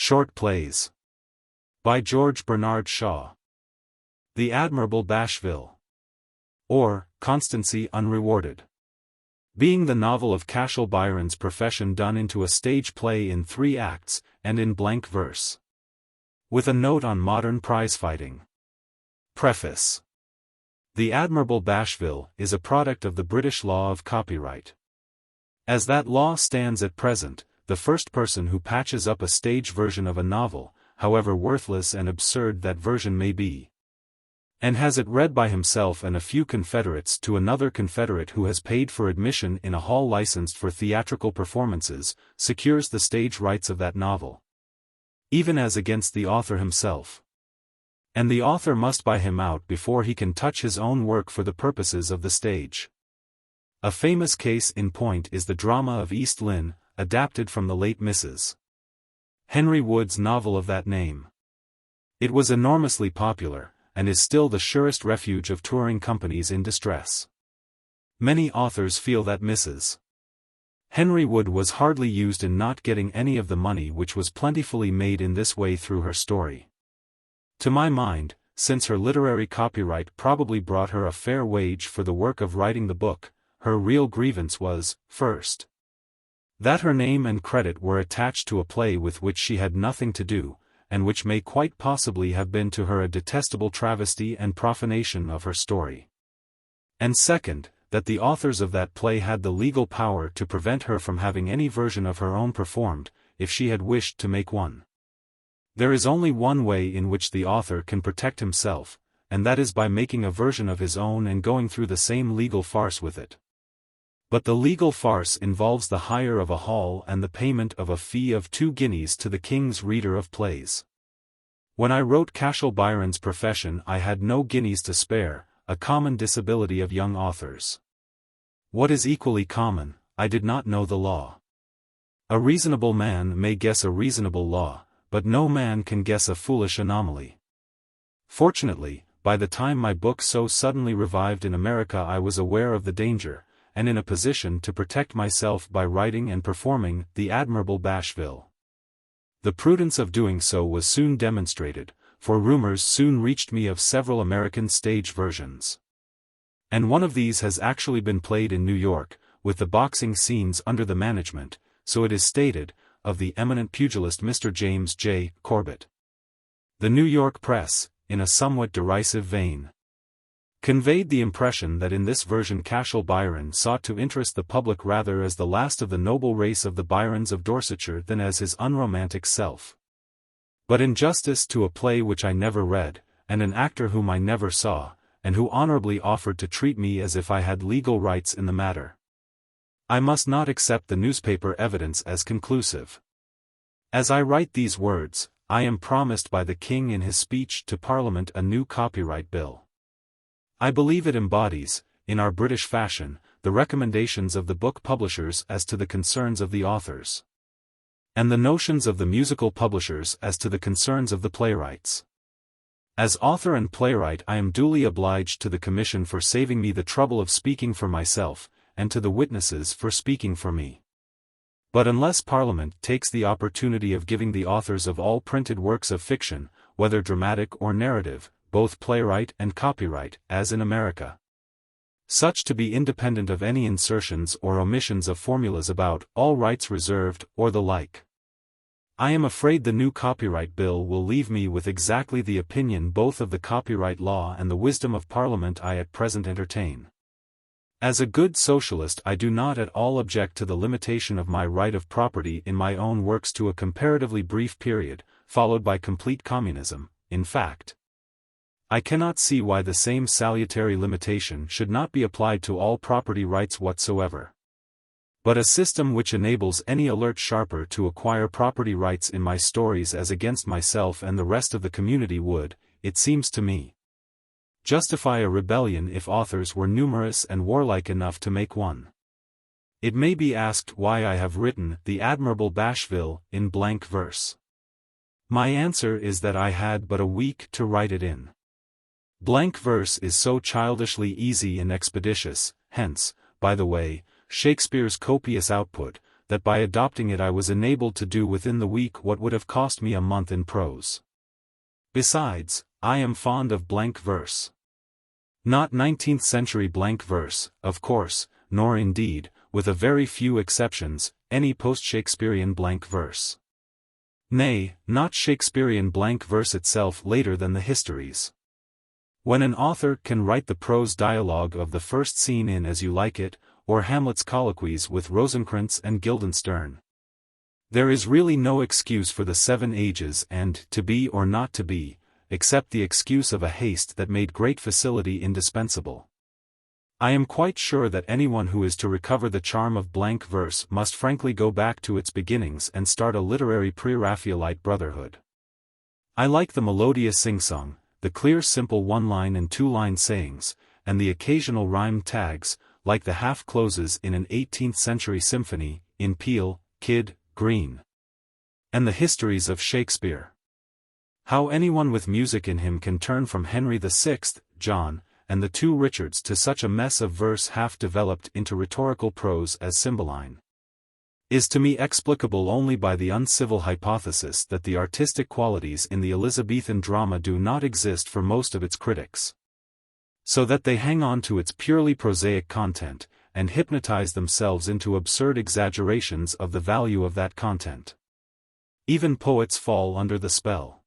Short Plays by George Bernard Shaw. The Admirable Bashville, or Constancy Unrewarded. Being the novel of Cashel Byron's Profession done into a stage play in 3 acts, and in blank verse. With a note on modern prize-fighting. Preface. The Admirable Bashville is a product of the British law of copyright. As that law stands at present, the first person who patches up a stage version of a novel, however worthless and absurd that version may be, and has it read by himself and a few confederates to another confederate who has paid for admission in a hall licensed for theatrical performances, secures the stage rights of that novel, even as against the author himself. And the author must buy him out before he can touch his own work for the purposes of the stage. A famous case in point is the drama of East Lynne, adapted from the late Mrs. Henry Wood's novel of that name. It was enormously popular, and is still the surest refuge of touring companies in distress. Many authors feel that Mrs. Henry Wood was hardly used in not getting any of the money which was plentifully made in this way through her story. To my mind, since her literary copyright probably brought her a fair wage for the work of writing the book, her real grievance was, first, that her name and credit were attached to a play with which she had nothing to do, and which may quite possibly have been to her a detestable travesty and profanation of her story. And second, that the authors of that play had the legal power to prevent her from having any version of her own performed, if she had wished to make one. There is only one way in which the author can protect himself, and that is by making a version of his own and going through the same legal farce with it. But the legal farce involves the hire of a hall and the payment of a fee of 2 guineas to the King's Reader of Plays. When I wrote Cashel Byron's Profession I had no guineas to spare, a common disability of young authors. What is equally common, I did not know the law. A reasonable man may guess a reasonable law, but no man can guess a foolish anomaly. Fortunately, by the time my book so suddenly revived in America I was aware of the danger, and in a position to protect myself by writing and performing The Admirable Bashville. The prudence of doing so was soon demonstrated, for rumors soon reached me of several American stage versions. And one of these has actually been played in New York, with the boxing scenes under the management, so it is stated, of the eminent pugilist Mr. James J. Corbett. The New York press, in a somewhat derisive vein, conveyed the impression that in this version Cashel Byron sought to interest the public rather as the last of the noble race of the Byrons of Dorsetshire than as his unromantic self. But in justice to a play which I never read, and an actor whom I never saw, and who honorably offered to treat me as if I had legal rights in the matter, I must not accept the newspaper evidence as conclusive. As I write these words, I am promised by the King in his speech to Parliament a new copyright bill. I believe it embodies, in our British fashion, the recommendations of the book publishers as to the concerns of the authors, and the notions of the musical publishers as to the concerns of the playwrights. As author and playwright I am duly obliged to the Commission for saving me the trouble of speaking for myself, and to the witnesses for speaking for me. But unless Parliament takes the opportunity of giving the authors of all printed works of fiction, whether dramatic or narrative, both playwright and copyright, as in America, such to be independent of any insertions or omissions of formulas about all rights reserved or the like, I am afraid the new copyright bill will leave me with exactly the opinion both of the copyright law and the wisdom of Parliament I at present entertain. As a good socialist I do not at all object to the limitation of my right of property in my own works to a comparatively brief period, followed by complete communism. In fact, I cannot see why the same salutary limitation should not be applied to all property rights whatsoever. But a system which enables any alert sharper to acquire property rights in my stories as against myself and the rest of the community would, it seems to me, justify a rebellion if authors were numerous and warlike enough to make one. It may be asked why I have written The Admirable Bashville in blank verse. My answer is that I had but a week to write it in. Blank verse is so childishly easy and expeditious, hence, by the way, Shakespeare's copious output, that by adopting it I was enabled to do within the week what would have cost me a month in prose. Besides, I am fond of blank verse. Not 19th-century blank verse, of course, nor indeed, with a very few exceptions, any post-Shakespearean blank verse. Nay, not Shakespearean blank verse itself later than the histories. When an author can write the prose dialogue of the first scene in As You Like It, or Hamlet's colloquies with Rosencrantz and Guildenstern, there is really no excuse for the 7 ages and to be or not to be, except the excuse of a haste that made great facility indispensable. I am quite sure that anyone who is to recover the charm of blank verse must frankly go back to its beginnings and start a literary pre-Raphaelite brotherhood. I like the melodious sing-song, the clear simple one-line and two-line sayings, and the occasional rhymed tags, like the half-closes in an 18th-century symphony, in Peele, Kyd, Green, and the histories of Shakespeare. How anyone with music in him can turn from Henry VI, John, and the 2 Richards to such a mess of verse half-developed into rhetorical prose as Cymbeline, is to me explicable only by the uncivil hypothesis that the artistic qualities in the Elizabethan drama do not exist for most of its critics, so that they hang on to its purely prosaic content, and hypnotize themselves into absurd exaggerations of the value of that content. Even poets fall under the spell.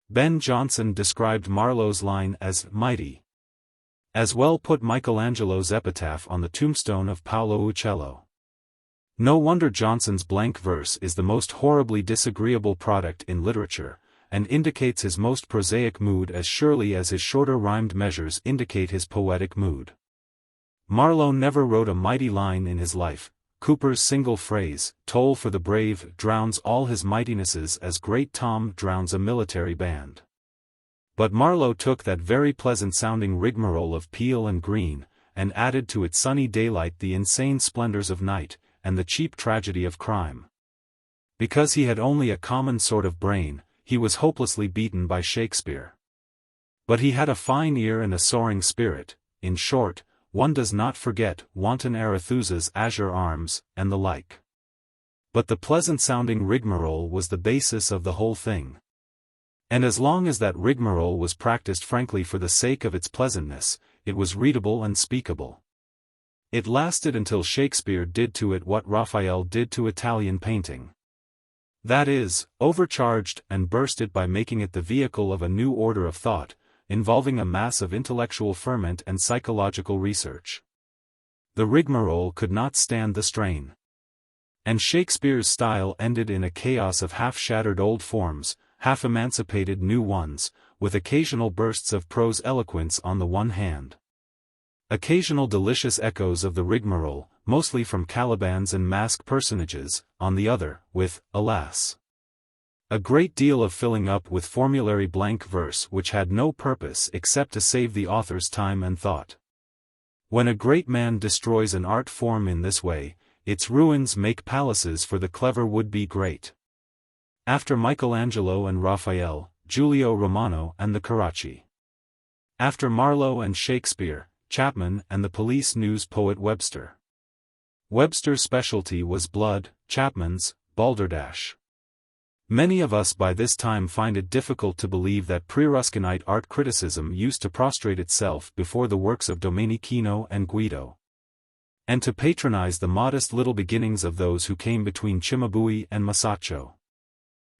Ben Jonson described Marlowe's line as mighty. As well put Michelangelo's epitaph on the tombstone of Paolo Uccello. No wonder Jonson's blank verse is the most horribly disagreeable product in literature, and indicates his most prosaic mood as surely as his shorter rhymed measures indicate his poetic mood. Marlowe never wrote a mighty line in his life. Cooper's single phrase, "Toll for the brave," drowns all his mightinesses as Great Tom drowns a military band. But Marlowe took that very pleasant-sounding rigmarole of Peele and Green, and added to its sunny daylight the insane splendors of night, and the cheap tragedy of crime. Because he had only a common sort of brain, he was hopelessly beaten by Shakespeare. But he had a fine ear and a soaring spirit. In short, one does not forget wanton Arethusa's azure arms, and the like. But the pleasant-sounding rigmarole was the basis of the whole thing. And as long as that rigmarole was practiced frankly for the sake of its pleasantness, it was readable and speakable. It lasted until Shakespeare did to it what Raphael did to Italian painting. That is, overcharged and burst it by making it the vehicle of a new order of thought, involving a mass of intellectual ferment and psychological research. The rigmarole could not stand the strain. And Shakespeare's style ended in a chaos of half-shattered old forms, half-emancipated new ones, with occasional bursts of prose eloquence on the one hand. Occasional delicious echoes of the rigmarole, mostly from Calibans and masked personages, on the other, with, alas, a great deal of filling up with formulary blank verse which had no purpose except to save the author's time and thought. When a great man destroys an art form in this way, its ruins make palaces for the clever would-be great. After Michelangelo and Raphael, Giulio Romano and the Carracci. After Marlowe and Shakespeare, Chapman and the police news poet Webster. Webster's specialty was blood, Chapman's, balderdash. Many of us by this time find it difficult to believe that pre-Ruskinite art criticism used to prostrate itself before the works of Domenichino and Guido, and to patronize the modest little beginnings of those who came between Cimabue and Masaccio.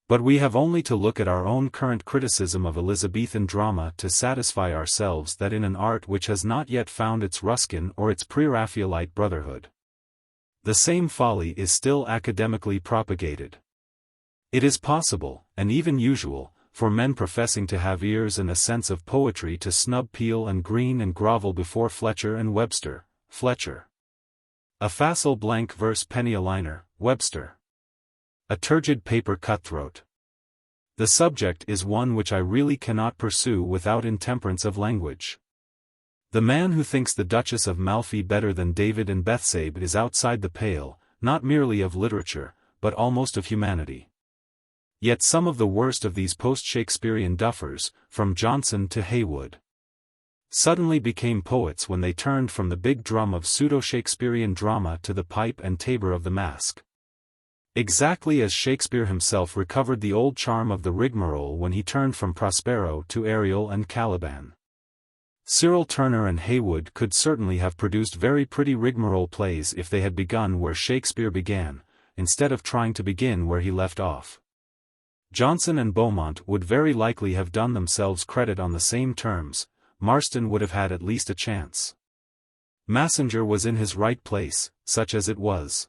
But we have only to look at our own current criticism of Elizabethan drama to satisfy ourselves that in an art which has not yet found its Ruskin or its pre-Raphaelite brotherhood, the same folly is still academically propagated. It is possible, and even usual, for men professing to have ears and a sense of poetry to snub Peele and Green and grovel before Fletcher and Webster. Fletcher, a facile blank verse penny-a-liner; Webster, a turgid paper cutthroat. The subject is one which I really cannot pursue without intemperance of language. The man who thinks the Duchess of Malfi better than David and Bethsabe is outside the pale, not merely of literature, but almost of humanity. Yet some of the worst of these post-Shakespearean duffers, from Johnson to Heywood, suddenly became poets when they turned from the big drum of pseudo-Shakespearean drama to the pipe and tabor of the masque. Exactly as Shakespeare himself recovered the old charm of the rigmarole when he turned from Prospero to Ariel and Caliban. Cyril Turner and Heywood could certainly have produced very pretty rigmarole plays if they had begun where Shakespeare began, instead of trying to begin where he left off. Johnson and Beaumont would very likely have done themselves credit on the same terms. Marston would have had at least a chance. Massinger was in his right place, such as it was.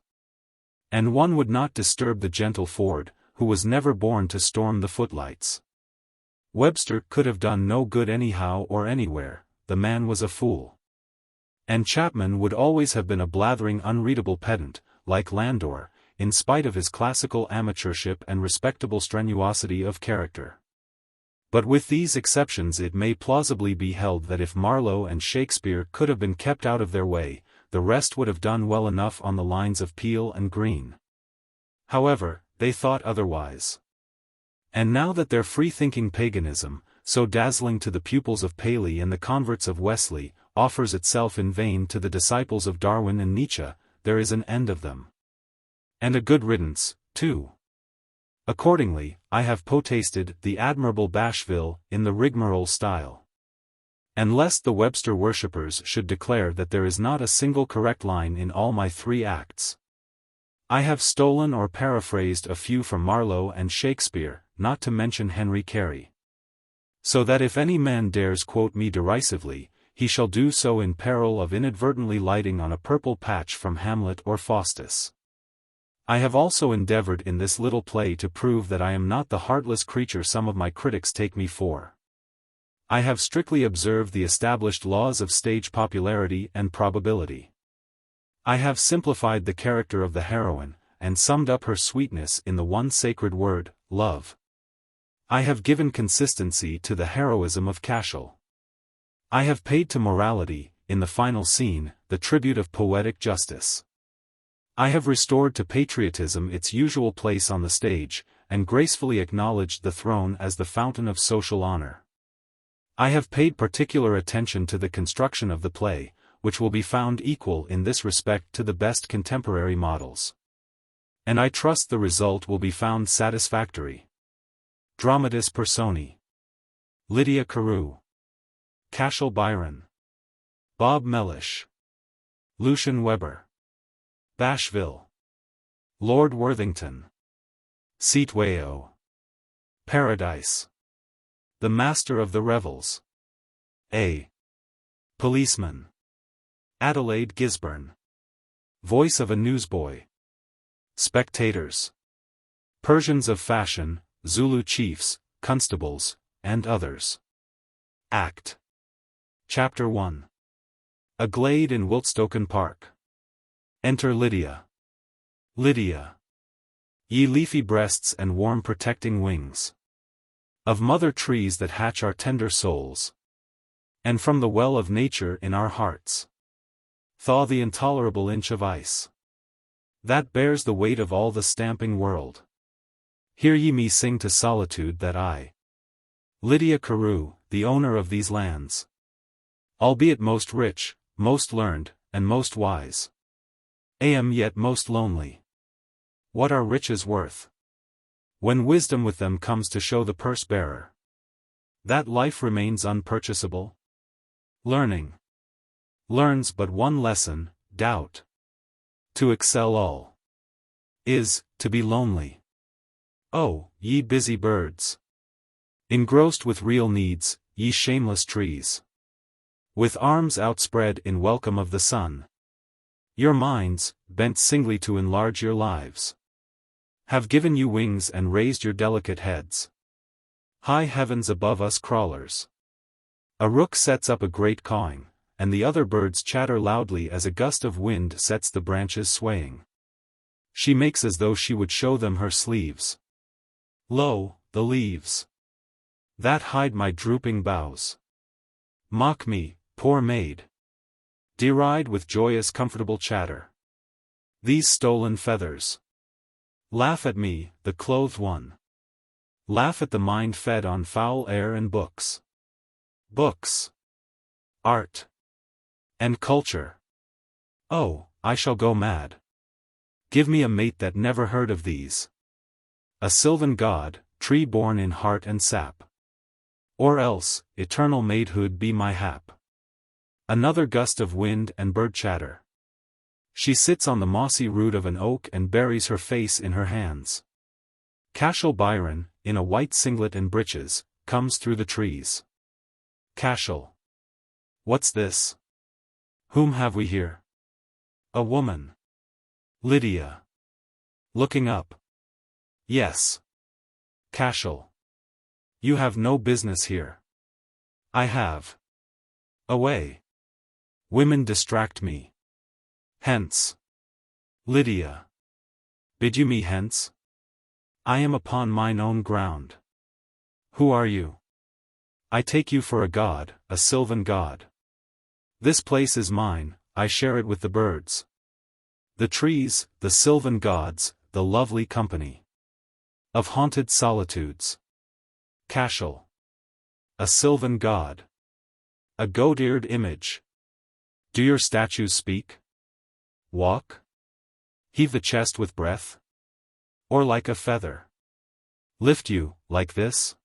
And one would not disturb the gentle Ford, who was never born to storm the footlights. Webster could have done no good anyhow or anywhere. The man was a fool. And Chapman would always have been a blathering unreadable pedant, like Landor, in spite of his classical amateurship and respectable strenuosity of character. But with these exceptions it may plausibly be held that if Marlowe and Shakespeare could have been kept out of their way, the rest would have done well enough on the lines of Peele and Greene. However, they thought otherwise. And now that their free-thinking paganism, so dazzling to the pupils of Paley and the converts of Wesley, offers itself in vain to the disciples of Darwin and Nietzsche, there is an end of them. And a good riddance, too. Accordingly, I have potasted the Admirable Bashville in the rigmarole style. And lest the Webster worshippers should declare that there is not a single correct line in all my 3 acts, I have stolen or paraphrased a few from Marlowe and Shakespeare, not to mention Henry Carey. So that if any man dares quote me derisively, he shall do so in peril of inadvertently lighting on a purple patch from Hamlet or Faustus. I have also endeavored in this little play to prove that I am not the heartless creature some of my critics take me for. I have strictly observed the established laws of stage popularity and probability. I have simplified the character of the heroine, and summed up her sweetness in the one sacred word, love. I have given consistency to the heroism of Cashel. I have paid to morality, in the final scene, the tribute of poetic justice. I have restored to patriotism its usual place on the stage, and gracefully acknowledged the throne as the fountain of social honor. I have paid particular attention to the construction of the play, which will be found equal in this respect to the best contemporary models. And I trust the result will be found satisfactory. Dramatis Personae. Lydia Carew. Cashel Byron. Bob Mellish. Lucian Weber. Bashville. Lord Worthington. Ceetwayo. Paradise. The Master of the Revels. A. Policeman. Adelaide Gisburn. Voice of a newsboy. Spectators. Persians of fashion, Zulu chiefs, constables, and others. Act. Chapter 1. A glade in Wiltstoken Park. Enter Lydia. Lydia. Ye leafy breasts and warm protecting wings. Of mother trees that hatch our tender souls. And from the well of nature in our hearts. Thaw the intolerable inch of ice. That bears the weight of all the stamping world. Hear ye me sing to solitude that I, Lydia Carew, the owner of these lands, albeit most rich, most learned, and most wise, am yet most lonely. What are riches worth, when wisdom with them comes to show the purse-bearer that life remains unpurchasable? Learning learns but one lesson, doubt. To excel all is, to be lonely. Oh, ye busy birds! Engrossed with real needs, ye shameless trees! With arms outspread in welcome of the sun. Your minds, bent singly to enlarge your lives, have given you wings and raised your delicate heads. High heavens above us crawlers. A rook sets up a great cawing, and the other birds chatter loudly as a gust of wind sets the branches swaying. She makes as though she would show them her sleeves. Lo, the leaves that hide my drooping boughs mock me, poor maid. Deride with joyous comfortable chatter these stolen feathers. Laugh at me, the clothed one. Laugh at the mind fed on foul air and books. Books. Art. And culture. Oh, I shall go mad. Give me a mate that never heard of these. A sylvan god, tree born in heart and sap. Or else, eternal maidhood be my hap. Another gust of wind and bird chatter. She sits on the mossy root of an oak and buries her face in her hands. Cashel Byron, in a white singlet and breeches, comes through the trees. Cashel. What's this? Whom have we here? A woman. Lydia. Looking up. Yes. Cashel. You have no business here. I have. Away. Women distract me. Hence. Lydia. Bid you me hence? I am upon mine own ground. Who are you? I take you for a god, a sylvan god. This place is mine, I share it with the birds. The trees, the sylvan gods, the lovely company. Of haunted solitudes. Cashel. A sylvan god. A goat-eared image. Do your statues speak? Walk? Heave the chest with breath? Or like a feather? Lift you, like this?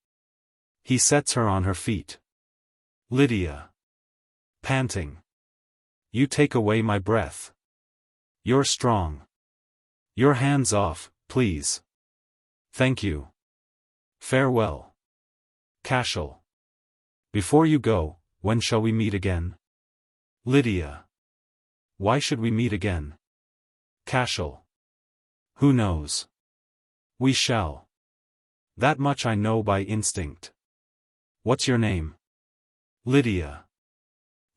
He sets her on her feet. Lydia. Panting. You take away my breath. You're strong. Your hands off, please. Thank you. Farewell. Cashel. Before you go, when shall we meet again? Lydia. Why should we meet again? Cashel. Who knows? We shall. That much I know by instinct. What's your name? Lydia.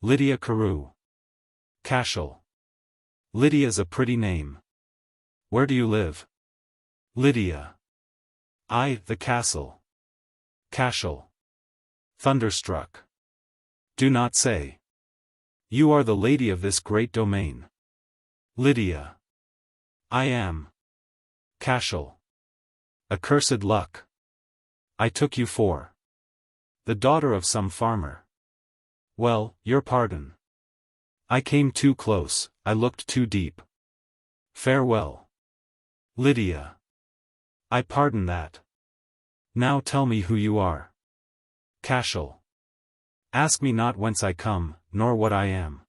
Lydia Carew. Cashel. Lydia's a pretty name. Where do you live? Lydia. The castle. Cashel. Thunderstruck. Do not say. You are the lady of this great domain. Lydia. I am. Cashel. Accursed luck. I took you for the daughter of some farmer. Well, your pardon. I came too close, I looked too deep. Farewell. Lydia. I pardon that. Now tell me who you are. Cashel. Ask me not whence I come, nor what I am.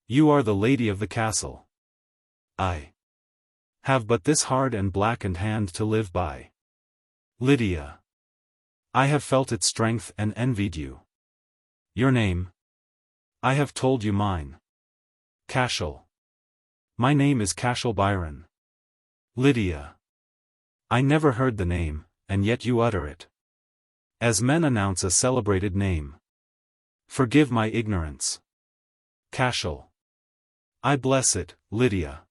You are the lady of the castle. I have but this hard and blackened hand to live by. Lydia. I have felt its strength and envied you. Your name? I have told you mine. Cashel. My name is Cashel Byron. Lydia. I never heard the name, and yet you utter it. As men announce a celebrated name. Forgive my ignorance. Cashel. I bless it, Lydia.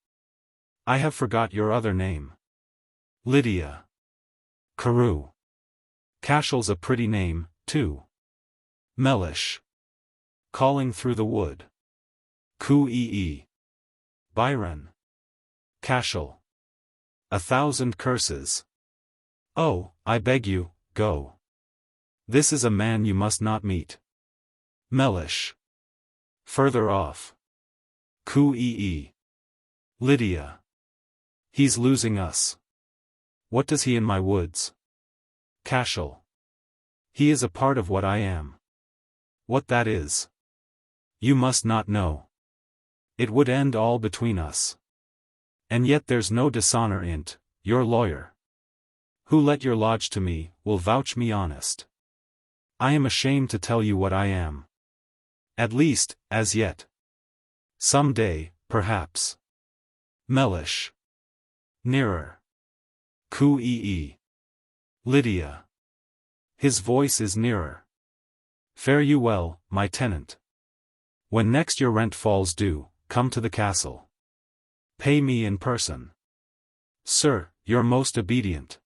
I have forgot your other name. Lydia. Carew. Cashel's a pretty name, too. Mellish. Calling through the wood. Coo-ee-ee. Byron. Cashel. 1,000 curses. Oh, I beg you, go. This is a man you must not meet. Mellish. Further off. Coo-ee-ee. Lydia. He's losing us. What does he in my woods? Cashel. He is a part of what I am. What that is. You must not know. It would end all between us. And yet there's no dishonor in't, your lawyer. Who let your lodge to me, will vouch me honest. I am ashamed to tell you what I am. At least, as yet. Some day, perhaps. Mellish. Nearer. Coo-ee-ee. Lydia. His voice is nearer. Fare you well, my tenant. When next your rent falls due, come to the castle. Pay me in person. Sir, you're most obedient.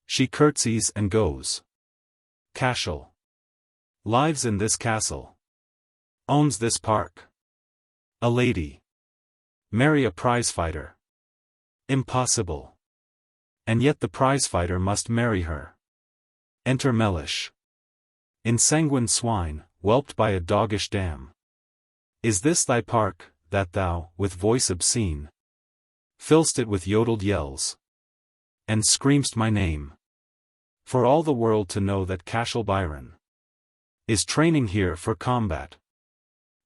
She curtsies and goes. Cashel. Lives in this castle. Owns this park. A lady. Marry a prizefighter. Impossible. And yet the prizefighter must marry her. Enter Mellish. Ensanguined swine, whelped by a doggish dam. Is this thy park, that thou, with voice obscene, Fillst it with yodeled yells. And screamst my name. For all the world to know that Cashel Byron is training here for combat.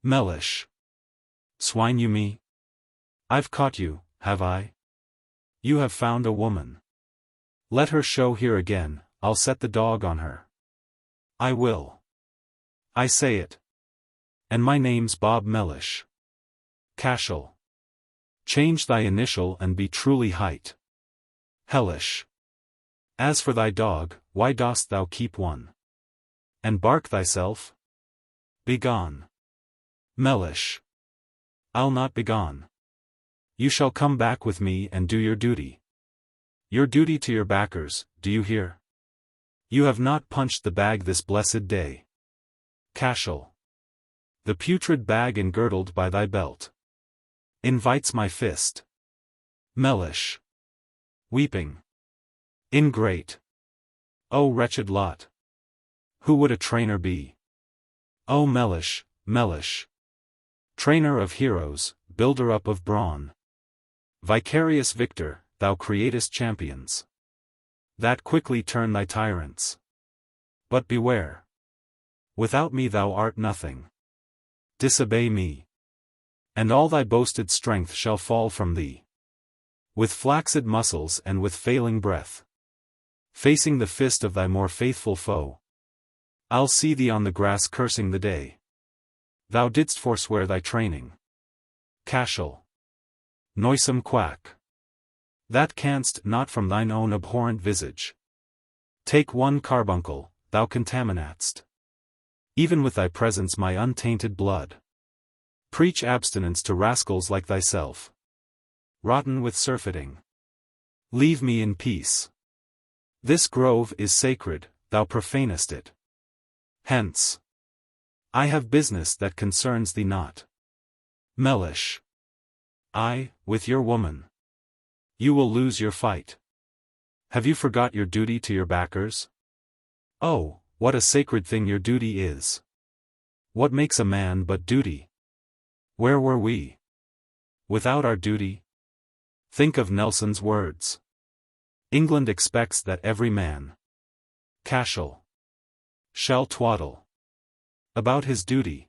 Mellish. Swine you me? I've caught you, have I? You have found a woman. Let her show here again, I'll set the dog on her. I will. I say it. And my name's Bob Mellish. Cashel. Change thy initial and be truly hight. Hellish. As for thy dog, why dost thou keep one? And bark thyself? Begone. Mellish. I'll not begone. You shall come back with me and do your duty. Your duty to your backers, do you hear? You have not punched the bag this blessed day. Cashel. The putrid bag engirdled by thy belt invites my fist. Mellish. Weeping. Ingrate. O wretched lot. Who would a trainer be? O Mellish, Mellish. Trainer of heroes, builder up of brawn. Vicarious victor, thou createst champions. That quickly turn thy tyrants. But beware. Without me thou art nothing. Disobey me. And all thy boasted strength shall fall from thee. With flaccid muscles and with failing breath. Facing the fist of thy more faithful foe. I'll see thee on the grass cursing the day. Thou didst forswear thy training. Cashel. Noisome quack. That canst not from thine own abhorrent visage. Take one carbuncle, thou contaminatst. Even with thy presence my untainted blood. Preach abstinence to rascals like thyself. Rotten with surfeiting. Leave me in peace. This grove is sacred, thou profanest it. Hence. I have business that concerns thee not. Mellish. I, with your woman. You will lose your fight. Have you forgot your duty to your backers? Oh, what a sacred thing your duty is. What makes a man but duty? Where were we? Without our duty? Think of Nelson's words. England expects that every man. Cashel. Shall twaddle. About his duty.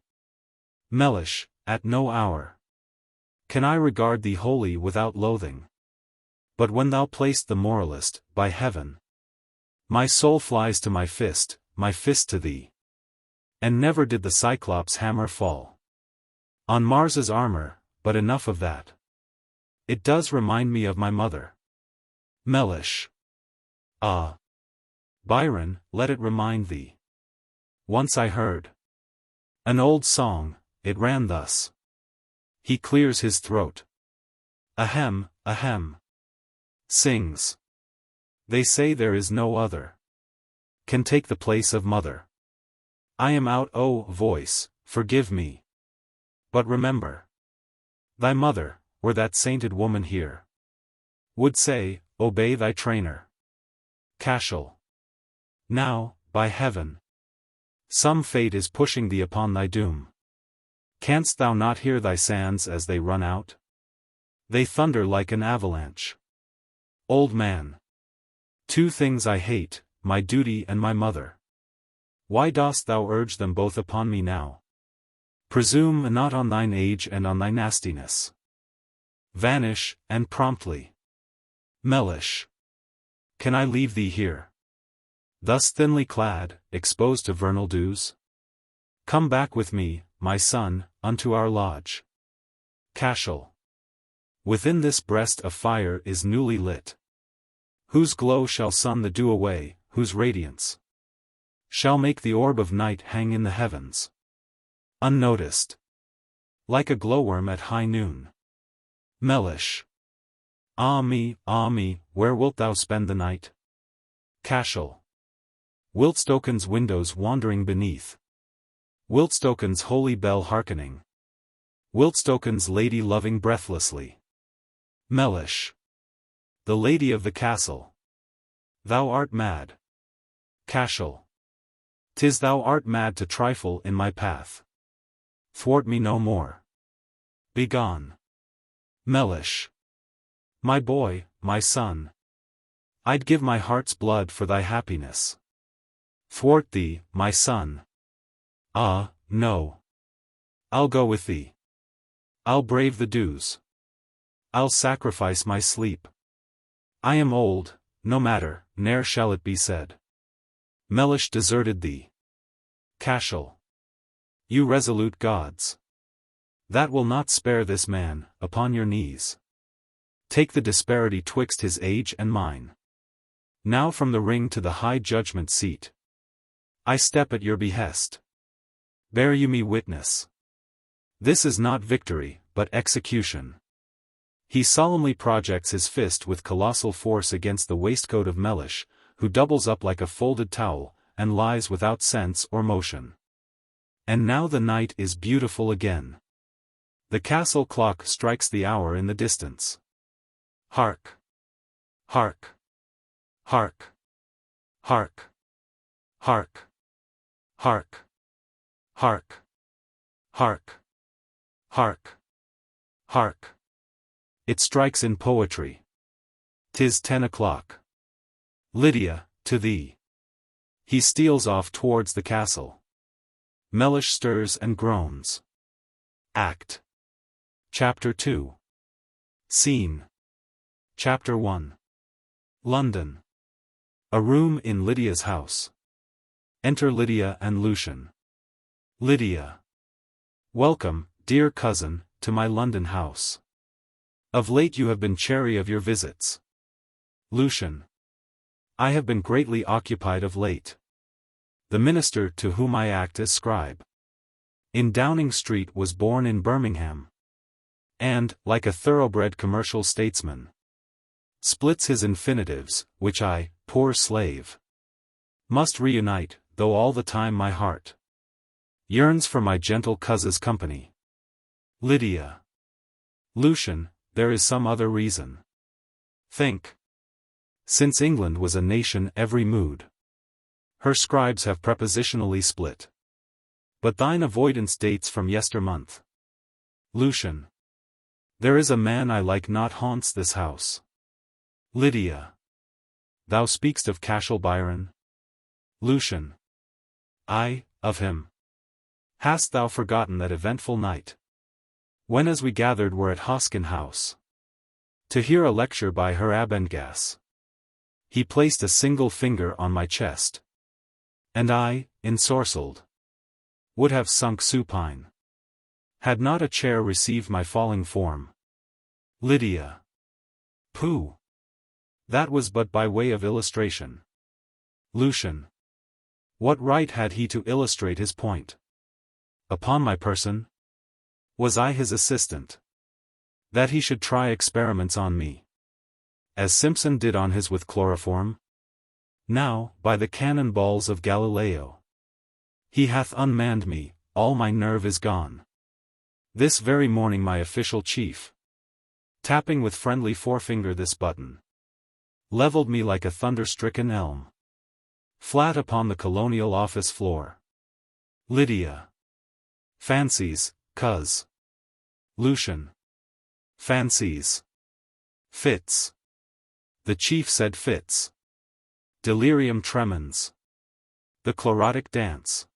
Mellish, at no hour. Can I regard thee wholly without loathing? But when thou play'st the moralist, by heaven. My soul flies to my fist to thee. And never did the Cyclops' hammer fall on Mars's armor, but enough of that. It does remind me of my mother. Mellish. Ah. Byron, let it remind thee. Once I heard an old song, it ran thus. He clears his throat. Ahem, ahem. Sings. They say there is no other. Can take the place of mother. I am out, oh, voice, forgive me. But remember. Thy mother, were that sainted woman here. Would say, obey thy trainer. Cashel. Now, by heaven. Some fate is pushing thee upon thy doom. Canst thou not hear thy sands as they run out? They thunder like an avalanche. Old man. Two things I hate, my duty and my mother. Why dost thou urge them both upon me now? Presume not on thine age and on thy nastiness. Vanish, and promptly. Mellish. Can I leave thee here? Thus thinly clad, exposed to vernal dews? Come back with me, my son, unto our lodge. Cashel. Within this breast a fire is newly lit. Whose glow shall sun the dew away, whose radiance shall make the orb of night hang in the heavens. Unnoticed. Like a glowworm at high noon. Mellish. Ah me, where wilt thou spend the night? Cashel. Wiltstoken's windows wandering beneath. Wiltstoken's holy bell hearkening. Wiltstoken's lady loving breathlessly. Mellish. The lady of the castle. Thou art mad. Cashel. 'Tis thou art mad to trifle in my path. Thwart me no more. Begone. Mellish. My boy, my son. I'd give my heart's blood for thy happiness. Thwart thee, my son. Ah, no. I'll go with thee. I'll brave the dews. I'll sacrifice my sleep. I am old, no matter, ne'er shall it be said. Mellish deserted thee. Cashel. You resolute gods. That will not spare this man, upon your knees. Take the disparity twixt his age and mine. Now from the ring to the high judgment seat. I step at your behest. Bear you me witness. This is not victory, but execution. He solemnly projects his fist with colossal force against the waistcoat of Mellish, who doubles up like a folded towel, and lies without sense or motion. And now the night is beautiful again. The castle clock strikes the hour in the distance. Hark! Hark! Hark! Hark! Hark! Hark! Hark! Hark! Hark! Hark! It strikes in poetry. 'Tis 10 o'clock. Lydia, to thee. He steals off towards the castle. Mellish stirs and groans. Act. Chapter 2. Scene. Chapter 1. London. A room in Lydia's house. Enter Lydia and Lucian. Lydia. Welcome, dear cousin, to my London house. Of late you have been chary of your visits. Lucian. I have been greatly occupied of late. The minister to whom I act as scribe in Downing Street was born in Birmingham. And, like a thoroughbred commercial statesman, splits his infinitives, which I, poor slave, must reunite, though all the time my heart yearns for my gentle cousin's company. Lydia. Lucian, there is some other reason. Think. Since England was a nation every mood, her scribes have prepositionally split. But thine avoidance dates from yestermonth. Lucian. There is a man I like not haunts this house. Lydia. Thou speak'st of Cashel Byron? Lucian. Ay, of him. Hast thou forgotten that eventful night, when as we gathered were at Hoskin House, to hear a lecture by Herr Abendgas? He placed a single finger on my chest, and I, ensorcelled, would have sunk supine, had not a chair received my falling form. Lydia. Pooh! That was but by way of illustration. Lucian. What right had he to illustrate his point? Upon my person? Was I his assistant? That he should try experiments on me, as Simpson did on his with chloroform? Now, by the cannon balls of Galileo, he hath unmanned me, all my nerve is gone. This very morning my official chief, tapping with friendly forefinger this button, leveled me like a thunder-stricken elm, flat upon the Colonial Office floor. Lydia. Fancies, cuz. Lucian. Fancies. Fits. The chief said fits. Delirium tremens. The chlorotic dance.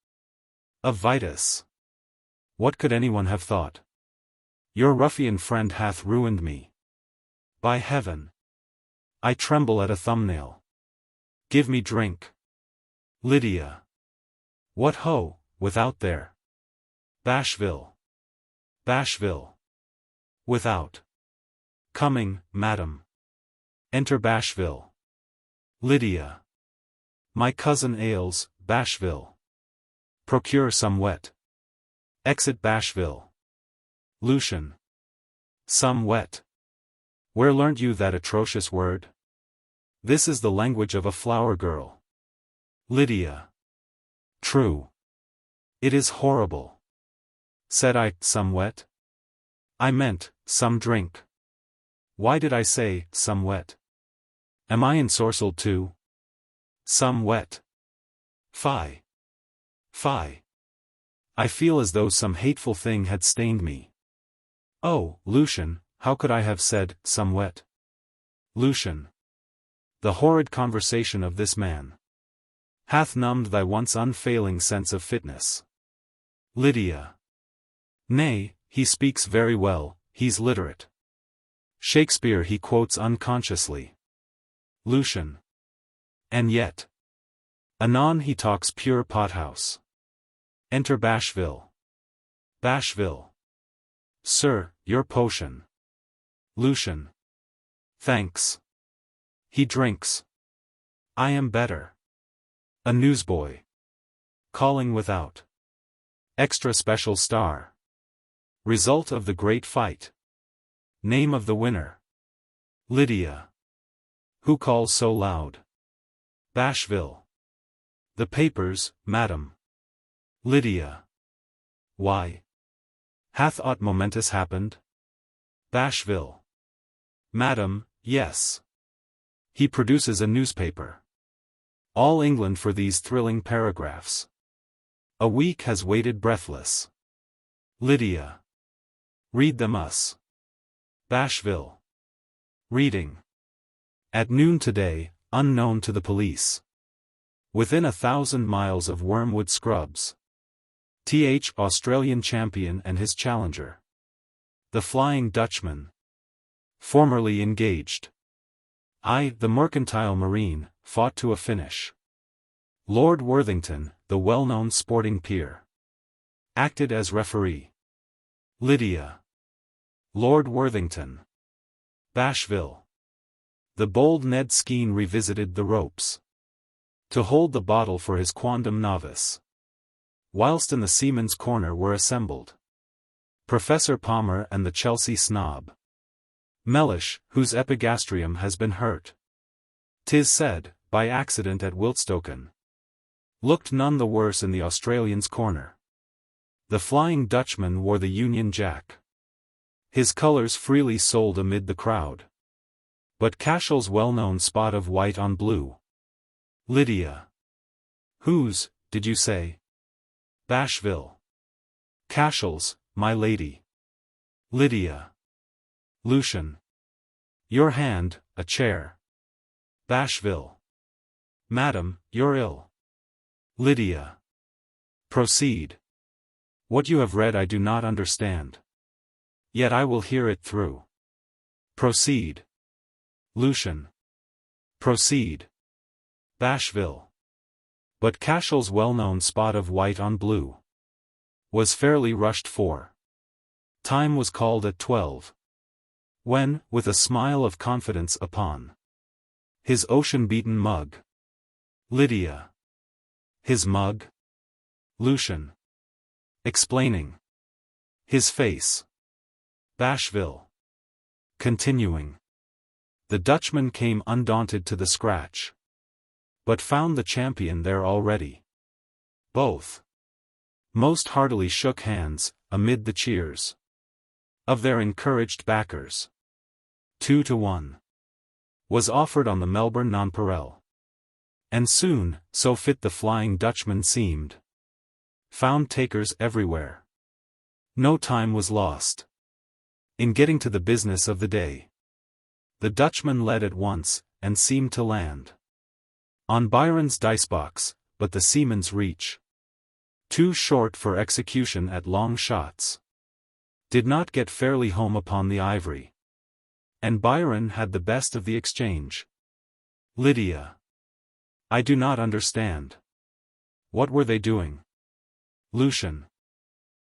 Of Vitus. What could anyone have thought? Your ruffian friend hath ruined me. By heaven! I tremble at a thumbnail. Give me drink. Lydia. What ho, without there? Bashville. Bashville. Without. Coming, madam. Enter Bashville. Lydia. My cousin ails, Bashville. Procure some wet. Exit Bashville. Lucian. Some wet. Where learnt you that atrocious word? This is the language of a flower girl. Lydia. True. It is horrible. Said I, some wet? I meant, some drink. Why did I say, some wet? Am I ensorcelled too? Some wet. Fie. Fie. I feel as though some hateful thing had stained me. Oh, Lucian, how could I have said, some wet? Lucian. The horrid conversation of this man hath numbed thy once unfailing sense of fitness. Lydia. Nay, he speaks very well, he's literate. Shakespeare he quotes unconsciously. Lucian. And yet. Anon he talks pure pothouse. Enter Bashville. Bashville. Sir, your potion. Lucian. Thanks. He drinks. I am better. A newsboy. Calling without. Extra special star. Result of the great fight. Name of the winner. Lydia. Who calls so loud? Bashville. The papers, madam. Lydia. Why? Hath aught momentous happened? Bashville. Madam, yes. He produces a newspaper. All England for these thrilling paragraphs. A week has waited breathless. Lydia. Read them us. Bashville. Reading. At noon today, unknown to the police. Within 1,000 miles of Wormwood Scrubs. Australian champion and his challenger. The Flying Dutchman. Formerly engaged. The mercantile marine, fought to a finish. Lord Worthington, the well-known sporting peer. Acted as referee. Lydia. Lord Worthington. Bashville. The bold Ned Skene revisited the ropes. To hold the bottle for his quondam novice. Whilst in the seaman's corner were assembled Professor Palmer and the Chelsea snob. Mellish, whose epigastrium has been hurt. 'Tis said, by accident at Wiltstoken. Looked none the worse in the Australian's corner. The Flying Dutchman wore the Union Jack. His colours freely sold amid the crowd. But Cashel's well-known spot of white on blue. Lydia. Whose, did you say? Bashville. Cashel's, my lady. Lydia. Lucian. Your hand, a chair. Bashville. Madam, you're ill. Lydia. Proceed. What you have read I do not understand. Yet I will hear it through. Proceed. Lucian. Proceed. Bashville. But Cashel's well-known spot of white on blue was fairly rushed for. Time was called at 12. When, with a smile of confidence upon his ocean-beaten mug. Lydia. His mug? Lucian. Explaining. His face. Bashville. Continuing. The Dutchman came undaunted to the scratch. But found the champion there already. Both most heartily shook hands, amid the cheers of their encouraged backers. 2-1 was offered on the Melbourne Nonpareil. And soon, so fit the Flying Dutchman seemed, found takers everywhere. No time was lost in getting to the business of the day. The Dutchman led at once, and seemed to land on Byron's dicebox, but the seaman's reach, too short for execution at long shots, did not get fairly home upon the ivory. And Byron had the best of the exchange. Lydia. I do not understand. What were they doing? Lucian.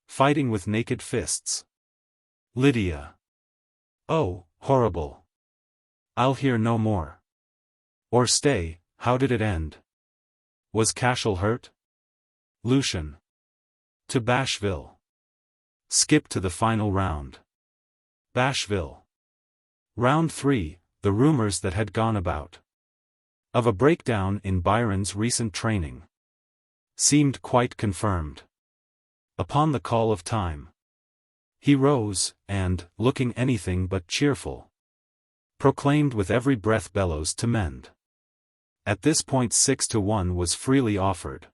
Fighting with naked fists. Lydia. Oh, horrible. I'll hear no more. Or stay, how did it end? Was Cashel hurt? Lucian. To Bashville. Skip to the final round. Bashville. Round 3, the rumors that had gone about of a breakdown in Byron's recent training seemed quite confirmed. Upon the call of time, he rose, and, looking anything but cheerful, proclaimed with every breath bellows to mend. At this point 6-1 was freely offered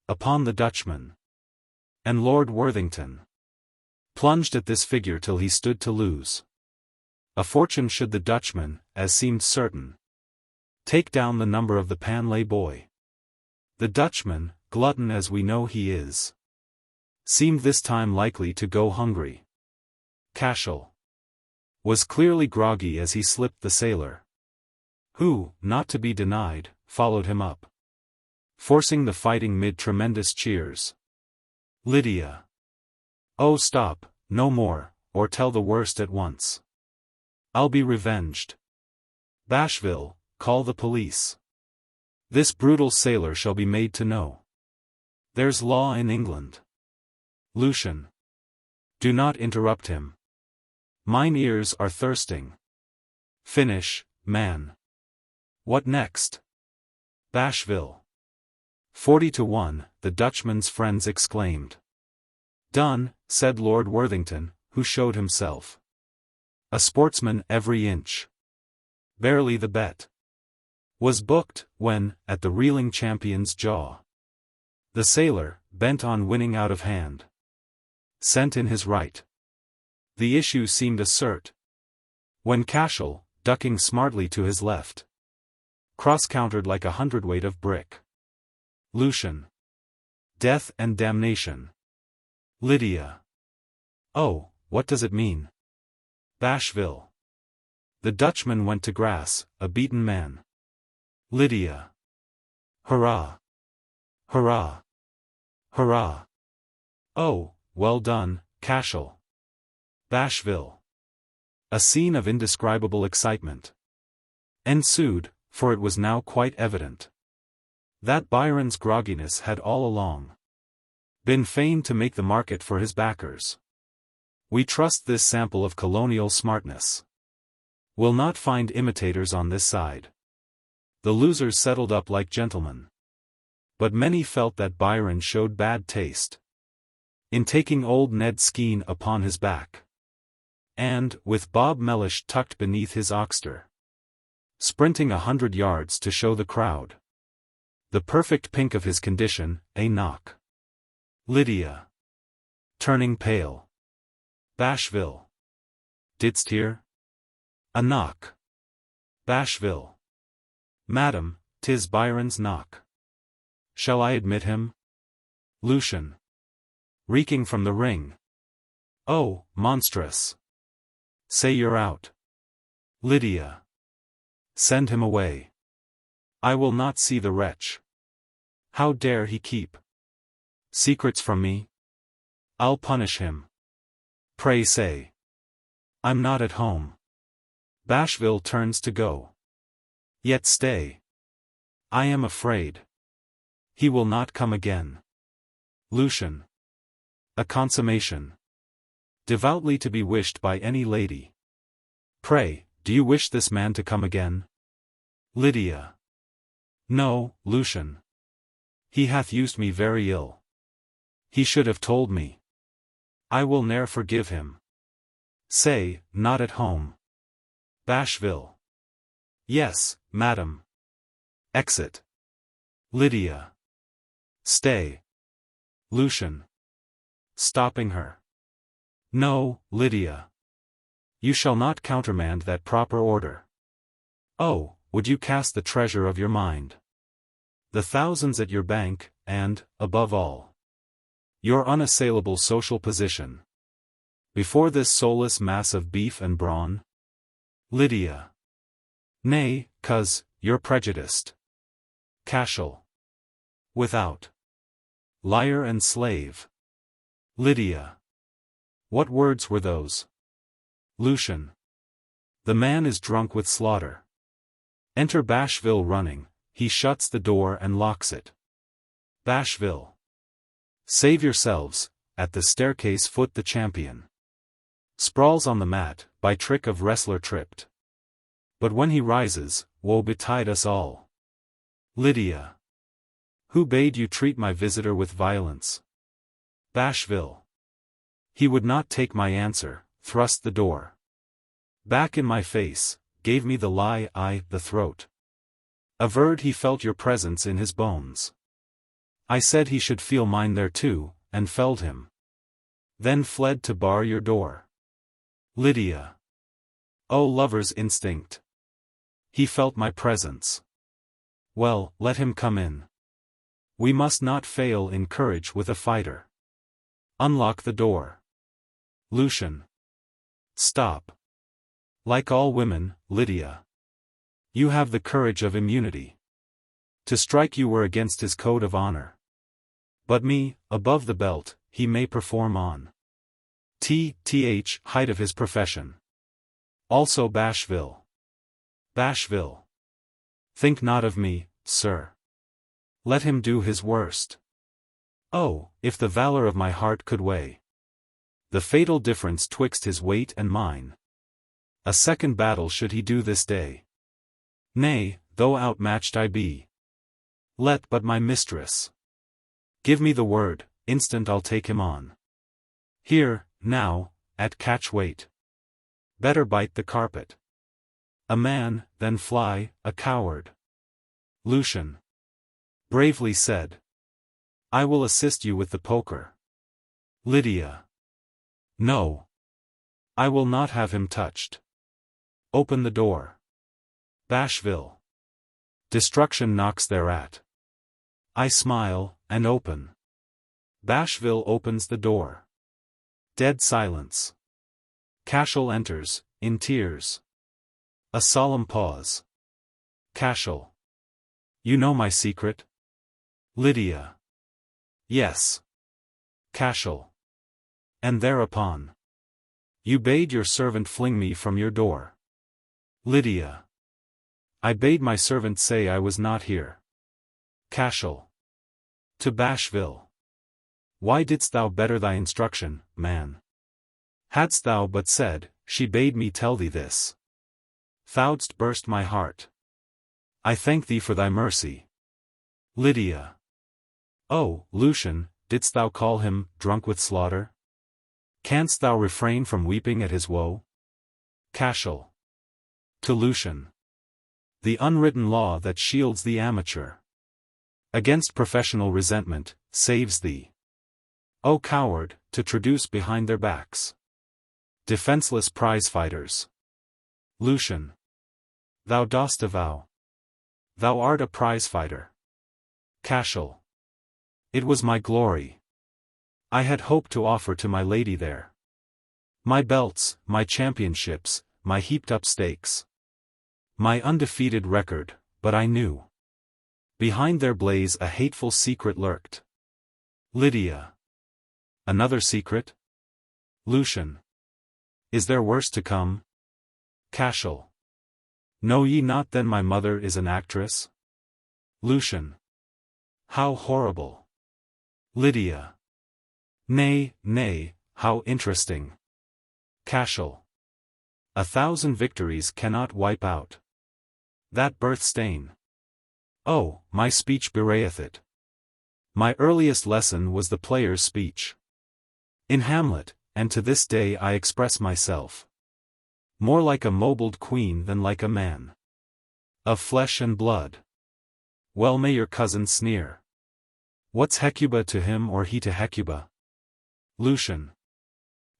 upon the Dutchman. And Lord Worthington plunged at this figure till he stood to lose. A fortune should the Dutchman, as seemed certain, take down the number of the Panlay boy. The Dutchman, glutton as we know he is, seemed this time likely to go hungry. Cashel was clearly groggy as he slipped the sailor, who, not to be denied, followed him up, forcing the fighting mid tremendous cheers. Lydia. Oh, stop, no more, or tell the worst at once. I'll be revenged. Bashville, call the police. This brutal sailor shall be made to know there's law in England. Lucian. Do not interrupt him. Mine ears are thirsting. Finish, man. What next? Bashville. 40-1, the Dutchman's friends exclaimed. Done, said Lord Worthington, who showed himself a sportsman every inch. Barely the bet was booked, when, at the reeling champion's jaw, the sailor, bent on winning out of hand, sent in his right. The issue seemed a cert, when Cashel, ducking smartly to his left, cross-countered like a hundredweight of brick. Lucian. Death and damnation. Lydia. Oh, what does it mean? Bashville. The Dutchman went to grass, a beaten man. Lydia. Hurrah! Hurrah! Hurrah! Oh, well done, Cashel. Bashville. A scene of indescribable excitement ensued, for it was now quite evident that Byron's grogginess had all along been feigned to make the market for his backers. We trust this sample of colonial smartness will not find imitators on this side. The losers settled up like gentlemen, but many felt that Byron showed bad taste in taking old Ned Skene upon his back, and, with Bob Mellish tucked beneath his oxter, sprinting 100 yards to show the crowd the perfect pink of his condition, a knock. Lydia. Turning pale. Bashville. Didst hear? A knock. Bashville. Madam, 'tis Byron's knock. Shall I admit him? Lucian. Reeking from the ring. Oh, monstrous. Say you're out. Lydia. Send him away. I will not see the wretch. How dare he keep secrets from me? I'll punish him. Pray say. I'm not at home. Bashville turns to go. Yet stay. I am afraid he will not come again. Lucian. A consummation devoutly to be wished by any lady. Pray, do you wish this man to come again? Lydia. No, Lucian. He hath used me very ill. He should have told me. I will ne'er forgive him. Say, not at home. Bashville. Yes, madam. Exit. Lydia. Stay. Lucian. Stopping her. No, Lydia. You shall not countermand that proper order. Oh, would you cast the treasure of your mind, the thousands at your bank, and, above all, your unassailable social position, before this soulless mass of beef and brawn? Lydia. Nay, 'cause you're prejudiced. Cashel. Without. Liar and slave. Lydia. What words were those? Lucian. The man is drunk with slaughter. Enter Bashville running, he shuts the door and locks it. Bashville. Save yourselves, at the staircase foot the champion sprawls on the mat, by trick of wrestler tripped. But when he rises, woe betide us all. Lydia. Who bade you treat my visitor with violence? Bashville. He would not take my answer, thrust the door back in my face, gave me the lie, the throat. Averred he felt your presence in his bones. I said he should feel mine there too, and felled him. Then fled to bar your door. Lydia. Oh, lover's instinct! He felt my presence. Well, let him come in. We must not fail in courage with a fighter. Unlock the door. Lucian. Stop. Like all women, Lydia. You have the courage of immunity. To strike you were against his code of honor. But me, above the belt, he may perform on. Height of his profession. Also Bashville. Bashville. Think not of me, sir. Let him do his worst. Oh, if the valor of my heart could weigh the fatal difference twixt his weight and mine. A second battle should he do this day. Nay, though outmatched I be. Let but my mistress give me the word, instant I'll take him on. Here, now, at catch weight. Better bite the carpet. A man, than fly, a coward. Lucian. Bravely said. I will assist you with the poker. Lydia. No. I will not have him touched. Open the door. Bashville. Destruction knocks thereat. I smile, and open. Bashville opens the door. Dead silence. Cashel enters, in tears. A solemn pause. Cashel. You know my secret? Lydia. Yes. Cashel. And thereupon. You bade your servant fling me from your door. Lydia. I bade my servant say I was not here. Cashel. To Bashville. Why didst thou better thy instruction, man? Hadst thou but said, she bade me tell thee this. Thou'dst burst my heart. I thank thee for thy mercy. Lydia. Oh, Lucian, didst thou call him, drunk with slaughter? Canst thou refrain from weeping at his woe? Cashel. To Lucian. The unwritten law that shields the amateur against professional resentment, saves thee. O coward, to traduce behind their backs. Defenseless prize-fighters. Lucian. Thou dost avow. Thou art a prize-fighter. Cashel. It was my glory. I had hoped to offer to my lady there my belts, my championships, my heaped-up stakes, my undefeated record, but I knew behind their blaze a hateful secret lurked. Lydia. Another secret? Lucian. Is there worse to come? Cashel. Know ye not then my mother is an actress? Lucian. How horrible! Lydia. Nay, nay, how interesting! Cashel. 1,000 victories cannot wipe out that birth stain. Oh, my speech bewrayeth it. My earliest lesson was the player's speech. In Hamlet, and to this day I express myself more like a mobled queen than like a man of flesh and blood. Well may your cousin sneer. What's Hecuba to him or he to Hecuba? Lucian.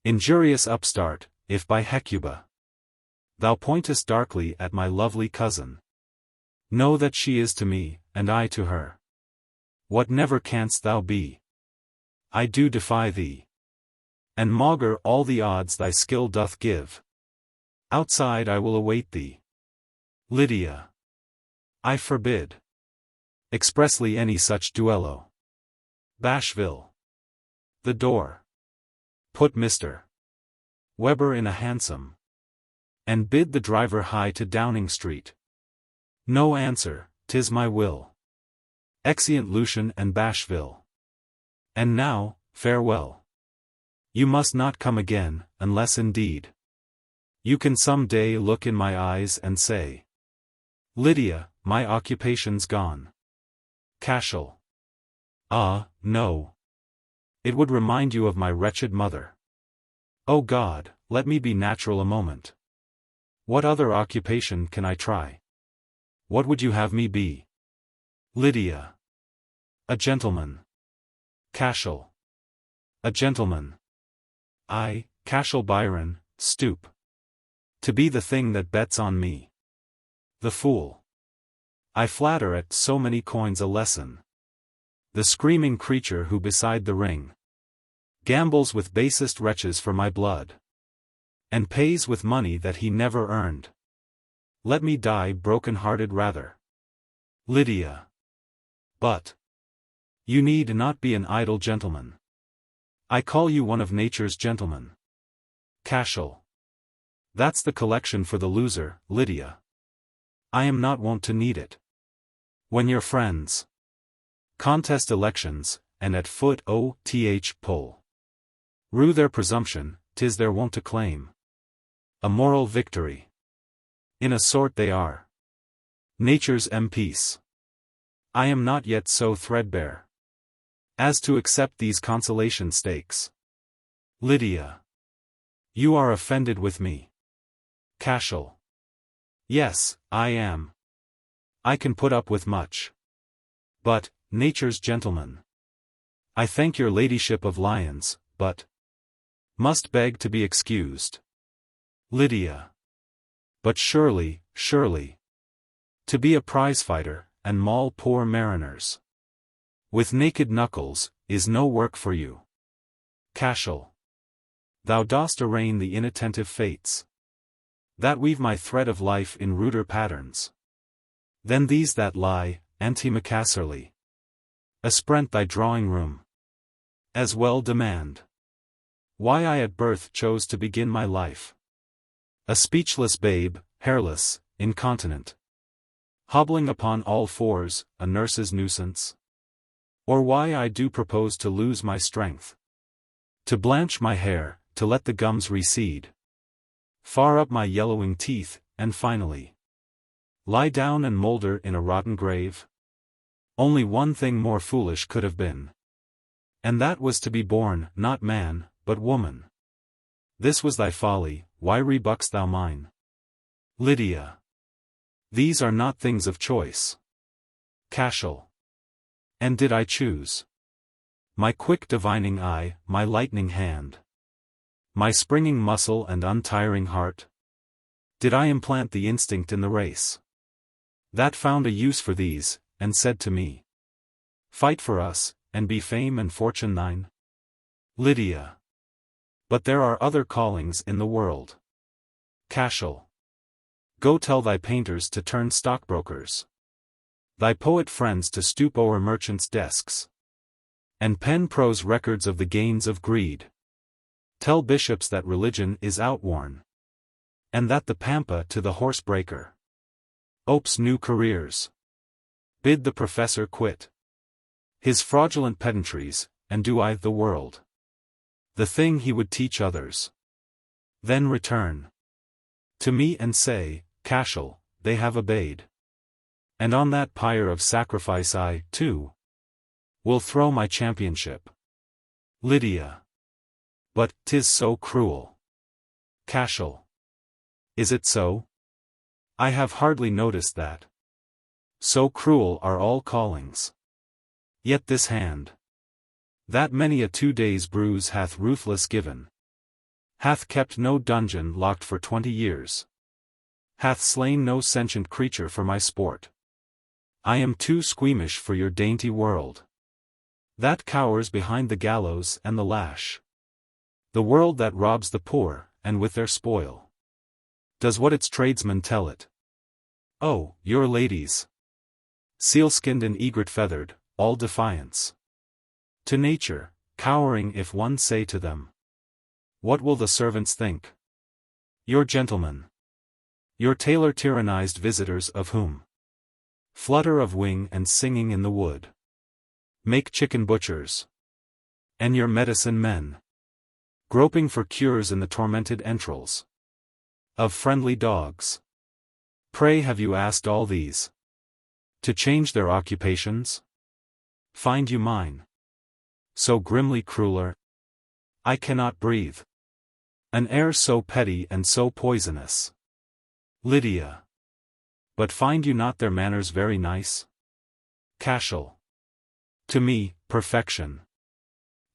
Injurious upstart, if by Hecuba thou pointest darkly at my lovely cousin, know that she is to me, and I to her what never canst thou be. I do defy thee, and maugre all the odds thy skill doth give. Outside I will await thee. Lydia. I forbid expressly any such duello. Bashville. The door. Put Mr. Weber in a hansom, and bid the driver hie to Downing Street. No answer, 'tis my will. Exeunt Lucian and Bashville. And now, farewell. You must not come again, unless indeed you can some day look in my eyes and say, Lydia, my occupation's gone. Cashel. Ah, no. It would remind you of my wretched mother. O God, let me be natural a moment. What other occupation can I try? What would you have me be? Lydia. A gentleman. Cashel. A gentleman. I, Cashel Byron, stoop To be the thing that bets on me. The fool. I flatter at so many coins a lesson. The screaming creature who beside the ring gambles with basest wretches for my blood, and pays with money that he never earned. Let me die broken-hearted rather. Lydia. But you need not be an idle gentleman. I call you one of nature's gentlemen. Cashel. That's the collection for the loser, Lydia. I am not wont to need it. When your friends contest elections, and at foot poll rue their presumption, 'tis their wont to claim a moral victory. In a sort they are nature's M-piece. I am not yet so threadbare as to accept these consolation stakes. Lydia. You are offended with me. Cashel. Yes, I am. I can put up with much. But, nature's gentleman. I thank your ladyship of lions, but must beg to be excused. Lydia. But surely, to be a prize-fighter, and maul poor mariners with naked knuckles, is no work for you. Cashel. Thou dost arraign the inattentive fates that weave my thread of life in ruder patterns than these that lie, antimacassarily asprent thy drawing-room. As well demand why I at birth chose to begin my life a speechless babe, hairless, incontinent, hobbling upon all fours, a nurse's nuisance? Or why I do propose to lose my strength, to blanch my hair, to let the gums recede far up my yellowing teeth, and finally lie down and moulder in a rotten grave? Only one thing more foolish could have been, and that was to be born, not man, but woman. This was thy folly, why rebuckst thou mine? Lydia. These are not things of choice. Cashel. And did I choose? My quick divining eye, my lightning hand, my springing muscle and untiring heart? Did I implant the instinct in the race that found a use for these, and said to me, fight for us, and be fame and fortune thine? Lydia. But there are other callings in the world. Cashel. Go tell thy painters to turn stockbrokers, thy poet friends to stoop o'er merchants' desks, and pen prose records of the gains of greed. Tell bishops that religion is outworn, and that the pampa to the horsebreaker opes new careers. Bid the professor quit his fraudulent pedantries, and do I the world the thing he would teach others. Then return to me and say, Cashel, they have obeyed. And on that pyre of sacrifice I, too, will throw my championship. Lydia. But 'tis so cruel. Cashel. Is it so? I have hardly noticed that. So cruel are all callings. Yet this hand, that many a 2 days' bruise hath ruthless given, hath kept no dungeon locked for 20 years, hath slain no sentient creature for my sport. I am too squeamish for your dainty world, that cowers behind the gallows and the lash, the world that robs the poor, and with their spoil does what its tradesmen tell it. Oh, your ladies, sealskinned and egret-feathered, all defiance to nature, cowering if one say to them, what will the servants think? Your gentlemen, your tailor-tyrannized visitors of whom flutter of wing and singing in the wood make chicken butchers, and your medicine men, groping for cures in the tormented entrails of friendly dogs. Pray, have you asked all these to change their occupations? Find you mine so grimly crueler? I cannot breathe an air so petty and so poisonous. Lydia. But find you not their manners very nice? Cashel. To me, perfection.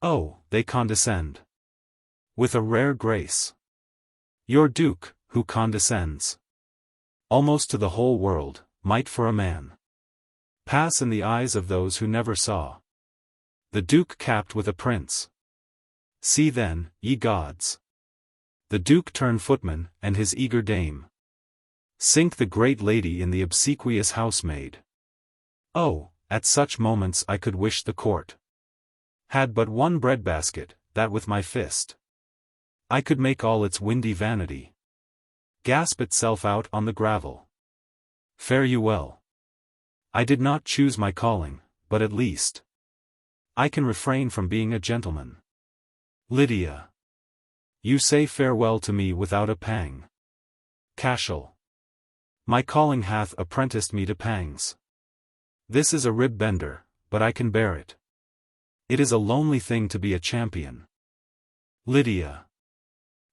Oh, they condescend with a rare grace. Your duke, who condescends almost to the whole world, might for a man pass in the eyes of those who never saw the Duke capped with a prince. See then, ye gods, the Duke turn footman, and his eager dame sink the great lady in the obsequious housemaid. Oh, at such moments I could wish the court had but one breadbasket, that with my fist I could make all its windy vanity gasp itself out on the gravel. Fare you well. I did not choose my calling, but at least I can refrain from being a gentleman. Lydia. You say farewell to me without a pang. Cashel. My calling hath apprenticed me to pangs. This is a rib bender, but I can bear it. It is a lonely thing to be a champion. Lydia.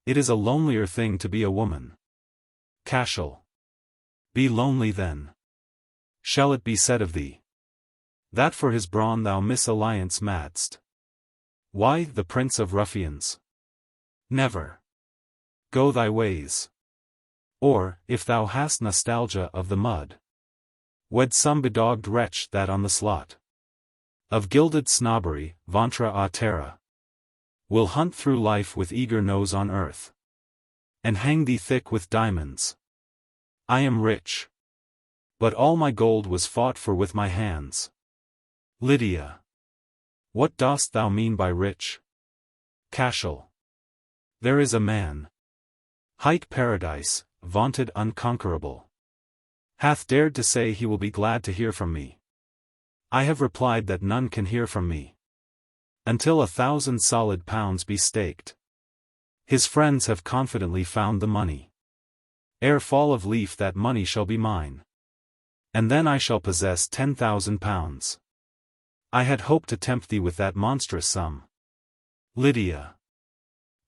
It is a lonelier thing to be a woman. Cashel. Be lonely then. Shall it be said of thee that for his brawn thou misalliance madst? Why, the prince of ruffians. Never. Go thy ways. Or, if thou hast nostalgia of the mud, wed some bedogged wretch that on the slot of gilded snobbery, ventre a terre, will hunt through life with eager nose on earth, and hang thee thick with diamonds. I am rich, but all my gold was fought for with my hands. Lydia. What dost thou mean by rich? Cashel. There is a man, hight Paradise, vaunted unconquerable, hath dared to say he will be glad to hear from me. I have replied that none can hear from me until 1,000 solid pounds be staked. His friends have confidently found the money. Ere fall of leaf that money shall be mine, and then I shall possess 10,000 pounds. I had hoped to tempt thee with that monstrous sum. Lydia.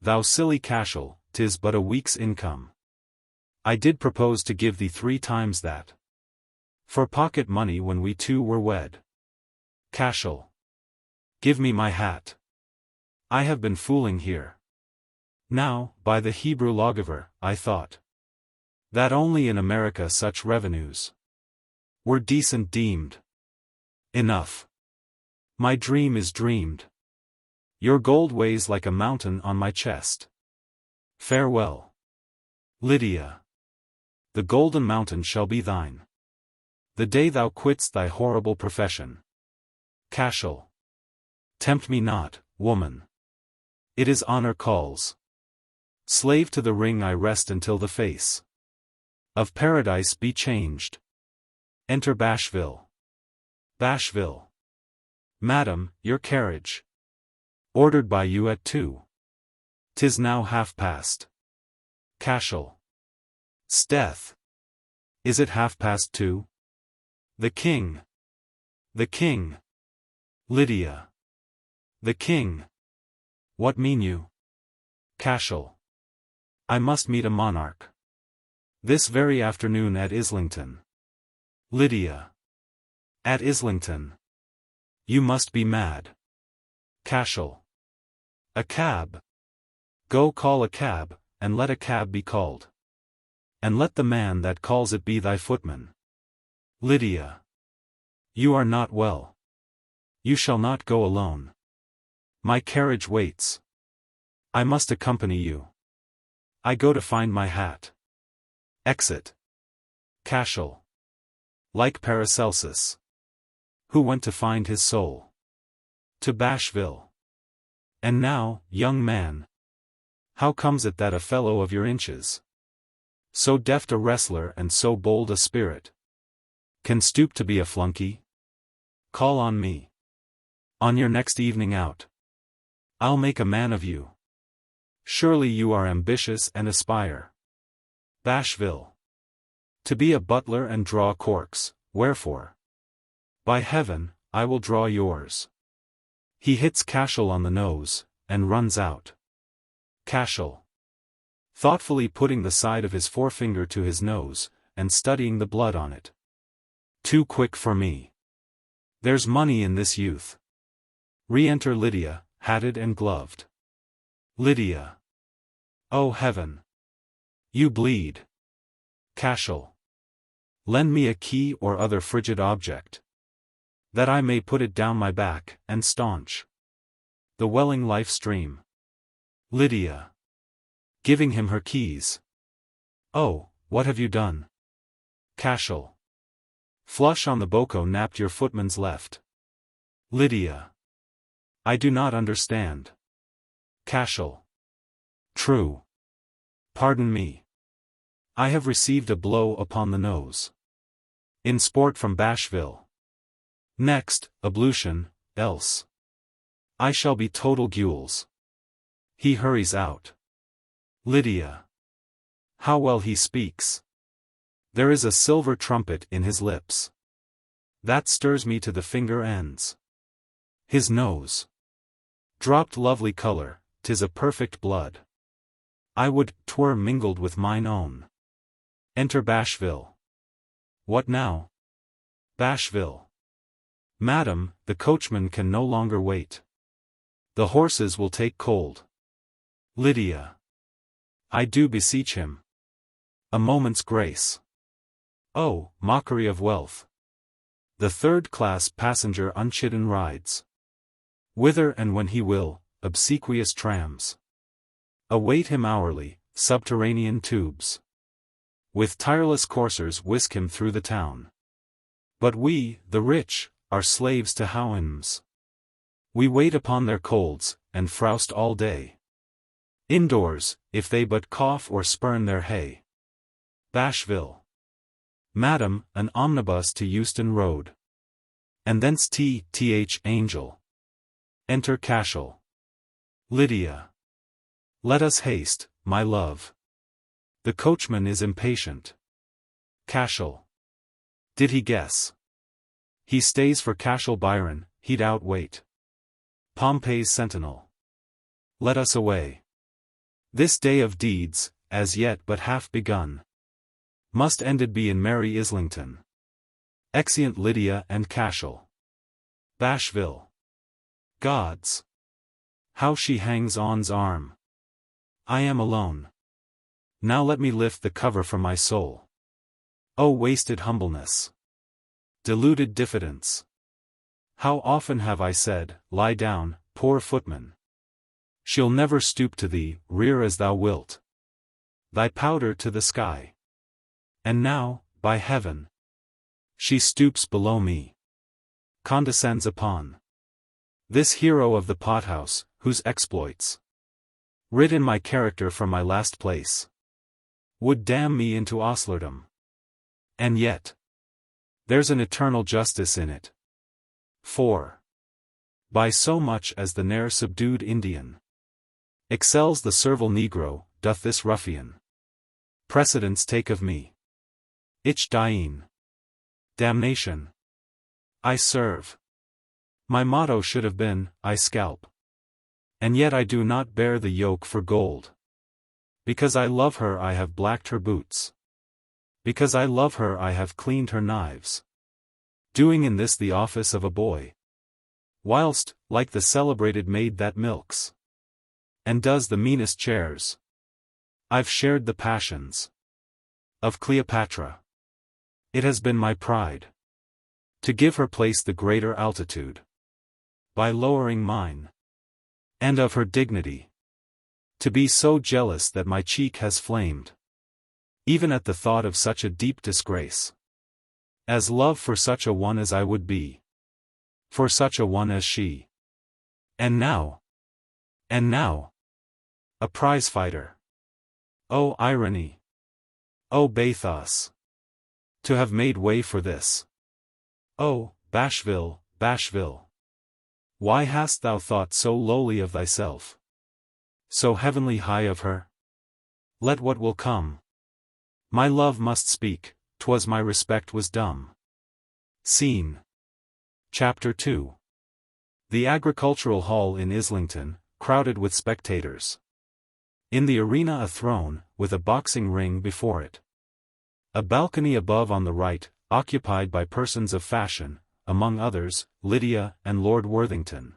Thou silly Cashel, 'tis but a week's income. I did propose to give thee 3 times that for pocket money when we two were wed. Cashel. Give me my hat. I have been fooling here. Now, by the Hebrew lawgiver, I thought that only in America such revenues were decent deemed. Enough. My dream is dreamed. Your gold weighs like a mountain on my chest. Farewell. Lydia. The golden mountain shall be thine the day thou quitst thy horrible profession. Cashel. Tempt me not, woman. It is honor calls. Slave to the ring I rest until the face of Paradise be changed. Enter Bashville. Bashville. Madam, your carriage. Ordered by you at 2. 'Tis now past. Cashel. 'Sdeath. Is it 2:30? The king. The king. Lydia. The king. What mean you? Cashel. I must meet a monarch this very afternoon at Islington. Lydia. At Islington. You must be mad. Cashel. A cab. Go call a cab, and let a cab be called. And let the man that calls it be thy footman. Lydia. You are not well. You shall not go alone. My carriage waits. I must accompany you. I go to find my hat. Exit. Cashel. Like Paracelsus, who went to find his soul. To Bashville. And now, young man, how comes it that a fellow of your inches, so deft a wrestler and so bold a spirit, can stoop to be a flunkey? Call on me on your next evening out. I'll make a man of you. Surely you are ambitious and aspire. Bashville. To be a butler and draw corks, wherefore? By heaven, I will draw yours. He hits Cashel on the nose, and runs out. Cashel. Thoughtfully putting the side of his forefinger to his nose, and studying the blood on it. Too quick for me. There's money in this youth. Re-enter Lydia, hatted and gloved. Lydia. Oh heaven! You bleed. Cashel. Lend me a key or other frigid object, that I may put it down my back, and staunch the welling life stream. Lydia. Giving him her keys. Oh, what have you done? Cashel. Flush on the boko napped your footman's left. Lydia. I do not understand. Cashel. True. Pardon me. I have received a blow upon the nose. In sport from Bashville. Next, ablution, else I shall be total gules. He hurries out. Lydia. How well he speaks. There is a silver trumpet in his lips. That stirs me to the finger ends. His nose. Dropped lovely color, 'tis a perfect blood. I would 'twere mingled with mine own. Enter Bashville. What now? Bashville. Madam, the coachman can no longer wait. The horses will take cold. Lydia. I do beseech him. A moment's grace. Oh, mockery of wealth. The third-class passenger unchidden rides. Whither and when he will, obsequious trams await him hourly, subterranean tubes with tireless coursers whisk him through the town. But we, the rich, are slaves to hounds. We wait upon their colds, and froust all day. Indoors, if they but cough or spurn their hay. Bashville. Madam, an omnibus to Euston Road. And thence Th Angel. Enter Cashel. Lydia. Let us haste, my love. The coachman is impatient. Cashel. Did he guess? He stays for Cashel Byron, he'd outwait Pompey's sentinel. Let us away. This day of deeds, as yet but half begun, must ended be in merry Islington. Exeunt Lydia and Cashel. Bashville. Gods! How she hangs on's arm! I am alone. Now let me lift the cover from my soul. O wasted humbleness! Deluded diffidence! How often have I said, lie down, poor footman. She'll never stoop to thee, rear as thou wilt thy powder to the sky. And now, by heaven, she stoops below me, condescends upon this hero of the pothouse, whose exploits writ in my character from my last place would damn me into ostlerdom. And yet, there's an eternal justice in it. For, by so much as the ne'er subdued Indian excels the servile Negro, doth this ruffian precedence take of me. Ich dien. Damnation. I serve. My motto should have been, I scalp. And yet I do not bear the yoke for gold. Because I love her I have blacked her boots. Because I love her I have cleaned her knives. Doing in this the office of a boy. Whilst, like the celebrated maid that milks and does the meanest chairs, I've shared the passions of Cleopatra. It has been my pride to give her place the greater altitude by lowering mine, and of her dignity to be so jealous that my cheek has flamed, even at the thought of such a deep disgrace, as love for such a one as I would be, for such a one as she. And now, a prize-fighter. O irony! O bathos! To have made way for this. O, Bashville, Bashville! Why hast thou thought so lowly of thyself? So heavenly high of her? Let what will come. My love must speak, 'twas my respect was dumb. Scene. Chapter 2. The agricultural hall in Islington, crowded with spectators. In the arena a throne, with a boxing ring before it. A balcony above on the right, occupied by persons of fashion, among others, Lydia and Lord Worthington.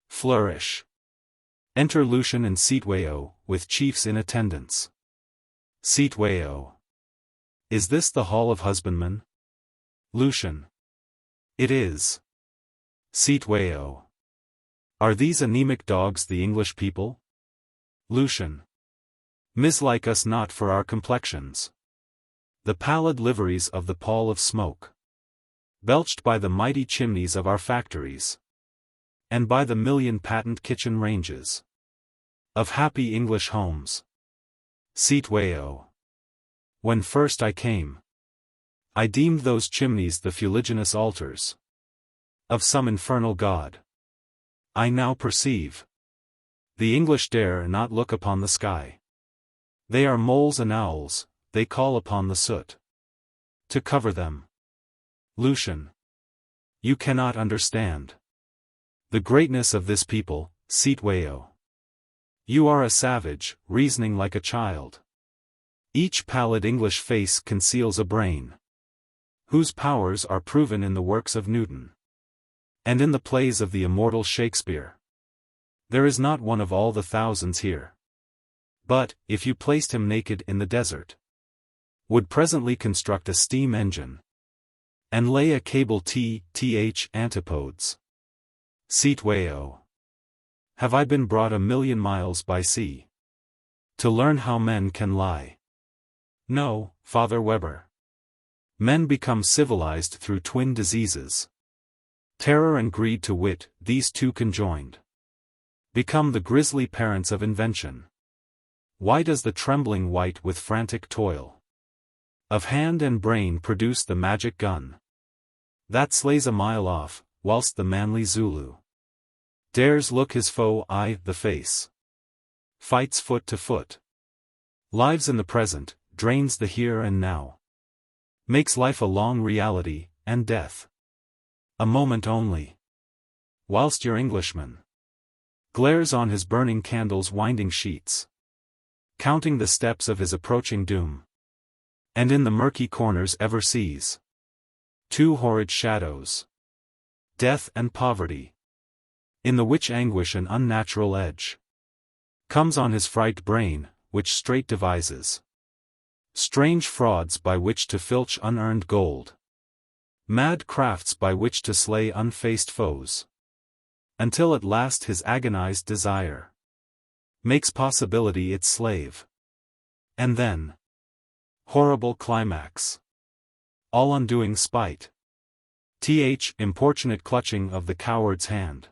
Flourish. Enter Lucian and Cetewayo, with chiefs in attendance. Sitweo. Is this the hall of husbandmen? Lucian. It is. Sitweo. Are these anemic dogs the English people? Lucian. Mislike us not for our complexions. The pallid liveries of the pall of smoke, belched by the mighty chimneys of our factories, and by the million patent kitchen ranges of happy English homes. Sitweo. When first I came, I deemed those chimneys the fuliginous altars of some infernal god. I now perceive. The English dare not look upon the sky. They are moles and owls, they call upon the soot to cover them. Lucian. You cannot understand the greatness of this people, Sitweo. You are a savage, reasoning like a child. Each pallid English face conceals a brain whose powers are proven in the works of Newton and in the plays of the immortal Shakespeare. There is not one of all the thousands here, but, if you placed him naked in the desert, would presently construct a steam engine and lay a cable th antipodes. Sitweo. Have I been brought 1,000,000 miles by sea to learn how men can lie? No, Father Weber. Men become civilized through twin diseases. Terror and greed, to wit, these two conjoined become the grisly parents of invention. Why does the trembling wight with frantic toil of hand and brain produce the magic gun that slays a mile off, whilst the manly Zulu dares look his foe the face, fights foot to foot, lives in the present, drains the here and now, makes life a long reality, and death a moment only, whilst your Englishman glares on his burning candle's winding sheets, counting the steps of his approaching doom, and in the murky corners ever sees two horrid shadows, death and poverty, in the which anguish an unnatural edge comes on his fright brain, which straight devises strange frauds by which to filch unearned gold, mad crafts by which to slay unfaced foes, until at last his agonized desire makes possibility its slave. And then, horrible climax, all undoing spite, importunate clutching of the coward's hand,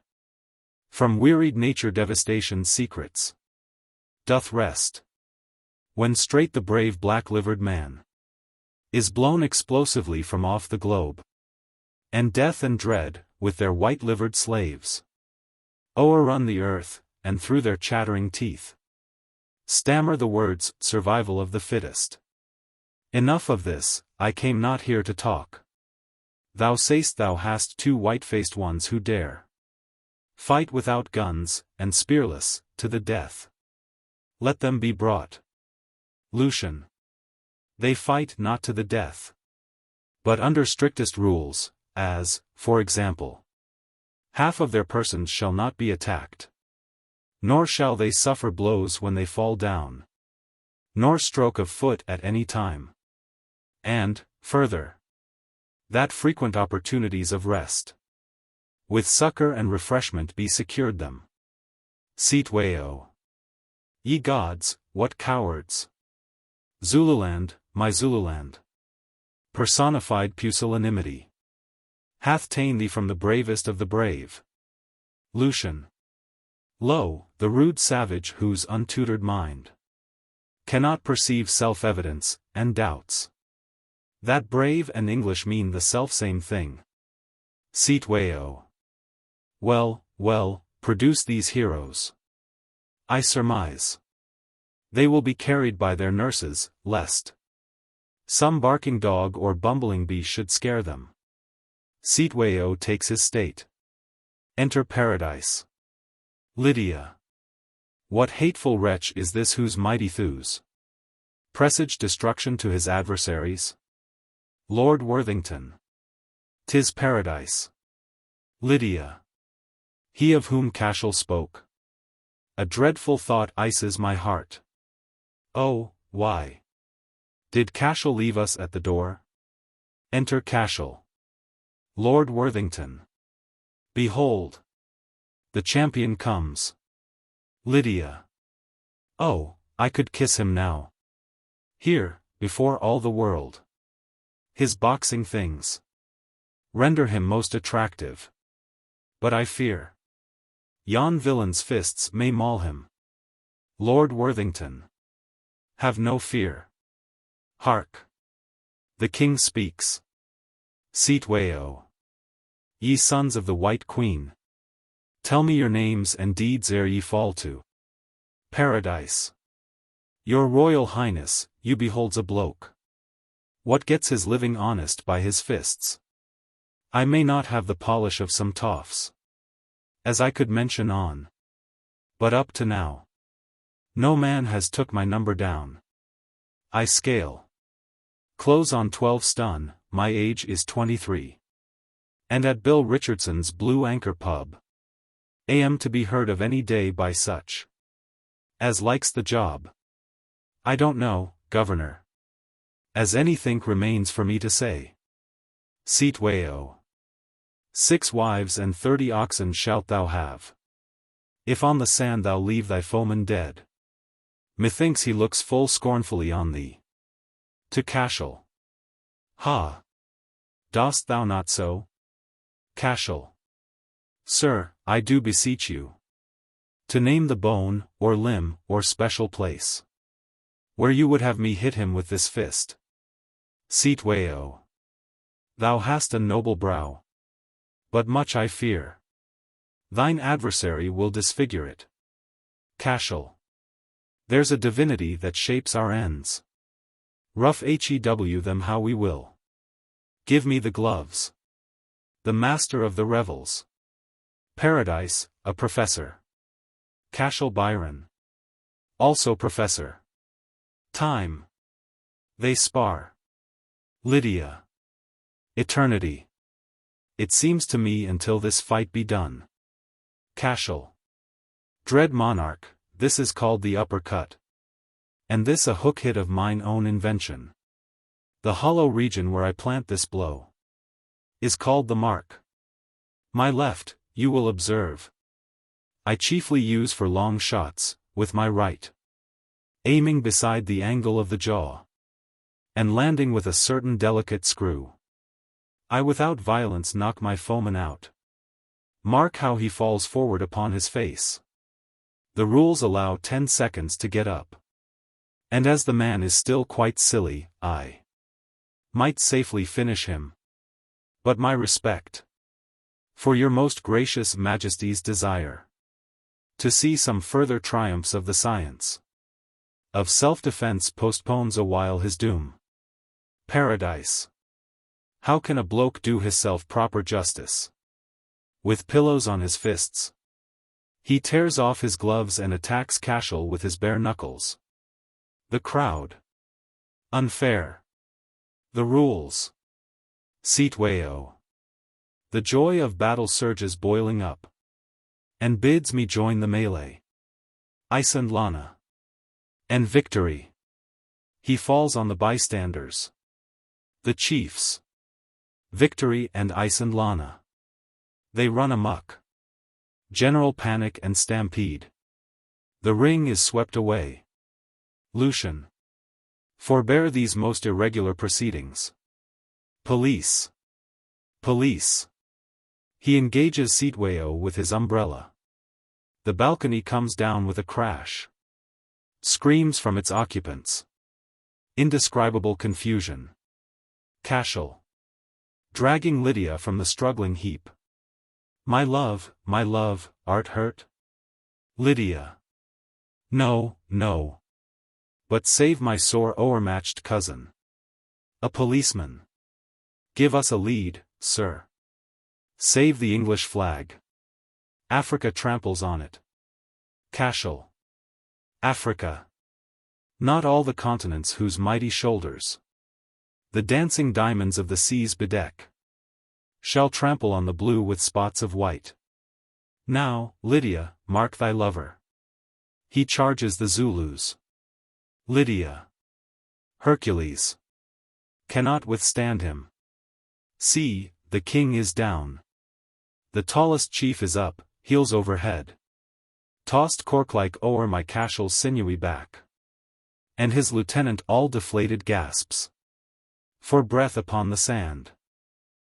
from wearied nature devastation's secrets doth rest, when straight the brave black-livered man is blown explosively from off the globe, and death and dread, with their white-livered slaves, o'errun the earth, and through their chattering teeth stammer the words, survival of the fittest. Enough of this, I came not here to talk. Thou say'st thou hast two white-faced ones who dare fight without guns, and spearless, to the death. Let them be brought. Lucian. They fight not to the death, but under strictest rules, as, for example, half of their persons shall not be attacked, nor shall they suffer blows when they fall down, nor stroke of foot at any time. And, further, that frequent opportunities of rest, with succor and refreshment, be secured them. Sitweo. Ye gods, what cowards! Zululand, my Zululand, personified pusillanimity, hath ta'en thee from the bravest of the brave. Lucian. Lo, the rude savage whose untutored mind cannot perceive self-evidence, and doubts that brave and English mean the selfsame thing. Sitweo. Well, well, produce these heroes. I surmise they will be carried by their nurses, lest some barking dog or bumbling bee should scare them. Sitweo takes his state. Enter Paradise. Lydia. What hateful wretch is this whose mighty thews presage destruction to his adversaries? Lord Worthington. 'Tis Paradise. Lydia. He of whom Cashel spoke. A dreadful thought ices my heart. Oh, why Did Cashel leave us at the door? Enter Cashel. Lord Worthington. Behold! The champion comes. Lydia. Oh, I could kiss him now. Here, before all the world. His boxing things render him most attractive. But I fear yon villain's fists may maul him. Lord Worthington. Have no fear. Hark! The king speaks. Sitweo. Ye sons of the White Queen. Tell me your names and deeds ere ye fall to paradise. Your Royal Highness, you beholds a bloke. What gets his living honest by his fists? I may not have the polish of some toffs, as I could mention on. But up to now, no man has took my number down. I scale close on 12 stun, my age is 23. And at Bill Richardson's Blue Anchor pub, am to be heard of any day by such as likes the job. I don't know, Governor, as anything remains for me to say. Sitweo. 6 wives and 30 oxen shalt thou have, if on the sand thou leave thy foeman dead. Methinks he looks full scornfully on thee. To Cashel. Ha! Dost thou not so? Cashel. Sir, I do beseech you to name the bone, or limb, or special place where you would have me hit him with this fist. Sitweo. Thou hast a noble brow, but much I fear thine adversary will disfigure it. Cashel. There's a divinity that shapes our ends. Rough hew them how we will. Give me the gloves. The master of the revels. Paradise, a professor. Cashel Byron. Also professor. Time. They spar. Lydia. Eternity. It seems to me until this fight be done. Cashel. Dread monarch, this is called the uppercut. And this a hook hit of mine own invention. The hollow region where I plant this blow is called the mark. My left, you will observe, I chiefly use for long shots, with my right, aiming beside the angle of the jaw, and landing with a certain delicate screw. I without violence knock my foeman out. Mark how he falls forward upon his face. The rules allow 10 seconds to get up. And as the man is still quite silly, I might safely finish him. But my respect for your most gracious majesty's desire to see some further triumphs of the science of self-defense postpones a while his doom. Paradise. How can a bloke do hisself proper justice? With pillows on his fists. He tears off his gloves and attacks Cashel with his bare knuckles. The crowd. Unfair. The rules. Sitweo. The joy of battle surges boiling up, and bids me join the melee. Ice and Lana. And victory. He falls on the bystanders. The chiefs. Victory and Ice and Lana. They run amok. General panic and stampede. The ring is swept away. Lucian. Forbear these most irregular proceedings. Police. Police. He engages Sitweo with his umbrella. The balcony comes down with a crash. Screams from its occupants. Indescribable confusion. Cashel. Dragging Lydia from the struggling heap. My love, art hurt? Lydia. No, no. But save my sore o'ermatched cousin. A policeman. Give us a lead, sir. Save the English flag. Africa tramples on it. Cashel. Africa. Not all the continents whose mighty shoulders the dancing diamonds of the seas bedeck shall trample on the blue with spots of white. Now, Lydia, mark thy lover. He charges the Zulus. Lydia. Hercules cannot withstand him. See, the king is down. The tallest chief is up, heels over head. Tossed cork-like o'er my cashel's sinewy back. And his lieutenant all deflated gasps for breath upon the sand.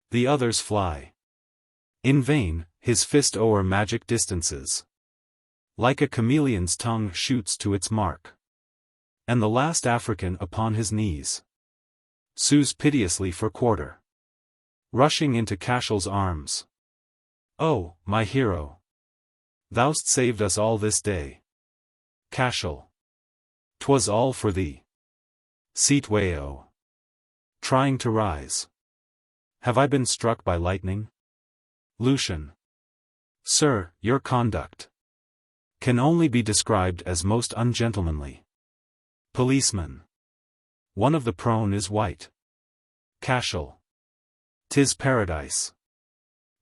The others fly in vain, his fist o'er magic distances. Like a chameleon's tongue shoots to its mark. And the last African upon his knees sues piteously for quarter. Rushing into Cashel's arms. Oh, my hero! Thou'st saved us all this day. Cashel! 'Twas all for thee. Citoyen. Trying to rise. Have I been struck by lightning? Lucian. Sir, your conduct can only be described as most ungentlemanly. Policeman. One of the prone is white. Cashel. 'Tis paradise.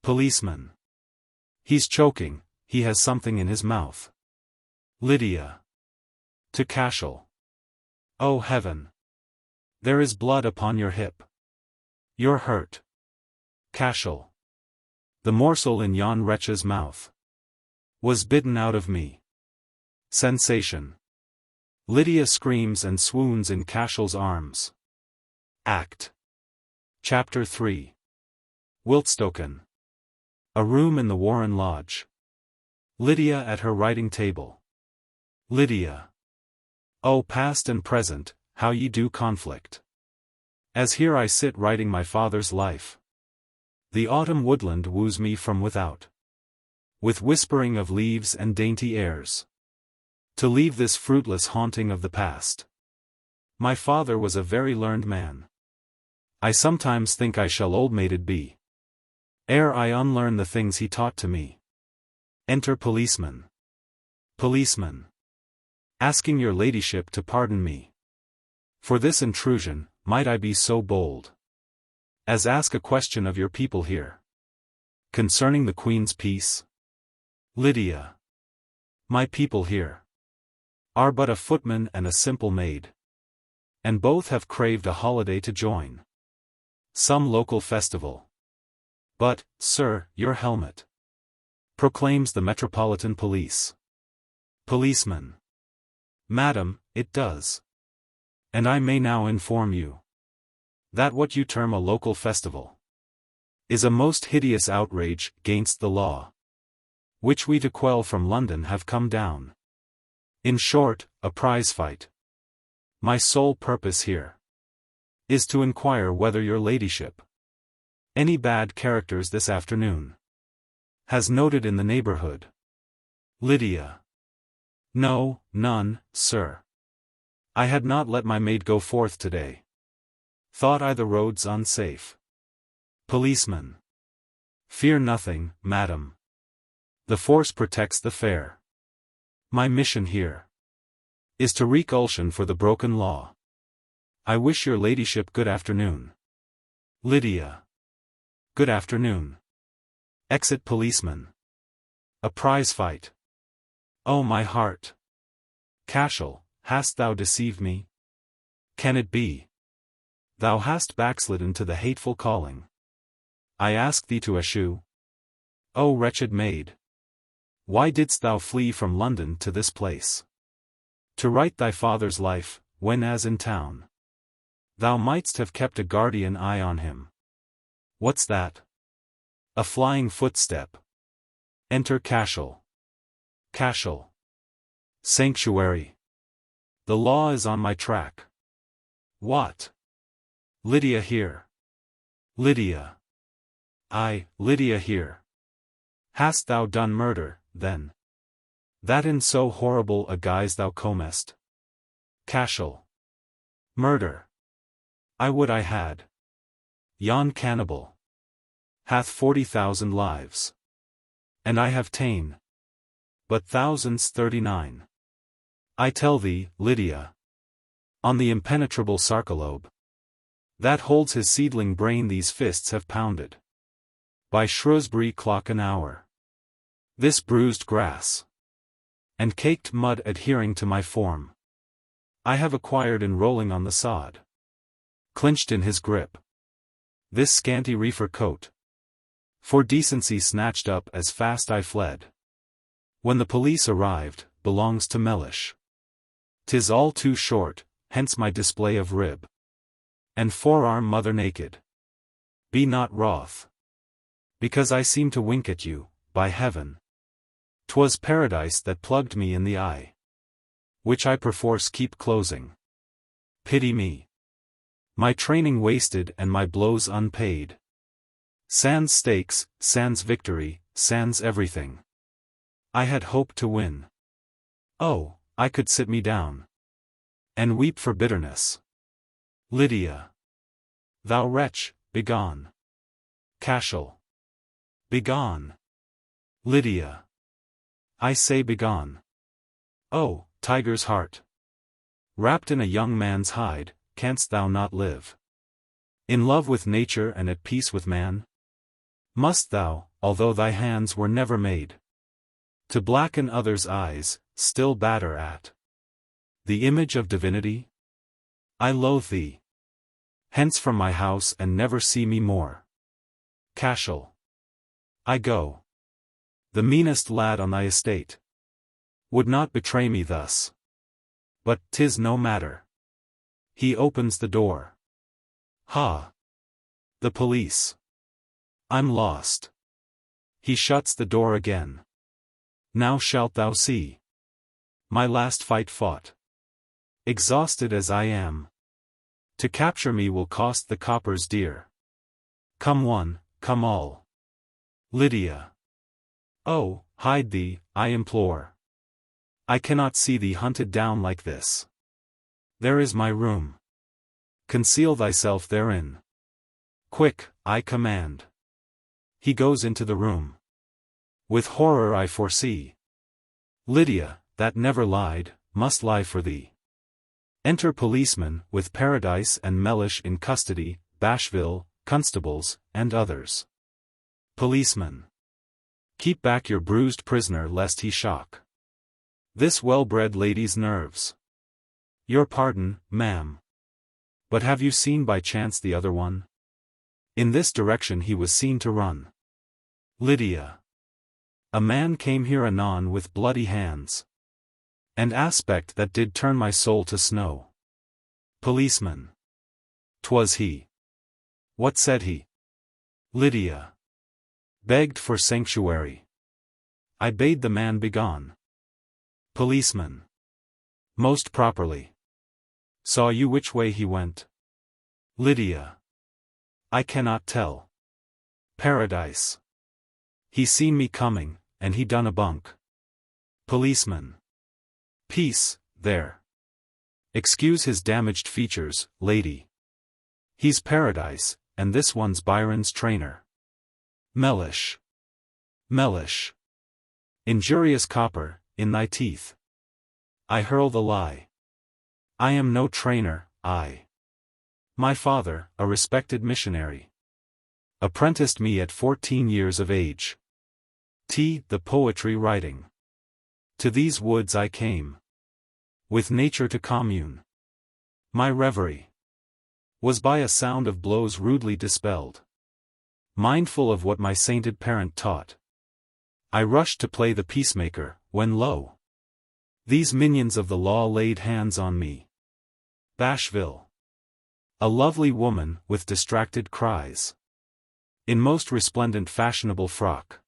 Policeman. He's choking, he has something in his mouth. Lydia. To Cashel. Oh heaven! There is blood upon your hip. You're hurt. Cashel. The morsel in yon wretch's mouth was bitten out of me. Sensation. Lydia screams and swoons in Cashel's arms. Act. Chapter 3. Wiltstoken. A room in the Warren Lodge. Lydia at her writing table. Lydia. Oh past and present, how ye do conflict. As here I sit writing my father's life. The autumn woodland woos me from without. With whispering of leaves and dainty airs. To leave this fruitless haunting of the past. My father was a very learned man. I sometimes think I shall old-mated be, ere I unlearn the things he taught to me. Enter policeman. Policeman. Asking your ladyship to pardon me. For this intrusion, might I be so bold as ask a question of your people here. Concerning the Queen's peace? Lydia. My people here are but a footman and a simple maid. And both have craved a holiday to join some local festival. But, sir, your helmet proclaims the Metropolitan Police. Policeman. Madam, it does. And I may now inform you that what you term a local festival is a most hideous outrage against the law, which we to quell from London have come down. In short, a prize fight. My sole purpose here is to inquire whether your ladyship any bad characters this afternoon has noted in the neighborhood. Lydia. No, none, sir. I had not let my maid go forth today. Thought I the roads unsafe. Policeman. Fear nothing, madam. The force protects the fair. My mission here is to wreak ultion for the broken law. I wish your ladyship good afternoon. Lydia. Good afternoon. Exit policeman. A prize fight. Oh my heart. Cashel, hast thou deceived me? Can it be? Thou hast backslidden to the hateful calling I ask thee to eschew? O wretched maid! Why didst thou flee from London to this place? To write thy father's life, when as in town thou mightst have kept a guardian eye on him. What's that? A flying footstep. Enter Cashel. Cashel. Sanctuary. The law is on my track. What? Lydia here. Lydia. Aye, Lydia here. Hast thou done murder, then? That in so horrible a guise thou comest? Cashel. Murder. I would I had. Yon cannibal hath 40,000 lives. And I have ta'en but thousands 39. I tell thee, Lydia, on the impenetrable sarcolobe that holds his seedling brain these fists have pounded. By Shrewsbury clock an hour. This bruised grass and caked mud adhering to my form I have acquired in rolling on the sod. Clinched in his grip. This scanty reefer coat. For decency snatched up as fast I fled. When the police arrived, belongs to Mellish. 'Tis all too short, hence my display of rib. And forearm mother naked. Be not wroth. Because I seem to wink at you, by heaven. 'Twas paradise that plugged me in the eye. Which I perforce keep closing. Pity me. My training wasted and my blows unpaid. Sans stakes, sans victory, sans everything. I had hoped to win. Oh, I could sit me down. And weep for bitterness. Lydia. Thou wretch, begone. Cashel. Begone. Lydia. I say begone. Oh, tiger's heart. Wrapped in a young man's hide, canst thou not live? In love with nature and at peace with man? Must thou, although thy hands were never made to blacken others' eyes, still batter at the image of divinity? I loathe thee. Hence from my house and never see me more. Cashel. I go. The meanest lad on thy estate would not betray me thus. But 'tis no matter. He opens the door. Ha! The police. I'm lost. He shuts the door again. Now shalt thou see. My last fight fought. Exhausted as I am. To capture me will cost the coppers dear. Come one, come all. Lydia. Oh, hide thee, I implore. I cannot see thee hunted down like this. There is my room. Conceal thyself therein. Quick, I command. He goes into the room. With horror I foresee. Lydia, that never lied, must lie for thee. Enter policemen, with Paradise and Mellish in custody, Bashville, constables, and others. Policeman. Keep back your bruised prisoner lest he shock this well-bred lady's nerves. Your pardon, ma'am. But have you seen by chance the other one? In this direction he was seen to run. Lydia. A man came here anon with bloody hands. And aspect that did turn my soul to snow. Policeman. 'Twas he. What said he? Lydia. Begged for sanctuary. I bade the man begone. Policeman. Most properly. Saw you which way he went? Lydia. I cannot tell. Paradise. He seen me coming, and he done a bunk. Policeman. Peace, there. Excuse his damaged features, lady. He's Paradise, and this one's Byron's trainer. Mellish. Mellish. Injurious copper, in thy teeth. I hurl the lie. I am no trainer, I. My father, a respected missionary, apprenticed me at 14 years of age. The poetry writing. To these woods I came. With nature to commune. My reverie was by a sound of blows rudely dispelled. Mindful of what my sainted parent taught, I rushed to play the peacemaker, when lo! These minions of the law laid hands on me. Bashville. A lovely woman, with distracted cries. In most resplendent fashionable frock.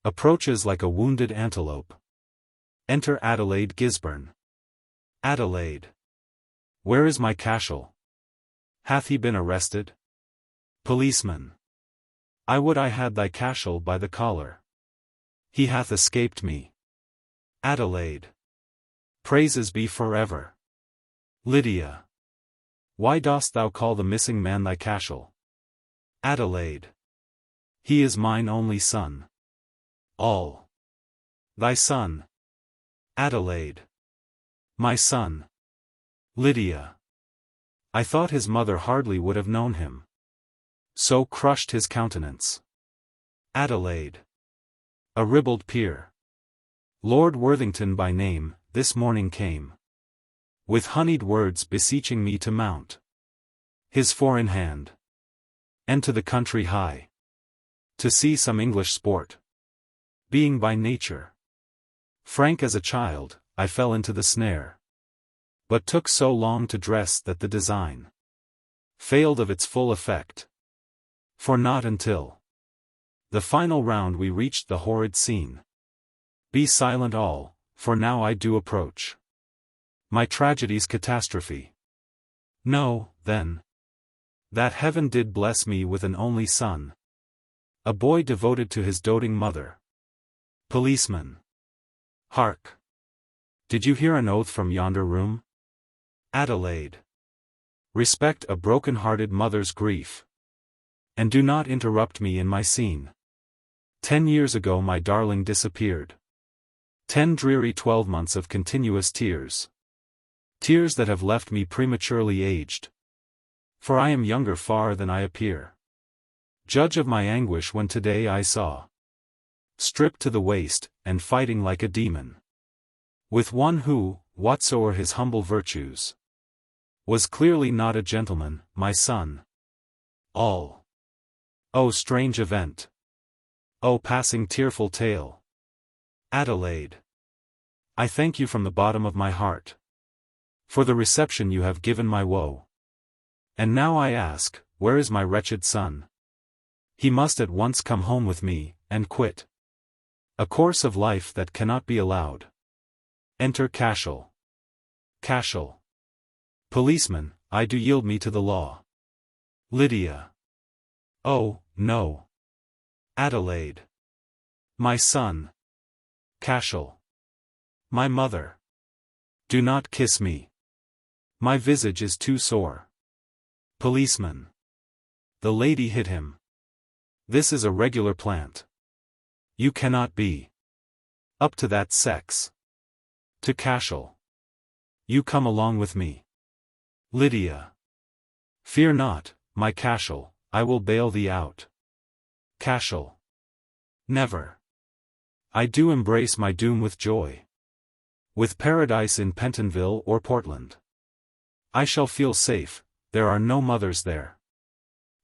Approaches like a wounded antelope. Enter Adelaide Gisburn. Adelaide. Where is my Cashel? Hath he been arrested? Policeman. I would I had thy Cashel by the collar. He hath escaped me. Adelaide. Praises be forever. Lydia. Why dost thou call the missing man thy Cashel? Adelaide. He is mine only son. All. Thy son. Adelaide. My son. Lydia. I thought his mother hardly would have known him. So crushed his countenance. Adelaide. A ribald peer. Lord Worthington by name, this morning came. with honeyed words beseeching me to mount his four in hand, and to the country high, to see some English sport. Being by nature frank as a child, I fell into the snare, but took so long to dress that the design failed of its full effect. For not until the final round we reached the horrid scene. Be silent all, for now I do approach my tragedy's catastrophe. Know, then, that heaven did bless me with an only son, a boy devoted to his doting mother. Policeman. Hark! Did you hear an oath from yonder room? Adelaide. Respect a broken-hearted mother's grief, and do not interrupt me in my scene. 10 years ago my darling disappeared. 10 dreary 12 months of continuous tears. Tears that have left me prematurely aged. For I am younger far than I appear. Judge of my anguish when today I saw, stripped to the waist, and fighting like a demon, with one who, whatsoe'er his humble virtues, was clearly not a gentleman, my son. All. O strange event! O passing tearful tale! Adelaide, I thank you from the bottom of my heart for the reception you have given my woe. And now I ask, where is my wretched son? He must at once come home with me, and quit a course of life that cannot be allowed. Enter Cashel. Cashel. Policeman, I do yield me to the law. Lydia. Oh, no. Adelaide. My son. Cashel. My mother. Do not kiss me. My visage is too sore. Policeman. The lady hit him. This is a regular plant. You cannot be up to that sex. To Cashel. You come along with me. Lydia. Fear not, my Cashel, I will bail thee out. Cashel. Never. I do embrace my doom with joy. With paradise in Pentonville or Portland. I shall feel safe, there are no mothers there.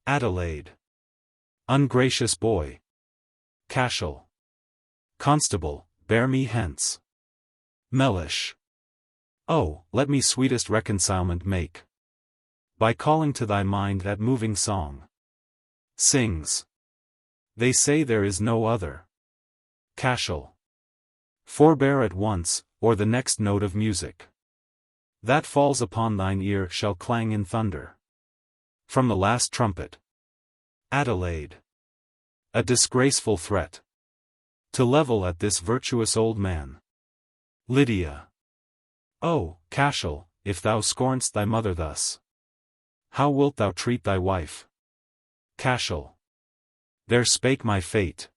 Adelaide. Ungracious boy. Cashel. Constable, bear me hence. Mellish. Oh, let me sweetest reconcilement make, by calling to thy mind that moving song sings. They say there is no other. Cashel. Forbear at once, or the next note of music that falls upon thine ear shall clang in thunder from the last trumpet. Adelaide. A disgraceful threat to level at this virtuous old man. Lydia. Oh, Cashel, if thou scorn'st thy mother thus, how wilt thou treat thy wife? Cashel. There spake my fate.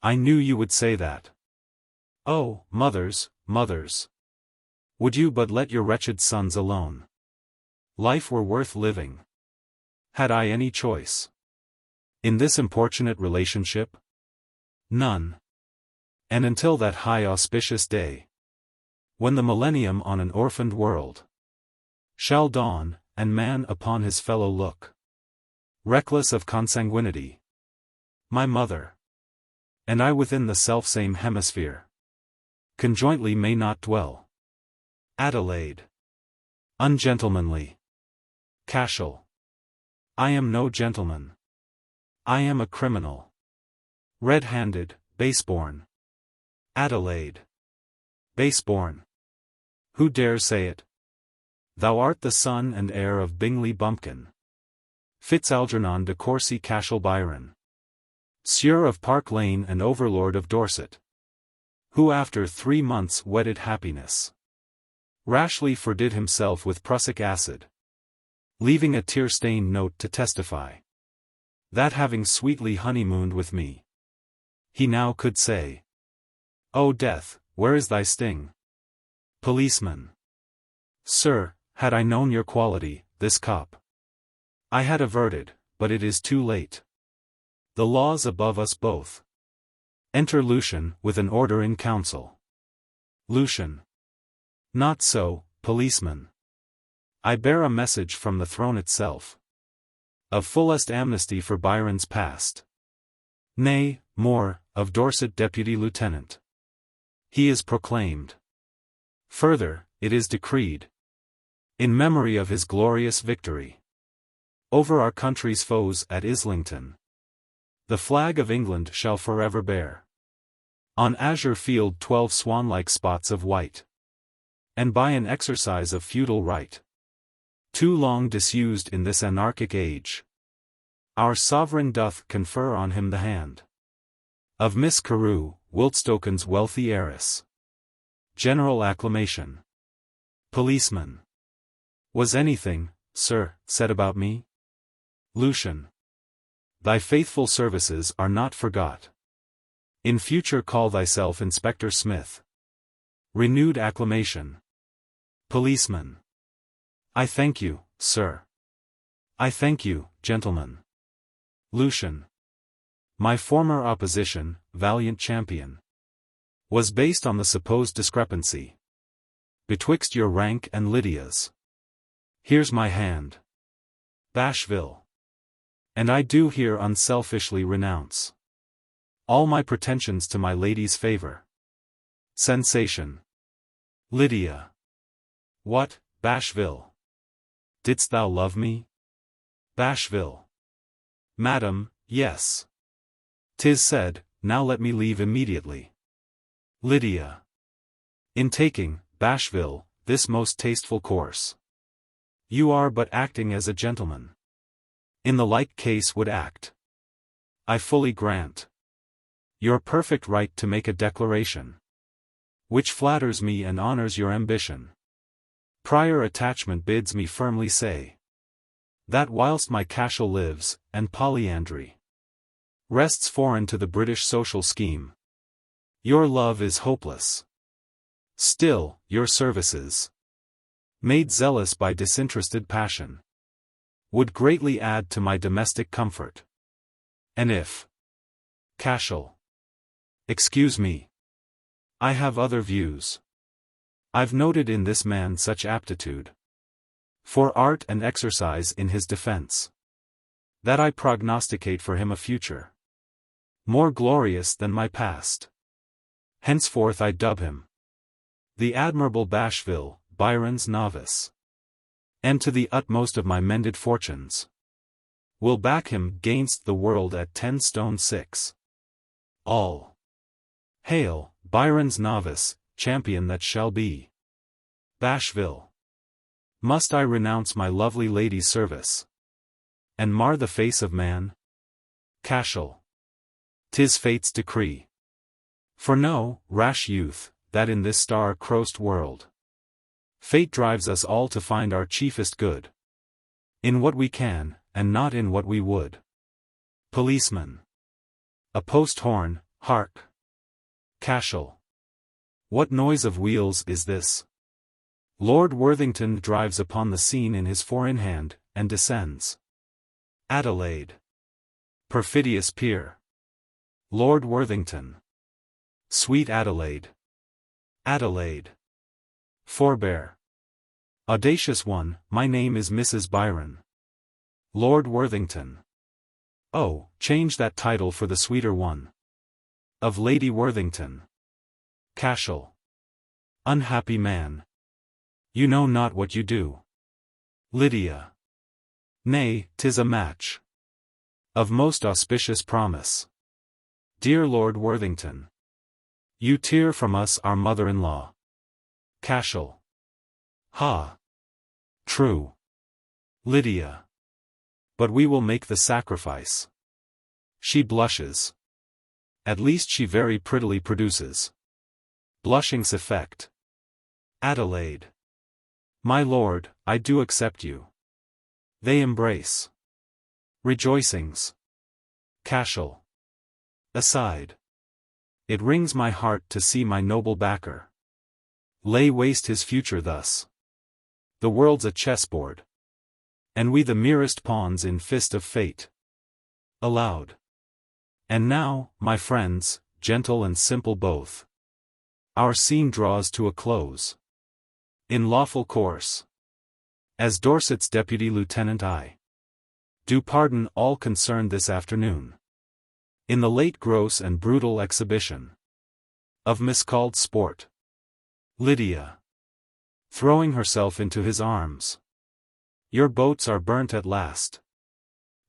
I knew you would say that. Oh, mothers, mothers! Would you but let your wretched sons alone? Life were worth living, had I any choice in this importunate relationship? None. And until that high auspicious day, when the millennium on an orphaned world shall dawn, and man upon his fellow look, reckless of consanguinity, my mother and I within the selfsame hemisphere conjointly may not dwell. Adelaide. Ungentlemanly. Cashel. I am no gentleman. I am a criminal. Red-handed, baseborn. Adelaide. Baseborn. Who dares say it? Thou art the son and heir of Bingley Bumpkin, Fitzalgernon de Courcy Cashel Byron, Sieur of Park Lane and Overlord of Dorset, who after 3 months' wedded happiness rashly fordid himself with prussic acid, leaving a tear-stained note to testify that having sweetly honeymooned with me, he now could say, O death, where is thy sting? Policeman. Sir, had I known your quality, this cup I had averted, but it is too late. The law's above us both. Enter Lucian with an order in council. Lucian. Not so, policeman. I bear a message from the throne itself. Of fullest amnesty for Byron's past. Nay, more, of Dorset Deputy Lieutenant. He is proclaimed. Further, it is decreed. In memory of his glorious victory. Over our country's foes at Islington. The flag of England shall forever bear. On azure field 12 swan-like spots of white. And by an exercise of feudal right. Too long disused in this anarchic age. Our sovereign doth confer on him the hand. Of Miss Carew, Wiltstoken's wealthy heiress. General acclamation. Policeman. Was anything, sir, said about me? Lucian. Thy faithful services are not forgot. In future call thyself Inspector Smith. Renewed acclamation. Policeman. I thank you, sir. I thank you, gentlemen. Lucian. My former opposition, valiant champion, was based on the supposed discrepancy betwixt your rank and Lydia's. Here's my hand. Bashville. And I do here unselfishly renounce all my pretensions to my lady's favor. Sensation. Lydia. What, Bashville? Didst thou love me? Bashville. Madam, yes. 'Tis said, now let me leave immediately. Lydia. In taking, Bashville, this most tasteful course, you are but acting as a gentleman. In the like case would act. I fully grant your perfect right to make a declaration, which flatters me and honors your ambition. Prior attachment bids me firmly say, that whilst my Cashel lives, and polyandry rests foreign to the British social scheme, your love is hopeless. Still, your services, made zealous by disinterested passion, would greatly add to my domestic comfort. And if Cashel, excuse me, I have other views. I've noted in this man such aptitude for art and exercise in his defense, that I prognosticate for him a future more glorious than my past. Henceforth I dub him the Admirable Bashville, Byron's novice. And to the utmost of my mended fortunes, will back him gainst the world at 10 stone 6. All hail, Byron's novice, champion that shall be. Bashville. Must I renounce my lovely lady's service, and mar the face of man? Cashel. 'Tis fate's decree. For know, rash youth, that in this star-crossed world, fate drives us all to find our chiefest good in what we can, and not in what we would. Policeman. A post horn, hark. Cashel. What noise of wheels is this? Lord Worthington drives upon the scene in his four-in-hand, and descends. Adelaide. Perfidious peer. Lord Worthington. Sweet Adelaide. Adelaide. Forbear. Audacious one, my name is Mrs. Byron. Lord Worthington. Oh, change that title for the sweeter one of Lady Worthington. Cashel. Unhappy man. You know not what you do. Lydia. Nay, 'tis a match of most auspicious promise. Dear Lord Worthington. You tear from us our mother-in-law. Cashel. Ha. True. Lydia. But we will make the sacrifice. She blushes. At least she very prettily produces blushing's effect. Adelaide. My lord, I do accept you. They embrace. Rejoicings. Cashel. Aside. It wrings my heart to see my noble backer lay waste his future thus. The world's a chessboard, and we the merest pawns in fist of fate. Aloud. And now, my friends, gentle and simple both, our scene draws to a close. In lawful course. As Dorset's deputy lieutenant I do pardon all concerned this afternoon. In the late gross and brutal exhibition of miscalled sport. Lydia. Throwing herself into his arms. Your boats are burnt at last.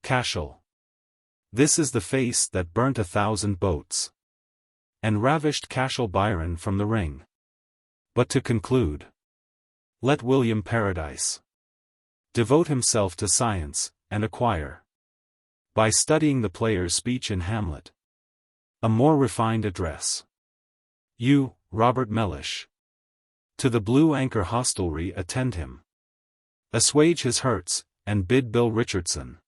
Cashel. This is the face that burnt 1,000 boats. And ravished Cashel Byron from the ring. But to conclude. Let William Paradise devote himself to science, and acquire, by studying the player's speech in Hamlet, a more refined address. You, Robert Mellish. To the Blue Anchor hostelry attend him. Assuage his hurts, and bid Bill Richardson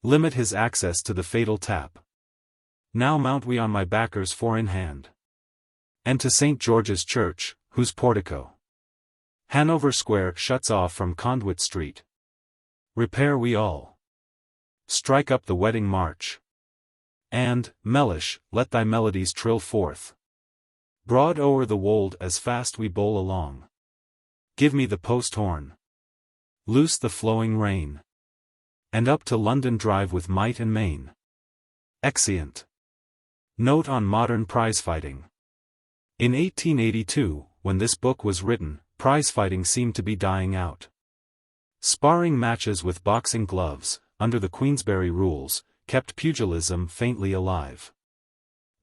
limit his access to the fatal tap. Now mount we on my backers 4 in hand. And to St. George's Church, whose portico Hanover Square shuts off from Conduit Street. Repair we all. Strike up the wedding march. And, Mellish, let thy melodies trill forth. Broad o'er the wold as fast we bowl along. Give me the post horn. Loose the flowing rein. And up to London drive with might and main. Exeunt. Note on modern prizefighting. In 1882, when this book was written, prizefighting seemed to be dying out. Sparring matches with boxing gloves, under the Queensberry rules, kept pugilism faintly alive.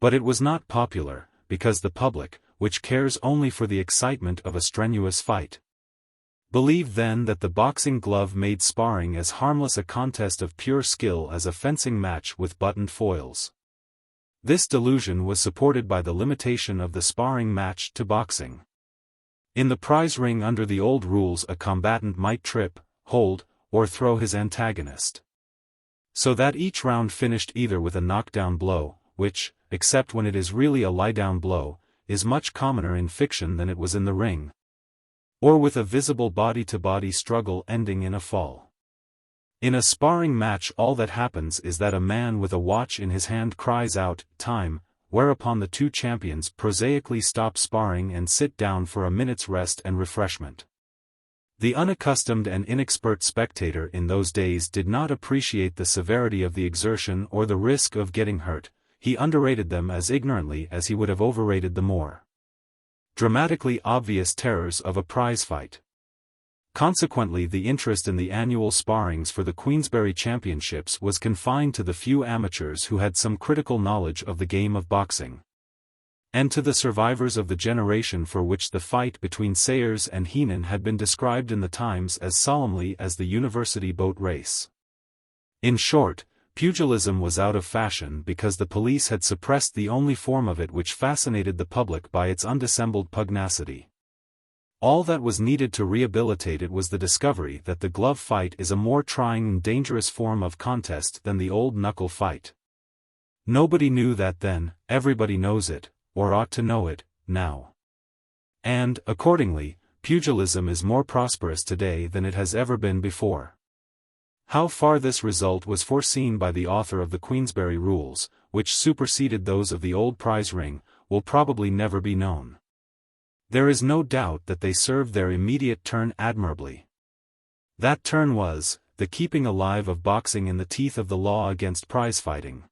But it was not popular, because the public, which cares only for the excitement of a strenuous fight, believed then that the boxing glove made sparring as harmless a contest of pure skill as a fencing match with buttoned foils. This delusion was supported by the limitation of the sparring match to boxing. In the prize ring under the old rules a combatant might trip, hold, or throw his antagonist, so that each round finished either with a knockdown blow, which, except when it is really a lie-down blow, is much commoner in fiction than it was in the ring, or with a visible body-to-body struggle ending in a fall. In a sparring match all that happens is that a man with a watch in his hand cries out, "Time," whereupon the two champions prosaically stop sparring and sit down for a minute's rest and refreshment. The unaccustomed and inexpert spectator in those days did not appreciate the severity of the exertion or the risk of getting hurt. He underrated them as ignorantly as he would have overrated the more dramatically obvious terrors of a prize fight. Consequently, the interest in the annual sparrings for the Queensberry Championships was confined to the few amateurs who had some critical knowledge of the game of boxing, and to the survivors of the generation for which the fight between Sayers and Heenan had been described in the Times as solemnly as the University boat race. In short, pugilism was out of fashion because the police had suppressed the only form of it which fascinated the public by its undissembled pugnacity. All that was needed to rehabilitate it was the discovery that the glove fight is a more trying and dangerous form of contest than the old knuckle fight. Nobody knew that then, everybody knows it, or ought to know it, now. And, accordingly, pugilism is more prosperous today than it has ever been before. How far this result was foreseen by the author of the Queensberry Rules, which superseded those of the old prize ring, will probably never be known. There is no doubt that they served their immediate turn admirably. That turn was, the keeping alive of boxing in the teeth of the law against prize-fighting.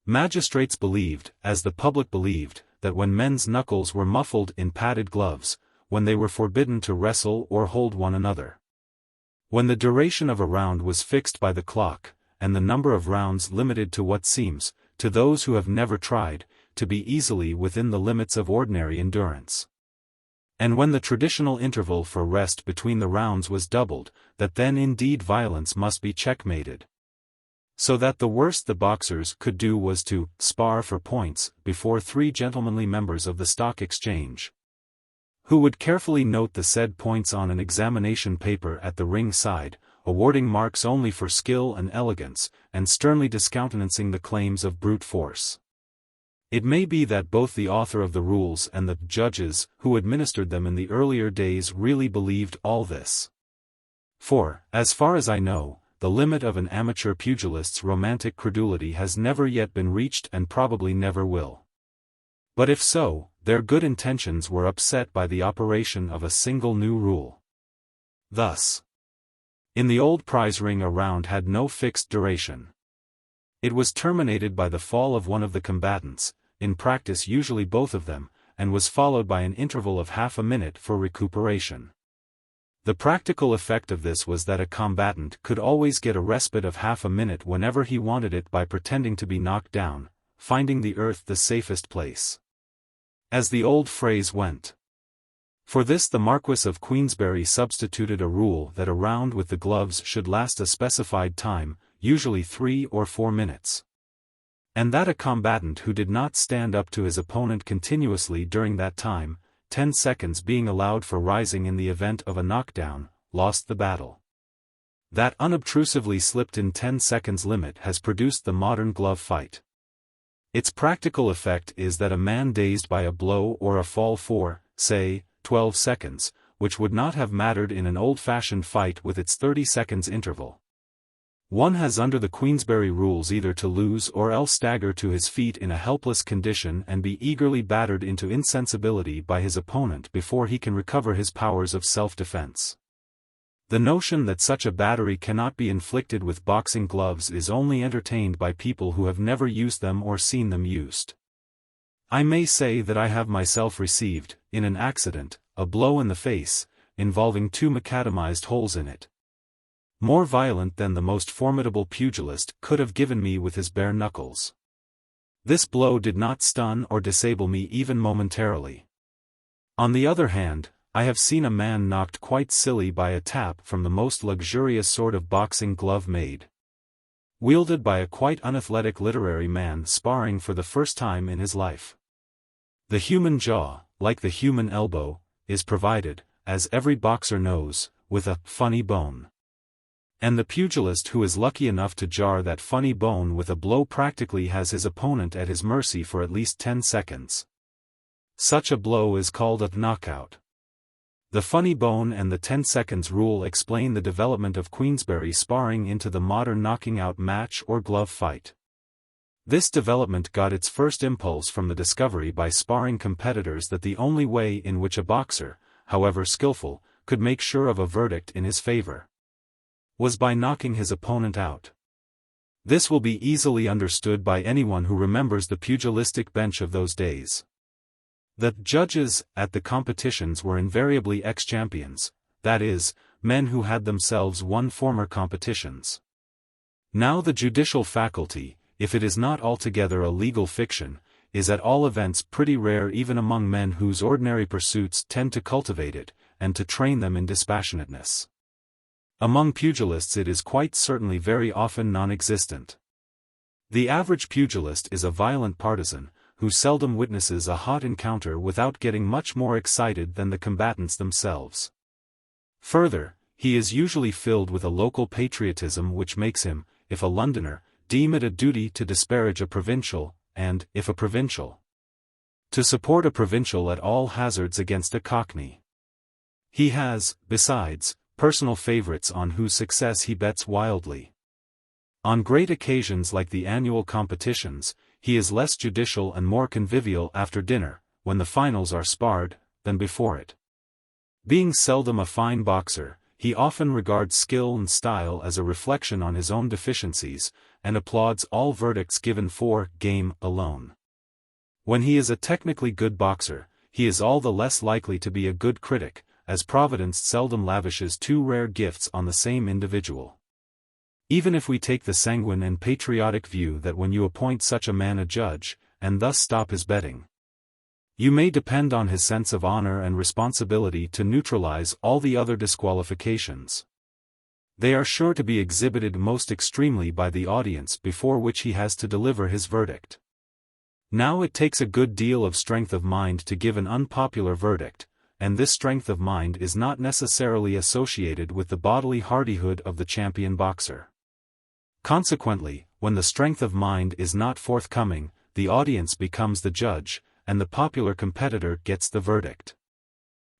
Magistrates believed, as the public believed, that when men's knuckles were muffled in padded gloves, when they were forbidden to wrestle or hold one another, when the duration of a round was fixed by the clock, and the number of rounds limited to what seems, to those who have never tried, to be easily within the limits of ordinary endurance, and when the traditional interval for rest between the rounds was doubled, that then indeed violence must be checkmated. So that the worst the boxers could do was to spar for points before 3 gentlemanly members of the Stock Exchange, who would carefully note the said points on an examination paper at the ring side, awarding marks only for skill and elegance, and sternly discountenancing the claims of brute force. It may be that both the author of the rules and the judges who administered them in the earlier days really believed all this. For, as far as I know, the limit of an amateur pugilist's romantic credulity has never yet been reached and probably never will. But if so, their good intentions were upset by the operation of a single new rule. Thus, in the old prize ring, a round had no fixed duration. It was terminated by the fall of one of the combatants, in practice usually both of them, and was followed by an interval of half a minute for recuperation. The practical effect of this was that a combatant could always get a respite of half a minute whenever he wanted it by pretending to be knocked down, finding the earth the safest place, as the old phrase went. For this the Marquis of Queensberry substituted a rule that a round with the gloves should last a specified time, usually 3 or 4 minutes. And that a combatant who did not stand up to his opponent continuously during that time, 10 seconds being allowed for rising in the event of a knockdown, lost the battle. That unobtrusively slipped-in 10 seconds limit has produced the modern glove fight. Its practical effect is that a man dazed by a blow or a fall for, say, 12 seconds, which would not have mattered in an old-fashioned fight with its 30 seconds interval. One has under the Queensberry rules either to lose or else stagger to his feet in a helpless condition and be eagerly battered into insensibility by his opponent before he can recover his powers of self-defense. The notion that such a battery cannot be inflicted with boxing gloves is only entertained by people who have never used them or seen them used. I may say that I have myself received, in an accident, a blow in the face, involving 2 macadamized holes in it, more violent than the most formidable pugilist could have given me with his bare knuckles. This blow did not stun or disable me even momentarily. On the other hand, I have seen a man knocked quite silly by a tap from the most luxurious sort of boxing glove made, wielded by a quite unathletic literary man sparring for the first time in his life. The human jaw, like the human elbow, is provided, as every boxer knows, with a funny bone. And the pugilist who is lucky enough to jar that funny bone with a blow practically has his opponent at his mercy for at least 10 seconds. Such a blow is called a knockout. The funny bone and the 10 seconds rule explain the development of Queensberry sparring into the modern knocking-out match or glove fight. This development got its first impulse from the discovery by sparring competitors that the only way in which a boxer, however skillful, could make sure of a verdict in his favor was by knocking his opponent out. This will be easily understood by anyone who remembers the pugilistic bench of those days. The judges at the competitions were invariably ex-champions, that is, men who had themselves won former competitions. Now the judicial faculty, if it is not altogether a legal fiction, is at all events pretty rare even among men whose ordinary pursuits tend to cultivate it, and to train them in dispassionateness. Among pugilists it is quite certainly very often non-existent. The average pugilist is a violent partisan, who seldom witnesses a hot encounter without getting much more excited than the combatants themselves. Further, he is usually filled with a local patriotism which makes him, if a Londoner, deem it a duty to disparage a provincial, and, if a provincial, to support a provincial at all hazards against a Cockney. He has, besides, personal favorites on whose success he bets wildly. On great occasions like the annual competitions, he is less judicial and more convivial after dinner, when the finals are sparred, than before it. Being seldom a fine boxer, he often regards skill and style as a reflection on his own deficiencies, and applauds all verdicts given for game alone. When he is a technically good boxer, he is all the less likely to be a good critic, as Providence seldom lavishes 2 rare gifts on the same individual. Even if we take the sanguine and patriotic view that when you appoint such a man a judge, and thus stop his betting, you may depend on his sense of honor and responsibility to neutralize all the other disqualifications. They are sure to be exhibited most extremely by the audience before which he has to deliver his verdict. Now it takes a good deal of strength of mind to give an unpopular verdict, and this strength of mind is not necessarily associated with the bodily hardihood of the champion boxer. Consequently, when the strength of mind is not forthcoming, the audience becomes the judge, and the popular competitor gets the verdict.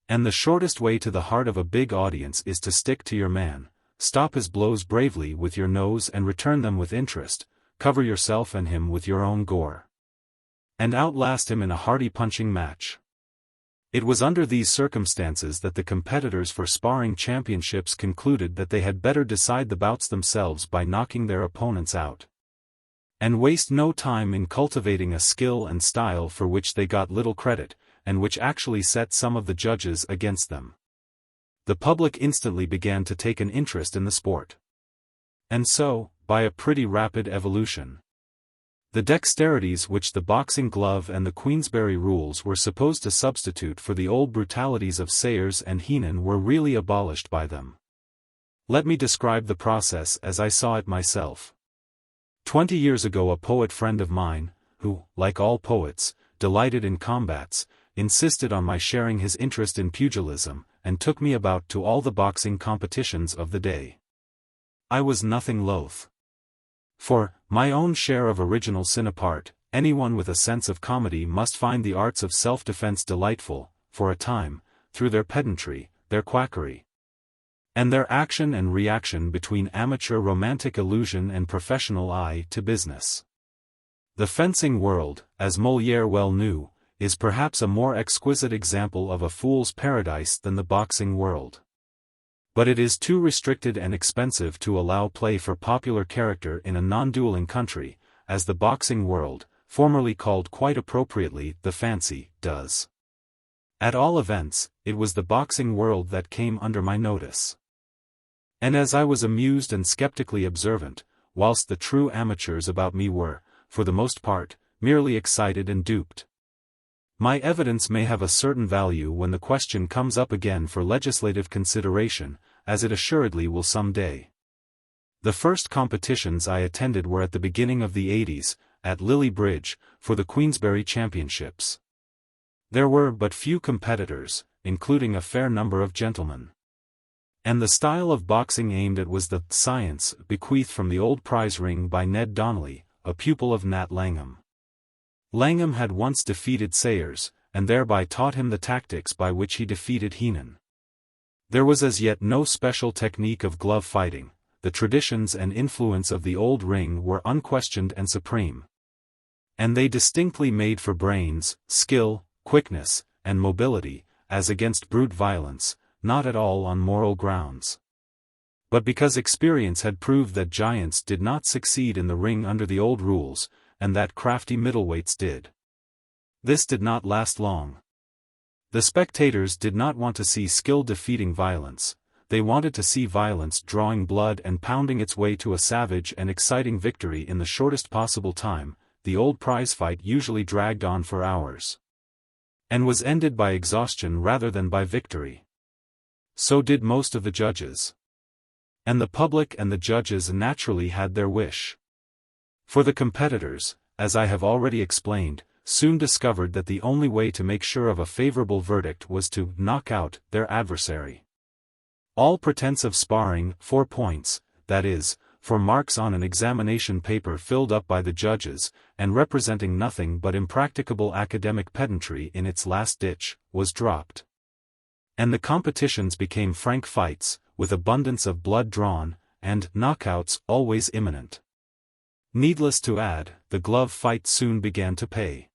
And the shortest way to the heart of a big audience is to stick to your man, stop his blows bravely with your nose and return them with interest, cover yourself and him with your own gore. and outlast him in a hearty punching match. It was under these circumstances that the competitors for sparring championships concluded that they had better decide the bouts themselves by knocking their opponents out, and waste no time in cultivating a skill and style for which they got little credit, and which actually set some of the judges against them. The public instantly began to take an interest in the sport. And so, by a pretty rapid evolution, the dexterities which the boxing glove and the Queensberry rules were supposed to substitute for the old brutalities of Sayers and Heenan were really abolished by them. Let me describe the process as I saw it myself. 20 years ago a poet friend of mine, who, like all poets, delighted in combats, insisted on my sharing his interest in pugilism, and took me about to all the boxing competitions of the day. I was nothing loath. For, my own share of original sin apart, anyone with a sense of comedy must find the arts of self-defense delightful, for a time, through their pedantry, their quackery, and their action and reaction between amateur romantic illusion and professional eye to business. The fencing world, as Molière well knew, is perhaps a more exquisite example of a fool's paradise than the boxing world. But it is too restricted and expensive to allow play for popular character in a non-dueling country, as the boxing world, formerly called quite appropriately the fancy, does. At all events, it was the boxing world that came under my notice. And as I was amused and skeptically observant, whilst the true amateurs about me were, for the most part, merely excited and duped. My evidence may have a certain value when the question comes up again for legislative consideration, as it assuredly will some day. The first competitions I attended were at the beginning of the 80s, at Lillie Bridge, for the Queensberry Championships. There were but few competitors, including a fair number of gentlemen. And the style of boxing aimed at was the science bequeathed from the old prize ring by Ned Donnelly, a pupil of Nat Langham. Langham had once defeated Sayers, and thereby taught him the tactics by which he defeated Heenan. There was as yet no special technique of glove fighting, the traditions and influence of the old ring were unquestioned and supreme. And they distinctly made for brains, skill, quickness, and mobility, as against brute violence, not at all on moral grounds. But because experience had proved that giants did not succeed in the ring under the old rules, and that crafty middleweights did. This did not last long. The spectators did not want to see skill defeating violence, they wanted to see violence drawing blood and pounding its way to a savage and exciting victory in the shortest possible time. The old prize fight usually dragged on for hours, and was ended by exhaustion rather than by victory. So did most of the judges. And the public and the judges naturally had their wish. For the competitors, as I have already explained, soon discovered that the only way to make sure of a favorable verdict was to knock out their adversary. All pretense of sparring, 4 points, that is, for marks on an examination paper filled up by the judges, and representing nothing but impracticable academic pedantry in its last ditch, was dropped. And the competitions became frank fights, with abundance of blood drawn, and knockouts always imminent. Needless to add, the glove fight soon began to pay.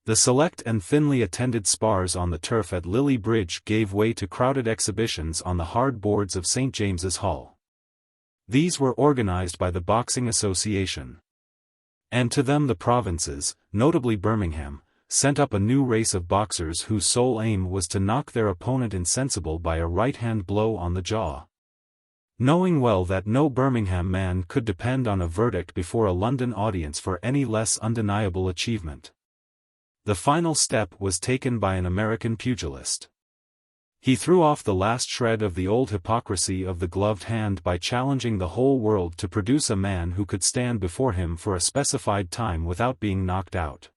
The select and thinly attended spars on the turf at Lillie Bridge gave way to crowded exhibitions on the hard boards of St. James's Hall. These were organized by the Boxing Association. And to them the provinces, notably Birmingham, sent up a new race of boxers whose sole aim was to knock their opponent insensible by a right-hand blow on the jaw. Knowing well that no Birmingham man could depend on a verdict before a London audience for any less undeniable achievement. The final step was taken by an American pugilist. He threw off the last shred of the old hypocrisy of the gloved hand by challenging the whole world to produce a man who could stand before him for a specified time without being knocked out.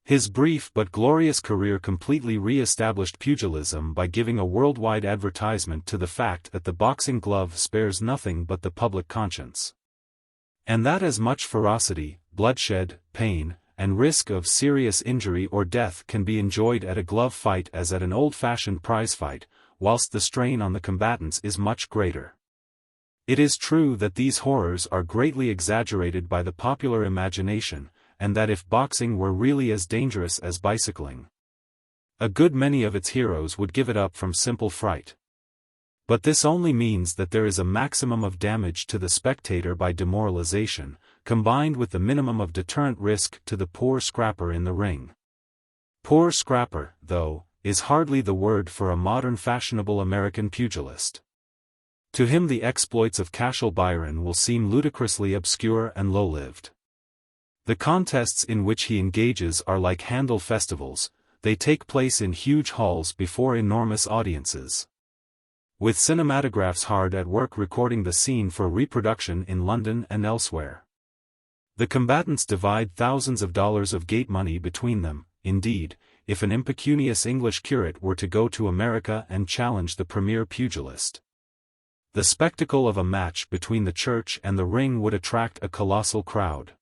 His brief but glorious career completely re-established pugilism by giving a worldwide advertisement to the fact that the boxing glove spares nothing but the public conscience. And that as much ferocity, bloodshed, pain, and risk of serious injury or death can be enjoyed at a glove fight as at an old-fashioned prize fight, whilst the strain on the combatants is much greater. It is true that these horrors are greatly exaggerated by the popular imagination, and that if boxing were really as dangerous as bicycling, a good many of its heroes would give it up from simple fright. But this only means that there is a maximum of damage to the spectator by demoralization, combined with the minimum of deterrent risk to the poor scrapper in the ring. Poor scrapper, though, is hardly the word for a modern fashionable American pugilist. To him the exploits of Cashel Byron will seem ludicrously obscure and low-lived. The contests in which he engages are like Handel festivals, they take place in huge halls before enormous audiences, with cinematographs hard at work recording the scene for reproduction in London and elsewhere. The combatants divide thousands of dollars of gate money between them. Indeed, if an impecunious English curate were to go to America and challenge the premier pugilist, the spectacle of a match between the church and the ring would attract a colossal crowd.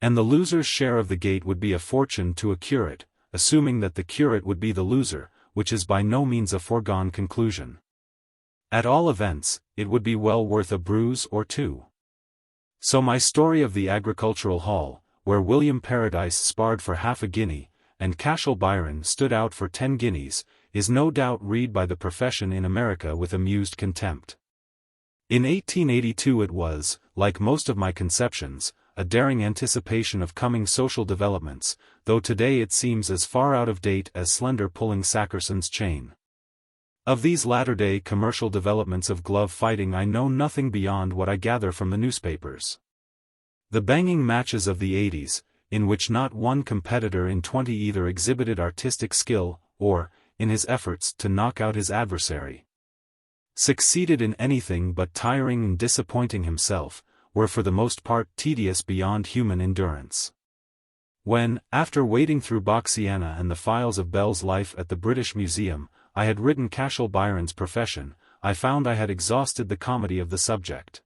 And the loser's share of the gate would be a fortune to a curate, assuming that the curate would be the loser, which is by no means a foregone conclusion. At all events, it would be well worth a bruise or two. So my story of the agricultural hall, where William Paradise sparred for half a guinea, and Cashel Byron stood out for 10 guineas, is no doubt read by the profession in America with amused contempt. In 1882 it was, like most of my conceptions, a daring anticipation of coming social developments, though today it seems as far out of date as slender pulling Sackerson's chain. Of these latter-day commercial developments of glove fighting I know nothing beyond what I gather from the newspapers. The banging matches of the 80s, in which not one competitor in 20 either exhibited artistic skill, or, in his efforts to knock out his adversary, succeeded in anything but tiring and disappointing himself, were for the most part tedious beyond human endurance. When, after wading through Boxiana and the files of Bell's life at the British Museum, I had written Cashel Byron's profession, I found I had exhausted the comedy of the subject.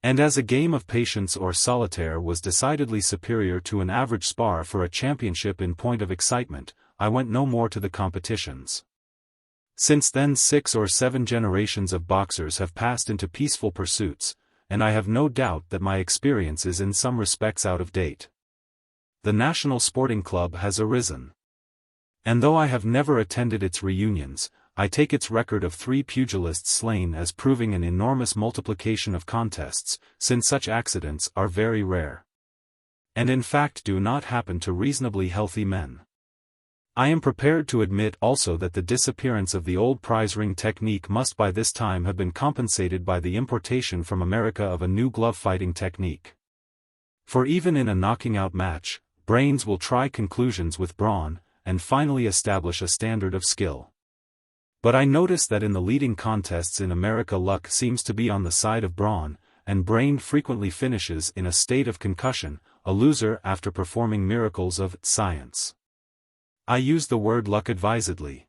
And as a game of patience or solitaire was decidedly superior to an average spar for a championship in point of excitement, I went no more to the competitions. Since then 6 or 7 generations of boxers have passed into peaceful pursuits, and I have no doubt that my experience is in some respects out of date. The National Sporting Club has arisen. And though I have never attended its reunions, I take its record of 3 pugilists slain as proving an enormous multiplication of contests, since such accidents are very rare, and in fact do not happen to reasonably healthy men. I am prepared to admit also that the disappearance of the old prize ring technique must by this time have been compensated by the importation from America of a new glove fighting technique. For even in a knocking-out match, brains will try conclusions with brawn, and finally establish a standard of skill. But I notice that in the leading contests in America luck seems to be on the side of brawn, and brain frequently finishes in a state of concussion, a loser after performing miracles of science. I use the word luck advisedly.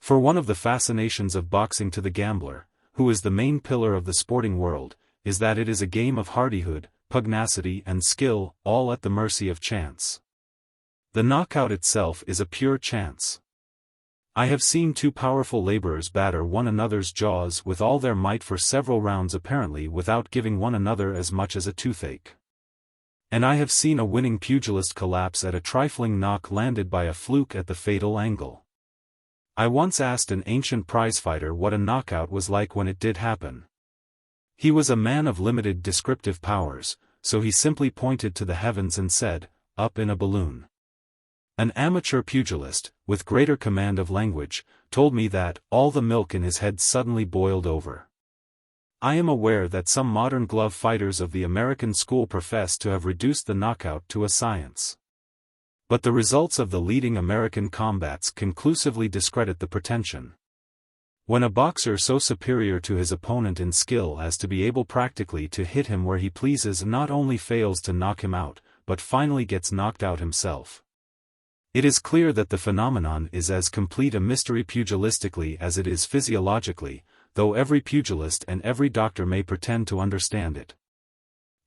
For one of the fascinations of boxing to the gambler, who is the main pillar of the sporting world, is that it is a game of hardihood, pugnacity and skill, all at the mercy of chance. The knockout itself is a pure chance. I have seen 2 powerful laborers batter one another's jaws with all their might for several rounds apparently without giving one another as much as a toothache. And I have seen a winning pugilist collapse at a trifling knock landed by a fluke at the fatal angle. I once asked an ancient prizefighter what a knockout was like when it did happen. He was a man of limited descriptive powers, so he simply pointed to the heavens and said, "Up in a balloon." An amateur pugilist, with greater command of language, told me that all the milk in his head suddenly boiled over. I am aware that some modern glove fighters of the American school profess to have reduced the knockout to a science. But the results of the leading American combats conclusively discredit the pretension. When a boxer so superior to his opponent in skill as to be able practically to hit him where he pleases not only fails to knock him out, but finally gets knocked out himself, it is clear that the phenomenon is as complete a mystery pugilistically as it is physiologically, though every pugilist and every doctor may pretend to understand it.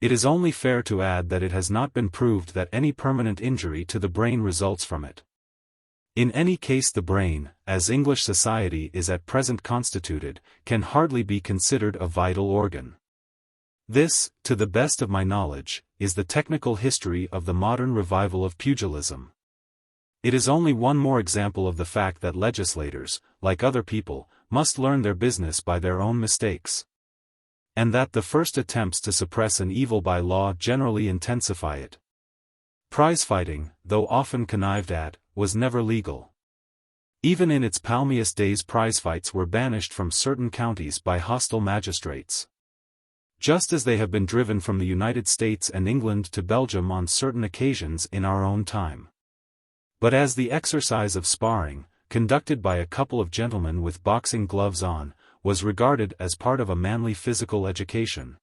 It is only fair to add that it has not been proved that any permanent injury to the brain results from it. In any case the brain, as English society is at present constituted, can hardly be considered a vital organ. This, to the best of my knowledge, is the technical history of the modern revival of pugilism. It is only one more example of the fact that legislators, like other people, must learn their business by their own mistakes. And that the first attempts to suppress an evil by law generally intensify it. Prizefighting, though often connived at, was never legal. Even in its palmiest days prizefights were banished from certain counties by hostile magistrates. Just as they have been driven from the United States and England to Belgium on certain occasions in our own time. But as the exercise of sparring, conducted by a couple of gentlemen with boxing gloves on, was regarded as part of a manly physical education.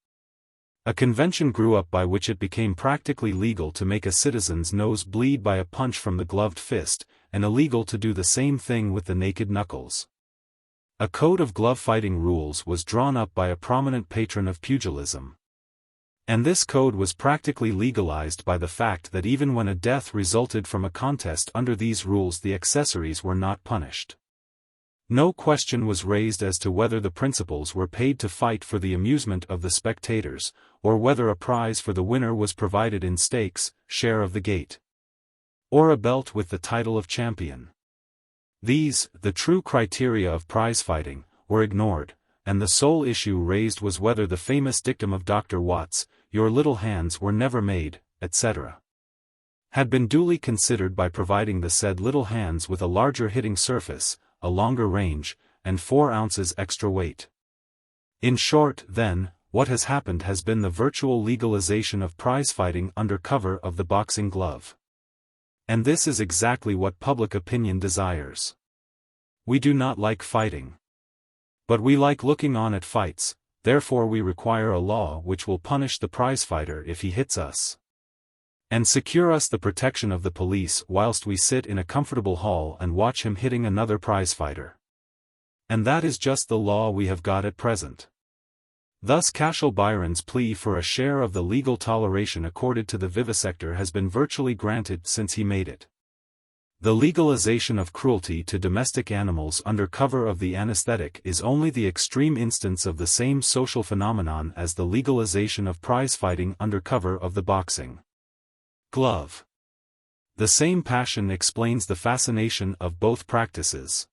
A convention grew up by which it became practically legal to make a citizen's nose bleed by a punch from the gloved fist, and illegal to do the same thing with the naked knuckles. A code of glove fighting rules was drawn up by a prominent patron of pugilism. And this code was practically legalized by the fact that even when a death resulted from a contest under these rules, the accessories were not punished. No question was raised as to whether the principals were paid to fight for the amusement of the spectators, or whether a prize for the winner was provided in stakes, share of the gate, or a belt with the title of champion. These, the true criteria of prize-fighting, were ignored, and the sole issue raised was whether the famous dictum of Dr. Watts, "Your little hands were never made," etc., had been duly considered by providing the said little hands with a larger hitting surface, a longer range, and 4 ounces extra weight. In short, then, what has happened has been the virtual legalization of prize-fighting under cover of the boxing glove. And this is exactly what public opinion desires. We do not like fighting. But we like looking on at fights, therefore we require a law which will punish the prizefighter if he hits us, and secure us the protection of the police whilst we sit in a comfortable hall and watch him hitting another prizefighter. And that is just the law we have got at present. Thus Cashel Byron's plea for a share of the legal toleration accorded to the vivisector has been virtually granted since he made it. The legalization of cruelty to domestic animals under cover of the anesthetic is only the extreme instance of the same social phenomenon as the legalization of prize-fighting under cover of the boxing glove. The same passion explains the fascination of both practices.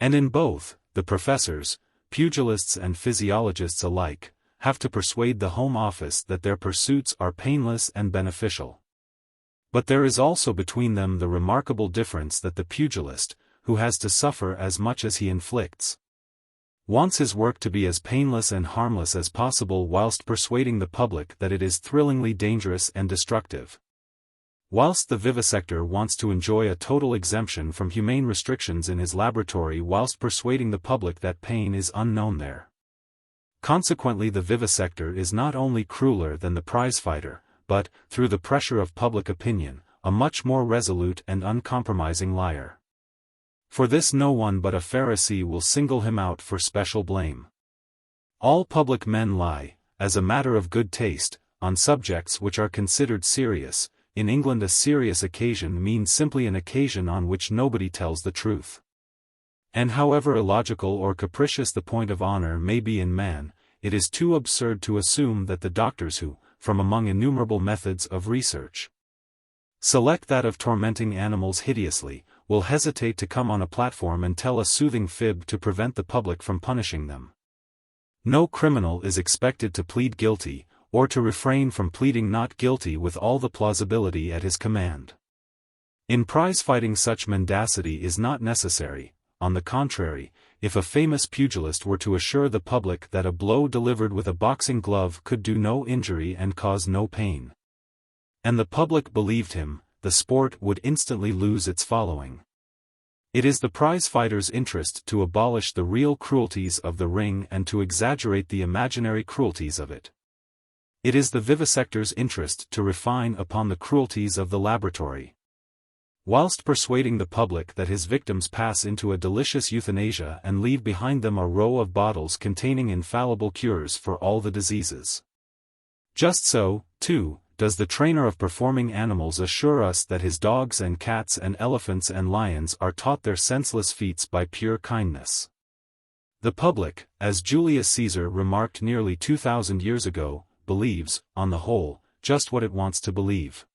And in both, the professors, pugilists and physiologists alike, have to persuade the Home Office that their pursuits are painless and beneficial. But there is also between them the remarkable difference that the pugilist, who has to suffer as much as he inflicts, wants his work to be as painless and harmless as possible whilst persuading the public that it is thrillingly dangerous and destructive. Whilst the vivisector wants to enjoy a total exemption from humane restrictions in his laboratory whilst persuading the public that pain is unknown there. Consequently, the vivisector is not only crueler than the prizefighter, but, through the pressure of public opinion, a much more resolute and uncompromising liar. For this no one but a Pharisee will single him out for special blame. All public men lie, as a matter of good taste, on subjects which are considered serious. In England a serious occasion means simply an occasion on which nobody tells the truth. And however illogical or capricious the point of honor may be in man, it is too absurd to assume that the doctors who, from among innumerable methods of research, select that of tormenting animals hideously, will hesitate to come on a platform and tell a soothing fib to prevent the public from punishing them. No criminal is expected to plead guilty, or to refrain from pleading not guilty with all the plausibility at his command. In prize-fighting such mendacity is not necessary. On the contrary, if a famous pugilist were to assure the public that a blow delivered with a boxing glove could do no injury and cause no pain, and the public believed him, the sport would instantly lose its following. It is the prize-fighter's interest to abolish the real cruelties of the ring and to exaggerate the imaginary cruelties of it. It is the vivisector's interest to refine upon the cruelties of the laboratory, whilst persuading the public that his victims pass into a delicious euthanasia and leave behind them a row of bottles containing infallible cures for all the diseases. Just so, too, does the trainer of performing animals assure us that his dogs and cats and elephants and lions are taught their senseless feats by pure kindness. The public, as Julius Caesar remarked nearly 2,000 years ago, believes, on the whole, just what it wants to believe.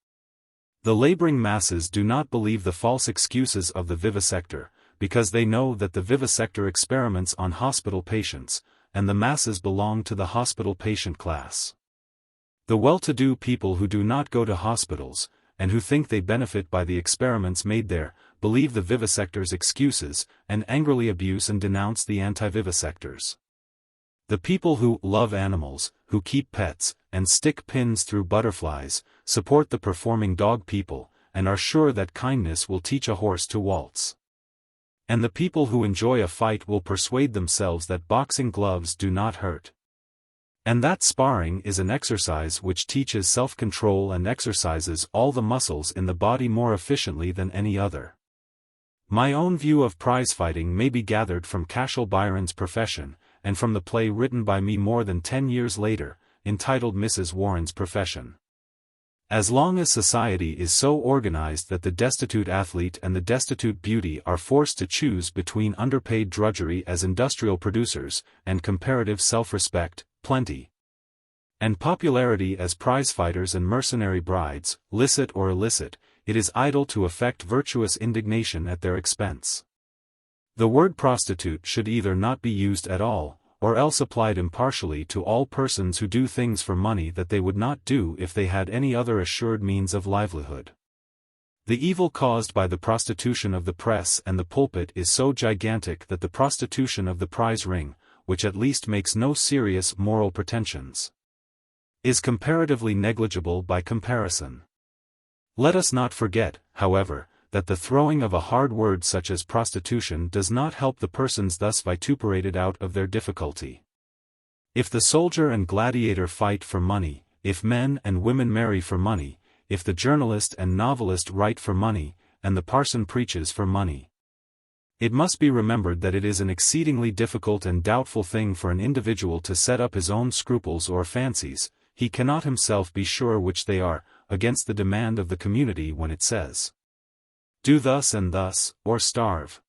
The laboring masses do not believe the false excuses of the vivisector, because they know that the vivisector experiments on hospital patients, and the masses belong to the hospital patient class. The well-to-do people who do not go to hospitals, and who think they benefit by the experiments made there, believe the vivisector's excuses, and angrily abuse and denounce the anti-vivisectors. The people who love animals, who keep pets, and stick pins through butterflies, support the performing dog people, and are sure that kindness will teach a horse to waltz. And the people who enjoy a fight will persuade themselves that boxing gloves do not hurt. And that sparring is an exercise which teaches self-control and exercises all the muscles in the body more efficiently than any other. My own view of prize-fighting may be gathered from Cashel Byron's Profession, and from the play written by me more than 10 years later, entitled Mrs. Warren's Profession. As long as society is so organized that the destitute athlete and the destitute beauty are forced to choose between underpaid drudgery as industrial producers, and comparative self-respect, plenty, and popularity as prize-fighters and mercenary brides, licit or illicit, it is idle to affect virtuous indignation at their expense. The word prostitute should either not be used at all, or else applied impartially to all persons who do things for money that they would not do if they had any other assured means of livelihood. The evil caused by the prostitution of the press and the pulpit is so gigantic that the prostitution of the prize ring, which at least makes no serious moral pretensions, is comparatively negligible by comparison. Let us not forget, however, that the throwing of a hard word such as prostitution does not help the persons thus vituperated out of their difficulty. If the soldier and gladiator fight for money, if men and women marry for money, if the journalist and novelist write for money, and the parson preaches for money, it must be remembered that it is an exceedingly difficult and doubtful thing for an individual to set up his own scruples or fancies, he cannot himself be sure which they are, against the demand of the community when it says, "Do thus and thus, or starve."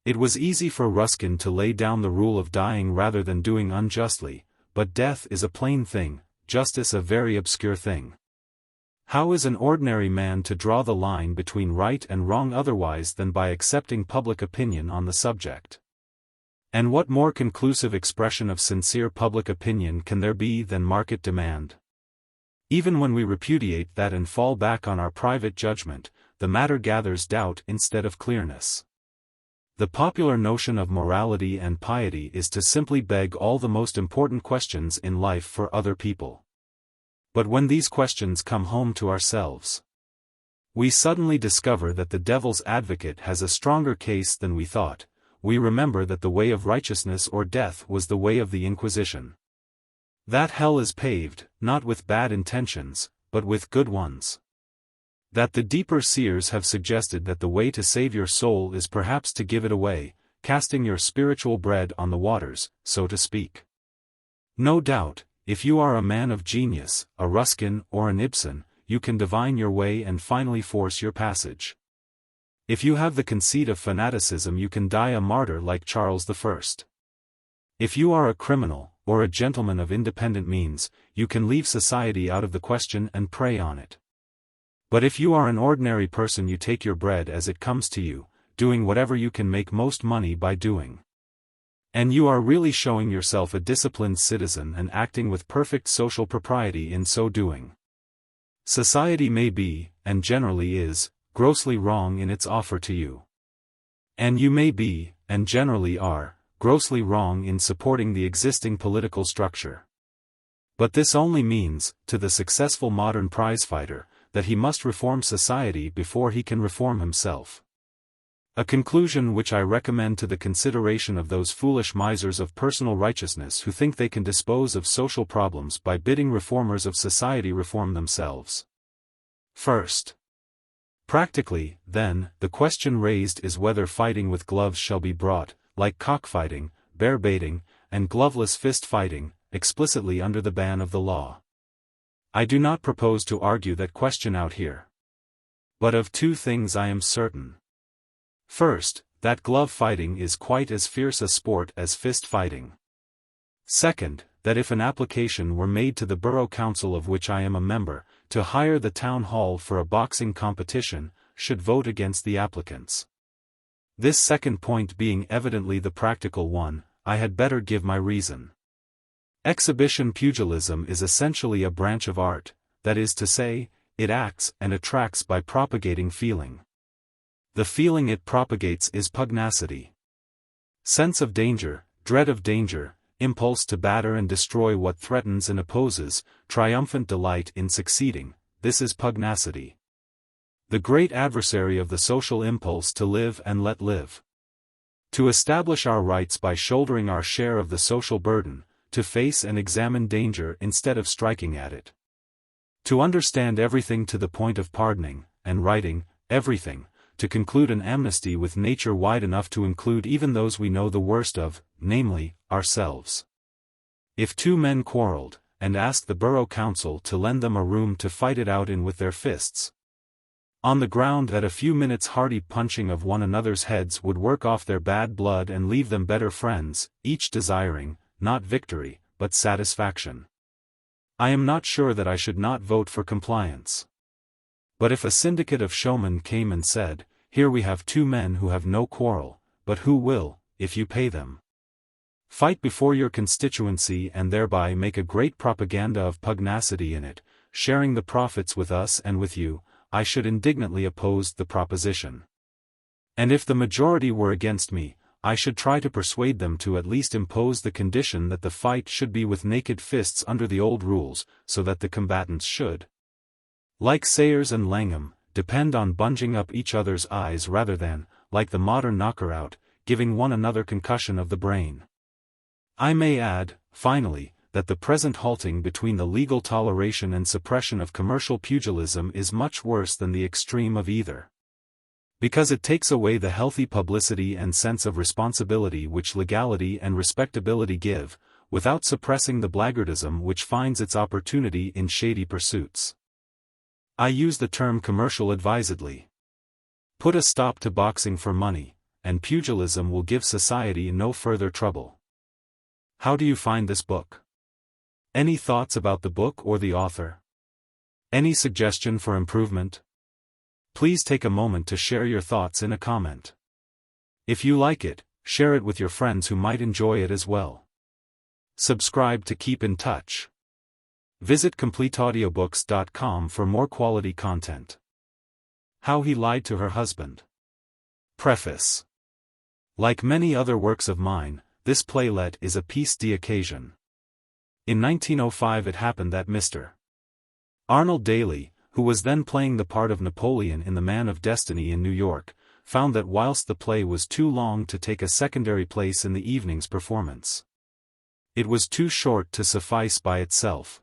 It was easy for Ruskin to lay down the rule of dying rather than doing unjustly, but death is a plain thing, justice a very obscure thing. How is an ordinary man to draw the line between right and wrong otherwise than by accepting public opinion on the subject? And what more conclusive expression of sincere public opinion can there be than market demand? Even when we repudiate that and fall back on our private judgment, the matter gathers doubt instead of clearness. The popular notion of morality and piety is to simply beg all the most important questions in life for other people. But when these questions come home to ourselves, we suddenly discover that the devil's advocate has a stronger case than we thought. We remember that the way of righteousness or death was the way of the Inquisition. That hell is paved, not with bad intentions, but with good ones. That the deeper seers have suggested that the way to save your soul is perhaps to give it away, casting your spiritual bread on the waters, so to speak. No doubt, if you are a man of genius, a Ruskin or an Ibsen, you can divine your way and finally force your passage. If you have the conceit of fanaticism you can die a martyr like Charles I. If you are a criminal, or a gentleman of independent means, you can leave society out of the question and prey on it. But if you are an ordinary person you take your bread as it comes to you, doing whatever you can make most money by doing. And you are really showing yourself a disciplined citizen and acting with perfect social propriety in so doing. Society may be, and generally is, grossly wrong in its offer to you. And you may be, and generally are, grossly wrong in supporting the existing political structure. But this only means, to the successful modern prizefighter, that he must reform society before he can reform himself. A conclusion which I recommend to the consideration of those foolish misers of personal righteousness who think they can dispose of social problems by bidding reformers of society reform themselves. First. Practically, then, the question raised is whether fighting with gloves shall be brought, like cockfighting, bear-baiting, and gloveless fist-fighting, explicitly under the ban of the law. I do not propose to argue that question out here. But of two things I am certain. First, that glove fighting is quite as fierce a sport as fist fighting. Second, that if an application were made to the borough council of which I am a member, to hire the town hall for a boxing competition, should vote against the applicants. This second point being evidently the practical one, I had better give my reason. Exhibition pugilism is essentially a branch of art, that is to say, it acts and attracts by propagating feeling. The feeling it propagates is pugnacity. Sense of danger, dread of danger, impulse to batter and destroy what threatens and opposes, triumphant delight in succeeding, this is pugnacity. The great adversary of the social impulse to live and let live. To establish our rights by shouldering our share of the social burden, to face and examine danger instead of striking at it. To understand everything to the point of pardoning, and righting, everything, to conclude an amnesty with nature wide enough to include even those we know the worst of, namely, ourselves. If two men quarreled, and asked the borough council to lend them a room to fight it out in with their fists, on the ground that a few minutes' hearty punching of one another's heads would work off their bad blood and leave them better friends, each desiring, not victory, but satisfaction, I am not sure that I should not vote for compliance. But if a syndicate of showmen came and said, "Here we have two men who have no quarrel, but who will, if you pay them, fight before your constituency and thereby make a great propaganda of pugnacity in it, sharing the profits with us and with you," I should indignantly oppose the proposition. And if the majority were against me, I should try to persuade them to at least impose the condition that the fight should be with naked fists under the old rules, so that the combatants should, like Sayers and Langham, depend on bunging up each other's eyes rather than, like the modern knocker-out, giving one another concussion of the brain. I may add, finally, that the present halting between the legal toleration and suppression of commercial pugilism is much worse than the extreme of either. Because it takes away the healthy publicity and sense of responsibility which legality and respectability give, without suppressing the blackguardism which finds its opportunity in shady pursuits. I use the term commercial advisedly. Put a stop to boxing for money, and pugilism will give society no further trouble. How do you find this book? Any thoughts about the book or the author? Any suggestion for improvement? Please take a moment to share your thoughts in a comment. If you like it, share it with your friends who might enjoy it as well. Subscribe to keep in touch. Visit CompleteAudiobooks.com for more quality content. How He Lied to Her Husband. Preface. Like many other works of mine, this playlet is a piece d'occasion. In 1905 it happened that Mr. Arnold Daly, who was then playing the part of Napoleon in The Man of Destiny in New York, found that whilst the play was too long to take a secondary place in the evening's performance, it was too short to suffice by itself.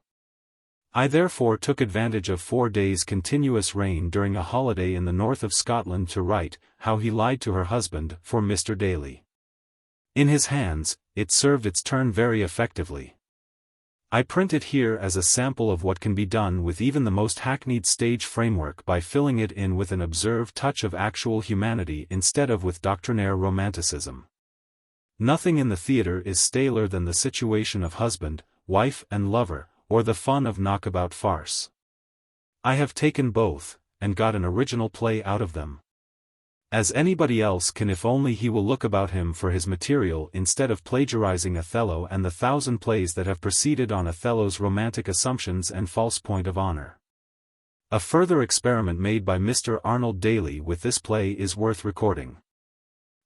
I therefore took advantage of 4 days' continuous rain during a holiday in the north of Scotland to write How He Lied to Her Husband for Mr. Daly. In his hands, it served its turn very effectively. I print it here as a sample of what can be done with even the most hackneyed stage framework by filling it in with an observed touch of actual humanity instead of with doctrinaire romanticism. Nothing in the theatre is staler than the situation of husband, wife and lover, or the fun of knockabout farce. I have taken both, and got an original play out of them. As anybody else can if only he will look about him for his material instead of plagiarizing Othello and the 1,000 plays that have proceeded on Othello's romantic assumptions and false point of honor. A further experiment made by Mr. Arnold Daly with this play is worth recording.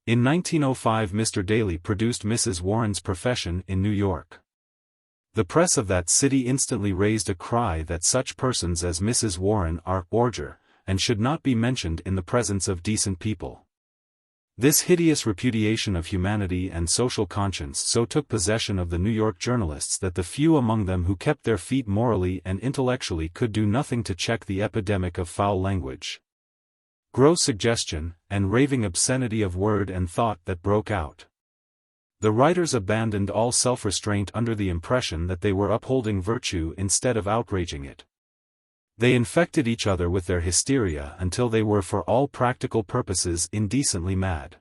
In 1905 Mr. Daly produced Mrs. Warren's Profession in New York. The press of that city instantly raised a cry that such persons as Mrs. Warren are ordure, and should not be mentioned in the presence of decent people. This hideous repudiation of humanity and social conscience so took possession of the New York journalists that the few among them who kept their feet morally and intellectually could do nothing to check the epidemic of foul language, gross suggestion, and raving obscenity of word and thought that broke out. The writers abandoned all self-restraint under the impression that they were upholding virtue instead of outraging it. They infected each other with their hysteria until they were for all practical purposes indecently mad.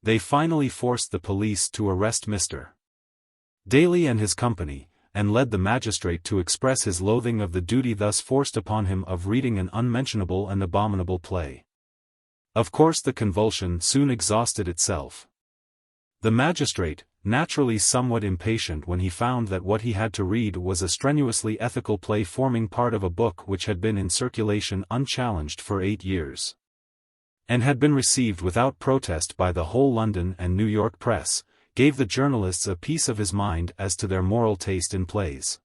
They finally forced the police to arrest Mr. Daly and his company, and led the magistrate to express his loathing of the duty thus forced upon him of reading an unmentionable and abominable play. Of course the convulsion soon exhausted itself. The magistrate, naturally somewhat impatient when he found that what he had to read was a strenuously ethical play forming part of a book which had been in circulation unchallenged for 8 years, and had been received without protest by the whole London and New York press, gave the journalists a piece of his mind as to their moral taste in plays.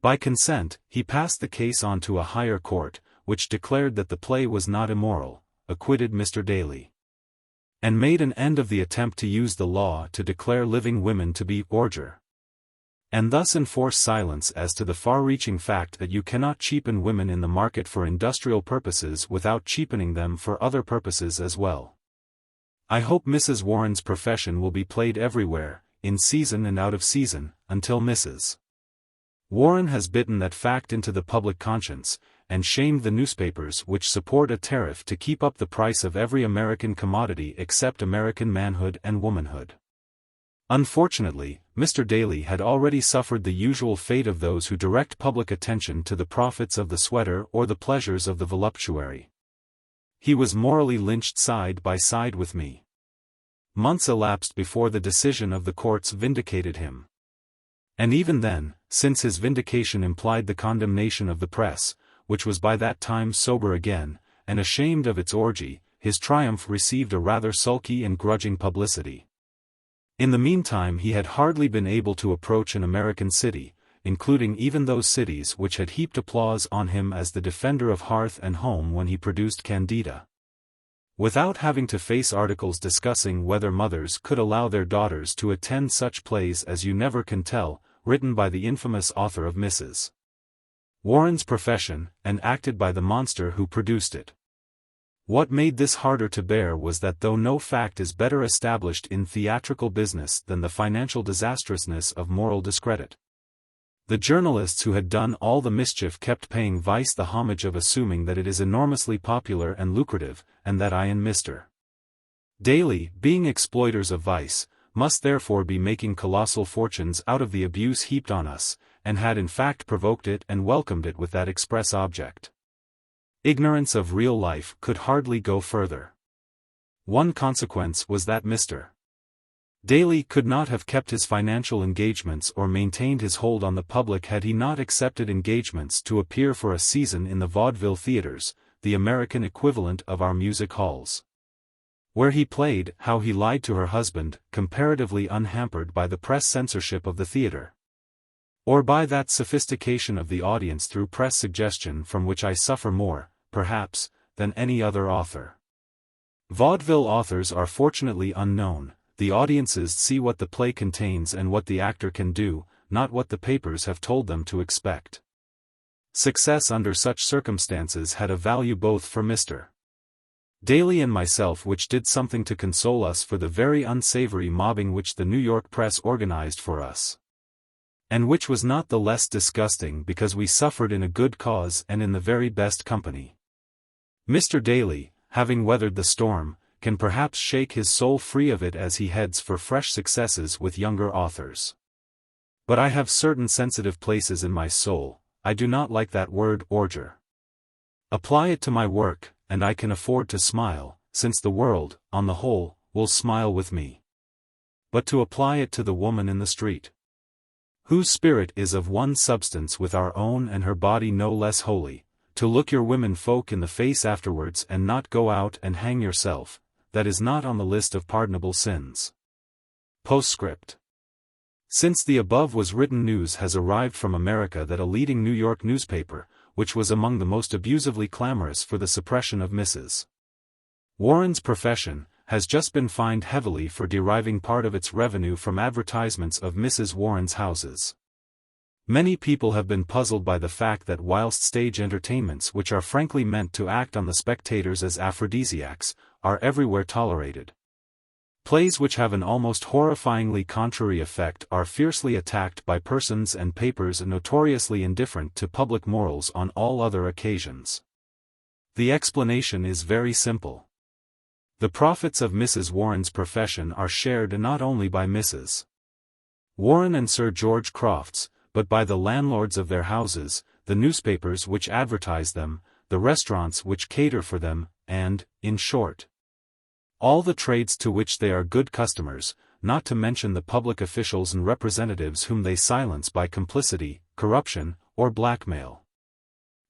By consent, he passed the case on to a higher court, which declared that the play was not immoral, acquitted Mr. Daly, and made an end of the attempt to use the law to declare living women to be ordure, and thus enforce silence as to the far-reaching fact that you cannot cheapen women in the market for industrial purposes without cheapening them for other purposes as well. I hope Mrs. Warren's Profession will be played everywhere, in season and out of season, until Mrs. Warren has bitten that fact into the public conscience, and shamed the newspapers which support a tariff to keep up the price of every American commodity except American manhood and womanhood. Unfortunately, Mr. Daly had already suffered the usual fate of those who direct public attention to the profits of the sweater or the pleasures of the voluptuary. He was morally lynched side by side with me. Months elapsed before the decision of the courts vindicated him. And even then, since his vindication implied the condemnation of the press, which was by that time sober again, and ashamed of its orgy, his triumph received a rather sulky and grudging publicity. In the meantime he had hardly been able to approach an American city, including even those cities which had heaped applause on him as the defender of hearth and home when he produced Candida, without having to face articles discussing whether mothers could allow their daughters to attend such plays as You Never Can Tell, written by the infamous author of Mrs. Warren's Profession, and acted by the monster who produced it. What made this harder to bear was that though no fact is better established in theatrical business than the financial disastrousness of moral discredit, the journalists who had done all the mischief kept paying vice the homage of assuming that it is enormously popular and lucrative, and that I and Mr. Daly, being exploiters of vice, must therefore be making colossal fortunes out of the abuse heaped on us, and had in fact provoked it and welcomed it with that express object. Ignorance of real life could hardly go further. One consequence was that Mr. Daly could not have kept his financial engagements or maintained his hold on the public had he not accepted engagements to appear for a season in the vaudeville theaters, the American equivalent of our music halls, where he played How He Lied to Her Husband, comparatively unhampered by the press censorship of the theater, or by that sophistication of the audience through press suggestion from which I suffer more, perhaps, than any other author. Vaudeville authors are fortunately unknown. The audiences see what the play contains and what the actor can do, not what the papers have told them to expect. Success under such circumstances had a value both for Mr. Daly and myself, which did something to console us for the very unsavory mobbing which the New York press organized for us, and which was not the less disgusting because we suffered in a good cause and in the very best company. Mr. Daly, having weathered the storm, can perhaps shake his soul free of it as he heads for fresh successes with younger authors. But I have certain sensitive places in my soul. I do not like that word ordure. Apply it to my work, and I can afford to smile, since the world, on the whole, will smile with me. But to apply it to the woman in the street, whose spirit is of one substance with our own and her body no less holy, to look your women folk in the face afterwards and not go out and hang yourself, that is not on the list of pardonable sins. Postscript. Since the above was written, news has arrived from America that a leading New York newspaper, which was among the most abusively clamorous for the suppression of Mrs. Warren's Profession, has just been fined heavily for deriving part of its revenue from advertisements of Mrs. Warren's houses. Many people have been puzzled by the fact that whilst stage entertainments which are frankly meant to act on the spectators as aphrodisiacs, are everywhere tolerated, plays which have an almost horrifyingly contrary effect are fiercely attacked by persons and papers notoriously indifferent to public morals on all other occasions. The explanation is very simple. The profits of Mrs. Warren's profession are shared not only by Mrs. Warren and Sir George Crofts, but by the landlords of their houses, the newspapers which advertise them, the restaurants which cater for them, and, in short, all the trades to which they are good customers, not to mention the public officials and representatives whom they silence by complicity, corruption, or blackmail.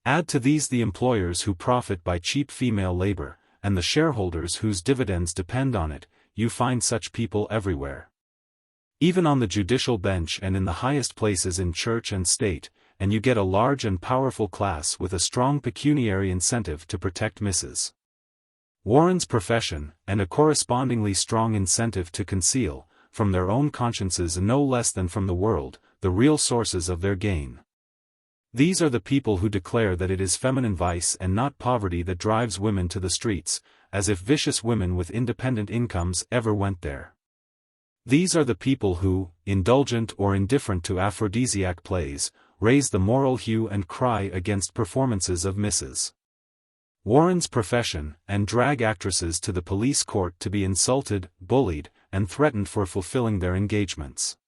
Add to these the employers who profit by cheap female labor, and the shareholders whose dividends depend on it, you find such people everywhere. Even on the judicial bench and in the highest places in church and state, and you get a large and powerful class with a strong pecuniary incentive to protect Mrs. Warren's profession, and a correspondingly strong incentive to conceal, from their own consciences no less than from the world, the real sources of their gain. These are the people who declare that it is feminine vice and not poverty that drives women to the streets, as if vicious women with independent incomes ever went there. These are the people who, indulgent or indifferent to aphrodisiac plays, raise the moral hue and cry against performances of Mrs. Warren's profession, and drag actresses to the police court to be insulted, bullied, and threatened for fulfilling their engagements.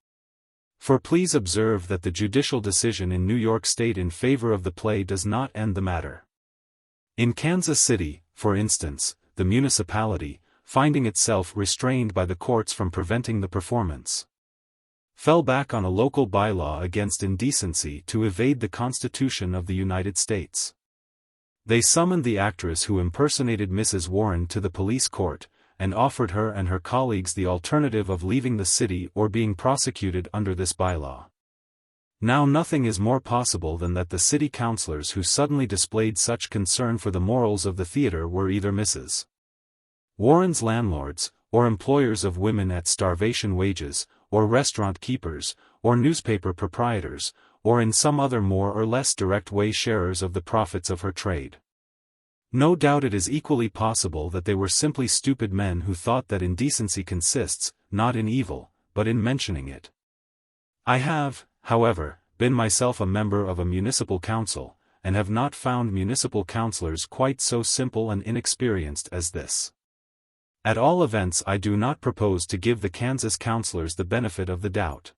For please observe that the judicial decision in New York State in favor of the play does not end the matter. In Kansas City, for instance, the municipality, finding itself restrained by the courts from preventing the performance, fell back on a local bylaw against indecency to evade the Constitution of the United States. They summoned the actress who impersonated Mrs. Warren to the police court, and offered her and her colleagues the alternative of leaving the city or being prosecuted under this bylaw. Now nothing is more possible than that the city councilors who suddenly displayed such concern for the morals of the theater were either Mrs. Warren's landlords, or employers of women at starvation wages, or restaurant keepers, or newspaper proprietors, or in some other more or less direct way sharers of the profits of her trade. No doubt it is equally possible that they were simply stupid men who thought that indecency consists, not in evil, but in mentioning it. I have, however, been myself a member of a municipal council, and have not found municipal councilors quite so simple and inexperienced as this. At all events, I do not propose to give the Kansas councilors the benefit of the doubt.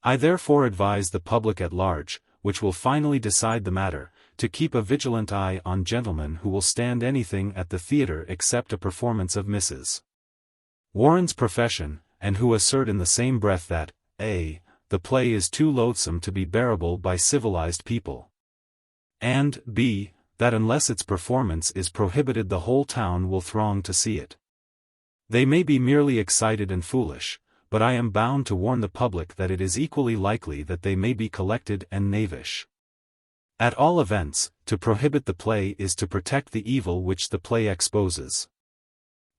I therefore advise the public at large, which will finally decide the matter, to keep a vigilant eye on gentlemen who will stand anything at the theater except a performance of Mrs. Warren's profession, and who assert in the same breath that, a. the play is too loathsome to be bearable by civilized people, and b. that unless its performance is prohibited the whole town will throng to see it. They may be merely excited and foolish, but I am bound to warn the public that it is equally likely that they may be collected and knavish. At all events, to prohibit the play is to protect the evil which the play exposes.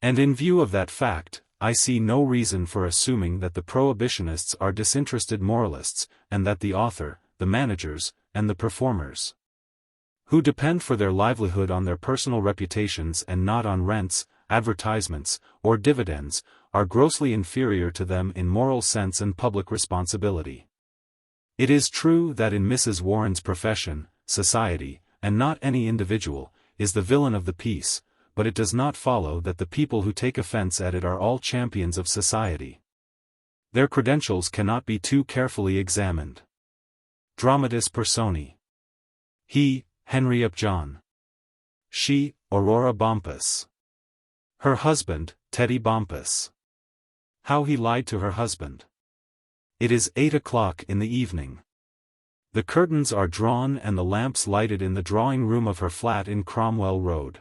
And in view of that fact, I see no reason for assuming that the prohibitionists are disinterested moralists, and that the author, the managers, and the performers, who depend for their livelihood on their personal reputations and not on rents, advertisements, or dividends, are grossly inferior to them in moral sense and public responsibility. It is true that in Mrs. Warren's profession, society, and not any individual, is the villain of the piece, but it does not follow that the people who take offense at it are all champions of society. Their credentials cannot be too carefully examined. Dramatis personae. He, Henry Upjohn. She, Aurora Bumpus. Her husband, Teddy Bumpus. How he lied to her husband. It is 8 o'clock in the evening. The curtains are drawn and the lamps lighted in the drawing-room of her flat in Cromwell Road.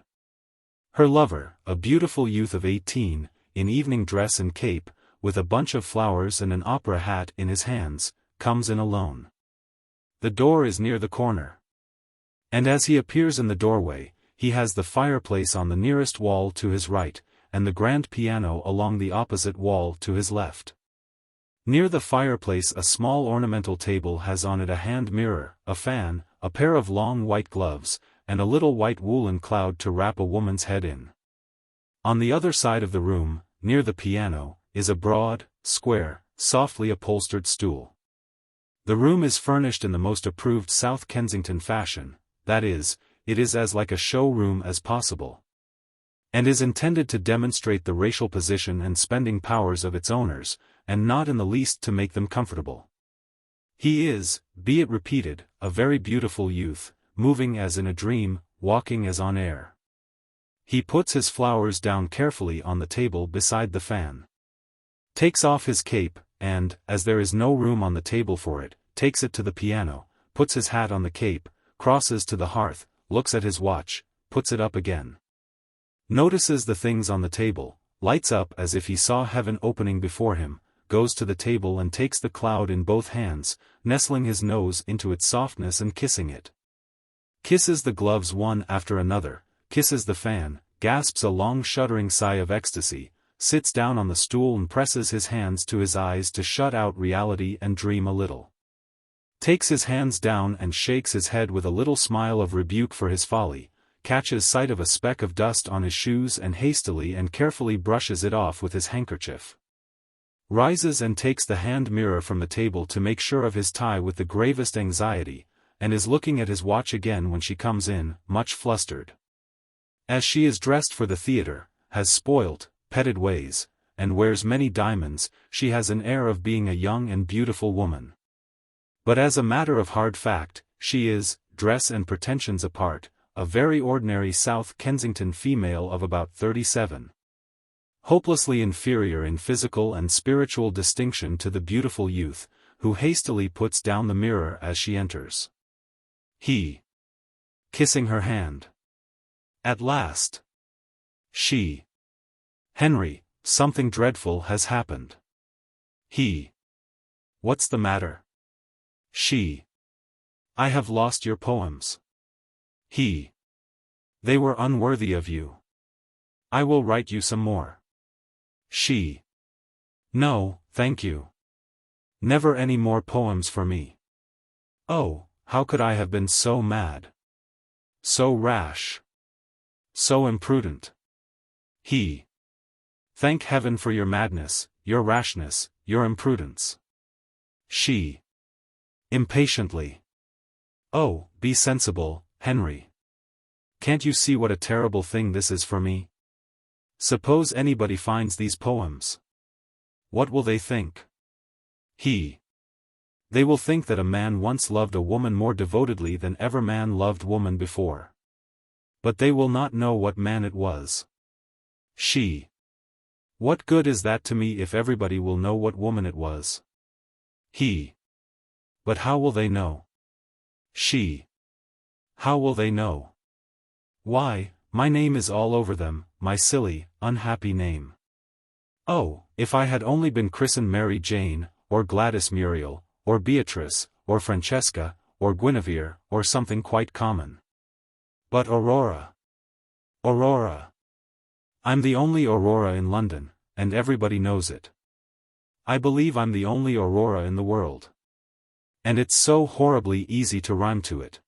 Her lover, a beautiful youth of 18, in evening dress and cape, with a bunch of flowers and an opera hat in his hands, comes in alone. The door is near the corner. And as he appears in the doorway, he has the fireplace on the nearest wall to his right, and the grand piano along the opposite wall to his left. Near the fireplace a small ornamental table has on it a hand mirror, a fan, a pair of long white gloves, and a little white woolen cloud to wrap a woman's head in. On the other side of the room, near the piano, is a broad, square, softly upholstered stool. The room is furnished in the most approved South Kensington fashion, that is, it is as like a show room as possible. and is intended to demonstrate the racial position and spending powers of its owners, and not in the least to make them comfortable. He is, be it repeated, a very beautiful youth, moving as in a dream, walking as on air. He puts his flowers down carefully on the table beside the fan. Takes off his cape, and, as there is no room on the table for it, takes it to the piano, puts his hat on the cape, crosses to the hearth, looks at his watch, puts it up again. Notices the things on the table, lights up as if he saw heaven opening before him, goes to the table and takes the cloud in both hands, nestling his nose into its softness and kissing it. Kisses the gloves one after another, kisses the fan, gasps a long shuddering sigh of ecstasy, sits down on the stool and presses his hands to his eyes to shut out reality and dream a little. Takes his hands down and shakes his head with a little smile of rebuke for his folly, catches sight of a speck of dust on his shoes and hastily and carefully brushes it off with his handkerchief. Rises and takes the hand mirror from the table to make sure of his tie with the gravest anxiety, and is looking at his watch again when she comes in, much flustered. As she is dressed for the theater, has spoilt, petted ways, and wears many diamonds, she has an air of being a young and beautiful woman. But as a matter of hard fact, she is, dress and pretensions apart, a very ordinary South Kensington female of about 37. Hopelessly inferior in physical and spiritual distinction to the beautiful youth, who hastily puts down the mirror as she enters. He. Kissing her hand. At last. She. Henry, something dreadful has happened. He. What's the matter? She. I have lost your poems. He. They were unworthy of you. I will write you some more. She. No, thank you. Never any more poems for me. Oh, how could I have been so mad? So rash. So imprudent. He. Thank heaven for your madness, your rashness, your imprudence. She. Impatiently. Oh, be sensible, Henry. Can't you see what a terrible thing this is for me? Suppose anybody finds these poems. What will they think? He. They will think that a man once loved a woman more devotedly than ever man loved woman before. But they will not know what man it was. She. What good is that to me if everybody will know what woman it was? He. But how will they know? She. How will they know? Why, my name is all over them, my silly, unhappy name. Oh, if I had only been christened Mary Jane, or Gladys Muriel, or Beatrice, or Francesca, or Guinevere, or something quite common. But Aurora. Aurora. I'm the only Aurora in London, and everybody knows it. I believe I'm the only Aurora in the world. And it's so horribly easy to rhyme to it.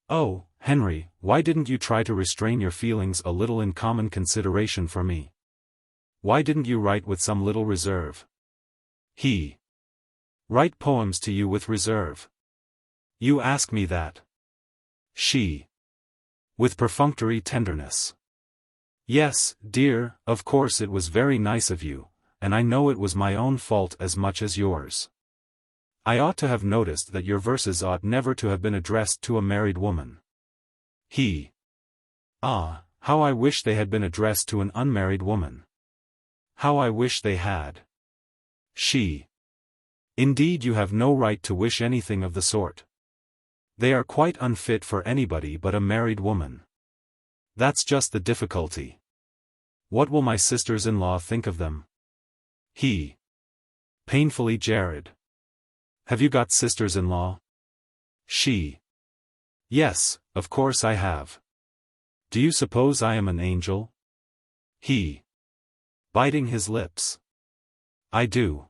Oh, Henry, why didn't you try to restrain your feelings a little in common consideration for me? Why didn't you write with some little reserve? He. Write poems to you with reserve. You ask me that. She. With perfunctory tenderness. Yes, dear, of course it was very nice of you, and I know it was my own fault as much as yours. I ought to have noticed that your verses ought never to have been addressed to a married woman. He. Ah, how I wish they had been addressed to an unmarried woman. How I wish they had. She. Indeed, you have no right to wish anything of the sort. They are quite unfit for anybody but a married woman. That's just the difficulty. What will my sisters-in-law think of them? He. Painfully Jared. Have you got sisters-in-law? She. Yes, of course I have. Do you suppose I am an angel? He. Biting his lips. I do.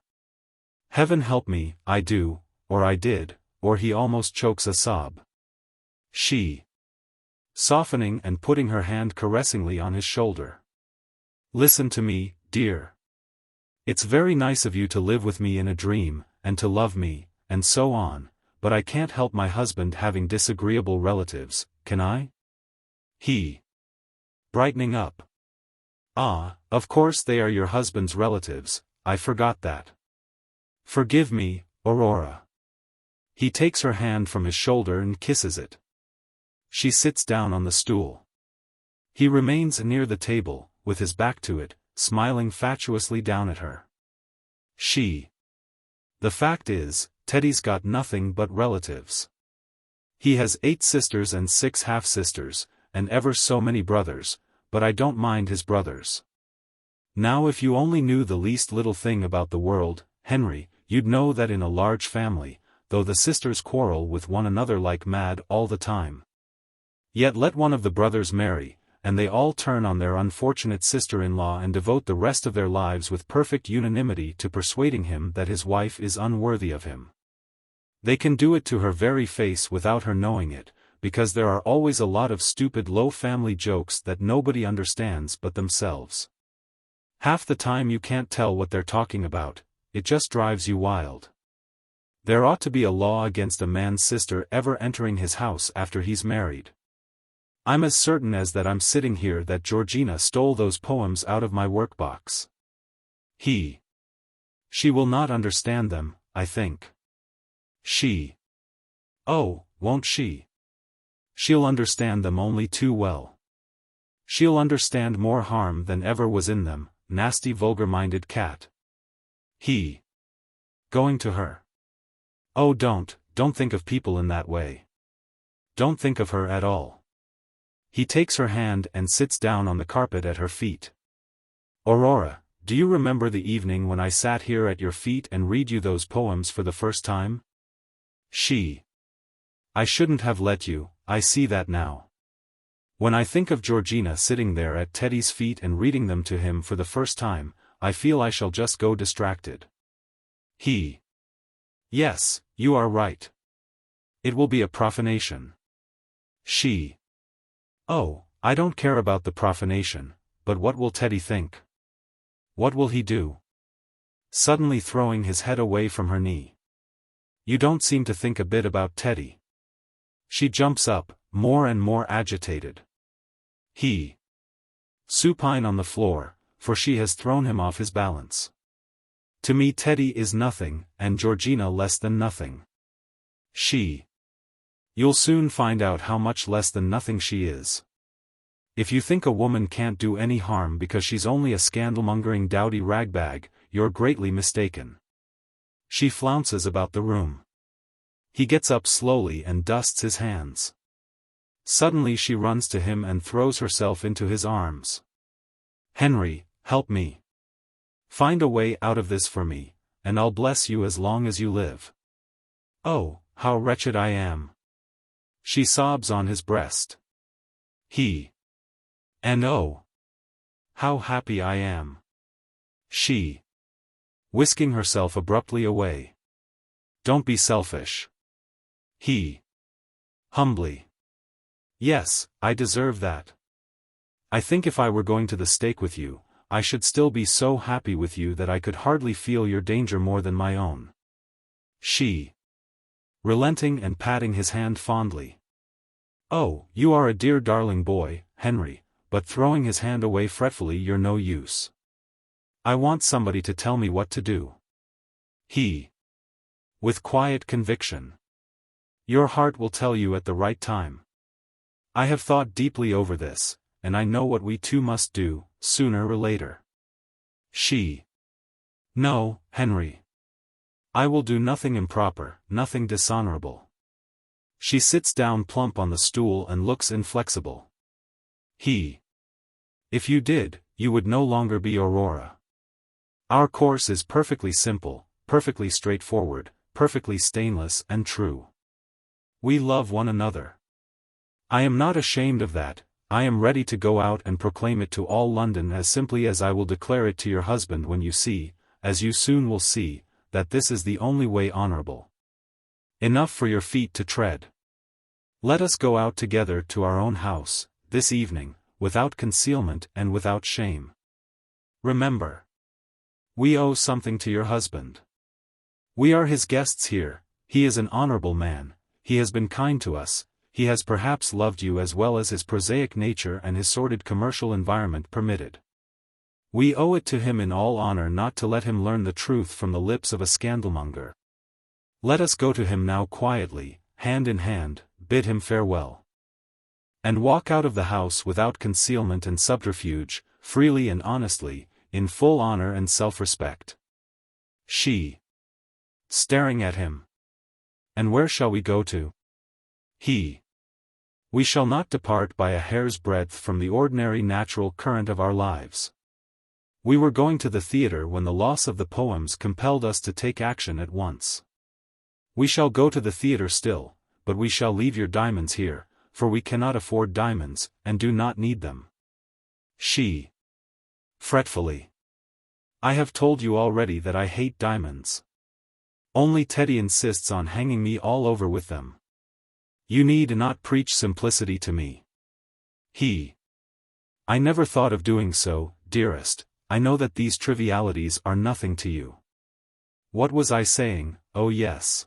Heaven help me, I do, or I did, or he almost chokes a sob. She. Softening and putting her hand caressingly on his shoulder. Listen to me, dear. It's very nice of you to live with me in a dream, and to love me, and so on, but I can't help my husband having disagreeable relatives, can I? He. Brightening up. Ah, of course they are your husband's relatives, I forgot that. Forgive me, Aurora. He takes her hand from his shoulder and kisses it. She sits down on the stool. He remains near the table, with his back to it, smiling fatuously down at her. The fact is, Teddy's got nothing but relatives. He has 8 sisters and 6 half-sisters, and ever so many brothers, but I don't mind his brothers. Now if you only knew the least little thing about the world, Henry, you'd know that in a large family, though the sisters quarrel with one another like mad all the time, yet let one of the brothers marry, and they all turn on their unfortunate sister-in-law and devote the rest of their lives with perfect unanimity to persuading him that his wife is unworthy of him. They can do it to her very face without her knowing it, because there are always a lot of stupid low family jokes that nobody understands but themselves. Half the time you can't tell what they're talking about, it just drives you wild. There ought to be a law against a man's sister ever entering his house after he's married. I'm as certain as that I'm sitting here that Georgina stole those poems out of my workbox. She will not understand them, I think. Oh, won't she? She'll understand them only too well. She'll understand more harm than ever was in them, nasty vulgar-minded cat. Going to her. Oh don't think of people in that way. Don't think of her at all. He takes her hand and sits down on the carpet at her feet. Aurora, do you remember the evening when I sat here at your feet and read you those poems for the first time? I shouldn't have let you, I see that now. When I think of Georgina sitting there at Teddy's feet and reading them to him for the first time, I feel I shall just go distracted. Yes, you are right. It will be a profanation. Oh, I don't care about the profanation, but what will Teddy think? What will he do? Suddenly throwing his head away from her knee. You don't seem to think a bit about Teddy. She jumps up, more and more agitated. Supine on the floor, for she has thrown him off his balance. To me Teddy is nothing, and Georgina less than nothing. You'll soon find out how much less than nothing she is. If you think a woman can't do any harm because she's only a scandal-mongering dowdy ragbag, you're greatly mistaken. She flounces about the room. He gets up slowly and dusts his hands. Suddenly she runs to him and throws herself into his arms. Henry, help me. Find a way out of this for me, and I'll bless you as long as you live. Oh, how wretched I am. She sobs on his breast. And oh, how happy I am. Whisking herself abruptly away. Don't be selfish. Humbly. Yes, I deserve that. I think if I were going to the stake with you, I should still be so happy with you that I could hardly feel your danger more than my own. Relenting and patting his hand fondly. Oh, you are a dear darling boy, Henry, but throwing his hand away fretfully, you're no use. I want somebody to tell me what to do. With quiet conviction. Your heart will tell you at the right time. I have thought deeply over this, and I know what we two must do, sooner or later. No, Henry. I will do nothing improper, nothing dishonorable. She sits down plump on the stool and looks inflexible. If you did, you would no longer be Aurora. Our course is perfectly simple, perfectly straightforward, perfectly stainless and true. We love one another. I am not ashamed of that. I am ready to go out and proclaim it to all London as simply as I will declare it to your husband when you see, as you soon will see, that this is the only way honorable. Enough for your feet to tread. Let us go out together to our own house, this evening, without concealment and without shame. Remember. We owe something to your husband. We are his guests here, he is an honorable man, he has been kind to us, he has perhaps loved you as well as his prosaic nature and his sordid commercial environment permitted. We owe it to him in all honor not to let him learn the truth from the lips of a scandalmonger. Let us go to him now quietly, hand in hand, bid him farewell. And walk out of the house without concealment and subterfuge, freely and honestly, in full honor and self-respect. She. Staring at him. And where shall we go to? He. We shall not depart by a hair's breadth from the ordinary natural current of our lives. We were going to the theater when the loss of the poems compelled us to take action at once. We shall go to the theater still, but we shall leave your diamonds here, for we cannot afford diamonds, and do not need them. She. Fretfully. I have told you already that I hate diamonds. Only Teddy insists on hanging me all over with them. You need not preach simplicity to me. He. I never thought of doing so, dearest. I know that these trivialities are nothing to you. What was I saying? Oh yes.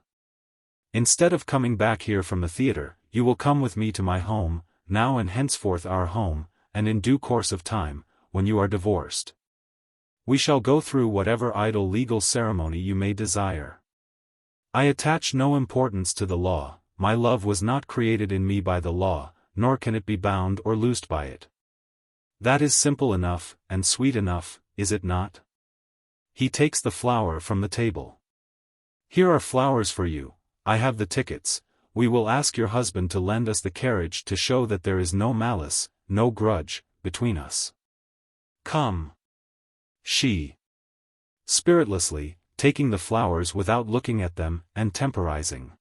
Instead of coming back here from the theater, you will come with me to my home, now and henceforth our home, and in due course of time, when you are divorced. We shall go through whatever idle legal ceremony you may desire. I attach no importance to the law. My love was not created in me by the law, nor can it be bound or loosed by it. That is simple enough, and sweet enough, is it not? He takes the flower from the table. Here are flowers for you, I have the tickets, we will ask your husband to lend us the carriage to show that there is no malice, no grudge, between us. Come. She. Spiritlessly, taking the flowers without looking at them, and temporizing.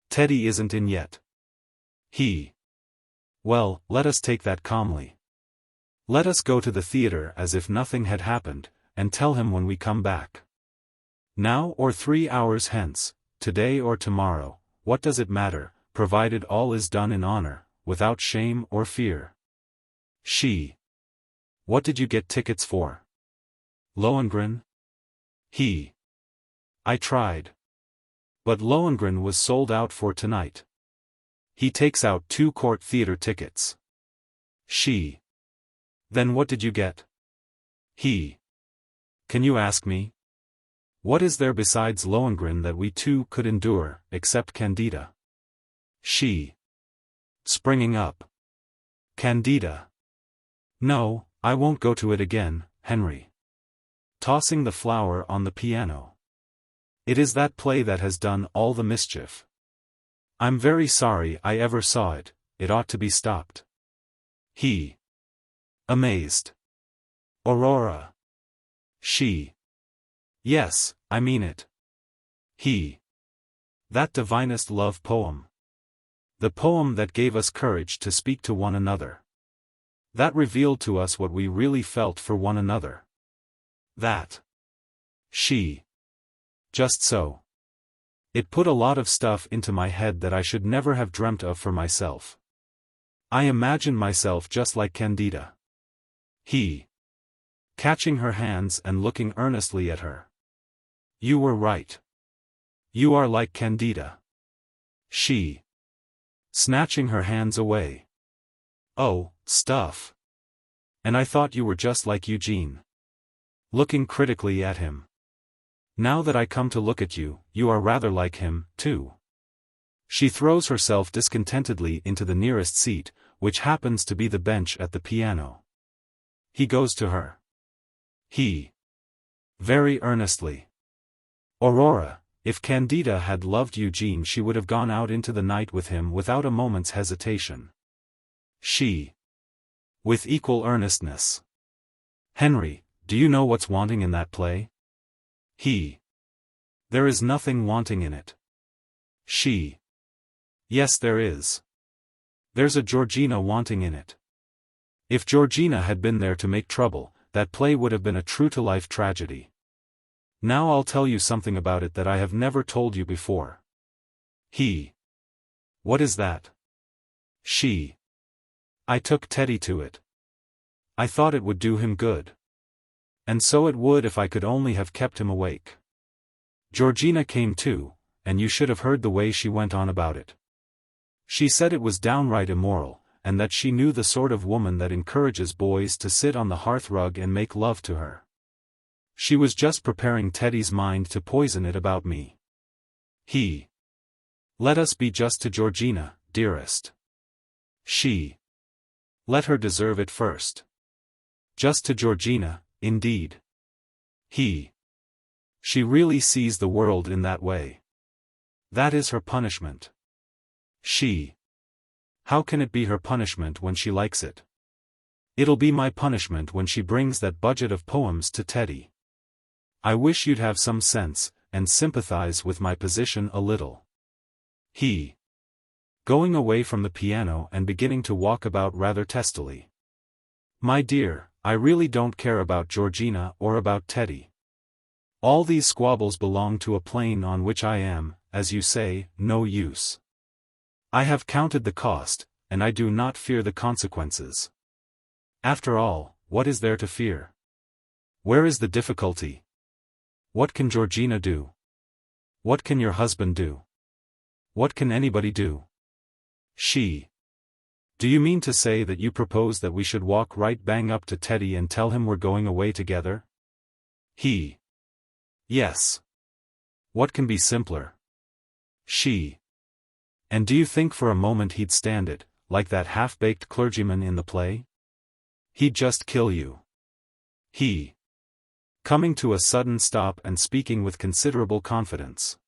Teddy isn't in yet. He. Well, let us take that calmly. Let us go to the theater as if nothing had happened, and tell him when we come back. Now or 3 hours hence, today or tomorrow, what does it matter, provided all is done in honor, without shame or fear. She. What did you get tickets for? Lohengrin? He. I tried. But Lohengrin was sold out for tonight. He takes out 2 court theater tickets. She. Then what did you get? He. Can you ask me? What is there besides Lohengrin that we two could endure, except Candida? She. Springing up. Candida. No, I won't go to it again, Henry. Tossing the flower on the piano. It is that play that has done all the mischief. I'm very sorry I ever saw it, it ought to be stopped. He. Amazed. Aurora. She. Yes, I mean it. He. That divinest love poem. The poem that gave us courage to speak to one another. That revealed to us what we really felt for one another. That. She. Just so. It put a lot of stuff into my head that I should never have dreamt of for myself. I imagined myself just like Candida. He. Catching her hands and looking earnestly at her. You were right. You are like Candida. She. Snatching her hands away. Oh, stuff. And I thought you were just like Eugene. Looking critically at him. Now that I come to look at you, you are rather like him, too. She throws herself discontentedly into the nearest seat, which happens to be the bench at the piano. He goes to her. He. Very earnestly. Aurora, if Candida had loved Eugene, she would have gone out into the night with him without a moment's hesitation. She. With equal earnestness. Henry, do you know what's wanting in that play? He. There is nothing wanting in it. She. Yes, there is. There's a Georgina wanting in it. If Georgina had been there to make trouble, that play would have been a true-to-life tragedy. Now I'll tell you something about it that I have never told you before. He. What is that? She. I took Teddy to it. I thought it would do him good. And so it would if I could only have kept him awake. Georgina came too, and you should have heard the way she went on about it. She said it was downright immoral, and that she knew the sort of woman that encourages boys to sit on the hearthrug and make love to her. She was just preparing Teddy's mind to poison it about me. He. Let us be just to Georgina, dearest. She. Let her deserve it first. Just to Georgina, indeed. He. She really sees the world in that way. That is her punishment. She. How can it be her punishment when she likes it? It'll be my punishment when she brings that budget of poems to Teddy. I wish you'd have some sense, and sympathize with my position a little. He. Going away from the piano and beginning to walk about rather testily. My dear, I really don't care about Georgina or about Teddy. All these squabbles belong to a plane on which I am, as you say, no use. I have counted the cost, and I do not fear the consequences. After all, what is there to fear? Where is the difficulty? What can Georgina do? What can your husband do? What can anybody do? She. Do you mean to say that you propose that we should walk right bang up to Teddy and tell him we're going away together? He. Yes. What can be simpler? She. And do you think for a moment he'd stand it, like that half-baked clergyman in the play? He'd just kill you. He. Coming to a sudden stop and speaking with considerable confidence.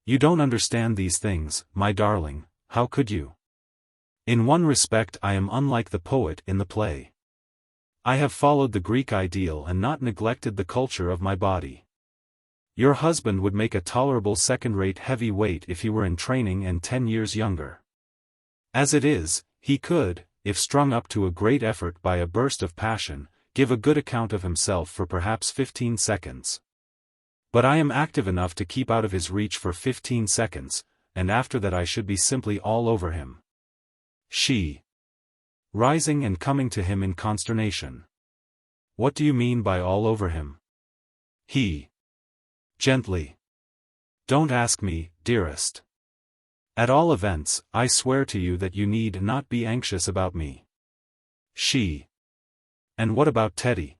You don't understand these things, my darling, how could you? In one respect I am unlike the poet in the play. I have followed the Greek ideal and not neglected the culture of my body. Your husband would make a tolerable second-rate heavy weight if he were in training and 10 years younger. As it is, he could, if strung up to a great effort by a burst of passion, give a good account of himself for perhaps 15 seconds. But I am active enough to keep out of his reach for 15 seconds, and after that I should be simply all over him. She. Rising and coming to him in consternation. What do you mean by all over him? He. Gently. Don't ask me, dearest. At all events, I swear to you that you need not be anxious about me. She. And what about Teddy?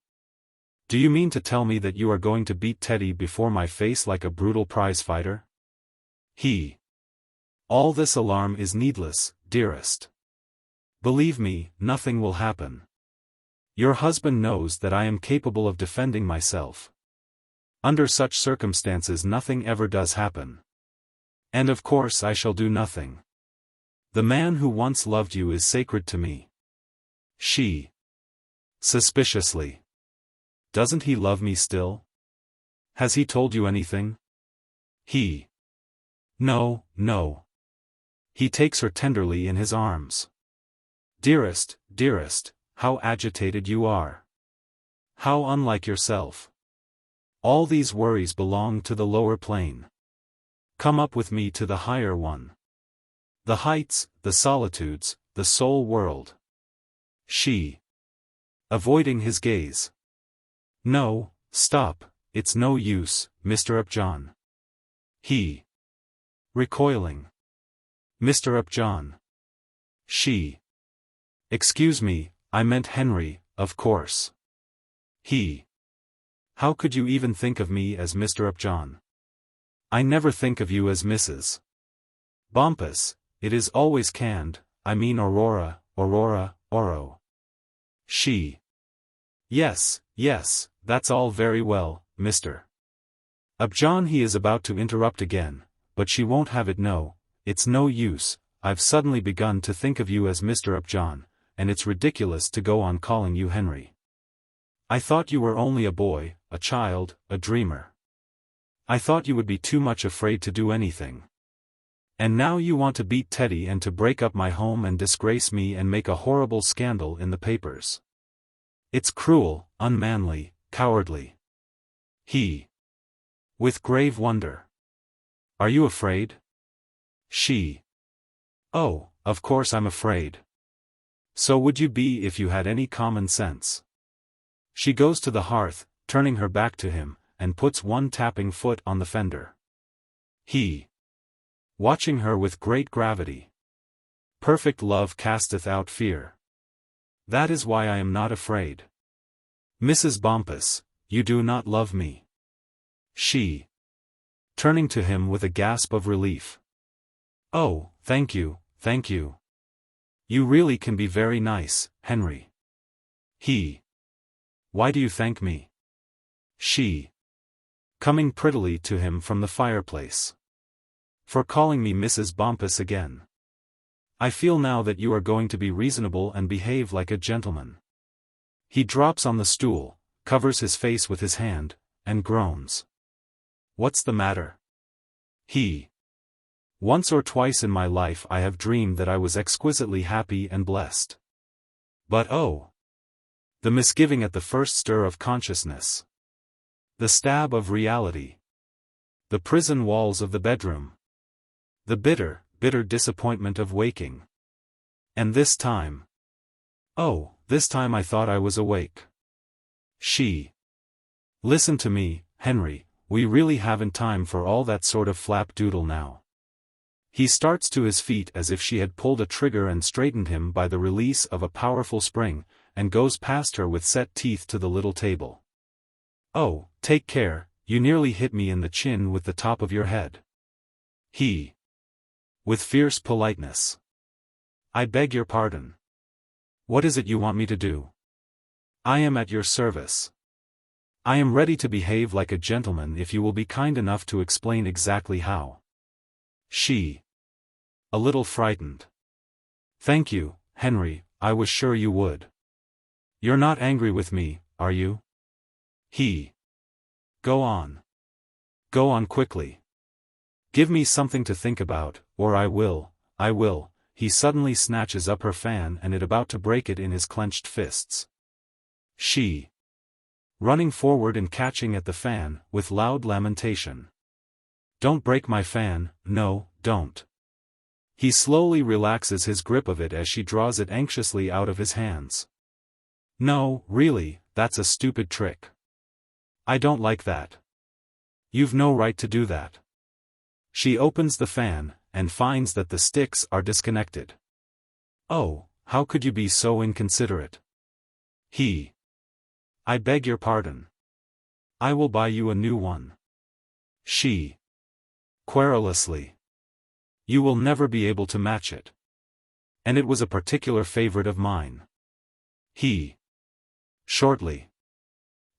Do you mean to tell me that you are going to beat Teddy before my face like a brutal prize-fighter? He. All this alarm is needless, dearest. Believe me, nothing will happen. Your husband knows that I am capable of defending myself. Under such circumstances nothing ever does happen. And of course I shall do nothing. The man who once loved you is sacred to me. She. Suspiciously. Doesn't he love me still? Has he told you anything? He. No, no. He takes her tenderly in his arms. Dearest, dearest, how agitated you are. How unlike yourself. All these worries belong to the lower plane. Come up with me to the higher one. The heights, the solitudes, the soul world. She. Avoiding his gaze. No, stop, it's no use, Mr. Upjohn. He. Recoiling. Mr. Upjohn. She. Excuse me, I meant Henry, of course. He. How could you even think of me as Mr. Upjohn? I never think of you as Mrs. Bumpus, it is always canned, I mean Aurora, Oro. She. Yes, yes, that's all very well, Mr. Upjohn. He is about to interrupt again, but she won't have it. No, it's no use, I've suddenly begun to think of you as Mr. Upjohn, and it's ridiculous to go on calling you Henry. I thought you were only a boy, a child, a dreamer. I thought you would be too much afraid to do anything. And now you want to beat Teddy and to break up my home and disgrace me and make a horrible scandal in the papers. It's cruel, unmanly, cowardly. He. With grave wonder. Are you afraid? She. Oh, of course I'm afraid. So would you be if you had any common sense. She goes to the hearth, turning her back to him, and puts one tapping foot on the fender. He. Watching her with great gravity. Perfect love casteth out fear. That is why I am not afraid. Mrs. Bumpus, you do not love me. She. Turning to him with a gasp of relief. Oh, thank you, thank you. You really can be very nice, Henry. He. Why do you thank me? She. Coming prettily to him from the fireplace. For calling me Mrs. Bumpus again. I feel now that you are going to be reasonable and behave like a gentleman. He drops on the stool, covers his face with his hand, and groans. What's the matter? He. Once or twice in my life I have dreamed that I was exquisitely happy and blessed. But oh! The misgiving at the first stir of consciousness. The stab of reality. The prison walls of the bedroom. The bitter, bitter disappointment of waking. And this time. Oh, this time I thought I was awake. She. Listen to me, Henry, we really haven't time for all that sort of flapdoodle now. He starts to his feet as if she had pulled a trigger and straightened him by the release of a powerful spring, and goes past her with set teeth to the little table. Oh, take care, you nearly hit me in the chin with the top of your head. He. With fierce politeness. I beg your pardon. What is it you want me to do? I am at your service. I am ready to behave like a gentleman if you will be kind enough to explain exactly how. She. A little frightened. Thank you, Henry, I was sure you would. You're not angry with me, are you? He. Go on. Go on quickly. Give me something to think about, or I will. He suddenly snatches up her fan and is about to break it in his clenched fists. She. Running forward and catching at the fan, with loud lamentation. Don't break my fan, no, don't. He slowly relaxes his grip of it as she draws it anxiously out of his hands. No, really, that's a stupid trick. I don't like that. You've no right to do that. She opens the fan, and finds that the sticks are disconnected. Oh, how could you be so inconsiderate? He. I beg your pardon. I will buy you a new one. She. Querulously. You will never be able to match it. And it was a particular favorite of mine. He. Shortly.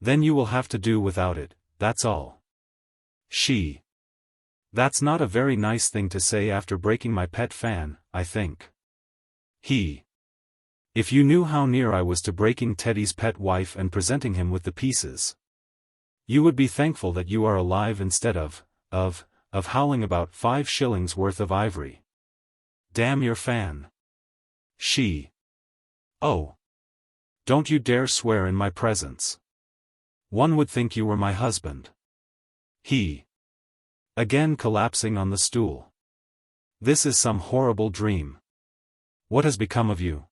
Then you will have to do without it, that's all. She. That's not a very nice thing to say after breaking my pet fan, I think. He. If you knew how near I was to breaking Teddy's pet wife and presenting him with the pieces. You would be thankful that you are alive instead of howling about 5 shillings worth of ivory. Damn your fan. She. Oh. Don't you dare swear in my presence. One would think you were my husband. He. Again collapsing on the stool. This is some horrible dream. What has become of you?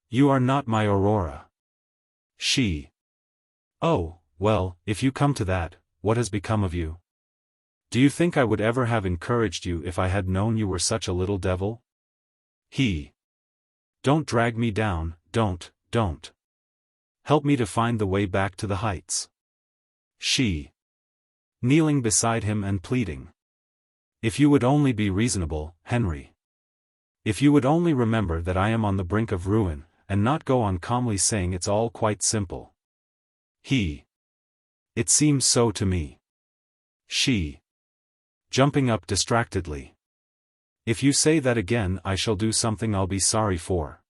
You are not my Aurora. She. Oh, well, if you come to that, what has become of you? Do you think I would ever have encouraged you if I had known you were such a little devil? He. Don't drag me down, don't. Help me to find the way back to the heights. She. Kneeling beside him and pleading. If you would only be reasonable, Henry. If you would only remember that I am on the brink of ruin, and not go on calmly saying it's all quite simple. He. It seems so to me. She. Jumping up distractedly. If you say that again I shall do something I'll be sorry for.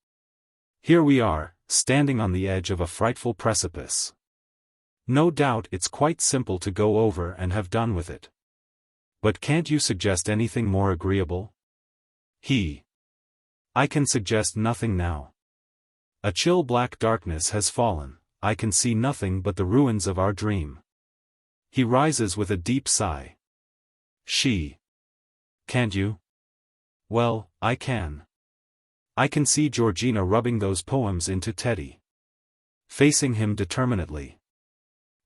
Here we are, standing on the edge of a frightful precipice. No doubt it's quite simple to go over and have done with it. But can't you suggest anything more agreeable? He. I can suggest nothing now. A chill black darkness has fallen, I can see nothing but the ruins of our dream. He rises with a deep sigh. She. Can't you? Well, I can. I can see Georgina rubbing those poems into Teddy. Facing him determinedly.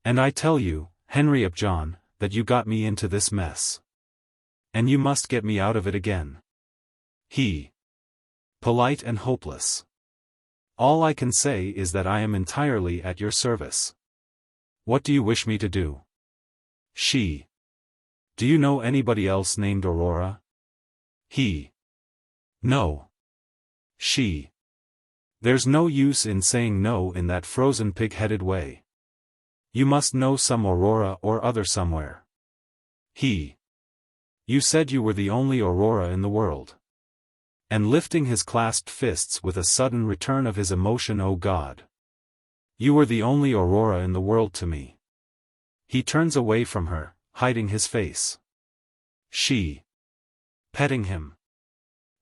And I tell you, Henry Upjohn, that you got me into this mess. And you must get me out of it again. He. polite and hopeless. All I can say is that I am entirely at your service. What do you wish me to do? She. Do you know anybody else named Aurora? He. No. She. There's no use in saying no in that frozen pig-headed way. You must know some Aurora or other somewhere. He. You said you were the only Aurora in the world. And lifting his clasped fists with a sudden return of his emotion, oh God. You were the only Aurora in the world to me. He turns away from her, hiding his face. She. Petting him.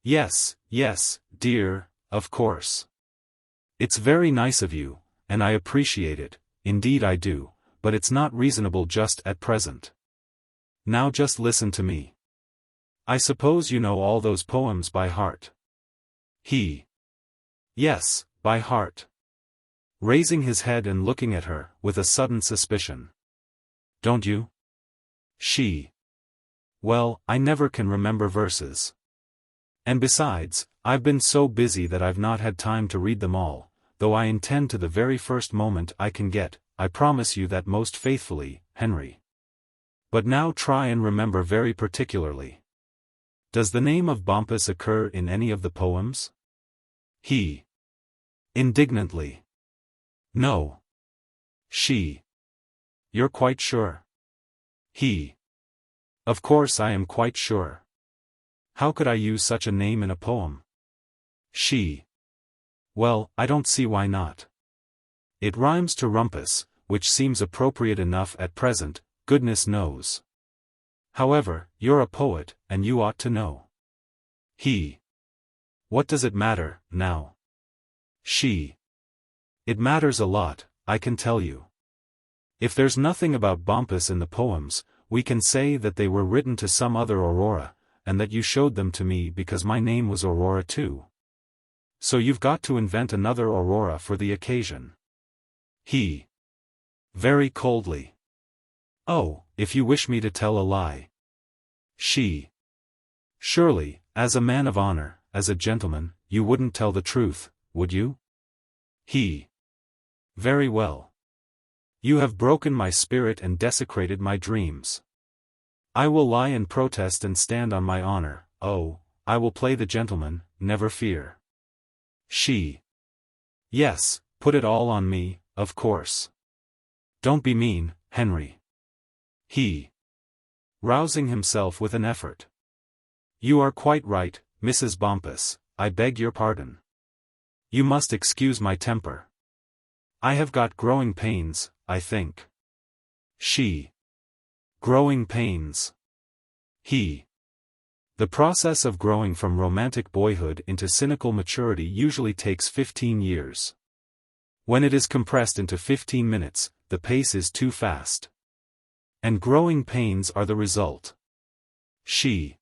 Yes, yes, dear, of course. It's very nice of you, and I appreciate it, indeed I do, but it's not reasonable just at present. Now just listen to me. I suppose you know all those poems by heart. He. Yes, by heart. Raising his head and looking at her, with a sudden suspicion. Don't you? She. Well, I never can remember verses. And besides, I've been so busy that I've not had time to read them all, though I intend to the very first moment I can get, I promise you that most faithfully, Henry. But now try and remember very particularly. Does the name of Bumpus occur in any of the poems? He. Indignantly. No. She. You're quite sure? He. Of course I am quite sure. How could I use such a name in a poem? She. Well, I don't see why not. It rhymes to rumpus, which seems appropriate enough at present, goodness knows. However, you're a poet, and you ought to know. He. What does it matter, now? She. It matters a lot, I can tell you. If there's nothing about Bumpus in the poems, we can say that they were written to some other Aurora, and that you showed them to me because my name was Aurora too. So you've got to invent another Aurora for the occasion. He. Very coldly. Oh, if you wish me to tell a lie. She. Surely, as a man of honor, as a gentleman, you wouldn't tell the truth, would you? He. Very well. You have broken my spirit and desecrated my dreams. I will lie and protest and stand on my honor, oh, I will play the gentleman, never fear. She. Yes, put it all on me, of course. Don't be mean, Henry. He. Rousing himself with an effort. You are quite right, Mrs. Bumpus, I beg your pardon. You must excuse my temper. I have got growing pains, I think. She. Growing pains. He. The process of growing from romantic boyhood into cynical maturity usually takes 15 years. When it is compressed into 15 minutes, the pace is too fast. And growing pains are the result. She.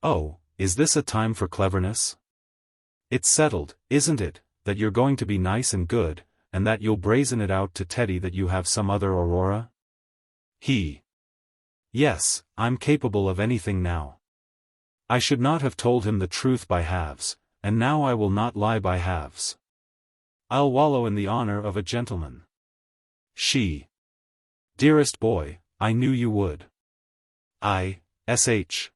Oh, is this a time for cleverness? It's settled, isn't it, that you're going to be nice and good, and that you'll brazen it out to Teddy that you have some other Aurora? He. Yes, I'm capable of anything now. I should not have told him the truth by halves, and now I will not lie by halves. I'll wallow in the honor of a gentleman. She. Dearest boy, I knew you would. I.S.H.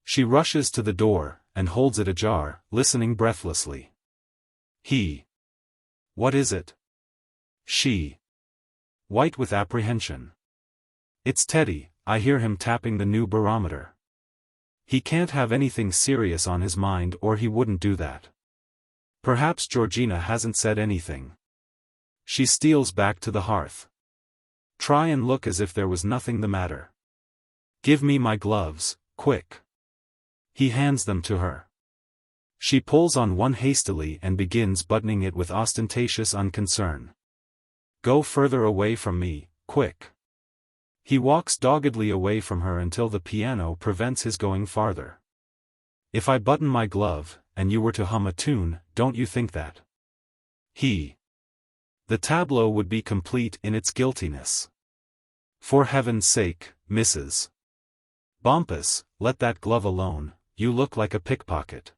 She rushes to the door, and holds it ajar, listening breathlessly. He. What is it? She. White with apprehension. It's Teddy, I hear him tapping the new barometer. He can't have anything serious on his mind or he wouldn't do that. Perhaps Georgina hasn't said anything. She steals back to the hearth. Try and look as if there was nothing the matter. Give me my gloves, quick. He hands them to her. She pulls on one hastily and begins buttoning it with ostentatious unconcern. Go further away from me, quick. He walks doggedly away from her until the piano prevents his going farther. If I button my glove, and you were to hum a tune, don't you think that? He. The tableau would be complete in its guiltiness. For heaven's sake, Mrs. Bumpus, let that glove alone, you look like a pickpocket.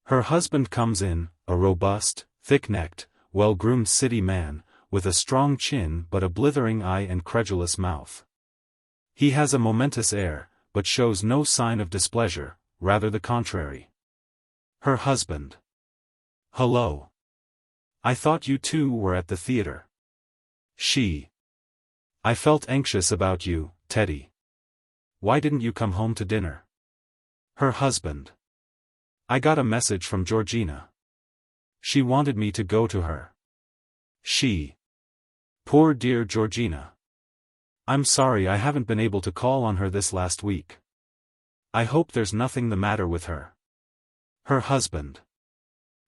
Her husband comes in, a robust, thick-necked, well-groomed city man, with a strong chin but a blithering eye and credulous mouth. He has a momentous air, but shows no sign of displeasure, rather the contrary. Her husband. Hello. I thought you two were at the theater. She. I felt anxious about you, Teddy. Why didn't you come home to dinner? Her husband. I got a message from Georgina. She wanted me to go to her. She. Poor dear Georgina. I'm sorry I haven't been able to call on her this last week. I hope there's nothing the matter with her. Her husband.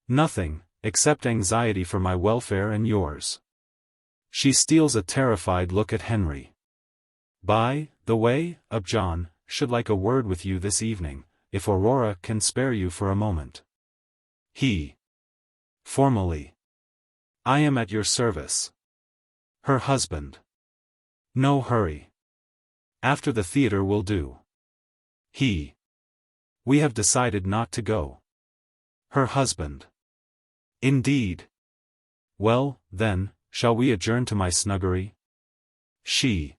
Nothing, except anxiety for my welfare and yours. She steals a terrified look at Henry. By the way, Upjohn should like a word with you this evening, if Aurora can spare you for a moment. He. Formally. I am at your service. Her husband. No hurry. After the theater will do. He. We have decided not to go. Her husband. Indeed. Well, then, shall we adjourn to my snuggery? She.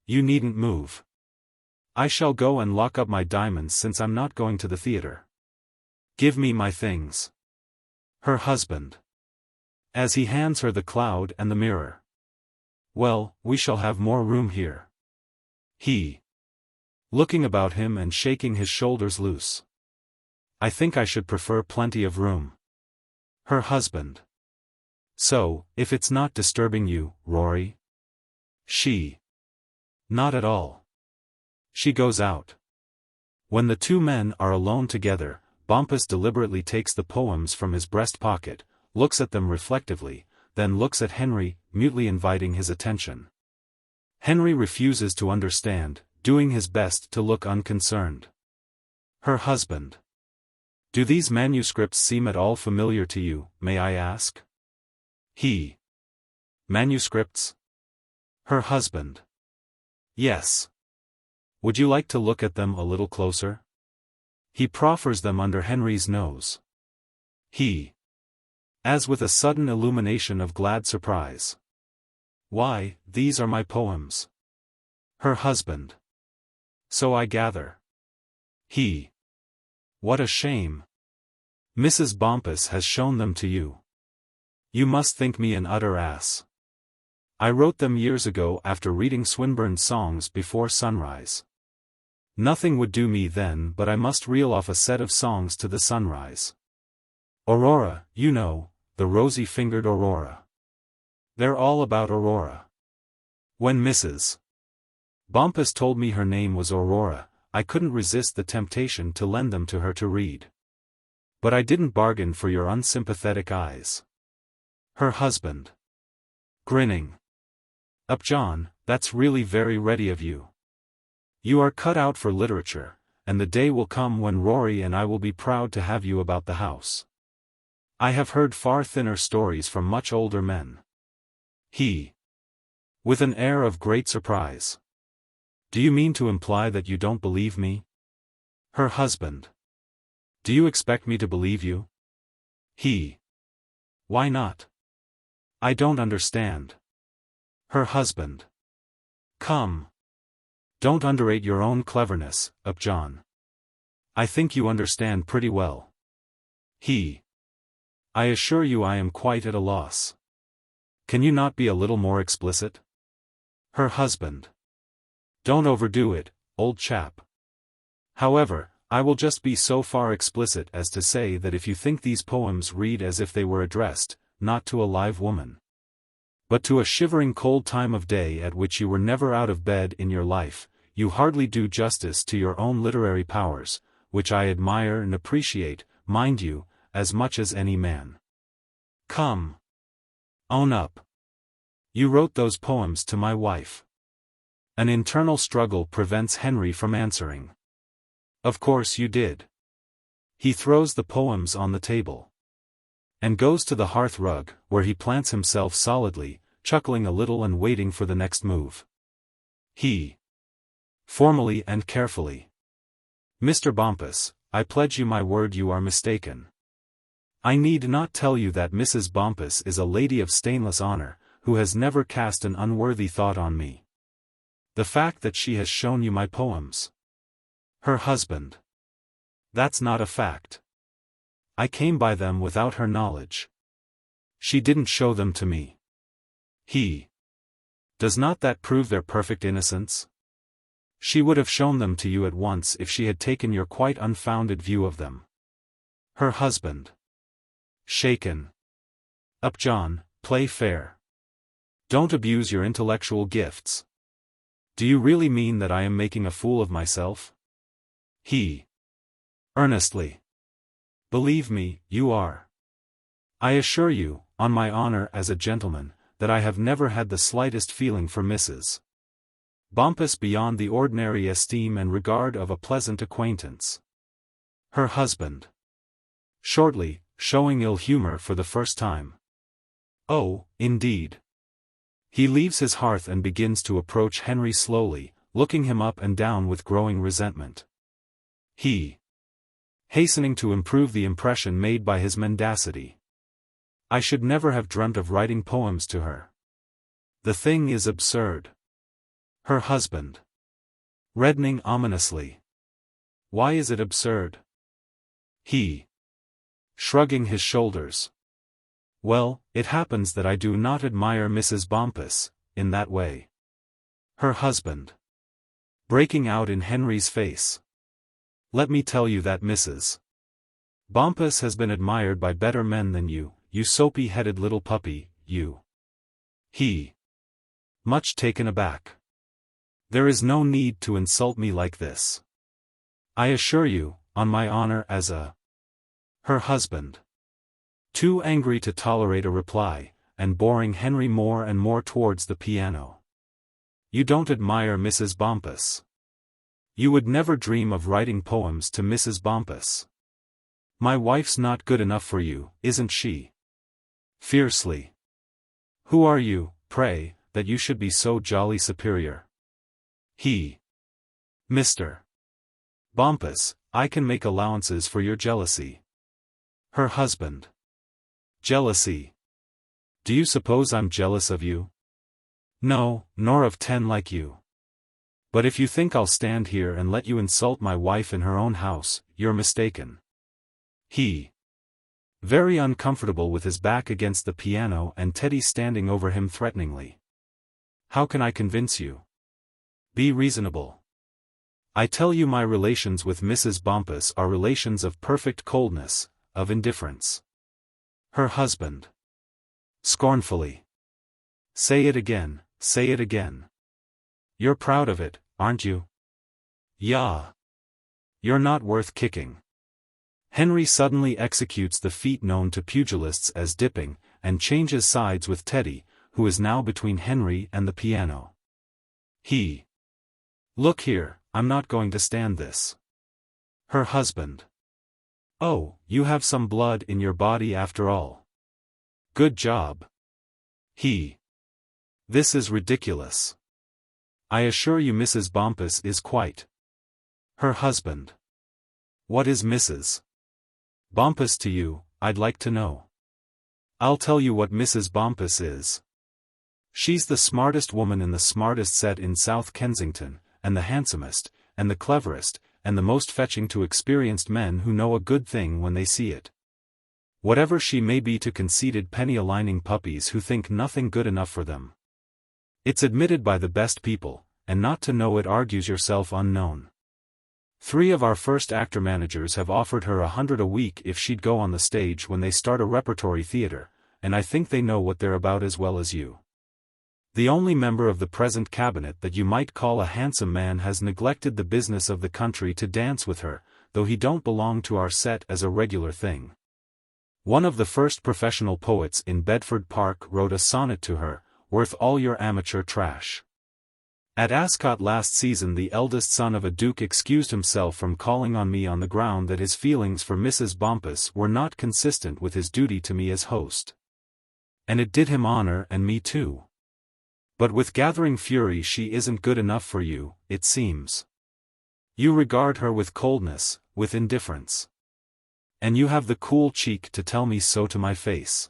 You needn't move. I shall go and lock up my diamonds since I'm not going to the theater. Give me my things. Her husband. As he hands her the cloud and the mirror. Well, we shall have more room here. He. Looking about him and shaking his shoulders loose. I think I should prefer plenty of room. Her husband. So, if it's not disturbing you, Rory? She. Not at all. She goes out. When the two men are alone together, Bumpus deliberately takes the poems from his breast pocket, looks at them reflectively, then looks at Henry, mutely inviting his attention. Henry refuses to understand, doing his best to look unconcerned. Her husband. Do these manuscripts seem at all familiar to you, may I ask? He. Manuscripts? Her husband. Yes. Would you like to look at them a little closer? He proffers them under Henry's nose. He. As with a sudden illumination of glad surprise. Why, these are my poems. Her husband. So I gather. He. What a shame. Mrs. Bumpus has shown them to you. You must think me an utter ass. I wrote them years ago after reading Swinburne's songs before sunrise. Nothing would do me then but I must reel off a set of songs to the sunrise. Aurora, you know, the rosy-fingered Aurora. They're all about Aurora. When Mrs. Bumpus told me her name was Aurora, I couldn't resist the temptation to lend them to her to read. But I didn't bargain for your unsympathetic eyes. Her husband. Grinning. Upjohn, that's really very ready of you. You are cut out for literature, and the day will come when Rory and I will be proud to have you about the house. I have heard far thinner stories from much older men. He. With an air of great surprise. Do you mean to imply that you don't believe me? Her husband. Do you expect me to believe you? He. Why not? I don't understand. Her husband. Come. Don't underrate your own cleverness, Upjohn. I think you understand pretty well. He. I assure you I am quite at a loss. Can you not be a little more explicit? Her husband. Don't overdo it, old chap. However, I will just be so far explicit as to say that if you think these poems read as if they were addressed, not to a live woman, but to a shivering cold time of day at which you were never out of bed in your life, you hardly do justice to your own literary powers, which I admire and appreciate, mind you, as much as any man. Come. Own up. You wrote those poems to my wife. An internal struggle prevents Henry from answering. Of course you did. He throws the poems on the table. And goes to the hearth rug, where he plants himself solidly, chuckling a little and waiting for the next move. He. Formally and carefully. Mr. Bumpus, I pledge you my word you are mistaken. I need not tell you that Mrs. Bumpus is a lady of stainless honor, who has never cast an unworthy thought on me. The fact that she has shown you my poems. Her husband. That's not a fact. I came by them without her knowledge. She didn't show them to me. He. Does not that prove their perfect innocence? She would have shown them to you at once if she had taken your quite unfounded view of them. Her husband. Shaken. Up, John, play fair. Don't abuse your intellectual gifts. Do you really mean that I am making a fool of myself? He. Earnestly. Believe me, you are. I assure you, on my honor as a gentleman, that I have never had the slightest feeling for Mrs. Bumpus beyond the ordinary esteem and regard of a pleasant acquaintance. Her husband. Shortly, showing ill humor for the first time. Oh, indeed. He leaves his hearth and begins to approach Henry slowly, looking him up and down with growing resentment. He. Hastening to improve the impression made by his mendacity. I should never have dreamt of writing poems to her. The thing is absurd. Her husband. Reddening ominously. Why is it absurd? He. Shrugging his shoulders. Well, it happens that I do not admire Mrs. Bumpus, in that way. Her husband. Breaking out in Henry's face. Let me tell you that Mrs. Bumpus has been admired by better men than you soapy-headed little puppy, you. He. Much taken aback. There is no need to insult me like this. I assure you, on my honor as a. Her husband. Too angry to tolerate a reply, and boring Henry more and more towards the piano. You don't admire Mrs. Bumpus. You would never dream of writing poems to Mrs. Bumpus. My wife's not good enough for you, isn't she? Fiercely. Who are you, pray, that you should be so jolly superior? He. Mr. Bumpus, I can make allowances for your jealousy. Her husband. Jealousy. Do you suppose I'm jealous of you? No, nor of 10 like you. But if you think I'll stand here and let you insult my wife in her own house, you're mistaken. He. Very uncomfortable with his back against the piano and Teddy standing over him threateningly. How can I convince you? Be reasonable. I tell you my relations with Mrs. Bumpus are relations of perfect coldness, of indifference. Her husband. Scornfully. Say it again, say it again. You're proud of it, aren't you? Yah. You're not worth kicking. Henry suddenly executes the feat known to pugilists as dipping, and changes sides with Teddy, who is now between Henry and the piano. He. Look here, I'm not going to stand this. Her husband. Oh, you have some blood in your body after all. Good job. He. This is ridiculous. I assure you Mrs. Bumpus is quite. Her husband. What is Mrs. Bumpus to you, I'd like to know. I'll tell you what Mrs. Bumpus is. She's the smartest woman in the smartest set in South Kensington, and the handsomest, and the cleverest, and the most fetching to experienced men who know a good thing when they see it. Whatever she may be to conceited penny-aligning puppies who think nothing good enough for them. It's admitted by the best people, and not to know it argues yourself unknown. 3 of our first actor managers have offered her $100 a week if she'd go on the stage when they start a repertory theater, and I think they know what they're about as well as you. The only member of the present cabinet that you might call a handsome man has neglected the business of the country to dance with her, though he don't belong to our set as a regular thing. One of the first professional poets in Bedford Park wrote a sonnet to her, worth all your amateur trash. At Ascot last season the eldest son of a duke excused himself from calling on me on the ground that his feelings for Mrs. Bumpus were not consistent with his duty to me as host. And it did him honor and me too. But with gathering fury she isn't good enough for you, it seems. You regard her with coldness, with indifference. And you have the cool cheek to tell me so to my face.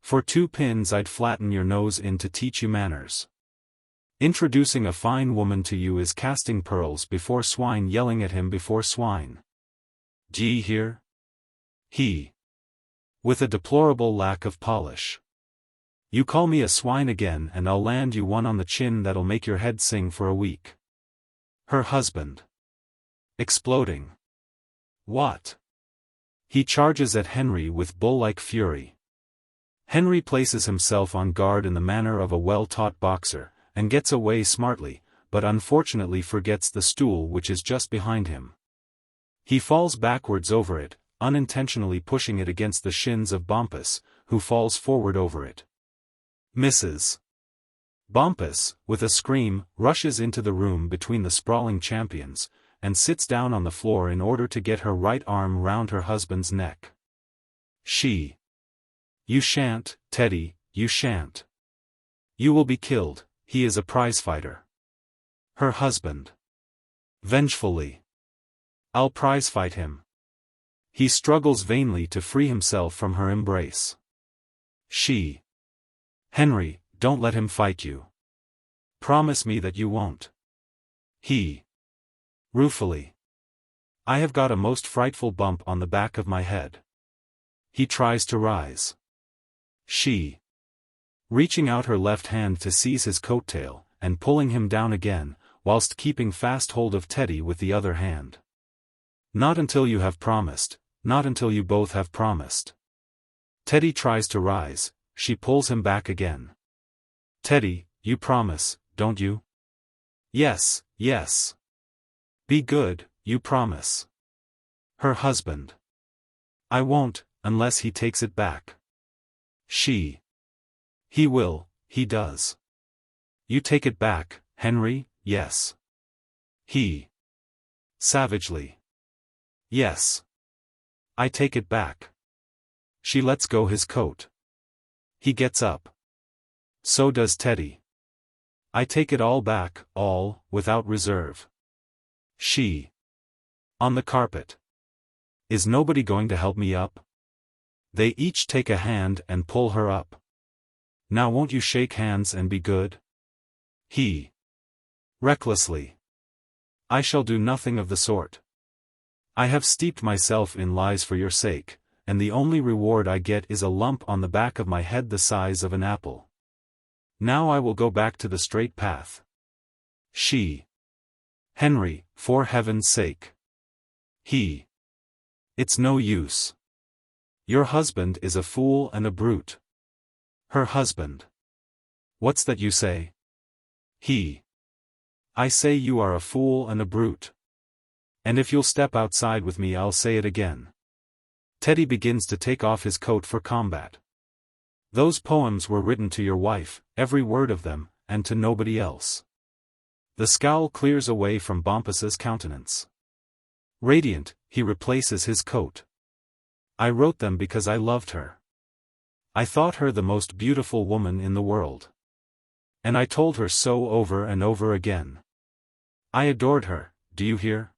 For 2 pins I'd flatten your nose in to teach you manners. Introducing a fine woman to you is casting pearls before swine, yelling at him before swine. D'ye hear? He. With a deplorable lack of polish. You call me a swine again and I'll land you one on the chin that'll make your head sing for a week. Her husband. Exploding. What? He charges at Henry with bull-like fury. Henry places himself on guard in the manner of a well-taught boxer, and gets away smartly, but unfortunately forgets the stool which is just behind him. He falls backwards over it, unintentionally pushing it against the shins of Bumpus, who falls forward over it. Misses. Bumpus, with a scream, rushes into the room between the sprawling champions, and sits down on the floor in order to get her right arm round her husband's neck. She. You shan't, Teddy, you shan't. You will be killed, he is a prizefighter. Her husband. Vengefully. I'll prizefight him. He struggles vainly to free himself from her embrace. She. Henry, don't let him fight you. Promise me that you won't. He. Ruefully. I have got a most frightful bump on the back of my head. He tries to rise. She. Reaching out her left hand to seize his coat-tail, and pulling him down again, whilst keeping fast hold of Teddy with the other hand. Not until you have promised, not until you both have promised. Teddy tries to rise, she pulls him back again. Teddy, you promise, don't you? Yes, yes. Be good, you promise. Her husband. I won't, unless he takes it back. She. He will, he does. You take it back, Henry, yes. He. Savagely. Yes. I take it back. She lets go his coat. He gets up. So does Teddy. I take it all back, all, without reserve. She. On the carpet. Is nobody going to help me up? They each take a hand and pull her up. Now won't you shake hands and be good? He. Recklessly. I shall do nothing of the sort. I have steeped myself in lies for your sake, and the only reward I get is a lump on the back of my head the size of an apple. Now I will go back to the straight path. She. Henry, for heaven's sake. He. It's no use. Your husband is a fool and a brute. Her husband. What's that you say? He. I say you are a fool and a brute. And if you'll step outside with me I'll say it again. Teddy begins to take off his coat for combat. Those poems were written to your wife, every word of them, and to nobody else. The scowl clears away from Bumpus's countenance. Radiant, he replaces his coat. I wrote them because I loved her. I thought her the most beautiful woman in the world. And I told her so over and over again. I adored her, do you hear?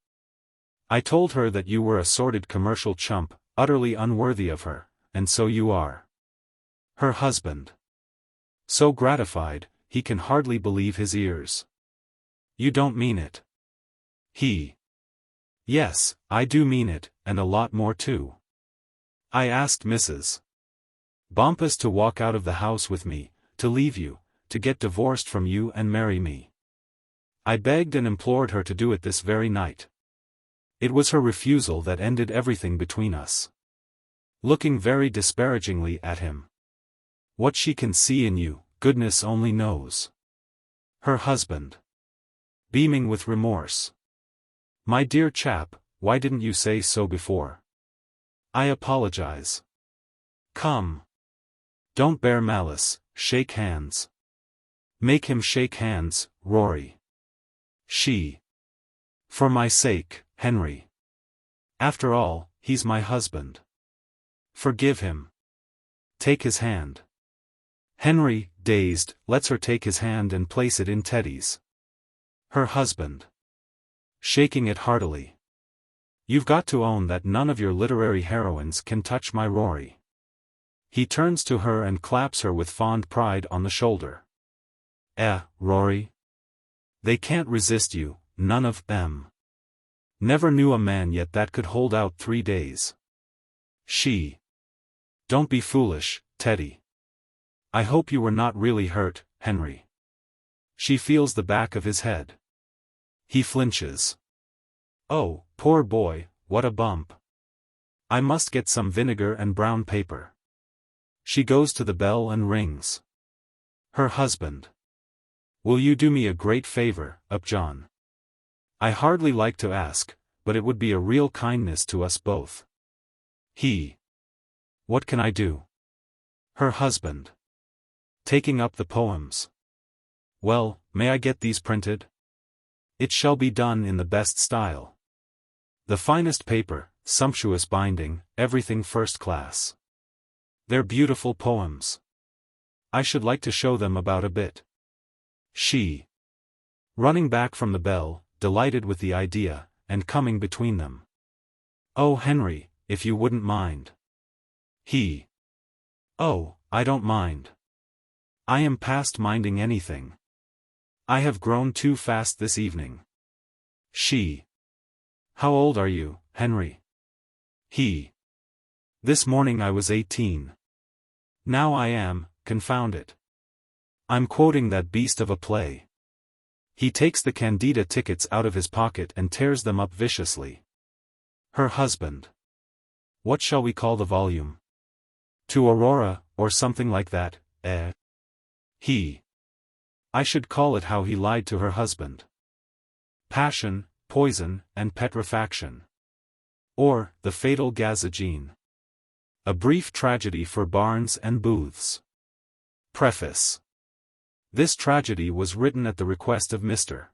I told her that you were a sordid commercial chump, utterly unworthy of her, and so you are. Her husband. So gratified, he can hardly believe his ears. You don't mean it. He. Yes, I do mean it, and a lot more too. I asked Mrs. Bumpus to walk out of the house with me, to leave you, to get divorced from you and marry me. I begged and implored her to do it this very night. It was her refusal that ended everything between us. Looking very disparagingly at him. What she can see in you, goodness only knows. Her husband. Beaming with remorse. My dear chap, why didn't you say so before? I apologize. Come. Don't bear malice, shake hands. Make him shake hands, Rory. She. For my sake, Henry. After all, he's my husband. Forgive him. Take his hand. Henry, dazed, lets her take his hand and place it in Teddy's. Her husband. Shaking it heartily. You've got to own that none of your literary heroines can touch my Rory. He turns to her and claps her with fond pride on the shoulder. Rory? They can't resist you, none of them. Never knew a man yet that could hold out 3 days. She. Don't be foolish, Teddy. I hope you were not really hurt, Henry. She feels the back of his head. He flinches. Oh, poor boy, what a bump. I must get some vinegar and brown paper. She goes to the bell and rings. Her husband. Will you do me a great favor, Upjohn? I hardly like to ask, but it would be a real kindness to us both. He. What can I do? Her husband. Taking up the poems. Well, may I get these printed? It shall be done in the best style. The finest paper, sumptuous binding, everything first class. They're beautiful poems. I should like to show them about a bit. She. Running back from the bell, delighted with the idea, and coming between them. Oh, Henry, if you wouldn't mind. He. Oh, I don't mind. I am past minding anything. I have grown too fast this evening. She. How old are you, Henry? He. This morning I was 18. Now I am, confound it. I'm quoting that beast of a play. He takes the Candida tickets out of his pocket and tears them up viciously. Her husband. What shall we call the volume? To Aurora, or something like that, eh? He. I should call it How He Lied to Her Husband. Passion, Poison, and Petrifaction. Or, The Fatal Gazagene. A Brief Tragedy for Barnes and Booths. Preface. This tragedy was written at the request of Mr.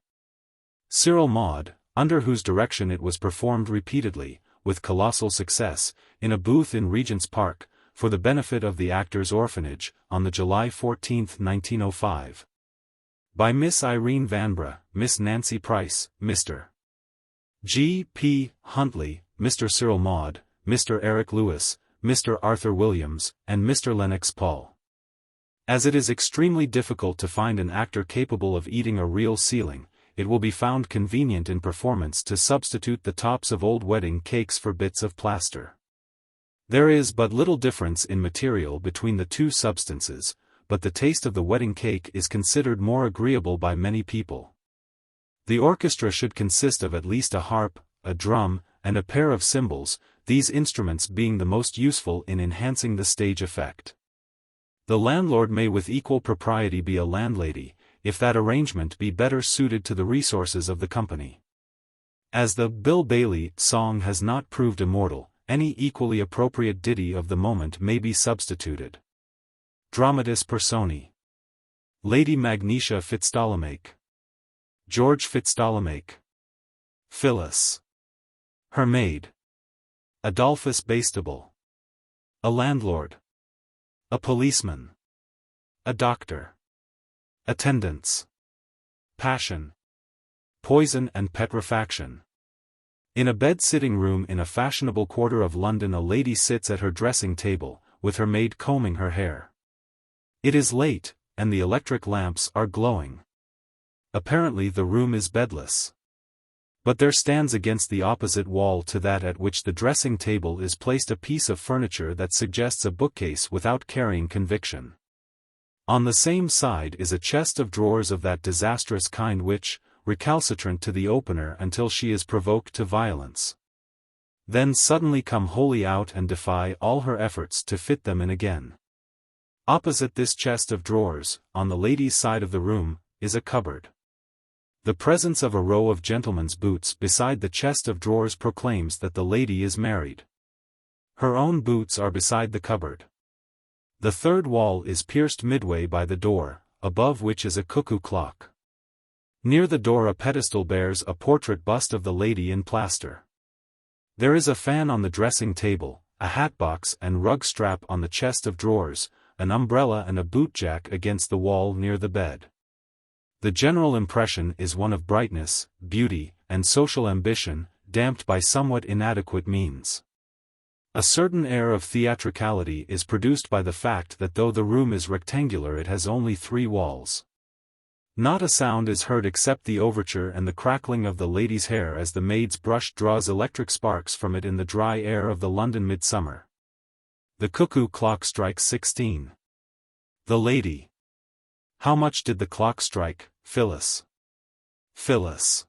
Cyril Maude, under whose direction it was performed repeatedly, with colossal success, in a booth in Regent's Park, for the benefit of the Actors' Orphanage, on the July 14, 1905. By Miss Irene Vanbrugh, Miss Nancy Price, Mr. G. P. Huntley, Mr. Cyril Maude, Mr. Eric Lewis, Mr. Arthur Williams, and Mr. Lennox Paul. As it is extremely difficult to find an actor capable of eating a real ceiling, it will be found convenient in performance to substitute the tops of old wedding cakes for bits of plaster. There is but little difference in material between the two substances, but the taste of the wedding cake is considered more agreeable by many people. The orchestra should consist of at least a harp, a drum, and a pair of cymbals, these instruments being the most useful in enhancing the stage effect. The landlord may with equal propriety be a landlady, if that arrangement be better suited to the resources of the company. As the Bill Bailey song has not proved immortal, any equally appropriate ditty of the moment may be substituted. Dramatis Personae. Lady Magnesia Fitzptolomake. George Fitzptolomake. Phyllis. Her maid. Adolphus Bastable. A landlord. A policeman. A doctor. Attendants. Passion. Poison and Petrifaction. In a bed-sitting room in a fashionable quarter of London, a lady sits at her dressing table, with her maid combing her hair. It is late, and the electric lamps are glowing. Apparently the room is bedless. But there stands against the opposite wall to that at which the dressing table is placed a piece of furniture that suggests a bookcase without carrying conviction. On the same side is a chest of drawers of that disastrous kind which, recalcitrant to the opener until she is provoked to violence, then suddenly come wholly out and defy all her efforts to fit them in again. Opposite this chest of drawers, on the lady's side of the room, is a cupboard. The presence of a row of gentlemen's boots beside the chest of drawers proclaims that the lady is married. Her own boots are beside the cupboard. The third wall is pierced midway by the door, above which is a cuckoo clock. Near the door a pedestal bears a portrait bust of the lady in plaster. There is a fan on the dressing table, a hatbox and rug strap on the chest of drawers, an umbrella and a bootjack against the wall near the bed. The general impression is one of brightness, beauty, and social ambition, damped by somewhat inadequate means. A certain air of theatricality is produced by the fact that though the room is rectangular it has only 3 walls. Not a sound is heard except the overture and the crackling of the lady's hair as the maid's brush draws electric sparks from it in the dry air of the London midsummer. The cuckoo clock strikes 16. The lady. How much did the clock strike, Phyllis? Phyllis.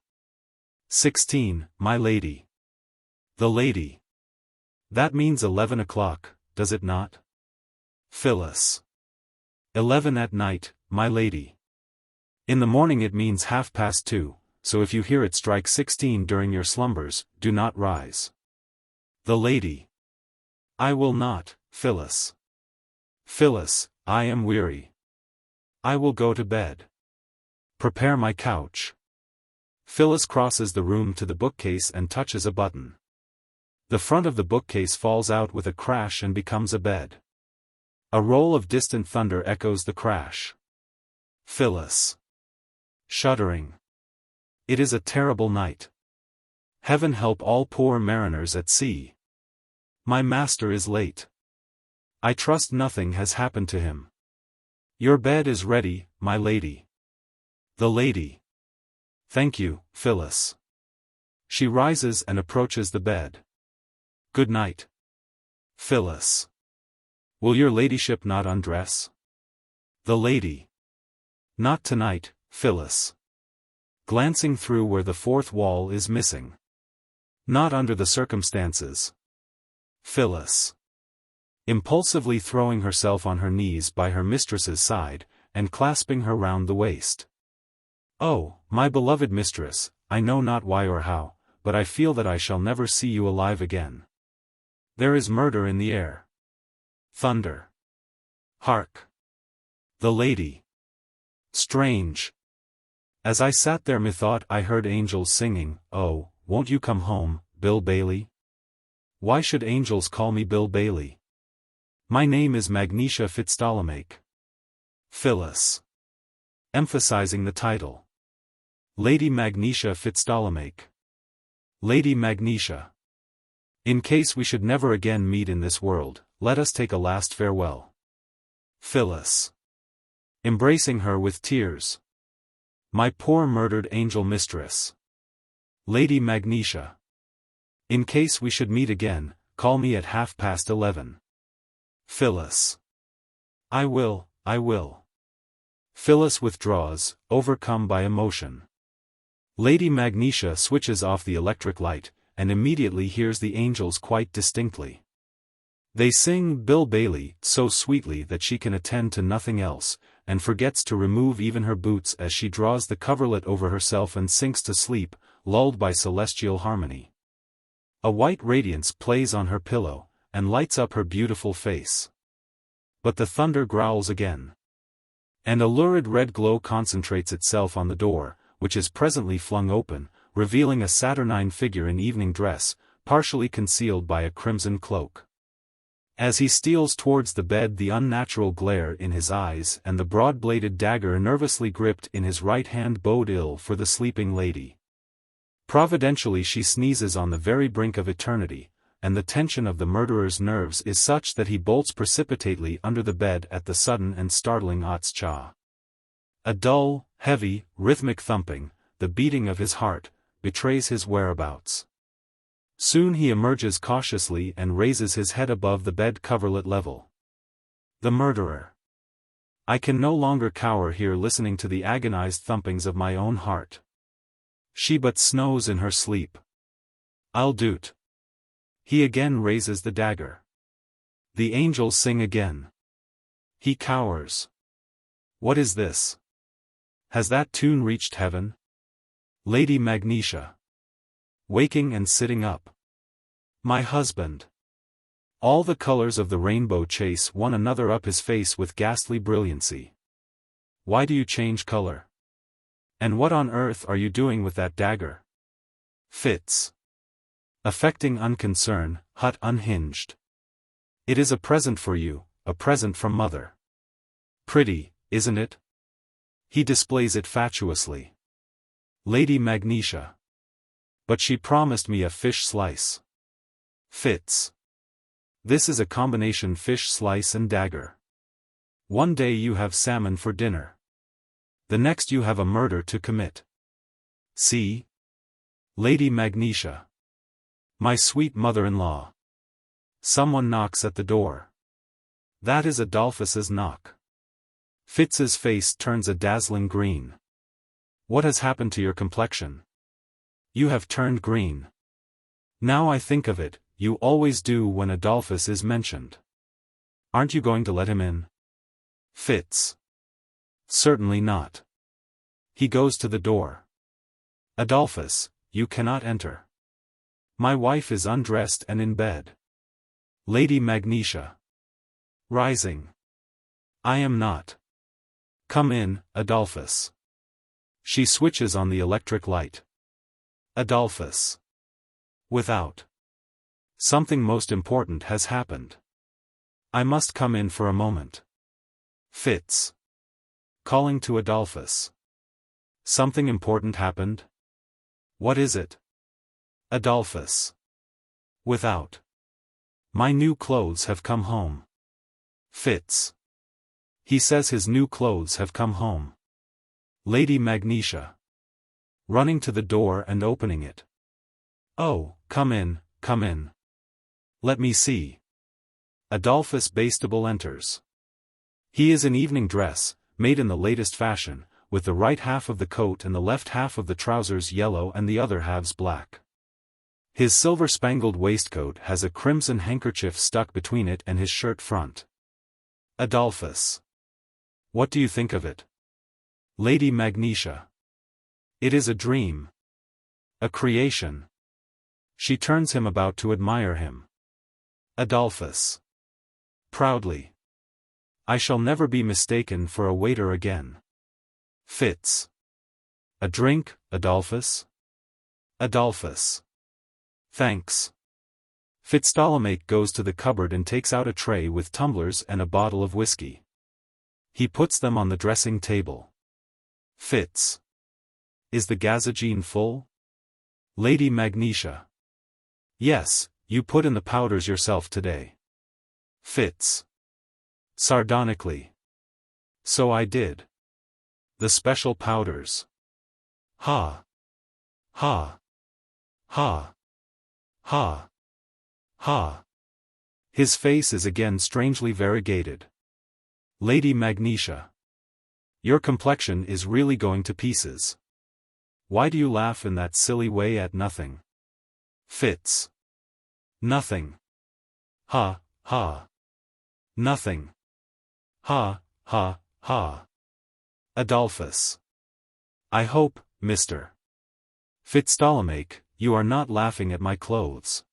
16, my lady. The lady. That means 11 o'clock, does it not? Phyllis. 11 at night, my lady. In the morning it means 2:30, so if you hear it strike 16 during your slumbers, do not rise. The lady. I will not, Phyllis. Phyllis, I am weary. I will go to bed. Prepare my couch. Phyllis crosses the room to the bookcase and touches a button. The front of the bookcase falls out with a crash and becomes a bed. A roll of distant thunder echoes the crash. Phyllis. Shuddering. It is a terrible night. Heaven help all poor mariners at sea. My master is late. I trust nothing has happened to him. Your bed is ready, my lady. The lady. Thank you, Phyllis. She rises and approaches the bed. Good night. Phyllis. Will your ladyship not undress? The lady. Not tonight, Phyllis. Glancing through where the 4th wall is missing. Not under the circumstances. Phyllis. Impulsively throwing herself on her knees by her mistress's side, and clasping her round the waist. Oh, my beloved mistress, I know not why or how, but I feel that I shall never see you alive again. There is murder in the air. Thunder. Hark. The lady. Strange. As I sat there methought I heard angels singing, oh, won't you come home, Bill Bailey? Why should angels call me Bill Bailey? My name is Magnesia Fitzptolomake. Phyllis. Emphasizing the title. Lady Magnesia Fitzptolomake. Lady Magnesia. In case we should never again meet in this world, let us take a last farewell. Phyllis. Embracing her with tears. My poor murdered angel mistress. Lady Magnesia. In case we should meet again, call me at 11:30. Phyllis. I will, I will. Phyllis withdraws, overcome by emotion. Lady Magnesia switches off the electric light, and immediately hears the angels quite distinctly. They sing Bill Bailey so sweetly that she can attend to nothing else, and forgets to remove even her boots as she draws the coverlet over herself and sinks to sleep, lulled by celestial harmony. A white radiance plays on her pillow, and lights up her beautiful face. But the thunder growls again. And a lurid red glow concentrates itself on the door, which is presently flung open, revealing a saturnine figure in evening dress, partially concealed by a crimson cloak. As he steals towards the bed, the unnatural glare in his eyes and the broad-bladed dagger nervously gripped in his right hand bode ill for the sleeping lady. Providentially she sneezes on the very brink of eternity, and the tension of the murderer's nerves is such that he bolts precipitately under the bed at the sudden and startling Otschah. A dull, heavy, rhythmic thumping, the beating of his heart, betrays his whereabouts. Soon he emerges cautiously and raises his head above the bed coverlet level. The murderer. I can no longer cower here listening to the agonized thumpings of my own heart. She but snows in her sleep. I'll do't. He again raises the dagger. The angels sing again. He cowers. What is this? Has that tune reached heaven? Lady Magnesia. Waking and sitting up. My husband. All the colors of the rainbow chase one another up his face with ghastly brilliancy. Why do you change color? And what on earth are you doing with that dagger? Fitz. Affecting unconcern, hut unhinged. It is a present for you, a present from mother. Pretty, isn't it? He displays it fatuously. Lady Magnesia. But she promised me a fish slice. Fitz. This is a combination fish slice and dagger. One day you have salmon for dinner. The next you have a murder to commit. See? Lady Magnesia. My sweet mother-in-law. Someone knocks at the door. That is Adolphus's knock. Fitz's face turns a dazzling green. What has happened to your complexion? You have turned green. Now I think of it, you always do when Adolphus is mentioned. Aren't you going to let him in? Fitz. Certainly not. He goes to the door. Adolphus, you cannot enter. My wife is undressed and in bed. Lady Magnesia. Rising. I am not. Come in, Adolphus. She switches on the electric light. Adolphus. Without. Something most important has happened. I must come in for a moment. Fitz. Calling to Adolphus. Something important happened? What is it? Adolphus. Without. My new clothes have come home. Fitz. He says his new clothes have come home. Lady Magnesia. Running to the door and opening it. Oh, come in, come in. Let me see. Adolphus Bastable enters. He is in evening dress, made in the latest fashion, with the right half of the coat and the left half of the trousers yellow and the other halves black. His silver-spangled waistcoat has a crimson handkerchief stuck between it and his shirt front. Adolphus. What do you think of it? Lady Magnesia. It is a dream. A creation. She turns him about to admire him. Adolphus. Proudly. I shall never be mistaken for a waiter again. Fitz. A drink, Adolphus? Adolphus. Thanks. Fitzptolemy goes to the cupboard and takes out a tray with tumblers and a bottle of whiskey. He puts them on the dressing table. Fitz. Is the gazagine full? Lady Magnesia. Yes, you put in the powders yourself today. Fitz. Sardonically. So I did. The special powders. Ha. Ha. Ha. Ha. Ha. His face is again strangely variegated. Lady Magnesia. Your complexion is really going to pieces. Why do you laugh in that silly way at nothing? Fitz. Nothing. Ha, ha. Nothing. Ha, ha, ha. Adolphus. I hope, Mr. Fitzptolemy, you are not laughing at my clothes.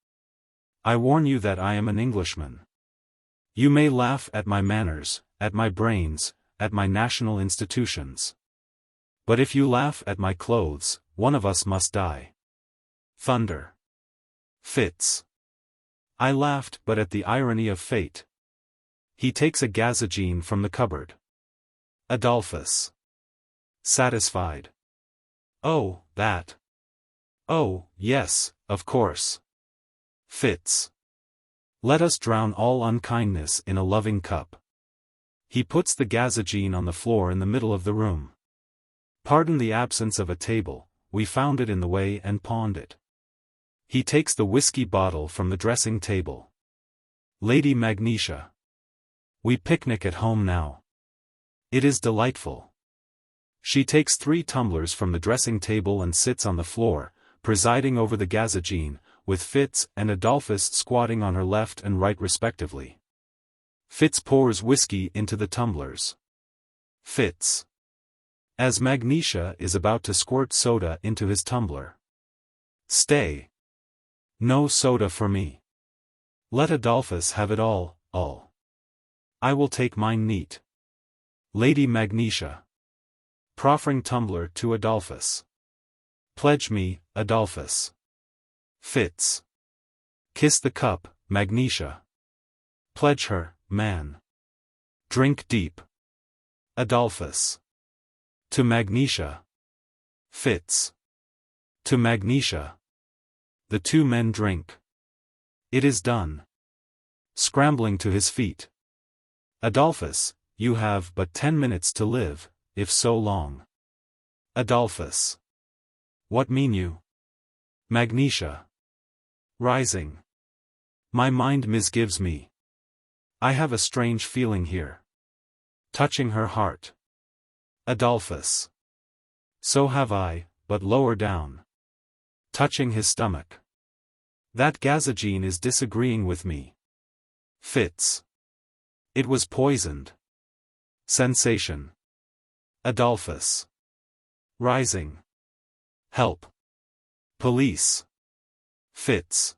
I warn you that I am an Englishman. You may laugh at my manners, at my brains, at my national institutions. But if you laugh at my clothes, one of us must die. Thunder. Fitz. I laughed but at the irony of fate. He takes a gazagine from the cupboard. Adolphus. Satisfied. Oh, that. Oh, yes, of course. Fitz. Let us drown all unkindness in a loving cup. He puts the gazagine on the floor in the middle of the room. Pardon the absence of a table, we found it in the way and pawned it. He takes the whiskey bottle from the dressing table. Lady Magnesia. We picnic at home now. It is delightful. She takes 3 tumblers from the dressing table and sits on the floor, presiding over the gazagine, with Fitz and Adolphus squatting on her left and right respectively. Fitz pours whiskey into the tumblers. Fitz. As Magnesia is about to squirt soda into his tumbler. Stay. No soda for me. Let Adolphus have it all. I will take mine neat. Lady Magnesia. Proffering tumbler to Adolphus. Pledge me, Adolphus. Fitz. Kiss the cup, Magnesia. Pledge her, man. Drink deep. Adolphus. To Magnesia. Fitz. To Magnesia. The two men drink. It is done. Scrambling to his feet. Adolphus, you have but 10 minutes to live, if so long. Adolphus. What mean you? Magnesia. Rising. My mind misgives me. I have a strange feeling here. Touching her heart. Adolphus. So have I, but lower down. Touching his stomach. That gazagene is disagreeing with me. Fits. It was poisoned. Sensation. Adolphus. Rising. Help. Police. Fits.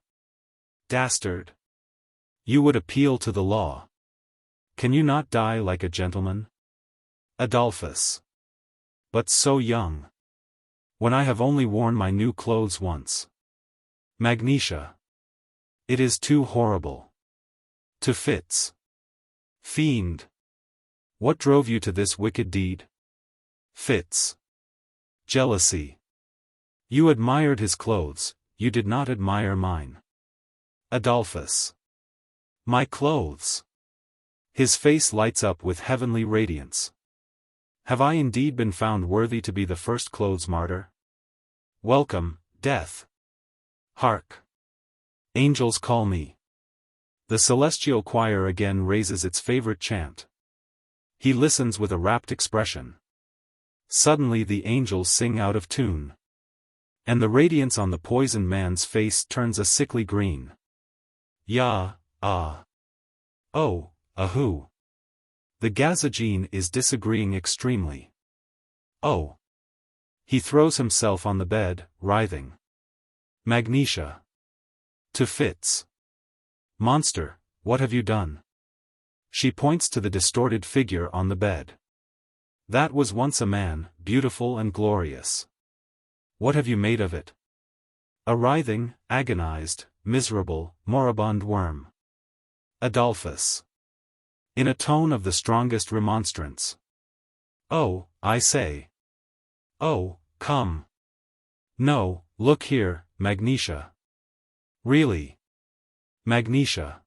Dastard. You would appeal to the law. Can you not die like a gentleman? Adolphus. But so young. When I have only worn my new clothes once. Magnesia. It is too horrible. To Fits. Fiend. What drove you to this wicked deed? Fits. Jealousy. You admired his clothes, you did not admire mine. Adolphus. My clothes. His face lights up with heavenly radiance. Have I indeed been found worthy to be the first clothes martyr? Welcome, death. Hark. Angels call me. The celestial choir again raises its favorite chant. He listens with a rapt expression. Suddenly the angels sing out of tune. And the radiance on the poisoned man's face turns a sickly green. Ya, ah. Oh, ahoo. The gazagene is disagreeing extremely. Oh. He throws himself on the bed, writhing. Magnesia. To Fits. Monster, what have you done? She points to the distorted figure on the bed. That was once a man, beautiful and glorious. What have you made of it? A writhing, agonized, miserable, moribund worm. Adolphus. In a tone of the strongest remonstrance. Oh, I say. Oh, come. No, look here, Magnesia. Really. Magnesia.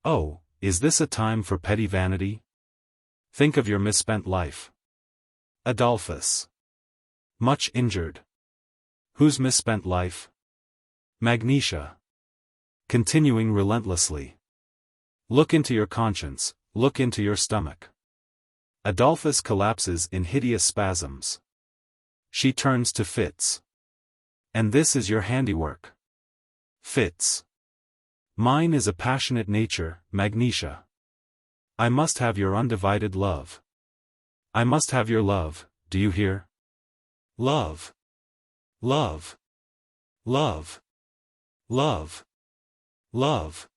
Oh, is this a time for petty vanity? Think of your misspent life. Adolphus. Much injured. Whose misspent life? Magnesia. Continuing relentlessly. Look into your conscience, look into your stomach. Adolphus collapses in hideous spasms. She turns to Fits. And this is your handiwork. Fits. Mine is a passionate nature, Magnesia. I must have your undivided love. I must have your love, do you hear? Love. Love. Love. Love. Love.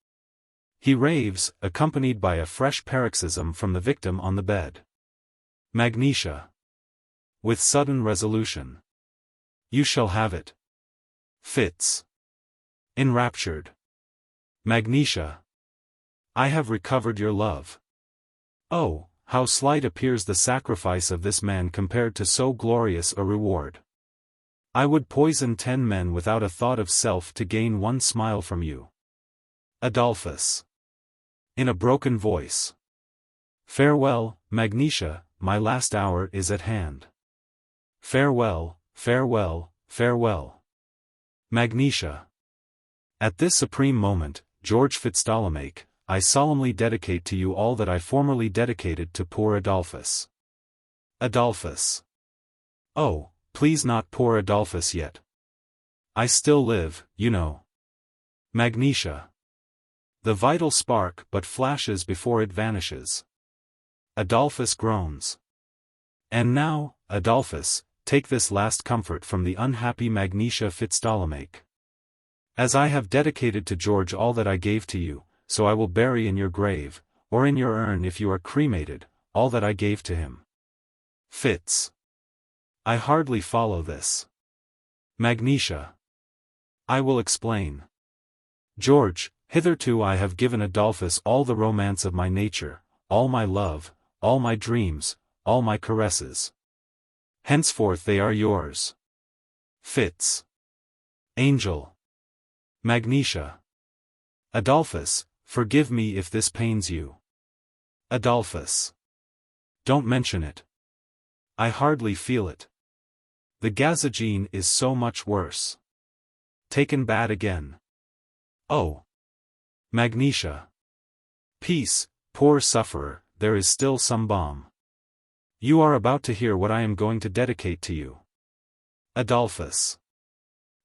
He raves, accompanied by a fresh paroxysm from the victim on the bed. Magnesia. With sudden resolution. You shall have it. Fits. Enraptured. Magnesia. I have recovered your love. Oh, how slight appears the sacrifice of this man compared to so glorious a reward. I would poison 10 men without a thought of self to gain one smile from you. Adolphus. In a broken voice. Farewell, Magnesia, my last hour is at hand. Farewell, farewell, farewell. Magnesia. At this supreme moment, George Fitzptolemy, I solemnly dedicate to you all that I formerly dedicated to poor Adolphus. Adolphus. Oh, please not poor Adolphus yet. I still live, you know. Magnesia. The vital spark but flashes before it vanishes. Adolphus groans. And now, Adolphus, take this last comfort from the unhappy Magnesia Fitzptolemy. As I have dedicated to George all that I gave to you, so I will bury in your grave, or in your urn if you are cremated, all that I gave to him. Fits. I hardly follow this. Magnesia. I will explain. George, hitherto I have given Adolphus all the romance of my nature, all my love, all my dreams, all my caresses. Henceforth they are yours. Fits. Angel. Magnesia. Adolphus, forgive me if this pains you. Adolphus. Don't mention it. I hardly feel it. The gazogene is so much worse. Taken bad again. Oh. Magnesia. Peace, poor sufferer, there is still some balm. You are about to hear what I am going to dedicate to you. Adolphus.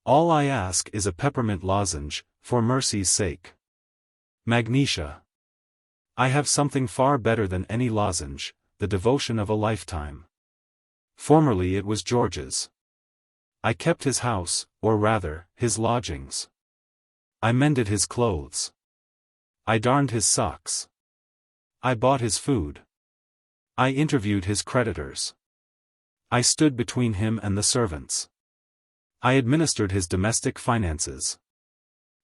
All I ask is a peppermint lozenge, for mercy's sake. Magnesia. I have something far better than any lozenge, the devotion of a lifetime. Formerly it was George's. I kept his house, or rather, his lodgings. I mended his clothes. I darned his socks. I bought his food. I interviewed his creditors. I stood between him and the servants. I administered his domestic finances.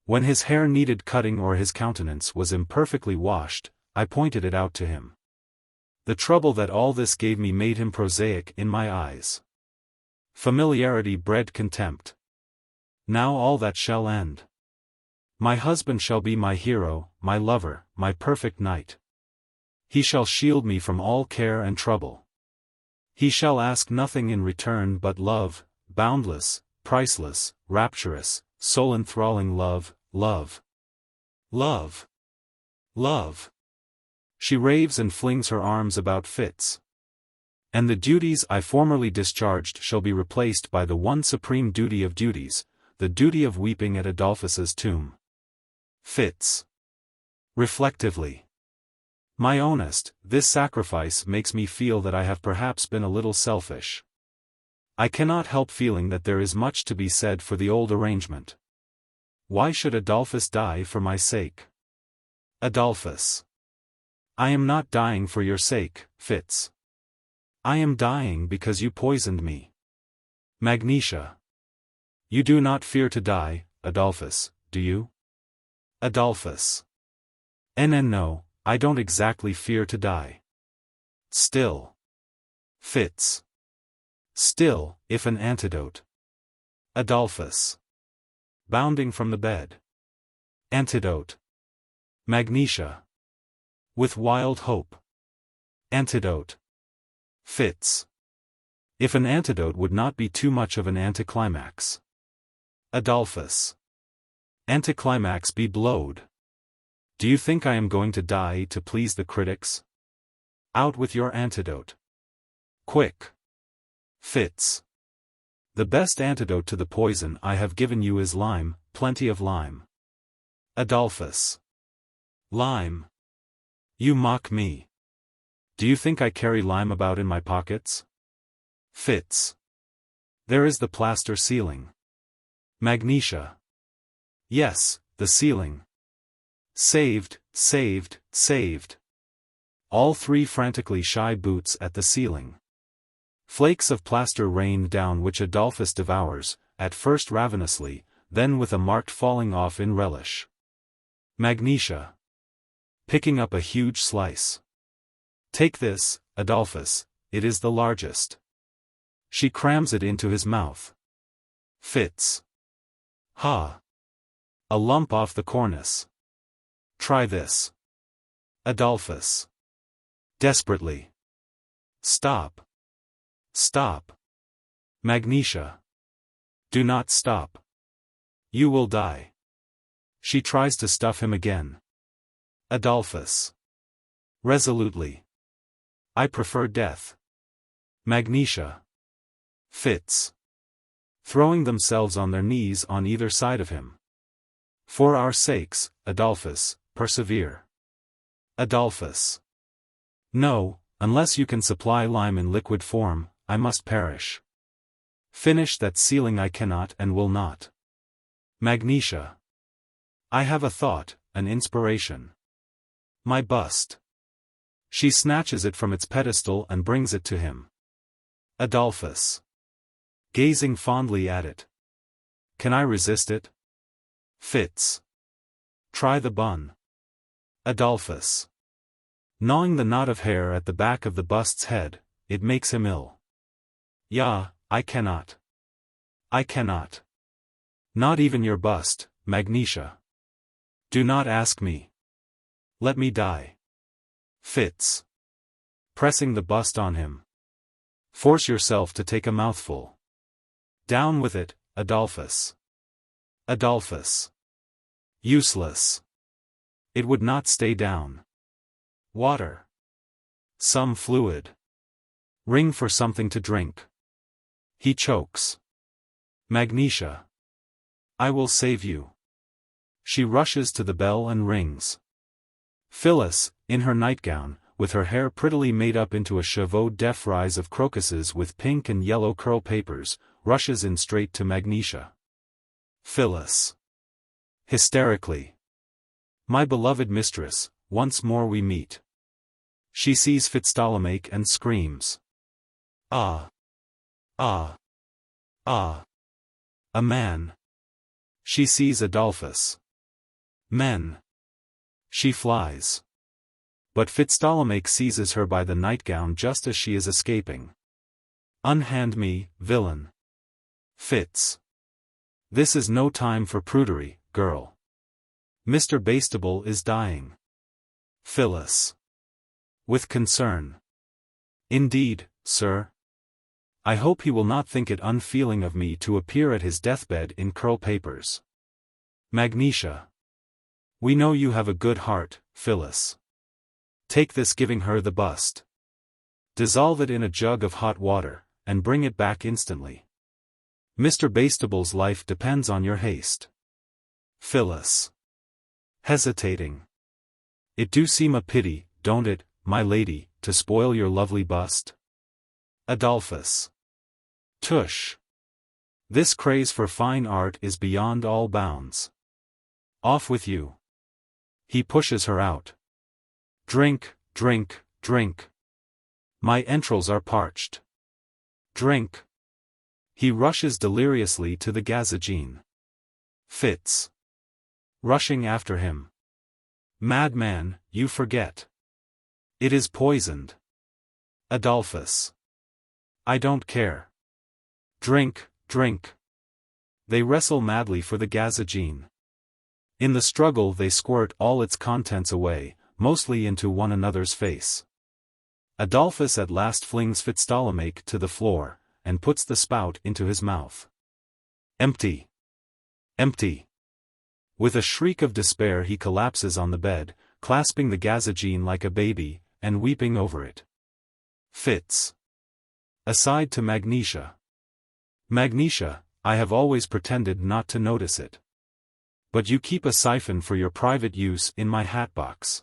When his hair needed cutting or his countenance was imperfectly washed, I pointed it out to him. The trouble that all this gave me made him prosaic in my eyes. Familiarity bred contempt. Now all that shall end. My husband shall be my hero, my lover, my perfect knight. He shall shield me from all care and trouble. He shall ask nothing in return but love, boundless, priceless, rapturous, soul-enthralling love, love. Love. Love. She raves and flings her arms about Fitz. And the duties I formerly discharged shall be replaced by the one supreme duty of duties, the duty of weeping at Adolphus's tomb. Fitz. Reflectively. My ownest, this sacrifice makes me feel that I have perhaps been a little selfish. I cannot help feeling that there is much to be said for the old arrangement. Why should Adolphus die for my sake? Adolphus. I am not dying for your sake, Fitz. I am dying because you poisoned me. Magnesia. You do not fear to die, Adolphus, do you? Adolphus. No, I don't exactly fear to die. Still. Fitz. Still, if an antidote. Adolphus. Bounding from the bed. Antidote. Magnesia. With wild hope. Antidote. Fitz. If an antidote would not be too much of an anticlimax. Adolphus. Anticlimax be blowed. Do you think I am going to die to please the critics? Out with your antidote. Quick. Fitz. The best antidote to the poison I have given you is lime, plenty of lime. Adolphus. Lime. You mock me. Do you think I carry lime about in my pockets? Fitz. There is the plaster ceiling. Magnesia. Yes, the ceiling. Saved, saved, saved. All three frantically shy boots at the ceiling. Flakes of plaster rain down which Adolphus devours, at first ravenously, then with a marked falling off in relish. Magnesia. Picking up a huge slice. Take this, Adolphus, it is the largest. She crams it into his mouth. Fitz. Ha. A lump off the cornice. Try this. Adolphus. Desperately. Stop. Stop. Magnesia. Do not stop. You will die. She tries to stuff him again. Adolphus. Resolutely. I prefer death. Magnesia. Fitz. Throwing themselves on their knees on either side of him. For our sakes, Adolphus, persevere. Adolphus. No, unless you can supply lime in liquid form, I must perish. Finish that ceiling I cannot and will not. Magnesia. I have a thought, an inspiration. My bust. She snatches it from its pedestal and brings it to him. Adolphus. Gazing fondly at it. Can I resist it? Fitz. Try the bun. Adolphus. Gnawing the knot of hair at the back of the bust's head, it makes him ill. I cannot. I cannot. Not even your bust, Magnesia. Do not ask me. Let me die. Fitz. Pressing the bust on him. Force yourself to take a mouthful. Down with it, Adolphus. Adolphus. Useless. It would not stay down. Water. Some fluid. Ring for something to drink. He chokes. Magnesia. I will save you. She rushes to the bell and rings. Phyllis, in her nightgown, with her hair prettily made up into a chevaux de frise of crocuses with pink and yellow curl papers, rushes in straight to Magnesia. Phyllis. Hysterically. My beloved mistress, once more we meet. She sees Fitzptolemy and screams. Ah! Ah! Ah! A man. She sees Adolphus. Men. She flies. But Fitzptolemy seizes her by the nightgown just as she is escaping. Unhand me, villain. Fitz. This is no time for prudery, girl. Mr. Bastable is dying. Phyllis. With concern. Indeed, sir. I hope he will not think it unfeeling of me to appear at his deathbed in curl papers. Magnesia. We know you have a good heart, Phyllis. Take this, giving her the bust. Dissolve it in a jug of hot water, and bring it back instantly. Mr. Bastable's life depends on your haste. Phyllis. Hesitating. It do seem a pity, don't it, my lady, to spoil your lovely bust? Adolphus. Tush. This craze for fine art is beyond all bounds. Off with you. He pushes her out. Drink, drink, drink. My entrails are parched. Drink. He rushes deliriously to the gazagine. Fitz. Rushing after him. Madman, you forget. It is poisoned. Adolphus. I don't care. Drink, drink. They wrestle madly for the gazagine. In the struggle they squirt all its contents away, mostly into one another's face. Adolphus at last flings Fitzptolemy to the floor, and puts the spout into his mouth. Empty. Empty. With a shriek of despair he collapses on the bed, clasping the gazagine like a baby, and weeping over it. Fitz. Aside to Magnesia. Magnesia, I have always pretended not to notice it. But you keep a siphon for your private use in my hatbox.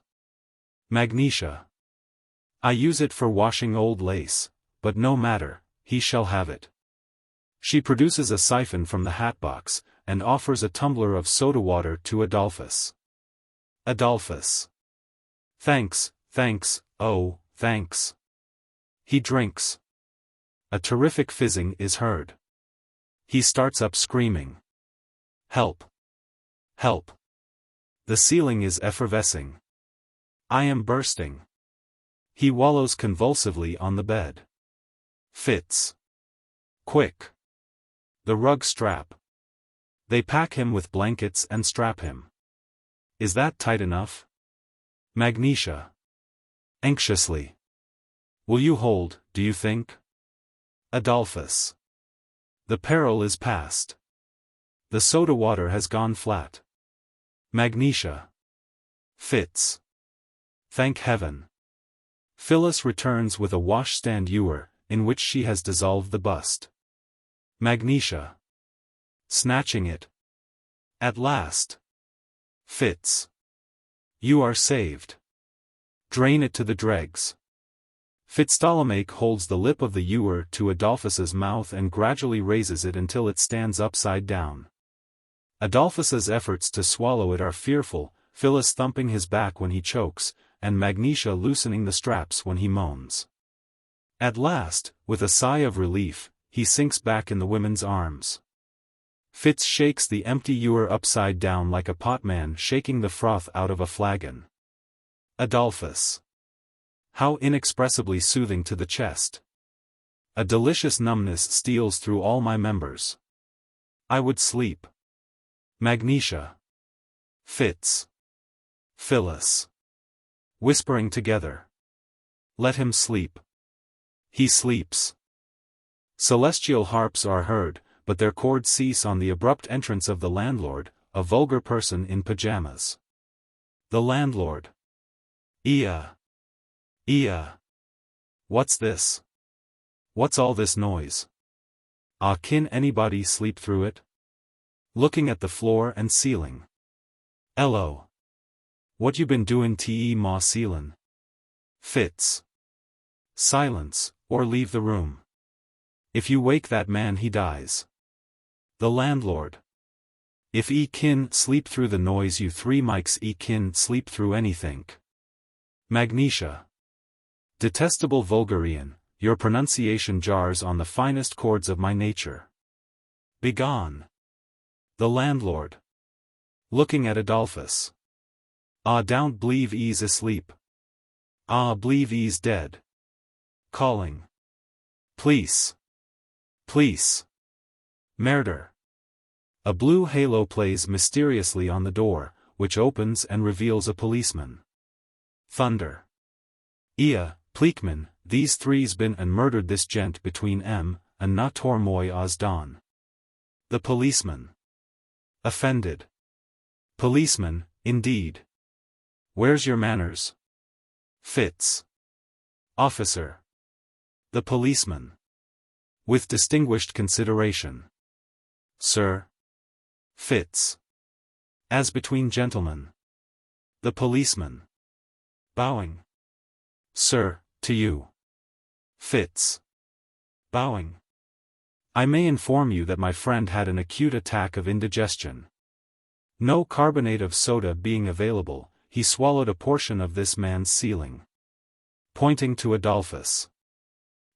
Magnesia. I use it for washing old lace, but no matter, he shall have it. She produces a siphon from the hatbox, and offers a tumbler of soda water to Adolphus. Adolphus. Thanks, thanks, oh, thanks. He drinks. A terrific fizzing is heard. He starts up screaming. Help! Help! The ceiling is effervescing. I am bursting. He wallows convulsively on the bed. Fitz. Quick! The rug strap. They pack him with blankets and strap him. Is that tight enough? Magnesia. Anxiously. Will you hold, do you think? Adolphus. The peril is past. The soda water has gone flat. Magnesia. Fitz. Thank heaven. Phyllis returns with a washstand ewer, in which she has dissolved the bust. Magnesia. Snatching it. At last. Fitz. You are saved. Drain it to the dregs. Fitzptolemy holds the lip of the ewer to Adolphus's mouth and gradually raises it until it stands upside down. Adolphus's efforts to swallow it are fearful, Phyllis thumping his back when he chokes, and Magnesia loosening the straps when he moans. At last, with a sigh of relief, he sinks back in the women's arms. Fitz shakes the empty ewer upside down like a potman shaking the froth out of a flagon. Adolphus. How inexpressibly soothing to the chest. A delicious numbness steals through all my members. I would sleep. Magnesia. Fits. Phyllis. Whispering together. Let him sleep. He sleeps. Celestial harps are heard, but their chords cease on the abrupt entrance of the landlord, a vulgar person in pajamas. The landlord. Iya. Iya. What's this? What's all this noise? Ah, can anybody sleep through it? Looking at the floor and ceiling. Ello. What you been doing te ma ceilin'? Fits. Silence, or leave the room. If you wake that man he dies. The landlord. If e kin sleep through the noise you three mics e kin sleep through anything. Magnesia. Detestable vulgarian, your pronunciation jars on the finest chords of my nature. Begone. The landlord. Looking at Adolphus. Ah, don't believe e's asleep. Ah, believe e's dead. Calling. Police. Police. Murder. A blue halo plays mysteriously on the door, which opens and reveals a policeman. Thunder. Ia, Pleekman, these three's been and murdered this gent between M, and na tormoy os don. The policeman. Offended. Policeman, indeed. Where's your manners? Fits. Officer. The policeman. With distinguished consideration. Sir. Fits. As between gentlemen. The policeman. Bowing. Sir, to you. Fits. Bowing. I may inform you that my friend had an acute attack of indigestion. No carbonate of soda being available, he swallowed a portion of this man's ceiling. Pointing to Adolphus.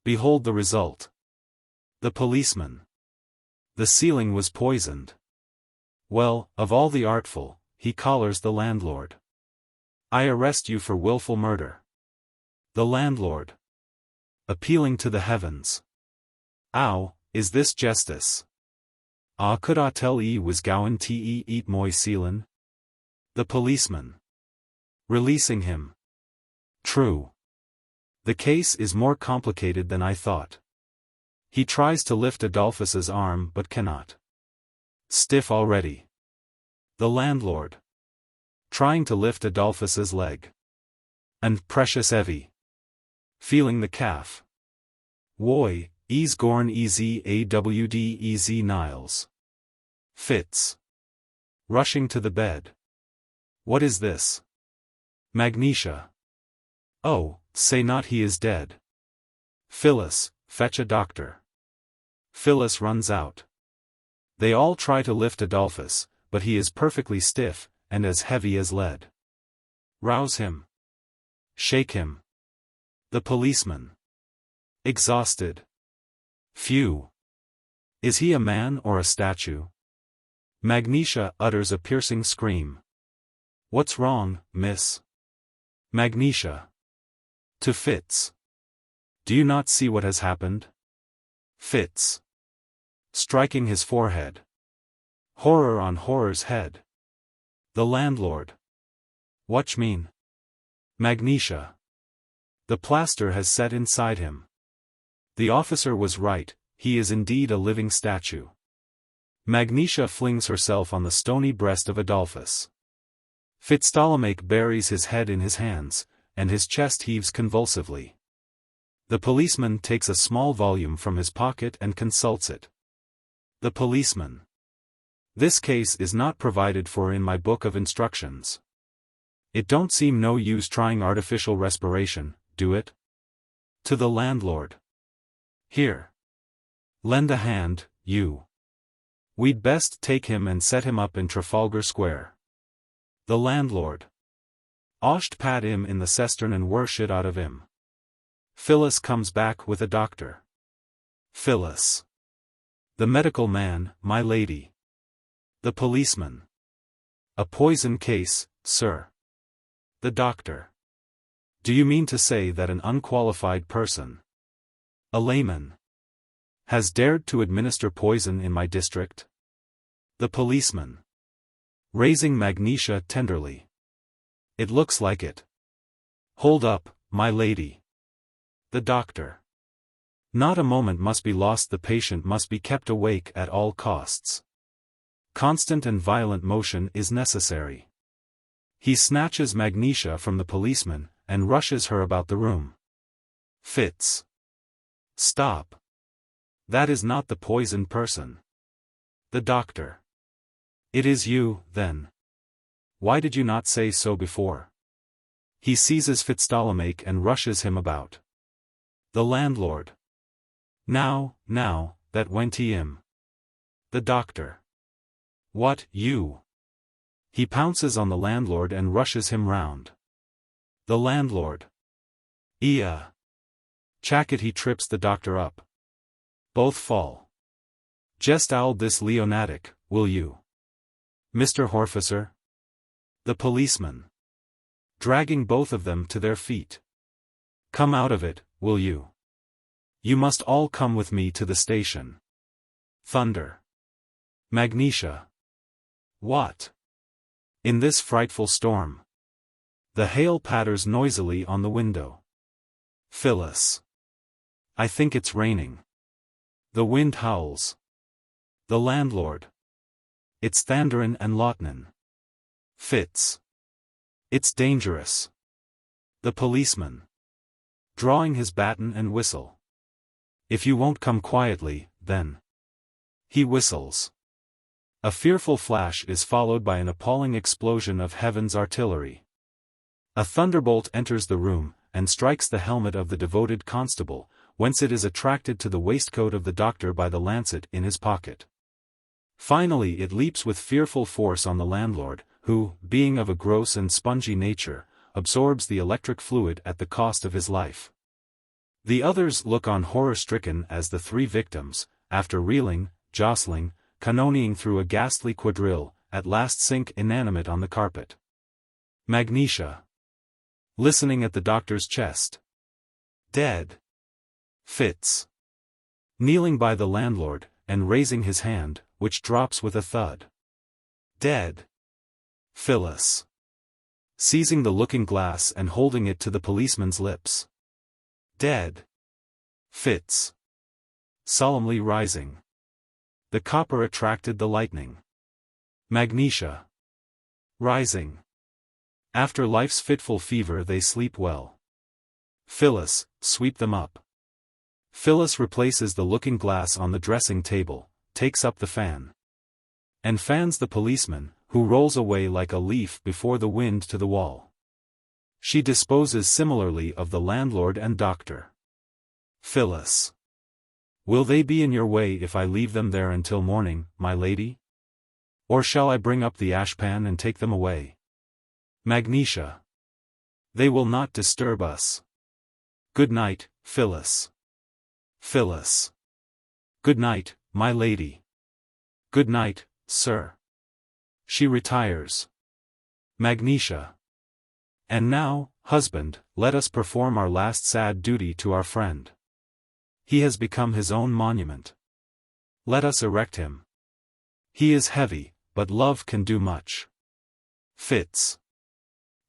Behold the result. The policeman. The ceiling was poisoned. Well, of all the artful, he collars the landlord. I arrest you for willful murder. The landlord. Appealing to the heavens. Ow, is this justice? Ah, could I tell e was goin' te eat moy ceilin'? The policeman. Releasing him. True. The case is more complicated than I thought. He tries to lift Adolphus's arm but cannot. Stiff already. The landlord. Trying to lift Adolphus's leg. And precious heavy. Feeling the calf. Woy, ease gorn easy awd easy Niles. Fits. Rushing to the bed. What is this? Magnesia. Oh, say not he is dead. Phyllis, fetch a doctor. Phyllis runs out. They all try to lift Adolphus, but he is perfectly stiff, and as heavy as lead. Rouse him. Shake him. The policeman. Exhausted. Phew. Is he a man or a statue? Magnesia utters a piercing scream. What's wrong, miss? Magnesia. To Fitz. Do you not see what has happened? Fitz. Striking his forehead. Horror on horror's head. The landlord. Watch mean? Magnesia. The plaster has set inside him. The officer was right, he is indeed a living statue. Magnesia flings herself on the stony breast of Adolphus. Fitzptolemy buries his head in his hands, and his chest heaves convulsively. The policeman takes a small volume from his pocket and consults it. The policeman. This case is not provided for in my book of instructions. It don't seem no use trying artificial respiration, do it? To the landlord. Here. Lend a hand, you. We'd best take him and set him up in Trafalgar Square. The landlord. Osht pat him in the cistern and worsh it out of him. Phyllis comes back with a doctor. Phyllis. The medical man, my lady. The policeman. A poison case, sir. The doctor. Do you mean to say that an unqualified person, a layman, has dared to administer poison in my district? The policeman. Raising Magnesia tenderly. It looks like it. Hold up, my lady. The doctor. Not a moment must be lost. The patient must be kept awake at all costs. Constant and violent motion is necessary. He snatches Magnesia from the policeman, and rushes her about the room. Fitz. Stop. That is not the poisoned person. The doctor. It is you, then. Why did you not say so before? He seizes Fitzptolemy and rushes him about. The landlord. Now, that went him. The doctor. What, you? He pounces on the landlord and rushes him round. The landlord. Ea. Chacket. He trips the doctor up. Both fall. Jest owl this Leonatic, will you? Mr. Horficer? The policeman. Dragging both of them to their feet. Come out of it, will you? You must all come with me to the station. Thunder. Magnesia. What? In this frightful storm. The hail patters noisily on the window. Phyllis. I think it's raining. The wind howls. The landlord. It's thunderin' and lotnin'. Fitz. It's dangerous. The policeman. Drawing his baton and whistle. If you won't come quietly, then. He whistles. A fearful flash is followed by an appalling explosion of heaven's artillery. A thunderbolt enters the room, and strikes the helmet of the devoted constable, whence it is attracted to the waistcoat of the doctor by the lancet in his pocket. Finally it leaps with fearful force on the landlord, who, being of a gross and spongy nature, absorbs the electric fluid at the cost of his life. The others look on horror-stricken as the three victims, after reeling, jostling, cannonading through a ghastly quadrille, at last sink inanimate on the carpet. Magnesia. Listening at the doctor's chest. Dead. Fitz. Kneeling by the landlord, and raising his hand, which drops with a thud. Dead. Phyllis. Seizing the looking-glass and holding it to the policeman's lips. Dead. Fitz. Solemnly rising. The copper attracted the lightning. Magnesia. Rising. After life's fitful fever they sleep well. Phyllis, sweep them up. Phyllis replaces the looking-glass on the dressing table, takes up the fan. And fans the policeman, who rolls away like a leaf before the wind to the wall. She disposes similarly of the landlord and doctor. Phyllis. Will they be in your way if I leave them there until morning, my lady? Or shall I bring up the ashpan and take them away? Magnesia. They will not disturb us. Good night, Phyllis. Phyllis. Good night, my lady. Good night, sir. She retires. Magnesia. And now, husband, let us perform our last sad duty to our friend. He has become his own monument. Let us erect him. He is heavy, but love can do much. Fitz.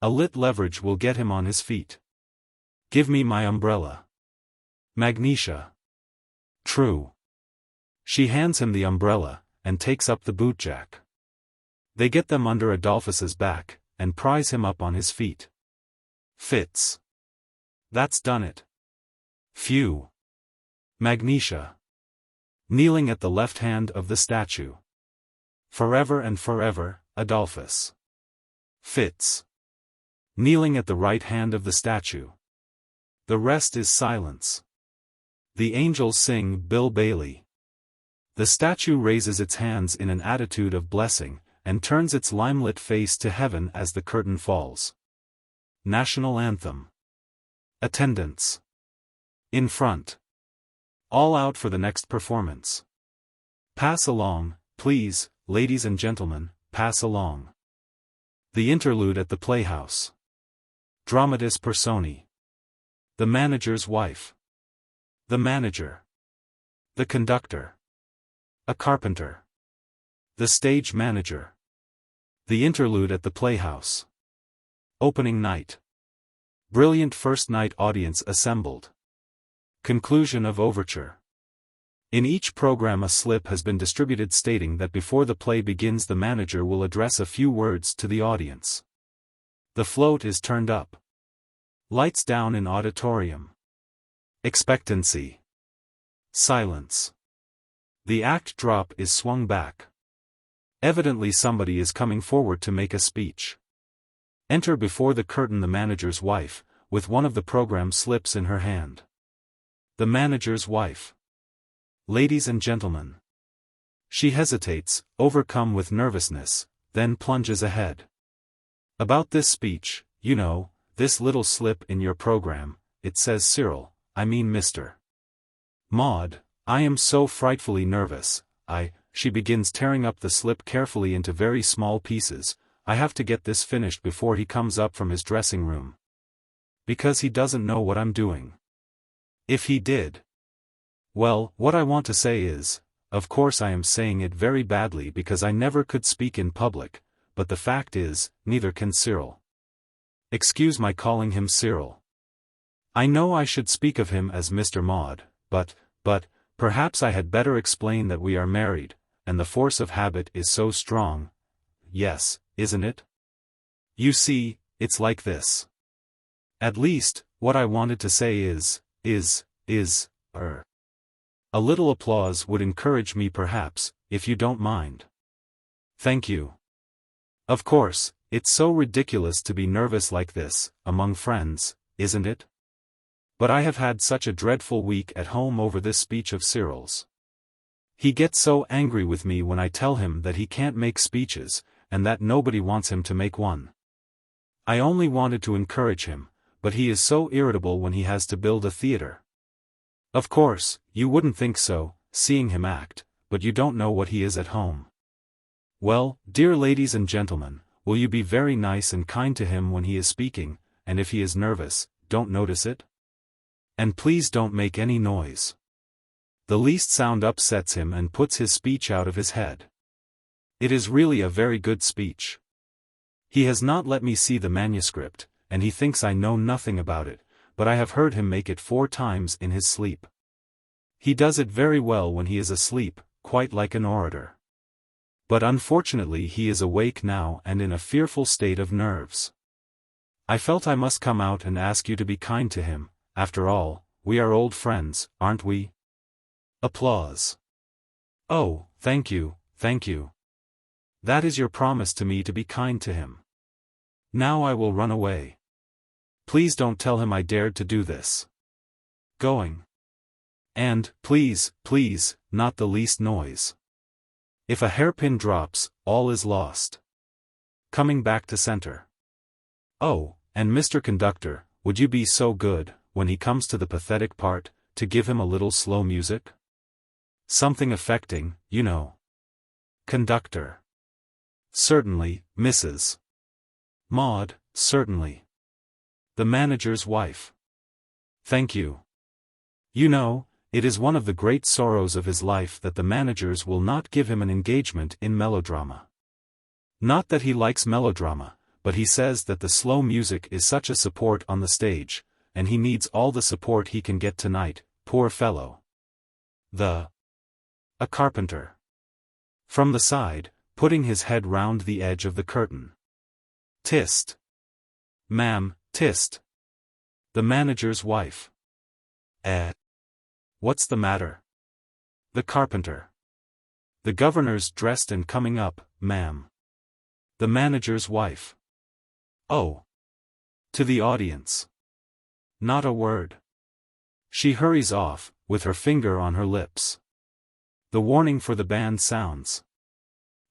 A lit leverage will get him on his feet. Give me my umbrella. Magnesia. True. She hands him the umbrella, and takes up the bootjack. They get them under Adolphus's back, and prise him up on his feet. Fitz. That's done it. Phew. Magnesia. Kneeling at the left hand of the statue. Forever and forever, Adolphus. Fitz. Kneeling at the right hand of the statue. The rest is silence. The angels sing Bill Bailey. The statue raises its hands in an attitude of blessing, and turns its limelit face to heaven as the curtain falls. National Anthem. Attendance. In front. All out for the next performance. Pass along, please, ladies and gentlemen, pass along. The Interlude at the Playhouse. Dramatis Personae. The manager's wife. The manager. The conductor. A carpenter. The stage manager. The Interlude at the Playhouse. Opening night. Brilliant first night audience assembled. Conclusion of overture. In each program a slip has been distributed stating that before the play begins the manager will address a few words to the audience. The float is turned up. Lights down in auditorium. Expectancy. Silence. The act drop is swung back. Evidently somebody is coming forward to make a speech. Enter before the curtain the manager's wife, with one of the program slips in her hand. The manager's wife. Ladies and gentlemen. She hesitates, overcome with nervousness, then plunges ahead. About this speech, you know, this little slip in your program, it says Cyril, I mean Mr. Maud, I am so frightfully nervous, she begins tearing up the slip carefully into very small pieces. I have to get this finished before he comes up from his dressing room. Because he doesn't know what I'm doing. If he did. Well, what I want to say is, of course I am saying it very badly because I never could speak in public, but the fact is, neither can Cyril. Excuse my calling him Cyril. I know I should speak of him as Mr. Maud, but, perhaps I had better explain that we are married, and the force of habit is so strong. Yes, isn't it? You see, it's like this. At least, what I wanted to say is, a little applause would encourage me perhaps, if you don't mind. Thank you. Of course, it's so ridiculous to be nervous like this, among friends, isn't it? But I have had such a dreadful week at home over this speech of Cyril's. He gets so angry with me when I tell him that he can't make speeches, and that nobody wants him to make one. I only wanted to encourage him, but he is so irritable when he has to build a theater. Of course, you wouldn't think so, seeing him act, but you don't know what he is at home. Well, dear ladies and gentlemen, will you be very nice and kind to him when he is speaking, and if he is nervous, don't notice it? And please don't make any noise. The least sound upsets him and puts his speech out of his head. It is really a very good speech. He has not let me see the manuscript, and he thinks I know nothing about it, but I have heard him make it 4 times in his sleep. He does it very well when he is asleep, quite like an orator. But unfortunately he is awake now and in a fearful state of nerves. I felt I must come out and ask you to be kind to him, after all, we are old friends, aren't we? Applause. Oh, thank you, thank you. That is your promise to me to be kind to him. Now I will run away. Please don't tell him I dared to do this. Going. And, please, not the least noise. If a hairpin drops, all is lost. Coming back to center. Oh, and Mr. Conductor, would you be so good, when he comes to the pathetic part, to give him a little slow music? Something affecting, you know. Conductor. Certainly, Mrs. Maud, certainly. The manager's wife. Thank you. You know, it is one of the great sorrows of his life that the managers will not give him an engagement in melodrama. Not that he likes melodrama, but he says that the slow music is such a support on the stage, and he needs all the support he can get tonight, poor fellow. A carpenter. From the side, putting his head round the edge of the curtain. Tist. Ma'am, tist. The manager's wife. What's the matter? The carpenter. The governor's dressed and coming up, ma'am. The manager's wife. Oh. To the audience. Not a word. She hurries off, with her finger on her lips. The warning for the band sounds.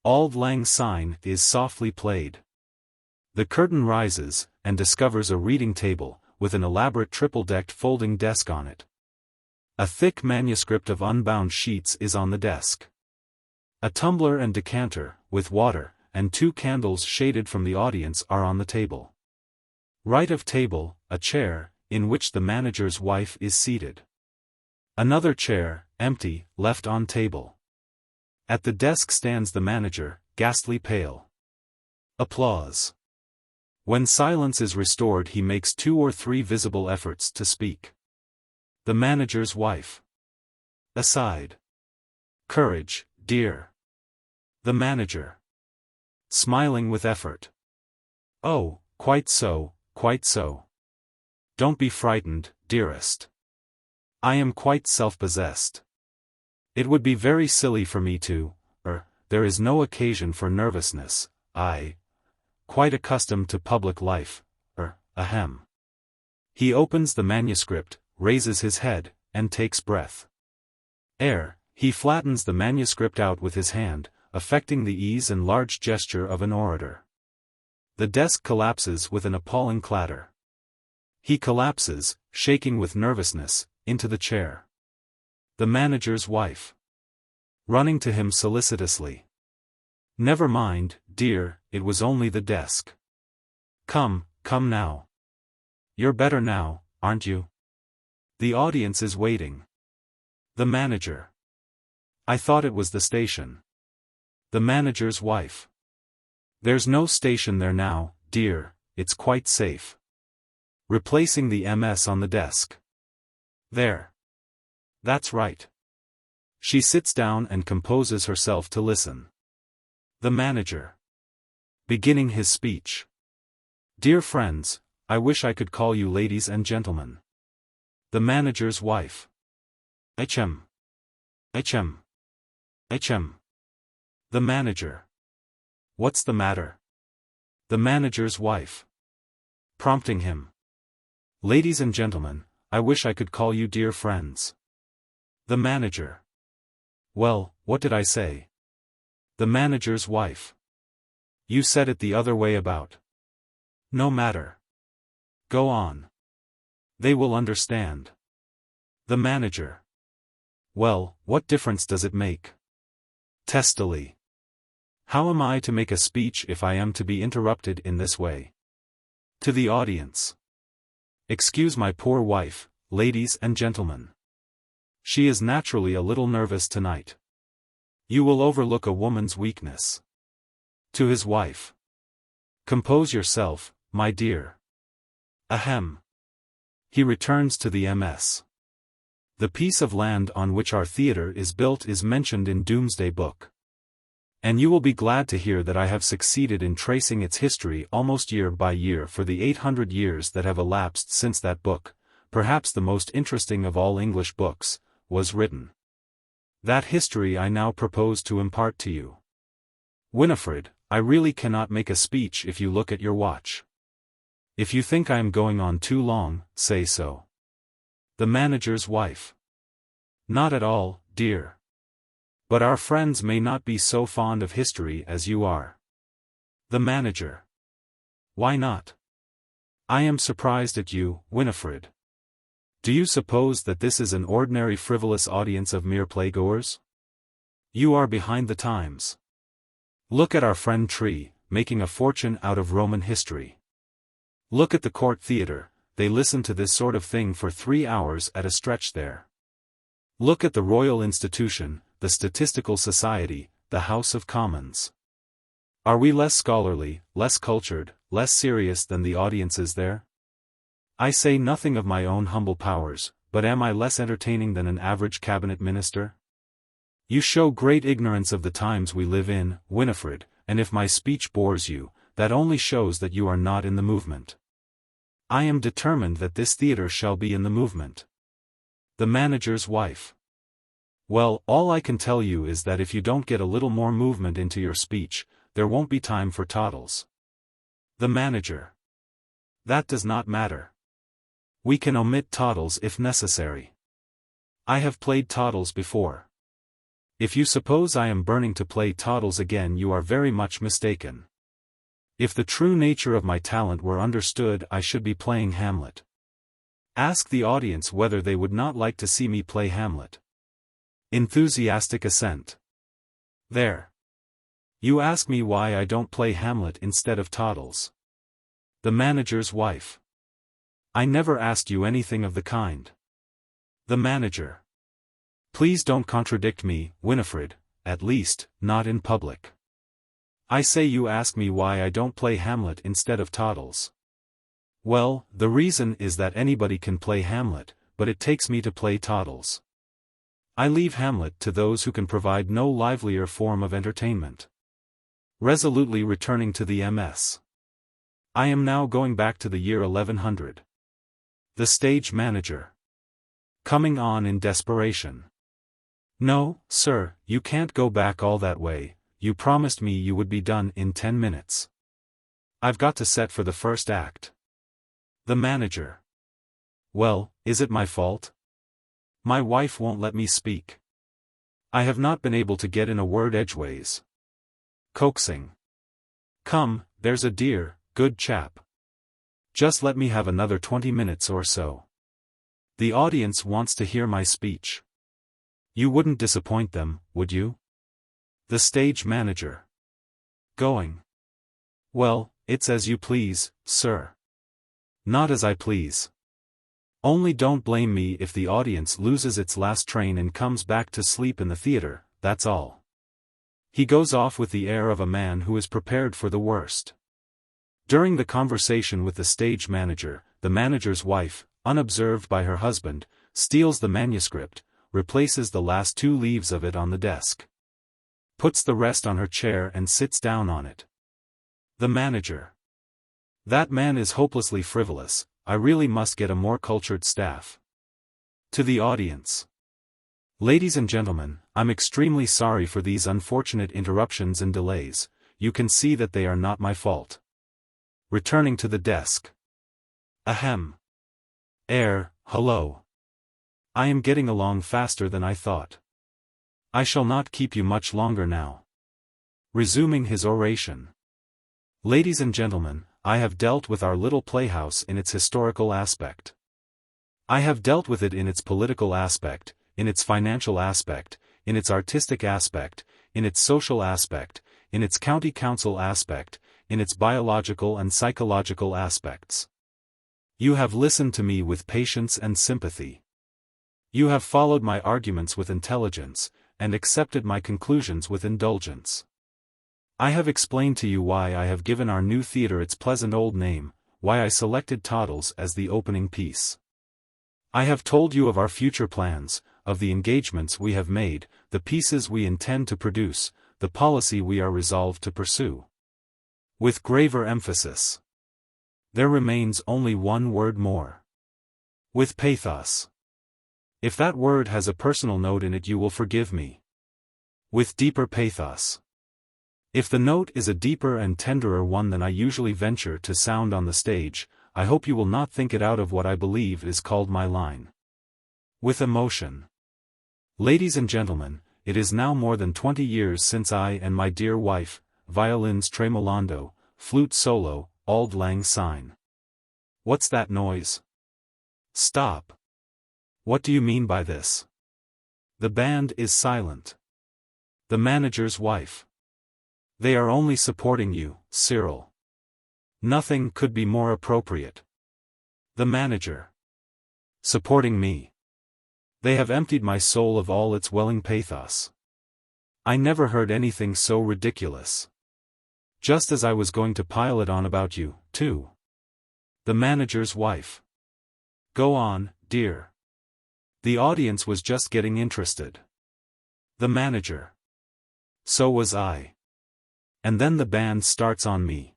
Auld Lang Syne is softly played. The curtain rises, and discovers a reading table, with an elaborate triple-decked folding desk on it. A thick manuscript of unbound sheets is on the desk. A tumbler and decanter, with water, and 2 candles shaded from the audience are on the table. Right of table, a chair, in which the manager's wife is seated. Another chair, empty, left on table. At the desk stands the manager, ghastly pale. Applause. When silence is restored, he makes 2 or 3 visible efforts to speak. The manager's wife. Aside. Courage, dear. The manager. Smiling with effort. Oh, quite so, quite so. Don't be frightened, dearest. I am quite self-possessed. It would be very silly for me to, there is no occasion for nervousness, quite accustomed to public life, ahem. He opens the manuscript, raises his head, and takes breath. He flattens the manuscript out with his hand, affecting the ease and large gesture of an orator. The desk collapses with an appalling clatter. He collapses, shaking with nervousness, into the chair. The manager's wife. Running to him solicitously. Never mind, dear, it was only the desk. Come now. You're better now, aren't you? The audience is waiting. The manager. I thought it was the station. The manager's wife. There's no station there now, dear, it's quite safe. Replacing the MS on the desk. There. That's right. She sits down and composes herself to listen. The manager. Beginning his speech. Dear friends, I wish I could call you ladies and gentlemen. The manager's wife. Hm. Hm. Hm. The manager. What's the matter? The manager's wife. Prompting him. Ladies and gentlemen, I wish I could call you dear friends. The manager. Well, what did I say? The manager's wife. You said it the other way about. No matter. Go on. They will understand. The manager. Well, what difference does it make? Testily. How am I to make a speech if I am to be interrupted in this way? To the audience. Excuse my poor wife, ladies and gentlemen. She is naturally a little nervous tonight. You will overlook a woman's weakness. To his wife. Compose yourself, my dear. Ahem. He returns to the MS. The piece of land on which our theatre is built is mentioned in Doomsday Book. And you will be glad to hear that I have succeeded in tracing its history almost year by year for the 800 years that have elapsed since that book, perhaps the most interesting of all English books, was written. That history I now propose to impart to you. Winifred, I really cannot make a speech if you look at your watch. If you think I am going on too long, say so. The manager's wife. Not at all, dear. But our friends may not be so fond of history as you are. The manager. Why not? I am surprised at you, Winifred. Do you suppose that this is an ordinary frivolous audience of mere playgoers? You are behind the times. Look at our friend Tree, making a fortune out of Roman history. Look at the court theatre, they listen to this sort of thing for 3 hours at a stretch there. Look at the Royal Institution, the Statistical Society, the House of Commons. Are we less scholarly, less cultured, less serious than the audiences there? I say nothing of my own humble powers, but am I less entertaining than an average cabinet minister? You show great ignorance of the times we live in, Winifred, and if my speech bores you, that only shows that you are not in the movement. I am determined that this theatre shall be in the movement. The manager's wife. Well, all I can tell you is that if you don't get a little more movement into your speech, there won't be time for toddles. The manager. That does not matter. We can omit toddles if necessary. I have played toddles before. If you suppose I am burning to play toddles again, you are very much mistaken. If the true nature of my talent were understood, I should be playing Hamlet. Ask the audience whether they would not like to see me play Hamlet. Enthusiastic assent. There. You ask me why I don't play Hamlet instead of toddles. The manager's wife. I never asked you anything of the kind. The manager. Please don't contradict me, Winifred, at least, not in public. I say you ask me why I don't play Hamlet instead of Toddles. Well, the reason is that anybody can play Hamlet, but it takes me to play Toddles. I leave Hamlet to those who can provide no livelier form of entertainment. Resolutely returning to the MS. I am now going back to the year 1100. The stage manager. Coming on in desperation. No, sir, you can't go back all that way, you promised me you would be done in 10 minutes. I've got to set for the first act. The manager. Well, is it my fault? My wife won't let me speak. I have not been able to get in a word edgeways. Coaxing. Come, there's a dear, good chap. Just let me have another 20 minutes or so. The audience wants to hear my speech. You wouldn't disappoint them, would you? The stage manager. Going. Well, it's as you please, sir. Not as I please. Only don't blame me if the audience loses its last train and comes back to sleep in the theater, that's all. He goes off with the air of a man who is prepared for the worst. During the conversation with the stage manager, the manager's wife, unobserved by her husband, steals the manuscript, replaces the last 2 leaves of it on the desk. Puts the rest on her chair and sits down on it. The manager. That man is hopelessly frivolous, I really must get a more cultured staff. To the audience. Ladies and gentlemen, I'm extremely sorry for these unfortunate interruptions and delays, you can see that they are not my fault. Returning to the desk. Ahem. Hello. I am getting along faster than I thought. I shall not keep you much longer now. Resuming his oration. Ladies and gentlemen, I have dealt with our little playhouse in its historical aspect. I have dealt with it in its political aspect, in its financial aspect, in its artistic aspect, in its social aspect, in its county council aspect, in its biological and psychological aspects. You have listened to me with patience and sympathy. You have followed my arguments with intelligence, and accepted my conclusions with indulgence. I have explained to you why I have given our new theater its pleasant old name, why I selected Toddles as the opening piece. I have told you of our future plans, of the engagements we have made, the pieces we intend to produce, the policy we are resolved to pursue. With graver emphasis. There remains only one word more. With pathos. If that word has a personal note in it, you will forgive me. With deeper pathos. If the note is a deeper and tenderer one than I usually venture to sound on the stage, I hope you will not think it out of what I believe is called my line. With emotion. Ladies and gentlemen, it is now more than 20 years since I and my dear wife, violins tremolando, flute solo, auld lang syne. What's that noise? Stop. What do you mean by this? The band is silent. The manager's wife. They are only supporting you, Cyril. Nothing could be more appropriate. The manager. Supporting me. They have emptied my soul of all its welling pathos. I never heard anything so ridiculous. Just as I was going to pile it on about you, too. The manager's wife. Go on, dear. The audience was just getting interested. The manager. So was I. And then the band starts on me.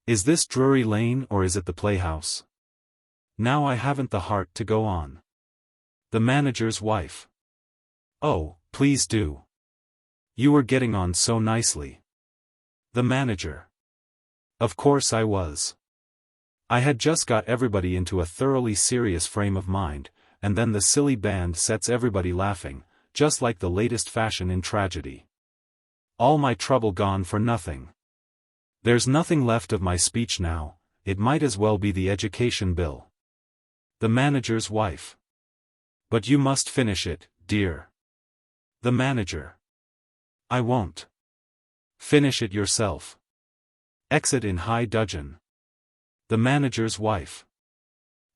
Is this Drury Lane or is it the Playhouse? Now I haven't the heart to go on. The manager's wife. Oh, please do. You were getting on so nicely. The manager. Of course I was. I had just got everybody into a thoroughly serious frame of mind, and then the silly band sets everybody laughing, just like the latest fashion in tragedy. All my trouble gone for nothing. There's nothing left of my speech now, it might as well be the education bill. The manager's wife. But you must finish it, dear. The manager. I won't. Finish it yourself. Exit in high dudgeon. The manager's wife.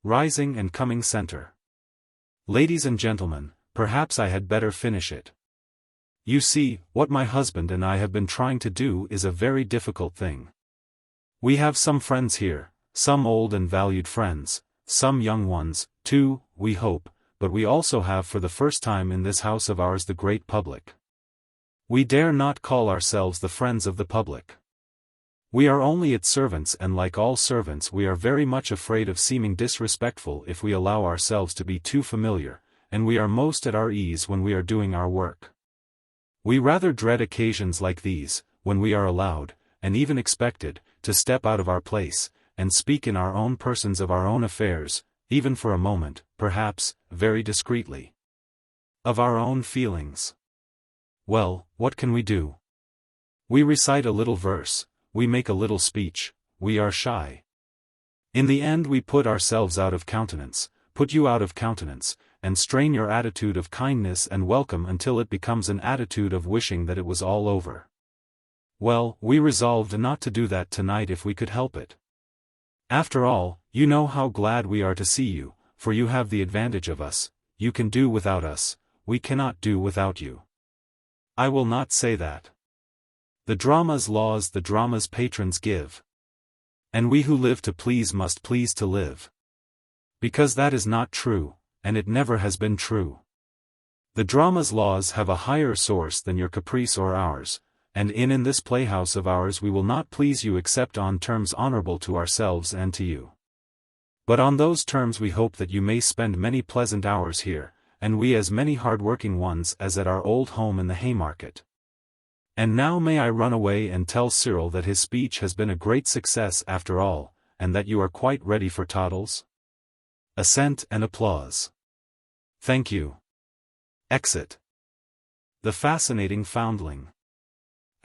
Rising and coming center. Ladies and gentlemen, perhaps I had better finish it. You see, what my husband and I have been trying to do is a very difficult thing. We have some friends here, some old and valued friends, some young ones, too, we hope, but we also have for the first time in this house of ours the great public. We dare not call ourselves the friends of the public. We are only its servants, and like all servants we are very much afraid of seeming disrespectful if we allow ourselves to be too familiar, and we are most at our ease when we are doing our work. We rather dread occasions like these, when we are allowed, and even expected, to step out of our place, and speak in our own persons of our own affairs, even for a moment, perhaps, very discreetly. Of our own feelings. Well, what can we do? We recite a little verse, we make a little speech, we are shy. In the end we put ourselves out of countenance, put you out of countenance, and strain your attitude of kindness and welcome until it becomes an attitude of wishing that it was all over. Well, we resolved not to do that tonight if we could help it. After all, you know how glad we are to see you, for you have the advantage of us, you can do without us, we cannot do without you. I will not say that. The drama's laws the drama's patrons give. And we who live to please must please to live. Because that is not true, and it never has been true. The drama's laws have a higher source than your caprice or ours, and in this playhouse of ours we will not please you except on terms honorable to ourselves and to you. But on those terms we hope that you may spend many pleasant hours here, and we as many hard-working ones as at our old home in the Haymarket. And now may I run away and tell Cyril that his speech has been a great success after all, and that you are quite ready for Toddles? Assent and applause. Thank you. Exit. The Fascinating Foundling.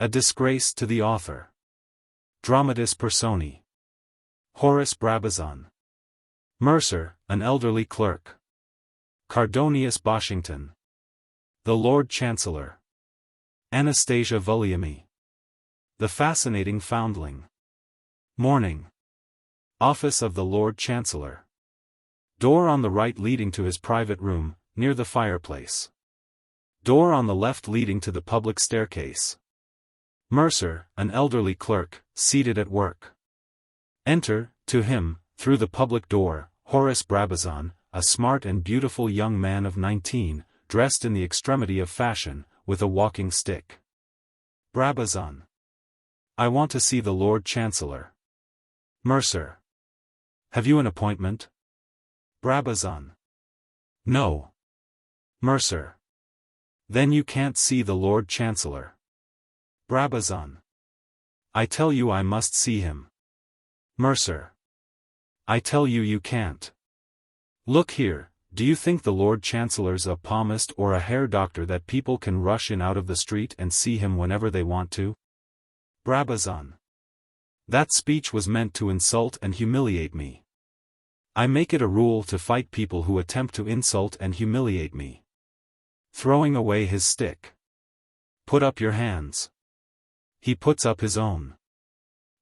A disgrace to the author. Dramatis Personae. Horace Brabazon. Mercer, an elderly clerk. Cardonius Boshington. The Lord Chancellor. Anastasia Vulliamy. The Fascinating Foundling. Morning. Office of the Lord Chancellor. Door on the right leading to his private room, near the fireplace. Door on the left leading to the public staircase. Mercer, an elderly clerk, seated at work. Enter, to him, through the public door, Horace Brabazon, a smart and beautiful young man of 19, dressed in the extremity of fashion, with a walking stick. Brabazon. I want to see the Lord Chancellor. Mercer. Have you an appointment? Brabazon. No. Mercer. Then you can't see the Lord Chancellor. Brabazon. I tell you I must see him. Mercer. I tell you you can't. Look here, do you think the Lord Chancellor's a palmist or a hair doctor that people can rush in out of the street and see him whenever they want to? Brabazon. That speech was meant to insult and humiliate me. I make it a rule to fight people who attempt to insult and humiliate me. Throwing away his stick. Put up your hands. He puts up his own.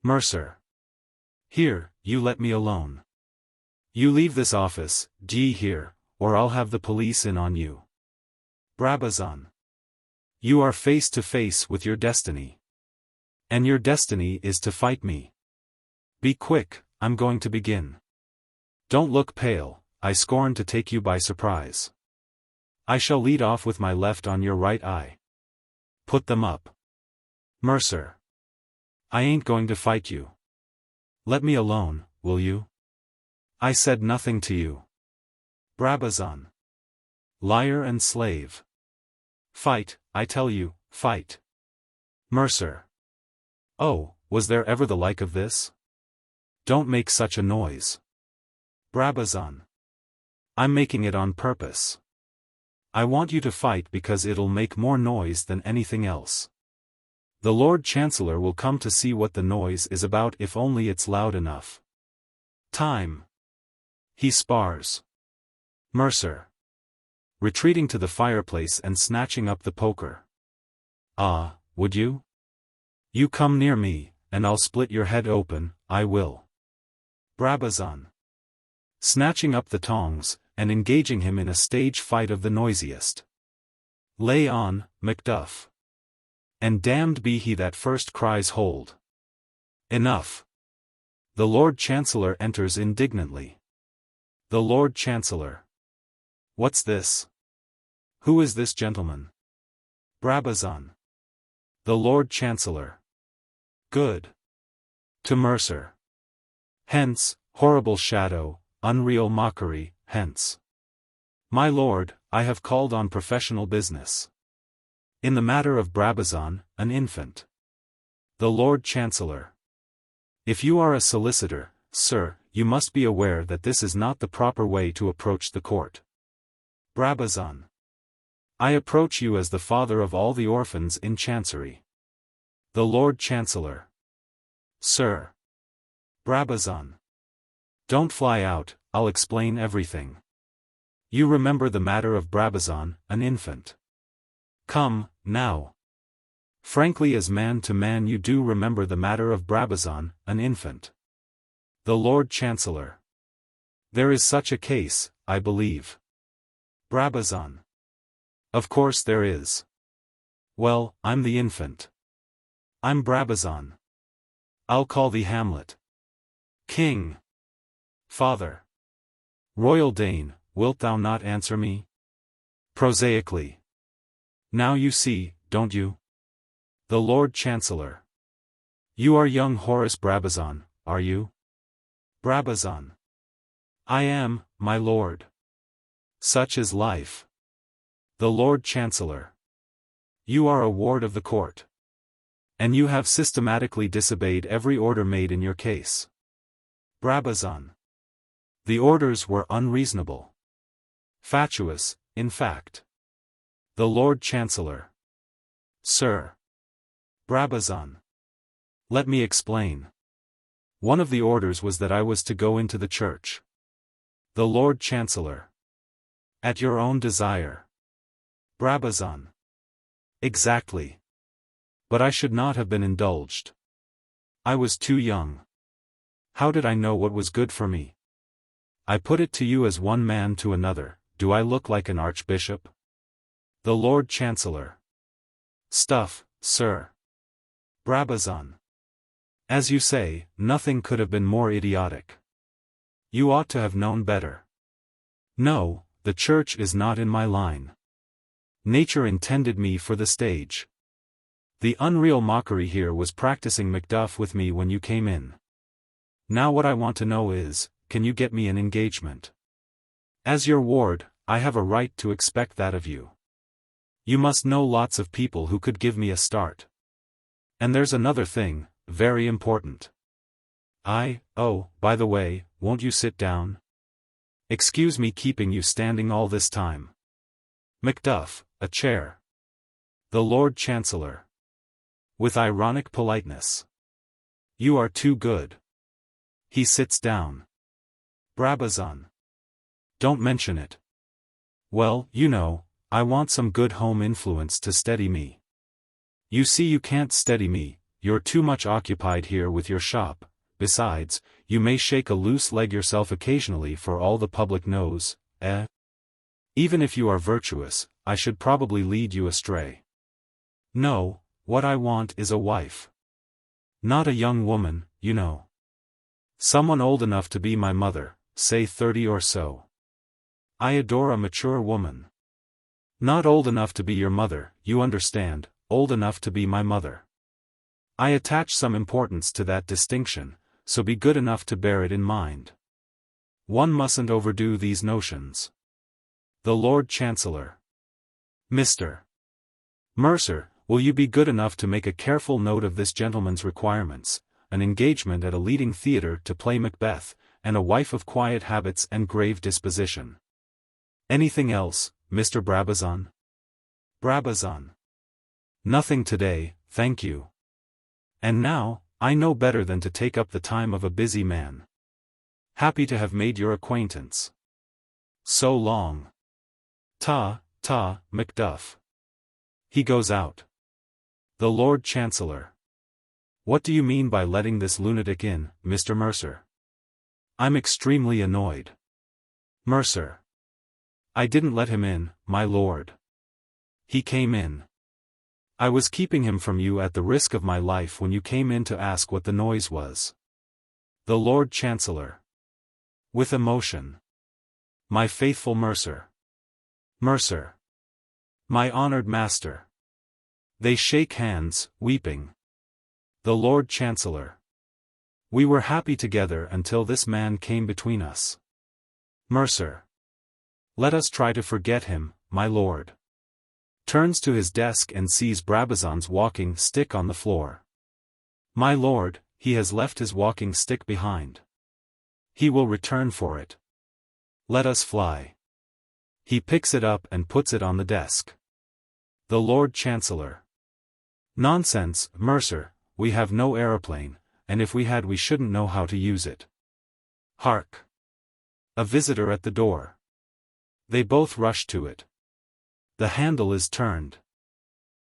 Mercer. Here, you let me alone. You leave this office, d'ye hear, or I'll have the police in on you. Brabazon. You are face to face with your destiny. And your destiny is to fight me. Be quick, I'm going to begin. Don't look pale, I scorn to take you by surprise. I shall lead off with my left on your right eye. Put them up. Mercer. I ain't going to fight you. Let me alone, will you? I said nothing to you. Brabazon. Liar and slave. Fight, I tell you, fight. Mercer. Oh, was there ever the like of this? Don't make such a noise. Brabazon. I'm making it on purpose. I want you to fight because it'll make more noise than anything else. The Lord Chancellor will come to see what the noise is about if only it's loud enough. Time. He spars. Mercer. Retreating to the fireplace and snatching up the poker. Ah, would you? You come near me, and I'll split your head open, I will. Brabazon. Snatching up the tongs, and engaging him in a stage fight of the noisiest. Lay on, Macduff. And damned be he that first cries hold. Enough. The Lord Chancellor enters indignantly. The Lord Chancellor. What's this? Who is this gentleman? Brabazon. The Lord Chancellor. Good. To Mercer. Hence, horrible shadow, unreal mockery, hence. My lord, I have called on professional business. In the matter of Brabazon, an infant. The Lord Chancellor. If you are a solicitor, sir, you must be aware that this is not the proper way to approach the court. Brabazon. I approach you as the father of all the orphans in Chancery. The Lord Chancellor. Sir. Brabazon. Don't fly out, I'll explain everything. You remember the matter of Brabazon, an infant. Come, now. Frankly as man to man you do remember the matter of Brabazon, an infant. The Lord Chancellor. There is such a case, I believe. Brabazon. Of course there is. Well, I'm the infant. I'm Brabazon. I'll call thee Hamlet. King. Father. Royal Dane, wilt thou not answer me? Prosaically. Now you see, don't you? The Lord Chancellor. You are young Horace Brabazon, are you? Brabazon. I am, my lord. Such is life. The Lord Chancellor. You are a ward of the court. And you have systematically disobeyed every order made in your case. Brabazon. The orders were unreasonable. Fatuous, in fact. The Lord Chancellor. Sir. Brabazon. Let me explain. One of the orders was that I was to go into the church. The Lord Chancellor. At your own desire. Brabazon. Exactly. But I should not have been indulged. I was too young. How did I know what was good for me? I put it to you as one man to another, do I look like an archbishop? The Lord Chancellor. Stuff, sir. Brabazon. As you say, nothing could have been more idiotic. You ought to have known better. No, the church is not in my line. Nature intended me for the stage. The unreal mockery here was practicing Macduff with me when you came in. Now what I want to know is, can you get me an engagement? As your ward, I have a right to expect that of you. You must know lots of people who could give me a start. And there's another thing, very important. Oh, by the way, won't you sit down? Excuse me keeping you standing all this time. Macduff, a chair. The Lord Chancellor. With ironic politeness. You are too good. He sits down. Brabazon. Don't mention it. Well, you know, I want some good home influence to steady me. You see you can't steady me, you're too much occupied here with your shop, besides, you may shake a loose leg yourself occasionally for all the public knows, eh? Even if you are virtuous, I should probably lead you astray. No, what I want is a wife. Not a young woman, you know. Someone old enough to be my mother, say 30 or so. I adore a mature woman. Not old enough to be your mother, you understand, old enough to be my mother. I attach some importance to that distinction, so be good enough to bear it in mind. One mustn't overdo these notions. The Lord Chancellor. Mr. Mercer, will you be good enough to make a careful note of this gentleman's requirements, an engagement at a leading theatre to play Macbeth, and a wife of quiet habits and grave disposition. Anything else, Mr. Brabazon? Brabazon. Nothing today, thank you. And now, I know better than to take up the time of a busy man. Happy to have made your acquaintance. So long. Ta, Macduff. He goes out. The Lord Chancellor. What do you mean by letting this lunatic in, Mr. Mercer? I'm extremely annoyed. Mercer. I didn't let him in, my lord. He came in. I was keeping him from you at the risk of my life when you came in to ask what the noise was. The Lord Chancellor. With emotion. My faithful Mercer. Mercer. My honored master. They shake hands, weeping. The Lord Chancellor. We were happy together until this man came between us. Mercer. Let us try to forget him, my lord. Turns to his desk and sees Brabazon's walking stick on the floor. My lord, he has left his walking stick behind. He will return for it. Let us fly. He picks it up and puts it on the desk. The Lord Chancellor. Nonsense, Mercer, we have no aeroplane, and if we had we shouldn't know how to use it. Hark! A visitor at the door. They both rush to it. The handle is turned.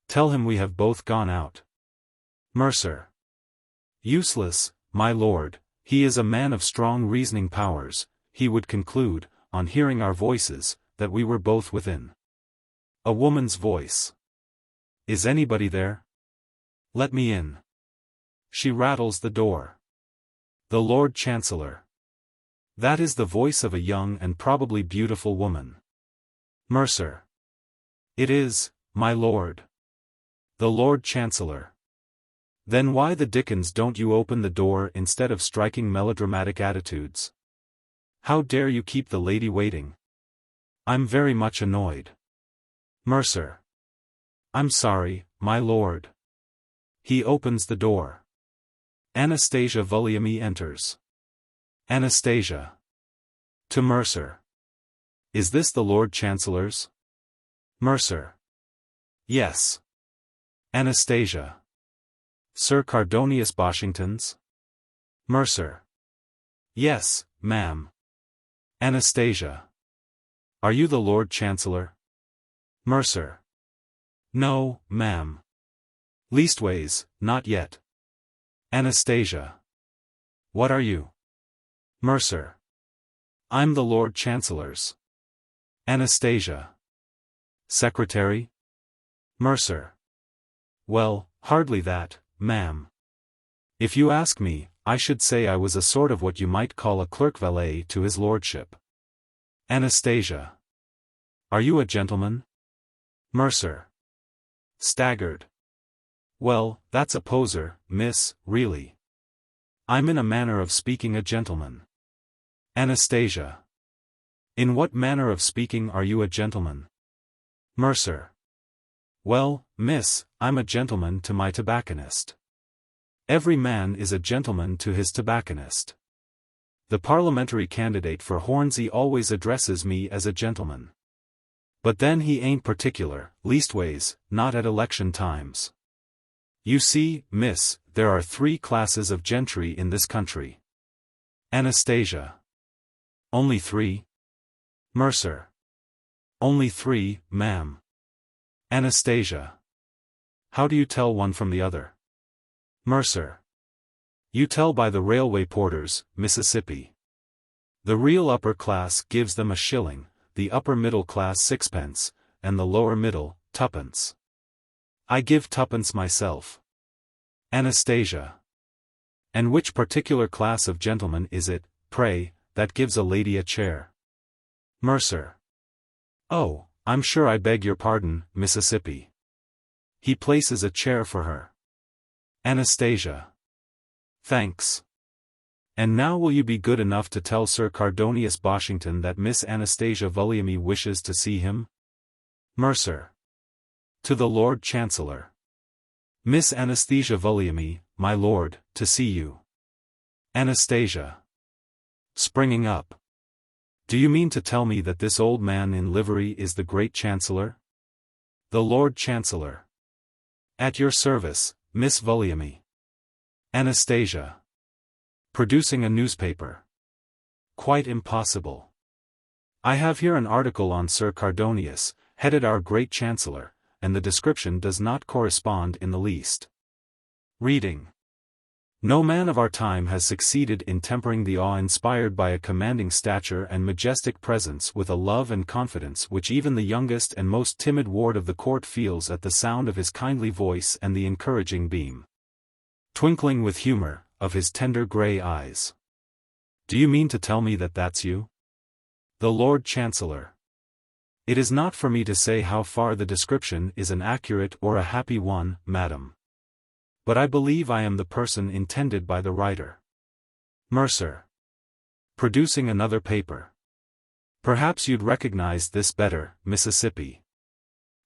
Tell him we have both gone out. Mercer. Useless, my lord, he is a man of strong reasoning powers, he would conclude, on hearing our voices, that we were both within. A woman's voice. Is anybody there? Let me in. She rattles the door. The Lord Chancellor. That is the voice of a young and probably beautiful woman. Mercer. It is, my lord. The Lord Chancellor. Then why the dickens don't you open the door instead of striking melodramatic attitudes? How dare you keep the lady waiting? I'm very much annoyed. Mercer. I'm sorry, my lord. He opens the door. Anastasia Vulliamy enters. Anastasia. To Mercer. Is this the Lord Chancellor's? Mercer. Yes. Anastasia. Sir Cardonius Boshington's? Mercer. Yes, ma'am. Anastasia. Are you the Lord Chancellor? Mercer. No, ma'am. Leastways, not yet. Anastasia. What are you? Mercer. I'm the Lord Chancellor's. Anastasia. Secretary? Mercer. Well, hardly that, ma'am. If you ask me, I should say I was a sort of what you might call a clerk valet to his lordship. Anastasia. Are you a gentleman? Mercer. Staggered. Well, that's a poser, miss, really. I'm in a manner of speaking a gentleman. Anastasia. In what manner of speaking are you a gentleman? Mercer. Well, miss, I'm a gentleman to my tobacconist. Every man is a gentleman to his tobacconist. The parliamentary candidate for Hornsey always addresses me as a gentleman. But then he ain't particular, leastways, not at election times. You see, miss, there are 3 classes of gentry in this country. Anastasia. Only 3? Mercer. Only 3, ma'am. Anastasia. How do you tell one from the other? Mercer. You tell by the railway porters, Mississippi. The real upper class gives them a shilling, the upper middle class 6 pence, and the lower middle, 2 pence. I give 2 pence myself. Anastasia. And which particular class of gentlemen is it, pray, that gives a lady a chair? Mercer. Oh, I'm sure I beg your pardon, Mississippi. He places a chair for her. Anastasia. Thanks. And now will you be good enough to tell Sir Cardonius Boshington that Miss Anastasia Vulliamy wishes to see him? Mercer. To the Lord Chancellor. Miss Anastasia Vulliamy, my lord, to see you. Anastasia. Springing up. Do you mean to tell me that this old man in livery is the great Chancellor? The Lord Chancellor. At your service, Miss Vulliamy. Anastasia. Producing a newspaper. Quite impossible. I have here an article on Sir Cardonius, headed our great Chancellor, and the description does not correspond in the least. Reading. No man of our time has succeeded in tempering the awe inspired by a commanding stature and majestic presence with a love and confidence which even the youngest and most timid ward of the court feels at the sound of his kindly voice and the encouraging beam, twinkling with humor, of his tender grey eyes. Do you mean to tell me that that's you? The Lord Chancellor. It is not for me to say how far the description is an accurate or a happy one, madam. But I believe I am the person intended by the writer. Mercer. Producing another paper. Perhaps you'd recognize this better, Mississippi.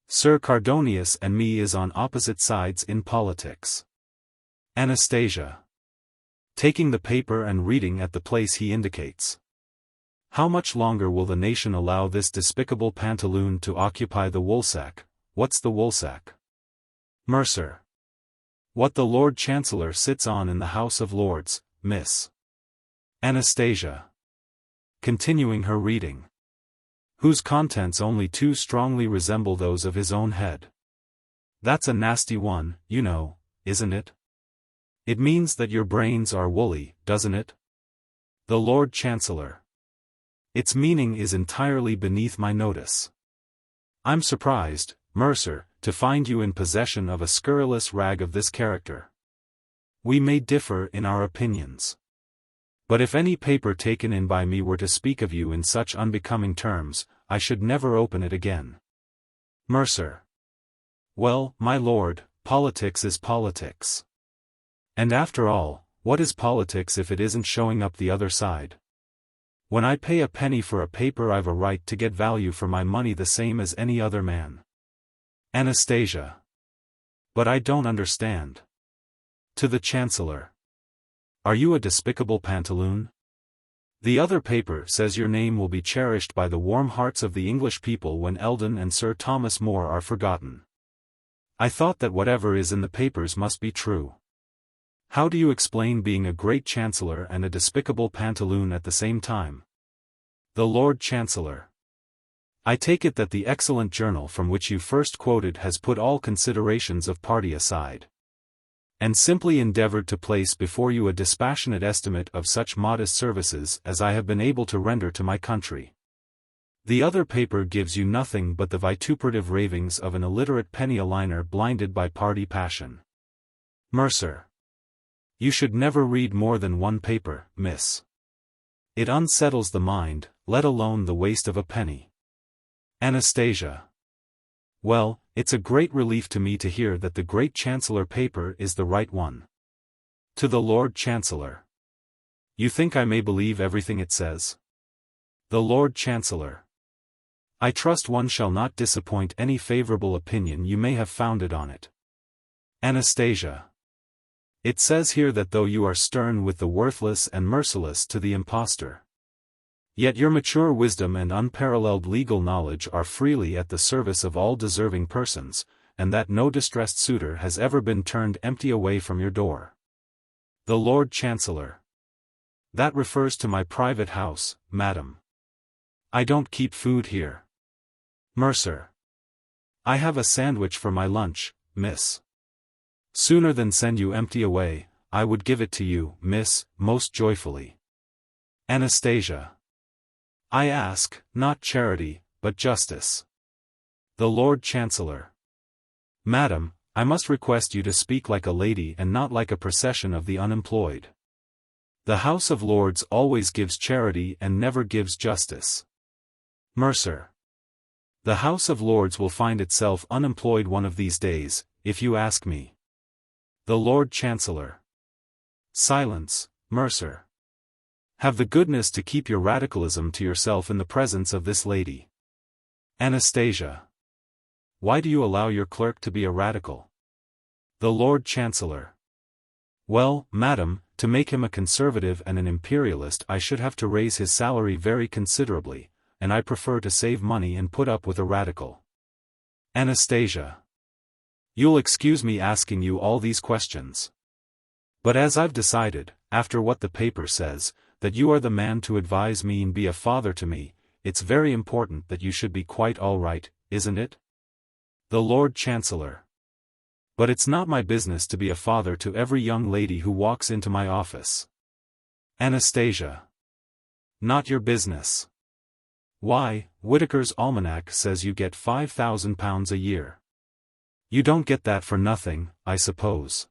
Sir Cardonius and me is on opposite sides in politics. Anastasia. Taking the paper and reading at the place he indicates. How much longer will the nation allow this despicable pantaloon to occupy the woolsack? What's the woolsack? Mercer. What the Lord Chancellor sits on in the House of Lords, Miss. Anastasia. Continuing her reading. Whose contents only too strongly resemble those of his own head. That's a nasty one, you know, isn't it? It means that your brains are woolly, doesn't it? The Lord Chancellor. Its meaning is entirely beneath my notice. I'm surprised, Mercer, to find you in possession of a scurrilous rag of this character. We may differ in our opinions. But if any paper taken in by me were to speak of you in such unbecoming terms, I should never open it again. Mercer. Well, my lord, politics is politics. And after all, what is politics if it isn't showing up the other side? When I pay a penny for a paper, I've a right to get value for my money the same as any other man. Anastasia. But I don't understand. To the Chancellor. Are you a despicable pantaloon? The other paper says your name will be cherished by the warm hearts of the English people when Eldon and Sir Thomas More are forgotten. I thought that whatever is in the papers must be true. How do you explain being a great Chancellor and a despicable pantaloon at the same time? The Lord Chancellor. I take it that the excellent journal from which you first quoted has put all considerations of party aside, and simply endeavored to place before you a dispassionate estimate of such modest services as I have been able to render to my country. The other paper gives you nothing but the vituperative ravings of an illiterate penny-a-liner blinded by party passion. Mercer. You should never read more than one paper, miss. It unsettles the mind, let alone the waste of a penny. Anastasia. Well, it's a great relief to me to hear that the great Chancellor paper is the right one. To the Lord Chancellor. You think I may believe everything it says? The Lord Chancellor. I trust one shall not disappoint any favorable opinion you may have founded on it. Anastasia. It says here that though you are stern with the worthless and merciless to the impostor, yet your mature wisdom and unparalleled legal knowledge are freely at the service of all deserving persons, and that no distressed suitor has ever been turned empty away from your door. The Lord Chancellor. That refers to my private house, madam. I don't keep food here. Mercer. I have a sandwich for my lunch, miss. Sooner than send you empty away, I would give it to you, miss, most joyfully. Anastasia. I ask, not charity, but justice. The Lord Chancellor. Madam, I must request you to speak like a lady and not like a procession of the unemployed. The House of Lords always gives charity and never gives justice. Mercer. The House of Lords will find itself unemployed one of these days, if you ask me. The Lord Chancellor. Silence, Mercer. Have the goodness to keep your radicalism to yourself in the presence of this lady. Anastasia. Why do you allow your clerk to be a radical? The Lord Chancellor. Well, madam, to make him a conservative and an imperialist I should have to raise his salary very considerably, and I prefer to save money and put up with a radical. Anastasia. You'll excuse me asking you all these questions. But as I've decided, after what the paper says, that you are the man to advise me and be a father to me, it's very important that you should be quite all right, isn't it? The Lord Chancellor. But it's not my business to be a father to every young lady who walks into my office. Anastasia. Not your business. Why, Whitaker's Almanac says you get £5,000 a year. You don't get that for nothing, I suppose.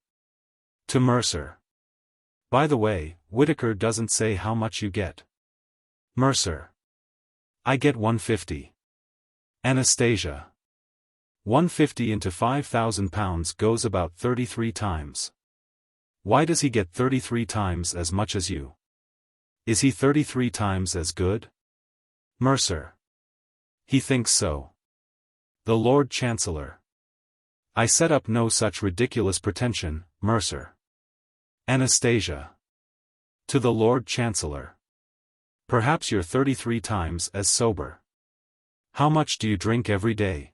To Mercer. By the way, Whitaker doesn't say how much you get. Mercer. I get £150. Anastasia. £150 into £5,000 goes about 33 times. Why does he get 33 times as much as you? Is he 33 times as good? Mercer. He thinks so. The Lord Chancellor. I set up no such ridiculous pretension, Mercer. Anastasia. To the Lord Chancellor. Perhaps you're 33 times as sober. How much do you drink every day?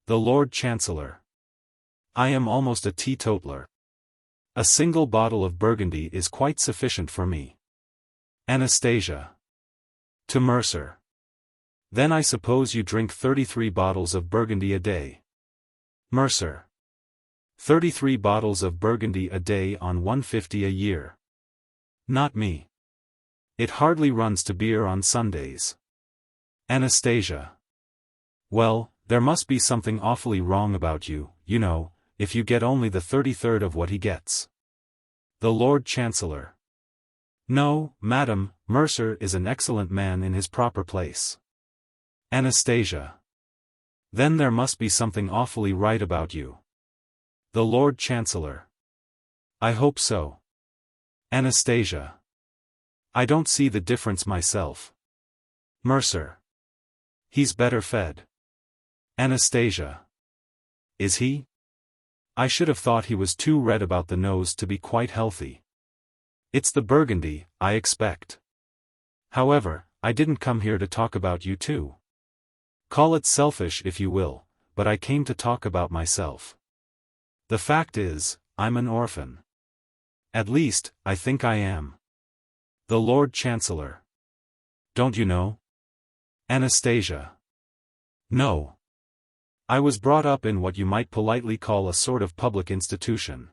The Lord Chancellor. I am almost a teetotaler. A single bottle of Burgundy is quite sufficient for me. Anastasia. To Mercer. Then I suppose you drink 33 bottles of Burgundy a day. Mercer. 33 bottles of Burgundy a day on £150 a year. Not me. It hardly runs to beer on Sundays. Anastasia. Well, there must be something awfully wrong about you, you know, if you get only the 33rd of what he gets. The Lord Chancellor. No, madam, Mercer is an excellent man in his proper place. Anastasia. Then there must be something awfully right about you. The Lord Chancellor. I hope so. Anastasia. I don't see the difference myself. Mercer. He's better fed. Anastasia. Is he? I should have thought he was too red about the nose to be quite healthy. It's the Burgundy, I expect. However, I didn't come here to talk about you too. Call it selfish if you will, but I came to talk about myself. The fact is, I'm an orphan. At least, I think I am. The Lord Chancellor. Don't you know? Anastasia. No. I was brought up in what you might politely call a sort of public institution.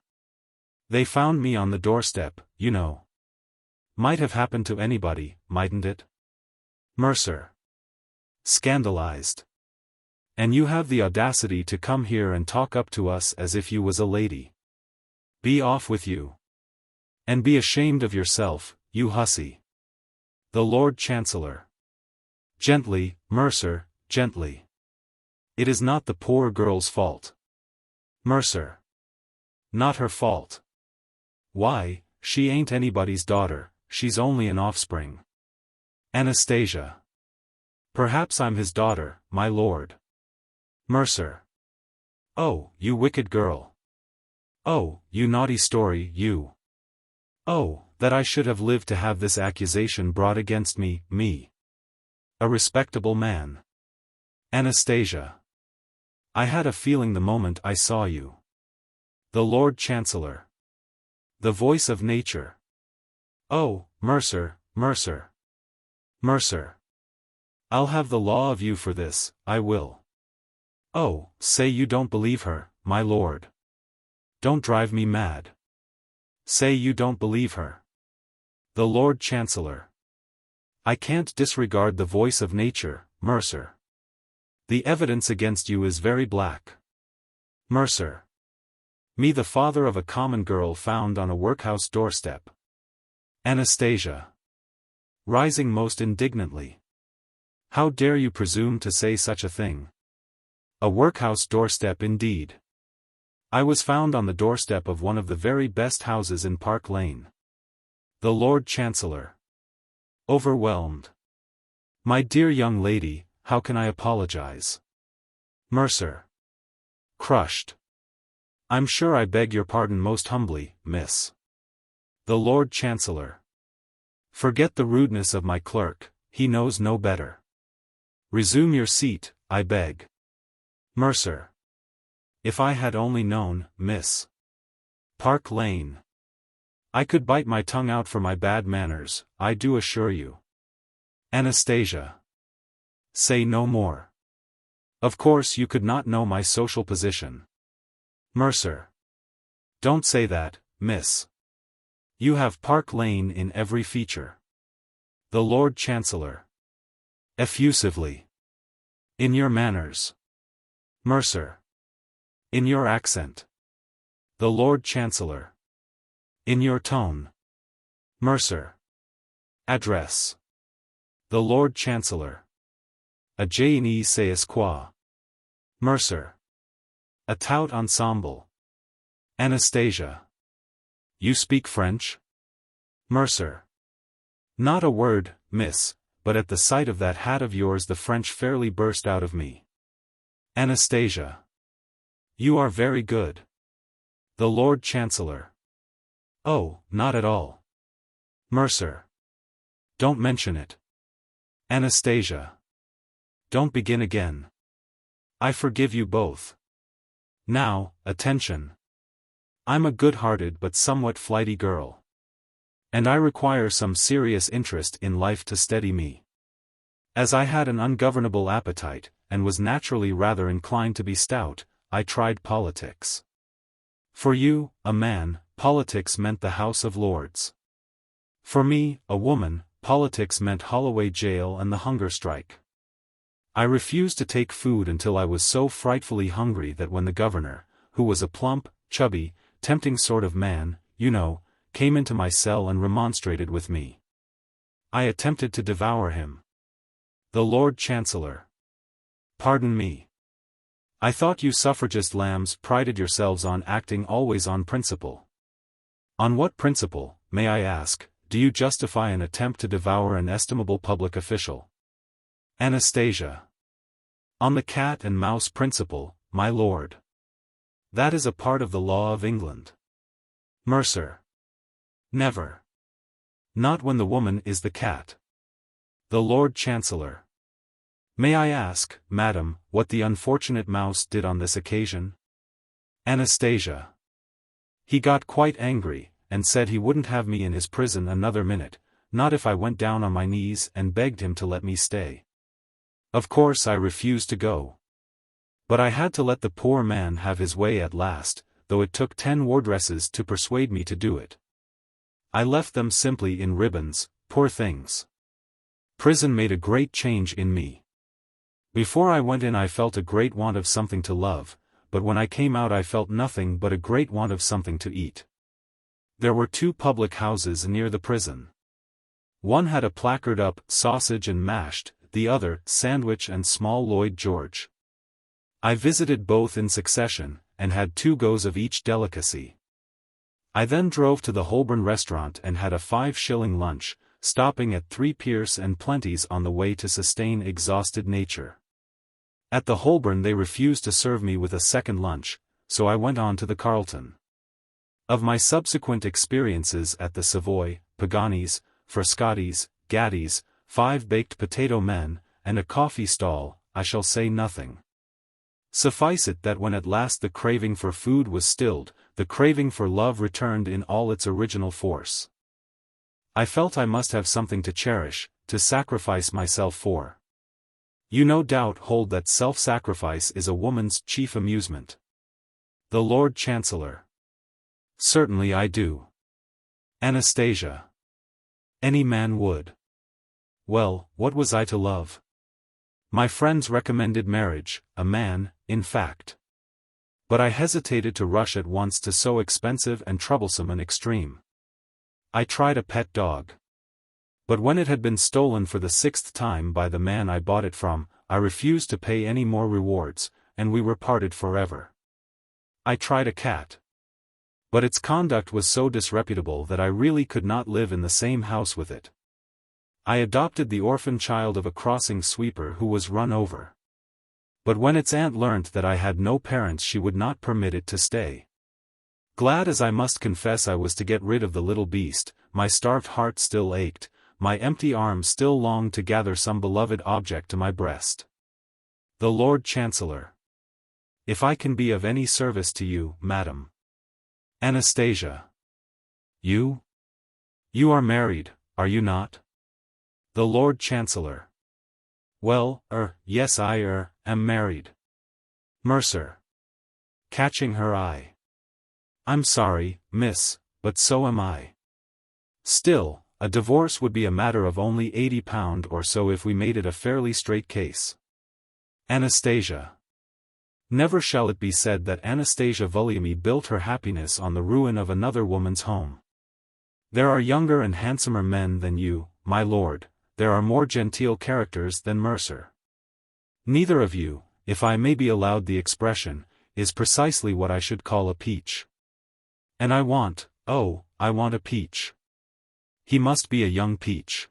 They found me on the doorstep, you know. Might have happened to anybody, mightn't it? Mercer. Scandalized. And you have the audacity to come here and talk up to us as if you was a lady. Be off with you. And be ashamed of yourself, you hussy. The Lord Chancellor. Gently, Mercer, gently. It is not the poor girl's fault. Mercer. Not her fault. Why, she ain't anybody's daughter, she's only an offspring. Anastasia. Perhaps I'm his daughter, my lord. Mercer. Oh, you wicked girl. Oh, you naughty story, you. Oh, that I should have lived to have this accusation brought against me, me. A respectable man. Anastasia. I had a feeling the moment I saw you. The Lord Chancellor. The voice of nature. Oh, Mercer, Mercer. Mercer. I'll have the law of you for this, I will. Oh, say you don't believe her, my lord. Don't drive me mad. Say you don't believe her. The Lord Chancellor. I can't disregard the voice of nature, Mercer. The evidence against you is very black. Mercer. Me, the father of a common girl found on a workhouse doorstep. Anastasia. Rising most indignantly. How dare you presume to say such a thing? A workhouse doorstep indeed. I was found on the doorstep of one of the very best houses in Park Lane. The Lord Chancellor. Overwhelmed. My dear young lady, how can I apologize? Mercer. Crushed. I'm sure I beg your pardon most humbly, miss. The Lord Chancellor. Forget the rudeness of my clerk, he knows no better. Resume your seat, I beg. Mercer. If I had only known, miss. Park Lane. I could bite my tongue out for my bad manners, I do assure you. Anastasia. Say no more. Of course you could not know my social position. Mercer. Don't say that, miss. You have Park Lane in every feature. The Lord Chancellor. Effusively. In your manners. Mercer. In your accent. The Lord Chancellor. In your tone. Mercer. Address. The Lord Chancellor. A je sais quoi. Mercer. A tout ensemble. Anastasia. You speak French? Mercer. Not a word, miss, but at the sight of that hat of yours the French fairly burst out of me. Anastasia. You are very good. The Lord Chancellor. Oh, not at all. Mercer. Don't mention it. Anastasia. Don't begin again. I forgive you both. Now, attention. I'm a good-hearted but somewhat flighty girl. And I require some serious interest in life to steady me. As I had an ungovernable appetite, and was naturally rather inclined to be stout, I tried politics. For you, a man, politics meant the House of Lords. For me, a woman, politics meant Holloway Jail and the hunger strike. I refused to take food until I was so frightfully hungry that when the governor, who was a plump, chubby, tempting sort of man, you know, came into my cell and remonstrated with me, I attempted to devour him. The Lord Chancellor. Pardon me. I thought you suffragist lambs prided yourselves on acting always on principle. On what principle, may I ask, do you justify an attempt to devour an estimable public official? Anastasia. On the cat and mouse principle, my lord. That is a part of the law of England. Mercer. Never. Not when the woman is the cat. The Lord Chancellor. May I ask, madam, what the unfortunate mouse did on this occasion? Anastasia. He got quite angry, and said he wouldn't have me in his prison another minute, not if I went down on my knees and begged him to let me stay. Of course I refused to go. But I had to let the poor man have his way at last, though it took 10 wardresses to persuade me to do it. I left them simply in ribbons, poor things. Prison made a great change in me. Before I went in I felt a great want of something to love, but when I came out I felt nothing but a great want of something to eat. There were 2 public houses near the prison. One had a placard up, sausage and mashed, the other, sandwich and small Lloyd George. I visited both in succession, and had 2 goes of each delicacy. I then drove to the Holborn restaurant and had a 5-shilling lunch, stopping at 3 Pierce and Plenty's on the way to sustain exhausted nature. At the Holborn they refused to serve me with a second lunch, so I went on to the Carlton. Of my subsequent experiences at the Savoy, Pagani's, Frascati's, Gatti's, 5 baked potato men, and a coffee stall, I shall say nothing. Suffice it that when at last the craving for food was stilled, the craving for love returned in all its original force. I felt I must have something to cherish, to sacrifice myself for. You no doubt hold that self-sacrifice is a woman's chief amusement. The Lord Chancellor. Certainly I do. Anastasia. Any man would. Well, what was I to love? My friends recommended marriage, a man, in fact. But I hesitated to rush at once to so expensive and troublesome an extreme. I tried a pet dog. But when it had been stolen for the 6th time by the man I bought it from, I refused to pay any more rewards, and we were parted forever. I tried a cat. But its conduct was so disreputable that I really could not live in the same house with it. I adopted the orphan child of a crossing sweeper who was run over. But when its aunt learnt that I had no parents she would not permit it to stay. Glad as I must confess I was to get rid of the little beast, my starved heart still ached, my empty arms still longed to gather some beloved object to my breast. The Lord Chancellor. If I can be of any service to you, madam. Anastasia. You? You are married, are you not? The Lord Chancellor. Well, yes I am married. Mercer. catching her eye. I'm sorry, miss, but so am I. Still, a divorce would be a matter of only £80 or so if we made it a fairly straight case. Anastasia. Never shall it be said that Anastasia Vulliamy built her happiness on the ruin of another woman's home. There are younger and handsomer men than you, my lord, there are more genteel characters than Mercer. Neither of you, if I may be allowed the expression, is precisely what I should call a peach. And I want a peach. He must be a young peach.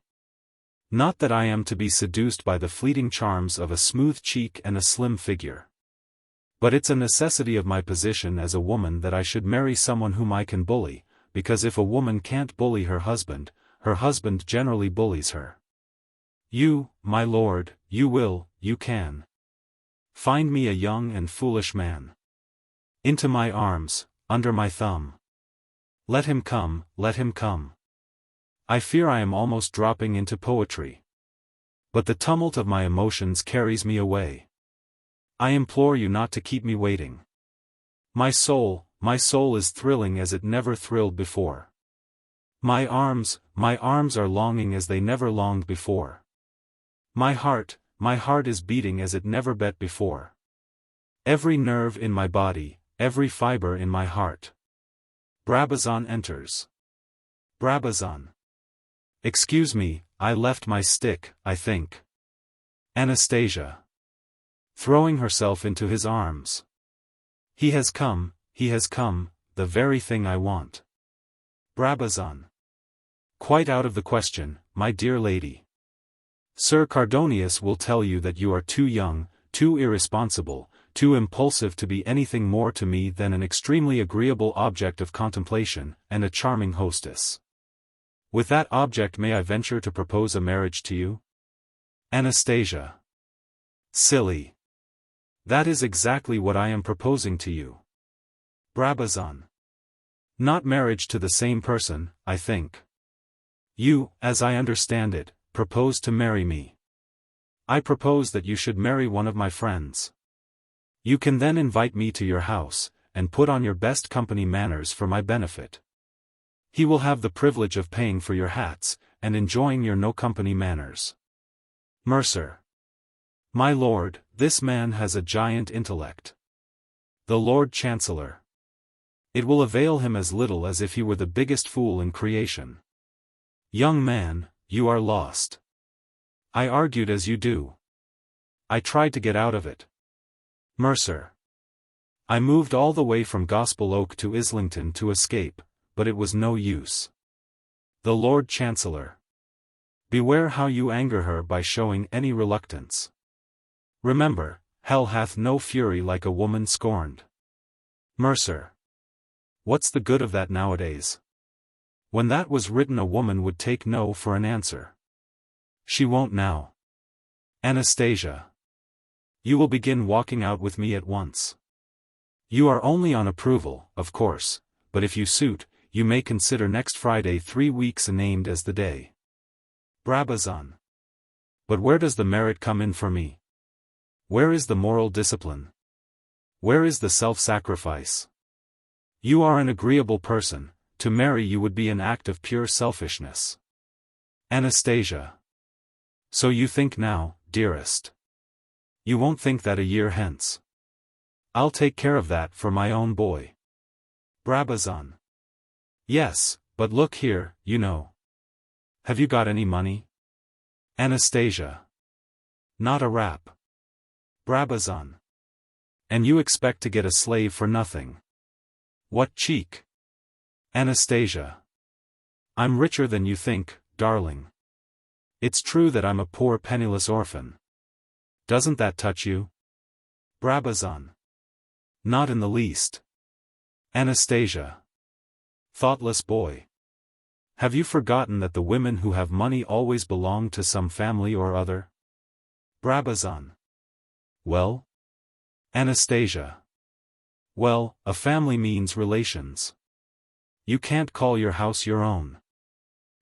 Not that I am to be seduced by the fleeting charms of a smooth cheek and a slim figure. But it's a necessity of my position as a woman that I should marry someone whom I can bully, because if a woman can't bully her husband generally bullies her. You, my lord, you can. Find me a young and foolish man. Into my arms, under my thumb. Let him come, let him come. I fear I am almost dropping into poetry. But the tumult of my emotions carries me away. I implore you not to keep me waiting. My soul is thrilling as it never thrilled before. My arms are longing as they never longed before. My heart is beating as it never beat before. Every nerve in my body, every fiber in my heart. Brabazon enters. Brabazon. Excuse me, I left my stick, I think. Anastasia. Throwing herself into his arms. He has come, the very thing I want. Brabazon. Quite out of the question, my dear lady. Sir Cardonius will tell you that you are too young, too irresponsible, too impulsive to be anything more to me than an extremely agreeable object of contemplation, and a charming hostess. With that object may I venture to propose a marriage to you? Anastasia. Silly. That is exactly what I am proposing to you. Brabazon. Not marriage to the same person, I think. You, as I understand it, propose to marry me. I propose that you should marry one of my friends. You can then invite me to your house, and put on your best company manners for my benefit. He will have the privilege of paying for your hats, and enjoying your no-company manners. Mercer. My lord, this man has a giant intellect. The Lord Chancellor. It will avail him as little as if he were the biggest fool in creation. Young man, you are lost. I argued as you do. I tried to get out of it. Mercer. I moved all the way from Gospel Oak to Islington to escape, but it was no use. The Lord Chancellor. Beware how you anger her by showing any reluctance. Remember, hell hath no fury like a woman scorned. Mercer. What's the good of that nowadays? When that was written a woman would take no for an answer. She won't now. Anastasia. You will begin walking out with me at once. You are only on approval, of course, but if you suit, you may consider next Friday 3 weeks named as the day. Brabazon. But where does the merit come in for me? Where is the moral discipline? Where is the self-sacrifice? You are an agreeable person, to marry you would be an act of pure selfishness. Anastasia. So you think now, dearest. You won't think that a year hence. I'll take care of that for my own boy. Brabazon. Yes, but look here, you know. Have you got any money? Anastasia. Not a rap. Brabazon. And you expect to get a slave for nothing. What cheek! Anastasia. I'm richer than you think, darling. It's true that I'm a poor penniless orphan. Doesn't that touch you? Brabazon. Not in the least. Anastasia. Thoughtless boy. Have you forgotten that the women who have money always belong to some family or other? Brabazon. Well? Anastasia. Well, a family means relations. You can't call your house your own.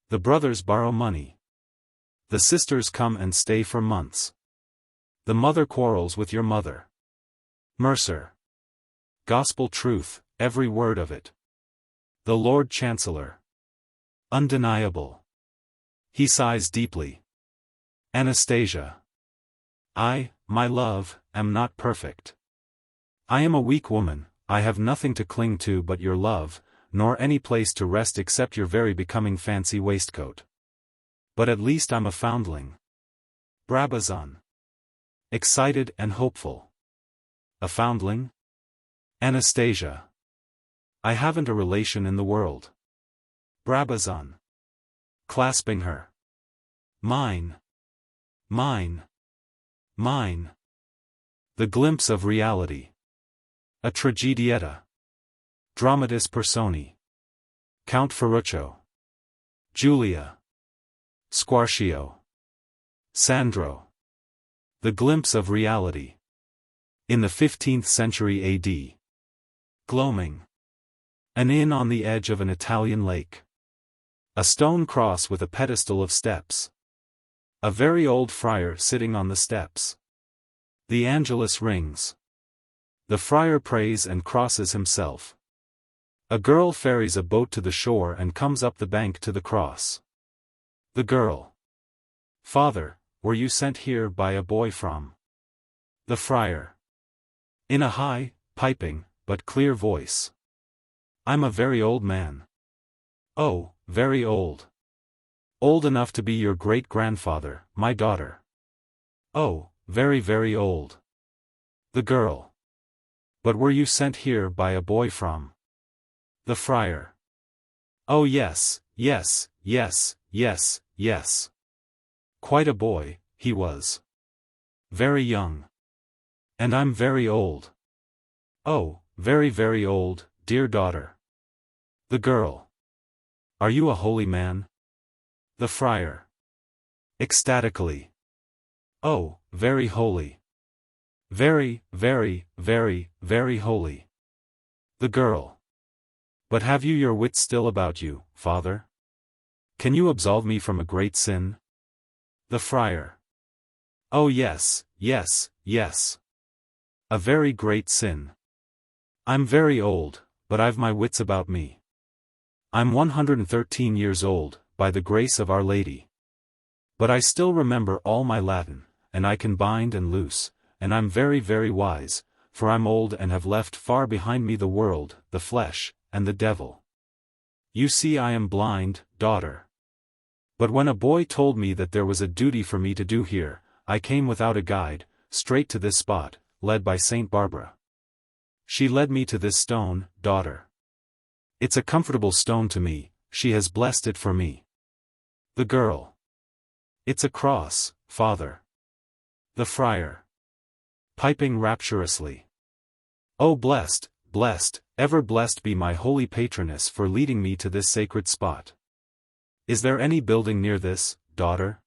The brothers borrow money. The sisters come and stay for months. The mother quarrels with your mother. Mercer. gospel truth, every word of it. The Lord Chancellor. Undeniable. He sighs deeply. Anastasia. I, my love, am not perfect. I am a weak woman, I have nothing to cling to but your love, nor any place to rest except your very becoming fancy waistcoat. But at least I'm a foundling. Brabazon. Excited and hopeful. A foundling? Anastasia. I haven't a relation in the world. Brabazon. Clasping her. Mine. Mine. Mine. The glimpse of reality. A tragedietta. Dramatis personae. Count Ferruccio. Julia. Squarcio. Sandro. The glimpse of reality. In the 15th century A.D. Gloaming. An inn on the edge of an Italian lake. A stone cross with a pedestal of steps. A very old friar sitting on the steps. The Angelus rings. The friar prays and crosses himself. A girl ferries a boat to the shore and comes up the bank to the cross. The girl. Father, were you sent here by a boy from? The friar. In a high, piping, but clear voice. I'm a very old man. Oh, very old. Old enough to be your great-grandfather, my daughter. Oh, very very old. The girl. But were you sent here by a boy from? The friar. Oh yes, yes, yes, yes, yes. Quite a boy, he was. Very young. And I'm very old. Oh, very very old, dear daughter. The girl. Are you a holy man? The friar. Ecstatically. Oh, very holy. Very, very, very, very holy. The girl. But have you your wits still about you, father? Can you absolve me from a great sin? The friar. Oh yes, yes, yes. A very great sin. I'm very old, but I've my wits about me. I'm 113 years old, by the grace of Our Lady. But I still remember all my Latin, and I can bind and loose, and I'm very very wise, for I'm old and have left far behind me the world, the flesh, and the devil. You see I am blind, daughter. But when a boy told me that there was a duty for me to do here, I came without a guide, straight to this spot, led by Saint Barbara. She led me to this stone, daughter. It's a comfortable stone to me, she has blessed it for me. The girl. It's a cross, father. The friar. Piping rapturously. Oh blessed, blessed, ever blessed be my holy patroness for leading me to this sacred spot. Is there any building near this, daughter?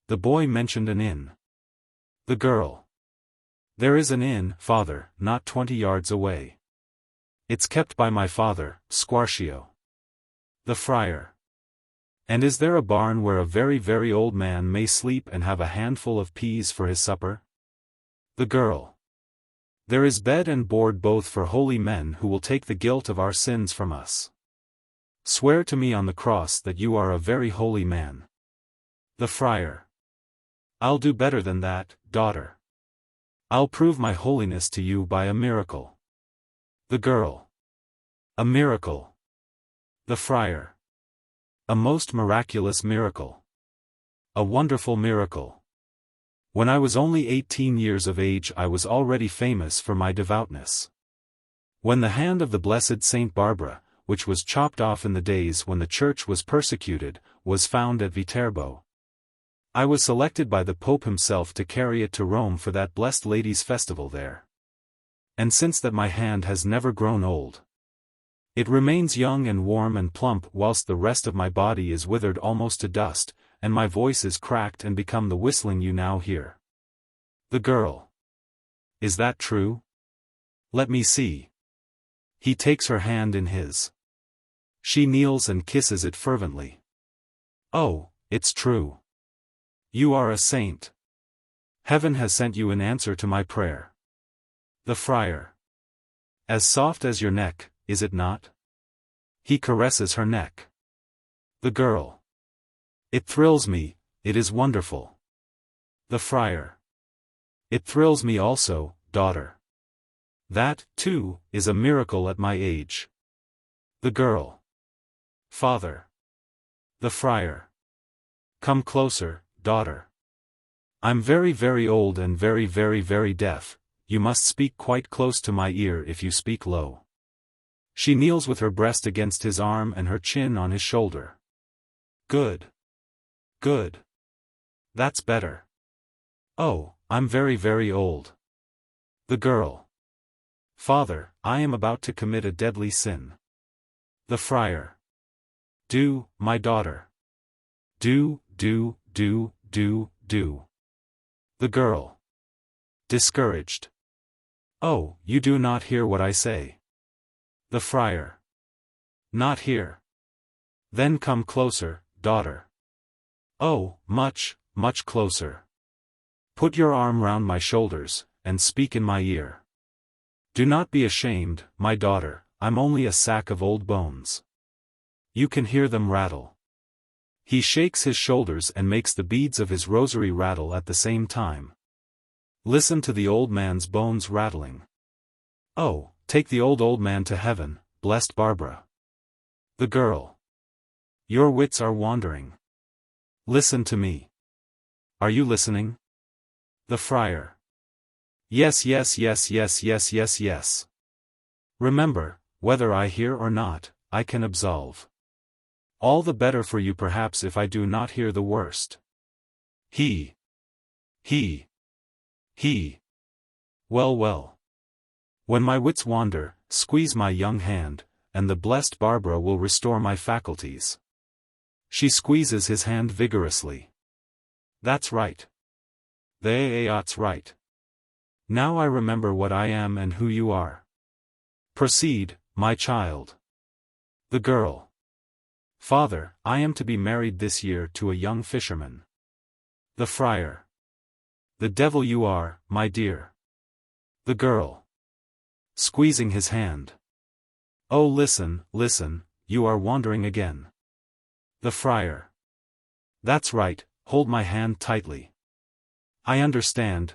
The boy mentioned an inn. The girl. There is an inn, father, not 20 yards away. It's kept by my father, Squarcio. The friar. And is there a barn where a very very old man may sleep and have a handful of peas for his supper? The girl. There is bed and board both for holy men who will take the guilt of our sins from us. Swear to me on the cross that you are a very holy man. The friar. I'll do better than that, daughter. I'll prove my holiness to you by a miracle. The girl. A miracle. The friar. A most miraculous miracle. A wonderful miracle. When I was only 18 years of age I was already famous for my devoutness. When the hand of the blessed Saint Barbara, which was chopped off in the days when the church was persecuted, was found at Viterbo, I was selected by the Pope himself to carry it to Rome for that blessed lady's festival there. And since that my hand has never grown old. It remains young and warm and plump whilst the rest of my body is withered almost to dust, and my voice is cracked and become the whistling you now hear. The girl. Is that true? Let me see. He takes her hand in his. She kneels and kisses it fervently. Oh, it's true. You are a saint. Heaven has sent you in answer to my prayer. The friar. As soft as your neck, is it not? He caresses her neck. The girl. It thrills me, it is wonderful. The friar. It thrills me also, daughter. That, too, is a miracle at my age. The girl. Father. The friar. Come closer, daughter. I'm very very old and very very very deaf, you must speak quite close to my ear if you speak low. She kneels with her breast against his arm and her chin on his shoulder. Good. Good. That's better. Oh, I'm very very old. The girl. Father, I am about to commit a deadly sin. The friar. Do, my daughter. Do. The girl. Discouraged. Oh, you do not hear what I say. The friar. Not hear. Then come closer, daughter. Oh, much, much closer. Put your arm round my shoulders, and speak in my ear. Do not be ashamed, my daughter, I'm only a sack of old bones. You can hear them rattle. He shakes his shoulders and makes the beads of his rosary rattle at the same time. Listen to the old man's bones rattling. Oh, take the old man to heaven, blessed Barbara. The girl. Your wits are wandering. Listen to me. Are you listening? The friar. Yes. Remember, whether I hear or not, I can absolve. All the better for you perhaps if I do not hear the worst. He. Well. When my wits wander, squeeze my young hand, and the blessed Barbara will restore my faculties. She squeezes his hand vigorously. That's right. That's right. Now I remember what I am and who you are. Proceed, my child. The girl. Father, I am to be married this year to a young fisherman. The friar. The devil you are, my dear. The girl. Squeezing his hand. Oh listen, you are wandering again. The friar. That's right, hold my hand tightly. I understand.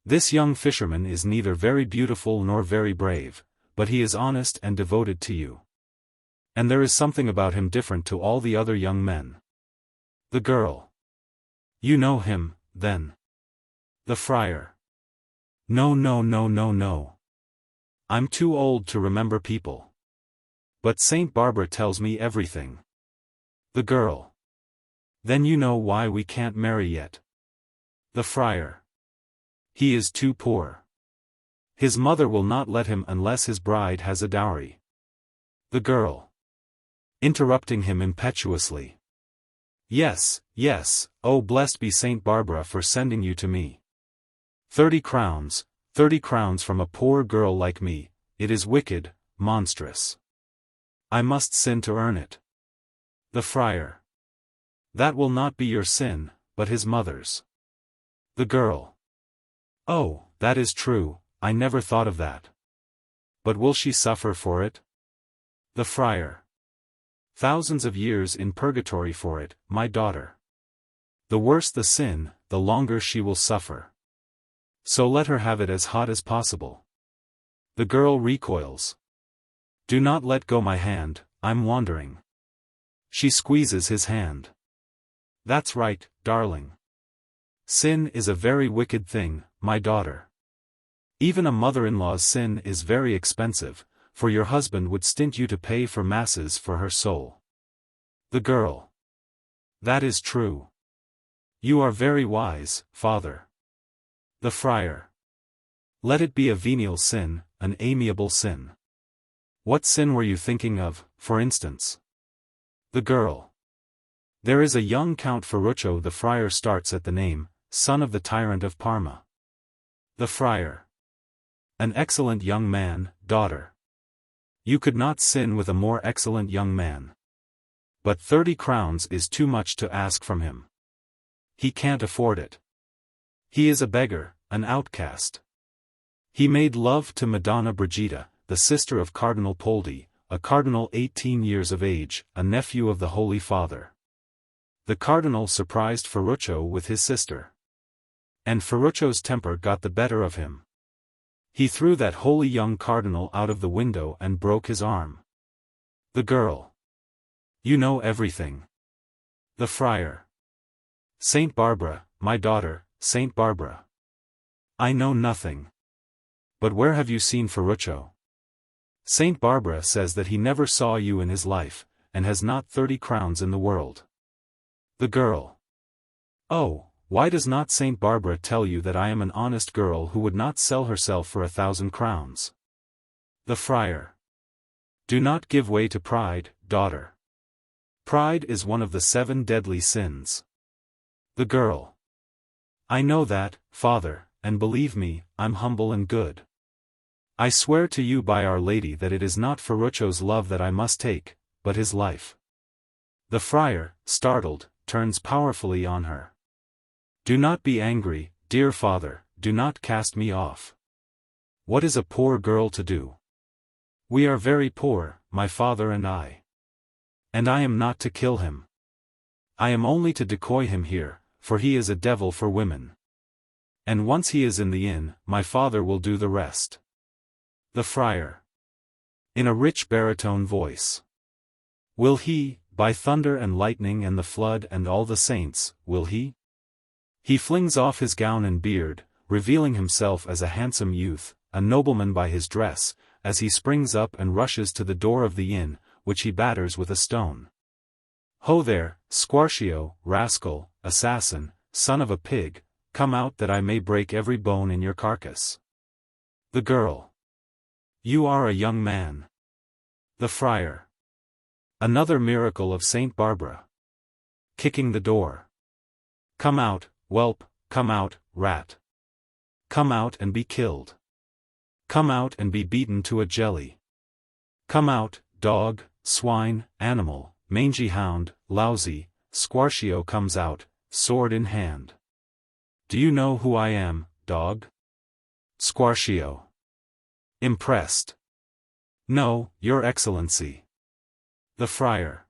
This young fisherman is neither very beautiful nor very brave, but he is honest and devoted to you. And there is something about him different to all the other young men. The girl. You know him, then. The friar. No. I'm too old to remember people. But Saint Barbara tells me everything. The girl. Then you know why we can't marry yet. The friar. He is too poor. His mother will not let him unless his bride has a dowry. The girl. Interrupting him impetuously. Yes, oh blessed be Saint Barbara for sending you to me. 30 crowns from a poor girl like me, it is wicked, monstrous. I must sin to earn it. The friar. That will not be your sin, but his mother's. The girl. Oh, that is true, I never thought of that. But will she suffer for it? The friar. Thousands of years in purgatory for it, my daughter. The worse the sin, the longer she will suffer. So let her have it as hot as possible. The girl recoils. Do not let go my hand, I'm wandering. She squeezes his hand. That's right, darling. Sin is a very wicked thing, my daughter. Even a mother-in-law's sin is very expensive, for your husband would stint you to pay for masses for her soul. The girl. That is true. You are very wise, father. The friar. Let it be a venial sin, an amiable sin. What sin were you thinking of, for instance? The girl. There is a young Count Ferruccio. The friar starts at the name, son of the tyrant of Parma. The friar. An excellent young man, daughter. You could not sin with a more excellent young man. But 30 crowns is too much to ask from him. He can't afford it. He is a beggar, an outcast. He made love to Madonna Brigida, the sister of Cardinal Poldi, a cardinal 18 years of age, a nephew of the Holy Father. The cardinal surprised Ferruccio with his sister. And Ferruccio's temper got the better of him. He threw that holy young cardinal out of the window and broke his arm. The girl. You know everything. The friar. Saint Barbara, my daughter, Saint Barbara. I know nothing. But where have you seen Ferruccio? Saint Barbara says that he never saw you in his life, and has not 30 crowns in the world. The girl. Oh, why does not Saint Barbara tell you that I am an honest girl who would not sell herself for 1,000 crowns? The friar. Do not give way to pride, daughter. Pride is one of the 7 deadly sins. The girl. I know that, father, and believe me, I'm humble and good. I swear to you by Our Lady that it is not Ferruccio's love that I must take, but his life. The friar, startled, turns powerfully on her. Do not be angry, dear father, do not cast me off. What is a poor girl to do? We are very poor, my father and I. And I am not to kill him. I am only to decoy him here, for he is a devil for women. And once he is in the inn, my father will do the rest. The friar. In a rich baritone voice. Will he, by thunder and lightning and the flood and all the saints, will he? He flings off his gown and beard, revealing himself as a handsome youth, a nobleman by his dress, as he springs up and rushes to the door of the inn, which he batters with a stone. Ho there, Squarcio, rascal, assassin, son of a pig, come out that I may break every bone in your carcass. The girl. You are a young man. The friar. Another miracle of Saint Barbara. Kicking the door. Come out, whelp, come out, rat. Come out and be killed. Come out and be beaten to a jelly. Come out, dog, swine, animal, mangy hound, lousy. Squarcio comes out, sword in hand. Do you know who I am, dog? Squarcio. Impressed. No, your excellency. The friar.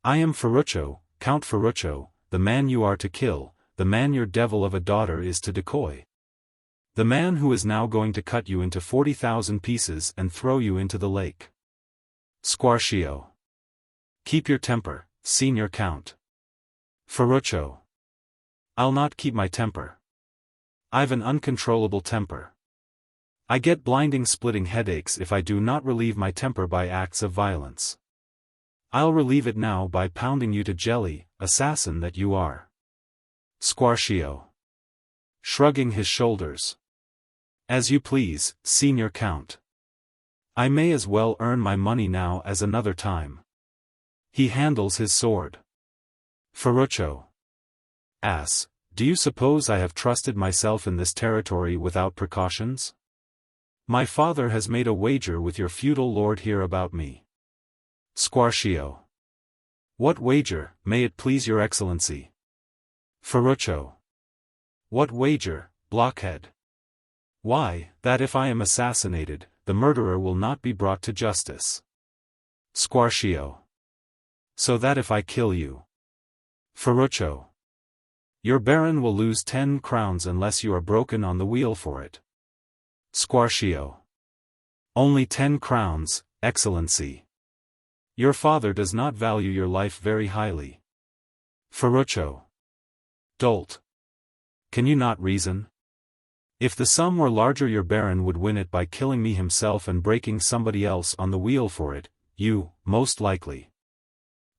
I am Ferruccio, Count Ferruccio, the man you are to kill, the man your devil of a daughter is to decoy. The man who is now going to cut you into 40,000 pieces and throw you into the lake. Squarcio. Keep your temper, Senior Count. Ferruccio. I'll not keep my temper. I've an uncontrollable temper. I get blinding splitting headaches if I do not relieve my temper by acts of violence. I'll relieve it now by pounding you to jelly, assassin that you are. Squarcio. Shrugging his shoulders. As you please, Senior Count. I may as well earn my money now as another time. He handles his sword. Ferruccio. Ass, do you suppose I have trusted myself in this territory without precautions? My father has made a wager with your feudal lord here about me. Squarcio. What wager, may it please your excellency? Ferruccio. What wager, blockhead? Why, that if I am assassinated, the murderer will not be brought to justice. Squarcio. So that if I kill you. Ferruccio. Your baron will lose 10 crowns unless you are broken on the wheel for it. Squarcio. Only 10 crowns, excellency. Your father does not value your life very highly. Ferruccio. Dolt. Can you not reason? If the sum were larger your baron would win it by killing me himself and breaking somebody else on the wheel for it, you, most likely.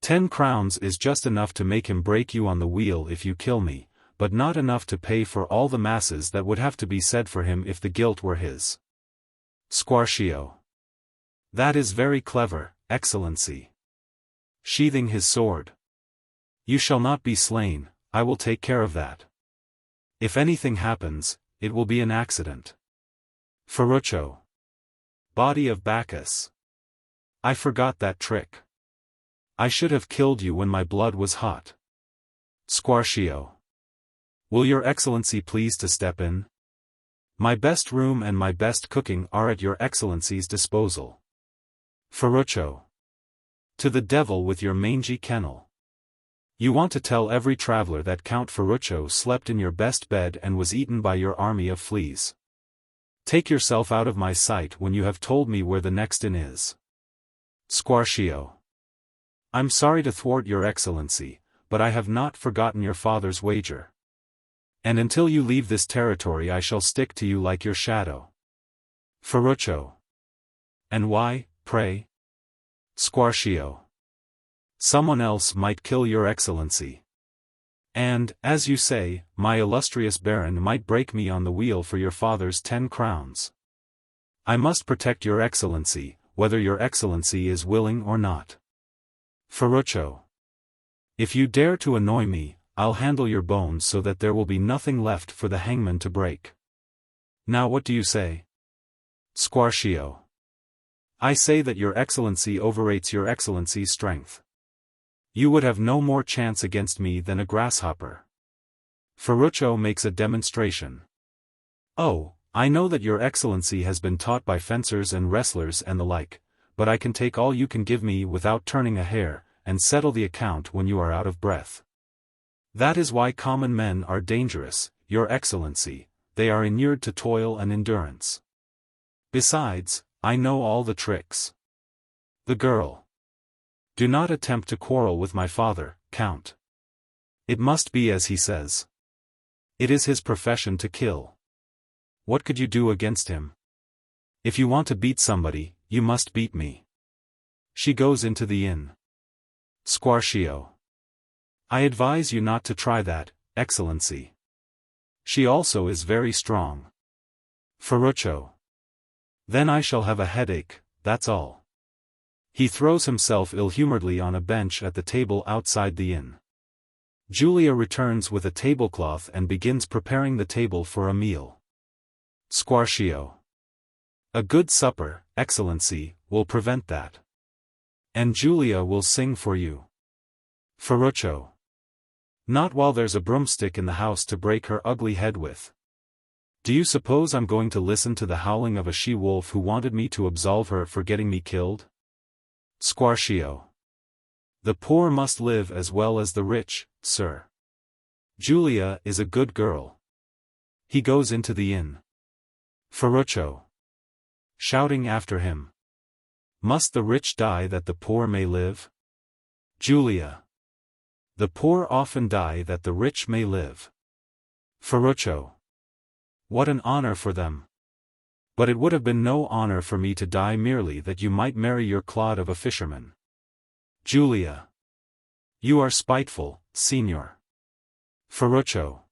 10 crowns is just enough to make him break you on the wheel if you kill me, but not enough to pay for all the masses that would have to be said for him if the guilt were his. Squarcio. That is very clever, excellency. Sheathing his sword. You shall not be slain, I will take care of that. If anything happens, it will be an accident. Ferruccio. Body of Bacchus. I forgot that trick. I should have killed you when my blood was hot. Squarcio. Will your excellency please to step in? My best room and my best cooking are at your Excellency's disposal. Ferruccio. To the devil with your mangy kennel. You want to tell every traveler that Count Ferruccio slept in your best bed and was eaten by your army of fleas. Take yourself out of my sight when you have told me where the next inn is. Squarcio. I'm sorry to thwart your Excellency, but I have not forgotten your father's wager. And until you leave this territory I shall stick to you like your shadow. Ferruccio. And why, pray? Squarcio. Someone else might kill your Excellency. And, as you say, my illustrious Baron might break me on the wheel for your father's 10 crowns. I must protect your Excellency, whether your Excellency is willing or not. Ferruccio. If you dare to annoy me, I'll handle your bones so that there will be nothing left for the hangman to break. Now what do you say? Squarcio. I say that your Excellency overrates your Excellency's strength. You would have no more chance against me than a grasshopper. Ferruccio makes a demonstration. Oh, I know that your Excellency has been taught by fencers and wrestlers and the like, but I can take all you can give me without turning a hair, and settle the account when you are out of breath. That is why common men are dangerous, your Excellency, they are inured to toil and endurance. Besides, I know all the tricks. The girl. Do not attempt to quarrel with my father, Count. It must be as he says. It is his profession to kill. What could you do against him? If you want to beat somebody, you must beat me. She goes into the inn. Squarcio. I advise you not to try that, Excellency. She also is very strong. Ferruccio. Then I shall have a headache, that's all. He throws himself ill-humoredly on a bench at the table outside the inn. Julia returns with a tablecloth and begins preparing the table for a meal. Squarcio. A good supper, Excellency, will prevent that. And Julia will sing for you. Ferruccio. Not while there's a broomstick in the house to break her ugly head with. Do you suppose I'm going to listen to the howling of a she-wolf who wanted me to absolve her for getting me killed? Squarcio. The poor must live as well as the rich, sir. Julia is a good girl. He goes into the inn. Ferruccio. Shouting after him. Must the rich die that the poor may live? Julia. The poor often die that the rich may live. Ferruccio. What an honor for them. But it would have been no honor for me to die merely that you might marry your clod of a fisherman. Julia. You are spiteful, Signor. Ferruccio.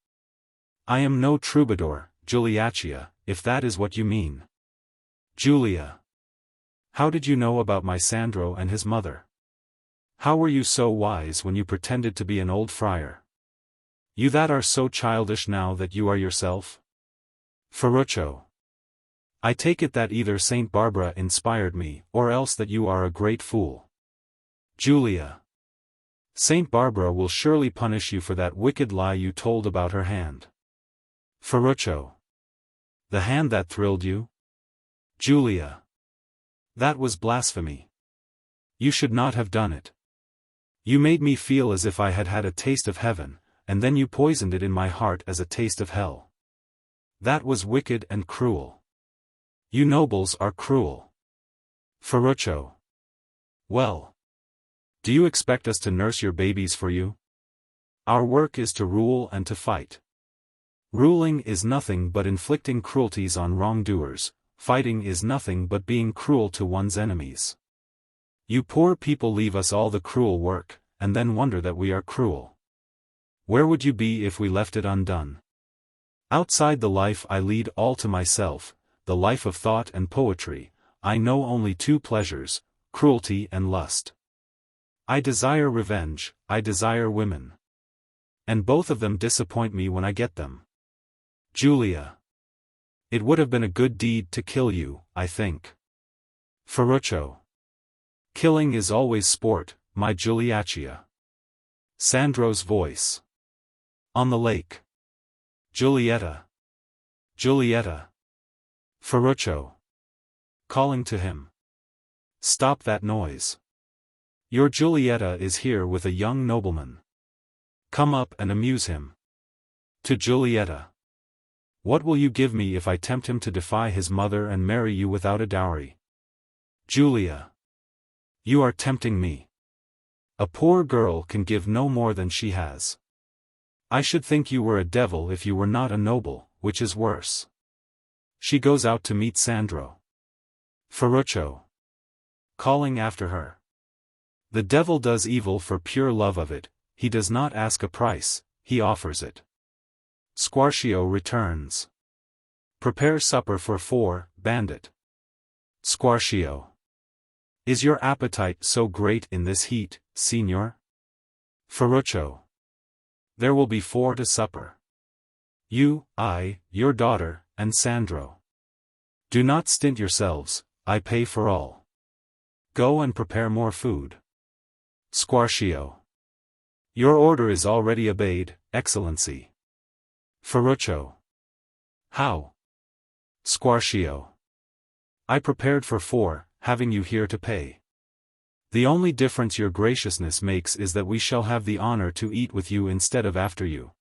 I am no troubadour, Giuliaccia, if that is what you mean. Julia. How did you know about my Sandro and his mother? How were you so wise when you pretended to be an old friar? You that are so childish now that you are yourself? Ferruccio. I take it that either Saint Barbara inspired me, or else that you are a great fool. Julia. Saint Barbara will surely punish you for that wicked lie you told about her hand. Ferruccio. The hand that thrilled you? Julia. That was blasphemy. You should not have done it. You made me feel as if I had had a taste of heaven, and then you poisoned it in my heart as a taste of hell. That was wicked and cruel. You nobles are cruel. Ferruccio. Well. Do you expect us to nurse your babies for you? Our work is to rule and to fight. Ruling is nothing but inflicting cruelties on wrongdoers, fighting is nothing but being cruel to one's enemies. You poor people leave us all the cruel work, and then wonder that we are cruel. Where would you be if we left it undone? Outside the life I lead all to myself, the life of thought and poetry, I know only two pleasures, cruelty and lust. I desire revenge, I desire women. And both of them disappoint me when I get them. Julia. It would have been a good deed to kill you, I think. Ferruccio. Killing is always sport, my Giuliaccia. Sandro's voice. On the lake. Giulietta. Giulietta. Ferruccio. Calling to him. Stop that noise. Your Giulietta is here with a young nobleman. Come up and amuse him. To Giulietta. What will you give me if I tempt him to defy his mother and marry you without a dowry? Julia. You are tempting me. A poor girl can give no more than she has. I should think you were a devil if you were not a noble, which is worse. She goes out to meet Sandro. Ferruccio. Calling after her. The devil does evil for pure love of it, he does not ask a price, he offers it. Squarcio returns. Prepare supper for 4, bandit. Squarcio. Is your appetite so great in this heat, signor? Ferruccio. There will be 4 to supper. You, I, your daughter, and Sandro. Do not stint yourselves, I pay for all. Go and prepare more food. Squarcio. Your order is already obeyed, Excellency. Ferruccio. How? Squarcio. I prepared for 4, having you here to pay. The only difference your graciousness makes is that we shall have the honor to eat with you instead of after you.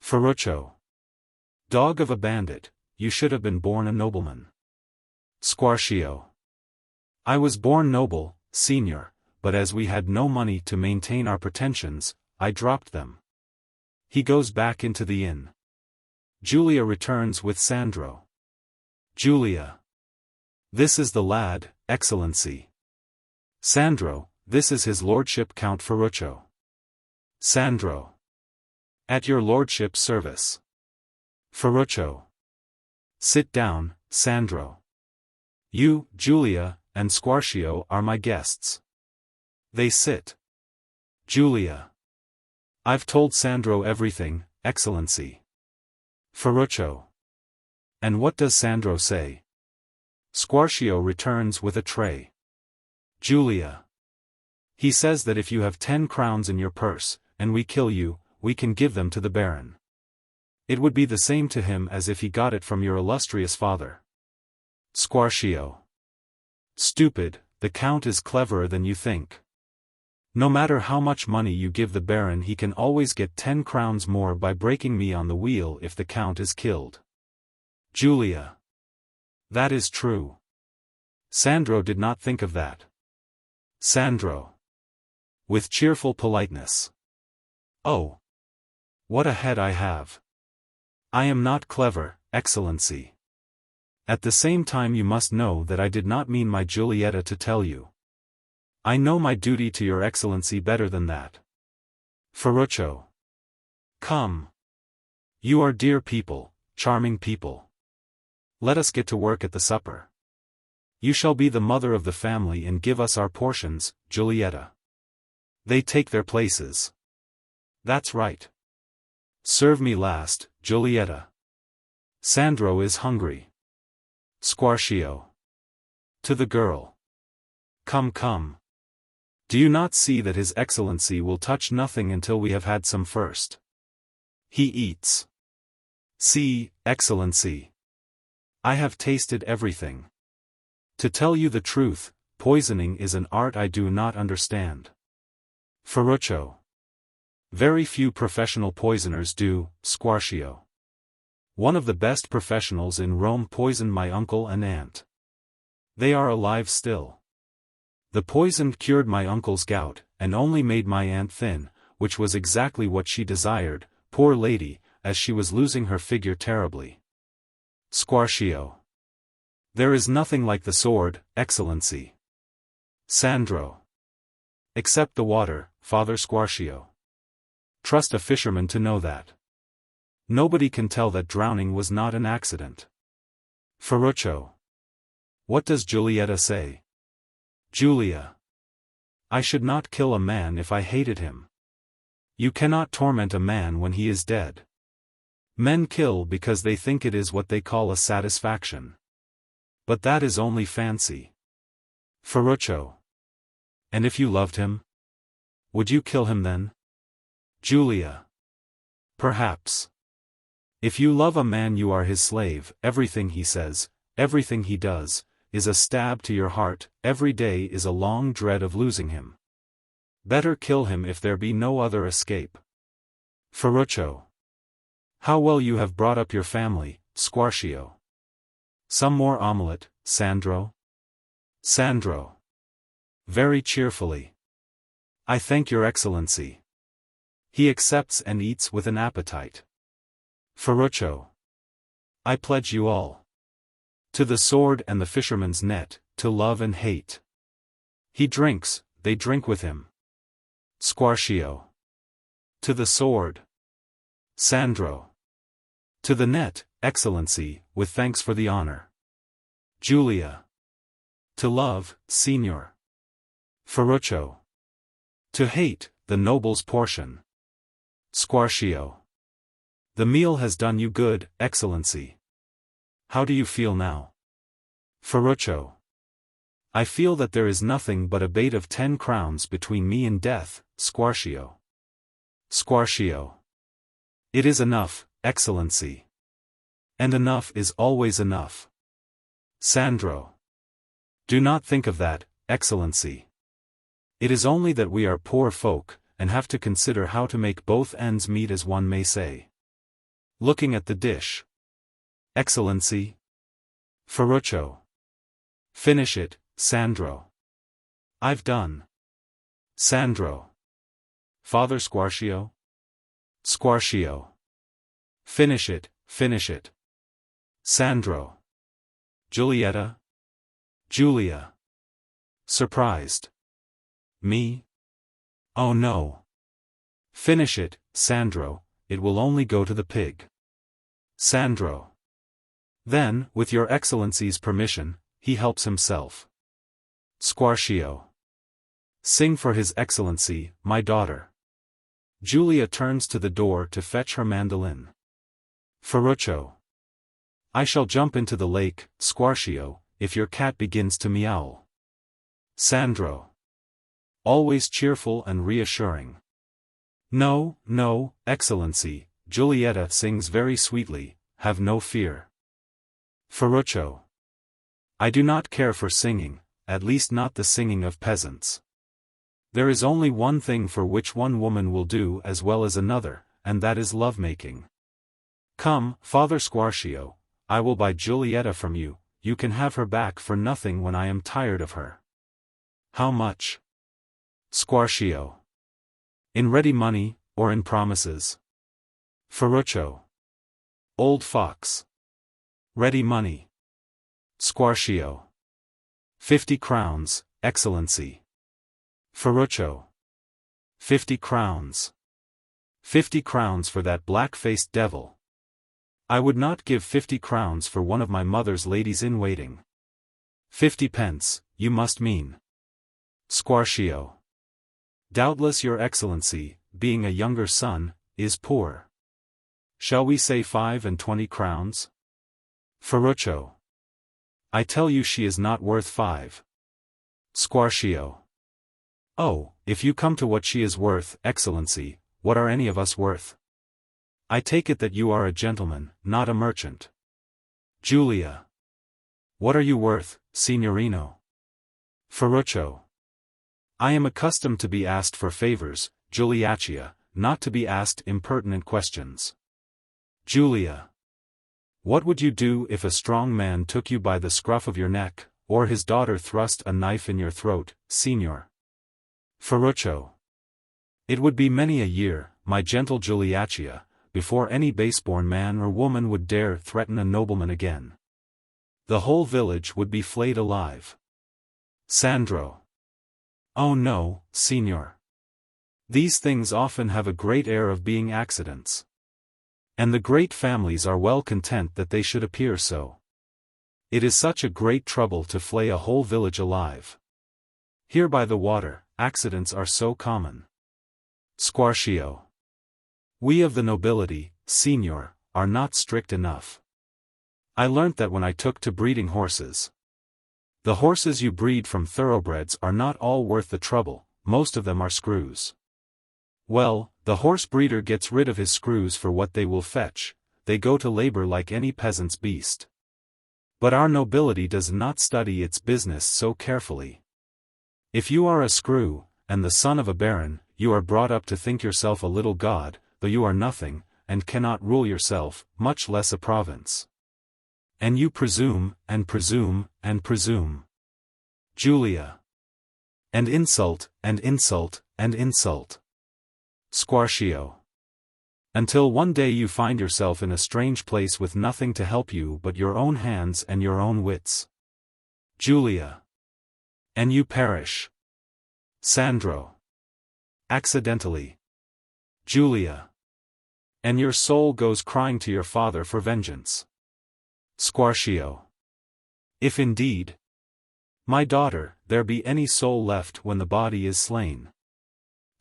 Ferruccio. Dog of a bandit, you should have been born a nobleman. Squarcio. I was born noble, signor, but as we had no money to maintain our pretensions, I dropped them. He goes back into the inn. Julia returns with Sandro. Julia. This is the lad, Excellency. Sandro, this is his lordship Count Ferruccio. Sandro. At your lordship's service. Ferruccio. Sit down, Sandro. You, Julia, and Squarcio are my guests. They sit. Julia. I've told Sandro everything, Excellency. Ferruccio. And what does Sandro say? Squarcio returns with a tray. Julia. He says that if you have 10 crowns in your purse, and we kill you, we can give them to the Baron. It would be the same to him as if he got it from your illustrious father. Squarcio. Stupid, the Count is cleverer than you think. No matter how much money you give the Baron, he can always get 10 crowns more by breaking me on the wheel if the Count is killed. Julia. That is true. Sandro did not think of that. Sandro. With cheerful politeness. Oh. What a head I have. I am not clever, Excellency. At the same time you must know that I did not mean my Giulietta to tell you. I know my duty to your Excellency better than that. Ferruccio. Come. You are dear people, charming people. Let us get to work at the supper. You shall be the mother of the family and give us our portions, Giulietta. They take their places. That's right. Serve me last, Giulietta. Sandro is hungry. Squarcio. To the girl. Come, come. Do you not see that His Excellency will touch nothing until we have had some first? He eats. See, Excellency. I have tasted everything. To tell you the truth, poisoning is an art I do not understand. Ferruccio. Very few professional poisoners do, Squarcio. One of the best professionals in Rome poisoned my uncle and aunt. They are alive still. The poison cured my uncle's gout, and only made my aunt thin, which was exactly what she desired, poor lady, as she was losing her figure terribly. Squarcio. There is nothing like the sword, Excellency. Sandro. Except the water, Father Squarcio. Trust a fisherman to know that. Nobody can tell that drowning was not an accident. Ferruccio. What does Giulietta say? Julia. I should not kill a man if I hated him. You cannot torment a man when he is dead. Men kill because they think it is what they call a satisfaction. But that is only fancy. Ferruccio. And if you loved him? Would you kill him then? Julia. Perhaps. If you love a man you are his slave, everything he says, everything he does, is a stab to your heart, every day is a long dread of losing him. Better kill him if there be no other escape. Ferruccio. How well you have brought up your family, Squarcio. Some more omelette, Sandro? Sandro. Very cheerfully. I thank your excellency. He accepts and eats with an appetite. Ferruccio. I pledge you all. To the sword and the fisherman's net, to love and hate. He drinks, they drink with him. Squarcio. To the sword. Sandro. To the net, excellency, with thanks for the honor. Julia. To love, signor. Ferruccio. To hate, the noble's portion. Squarcio. The meal has done you good, excellency. How do you feel now? Ferruccio. I feel that there is nothing but a bait of 10 crowns between me and death, Squarcio. Squarcio. It is enough, excellency. And enough is always enough. Sandro. Do not think of that, excellency. It is only that we are poor folk, and have to consider how to make both ends meet, as one may say. Looking at the dish. Excellency. Ferruccio. Finish it, Sandro. I've done. Sandro. Father Squarcio? Squarcio. Finish it, finish it. Sandro. Giulietta? Julia. Surprised. Me? Oh no. Finish it, Sandro, it will only go to the pig. Sandro. Then, with your excellency's permission, he helps himself. Squarcio. Sing for his excellency, my daughter. Julia turns to the door to fetch her mandolin. Ferruccio. I shall jump into the lake, Squarcio, if your cat begins to meow. Sandro. Always cheerful and reassuring. No, no, excellency, Giulietta sings very sweetly, have no fear. Ferruccio. I do not care for singing, at least not the singing of peasants. There is only one thing for which one woman will do as well as another, and that is lovemaking. Come, Father Squarcio, I will buy Giulietta from you, you can have her back for nothing when I am tired of her. How much? Squarcio. In ready money, or in promises? Ferruccio. Old fox. Ready money. Squarcio. 50 crowns, excellency. Ferruccio. 50 crowns. 50 crowns for that black-faced devil. I would not give 50 crowns for one of my mother's ladies-in-waiting. 50 pence, you must mean. Squarcio. Doubtless your excellency, being a younger son, is poor. Shall we say 25 crowns? Ferruccio. I tell you she is not worth 5. Squarcio. Oh, if you come to what she is worth, excellency, what are any of us worth? I take it that you are a gentleman, not a merchant. Julia. What are you worth, signorino? Ferruccio. I am accustomed to be asked for favors, Giuliaccia, not to be asked impertinent questions. Julia. What would you do if a strong man took you by the scruff of your neck, or his daughter thrust a knife in your throat, signor? Ferruccio. It would be many a year, my gentle Giuliaccia, before any base-born man or woman would dare threaten a nobleman again. The whole village would be flayed alive. Sandro. Oh no, signor. These things often have a great air of being accidents. And the great families are well content that they should appear so. It is such a great trouble to flay a whole village alive. Here by the water, accidents are so common. Squarcio. We of the nobility, signor, are not strict enough. I learnt that when I took to breeding horses. The horses you breed from thoroughbreds are not all worth the trouble, most of them are screws. Well, the horse breeder gets rid of his screws for what they will fetch, they go to labor like any peasant's beast. But our nobility does not study its business so carefully. If you are a screw, and the son of a baron, you are brought up to think yourself a little god, though you are nothing, and cannot rule yourself, much less a province. And you presume, and presume, and presume. Julia. And insult, and insult, and insult. Squarcio. Until one day you find yourself in a strange place with nothing to help you but your own hands and your own wits. Julia. And you perish. Sandro. Accidentally. Julia. And your soul goes crying to your father for vengeance. Squarcio. If indeed, my daughter, there be any soul left when the body is slain.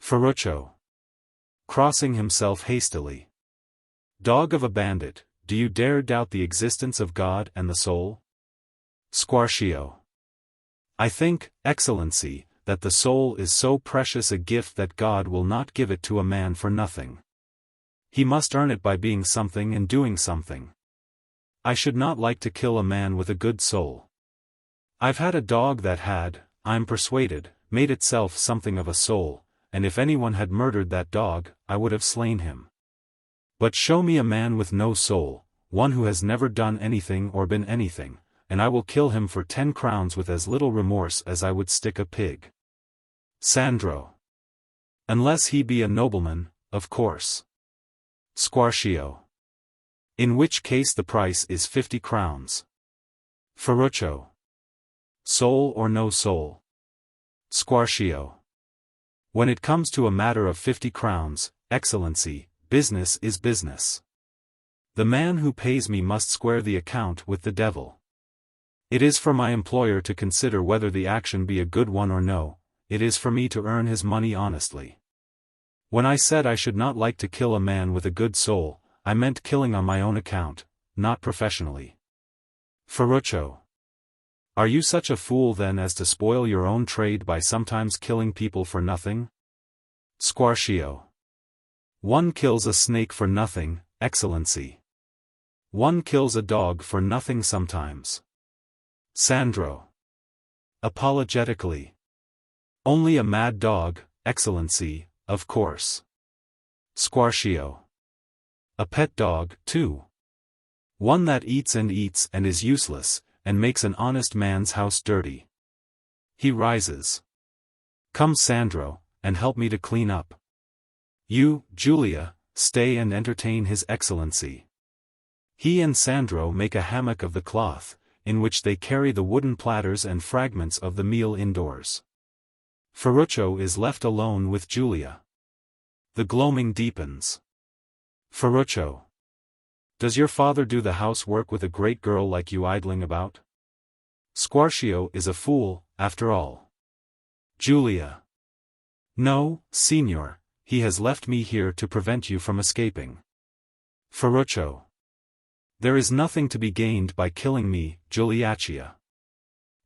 Ferruccio. Crossing himself hastily. Dog of a bandit, do you dare doubt the existence of God and the soul? Squarcio. I think, Excellency, that the soul is so precious a gift that God will not give it to a man for nothing. He must earn it by being something and doing something. I should not like to kill a man with a good soul. I've had a dog that had, I'm persuaded, made itself something of a soul, and if anyone had murdered that dog, I would have slain him. But show me a man with no soul, one who has never done anything or been anything, and I will kill him for 10 crowns with as little remorse as I would stick a pig. Sandro. Unless he be a nobleman, of course. Squarcio. In which case the price is 50 crowns. Ferruccio. Soul or no soul? Squarcio. When it comes to a matter of 50 crowns, Excellency, business is business. The man who pays me must square the account with the devil. It is for my employer to consider whether the action be a good one or no, it is for me to earn his money honestly. When I said I should not like to kill a man with a good soul, I meant killing on my own account, not professionally. Ferruccio. Are you such a fool then as to spoil your own trade by sometimes killing people for nothing? Squarcio. One kills a snake for nothing, Excellency. One kills a dog for nothing sometimes. Sandro. Apologetically. Only a mad dog, Excellency, of course. Squarcio. A pet dog, too. One that eats and is useless, and makes an honest man's house dirty. He rises. Come Sandro, and help me to clean up. You, Julia, stay and entertain his Excellency. He and Sandro make a hammock of the cloth, in which they carry the wooden platters and fragments of the meal indoors. Ferruccio is left alone with Julia. The gloaming deepens. Ferruccio. Does your father do the housework with a great girl like you idling about? Squarcio is a fool, after all. Julia. No, Signor, he has left me here to prevent you from escaping. Ferruccio. There is nothing to be gained by killing me, Giuliaccia.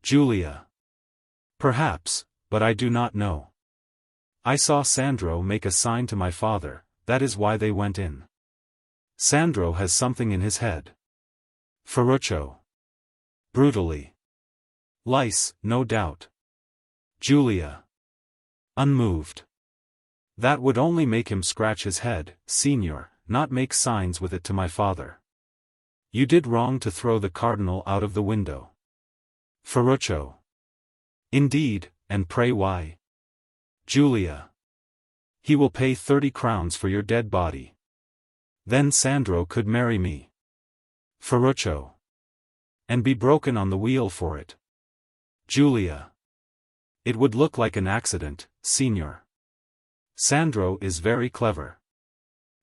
Julia. Perhaps, but I do not know. I saw Sandro make a sign to my father, that is why they went in. Sandro has something in his head. Ferruccio. Brutally. Lice, no doubt. Julia. Unmoved. That would only make him scratch his head, Signor, not make signs with it to my father. You did wrong to throw the cardinal out of the window. Ferruccio. Indeed, and pray why? Julia. He will pay 30 crowns for your dead body. Then Sandro could marry me. Ferruccio. And be broken on the wheel for it. Julia. It would look like an accident, Signor. Sandro is very clever.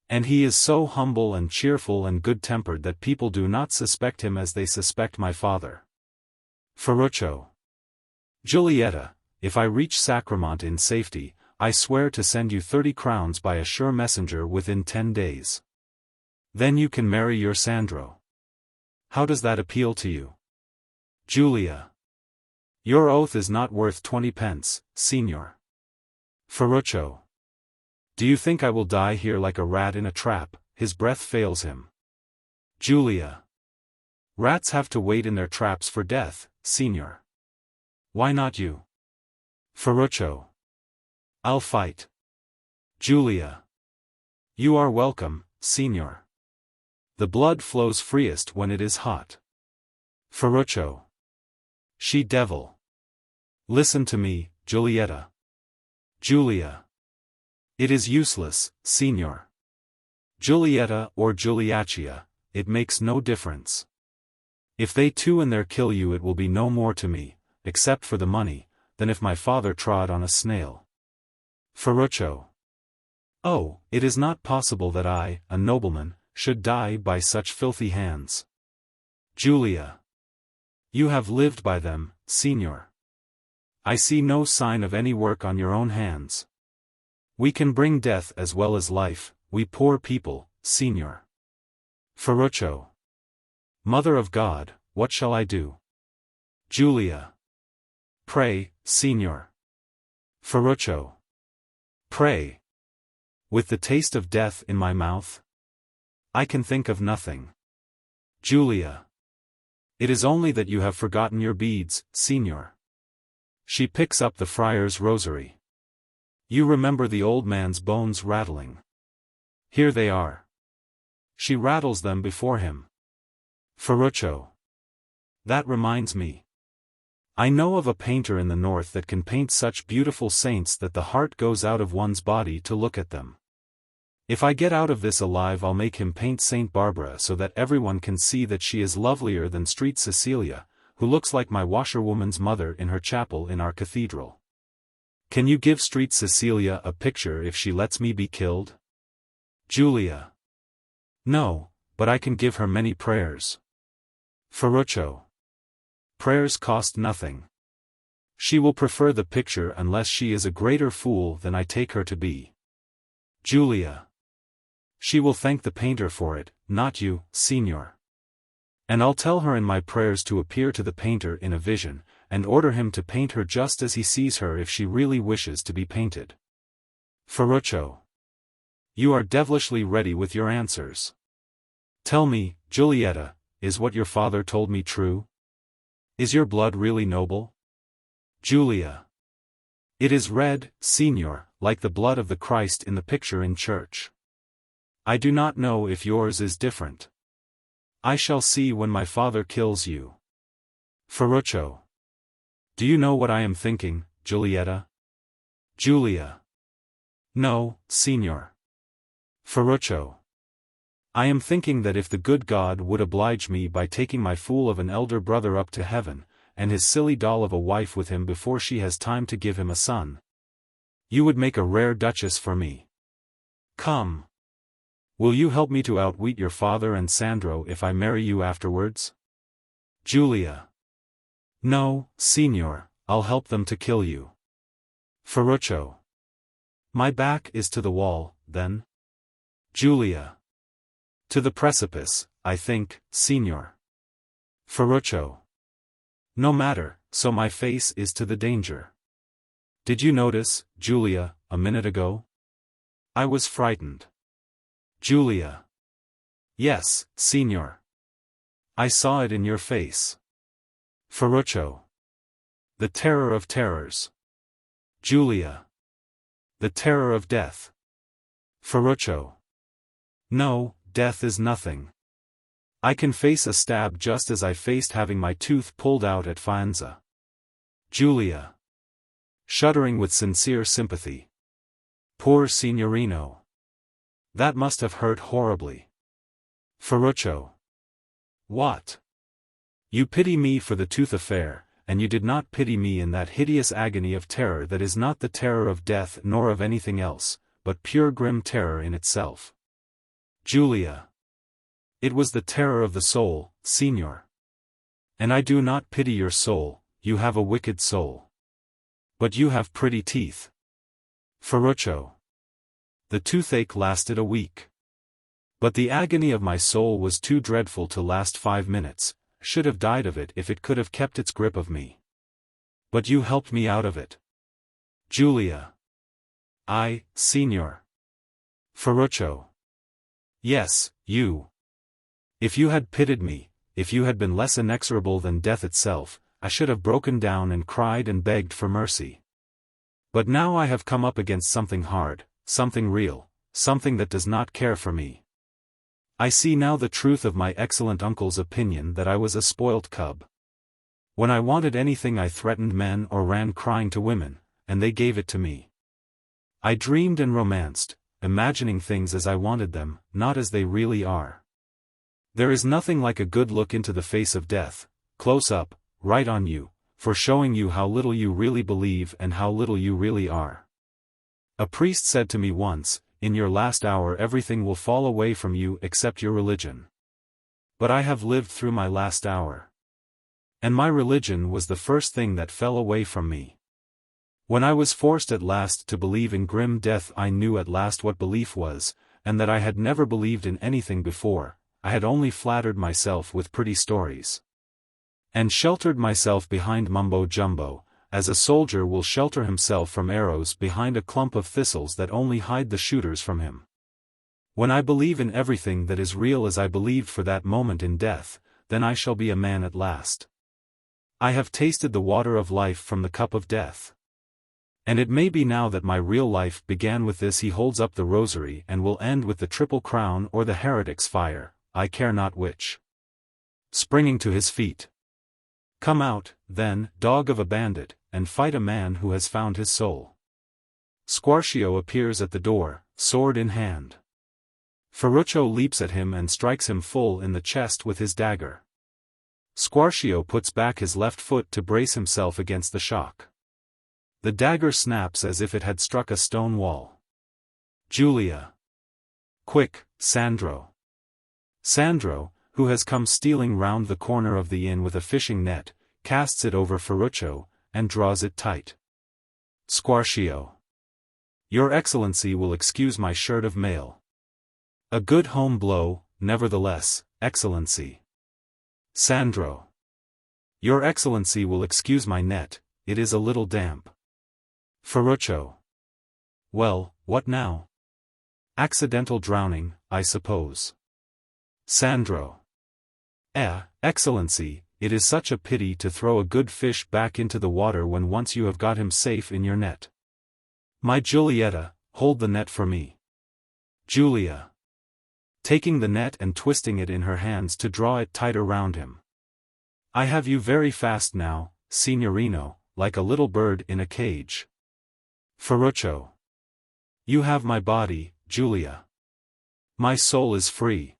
And he is so humble and cheerful and good-tempered that people do not suspect him as they suspect my father. Ferruccio. Giulietta, if I reach Sacremont in safety, I swear to send you 30 crowns by a sure messenger within 10 days. Then you can marry your Sandro. How does that appeal to you? Julia. Your oath is not worth 20 pence, Signor. Ferruccio. Do you think I will die here like a rat in a trap? His breath fails him. Julia. Rats have to wait in their traps for death, Signor. Why not you? Ferruccio. I'll fight. Julia. You are welcome, Signor. The blood flows freest when it is hot. Ferruccio. She devil. Listen to me, Giulietta. Julia. It is useless, Signor. Giulietta or Giuliaccia, it makes no difference. If they two in there kill you, it will be no more to me, except for the money, than if my father trod on a snail. Ferruccio. Oh, it is not possible that I, a nobleman, should die by such filthy hands. Julia. You have lived by them, Signor. I see no sign of any work on your own hands. We can bring death as well as life, we poor people, Signor. Ferruccio. Mother of God, what shall I do? Julia. Pray, Signor. Ferruccio. Pray. With the taste of death in my mouth? I can think of nothing. Julia. It is only that you have forgotten your beads, Signor. She picks up the friar's rosary. You remember the old man's bones rattling. Here they are. She rattles them before him. Ferruccio. That reminds me. I know of a painter in the north that can paint such beautiful saints that the heart goes out of one's body to look at them. If I get out of this alive, I'll make him paint Saint Barbara so that everyone can see that she is lovelier than Street Cecilia, who looks like my washerwoman's mother in her chapel in our cathedral. Can you give Street Cecilia a picture if she lets me be killed? Julia. No, but I can give her many prayers. Ferruccio. Prayers cost nothing. She will prefer the picture unless she is a greater fool than I take her to be. Julia. She will thank the painter for it, not you, Signor. And I'll tell her in my prayers to appear to the painter in a vision, and order him to paint her just as he sees her if she really wishes to be painted. Ferruccio. You are devilishly ready with your answers. Tell me, Giulietta, is what your father told me true? Is your blood really noble? Julia. It is red, Signor, like the blood of the Christ in the picture in church. I do not know if yours is different. I shall see when my father kills you. Ferruccio. Do you know what I am thinking, Giulietta? Julia. No, Signor. Ferruccio. I am thinking that if the good God would oblige me by taking my fool of an elder brother up to heaven, and his silly doll of a wife with him before she has time to give him a son, you would make a rare duchess for me. Come. Will you help me to outwit your father and Sandro if I marry you afterwards? Julia. No, Signor, I'll help them to kill you. Ferruccio. My back is to the wall, then? Julia. To the precipice, I think, Signor. Ferruccio. No matter, so my face is to the danger. Did you notice, Julia, a minute ago? I was frightened. Julia. Yes, Signor. I saw it in your face. Ferruccio. The terror of terrors. Julia. The terror of death. Ferruccio. No, death is nothing. I can face a stab just as I faced having my tooth pulled out at Faenza. Julia. Shuddering with sincere sympathy. Poor Signorino. That must have hurt horribly. Ferruccio. What? You pity me for the tooth affair, and you did not pity me in that hideous agony of terror that is not the terror of death nor of anything else, but pure grim terror in itself. Julia. It was the terror of the soul, Signor. And I do not pity your soul, you have a wicked soul. But you have pretty teeth. Ferruccio. The toothache lasted a week. But the agony of my soul was too dreadful to last 5 minutes, should have died of it if it could have kept its grip of me. But you helped me out of it. Julia. I, Signor. Ferruccio. Yes, you. If you had pitied me, if you had been less inexorable than death itself, I should have broken down and cried and begged for mercy. But now I have come up against something hard, something real, something that does not care for me. I see now the truth of my excellent uncle's opinion that I was a spoilt cub. When I wanted anything I threatened men or ran crying to women, and they gave it to me. I dreamed and romanced, imagining things as I wanted them, not as they really are. There is nothing like a good look into the face of death, close up, right on you, for showing you how little you really believe and how little you really are. A priest said to me once, in your last hour everything will fall away from you except your religion. But I have lived through my last hour. And my religion was the first thing that fell away from me. When I was forced at last to believe in grim death, I knew at last what belief was, and that I had never believed in anything before. I had only flattered myself with pretty stories. And sheltered myself behind mumbo-jumbo, as a soldier will shelter himself from arrows behind a clump of thistles that only hide the shooters from him. When I believe in everything that is real as I believed for that moment in death, then I shall be a man at last. I have tasted the water of life from the cup of death. And it may be now that my real life began with this. He holds up the rosary and will end with the triple crown or the heretic's fire, I care not which. Springing to his feet. Come out, then, dog of a bandit, and fight a man who has found his soul. Squarcio appears at the door, sword in hand. Ferruccio leaps at him and strikes him full in the chest with his dagger. Squarcio puts back his left foot to brace himself against the shock. The dagger snaps as if it had struck a stone wall. Julia. Quick, Sandro. Sandro, who has come stealing round the corner of the inn with a fishing net, casts it over Ferruccio, and draws it tight. Squarcio. Your Excellency will excuse my shirt of mail. A good home blow, nevertheless, Excellency. Sandro. Your Excellency will excuse my net, it is a little damp. Ferruccio. Well, what now? Accidental drowning, I suppose. Sandro. Excellency, it is such a pity to throw a good fish back into the water when once you have got him safe in your net. My Giulietta, hold the net for me. Julia. Taking the net and twisting it in her hands to draw it tighter round him. I have you very fast now, Signorino, like a little bird in a cage. Ferruccio. You have my body, Julia. My soul is free.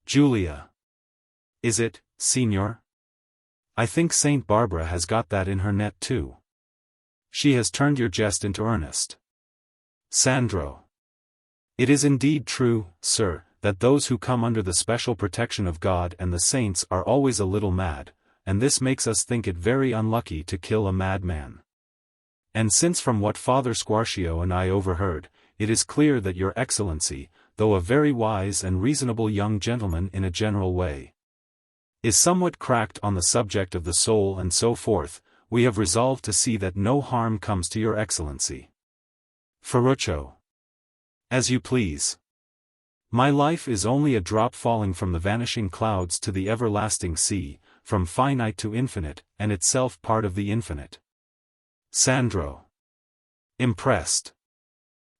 Julia. Is it, Signor? I think Saint Barbara has got that in her net too. She has turned your jest into earnest. Sandro. It is indeed true, sir, that those who come under the special protection of God and the saints are always a little mad, and this makes us think it very unlucky to kill a madman. And since from what Father Squarcio and I overheard, it is clear that your Excellency, though a very wise and reasonable young gentleman in a general way, is somewhat cracked on the subject of the soul and so forth, we have resolved to see that no harm comes to your Excellency. Ferruccio. As you please. My life is only a drop falling from the vanishing clouds to the everlasting sea, from finite to infinite, and itself part of the infinite. Sandro. Impressed.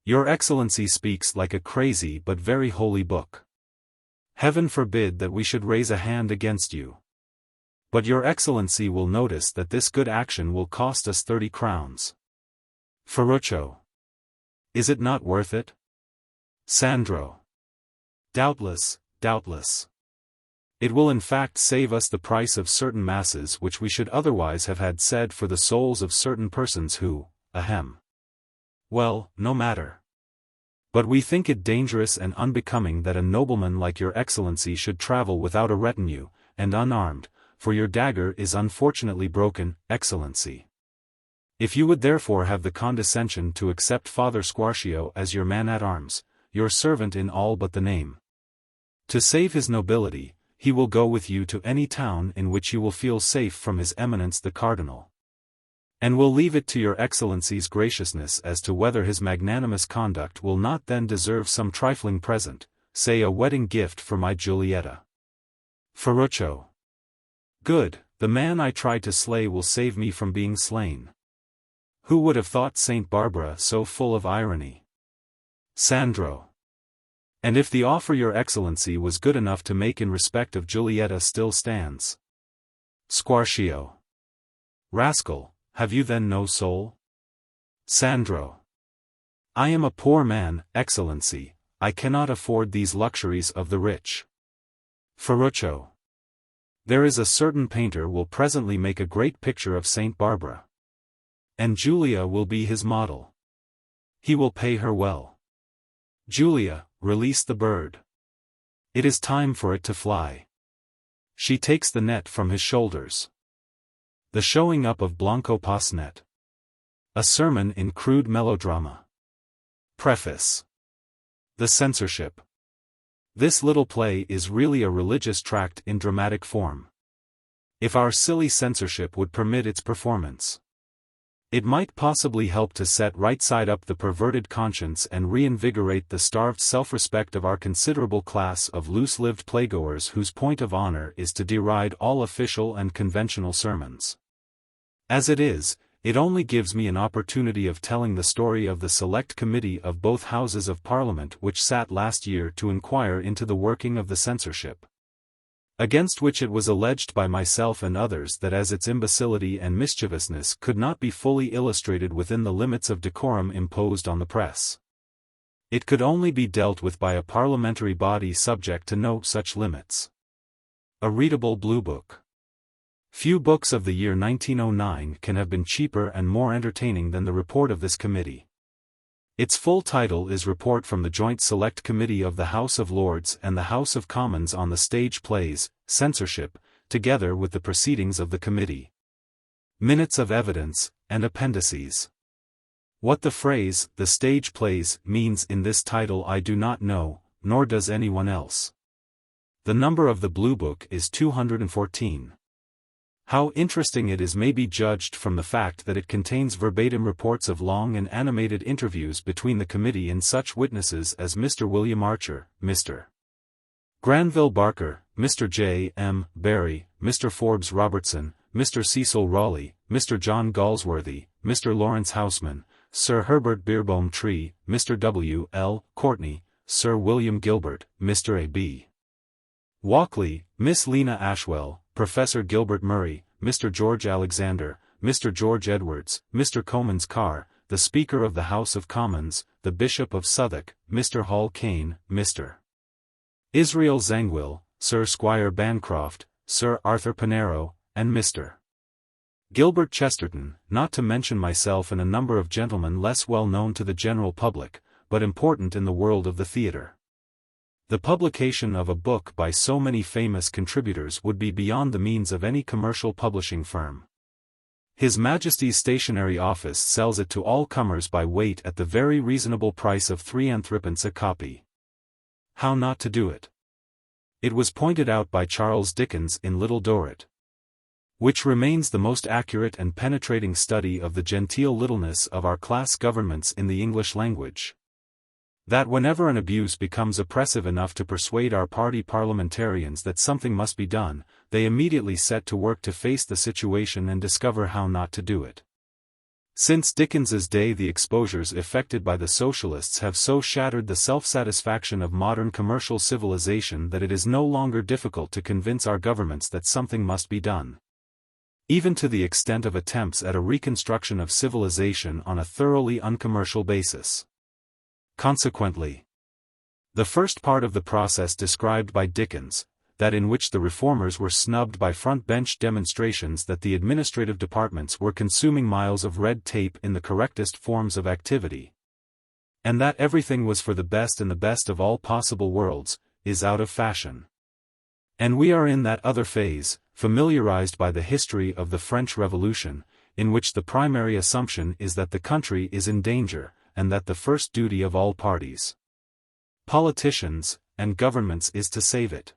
Your Excellency speaks like a crazy but very holy book. Heaven forbid that we should raise a hand against you. But your Excellency will notice that this good action will cost us 30 crowns. Ferruccio. Is it not worth it? Sandro. Doubtless, doubtless. It will in fact save us the price of certain masses which we should otherwise have had said for the souls of certain persons who, ahem. Well, no matter. But we think it dangerous and unbecoming that a nobleman like your Excellency should travel without a retinue, and unarmed, for your dagger is unfortunately broken, Excellency. If you would therefore have the condescension to accept Father Squarcio as your man-at-arms, your servant in all but the name. To save his nobility, he will go with you to any town in which you will feel safe from His Eminence the Cardinal. And will leave it to your Excellency's graciousness as to whether his magnanimous conduct will not then deserve some trifling present, say a wedding gift for my Giulietta. Ferruccio. Good, the man I tried to slay will save me from being slain. Who would have thought Saint Barbara so full of irony? Sandro. And if the offer your excellency was good enough to make in respect of Giulietta still stands. Squarcio. Rascal, have you then no soul? Sandro. I am a poor man, excellency, I cannot afford these luxuries of the rich. Ferruccio. There is a certain painter will presently make a great picture of Saint Barbara. And Julia will be his model. He will pay her well. Julia, release the bird. It is time for it to fly. She takes the net from his shoulders. The showing up of Blanco Posnet. A sermon in crude melodrama. Preface. The censorship. This little play is really a religious tract in dramatic form. If our silly censorship would permit its performance, it might possibly help to set right side up the perverted conscience and reinvigorate the starved self-respect of our considerable class of loose-lived playgoers whose point of honor is to deride all official and conventional sermons. As it is, it only gives me an opportunity of telling the story of the Select Committee of both Houses of Parliament which sat last year to inquire into the working of the censorship, against which it was alleged by myself and others that as its imbecility and mischievousness could not be fully illustrated within the limits of decorum imposed on the press, it could only be dealt with by a parliamentary body subject to no such limits. A readable Blue Book. Few books of the year 1909 can have been cheaper and more entertaining than the report of this committee. Its full title is Report from the Joint Select Committee of the House of Lords and the House of Commons on the Stage Plays, Censorship, together with the proceedings of the committee. Minutes of evidence, and appendices. What the phrase, the stage plays, means in this title I do not know, nor does anyone else. The number of the Blue Book is 214. How interesting it is may be judged from the fact that it contains verbatim reports of long and animated interviews between the committee and such witnesses as Mr. William Archer, Mr. Granville Barker, Mr. J. M. Barry, Mr. Forbes Robertson, Mr. Cecil Raleigh, Mr. John Galsworthy, Mr. Lawrence Houseman, Sir Herbert Beerbohm Tree, Mr. W. L. Courtney, Sir William Gilbert, Mr. A. B. Walkley, Miss Lena Ashwell, Professor Gilbert Murray, Mr. George Alexander, Mr. George Edwards, Mr. Comins Carr, the Speaker of the House of Commons, the Bishop of Southwark, Mr. Hall Caine, Mr. Israel Zangwill, Sir Squire Bancroft, Sir Arthur Pinero, and Mr. Gilbert Chesterton, not to mention myself and a number of gentlemen less well known to the general public, but important in the world of the theatre. The publication of a book by so many famous contributors would be beyond the means of any commercial publishing firm. His Majesty's Stationery Office sells it to all comers by weight at the very reasonable price of 3 and 3 a copy. How not to do it? It was pointed out by Charles Dickens in Little Dorrit, which remains the most accurate and penetrating study of the genteel littleness of our class governments in the English language, that whenever an abuse becomes oppressive enough to persuade our party parliamentarians that something must be done, they immediately set to work to face the situation and discover how not to do it. Since Dickens's day the exposures effected by the socialists have so shattered the self-satisfaction of modern commercial civilization that it is no longer difficult to convince our governments that something must be done, even to the extent of attempts at a reconstruction of civilization on a thoroughly uncommercial basis. Consequently, the first part of the process described by Dickens, that in which the reformers were snubbed by front-bench demonstrations that the administrative departments were consuming miles of red tape in the correctest forms of activity, and that everything was for the best in the best of all possible worlds, is out of fashion. And we are in that other phase, familiarized by the history of the French Revolution, in which the primary assumption is that the country is in danger, and that the first duty of all parties, politicians, and governments is to save it.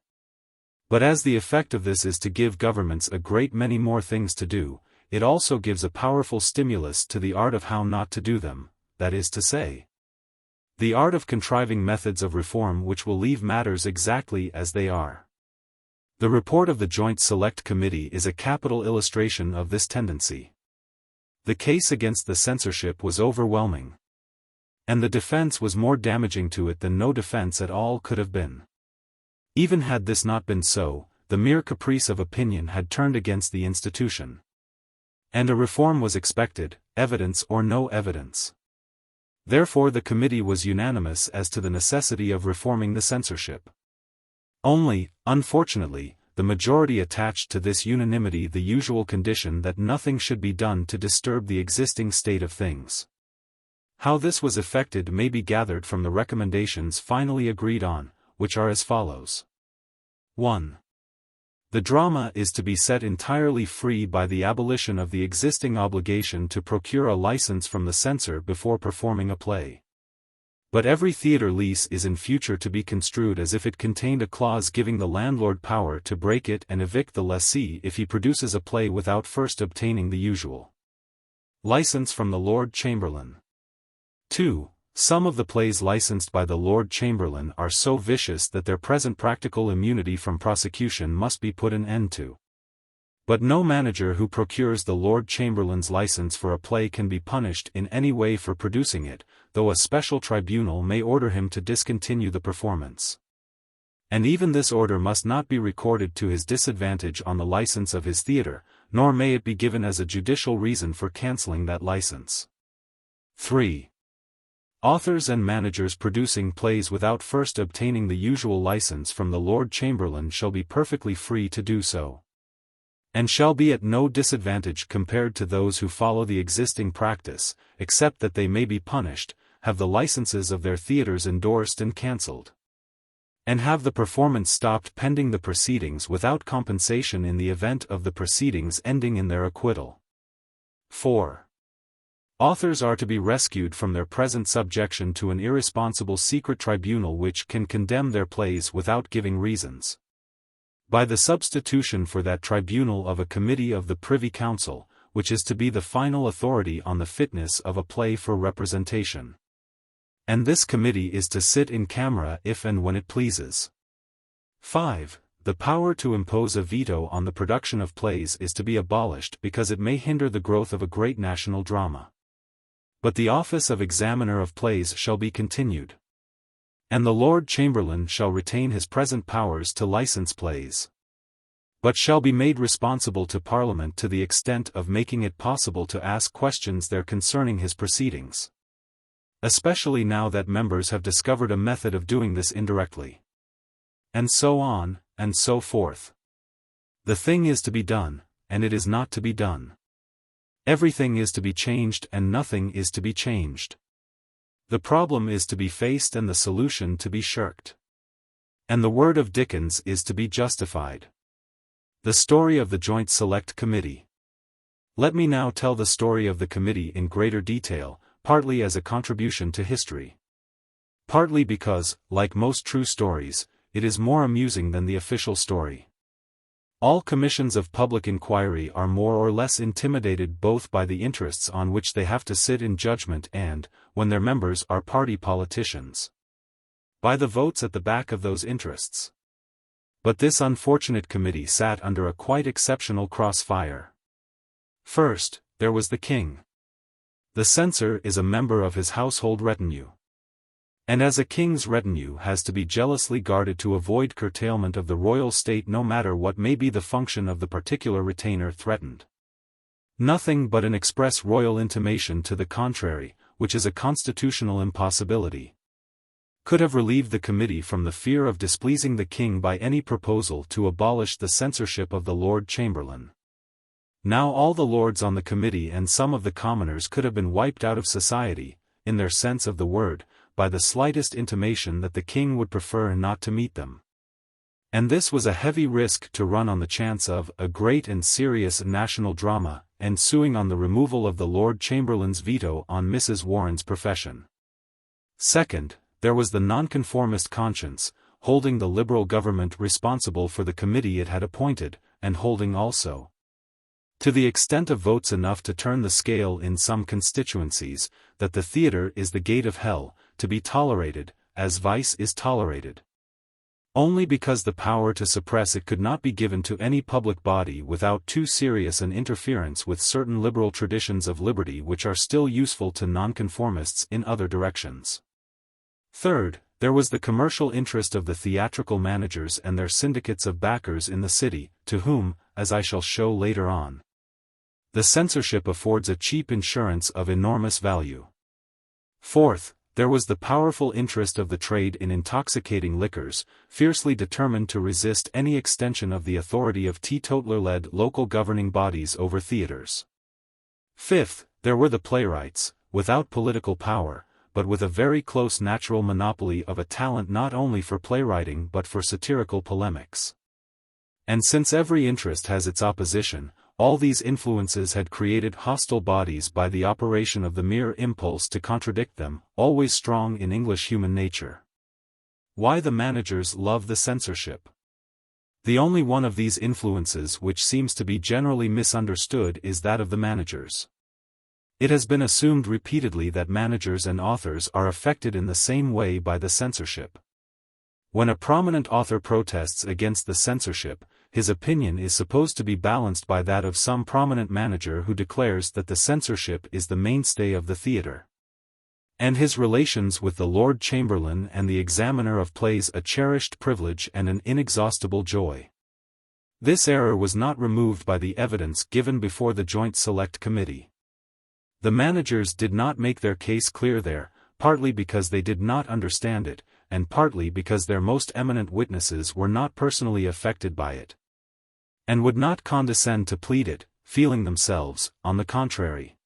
But as the effect of this is to give governments a great many more things to do, it also gives a powerful stimulus to the art of how not to do them, that is to say, the art of contriving methods of reform which will leave matters exactly as they are. The report of the Joint Select Committee is a capital illustration of this tendency. The case against the censorship was overwhelming. And the defense was more damaging to it than no defense at all could have been. Even had this not been so, the mere caprice of opinion had turned against the institution. And a reform was expected, evidence or no evidence. Therefore the committee was unanimous as to the necessity of reforming the censorship. Only, unfortunately, the majority attached to this unanimity the usual condition that nothing should be done to disturb the existing state of things. How this was effected may be gathered from the recommendations finally agreed on, which are as follows. 1. The drama is to be set entirely free by the abolition of the existing obligation to procure a license from the censor before performing a play. But every theatre lease is in future to be construed as if it contained a clause giving the landlord power to break it and evict the lessee if he produces a play without first obtaining the usual license from the Lord Chamberlain. 2. Some of the plays licensed by the Lord Chamberlain are so vicious that their present practical immunity from prosecution must be put an end to. But no manager who procures the Lord Chamberlain's license for a play can be punished in any way for producing it, though a special tribunal may order him to discontinue the performance. And even this order must not be recorded to his disadvantage on the license of his theatre, nor may it be given as a judicial reason for cancelling that license. 3. Authors and managers producing plays without first obtaining the usual license from the Lord Chamberlain shall be perfectly free to do so, and shall be at no disadvantage compared to those who follow the existing practice, except that they may be punished, have the licenses of their theatres endorsed and cancelled, and have the performance stopped pending the proceedings without compensation in the event of the proceedings ending in their acquittal. 4. Authors are to be rescued from their present subjection to an irresponsible secret tribunal which can condemn their plays without giving reasons, by the substitution for that tribunal of a committee of the Privy Council, which is to be the final authority on the fitness of a play for representation. And this committee is to sit in camera if and when it pleases. 5. The power to impose a veto on the production of plays is to be abolished because it may hinder the growth of a great national drama. But the office of examiner of plays shall be continued. And the Lord Chamberlain shall retain his present powers to license plays, but shall be made responsible to Parliament to the extent of making it possible to ask questions there concerning his proceedings, especially now that members have discovered a method of doing this indirectly. And so on, and so forth. The thing is to be done, and it is not to be done. Everything is to be changed and nothing is to be changed. The problem is to be faced and the solution to be shirked. And the word of Dickens is to be justified. The story of the Joint Select Committee. Let me now tell the story of the committee in greater detail, partly as a contribution to history, partly because, like most true stories, it is more amusing than the official story. All commissions of public inquiry are more or less intimidated both by the interests on which they have to sit in judgment and, when their members are party politicians, by the votes at the back of those interests. But this unfortunate committee sat under a quite exceptional crossfire. First, there was the king. The censor is a member of his household retinue. And as a king's retinue has to be jealously guarded to avoid curtailment of the royal state no matter what may be the function of the particular retainer threatened. Nothing but an express royal intimation to the contrary, which is a constitutional impossibility, could have relieved the committee from the fear of displeasing the king by any proposal to abolish the censorship of the Lord Chamberlain. Now all the lords on the committee and some of the commoners could have been wiped out of society, in their sense of the word, by the slightest intimation that the king would prefer not to meet them. And this was a heavy risk to run on the chance of a great and serious national drama, ensuing on the removal of the Lord Chamberlain's veto on Mrs. Warren's profession. Second, there was the nonconformist conscience, holding the Liberal government responsible for the committee it had appointed, and holding also, to the extent of votes enough to turn the scale in some constituencies, that the theatre is the gate of hell, to be tolerated, as vice is tolerated. only because the power to suppress it could not be given to any public body without too serious an interference with certain liberal traditions of liberty which are still useful to nonconformists in other directions. Third, there was the commercial interest of the theatrical managers and their syndicates of backers in the city, to whom, as I shall show later on, the censorship affords a cheap insurance of enormous value. Fourth, there was the powerful interest of the trade in intoxicating liquors, fiercely determined to resist any extension of the authority of teetotaler-led local governing bodies over theaters. Fifth, there were the playwrights, without political power, but with a very close natural monopoly of a talent not only for playwriting but for satirical polemics. And since every interest has its opposition, all these influences had created hostile bodies by the operation of the mere impulse to contradict them, always strong in English human nature. Why the managers love the censorship? The only one of these influences which seems to be generally misunderstood is that of the managers. It has been assumed repeatedly that managers and authors are affected in the same way by the censorship. When a prominent author protests against the censorship, his opinion is supposed to be balanced by that of some prominent manager who declares that the censorship is the mainstay of the theatre, and his relations with the Lord Chamberlain and the examiner of plays a cherished privilege and an inexhaustible joy. This error was not removed by the evidence given before the Joint Select Committee. The managers did not make their case clear there, partly because they did not understand it, and partly because their most eminent witnesses were not personally affected by it, and would not condescend to plead it, feeling themselves, on the contrary,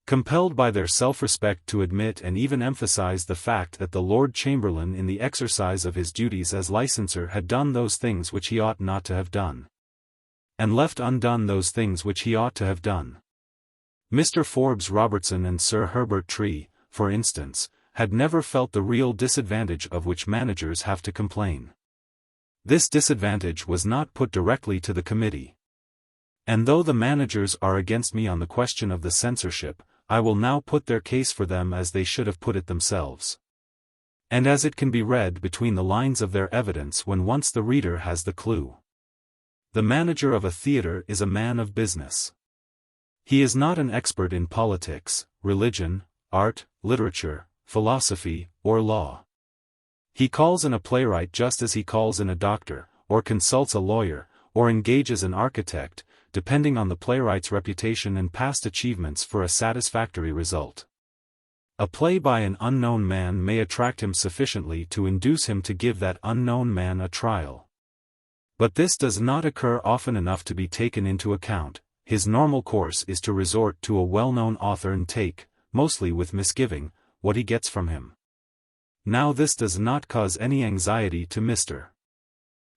compelled by their self-respect to admit and even emphasize the fact that the Lord Chamberlain in the exercise of his duties as licenser had done those things which he ought not to have done, and left undone those things which he ought to have done. Mr. Forbes Robertson and Sir Herbert Tree, for instance, had never felt the real disadvantage of which managers have to complain. This disadvantage was not put directly to the committee. And though the managers are against me on the question of the censorship, I will now put their case for them as they should have put it themselves, and as it can be read between the lines of their evidence when once the reader has the clue. The manager of a theatre is a man of business. He is not an expert in politics, religion, art, literature, philosophy, or law. He calls in a playwright just as he calls in a doctor, or consults a lawyer, or engages an architect, depending on the playwright's reputation and past achievements for a satisfactory result. A play by an unknown man may attract him sufficiently to induce him to give that unknown man a trial. But this does not occur often enough to be taken into account. His normal course is to resort to a well-known author and take, mostly with misgiving, what he gets from him. Now this does not cause any anxiety to Mr.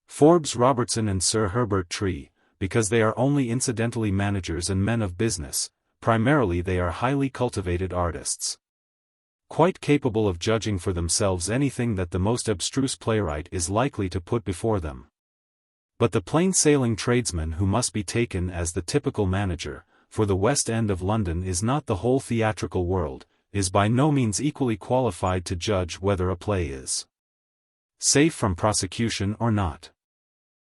Forbes Robertson and Sir Herbert Tree, because they are only incidentally managers and men of business. Primarily they are highly cultivated artists, quite capable of judging for themselves anything that the most abstruse playwright is likely to put before them. But the plain-sailing tradesman who must be taken as the typical manager, for the West End of London is not the whole theatrical world, is by no means equally qualified to judge whether a play is safe from prosecution or not.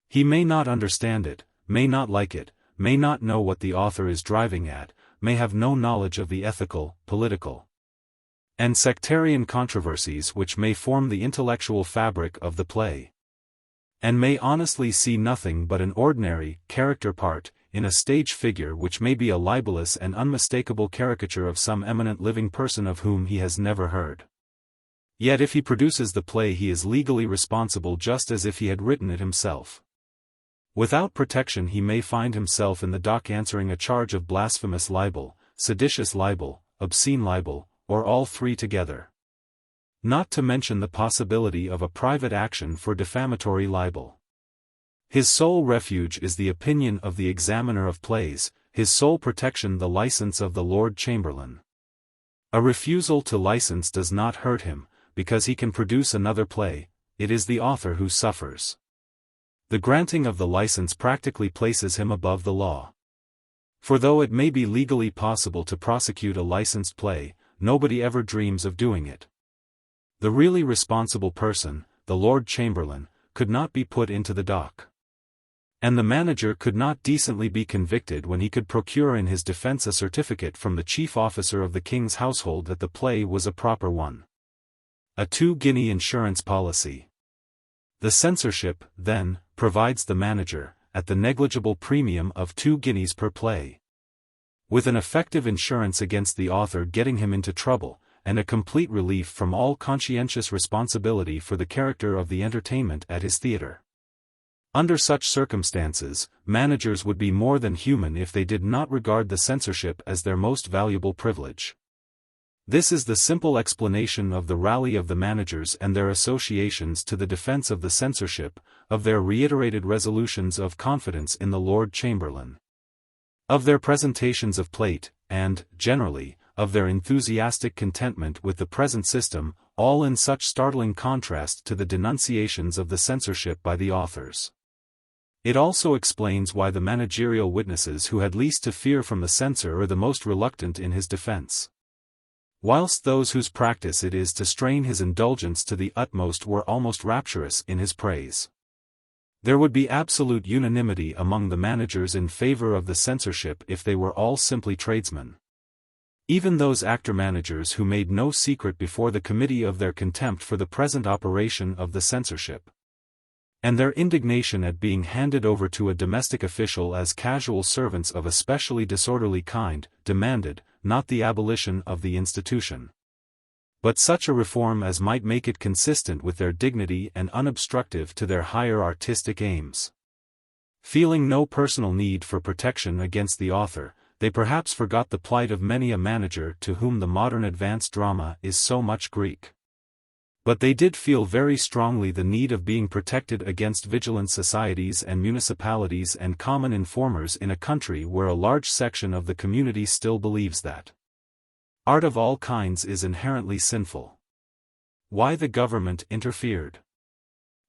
He may not understand it, may not like it, may not know what the author is driving at, may have no knowledge of the ethical, political, and sectarian controversies which may form the intellectual fabric of the play, and may honestly see nothing but an ordinary character part in a stage figure which may be a libelous and unmistakable caricature of some eminent living person of whom he has never heard. Yet if he produces the play he is legally responsible just as if he had written it himself. Without protection he may find himself in the dock answering a charge of blasphemous libel, seditious libel, obscene libel, or all three together. Not to mention the possibility of a private action for defamatory libel. His sole refuge is the opinion of the examiner of plays, his sole protection the license of the Lord Chamberlain. A refusal to license does not hurt him, because he can produce another play. It is the author who suffers. The granting of the license practically places him above the law. For though it may be legally possible to prosecute a licensed play, nobody ever dreams of doing it. The really responsible person, the Lord Chamberlain, could not be put into the dock. And the manager could not decently be convicted when he could procure in his defense a certificate from the chief officer of the king's household that the play was a proper one. A 2-guinea insurance policy. The censorship, then, provides the manager, at the negligible premium of 2 guineas per play, with an effective insurance against the author getting him into trouble, and a complete relief from all conscientious responsibility for the character of the entertainment at his theatre. Under such circumstances, managers would be more than human if they did not regard the censorship as their most valuable privilege. This is the simple explanation of the rally of the managers and their associations to the defense of the censorship, of their reiterated resolutions of confidence in the Lord Chamberlain, of their presentations of plate, and, generally, of their enthusiastic contentment with the present system, all in such startling contrast to the denunciations of the censorship by the authors. It also explains why the managerial witnesses who had least to fear from the censor are the most reluctant in his defense, whilst those whose practice it is to strain his indulgence to the utmost were almost rapturous in his praise. There would be absolute unanimity among the managers in favor of the censorship if they were all simply tradesmen. Even those actor-managers who made no secret before the committee of their contempt for the present operation of the censorship, and their indignation at being handed over to a domestic official as casual servants of a specially disorderly kind, demanded, not the abolition of the institution, but such a reform as might make it consistent with their dignity and unobstructive to their higher artistic aims. Feeling no personal need for protection against the author, they perhaps forgot the plight of many a manager to whom the modern advanced drama is so much Greek. But they did feel very strongly the need of being protected against vigilant societies and municipalities and common informers in a country where a large section of the community still believes that art of all kinds is inherently sinful. Why the government interfered?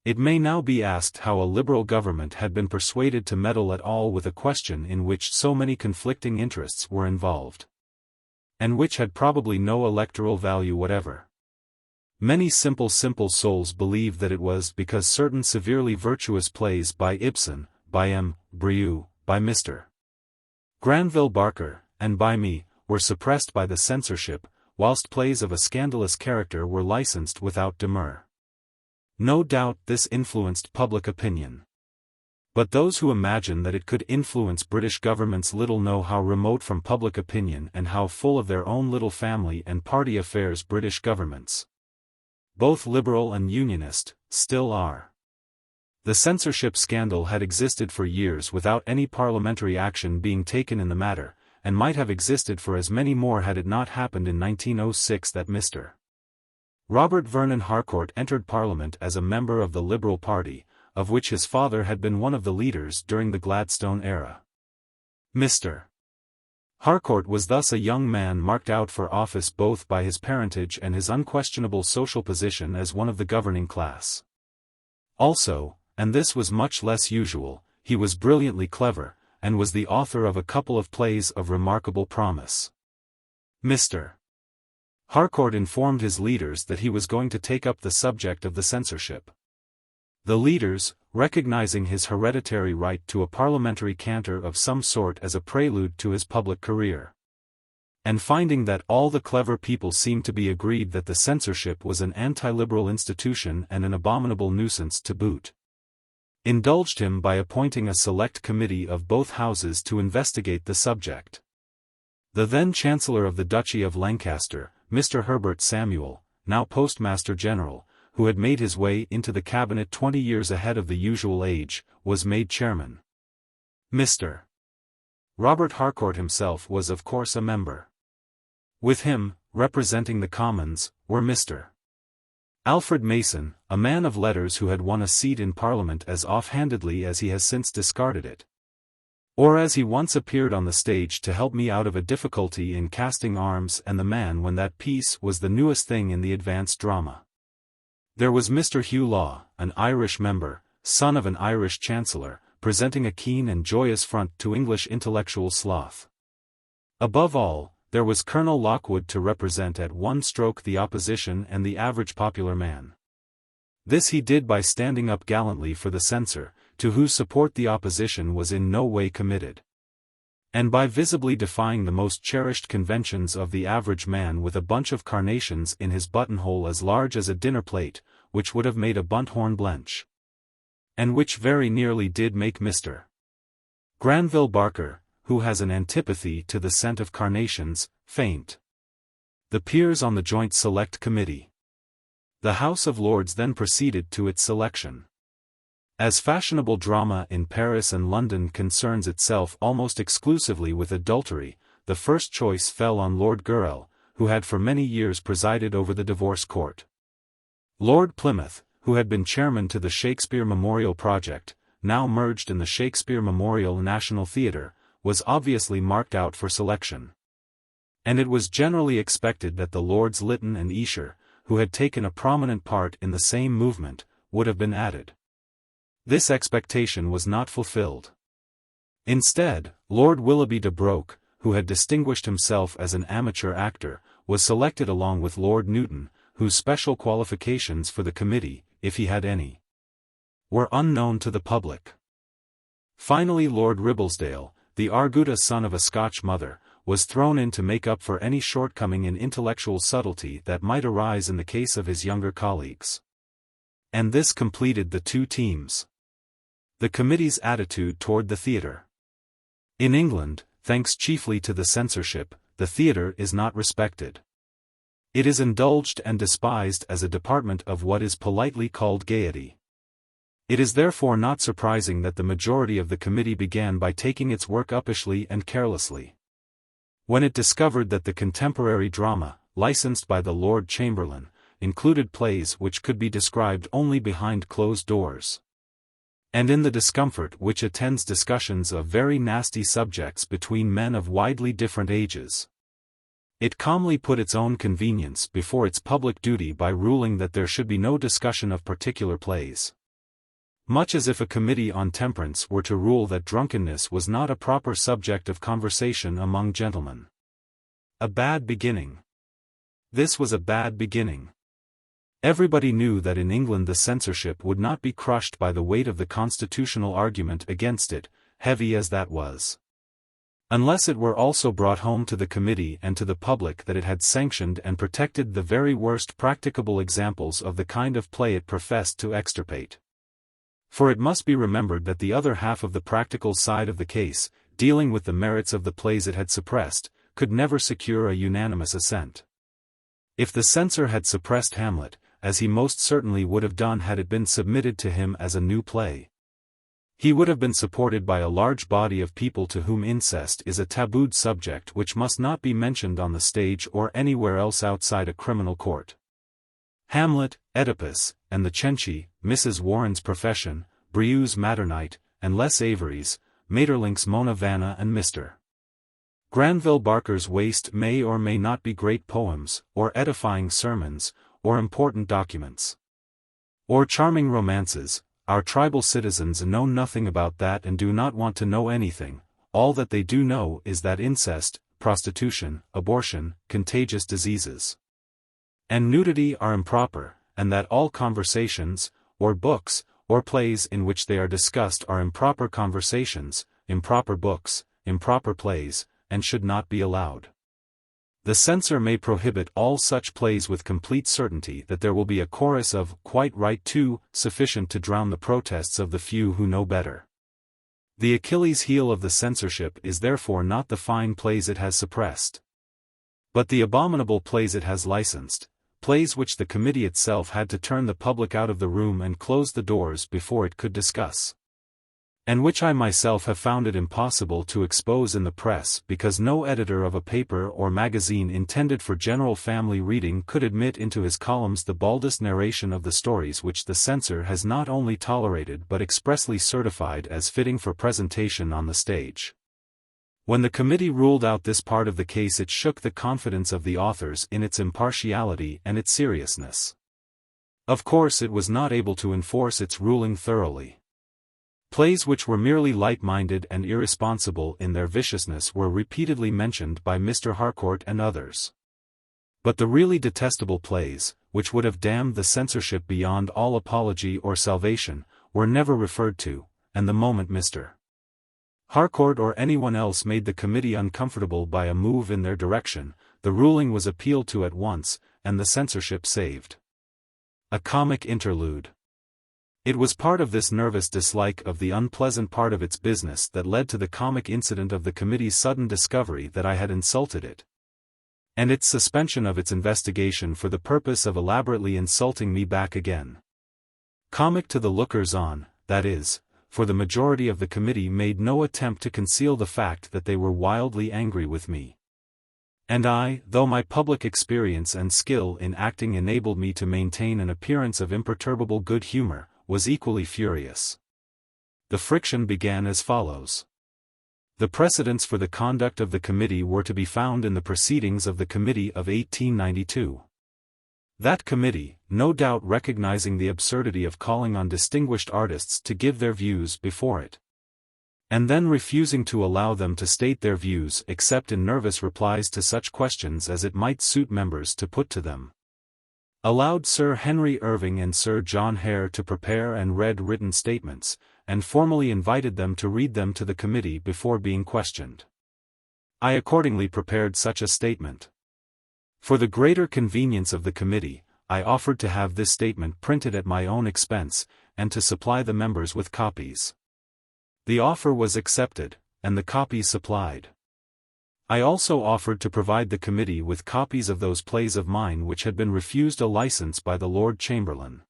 It may now be asked how a liberal government had been persuaded to meddle at all with a question in which so many conflicting interests were involved, and which had probably no electoral value whatever. Many simple souls believe that it was because certain severely virtuous plays by Ibsen, by M. Brieux, by Mr. Granville Barker, and by me, were suppressed by the censorship, whilst plays of a scandalous character were licensed without demur. No doubt this influenced public opinion. But those who imagine that it could influence British governments little know how remote from public opinion and how full of their own little family and party affairs British governments, both liberal and unionist, still are. The censorship scandal had existed for years without any parliamentary action being taken in the matter, and might have existed for as many more had it not happened in 1906 that Mr. Robert Vernon Harcourt entered Parliament as a member of the Liberal Party, of which his father had been one of the leaders during the Gladstone era. Mr. Harcourt was thus a young man marked out for office both by his parentage and his unquestionable social position as one of the governing class. Also, and this was much less usual, he was brilliantly clever, and was the author of a couple of plays of remarkable promise. Mr. Harcourt informed his leaders that he was going to take up the subject of the censorship. The leaders, recognizing his hereditary right to a parliamentary canter of some sort as a prelude to his public career, and finding that all the clever people seemed to be agreed that the censorship was an anti-liberal institution and an abominable nuisance to boot, indulged him by appointing a select committee of both houses to investigate the subject. The then Chancellor of the Duchy of Lancaster, Mr. Herbert Samuel, now Postmaster General, who had made his way into the cabinet 20 years ahead of the usual age, was made chairman. Mr. Robert Harcourt himself was of course a member. With him, representing the Commons, were Mr. Alfred Mason, a man of letters who had won a seat in Parliament as offhandedly as he has since discarded it, or as he once appeared on the stage to help me out of a difficulty in casting arms and the man when that piece was the newest thing in the advanced drama. There was Mr. Hugh Law, an Irish member, son of an Irish Chancellor, presenting a keen and joyous front to English intellectual sloth. Above all, there was Colonel Lockwood to represent at one stroke the opposition and the average popular man. This he did by standing up gallantly for the censor, to whose support the opposition was in no way committed. And by visibly defying the most cherished conventions of the average man with a bunch of carnations in his buttonhole as large as a dinner plate, which would have made a bunthorn blench. And which very nearly did make Mr. Granville Barker, who has an antipathy to the scent of carnations, faint. The peers on the Joint Select Committee. The House of Lords then proceeded to its selection. As fashionable drama in Paris and London concerns itself almost exclusively with adultery, the first choice fell on Lord Gurrell, who had for many years presided over the divorce court. Lord Plymouth, who had been chairman to the Shakespeare Memorial Project, now merged in the Shakespeare Memorial National Theatre, was obviously marked out for selection. And it was generally expected that the Lords Lytton and Esher, who had taken a prominent part in the same movement, would have been added. This expectation was not fulfilled. Instead, Lord Willoughby de Broke, who had distinguished himself as an amateur actor, was selected along with Lord Newton, whose special qualifications for the committee, if he had any, were unknown to the public. Finally Lord Ribblesdale, the Arguta son of a Scotch mother, was thrown in to make up for any shortcoming in intellectual subtlety that might arise in the case of his younger colleagues. And this completed the two teams. The committee's attitude toward the theatre. In England, thanks chiefly to the censorship, the theatre is not respected. It is indulged and despised as a department of what is politely called gaiety. It is therefore not surprising that the majority of the committee began by taking its work uppishly and carelessly. When it discovered that the contemporary drama, licensed by the Lord Chamberlain, included plays which could be described only behind closed doors, and in the discomfort which attends discussions of very nasty subjects between men of widely different ages, it calmly put its own convenience before its public duty by ruling that there should be no discussion of particular plays. Much as if a committee on temperance were to rule that drunkenness was not a proper subject of conversation among gentlemen. A bad beginning. This was a bad beginning. Everybody knew that in England the censorship would not be crushed by the weight of the constitutional argument against it, heavy as that was, unless it were also brought home to the committee and to the public that it had sanctioned and protected the very worst practicable examples of the kind of play it professed to extirpate. For it must be remembered that the other half of the practical side of the case, dealing with the merits of the plays it had suppressed, could never secure a unanimous assent. If the censor had suppressed Hamlet, as he most certainly would have done had it been submitted to him as a new play, he would have been supported by a large body of people to whom incest is a tabooed subject which must not be mentioned on the stage or anywhere else outside a criminal court. Hamlet, Oedipus, and the Cenci, Mrs. Warren's Profession, Brieux's Matternite, and Les Avery's, Maeterlinck's Mona Vanna and Mr. Granville Barker's Waste may or may not be great poems, or edifying sermons, or important documents, or charming romances. Our tribal citizens know nothing about that and do not want to know anything. All that they do know is that incest, prostitution, abortion, contagious diseases, and nudity are improper, and that all conversations, or books, or plays in which they are discussed are improper conversations, improper books, improper plays, and should not be allowed. The censor may prohibit all such plays with complete certainty that there will be a chorus of "quite right too," sufficient to drown the protests of the few who know better. The Achilles heel of the censorship is therefore not the fine plays it has suppressed, but the abominable plays it has licensed, plays which the committee itself had to turn the public out of the room and close the doors before it could discuss, and which I myself have found it impossible to expose in the press because no editor of a paper or magazine intended for general family reading could admit into his columns the baldest narration of the stories which the censor has not only tolerated but expressly certified as fitting for presentation on the stage. When the committee ruled out this part of the case, it shook the confidence of the authors in its impartiality and its seriousness. Of course it was not able to enforce its ruling thoroughly. Plays which were merely light-minded and irresponsible in their viciousness were repeatedly mentioned by Mr. Harcourt and others. But the really detestable plays, which would have damned the censorship beyond all apology or salvation, were never referred to, and the moment Mr. Harcourt or anyone else made the committee uncomfortable by a move in their direction, the ruling was appealed to at once, and the censorship saved. A comic interlude. It was part of this nervous dislike of the unpleasant part of its business that led to the comic incident of the committee's sudden discovery that I had insulted it, and its suspension of its investigation for the purpose of elaborately insulting me back again. Comic to the lookers-on, that is, for the majority of the committee made no attempt to conceal the fact that they were wildly angry with me. And I, though my public experience and skill in acting enabled me to maintain an appearance of imperturbable good humor, was equally furious. The friction began as follows. The precedents for the conduct of the committee were to be found in the proceedings of the Committee of 1892. That committee, no doubt recognizing the absurdity of calling on distinguished artists to give their views before it, and then refusing to allow them to state their views except in nervous replies to such questions as it might suit members to put to them, allowed Sir Henry Irving and Sir John Hare to prepare and read written statements, and formally invited them to read them to the committee before being questioned. I accordingly prepared such a statement. For the greater convenience of the committee, I offered to have this statement printed at my own expense, and to supply the members with copies. The offer was accepted, and the copies supplied. I also offered to provide the committee with copies of those plays of mine which had been refused a license by the Lord Chamberlain.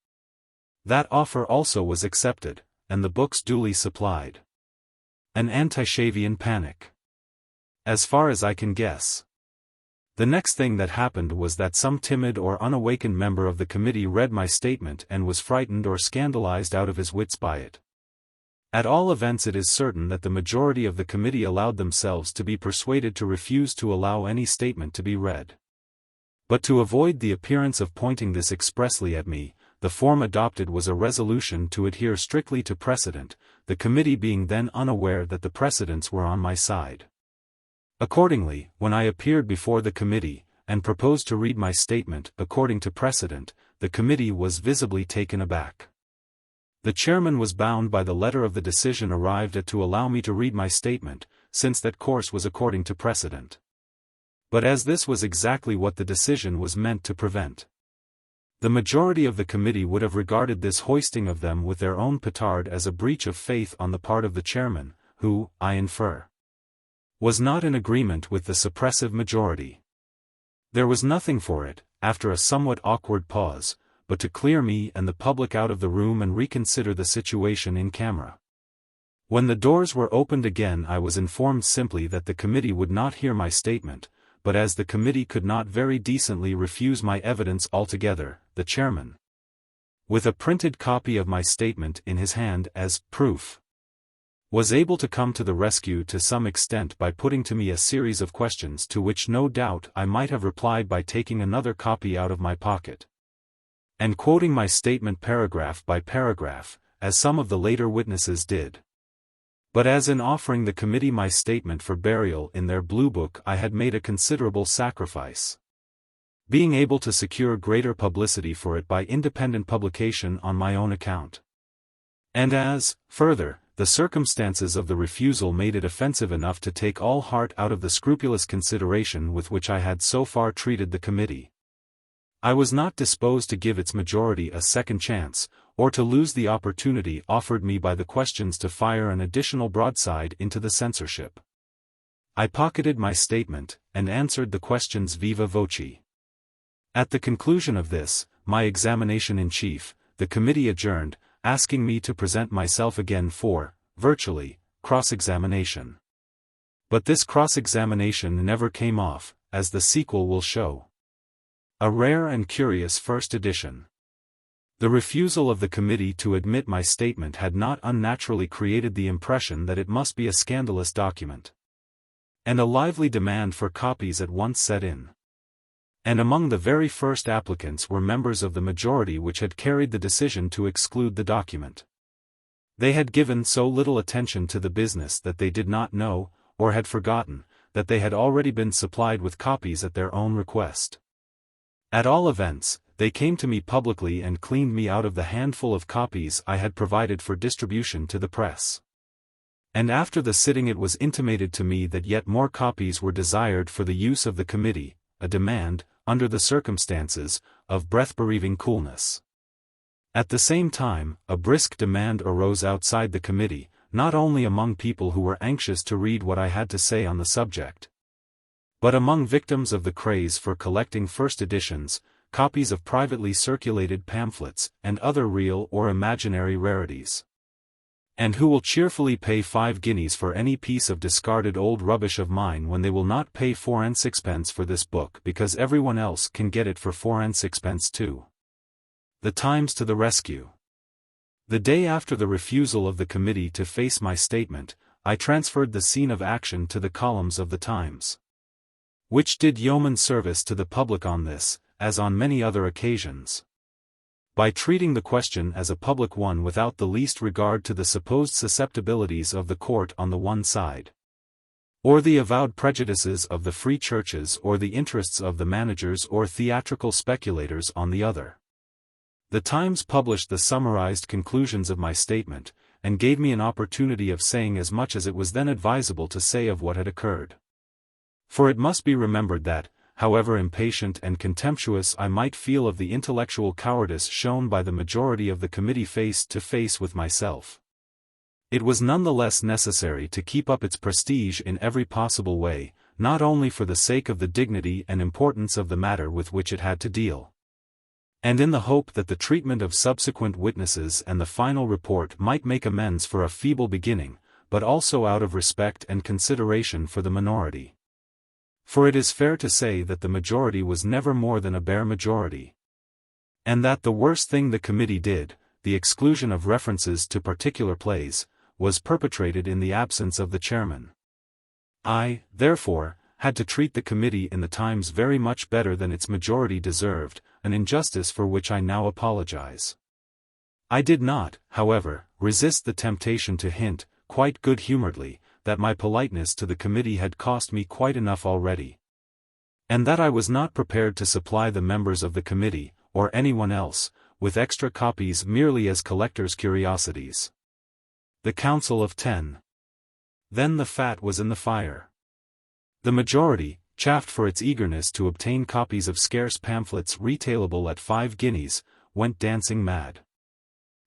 That offer also was accepted, and the books duly supplied. An anti-Shavian panic. As far as I can guess. The next thing that happened was that some timid or unawakened member of the committee read my statement and was frightened or scandalized out of his wits by it. At all events, it is certain that the majority of the committee allowed themselves to be persuaded to refuse to allow any statement to be read. But to avoid the appearance of pointing this expressly at me, the form adopted was a resolution to adhere strictly to precedent, the committee being then unaware that the precedents were on my side. Accordingly, when I appeared before the committee, and proposed to read my statement according to precedent, the committee was visibly taken aback. The chairman was bound by the letter of the decision arrived at to allow me to read my statement, since that course was according to precedent. But as this was exactly what the decision was meant to prevent, the majority of the committee would have regarded this hoisting of them with their own petard as a breach of faith on the part of the chairman, who, I infer, was not in agreement with the suppressive majority. There was nothing for it, after a somewhat awkward pause, but to clear me and the public out of the room and reconsider the situation in camera. When the doors were opened again, I was informed simply that the committee would not hear my statement, but as the committee could not very decently refuse my evidence altogether, the chairman, with a printed copy of my statement in his hand as proof, was able to come to the rescue to some extent by putting to me a series of questions to which no doubt I might have replied by taking another copy out of my pocket and quoting my statement paragraph by paragraph, as some of the later witnesses did. But as in offering the committee my statement for burial in their blue book I had made a considerable sacrifice, being able to secure greater publicity for it by independent publication on my own account. And as, further, the circumstances of the refusal made it offensive enough to take all heart out of the scrupulous consideration with which I had so far treated the committee, I was not disposed to give its majority a second chance, or to lose the opportunity offered me by the questions to fire an additional broadside into the censorship. I pocketed my statement, and answered the questions viva voce. At the conclusion of this, my examination in chief, the committee adjourned, asking me to present myself again for, virtually, cross-examination. But this cross-examination never came off, as the sequel will show. A rare and curious first edition. The refusal of the committee to admit my statement had not unnaturally created the impression that it must be a scandalous document, and a lively demand for copies at once set in. And among the very first applicants were members of the majority which had carried the decision to exclude the document. They had given so little attention to the business that they did not know, or had forgotten, that they had already been supplied with copies at their own request. At all events, they came to me publicly and cleaned me out of the handful of copies I had provided for distribution to the press. And after the sitting it was intimated to me that yet more copies were desired for the use of the committee, a demand, under the circumstances, of breath-bereaving coolness. At the same time, a brisk demand arose outside the committee, not only among people who were anxious to read what I had to say on the subject, but among victims of the craze for collecting first editions, copies of privately circulated pamphlets, and other real or imaginary rarities. And who will cheerfully pay 5 guineas for any piece of discarded old rubbish of mine when they will not pay 4 and 6pence for this book because everyone else can get it for 4 and 6pence too? The Times to the rescue. The day after the refusal of the committee to face my statement, I transferred the scene of action to the columns of the Times, which did yeoman service to the public on this, as on many other occasions, by treating the question as a public one without the least regard to the supposed susceptibilities of the court on the one side, or the avowed prejudices of the free churches or the interests of the managers or theatrical speculators on the other. The Times published the summarized conclusions of my statement, and gave me an opportunity of saying as much as it was then advisable to say of what had occurred. For it must be remembered that, however impatient and contemptuous I might feel of the intellectual cowardice shown by the majority of the committee face to face with myself, it was none the less necessary to keep up its prestige in every possible way, not only for the sake of the dignity and importance of the matter with which it had to deal, and in the hope that the treatment of subsequent witnesses and the final report might make amends for a feeble beginning, but also out of respect and consideration for the minority. For it is fair to say that the majority was never more than a bare majority, and that the worst thing the committee did, the exclusion of references to particular plays, was perpetrated in the absence of the chairman. I, therefore, had to treat the committee in the Times very much better than its majority deserved, an injustice for which I now apologize. I did not, however, resist the temptation to hint, quite good-humoredly, that my politeness to the committee had cost me quite enough already, and that I was not prepared to supply the members of the committee, or anyone else, with extra copies merely as collectors' curiosities. The Council of 10. Then the fat was in the fire. The majority, chaffed for its eagerness to obtain copies of scarce pamphlets retailable at 5 guineas, went dancing mad.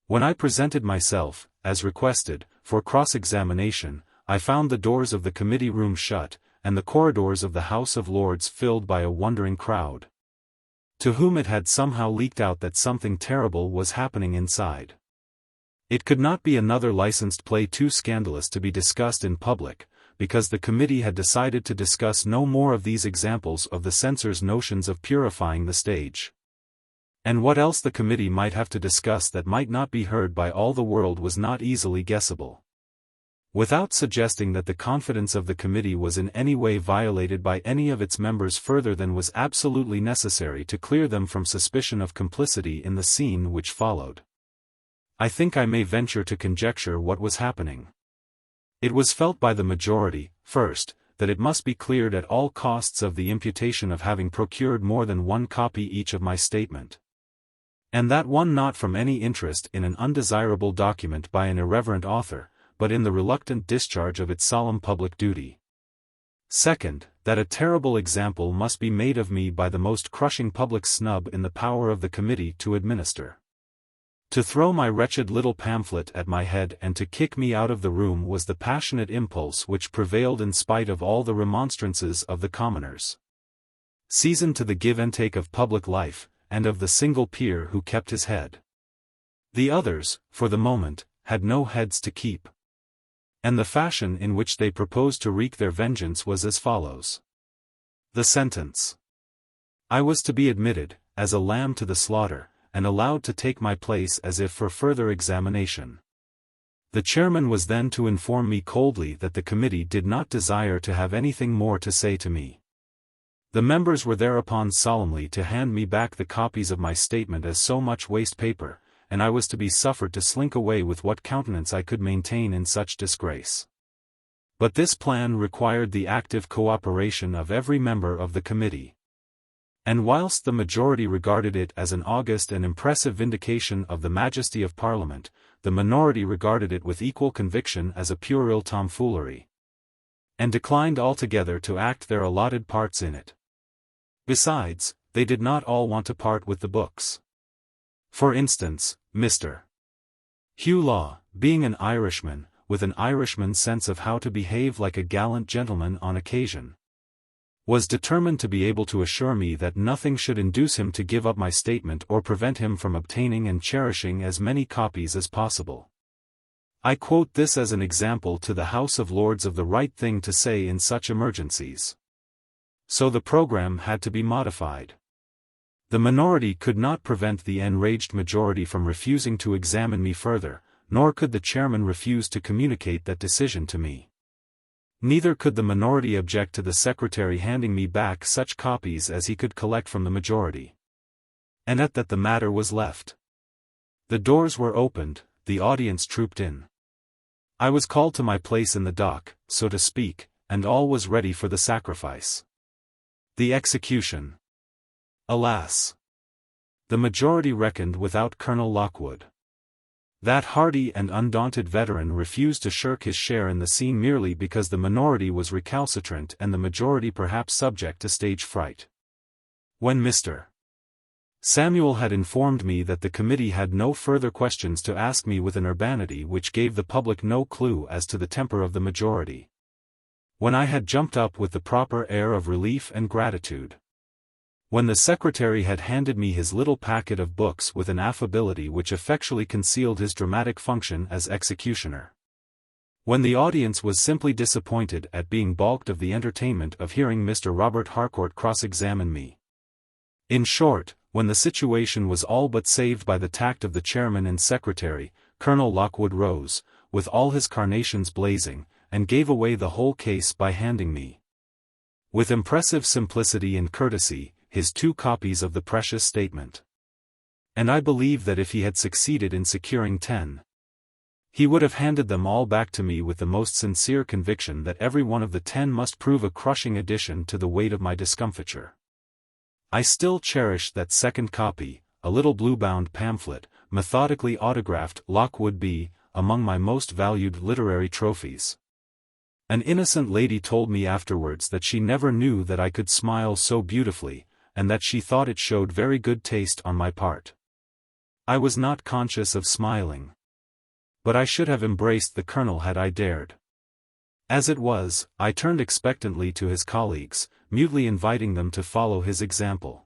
When I presented myself, as requested, for cross-examination, I found the doors of the committee room shut, and the corridors of the House of Lords filled by a wondering crowd, to whom it had somehow leaked out that something terrible was happening inside. It could not be another licensed play too scandalous to be discussed in public, because the committee had decided to discuss no more of these examples of the censor's notions of purifying the stage. And what else the committee might have to discuss that might not be heard by all the world was not easily guessable. Without suggesting that the confidence of the committee was in any way violated by any of its members further than was absolutely necessary to clear them from suspicion of complicity in the scene which followed, I think I may venture to conjecture what was happening. It was felt by the majority, first, that it must be cleared at all costs of the imputation of having procured more than 1 copy each of my statement, and that one not from any interest in an undesirable document by an irreverent author, but in the reluctant discharge of its solemn public duty. Second, that a terrible example must be made of me by the most crushing public snub in the power of the committee to administer. To throw my wretched little pamphlet at my head and to kick me out of the room was the passionate impulse which prevailed in spite of all the remonstrances of the commoners, seasoned to the give and take of public life, and of the single peer who kept his head. The others, for the moment, had no heads to keep. And the fashion in which they proposed to wreak their vengeance was as follows. The sentence. I was to be admitted, as a lamb to the slaughter, and allowed to take my place as if for further examination. The chairman was then to inform me coldly that the committee did not desire to have anything more to say to me. The members were thereupon solemnly to hand me back the copies of my statement as so much waste paper, and I was to be suffered to slink away with what countenance I could maintain in such disgrace. But this plan required the active cooperation of every member of the committee. And whilst the majority regarded it as an august and impressive vindication of the majesty of Parliament, the minority regarded it with equal conviction as a puerile tomfoolery, and declined altogether to act their allotted parts in it. Besides, they did not all want to part with the books. For instance, Mr. Hugh Law, being an Irishman, with an Irishman's sense of how to behave like a gallant gentleman on occasion, was determined to be able to assure me that nothing should induce him to give up my statement or prevent him from obtaining and cherishing as many copies as possible. I quote this as an example to the House of Lords of the right thing to say in such emergencies. So the program had to be modified. The minority could not prevent the enraged majority from refusing to examine me further, nor could the chairman refuse to communicate that decision to me. Neither could the minority object to the secretary handing me back such copies as he could collect from the majority. And at that the matter was left. The doors were opened, the audience trooped in. I was called to my place in the dock, so to speak, and all was ready for the sacrifice. The execution. Alas! The majority reckoned without Colonel Lockwood. That hardy and undaunted veteran refused to shirk his share in the scene merely because the minority was recalcitrant and the majority perhaps subject to stage fright. When Mr. Samuel had informed me that the committee had no further questions to ask me with an urbanity which gave the public no clue as to the temper of the majority. When I had jumped up with the proper air of relief and gratitude. When the secretary had handed me his little packet of books with an affability which effectually concealed his dramatic function as executioner. When the audience was simply disappointed at being balked of the entertainment of hearing Mr. Robert Harcourt cross-examine me. In short, when the situation was all but saved by the tact of the chairman and secretary, Colonel Lockwood rose, with all his carnations blazing, and gave away the whole case by handing me, with impressive simplicity and courtesy, his 2 copies of the precious statement. And I believe that if he had succeeded in securing 10, he would have handed them all back to me with the most sincere conviction that every one of the 10 must prove a crushing addition to the weight of my discomfiture. I still cherish that second copy, a little blue-bound pamphlet, methodically autographed Lockwood B., among my most valued literary trophies. An innocent lady told me afterwards that she never knew that I could smile so beautifully, and that she thought it showed very good taste on my part. I was not conscious of smiling. But I should have embraced the colonel had I dared. As it was, I turned expectantly to his colleagues, mutely inviting them to follow his example.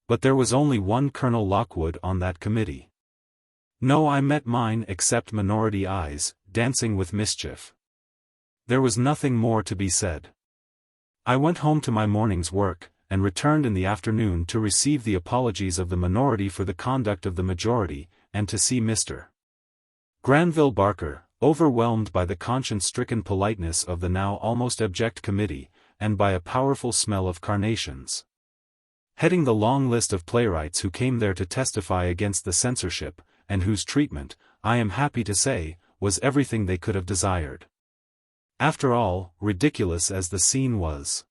But there was only one Colonel Lockwood on that committee. No eye met mine except minority eyes, dancing with mischief. There was nothing more to be said. I went home to my morning's work, and returned in the afternoon to receive the apologies of the minority for the conduct of the majority, and to see Mr. Granville Barker, overwhelmed by the conscience-stricken politeness of the now almost abject committee, and by a powerful smell of carnations. Heading the long list of playwrights who came there to testify against the censorship, and whose treatment, I am happy to say, was everything they could have desired. After all, ridiculous as the scene was,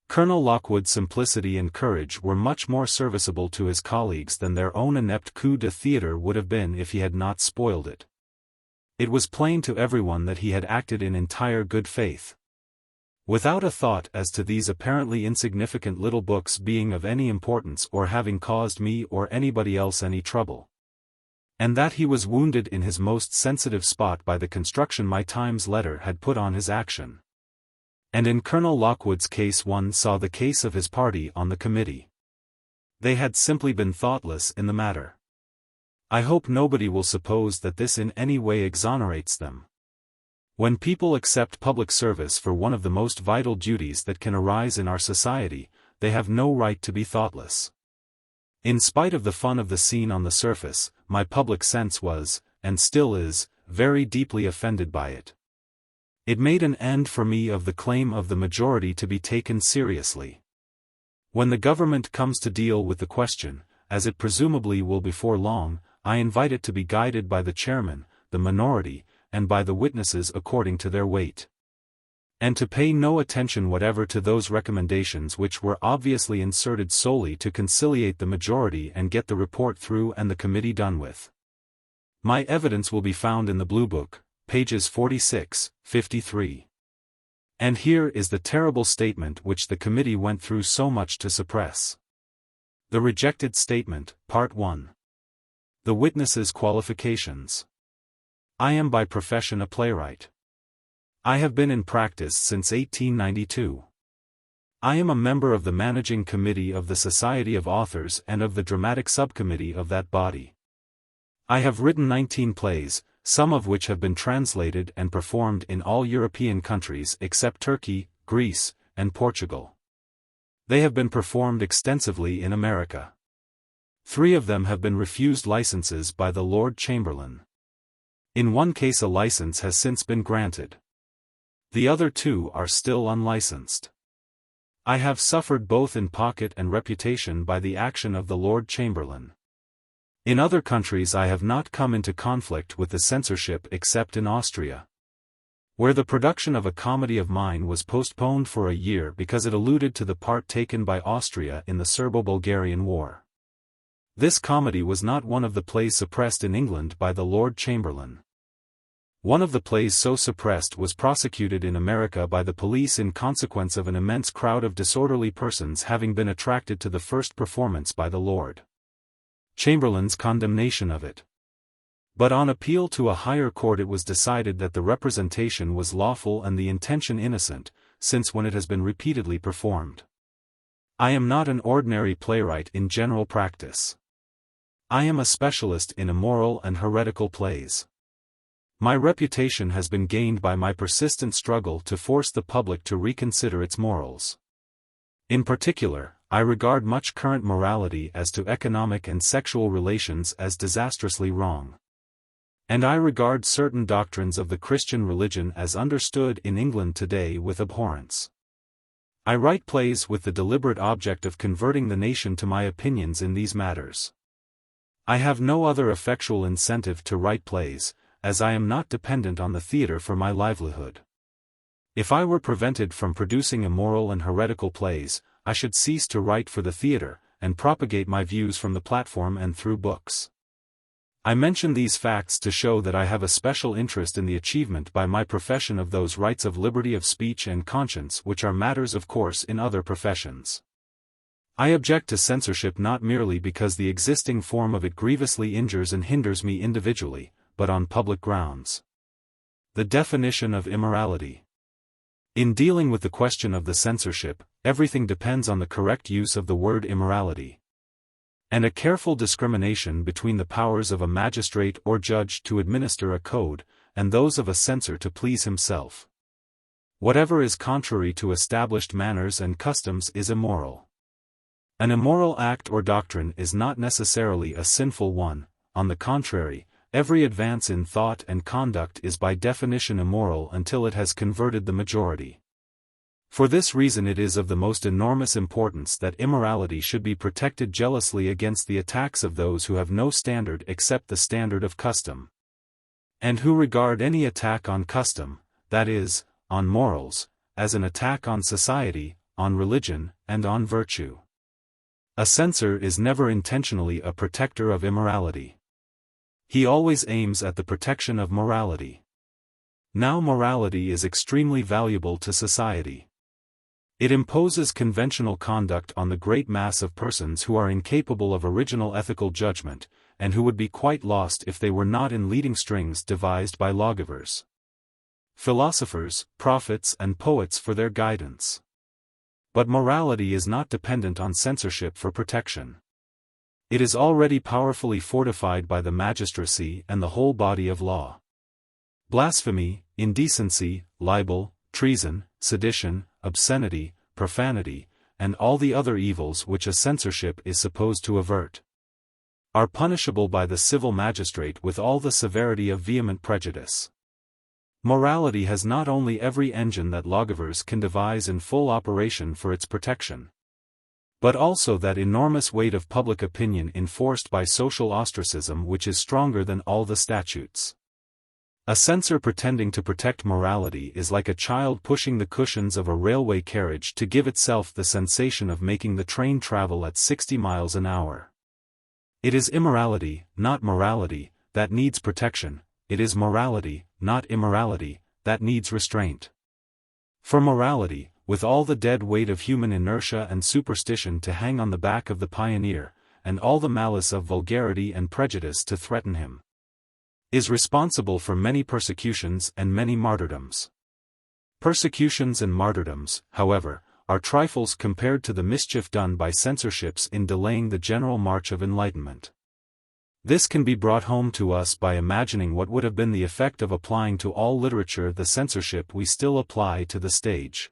Colonel Lockwood's simplicity and courage were much more serviceable to his colleagues than their own inept coup de theatre would have been if he had not spoiled it. It was plain to everyone that he had acted in entire good faith, without a thought as to these apparently insignificant little books being of any importance or having caused me or anybody else any trouble, and that he was wounded in his most sensitive spot by the construction my Times letter had put on his action. And in Colonel Lockwood's case one saw the case of his party on the committee. They had simply been thoughtless in the matter. I hope nobody will suppose that this in any way exonerates them. When people accept public service for one of the most vital duties that can arise in our society, they have no right to be thoughtless. In spite of the fun of the scene on the surface, my public sense was, and still is, very deeply offended by it. It made an end for me of the claim of the majority to be taken seriously. When the government comes to deal with the question, as it presumably will before long, I invite it to be guided by the chairman, the minority, and by the witnesses according to their weight. and to pay no attention whatever to those recommendations which were obviously inserted solely to conciliate the majority and get the report through and the committee done with. My evidence will be found in the Blue Book, pages 46, 53. And here is the terrible statement which the committee went through so much to suppress. The rejected statement, Part 1. The witness's qualifications. I am by profession a playwright. I have been in practice since 1892. I am a member of the Managing Committee of the Society of Authors and of the Dramatic Subcommittee of that body. I have written 19 plays, some of which have been translated and performed in all European countries except Turkey, Greece, and Portugal. They have been performed extensively in America. 3 of them have been refused licenses by the Lord Chamberlain. In one case a license has since been granted. The other 2 are still unlicensed. I have suffered both in pocket and reputation by the action of the Lord Chamberlain. In other countries I have not come into conflict with the censorship except in Austria, where the production of a comedy of mine was postponed for a year because it alluded to the part taken by Austria in the Serbo-Bulgarian War. This comedy was not one of the plays suppressed in England by the Lord Chamberlain. One of the plays so suppressed was prosecuted in America by the police in consequence of an immense crowd of disorderly persons having been attracted to the first performance by the Lord Chamberlain's condemnation of it. But on appeal to a higher court it was decided that the representation was lawful and the intention innocent, since when it has been repeatedly performed. I am not an ordinary playwright in general practice. I am a specialist in immoral and heretical plays. My reputation has been gained by my persistent struggle to force the public to reconsider its morals. In particular, I regard much current morality as to economic and sexual relations as disastrously wrong. And I regard certain doctrines of the Christian religion as understood in England today with abhorrence. I write plays with the deliberate object of converting the nation to my opinions in these matters. I have no other effectual incentive to write plays, as I am not dependent on the theatre for my livelihood. If I were prevented from producing immoral and heretical plays, I should cease to write for the theatre, and propagate my views from the platform and through books. I mention these facts to show that I have a special interest in the achievement by my profession of those rights of liberty of speech and conscience which are matters of course in other professions. I object to censorship not merely because the existing form of it grievously injures and hinders me individually, but on public grounds. The definition of immorality. In dealing with the question of the censorship, everything depends on the correct use of the word immorality, and a careful discrimination between the powers of a magistrate or judge to administer a code, and those of a censor to please himself. Whatever is contrary to established manners and customs is immoral. An immoral act or doctrine is not necessarily a sinful one. On the contrary, every advance in thought and conduct is by definition immoral until it has converted the majority. For this reason it is of the most enormous importance that immorality should be protected jealously against the attacks of those who have no standard except the standard of custom, and who regard any attack on custom, that is, on morals, as an attack on society, on religion, and on virtue. A censor is never intentionally a protector of immorality. He always aims at the protection of morality. Now morality is extremely valuable to society. It imposes conventional conduct on the great mass of persons who are incapable of original ethical judgment, and who would be quite lost if they were not in leading strings devised by lawgivers, philosophers, prophets and poets for their guidance. But morality is not dependent on censorship for protection. It is already powerfully fortified by the magistracy and the whole body of law. Blasphemy, indecency, libel, treason, sedition, obscenity, profanity, and all the other evils which a censorship is supposed to avert, are punishable by the civil magistrate with all the severity of vehement prejudice. Morality has not only every engine that lawgivers can devise in full operation for its protection, but also that enormous weight of public opinion enforced by social ostracism which is stronger than all the statutes. A censor pretending to protect morality is like a child pushing the cushions of a railway carriage to give itself the sensation of making the train travel at 60 miles an hour. It is immorality, not morality, that needs protection. It is morality, not immorality, that needs restraint. For morality, with all the dead weight of human inertia and superstition to hang on the back of the pioneer, and all the malice of vulgarity and prejudice to threaten him, is responsible for many persecutions and many martyrdoms. Persecutions and martyrdoms, however, are trifles compared to the mischief done by censorships in delaying the general march of enlightenment. This can be brought home to us by imagining what would have been the effect of applying to all literature the censorship we still apply to the stage.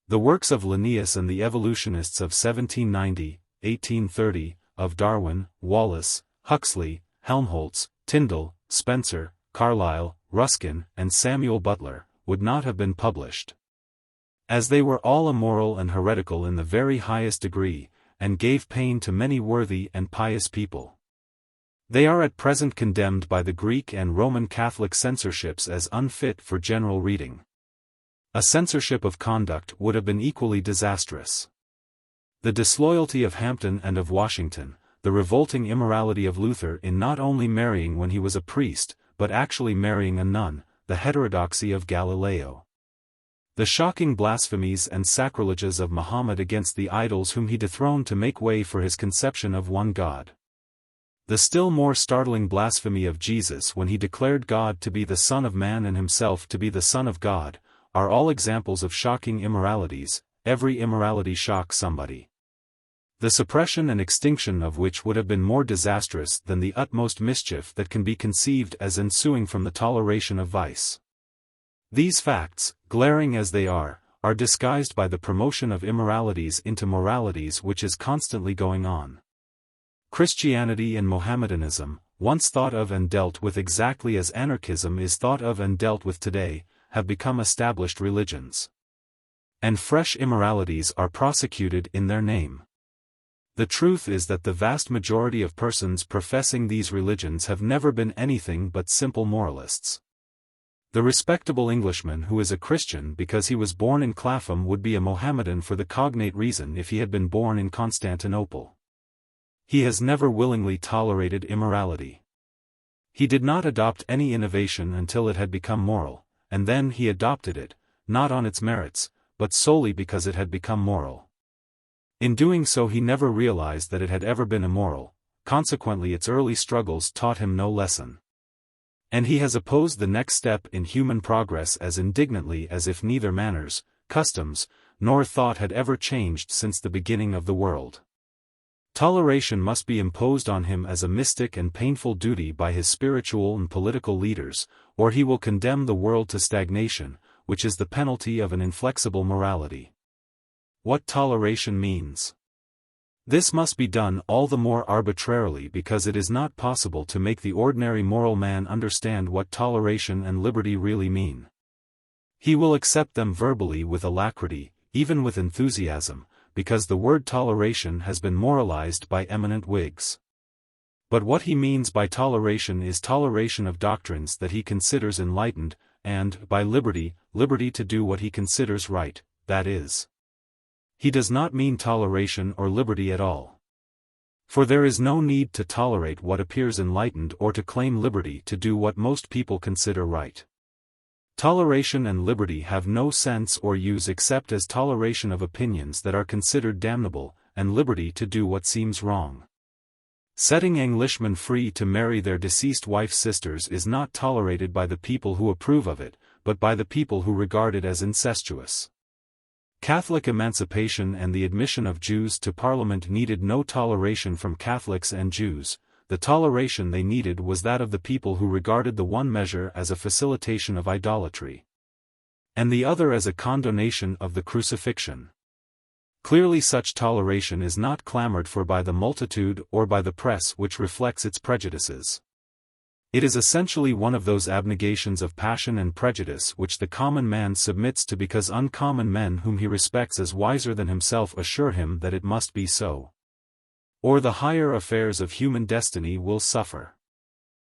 The works of Linnaeus and the evolutionists of 1790, 1830, of Darwin, Wallace, Huxley, Helmholtz, Tyndall, Spencer, Carlyle, Ruskin, and Samuel Butler, would not have been published, as they were all immoral and heretical in the very highest degree, and gave pain to many worthy and pious people. They are at present condemned by the Greek and Roman Catholic censorships as unfit for general reading. A censorship of conduct would have been equally disastrous. The disloyalty of Hampden and of Washington, the revolting immorality of Luther in not only marrying when he was a priest, but actually marrying a nun, the heterodoxy of Galileo, the shocking blasphemies and sacrileges of Muhammad against the idols whom he dethroned to make way for his conception of one God, the still more startling blasphemy of Jesus when he declared God to be the Son of Man and himself to be the Son of God, are all examples of shocking immoralities. Every immorality shocks somebody, the suppression and extinction of which would have been more disastrous than the utmost mischief that can be conceived as ensuing from the toleration of vice. These facts, glaring as they are disguised by the promotion of immoralities into moralities which is constantly going on. Christianity and Mohammedanism, once thought of and dealt with exactly as anarchism is thought of and dealt with today, have become established religions. And fresh immoralities are prosecuted in their name. The truth is that the vast majority of persons professing these religions have never been anything but simple moralists. The respectable Englishman who is a Christian because he was born in Clapham would be a Mohammedan for the cognate reason if he had been born in Constantinople. He has never willingly tolerated immorality. He did not adopt any innovation until it had become moral, and then he adopted it, not on its merits, but solely because it had become moral. In doing so he never realized that it had ever been immoral, consequently its early struggles taught him no lesson. And he has opposed the next step in human progress as indignantly as if neither manners, customs, nor thought had ever changed since the beginning of the world. Toleration must be imposed on him as a mystic and painful duty by his spiritual and political leaders, or he will condemn the world to stagnation, which is the penalty of an inflexible morality. What toleration means. This must be done all the more arbitrarily because it is not possible to make the ordinary moral man understand what toleration and liberty really mean. He will accept them verbally with alacrity, even with enthusiasm, because the word toleration has been moralized by eminent Whigs. But what he means by toleration is toleration of doctrines that he considers enlightened, and, by liberty, liberty to do what he considers right, that is. He does not mean toleration or liberty at all. For there is no need to tolerate what appears enlightened or to claim liberty to do what most people consider right. Toleration and liberty have no sense or use except as toleration of opinions that are considered damnable, and liberty to do what seems wrong. Setting Englishmen free to marry their deceased wife's sisters is not tolerated by the people who approve of it, but by the people who regard it as incestuous. Catholic emancipation and the admission of Jews to Parliament needed no toleration from Catholics and Jews. The toleration they needed was that of the people who regarded the one measure as a facilitation of idolatry, and the other as a condonation of the crucifixion. Clearly such toleration is not clamored for by the multitude or by the press which reflects its prejudices. It is essentially one of those abnegations of passion and prejudice which the common man submits to because uncommon men whom he respects as wiser than himself assure him that it must be so. Or the higher affairs of human destiny will suffer.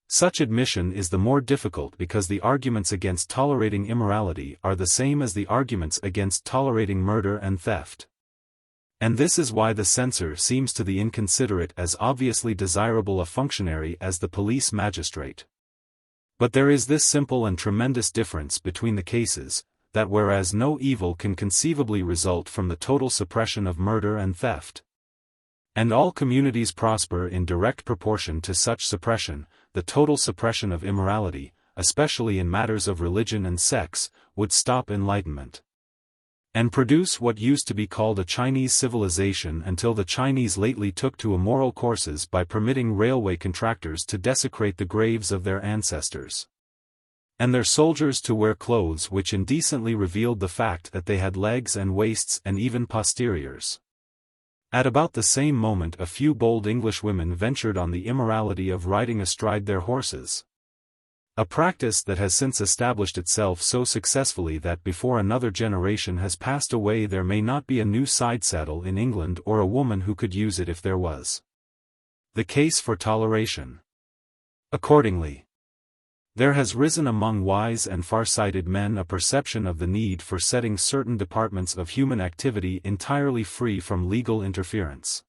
Such admission is the more difficult because the arguments against tolerating immorality are the same as the arguments against tolerating murder and theft. And this is why the censor seems to the inconsiderate as obviously desirable a functionary as the police magistrate. But there is this simple and tremendous difference between the cases, that whereas no evil can conceivably result from the total suppression of murder and theft, and all communities prosper in direct proportion to such suppression, the total suppression of immorality, especially in matters of religion and sex, would stop enlightenment and produce what used to be called a Chinese civilization until the Chinese lately took to immoral courses by permitting railway contractors to desecrate the graves of their ancestors, and their soldiers to wear clothes which indecently revealed the fact that they had legs and waists and even posteriors. At about the same moment a few bold Englishwomen ventured on the immorality of riding astride their horses. A practice that has since established itself so successfully that before another generation has passed away there may not be a new side saddle in England or a woman who could use it if there was. The case for toleration. Accordingly, there has risen among wise and far-sighted men a perception of the need for setting certain departments of human activity entirely free from legal interference.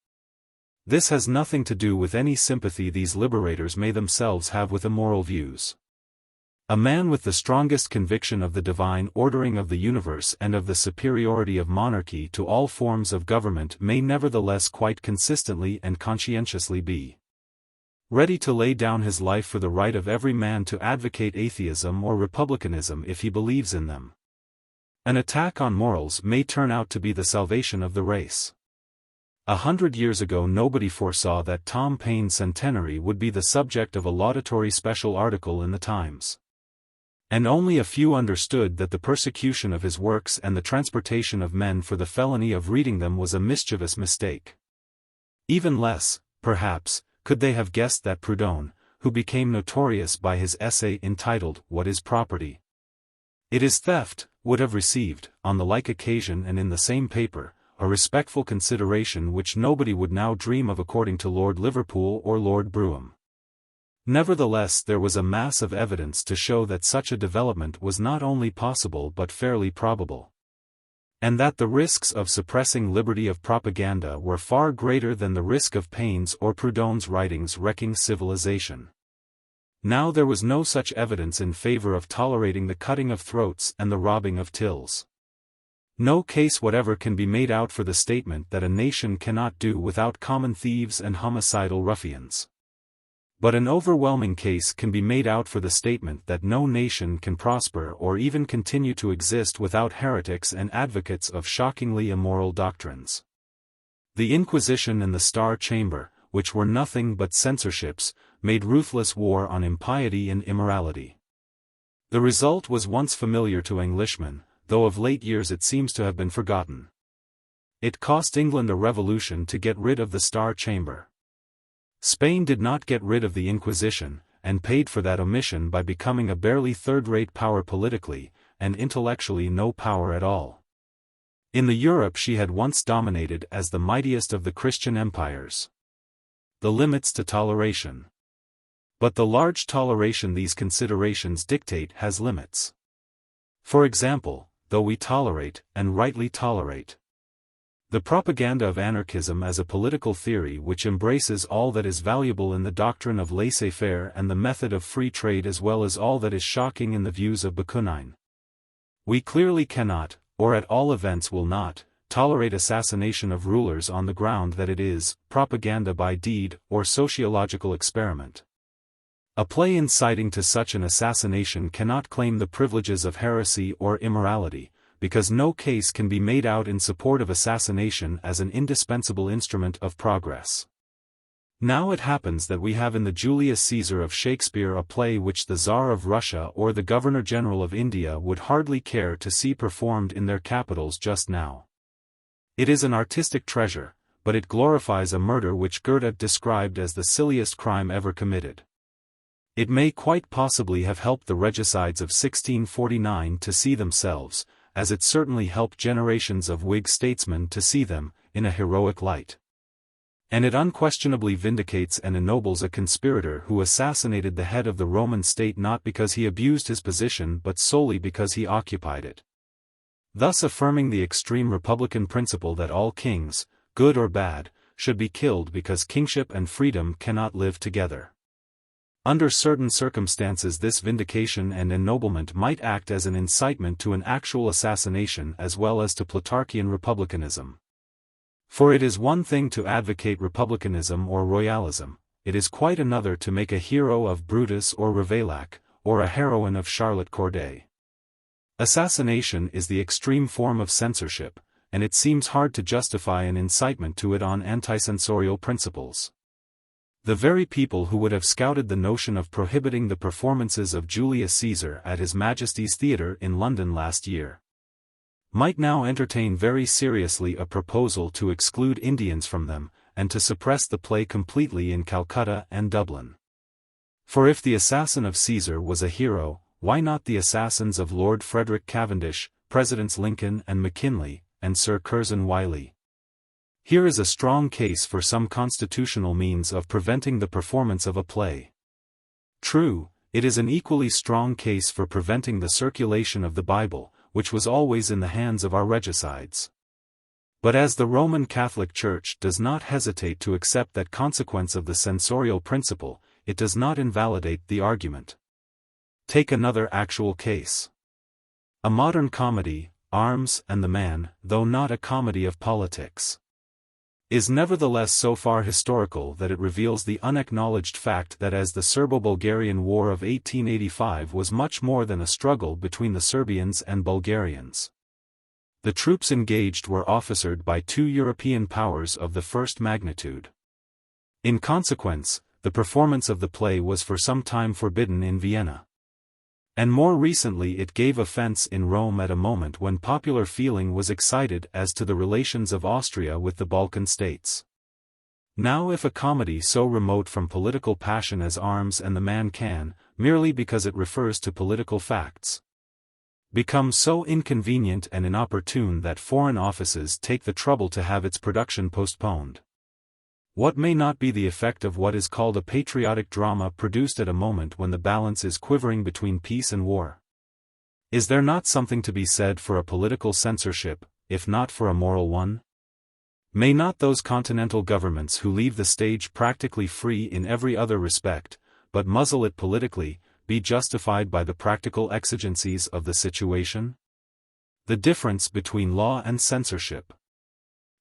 This has nothing to do with any sympathy these liberators may themselves have with immoral views. A man with the strongest conviction of the divine ordering of the universe and of the superiority of monarchy to all forms of government may nevertheless quite consistently and conscientiously be ready to lay down his life for the right of every man to advocate atheism or republicanism if he believes in them. An attack on morals may turn out to be the salvation of the race. 100 years ago nobody foresaw that Tom Paine's centenary would be the subject of a laudatory special article in the Times. And only a few understood that the persecution of his works and the transportation of men for the felony of reading them was a mischievous mistake. Even less, perhaps, could they have guessed that Proudhon, who became notorious by his essay entitled "What is Property? It is Theft," would have received, on the like occasion and in the same paper, a respectful consideration which nobody would now dream of according to Lord Liverpool or Lord Brougham. Nevertheless there was a mass of evidence to show that such a development was not only possible but fairly probable, and that the risks of suppressing liberty of propaganda were far greater than the risk of Paine's or Proudhon's writings wrecking civilization. Now there was no such evidence in favor of tolerating the cutting of throats and the robbing of tills. No case whatever can be made out for the statement that a nation cannot do without common thieves and homicidal ruffians. But an overwhelming case can be made out for the statement that no nation can prosper or even continue to exist without heretics and advocates of shockingly immoral doctrines. The Inquisition and the Star Chamber, which were nothing but censorships, made ruthless war on impiety and immorality. The result was once familiar to Englishmen, though of late years it seems to have been forgotten. It cost England a revolution to get rid of the Star Chamber. Spain did not get rid of the Inquisition, and paid for that omission by becoming a barely third-rate power politically, and intellectually no power at all. In the Europe she had once dominated as the mightiest of the Christian empires. The limits to toleration. But the large toleration these considerations dictate has limits. For example, though we tolerate, and rightly tolerate, the propaganda of anarchism as a political theory which embraces all that is valuable in the doctrine of laissez-faire and the method of free trade as well as all that is shocking in the views of Bakunin, we clearly cannot, or at all events will not, tolerate assassination of rulers on the ground that it is propaganda by deed or sociological experiment. A play inciting to such an assassination cannot claim the privileges of heresy or immorality, because no case can be made out in support of assassination as an indispensable instrument of progress. Now it happens that we have in the Julius Caesar of Shakespeare a play which the Tsar of Russia or the Governor-General of India would hardly care to see performed in their capitals just now. It is an artistic treasure, but it glorifies a murder which Goethe described as the silliest crime ever committed. It may quite possibly have helped the regicides of 1649 to see themselves, as it certainly helped generations of Whig statesmen to see them, in a heroic light. And it unquestionably vindicates and ennobles a conspirator who assassinated the head of the Roman state not because he abused his position but solely because he occupied it. Thus affirming the extreme republican principle that all kings, good or bad, should be killed because kingship and freedom cannot live together. Under certain circumstances this vindication and ennoblement might act as an incitement to an actual assassination as well as to Plutarchian republicanism. For it is one thing to advocate republicanism or royalism, it is quite another to make a hero of Brutus or Ravaillac, or a heroine of Charlotte Corday. Assassination is the extreme form of censorship, and it seems hard to justify an incitement to it on anti-censorial principles. The very people who would have scouted the notion of prohibiting the performances of Julius Caesar at His Majesty's Theatre in London last year might now entertain very seriously a proposal to exclude Indians from them, and to suppress the play completely in Calcutta and Dublin. For if the assassin of Caesar was a hero, why not the assassins of Lord Frederick Cavendish, Presidents Lincoln and McKinley, and Sir Curzon Wyllie? Here is a strong case for some constitutional means of preventing the performance of a play. True, it is an equally strong case for preventing the circulation of the Bible, which was always in the hands of our regicides. But as the Roman Catholic Church does not hesitate to accept that consequence of the censorial principle, it does not invalidate the argument. Take another actual case. A modern comedy, Arms and the Man, though not a comedy of politics, is nevertheless so far historical that it reveals the unacknowledged fact that as the Serbo-Bulgarian War of 1885 was much more than a struggle between the Serbians and Bulgarians. The troops engaged were officered by two European powers of the first magnitude. In consequence, the performance of the play was for some time forbidden in Vienna. And more recently it gave offense in Rome at a moment when popular feeling was excited as to the relations of Austria with the Balkan states. Now if a comedy so remote from political passion as Arms and the Man can, merely because it refers to political facts, become so inconvenient and inopportune that foreign offices take the trouble to have its production postponed, what may not be the effect of what is called a patriotic drama produced at a moment when the balance is quivering between peace and war? Is there not something to be said for a political censorship, if not for a moral one? May not those continental governments who leave the stage practically free in every other respect, but muzzle it politically, be justified by the practical exigencies of the situation? The difference between law and censorship.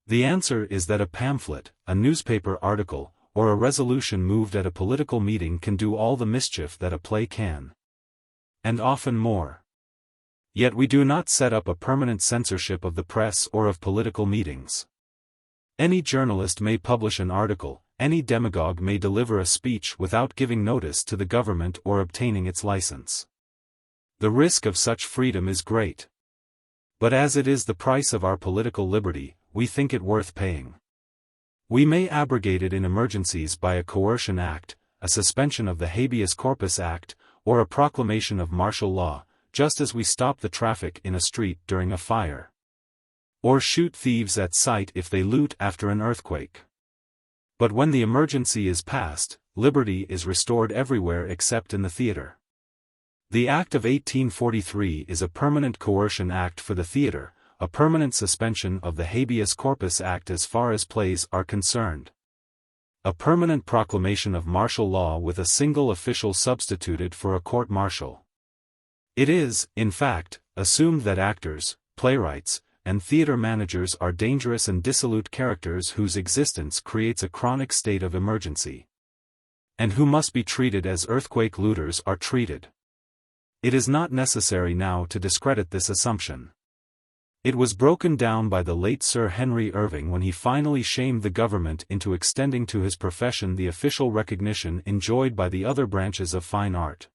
The answer is that a pamphlet, a newspaper article, or a resolution moved at a political meeting can do all the mischief that a play can. And often more. Yet we do not set up a permanent censorship of the press or of political meetings. Any journalist may publish an article, any demagogue may deliver a speech without giving notice to the government or obtaining its license. The risk of such freedom is great. But as it is the price of our political liberty, we think it worth paying. We may abrogate it in emergencies by a coercion act, a suspension of the habeas corpus act, or a proclamation of martial law, just as we stop the traffic in a street during a fire, or shoot thieves at sight if they loot after an earthquake. But when the emergency is past, liberty is restored everywhere except in the theater. The Act of 1843 is a permanent coercion act for the theater, a permanent suspension of the habeas corpus act as far as plays are concerned, a permanent proclamation of martial law with a single official substituted for a court-martial. It is, in fact, assumed that actors, playwrights, and theater managers are dangerous and dissolute characters whose existence creates a chronic state of emergency, and who must be treated as earthquake looters are treated. It is not necessary now to discredit this assumption. It was broken down by the late Sir Henry Irving when he finally shamed the government into extending to his profession the official recognition enjoyed by the other branches of fine art.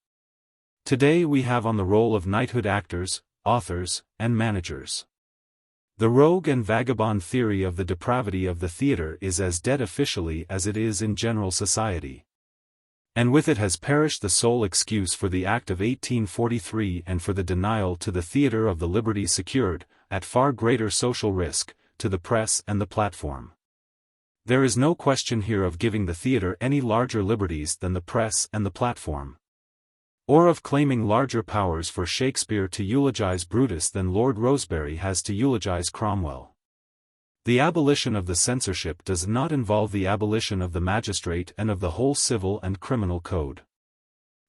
Today we have on the roll of knighthood actors, authors, and managers. The rogue and vagabond theory of the depravity of the theatre is as dead officially as it is in general society. And with it has perished the sole excuse for the Act of 1843 and for the denial to the theatre of the liberties secured, at far greater social risk, to the press and the platform. There is no question here of giving the theatre any larger liberties than the press and the platform, or of claiming larger powers for Shakespeare to eulogize Brutus than Lord Rosebery has to eulogize Cromwell. The abolition of the censorship does not involve the abolition of the magistrate and of the whole civil and criminal code.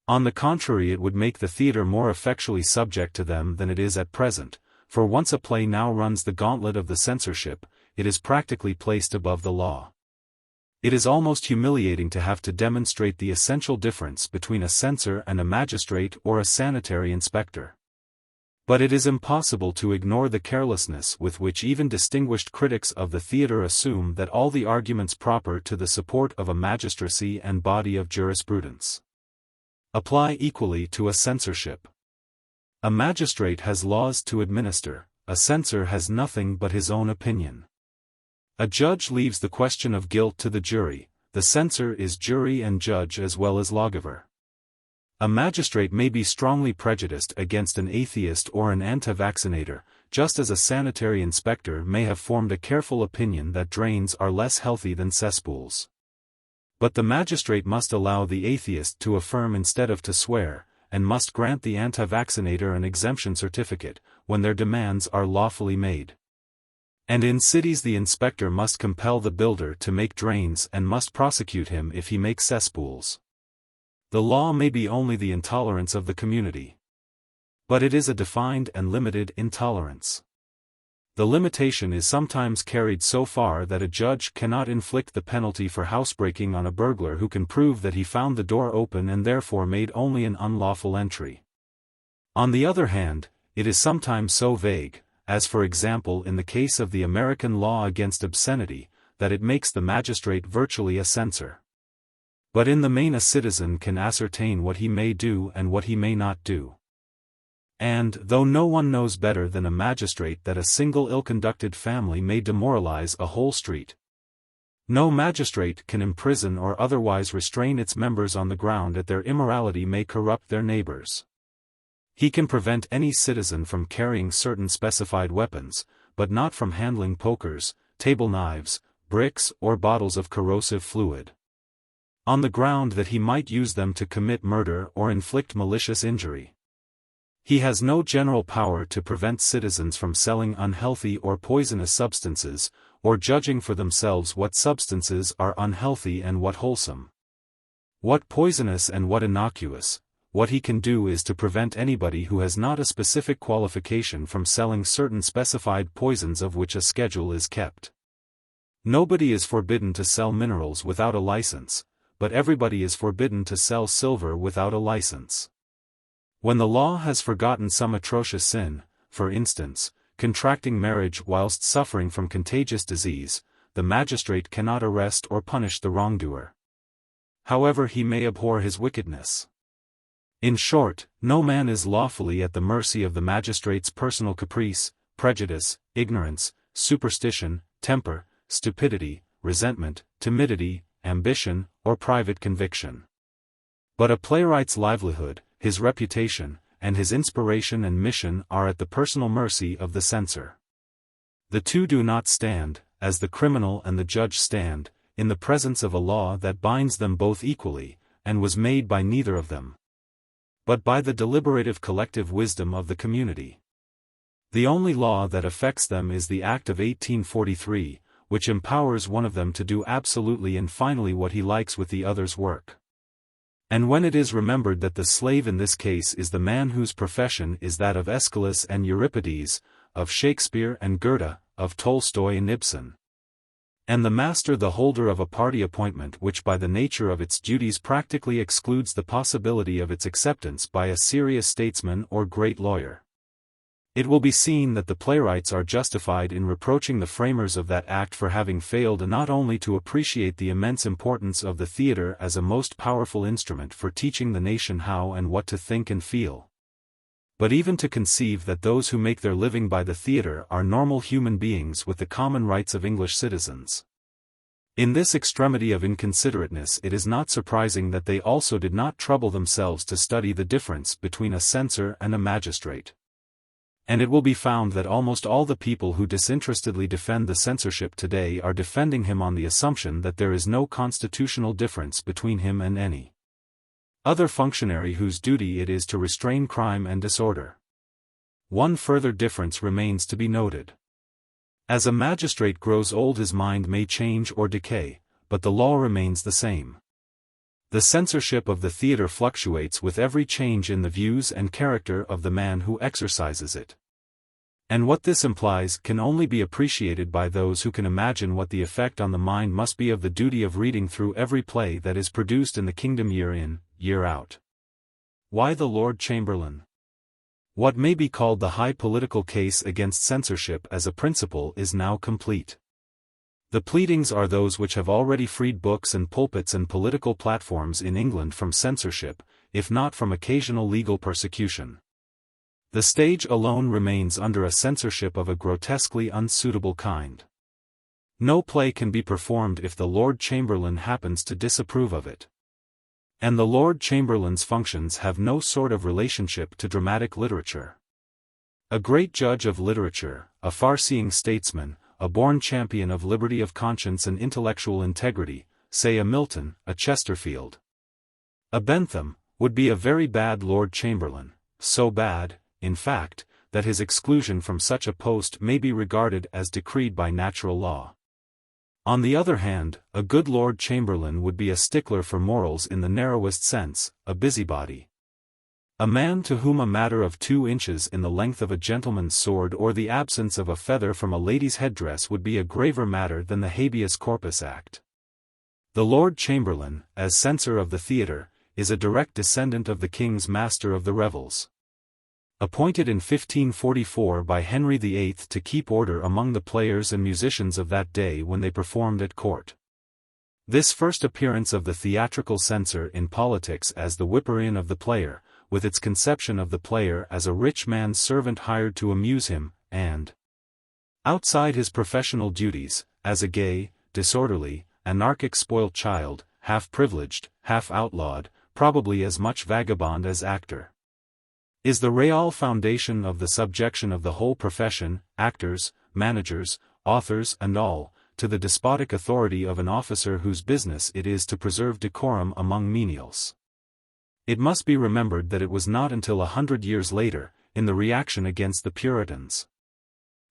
On the contrary, it would make the theatre more effectually subject to them than it is at present, for once a play now runs the gauntlet of the censorship, it is practically placed above the law. It is almost humiliating to have to demonstrate the essential difference between a censor and a magistrate or a sanitary inspector. But it is impossible to ignore the carelessness with which even distinguished critics of the theatre assume that all the arguments proper to the support of a magistracy and body of jurisprudence apply equally to a censorship. A magistrate has laws to administer, a censor has nothing but his own opinion. A judge leaves the question of guilt to the jury, the censor is jury and judge as well as lawgiver. A magistrate may be strongly prejudiced against an atheist or an anti-vaccinator, just as a sanitary inspector may have formed a careful opinion that drains are less healthy than cesspools. But the magistrate must allow the atheist to affirm instead of to swear, and must grant the anti-vaccinator an exemption certificate, when their demands are lawfully made. And in cities the inspector must compel the builder to make drains and must prosecute him if he makes cesspools. The law may be only the intolerance of the community, but it is a defined and limited intolerance. The limitation is sometimes carried so far that a judge cannot inflict the penalty for housebreaking on a burglar who can prove that he found the door open and therefore made only an unlawful entry. On the other hand, it is sometimes so vague, as for example in the case of the American law against obscenity, that it makes the magistrate virtually a censor. But in the main a citizen can ascertain what he may do and what he may not do. And, though no one knows better than a magistrate that a single ill-conducted family may demoralize a whole street, no magistrate can imprison or otherwise restrain its members on the ground that their immorality may corrupt their neighbors. He can prevent any citizen from carrying certain specified weapons, but not from handling pokers, table knives, bricks or bottles of corrosive fluid, on the ground that he might use them to commit murder or inflict malicious injury. He has no general power to prevent citizens from selling unhealthy or poisonous substances, or judging for themselves what substances are unhealthy and what wholesome, what poisonous and what innocuous. What he can do is to prevent anybody who has not a specific qualification from selling certain specified poisons of which a schedule is kept. Nobody is forbidden to sell minerals without a license, but everybody is forbidden to sell silver without a license. When the law has forgotten some atrocious sin, for instance, contracting marriage whilst suffering from contagious disease, the magistrate cannot arrest or punish the wrongdoer, however he may abhor his wickedness. In short, no man is lawfully at the mercy of the magistrate's personal caprice, prejudice, ignorance, superstition, temper, stupidity, resentment, timidity, ambition, or private conviction. But a playwright's livelihood, his reputation, and his inspiration and mission are at the personal mercy of the censor. The two do not stand, as the criminal and the judge stand, in the presence of a law that binds them both equally, and was made by neither of them, but by the deliberative collective wisdom of the community. The only law that affects them is the Act of 1843, which empowers one of them to do absolutely and finally what he likes with the other's work. And when it is remembered that the slave in this case is the man whose profession is that of Aeschylus and Euripides, of Shakespeare and Goethe, of Tolstoy and Ibsen, and the master the holder of a party appointment which by the nature of its duties practically excludes the possibility of its acceptance by a serious statesman or great lawyer, it will be seen that the playwrights are justified in reproaching the framers of that act for having failed not only to appreciate the immense importance of the theatre as a most powerful instrument for teaching the nation how and what to think and feel, but even to conceive that those who make their living by the theatre are normal human beings with the common rights of English citizens. In this extremity of inconsiderateness it is not surprising that they also did not trouble themselves to study the difference between a censor and a magistrate. And it will be found that almost all the people who disinterestedly defend the censorship today are defending him on the assumption that there is no constitutional difference between him and any other functionary whose duty it is to restrain crime and disorder. One further difference remains to be noted. As a magistrate grows old, his mind may change or decay, but the law remains the same. The censorship of the theater fluctuates with every change in the views and character of the man who exercises it. And what this implies can only be appreciated by those who can imagine what the effect on the mind must be of the duty of reading through every play that is produced in the kingdom year in, year out. Why the Lord Chamberlain? What may be called the high political case against censorship as a principle is now complete. The pleadings are those which have already freed books and pulpits and political platforms in England from censorship, if not from occasional legal persecution. The stage alone remains under a censorship of a grotesquely unsuitable kind. No play can be performed if the Lord Chamberlain happens to disapprove of it. And the Lord Chamberlain's functions have no sort of relationship to dramatic literature. A great judge of literature, a far-seeing statesman, a born champion of liberty of conscience and intellectual integrity, say a Milton, a Chesterfield, a Bentham, would be a very bad Lord Chamberlain, so bad, in fact, that his exclusion from such a post may be regarded as decreed by natural law. On the other hand, a good Lord Chamberlain would be a stickler for morals in the narrowest sense, a busybody. A man to whom a matter of 2 inches in the length of a gentleman's sword or the absence of a feather from a lady's headdress would be a graver matter than the Habeas Corpus Act. The Lord Chamberlain, as censor of the theatre, is a direct descendant of the King's Master of the Revels. Appointed in 1544 by Henry VIII to keep order among the players and musicians of that day when they performed at court. This first appearance of the theatrical censor in politics as the whipper-in of the player, with its conception of the player as a rich man's servant hired to amuse him, and outside his professional duties, as a gay, disorderly, anarchic spoilt child, half privileged, half outlawed, probably as much vagabond as actor, is the real foundation of the subjection of the whole profession, actors, managers, authors and all, to the despotic authority of an officer whose business it is to preserve decorum among menials. It must be remembered that it was not until 100 years later, in the reaction against the Puritans,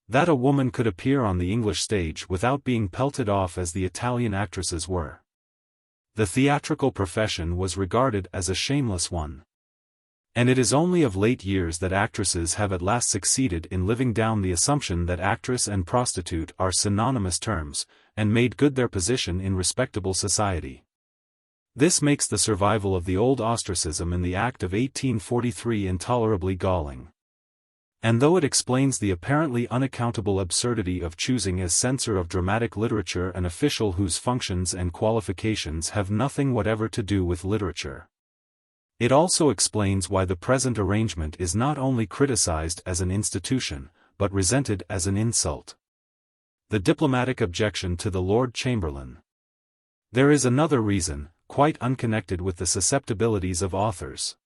that a woman could appear on the English stage without being pelted off as the Italian actresses were. The theatrical profession was regarded as a shameless one. And it is only of late years that actresses have at last succeeded in living down the assumption that actress and prostitute are synonymous terms, and made good their position in respectable society. This makes the survival of the old ostracism in the Act of 1843 intolerably galling. And though it explains the apparently unaccountable absurdity of choosing as censor of dramatic literature an official whose functions and qualifications have nothing whatever to do with literature, it also explains why the present arrangement is not only criticized as an institution, but resented as an insult. The diplomatic objection to the Lord Chamberlain. There is another reason, quite unconnected with the susceptibilities of authors,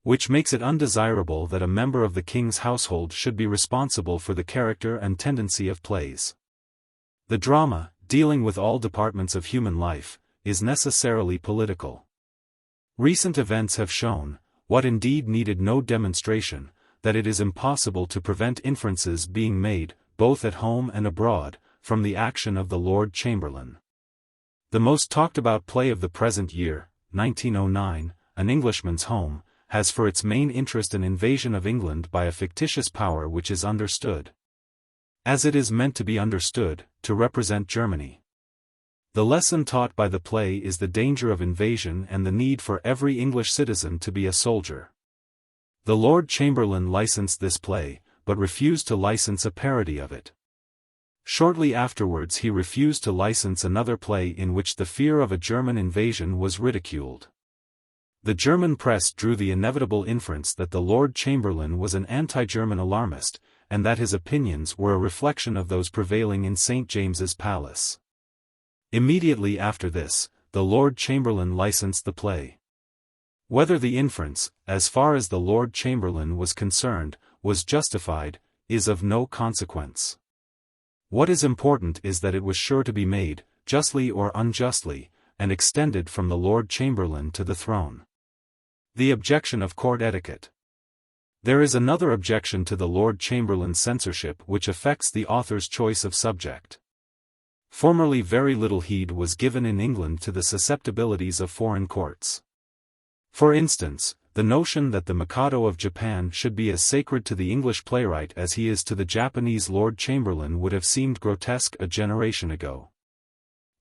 which makes it undesirable that a member of the king's household should be responsible for the character and tendency of plays. The drama, dealing with all departments of human life, is necessarily political. Recent events have shown, what indeed needed no demonstration, that it is impossible to prevent inferences being made, both at home and abroad, from the action of the Lord Chamberlain. The most talked-about play of the present year, 1909, An Englishman's Home, has for its main interest an invasion of England by a fictitious power which is understood, as it is meant to be understood, to represent Germany. The lesson taught by the play is the danger of invasion and the need for every English citizen to be a soldier. The Lord Chamberlain licensed this play, but refused to license a parody of it. Shortly afterwards he refused to license another play in which the fear of a German invasion was ridiculed. The German press drew the inevitable inference that the Lord Chamberlain was an anti-German alarmist, and that his opinions were a reflection of those prevailing in St. James's Palace. Immediately after this, the Lord Chamberlain licensed the play. Whether the inference, as far as the Lord Chamberlain was concerned, was justified, is of no consequence. What is important is that it was sure to be made, justly or unjustly, and extended from the Lord Chamberlain to the throne. The objection of court etiquette. There is another objection to the Lord Chamberlain's censorship which affects the author's choice of subject. Formerly very little heed was given in England to the susceptibilities of foreign courts. For instance, the notion that the Mikado of Japan should be as sacred to the English playwright as he is to the Japanese Lord Chamberlain would have seemed grotesque a generation ago.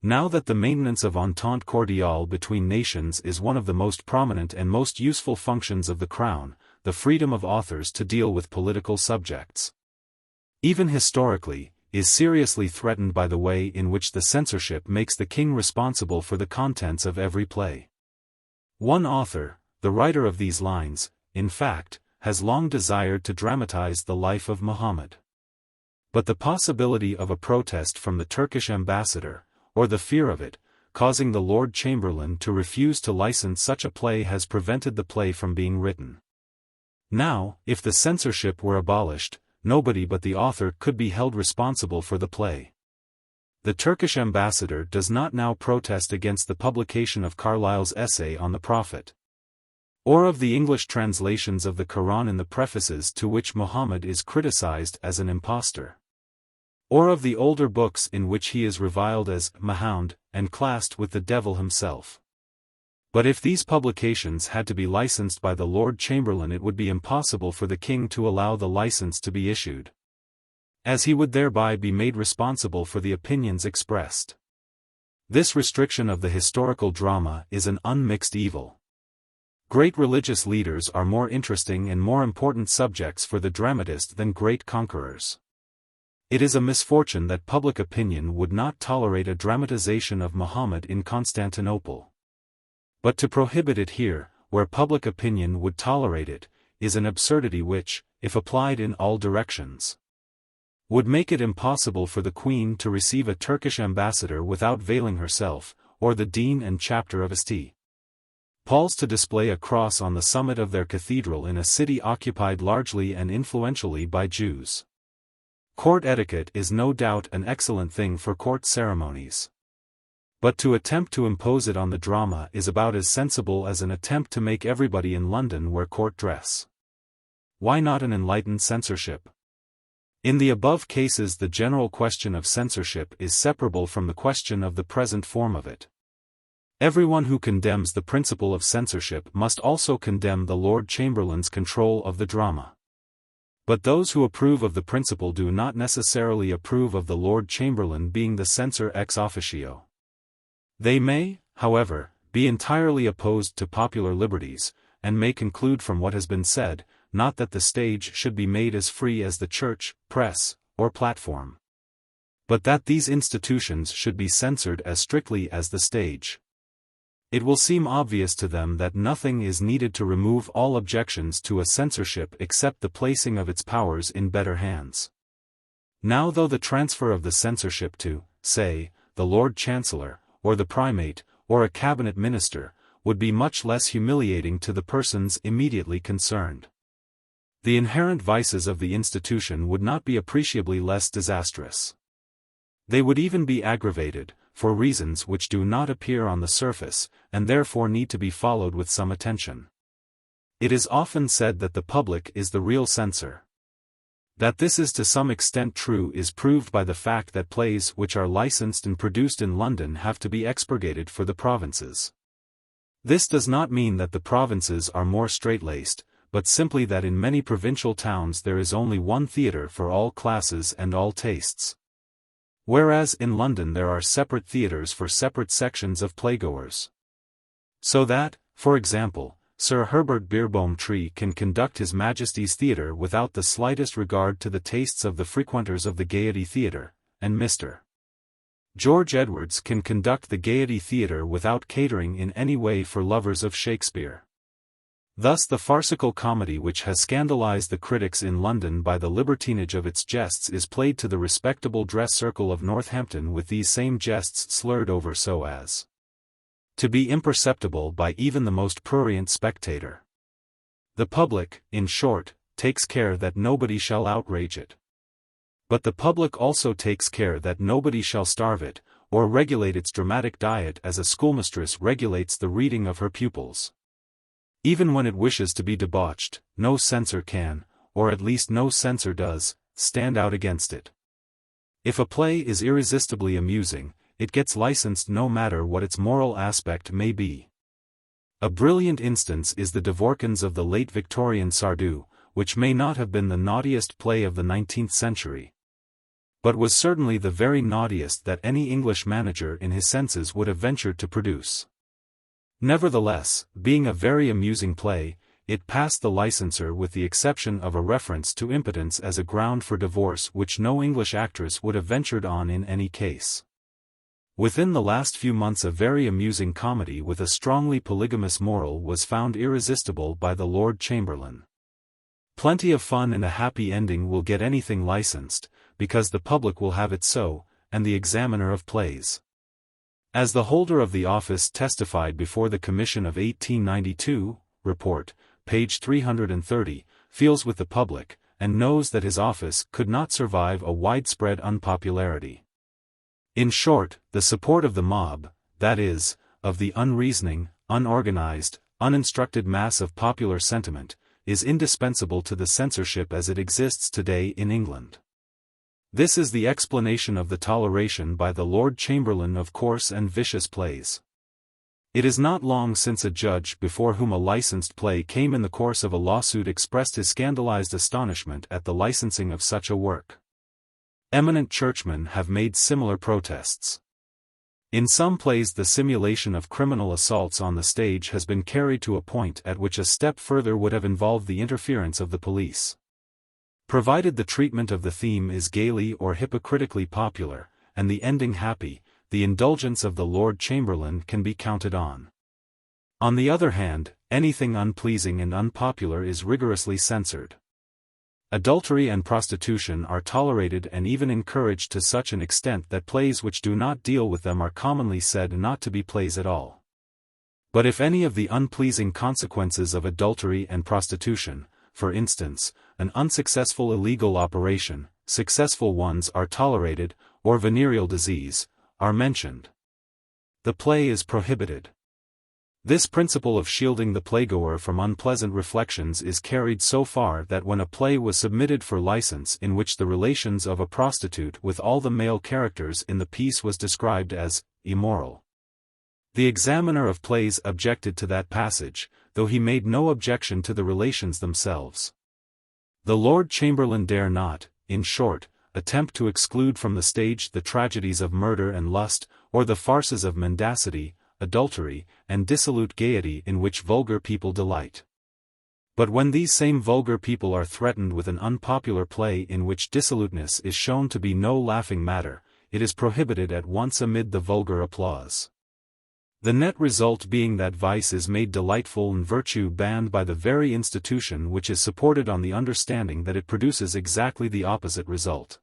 Now that the maintenance of entente cordiale between nations is one of the most prominent and most useful functions of the Crown, the freedom of authors to deal with political subjects, even historically, is seriously threatened by the way in which the censorship makes the king responsible for the contents of every play. One author, the writer of these lines, in fact, has long desired to dramatize the life of Muhammad. But the possibility of a protest from the Turkish ambassador, or the fear of it, causing the Lord Chamberlain to refuse to license such a play has prevented the play from being written. Now, if the censorship were abolished, nobody but the author could be held responsible for the play. The Turkish ambassador does not now protest against the publication of Carlyle's essay on the Prophet, or of the English translations of the Quran in the prefaces to which Muhammad is criticized as an impostor, or of the older books in which he is reviled as Mahound and classed with the devil himself. But if these publications had to be licensed by the Lord Chamberlain, it would be impossible for the king to allow the license to be issued, as he would thereby be made responsible for the opinions expressed. This restriction of the historical drama is an unmixed evil. Great religious leaders are more interesting and more important subjects for the dramatist than great conquerors. It is a misfortune that public opinion would not tolerate a dramatization of Muhammad in Constantinople. But to prohibit it here, where public opinion would tolerate it, is an absurdity which, if applied in all directions, would make it impossible for the Queen to receive a Turkish ambassador without veiling herself, or the dean and chapter of St. Paul's to display a cross on the summit of their cathedral in a city occupied largely and influentially by Jews. Court etiquette is no doubt an excellent thing for court ceremonies. But to attempt to impose it on the drama is about as sensible as an attempt to make everybody in London wear court dress. Why not an enlightened censorship? In the above cases, the general question of censorship is separable from the question of the present form of it. Everyone who condemns the principle of censorship must also condemn the Lord Chamberlain's control of the drama. But those who approve of the principle do not necessarily approve of the Lord Chamberlain being the censor ex officio. They may, however, be entirely opposed to popular liberties, and may conclude from what has been said, not that the stage should be made as free as the church, press, or platform, but that these institutions should be censored as strictly as the stage. It will seem obvious to them that nothing is needed to remove all objections to a censorship except the placing of its powers in better hands. Now, though the transfer of the censorship to, say, the Lord Chancellor, or the Primate, or a cabinet minister, would be much less humiliating to the persons immediately concerned, the inherent vices of the institution would not be appreciably less disastrous. They would even be aggravated, for reasons which do not appear on the surface, and therefore need to be followed with some attention. It is often said that the public is the real censor. That this is to some extent true is proved by the fact that plays which are licensed and produced in London have to be expurgated for the provinces. This does not mean that the provinces are more straight-laced, but simply that in many provincial towns there is only one theatre for all classes and all tastes, whereas in London there are separate theatres for separate sections of playgoers. So that, for example, Sir Herbert Beerbohm Tree can conduct His Majesty's Theatre without the slightest regard to the tastes of the frequenters of the Gaiety Theatre, and Mr. George Edwards can conduct the Gaiety Theatre without catering in any way for lovers of Shakespeare. Thus the farcical comedy which has scandalized the critics in London by the libertinage of its jests is played to the respectable dress circle of Northampton with these same jests slurred over so as to be imperceptible by even the most prurient spectator. The public, in short, takes care that nobody shall outrage it. But the public also takes care that nobody shall starve it, or regulate its dramatic diet as a schoolmistress regulates the reading of her pupils. Even when it wishes to be debauched, no censor can, or at least no censor does, stand out against it. If a play is irresistibly amusing, it gets licensed no matter what its moral aspect may be. A brilliant instance is the Dvorkins of the late Victorian Sardou, which may not have been the naughtiest play of the 19th century, but was certainly the very naughtiest that any English manager in his senses would have ventured to produce. Nevertheless, being a very amusing play, it passed the licensor with the exception of a reference to impotence as a ground for divorce which no English actress would have ventured on in any case. Within the last few months a very amusing comedy with a strongly polygamous moral was found irresistible by the Lord Chamberlain. Plenty of fun and a happy ending will get anything licensed, because the public will have it so, and the examiner of plays. As the holder of the office testified before the Commission of 1892, report, page 330, feels with the public, and knows that his office could not survive a widespread unpopularity. In short, the support of the mob, that is, of the unreasoning, unorganized, uninstructed mass of popular sentiment, is indispensable to the censorship as it exists today in England. This is the explanation of the toleration by the Lord Chamberlain of coarse and vicious plays. It is not long since a judge before whom a licensed play came in the course of a lawsuit expressed his scandalized astonishment at the licensing of such a work. Eminent churchmen have made similar protests. In some plays the simulation of criminal assaults on the stage has been carried to a point at which a step further would have involved the interference of the police. Provided the treatment of the theme is gaily or hypocritically popular, and the ending happy, the indulgence of the Lord Chamberlain can be counted on. On the other hand, anything unpleasing and unpopular is rigorously censored. Adultery and prostitution are tolerated and even encouraged to such an extent that plays which do not deal with them are commonly said not to be plays at all. But if any of the unpleasing consequences of adultery and prostitution, for instance, an unsuccessful illegal operation, successful ones are tolerated, or venereal disease, are mentioned, the play is prohibited. This principle of shielding the playgoer from unpleasant reflections is carried so far that when a play was submitted for license in which the relations of a prostitute with all the male characters in the piece was described as immoral, the examiner of plays objected to that passage, though he made no objection to the relations themselves. The Lord Chamberlain dare not, in short, attempt to exclude from the stage the tragedies of murder and lust, or the farces of mendacity, adultery, and dissolute gaiety in which vulgar people delight. But when these same vulgar people are threatened with an unpopular play in which dissoluteness is shown to be no laughing matter, it is prohibited at once amid the vulgar applause. The net result being that vice is made delightful and virtue banned by the very institution which is supported on the understanding that it produces exactly the opposite result.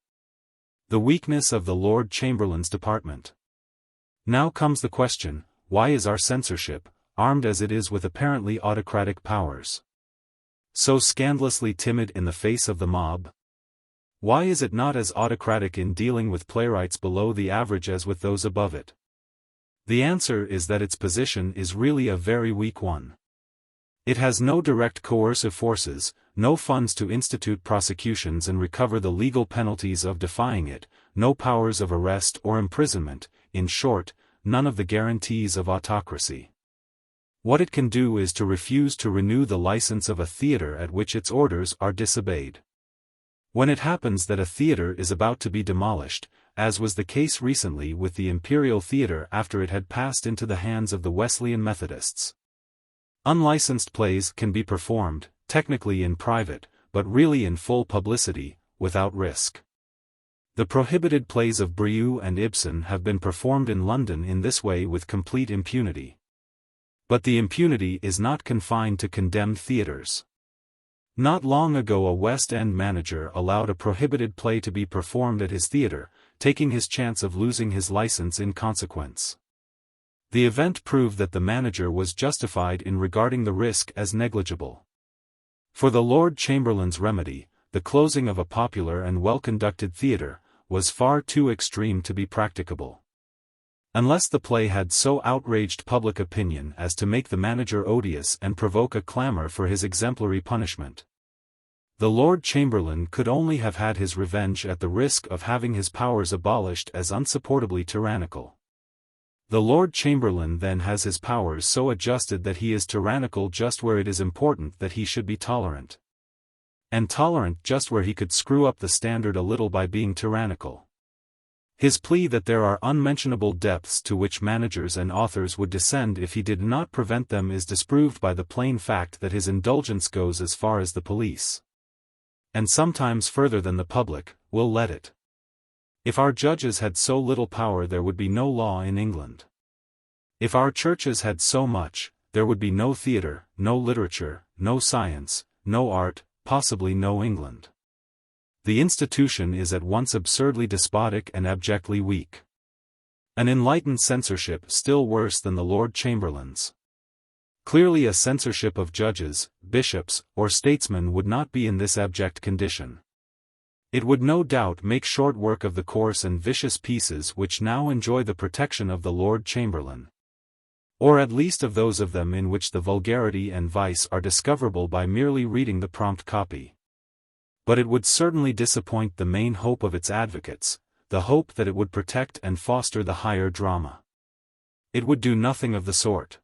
The weakness of the Lord Chamberlain's department. Now comes the question, why is our censorship, armed as it is with apparently autocratic powers, so scandalously timid in the face of the mob? Why is it not as autocratic in dealing with playwrights below the average as with those above it? The answer is that its position is really a very weak one. It has no direct coercive forces, no funds to institute prosecutions and recover the legal penalties of defying it, no powers of arrest or imprisonment, in short, none of the guarantees of autocracy. What it can do is to refuse to renew the license of a theater at which its orders are disobeyed. When it happens that a theater is about to be demolished, as was the case recently with the Imperial Theater after it had passed into the hands of the Wesleyan Methodists, unlicensed plays can be performed, technically in private, but really in full publicity, without risk. The prohibited plays of Brieux and Ibsen have been performed in London in this way with complete impunity. But the impunity is not confined to condemned theaters. Not long ago a West End manager allowed a prohibited play to be performed at his theater, taking his chance of losing his license in consequence. The event proved that the manager was justified in regarding the risk as negligible. For the Lord Chamberlain's remedy, the closing of a popular and well-conducted theatre, was far too extreme to be practicable. Unless the play had so outraged public opinion as to make the manager odious and provoke a clamor for his exemplary punishment. The Lord Chamberlain could only have had his revenge at the risk of having his powers abolished as unsupportably tyrannical. The Lord Chamberlain then has his powers so adjusted that he is tyrannical just where it is important that he should be tolerant. And tolerant just where he could screw up the standard a little by being tyrannical. His plea that there are unmentionable depths to which managers and authors would descend if he did not prevent them is disproved by the plain fact that his indulgence goes as far as the police. And sometimes further than the public will let it. If our judges had so little power, there would be no law in England. If our churches had so much, there would be no theatre, no literature, no science, no art, possibly no England. The institution is at once absurdly despotic and abjectly weak. An enlightened censorship still worse than the Lord Chamberlain's. Clearly a censorship of judges, bishops, or statesmen would not be in this abject condition. It would no doubt make short work of the coarse and vicious pieces which now enjoy the protection of the Lord Chamberlain. Or at least of those of them in which the vulgarity and vice are discoverable by merely reading the prompt copy. But it would certainly disappoint the main hope of its advocates, the hope that it would protect and foster the higher drama. It would do nothing of the sort.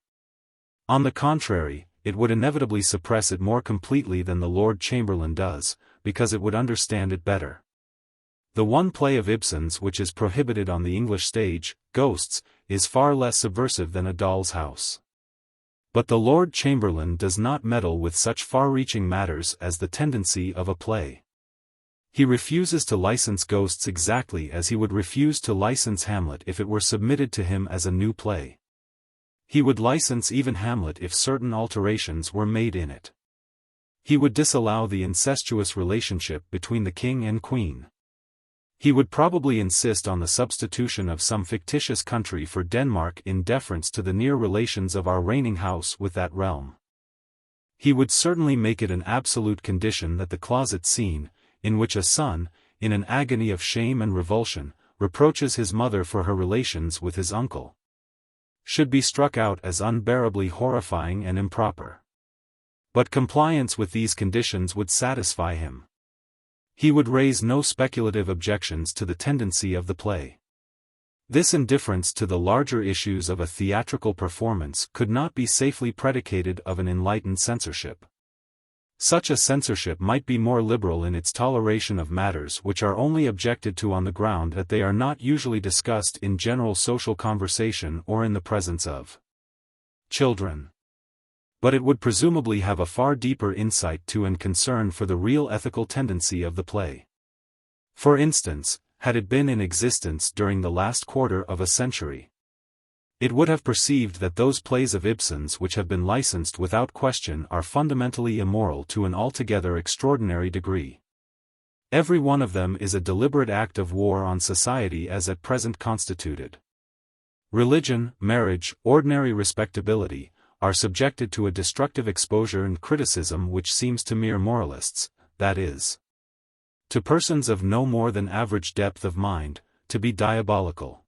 On the contrary, it would inevitably suppress it more completely than the Lord Chamberlain does, because it would understand it better. The one play of Ibsen's which is prohibited on the English stage, Ghosts, is far less subversive than A Doll's House. But the Lord Chamberlain does not meddle with such far-reaching matters as the tendency of a play. He refuses to license Ghosts exactly as he would refuse to license Hamlet if it were submitted to him as a new play. He would license even Hamlet if certain alterations were made in it. He would disallow the incestuous relationship between the king and queen. He would probably insist on the substitution of some fictitious country for Denmark in deference to the near relations of our reigning house with that realm. He would certainly make it an absolute condition that the closet scene, in which a son, in an agony of shame and revulsion, reproaches his mother for her relations with his uncle, should be struck out as unbearably horrifying and improper. But compliance with these conditions would satisfy him. He would raise no speculative objections to the tendency of the play. This indifference to the larger issues of a theatrical performance could not be safely predicated of an enlightened censorship. Such a censorship might be more liberal in its toleration of matters which are only objected to on the ground that they are not usually discussed in general social conversation or in the presence of children. But it would presumably have a far deeper insight to and concern for the real ethical tendency of the play. For instance, had it been in existence during the last quarter of a century, it would have perceived that those plays of Ibsen's which have been licensed without question are fundamentally immoral to an altogether extraordinary degree. Every one of them is a deliberate act of war on society as at present constituted. Religion, marriage, ordinary respectability, are subjected to a destructive exposure and criticism which seems to mere moralists, that is, to persons of no more than average depth of mind, to be diabolical.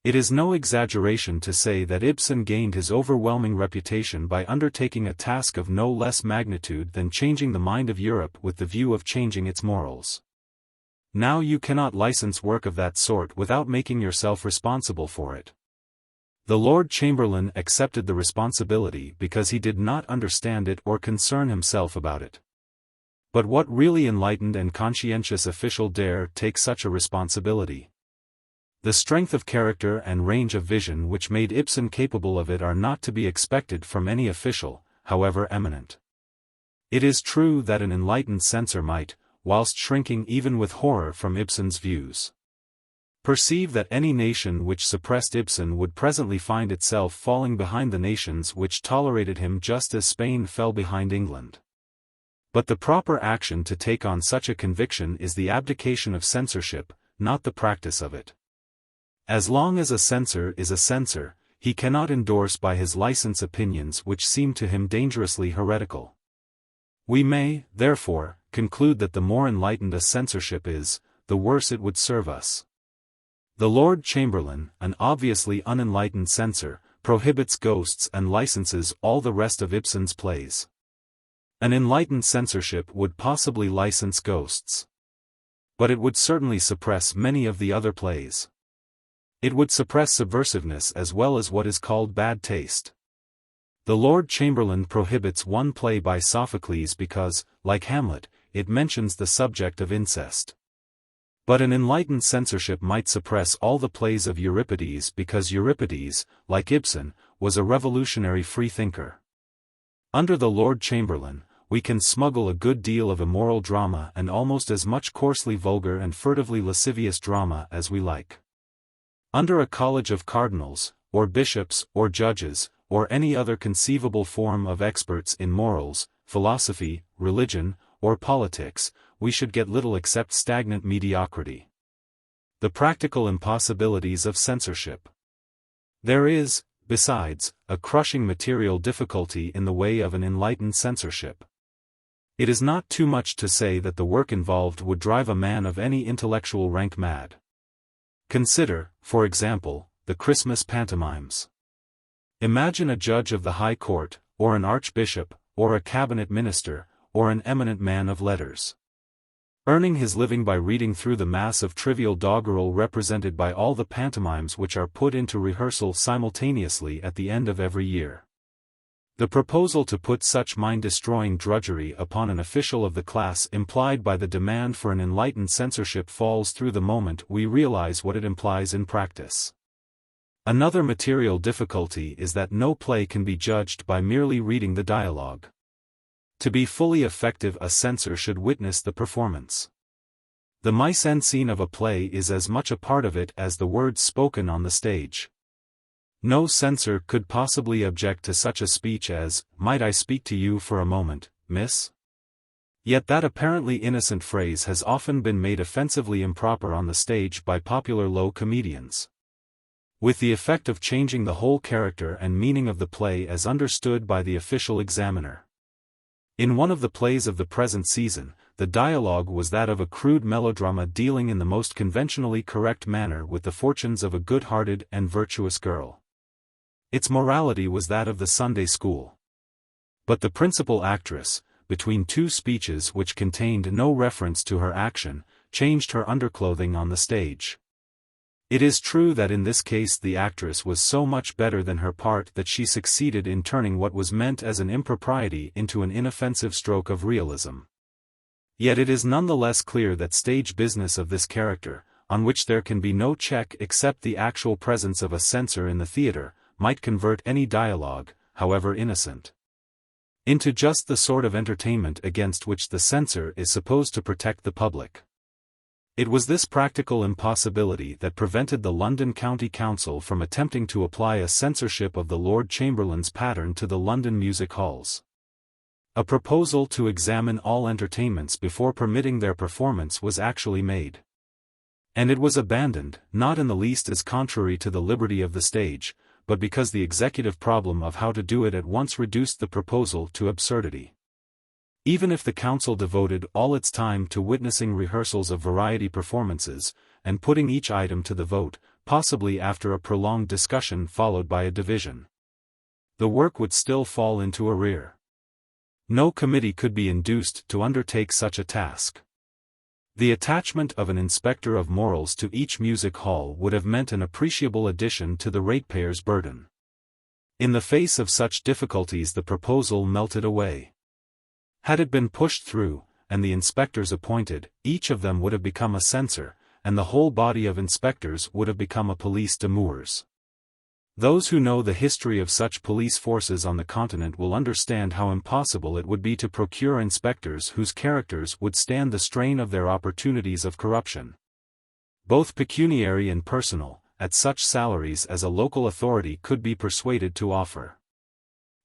It is no exaggeration to say that Ibsen gained his overwhelming reputation by undertaking a task of no less magnitude than changing the mind of Europe with the view of changing its morals. Now you cannot license work of that sort without making yourself responsible for it. The Lord Chamberlain accepted the responsibility because he did not understand it or concern himself about it. But what really enlightened and conscientious official dare take such a responsibility? The strength of character and range of vision which made Ibsen capable of it are not to be expected from any official, however eminent. It is true that an enlightened censor might, whilst shrinking even with horror from Ibsen's views, perceive that any nation which suppressed Ibsen would presently find itself falling behind the nations which tolerated him just as Spain fell behind England. But the proper action to take on such a conviction is the abdication of censorship, not the practice of it. As long as a censor is a censor, he cannot endorse by his license opinions which seem to him dangerously heretical. We may, therefore, conclude that the more enlightened a censorship is, the worse it would serve us. The Lord Chamberlain, an obviously unenlightened censor, prohibits ghosts and licenses all the rest of Ibsen's plays. An enlightened censorship would possibly license ghosts. But it would certainly suppress many of the other plays. It would suppress subversiveness as well as what is called bad taste. The Lord Chamberlain prohibits one play by Sophocles because, like Hamlet, it mentions the subject of incest. But an enlightened censorship might suppress all the plays of Euripides because Euripides, like Ibsen, was a revolutionary freethinker. Under the Lord Chamberlain, we can smuggle a good deal of immoral drama and almost as much coarsely vulgar and furtively lascivious drama as we like. Under a college of cardinals, or bishops, or judges, or any other conceivable form of experts in morals, philosophy, religion, or politics, we should get little except stagnant mediocrity. The practical impossibilities of censorship. There is, besides, a crushing material difficulty in the way of an enlightened censorship. It is not too much to say that the work involved would drive a man of any intellectual rank mad. Consider, for example, the Christmas pantomimes. Imagine a judge of the High Court, or an archbishop, or a cabinet minister, or an eminent man of letters, earning his living by reading through the mass of trivial doggerel represented by all the pantomimes which are put into rehearsal simultaneously at the end of every year. The proposal to put such mind-destroying drudgery upon an official of the class implied by the demand for an enlightened censorship falls through the moment we realize what it implies in practice. Another material difficulty is that no play can be judged by merely reading the dialogue. To be fully effective, a censor should witness the performance. The mise-en-scene of a play is as much a part of it as the words spoken on the stage. No censor could possibly object to such a speech as, "Might I speak to you for a moment, miss?" Yet that apparently innocent phrase has often been made offensively improper on the stage by popular low comedians, with the effect of changing the whole character and meaning of the play as understood by the official examiner. In one of the plays of the present season, the dialogue was that of a crude melodrama dealing in the most conventionally correct manner with the fortunes of a good-hearted and virtuous girl. Its morality was that of the Sunday school. But the principal actress, between two speeches which contained no reference to her action, changed her underclothing on the stage. It is true that in this case the actress was so much better than her part that she succeeded in turning what was meant as an impropriety into an inoffensive stroke of realism. Yet it is none the less clear that stage business of this character, on which there can be no check except the actual presence of a censor in the theatre, might convert any dialogue, however innocent, into just the sort of entertainment against which the censor is supposed to protect the public. It was this practical impossibility that prevented the London County Council from attempting to apply a censorship of the Lord Chamberlain's pattern to the London music halls. A proposal to examine all entertainments before permitting their performance was actually made. And it was abandoned, not in the least as contrary to the liberty of the stage, but because the executive problem of how to do it at once reduced the proposal to absurdity. Even if the council devoted all its time to witnessing rehearsals of variety performances, and putting each item to the vote, possibly after a prolonged discussion followed by a division, the work would still fall into arrear. No committee could be induced to undertake such a task. The attachment of an inspector of morals to each music hall would have meant an appreciable addition to the ratepayer's burden. In the face of such difficulties the proposal melted away. Had it been pushed through, and the inspectors appointed, each of them would have become a censor, and the whole body of inspectors would have become a police de moeurs. Those who know the history of such police forces on the continent will understand how impossible it would be to procure inspectors whose characters would stand the strain of their opportunities of corruption, both pecuniary and personal, at such salaries as a local authority could be persuaded to offer.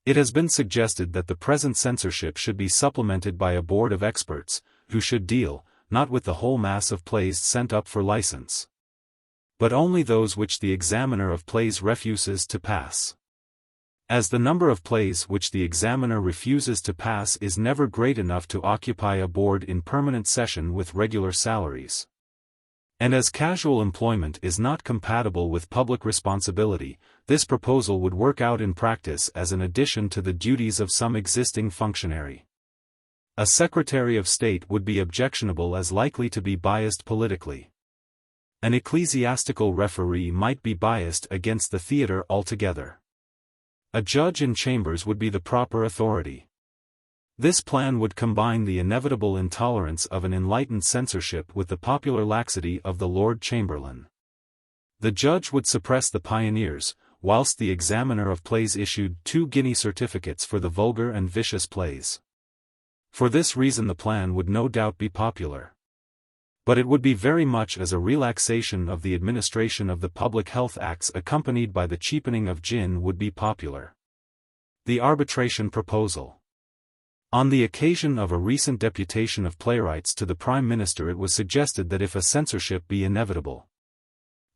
It has been suggested that the present censorship should be supplemented by a board of experts, who should deal, not with the whole mass of plays sent up for license, but only those which the examiner of plays refuses to pass. as the number of plays which the examiner refuses to pass is never great enough to occupy a board in permanent session with regular salaries. And as casual employment is not compatible with public responsibility, this proposal would work out in practice as an addition to the duties of some existing functionary. A Secretary of State would be objectionable as likely to be biased politically. An ecclesiastical referee might be biased against the theatre altogether. A judge in chambers would be the proper authority. This plan would combine the inevitable intolerance of an enlightened censorship with the popular laxity of the Lord Chamberlain. The judge would suppress the pioneers, whilst the examiner of plays issued 2-guinea certificates for the vulgar and vicious plays. For this reason the plan would no doubt be popular. But it would be very much as a relaxation of the administration of the Public Health Acts accompanied by the cheapening of gin would be popular. The arbitration proposal. On the occasion of a recent deputation of playwrights to the Prime Minister, it was suggested that if a censorship be inevitable,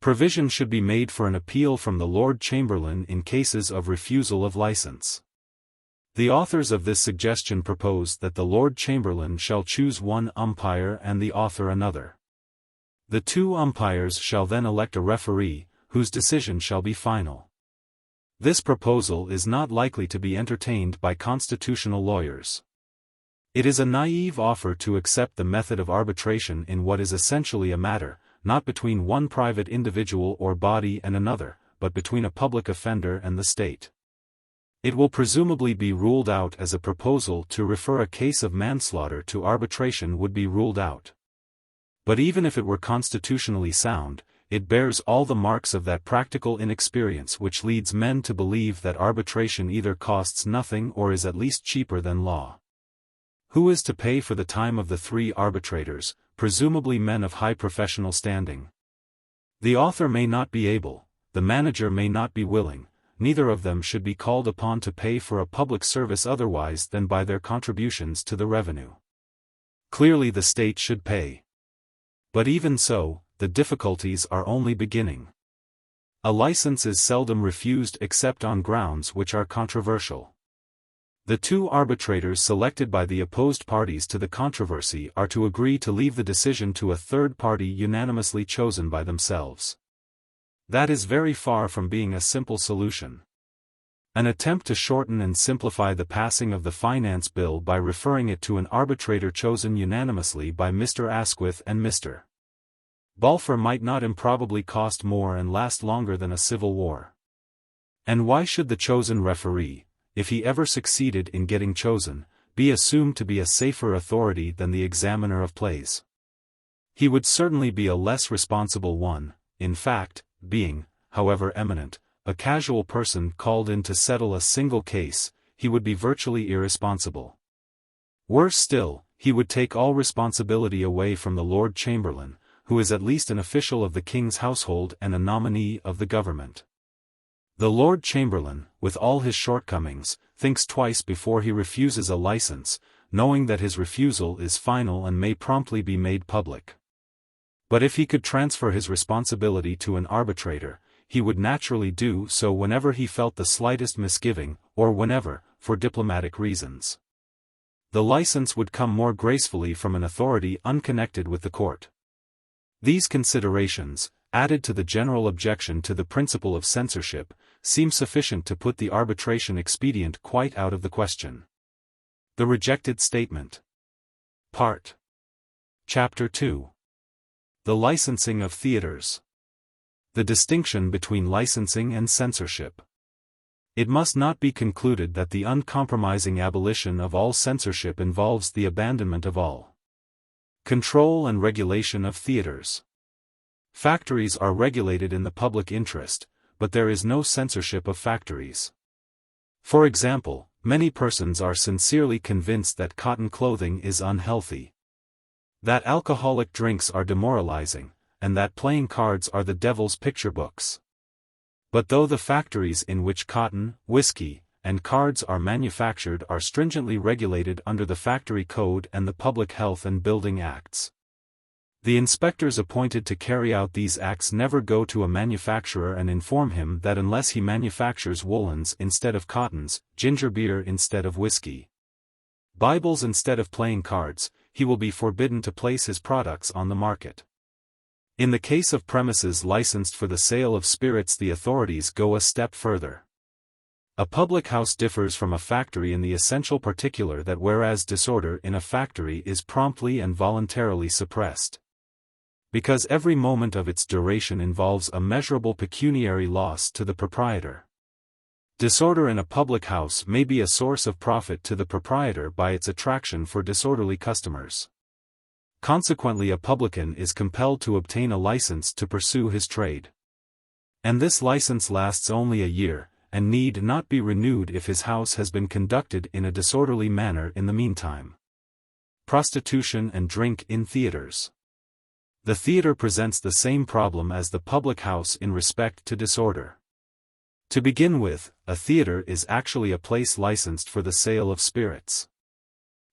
provision should be made for an appeal from the Lord Chamberlain in cases of refusal of license. The authors of this suggestion proposed that the Lord Chamberlain shall choose one umpire and the author another. The 2 umpires shall then elect a referee, whose decision shall be final. This proposal is not likely to be entertained by constitutional lawyers. It is a naive offer to accept the method of arbitration in what is essentially a matter, not between one private individual or body and another, but between a public offender and the state. It will presumably be ruled out as a proposal to refer a case of manslaughter to arbitration would be ruled out. But even if it were constitutionally sound, it bears all the marks of that practical inexperience which leads men to believe that arbitration either costs nothing or is at least cheaper than law. Who is to pay for the time of the 3 arbitrators, presumably men of high professional standing? The author may not be able, the manager may not be willing. Neither of them should be called upon to pay for a public service otherwise than by their contributions to the revenue. Clearly the state should pay. But even so, the difficulties are only beginning. A license is seldom refused except on grounds which are controversial. The 2 arbitrators selected by the opposed parties to the controversy are to agree to leave the decision to a third party unanimously chosen by themselves. That is very far from being a simple solution. An attempt to shorten and simplify the passing of the finance bill by referring it to an arbitrator chosen unanimously by Mr. Asquith and Mr. Balfour might not improbably cost more and last longer than a civil war. And why should the chosen referee, if he ever succeeded in getting chosen, be assumed to be a safer authority than the examiner of plays? He would certainly be a less responsible one, in fact, being, however eminent, a casual person called in to settle a single case, he would be virtually irresponsible. Worse still, he would take all responsibility away from the Lord Chamberlain, who is at least an official of the King's household and a nominee of the government. The Lord Chamberlain, with all his shortcomings, thinks twice before he refuses a license, knowing that his refusal is final and may promptly be made public. But if he could transfer his responsibility to an arbitrator, he would naturally do so whenever he felt the slightest misgiving, or whenever, for diplomatic reasons. The license would come more gracefully from an authority unconnected with the court. These considerations, added to the general objection to the principle of censorship, seem sufficient to put the arbitration expedient quite out of the question. The rejected statement. Part. Chapter 2. The licensing of theatres. The distinction between licensing and censorship. It must not be concluded that the uncompromising abolition of all censorship involves the abandonment of all control and regulation of theatres. Factories are regulated in the public interest, but there is no censorship of factories. For example, many persons are sincerely convinced that cotton clothing is unhealthy, that alcoholic drinks are demoralizing, and that playing cards are the devil's picture books. But though the factories in which cotton, whiskey, and cards are manufactured are stringently regulated under the Factory Code and the Public Health and Building Acts, The inspectors appointed to carry out these acts never go to a manufacturer and inform him that unless he manufactures woolens instead of cottons, ginger beer instead of whiskey, Bibles instead of playing cards, he will be forbidden to place his products on the market. In the case of premises licensed for the sale of spirits, the authorities go a step further. A public house differs from a factory in the essential particular that whereas disorder in a factory is promptly and voluntarily suppressed, because every moment of its duration involves a measurable pecuniary loss to the proprietor, disorder in a public house may be a source of profit to the proprietor by its attraction for disorderly customers. Consequently, a publican is compelled to obtain a license to pursue his trade. And this license lasts only a year, and need not be renewed if his house has been conducted in a disorderly manner in the meantime. Prostitution and drink in theaters. The theater presents the same problem as the public house in respect to disorder. To begin with, a theater is actually a place licensed for the sale of spirits.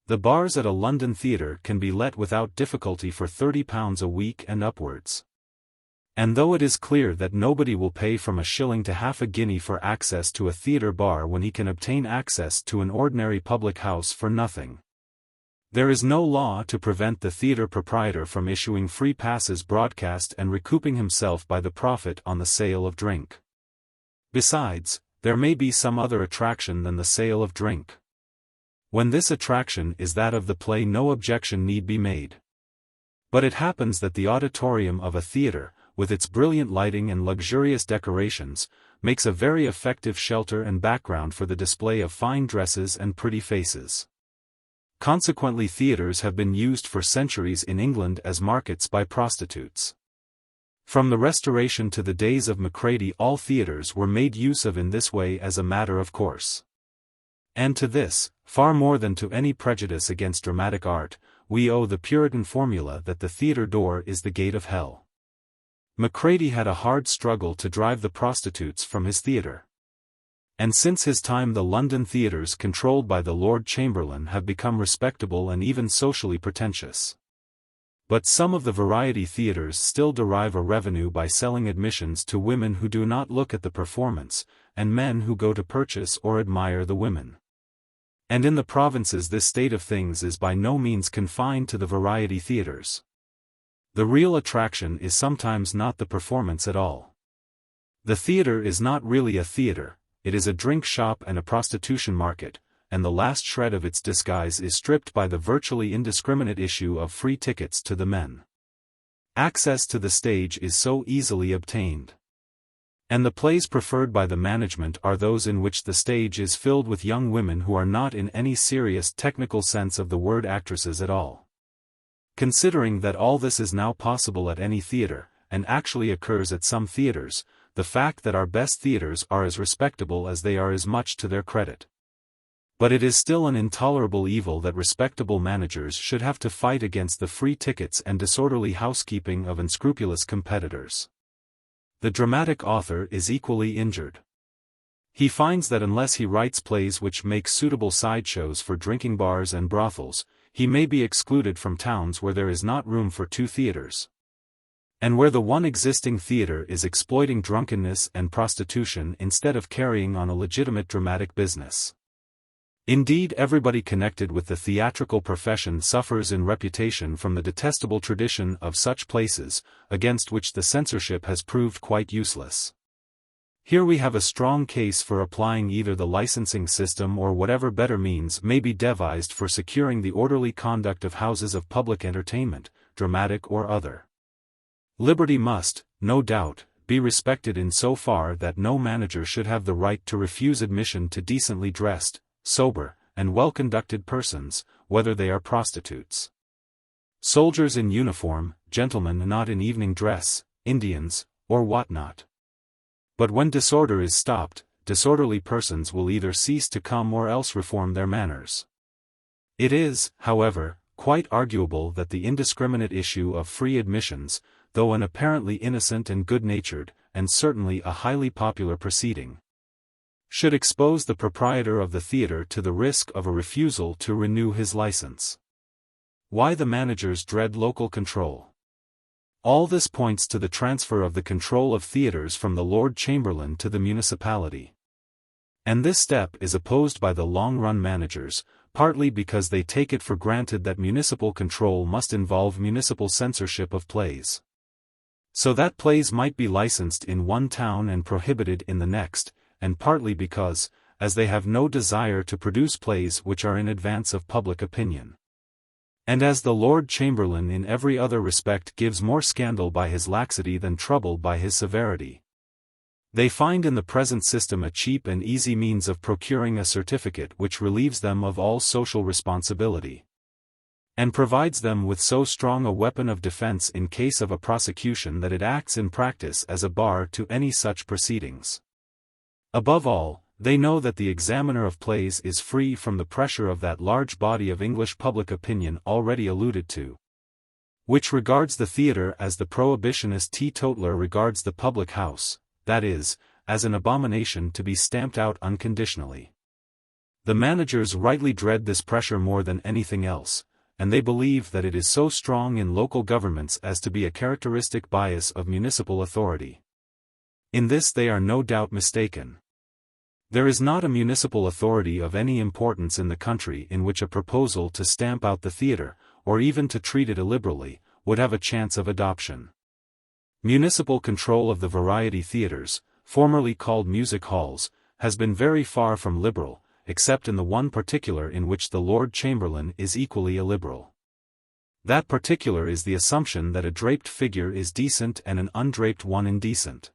The bars at a London theatre can be let without difficulty for £30 a week and upwards. And though it is clear that nobody will pay from a shilling to half a guinea for access to a theatre bar when he can obtain access to an ordinary public house for nothing, there is no law to prevent the theatre proprietor from issuing free passes broadcast and recouping himself by the profit on the sale of drink. Besides, there may be some other attraction than the sale of drink. When this attraction is that of the play, no objection need be made. But it happens that the auditorium of a theatre, with its brilliant lighting and luxurious decorations, makes a very effective shelter and background for the display of fine dresses and pretty faces. Consequently, theatres have been used for centuries in England as markets by prostitutes. From the Restoration to the days of Macready, all theatres were made use of in this way as a matter of course. And to this, far more than to any prejudice against dramatic art, we owe the Puritan formula that the theatre door is the gate of hell. Macready had a hard struggle to drive the prostitutes from his theatre. And since his time the London theatres controlled by the Lord Chamberlain have become respectable and even socially pretentious. But some of the variety theatres still derive a revenue by selling admissions to women who do not look at the performance, and men who go to purchase or admire the women. And in the provinces this state of things is by no means confined to the variety theatres. The real attraction is sometimes not the performance at all. The theatre is not really a theatre, it is a drink shop and a prostitution market, and the last shred of its disguise is stripped by the virtually indiscriminate issue of free tickets to the men. Access to the stage is so easily obtained. And the plays preferred by the management are those in which the stage is filled with young women who are not in any serious technical sense of the word actresses at all. Considering that all this is now possible at any theatre, and actually occurs at some theatres, the fact that our best theatres are as respectable as they are is much to their credit. But it is still an intolerable evil that respectable managers should have to fight against the free tickets and disorderly housekeeping of unscrupulous competitors. The dramatic author is equally injured. He finds that unless he writes plays which make suitable sideshows for drinking bars and brothels, he may be excluded from towns where there is not room for two theatres, and where the one existing theatre is exploiting drunkenness and prostitution instead of carrying on a legitimate dramatic business. Indeed, everybody connected with the theatrical profession suffers in reputation from the detestable tradition of such places, against which the censorship has proved quite useless. Here we have a strong case for applying either the licensing system or whatever better means may be devised for securing the orderly conduct of houses of public entertainment, dramatic or other. Liberty must, no doubt, be respected in so far that no manager should have the right to refuse admission to decently dressed, sober, and well-conducted persons, whether they are prostitutes, soldiers in uniform, gentlemen not in evening dress, Indians, or what not. But when disorder is stopped, disorderly persons will either cease to come or else reform their manners. It is, however, quite arguable that the indiscriminate issue of free admissions, though an apparently innocent and good-natured, and certainly a highly popular proceeding, should expose the proprietor of the theatre to the risk of a refusal to renew his license. Why the managers dread local control. All this points to the transfer of the control of theaters from the Lord Chamberlain to the municipality. And this step is opposed by the long-run managers, partly because they take it for granted that municipal control must involve municipal censorship of plays. So that plays might be licensed in one town and prohibited in the next, and partly because, as they have no desire to produce plays which are in advance of public opinion. And as the Lord Chamberlain in every other respect gives more scandal by his laxity than trouble by his severity, they find in the present system a cheap and easy means of procuring a certificate which relieves them of all social responsibility, and provides them with so strong a weapon of defense in case of a prosecution that it acts in practice as a bar to any such proceedings. Above all, they know that the examiner of plays is free from the pressure of that large body of English public opinion already alluded to, which regards the theatre as the prohibitionist teetotaler regards the public house, that is, as an abomination to be stamped out unconditionally. The managers rightly dread this pressure more than anything else, and they believe that it is so strong in local governments as to be a characteristic bias of municipal authority. In this they are no doubt mistaken. There is not a municipal authority of any importance in the country in which a proposal to stamp out the theatre, or even to treat it illiberally, would have a chance of adoption. Municipal control of the variety theatres, formerly called music halls, has been very far from liberal, except in the one particular in which the Lord Chamberlain is equally illiberal. That particular is the assumption that a draped figure is decent and an undraped one indecent.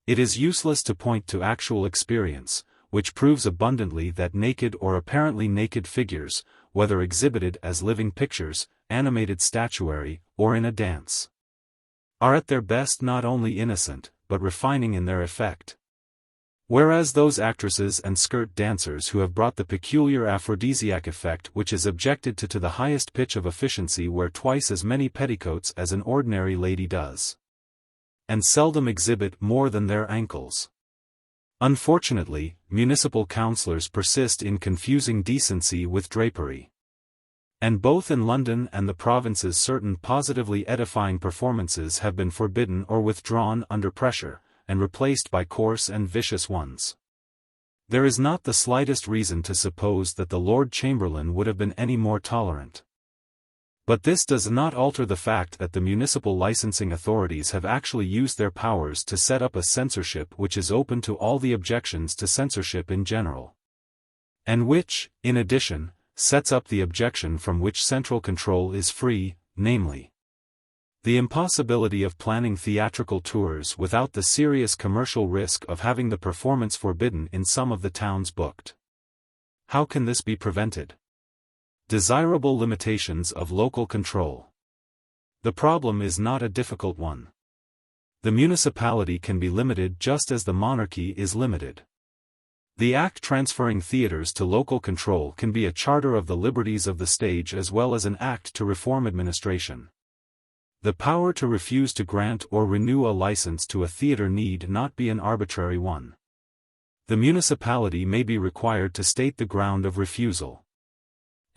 It is useless to point to actual experience, which proves abundantly that naked or apparently naked figures, whether exhibited as living pictures, animated statuary, or in a dance, are at their best not only innocent, but refining in their effect. Whereas those actresses and skirt dancers who have brought the peculiar aphrodisiac effect which is objected to the highest pitch of efficiency wear twice as many petticoats as an ordinary lady does, and seldom exhibit more than their ankles. Unfortunately, municipal councillors persist in confusing decency with drapery. And both in London and the provinces certain positively edifying performances have been forbidden or withdrawn under pressure, and replaced by coarse and vicious ones. There is not the slightest reason to suppose that the Lord Chamberlain would have been any more tolerant. But this does not alter the fact that the municipal licensing authorities have actually used their powers to set up a censorship which is open to all the objections to censorship in general, and which, in addition, sets up the objection from which central control is free, namely, the impossibility of planning theatrical tours without the serious commercial risk of having the performance forbidden in some of the towns booked. How can this be prevented? Desirable limitations of local control. The problem is not a difficult one. The municipality can be limited just as the monarchy is limited. The act transferring theatres to local control can be a charter of the liberties of the stage as well as an act to reform administration. The power to refuse to grant or renew a license to a theatre need not be an arbitrary one. The municipality may be required to state the ground of refusal,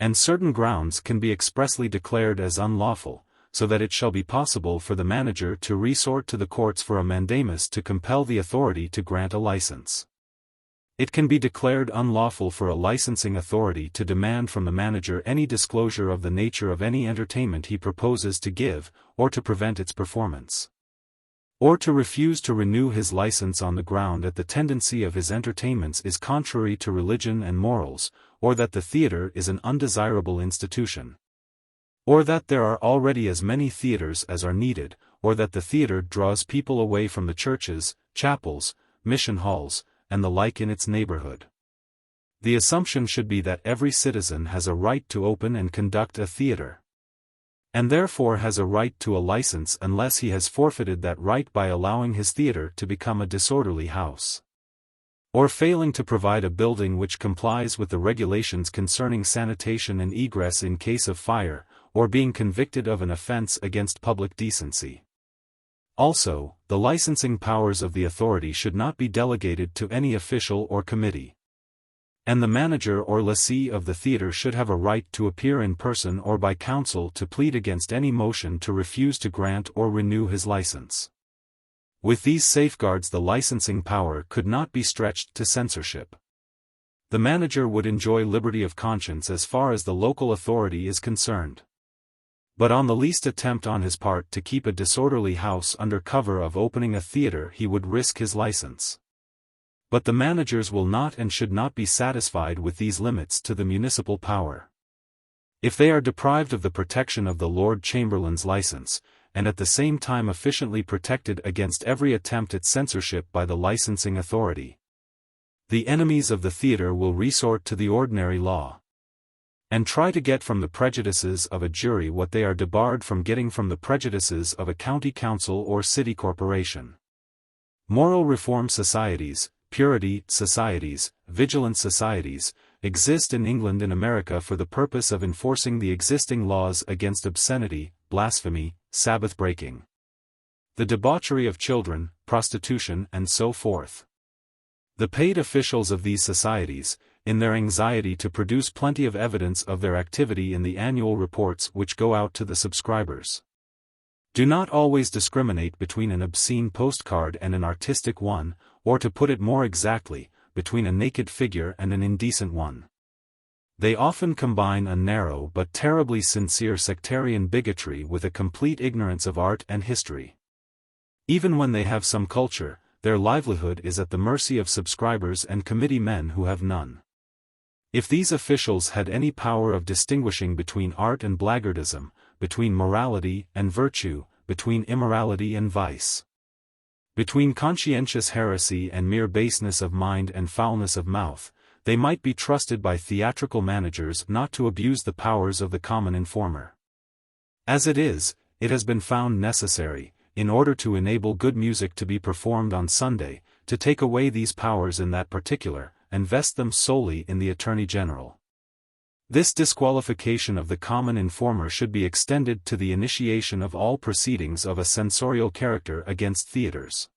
and certain grounds can be expressly declared as unlawful, so that it shall be possible for the manager to resort to the courts for a mandamus to compel the authority to grant a license. It can be declared unlawful for a licensing authority to demand from the manager any disclosure of the nature of any entertainment he proposes to give, or to prevent its performance, or to refuse to renew his license on the ground that the tendency of his entertainments is contrary to religion and morals, or that the theatre is an undesirable institution, or that there are already as many theatres as are needed, or that the theatre draws people away from the churches, chapels, mission halls, and the like in its neighborhood. The assumption should be that every citizen has a right to open and conduct a theatre, and therefore has a right to a license unless he has forfeited that right by allowing his theatre to become a disorderly house, or failing to provide a building which complies with the regulations concerning sanitation and egress in case of fire, or being convicted of an offense against public decency. Also, the licensing powers of the authority should not be delegated to any official or committee. And the manager or lessee of the theater should have a right to appear in person or by counsel to plead against any motion to refuse to grant or renew his license. With these safeguards, the licensing power could not be stretched to censorship. The manager would enjoy liberty of conscience as far as the local authority is concerned. But on the least attempt on his part to keep a disorderly house under cover of opening a theater, he would risk his license. But the managers will not and should not be satisfied with these limits to the municipal power. If they are deprived of the protection of the Lord Chamberlain's license, and at the same time efficiently protected against every attempt at censorship by the licensing authority, the enemies of the theater will resort to the ordinary law, and try to get from the prejudices of a jury what they are debarred from getting from the prejudices of a county council or city corporation. Moral reform societies, purity societies, vigilance societies, exist in England and America for the purpose of enforcing the existing laws against obscenity, blasphemy, Sabbath breaking, the debauchery of children, prostitution, and so forth. The paid officials of these societies, in their anxiety to produce plenty of evidence of their activity in the annual reports which go out to the subscribers, do not always discriminate between an obscene postcard and an artistic one, or to put it more exactly, between a naked figure and an indecent one. They often combine a narrow but terribly sincere sectarian bigotry with a complete ignorance of art and history. Even when they have some culture, their livelihood is at the mercy of subscribers and committee men who have none. If these officials had any power of distinguishing between art and blackguardism, between morality and virtue, between immorality and vice, between conscientious heresy and mere baseness of mind and foulness of mouth, they might be trusted by theatrical managers not to abuse the powers of the common informer. As it is, it has been found necessary, in order to enable good music to be performed on Sunday, to take away these powers in that particular, and vest them solely in the Attorney General. This disqualification of the common informer should be extended to the initiation of all proceedings of a censorial character against theaters.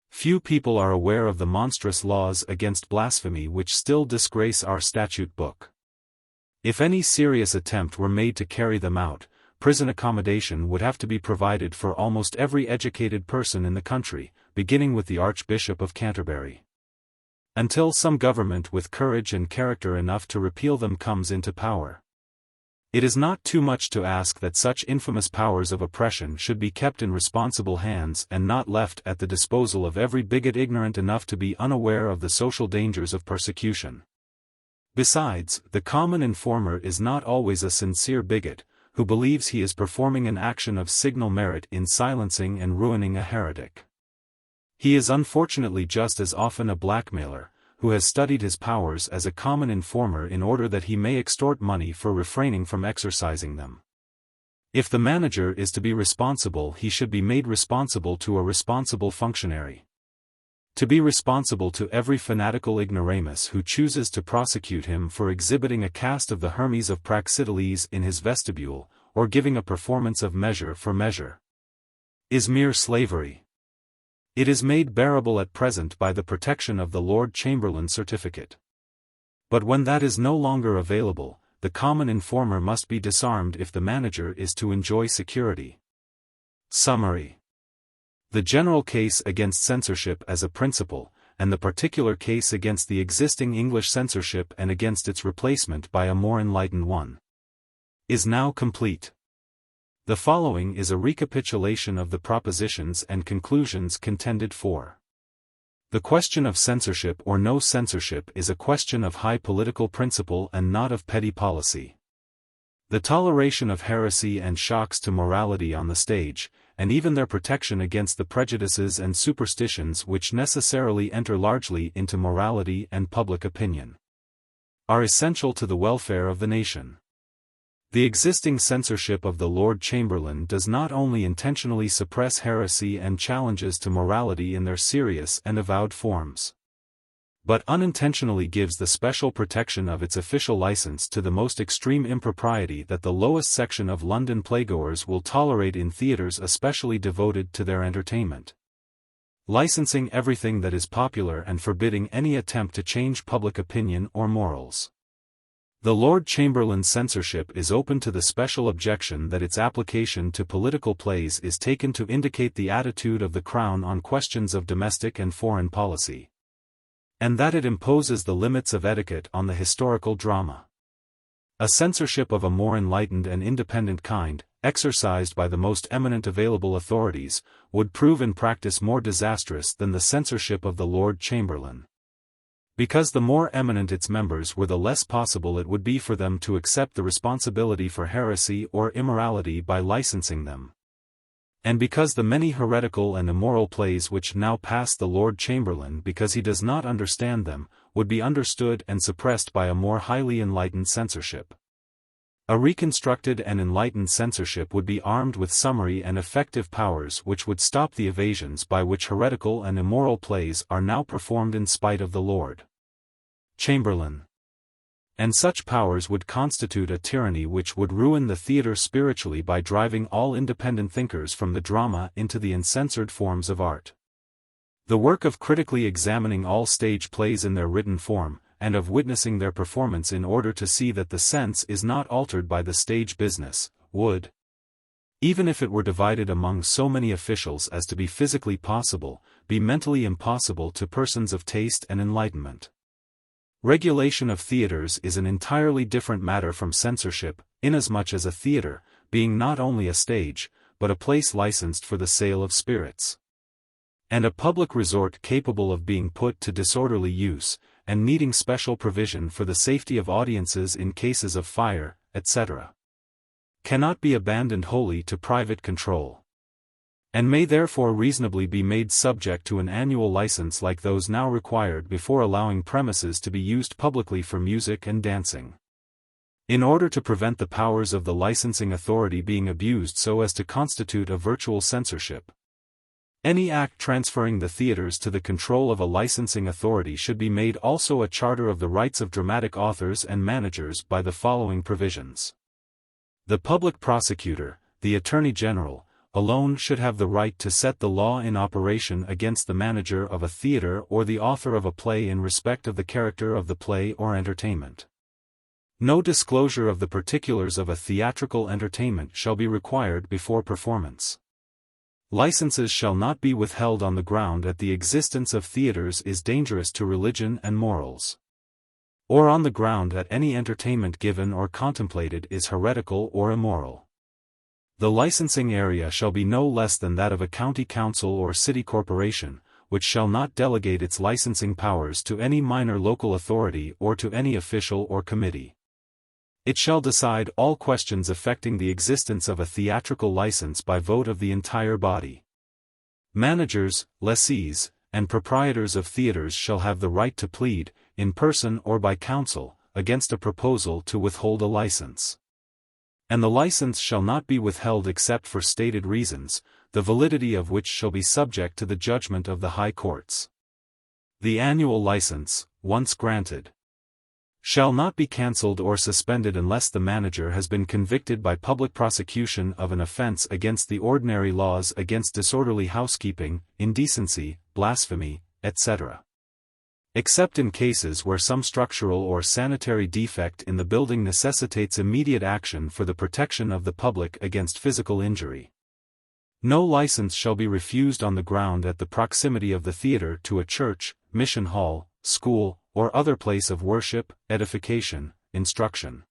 Few people are aware of the monstrous laws against blasphemy which still disgrace our statute book. If any serious attempt were made to carry them out, prison accommodation would have to be provided for almost every educated person in the country, beginning with the Archbishop of Canterbury, until some government with courage and character enough to repeal them comes into power. It is not too much to ask that such infamous powers of oppression should be kept in responsible hands and not left at the disposal of every bigot ignorant enough to be unaware of the social dangers of persecution. Besides, the common informer is not always a sincere bigot, who believes he is performing an action of signal merit in silencing and ruining a heretic. He is unfortunately just as often a blackmailer, who has studied his powers as a common informer in order that he may extort money for refraining from exercising them. If the manager is to be responsible, he should be made responsible to a responsible functionary. To be responsible to every fanatical ignoramus who chooses to prosecute him for exhibiting a cast of the Hermes of Praxiteles in his vestibule, or giving a performance of Measure for Measure, is mere slavery. It is made bearable at present by the protection of the Lord Chamberlain certificate. But when that is no longer available, the common informer must be disarmed if the manager is to enjoy security. Summary: the general case against censorship as a principle, and the particular case against the existing English censorship and against its replacement by a more enlightened one, is now complete. The following is a recapitulation of the propositions and conclusions contended for. The question of censorship or no censorship is a question of high political principle and not of petty policy. The toleration of heresy and shocks to morality on the stage, and even their protection against the prejudices and superstitions which necessarily enter largely into morality and public opinion, are essential to the welfare of the nation. The existing censorship of the Lord Chamberlain does not only intentionally suppress heresy and challenges to morality in their serious and avowed forms, but unintentionally gives the special protection of its official license to the most extreme impropriety that the lowest section of London playgoers will tolerate in theatres especially devoted to their entertainment. licensing everything that is popular and forbidding any attempt to change public opinion or morals. The Lord Chamberlain's censorship is open to the special objection that its application to political plays is taken to indicate the attitude of the Crown on questions of domestic and foreign policy, and that it imposes the limits of etiquette on the historical drama. A censorship of a more enlightened and independent kind, exercised by the most eminent available authorities, would prove in practice more disastrous than the censorship of the Lord Chamberlain. Because the more eminent its members were, the less possible it would be for them to accept the responsibility for heresy or immorality by licensing them. And because the many heretical and immoral plays which now pass the Lord Chamberlain because he does not understand them, would be understood and suppressed by a more highly enlightened censorship. A reconstructed and enlightened censorship would be armed with summary and effective powers which would stop the evasions by which heretical and immoral plays are now performed in spite of the Lord Chamberlain. And such powers would constitute a tyranny which would ruin the theatre spiritually by driving all independent thinkers from the drama into the uncensored forms of art. The work of critically examining all stage plays in their written form, and of witnessing their performance in order to see that the sense is not altered by the stage business, would, even if it were divided among so many officials as to be physically possible, be mentally impossible to persons of taste and enlightenment. Regulation of theatres is an entirely different matter from censorship, inasmuch as a theatre, being not only a stage, but a place licensed for the sale of spirits, and a public resort capable of being put to disorderly use, and needing special provision for the safety of audiences in cases of fire, etc., cannot be abandoned wholly to private control, and may therefore reasonably be made subject to an annual license like those now required before allowing premises to be used publicly for music and dancing, in order to prevent the powers of the licensing authority being abused so as to constitute a virtual censorship. Any act transferring the theatres to the control of a licensing authority should be made also a charter of the rights of dramatic authors and managers by the following provisions. The public prosecutor, the Attorney General, alone should have the right to set the law in operation against the manager of a theatre or the author of a play in respect of the character of the play or entertainment. No disclosure of the particulars of a theatrical entertainment shall be required before performance. Licenses shall not be withheld on the ground that the existence of theatres is dangerous to religion and morals, or on the ground that any entertainment given or contemplated is heretical or immoral. The licensing area shall be no less than that of a county council or city corporation, which shall not delegate its licensing powers to any minor local authority or to any official or committee. It shall decide all questions affecting the existence of a theatrical license by vote of the entire body. Managers, lessees, and proprietors of theatres shall have the right to plead, in person or by counsel, against a proposal to withhold a license. And the license shall not be withheld except for stated reasons, the validity of which shall be subject to the judgment of the high courts. The annual license, once granted, shall not be cancelled or suspended unless the manager has been convicted by public prosecution of an offence against the ordinary laws against disorderly housekeeping, indecency, blasphemy, etc. Except in cases where some structural or sanitary defect in the building necessitates immediate action for the protection of the public against physical injury. No license shall be refused on the ground that the proximity of the theatre to a church, mission hall, school, or other place of worship, edification, instruction,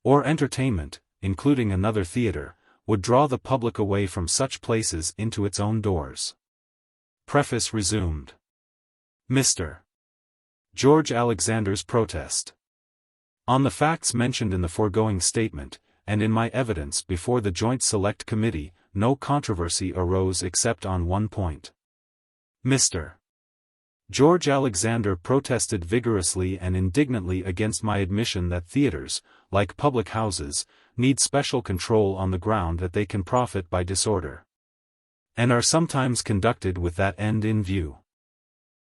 or entertainment, including another theatre, would draw the public away from such places into its own doors. Preface resumed. Mr. George Alexander's protest. On the facts mentioned in the foregoing statement, and in my evidence before the Joint Select Committee, no controversy arose except on one point. Mr. George Alexander protested vigorously and indignantly against my admission that theatres, like public houses, need special control on the ground that they can profit by disorder, and are sometimes conducted with that end in view.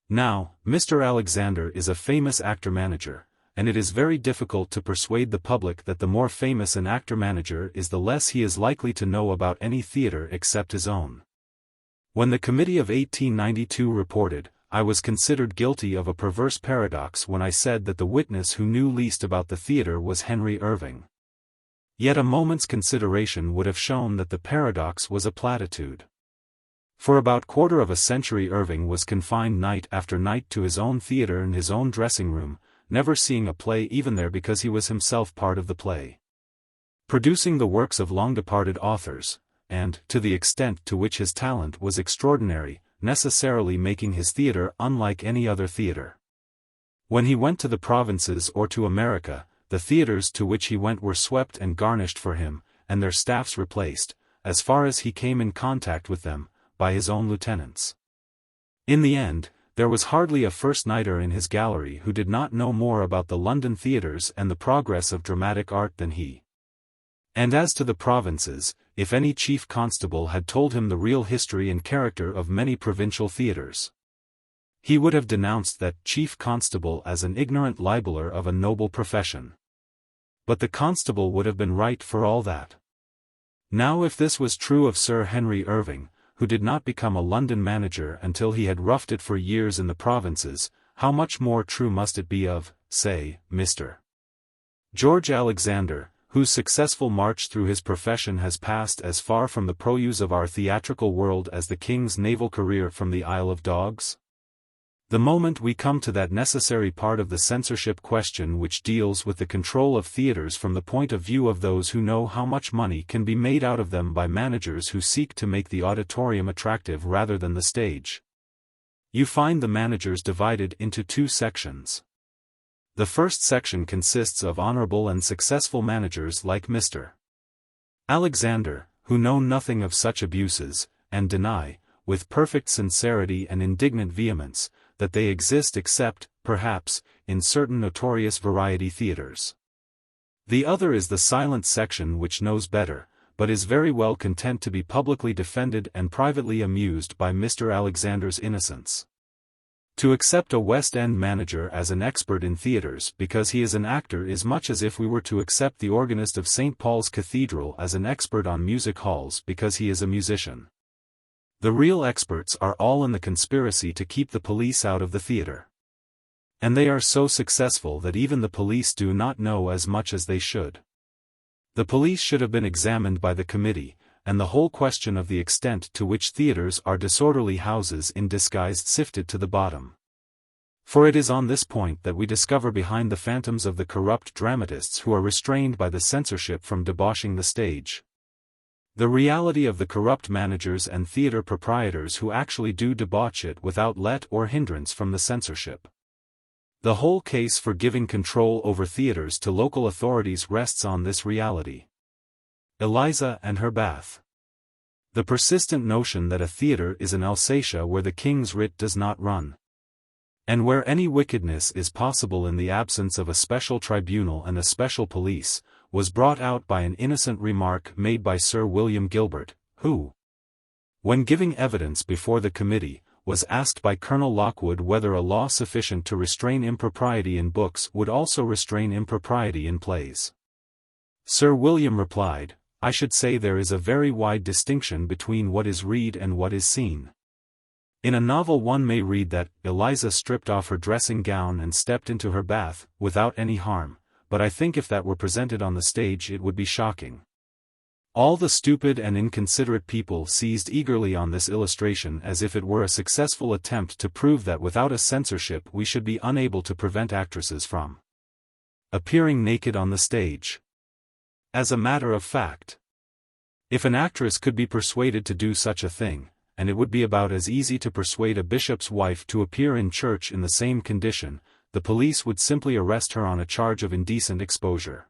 Now, Mr. Alexander is a famous actor-manager, and it is very difficult to persuade the public that the more famous an actor-manager is the less he is likely to know about any theatre except his own. When the committee of 1892 reported, I was considered guilty of a perverse paradox when I said that the witness who knew least about the theater was Henry Irving. Yet a moment's consideration would have shown that the paradox was a platitude. For about quarter of a century Irving was confined night after night to his own theater and his own dressing room, never seeing a play even there because he was himself part of the play. Producing the works of long-departed authors, and, to the extent to which his talent was extraordinary, necessarily making his theater unlike any other theater. When he went to the provinces or to America, the theaters to which he went were swept and garnished for him, and their staffs replaced, as far as he came in contact with them, by his own lieutenants. In the end, there was hardly a first-nighter in his gallery who did not know more about the London theatres and the progress of dramatic art than he. And as to the provinces, if any chief constable had told him the real history and character of many provincial theatres, he would have denounced that chief constable as an ignorant libeller of a noble profession. But the constable would have been right for all that. Now if this was true of Sir Henry Irving, who did not become a London manager until he had roughed it for years in the provinces, how much more true must it be of, say, Mr. George Alexander, whose successful march through his profession has passed as far from the purlieus of our theatrical world as the King's naval career from the Isle of Dogs? The moment we come to that necessary part of the censorship question which deals with the control of theatres from the point of view of those who know how much money can be made out of them by managers who seek to make the auditorium attractive rather than the stage, you find the managers divided into two sections. The first section consists of honorable and successful managers like Mr. Alexander, who know nothing of such abuses, and deny, with perfect sincerity and indignant vehemence, that they exist except, perhaps, in certain notorious variety theatres. The other is the silent section which knows better, but is very well content to be publicly defended and privately amused by Mr. Alexander's innocence. To accept a West End manager as an expert in theatres because he is an actor is much as if we were to accept the organist of St. Paul's Cathedral as an expert on music halls because he is a musician. The real experts are all in the conspiracy to keep the police out of the theatre. And they are so successful that even the police do not know as much as they should. The police should have been examined by the committee, and the whole question of the extent to which theatres are disorderly houses in disguise sifted to the bottom. For it is on this point that we discover behind the phantoms of the corrupt dramatists who are restrained by the censorship from debauching the stage, the reality of the corrupt managers and theatre proprietors who actually do debauch it without let or hindrance from the censorship. The whole case for giving control over theatres to local authorities rests on this reality. Eliza and her bath. The persistent notion that a theatre is an Alsatia where the king's writ does not run, and where any wickedness is possible in the absence of a special tribunal and a special police, was brought out by an innocent remark made by Sir William Gilbert, who, when giving evidence before the committee, was asked by Colonel Lockwood whether a law sufficient to restrain impropriety in books would also restrain impropriety in plays. Sir William replied, "I should say there is a very wide distinction between what is read and what is seen. In a novel one may read that Eliza stripped off her dressing gown and stepped into her bath, without any harm, but I think if that were presented on the stage it would be shocking." All the stupid and inconsiderate people seized eagerly on this illustration as if it were a successful attempt to prove that without a censorship we should be unable to prevent actresses from appearing naked on the stage. As a matter of fact, if an actress could be persuaded to do such a thing, and it would be about as easy to persuade a bishop's wife to appear in church in the same condition, the police would simply arrest her on a charge of indecent exposure.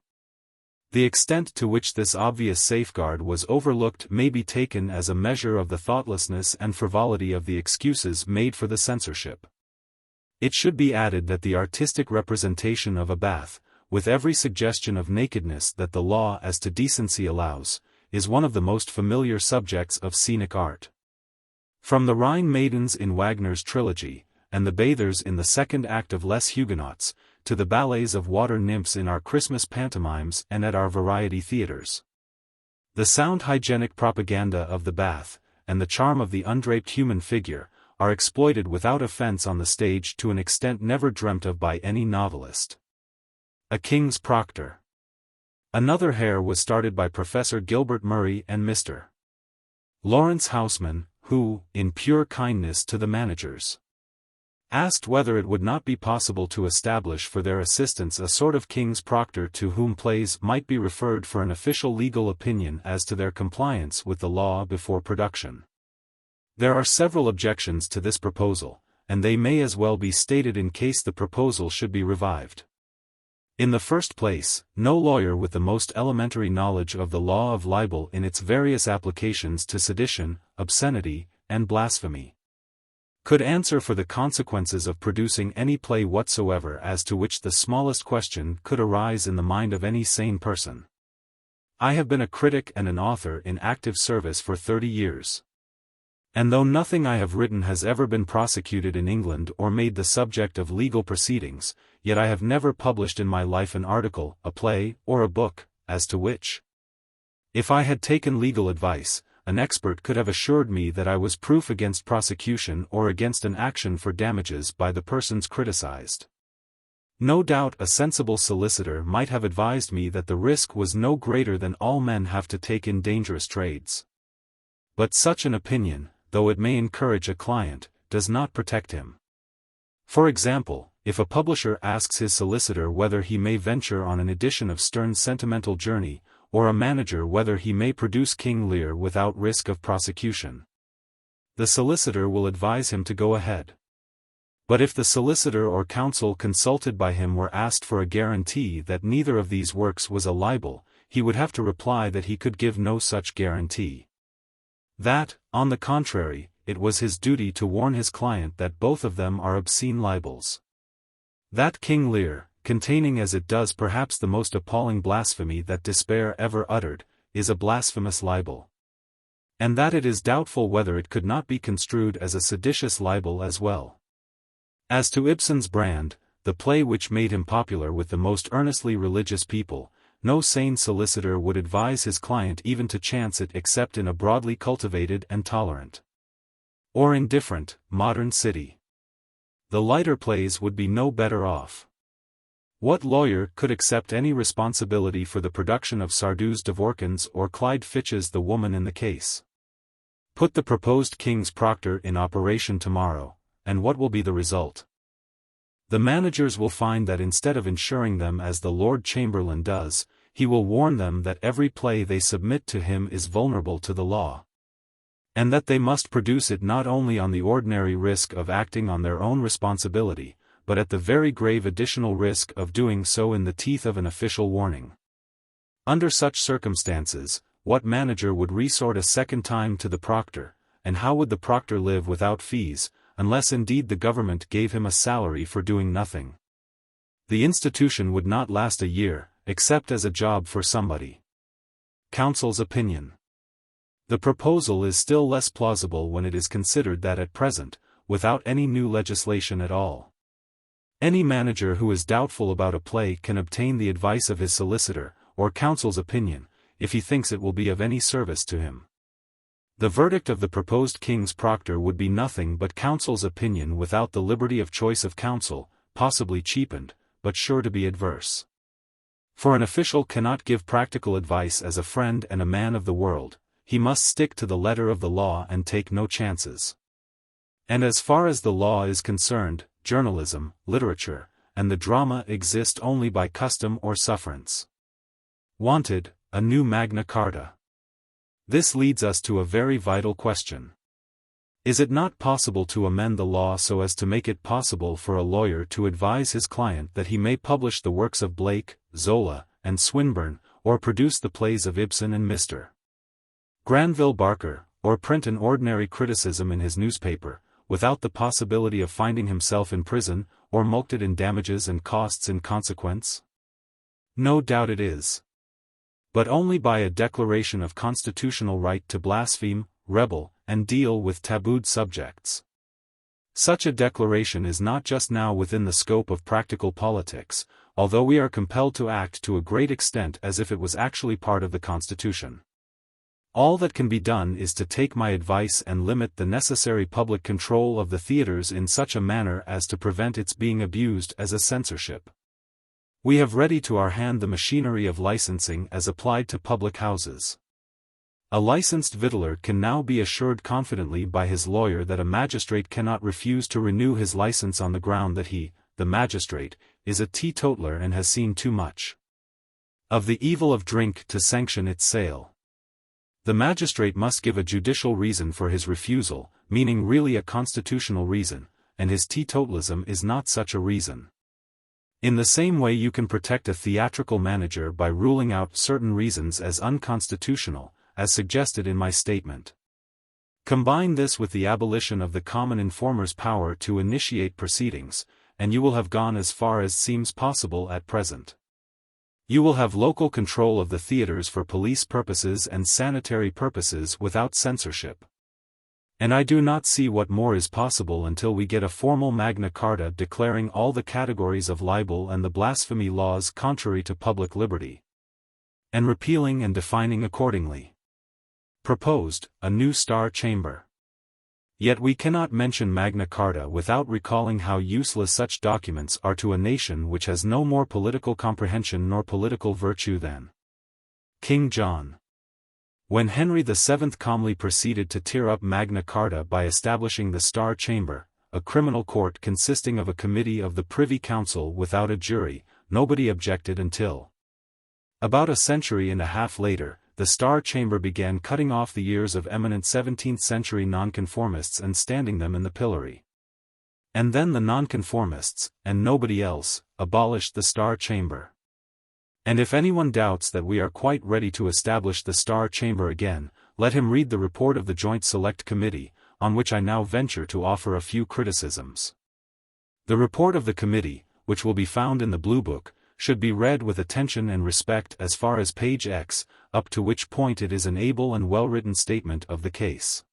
The extent to which this obvious safeguard was overlooked may be taken as a measure of the thoughtlessness and frivolity of the excuses made for the censorship. It should be added that the artistic representation of a bath, with every suggestion of nakedness that the law as to decency allows, is one of the most familiar subjects of scenic art. From the Rhine maidens in Wagner's trilogy, and the bathers in the second act of Les Huguenots, to the ballets of water nymphs in our Christmas pantomimes and at our variety theatres. The sound hygienic propaganda of the bath, and the charm of the undraped human figure, are exploited without offense on the stage to an extent never dreamt of by any novelist. A King's Proctor. Another hare was started by Professor Gilbert Murray and Mr. Lawrence Houseman, who, in pure kindness to the managers, asked whether it would not be possible to establish for their assistants a sort of King's Proctor to whom plays might be referred for an official legal opinion as to their compliance with the law before production. There are several objections to this proposal, and they may as well be stated in case the proposal should be revived. In the first place, no lawyer with the most elementary knowledge of the law of libel in its various applications to sedition, obscenity, and blasphemy could answer for the consequences of producing any play whatsoever as to which the smallest question could arise in the mind of any sane person. I have been a critic and an author in active service for 30 years. And though nothing I have written has ever been prosecuted in England or made the subject of legal proceedings, yet I have never published in my life an article, a play, or a book, as to which, if I had taken legal advice, an expert could have assured me that I was proof against prosecution or against an action for damages by the persons criticized. No doubt a sensible solicitor might have advised me that the risk was no greater than all men have to take in dangerous trades. But such an opinion, though it may encourage a client, does not protect him. For example, if a publisher asks his solicitor whether he may venture on an edition of Sterne's Sentimental Journey, or a manager whether he may produce King Lear without risk of prosecution, the solicitor will advise him to go ahead. But if the solicitor or counsel consulted by him were asked for a guarantee that neither of these works was a libel, he would have to reply that he could give no such guarantee. That, on the contrary, it was his duty to warn his client that both of them are obscene libels. That King Lear, containing as it does perhaps the most appalling blasphemy that despair ever uttered, is a blasphemous libel. And that it is doubtful whether it could not be construed as a seditious libel as well. As to Ibsen's Brand, the play which made him popular with the most earnestly religious people, no sane solicitor would advise his client even to chance it except in a broadly cultivated and tolerant, or indifferent, modern city. The lighter plays would be no better off. What lawyer could accept any responsibility for the production of Sardou's Dvorkin's or Clyde Fitch's The Woman in the Case? Put the proposed King's Proctor in operation tomorrow, and what will be the result? The managers will find that instead of insuring them as the Lord Chamberlain does, he will warn them that every play they submit to him is vulnerable to the law, and that they must produce it not only on the ordinary risk of acting on their own responsibility, but at the very grave additional risk of doing so in the teeth of an official warning. Under such circumstances, what manager would resort a second time to the proctor, and how would the proctor live without fees, unless indeed the government gave him a salary for doing nothing? The institution would not last a year, except as a job for somebody. Counsel's opinion. The proposal is still less plausible when it is considered that at present, without any new legislation at all, any manager who is doubtful about a play can obtain the advice of his solicitor, or counsel's opinion, if he thinks it will be of any service to him. The verdict of the proposed King's Proctor would be nothing but counsel's opinion without the liberty of choice of counsel, possibly cheapened, but sure to be adverse. For an official cannot give practical advice as a friend and a man of the world, he must stick to the letter of the law and take no chances. And as far as the law is concerned, journalism, literature, and the drama exist only by custom or sufferance. Wanted, a new Magna Carta. This leads us to a very vital question. Is it not possible to amend the law so as to make it possible for a lawyer to advise his client that he may publish the works of Blake, Zola, and Swinburne, or produce the plays of Ibsen and Mr. Granville Barker, or print an ordinary criticism in his newspaper, without the possibility of finding himself in prison, or mulcted in damages and costs in consequence? No doubt it is. But only by a declaration of constitutional right to blaspheme, rebel, and deal with tabooed subjects. Such a declaration is not just now within the scope of practical politics, although we are compelled to act to a great extent as if it was actually part of the Constitution. All that can be done is to take my advice and limit the necessary public control of the theaters in such a manner as to prevent its being abused as a censorship. We have ready to our hand the machinery of licensing as applied to public houses. A licensed victualler can now be assured confidently by his lawyer that a magistrate cannot refuse to renew his license on the ground that he, the magistrate, is a teetotaler and has seen too much of the evil of drink to sanction its sale. The magistrate must give a judicial reason for his refusal, meaning really a constitutional reason, and his teetotalism is not such a reason. In the same way you can protect a theatrical manager by ruling out certain reasons as unconstitutional, as suggested in my statement. Combine this with the abolition of the common informer's power to initiate proceedings, and you will have gone as far as seems possible at present. You will have local control of the theaters for police purposes and sanitary purposes without censorship. And I do not see what more is possible until we get a formal Magna Carta declaring all the categories of libel and the blasphemy laws contrary to public liberty, and repealing and defining accordingly. Proposed, a new Star Chamber. Yet we cannot mention Magna Carta without recalling how useless such documents are to a nation which has no more political comprehension nor political virtue than King John. When Henry VII calmly proceeded to tear up Magna Carta by establishing the Star Chamber, a criminal court consisting of a committee of the Privy Council without a jury, nobody objected until about a century and a half later, the Star Chamber began cutting off the ears of eminent 17th-century nonconformists and standing them in the pillory. And then the nonconformists, and nobody else, abolished the Star Chamber. And if anyone doubts that we are quite ready to establish the Star Chamber again, let him read the report of the Joint Select Committee, on which I now venture to offer a few criticisms. The report of the committee, which will be found in the Blue Book, should be read with attention and respect as far as page X, up to which point it is an able and well-written statement of the case.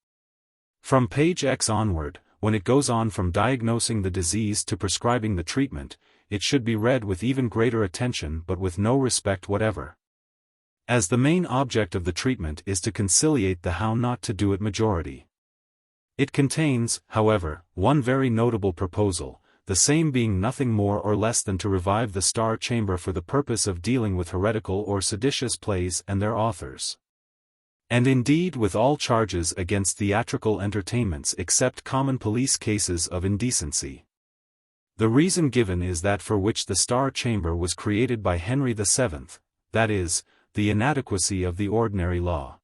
From page X onward, when it goes on from diagnosing the disease to prescribing the treatment, it should be read with even greater attention but with no respect whatever. As the main object of the treatment is to conciliate the how not to do it majority. It contains, however, one very notable proposal, the same being nothing more or less than to revive the Star Chamber for the purpose of dealing with heretical or seditious plays and their authors. And indeed with all charges against theatrical entertainments except common police cases of indecency. The reason given is that for which the Star Chamber was created by Henry VII, that is, the inadequacy of the ordinary law.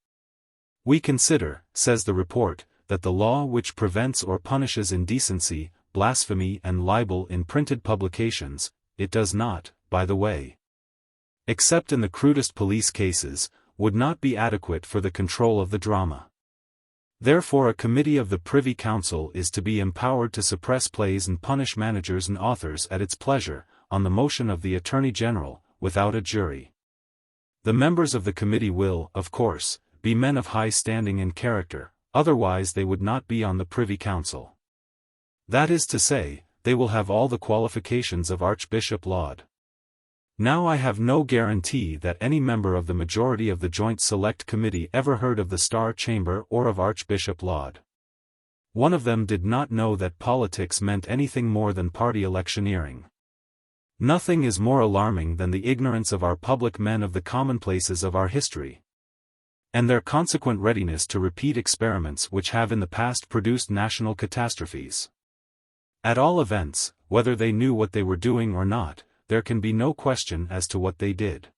We consider, says the report, that the law which prevents or punishes indecency, blasphemy and libel in printed publications, it does not, by the way, except in the crudest police cases, would not be adequate for the control of the drama. Therefore a committee of the Privy Council is to be empowered to suppress plays and punish managers and authors at its pleasure, on the motion of the Attorney General, without a jury. The members of the committee will, of course, be men of high standing and character, otherwise they would not be on the Privy Council. That is to say, they will have all the qualifications of Archbishop Laud. Now I have no guarantee that any member of the majority of the Joint Select Committee ever heard of the Star Chamber or of Archbishop Laud. One of them did not know that politics meant anything more than party electioneering. Nothing is more alarming than the ignorance of our public men of the commonplaces of our history, and their consequent readiness to repeat experiments which have in the past produced national catastrophes. At all events, whether they knew what they were doing or not, there can be no question as to what they did.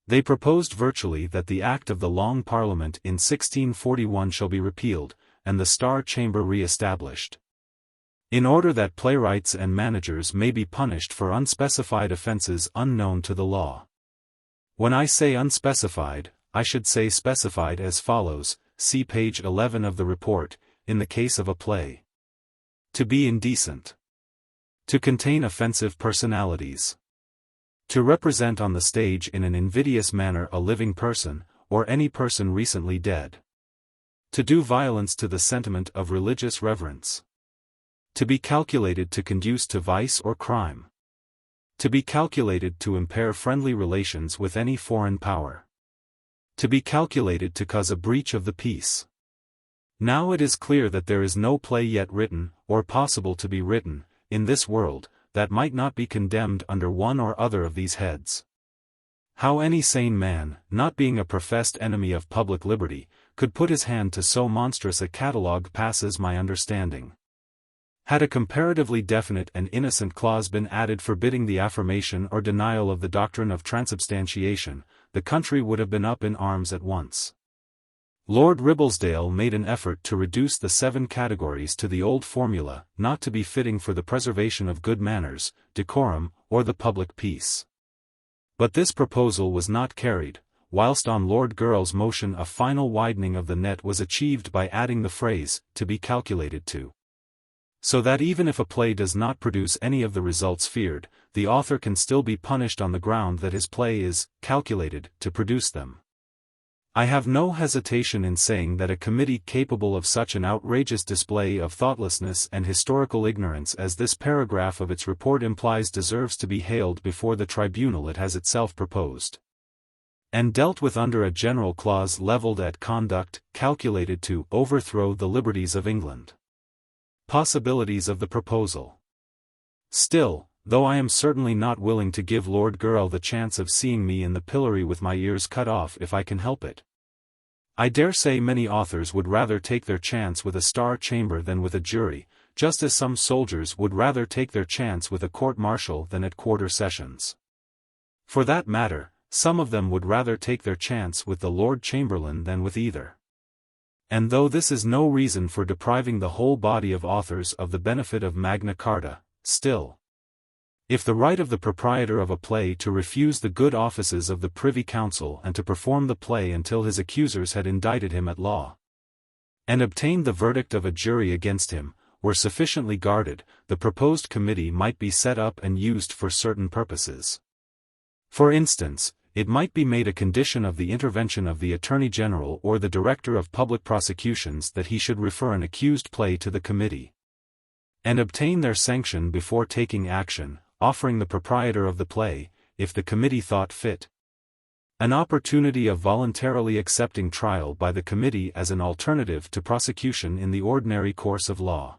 They proposed virtually that the Act of the Long Parliament in 1641 shall be repealed, and the Star Chamber re-established, in order that playwrights and managers may be punished for unspecified offences unknown to the law. When I say unspecified, I should say specified as follows, see page 11 of the report, in the case of a play. To be indecent. To contain offensive personalities. To represent on the stage in an invidious manner a living person, or any person recently dead. To do violence to the sentiment of religious reverence. To be calculated to conduce to vice or crime. To be calculated to impair friendly relations with any foreign power. to be calculated to cause a breach of the peace. Now it is clear that there is no play yet written, or possible to be written, in this world, that might not be condemned under one or other of these heads. How any sane man, not being a professed enemy of public liberty, could put his hand to so monstrous a catalogue passes my understanding. Had a comparatively definite and innocent clause been added forbidding the affirmation or denial of the doctrine of transubstantiation, the country would have been up in arms at once. Lord Ribblesdale made an effort to reduce the 7 categories to the old formula, not to be fitting for the preservation of good manners, decorum, or the public peace. But this proposal was not carried, whilst on Lord Girl's motion a final widening of the net was achieved by adding the phrase, to be calculated to. So that even if a play does not produce any of the results feared, the author can still be punished on the ground that his play is calculated to produce them. I have no hesitation in saying that a committee capable of such an outrageous display of thoughtlessness and historical ignorance as this paragraph of its report implies deserves to be haled before the tribunal it has itself proposed, and dealt with under a general clause levelled at conduct calculated to overthrow the liberties of England. Possibilities of the proposal. Still, though I am certainly not willing to give Lord Girl the chance of seeing me in the pillory with my ears cut off if I can help it, I dare say many authors would rather take their chance with a Star Chamber than with a jury, just as some soldiers would rather take their chance with a court-martial than at quarter sessions. For that matter, some of them would rather take their chance with the Lord Chamberlain than with either. And though this is no reason for depriving the whole body of authors of the benefit of Magna Carta, still, if the right of the proprietor of a play to refuse the good offices of the Privy Council and to perform the play until his accusers had indicted him at law, and obtained the verdict of a jury against him, were sufficiently guarded, the proposed committee might be set up and used for certain purposes. For instance, it might be made a condition of the intervention of the Attorney General or the Director of Public Prosecutions that he should refer an accused play to the committee, and obtain their sanction before taking action, offering the proprietor of the play, if the committee thought fit, an opportunity of voluntarily accepting trial by the committee as an alternative to prosecution in the ordinary course of law.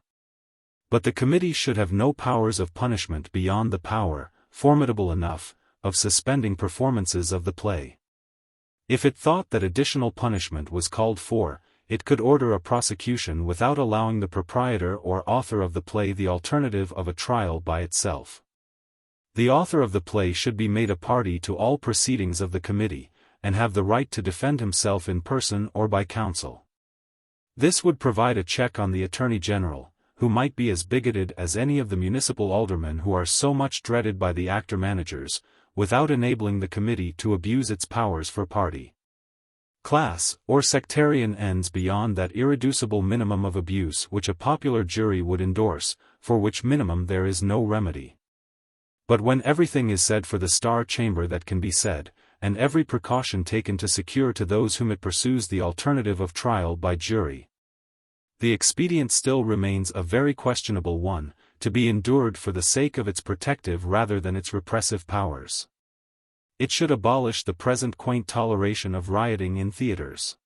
But the committee should have no powers of punishment beyond the power, formidable enough, of suspending performances of the play. If it thought that additional punishment was called for, it could order a prosecution without allowing the proprietor or author of the play the alternative of a trial by itself. The author of the play should be made a party to all proceedings of the committee, and have the right to defend himself in person or by counsel. This would provide a check on the Attorney General, who might be as bigoted as any of the municipal aldermen who are so much dreaded by the actor-managers, without enabling the committee to abuse its powers for party, class, or sectarian ends beyond that irreducible minimum of abuse which a popular jury would endorse, for which minimum there is no remedy. But when everything is said for the Star Chamber that can be said, and every precaution taken to secure to those whom it pursues the alternative of trial by jury, the expedient still remains a very questionable one, to be endured for the sake of its protective rather than its repressive powers. It should abolish the present quaint toleration of rioting in theatres.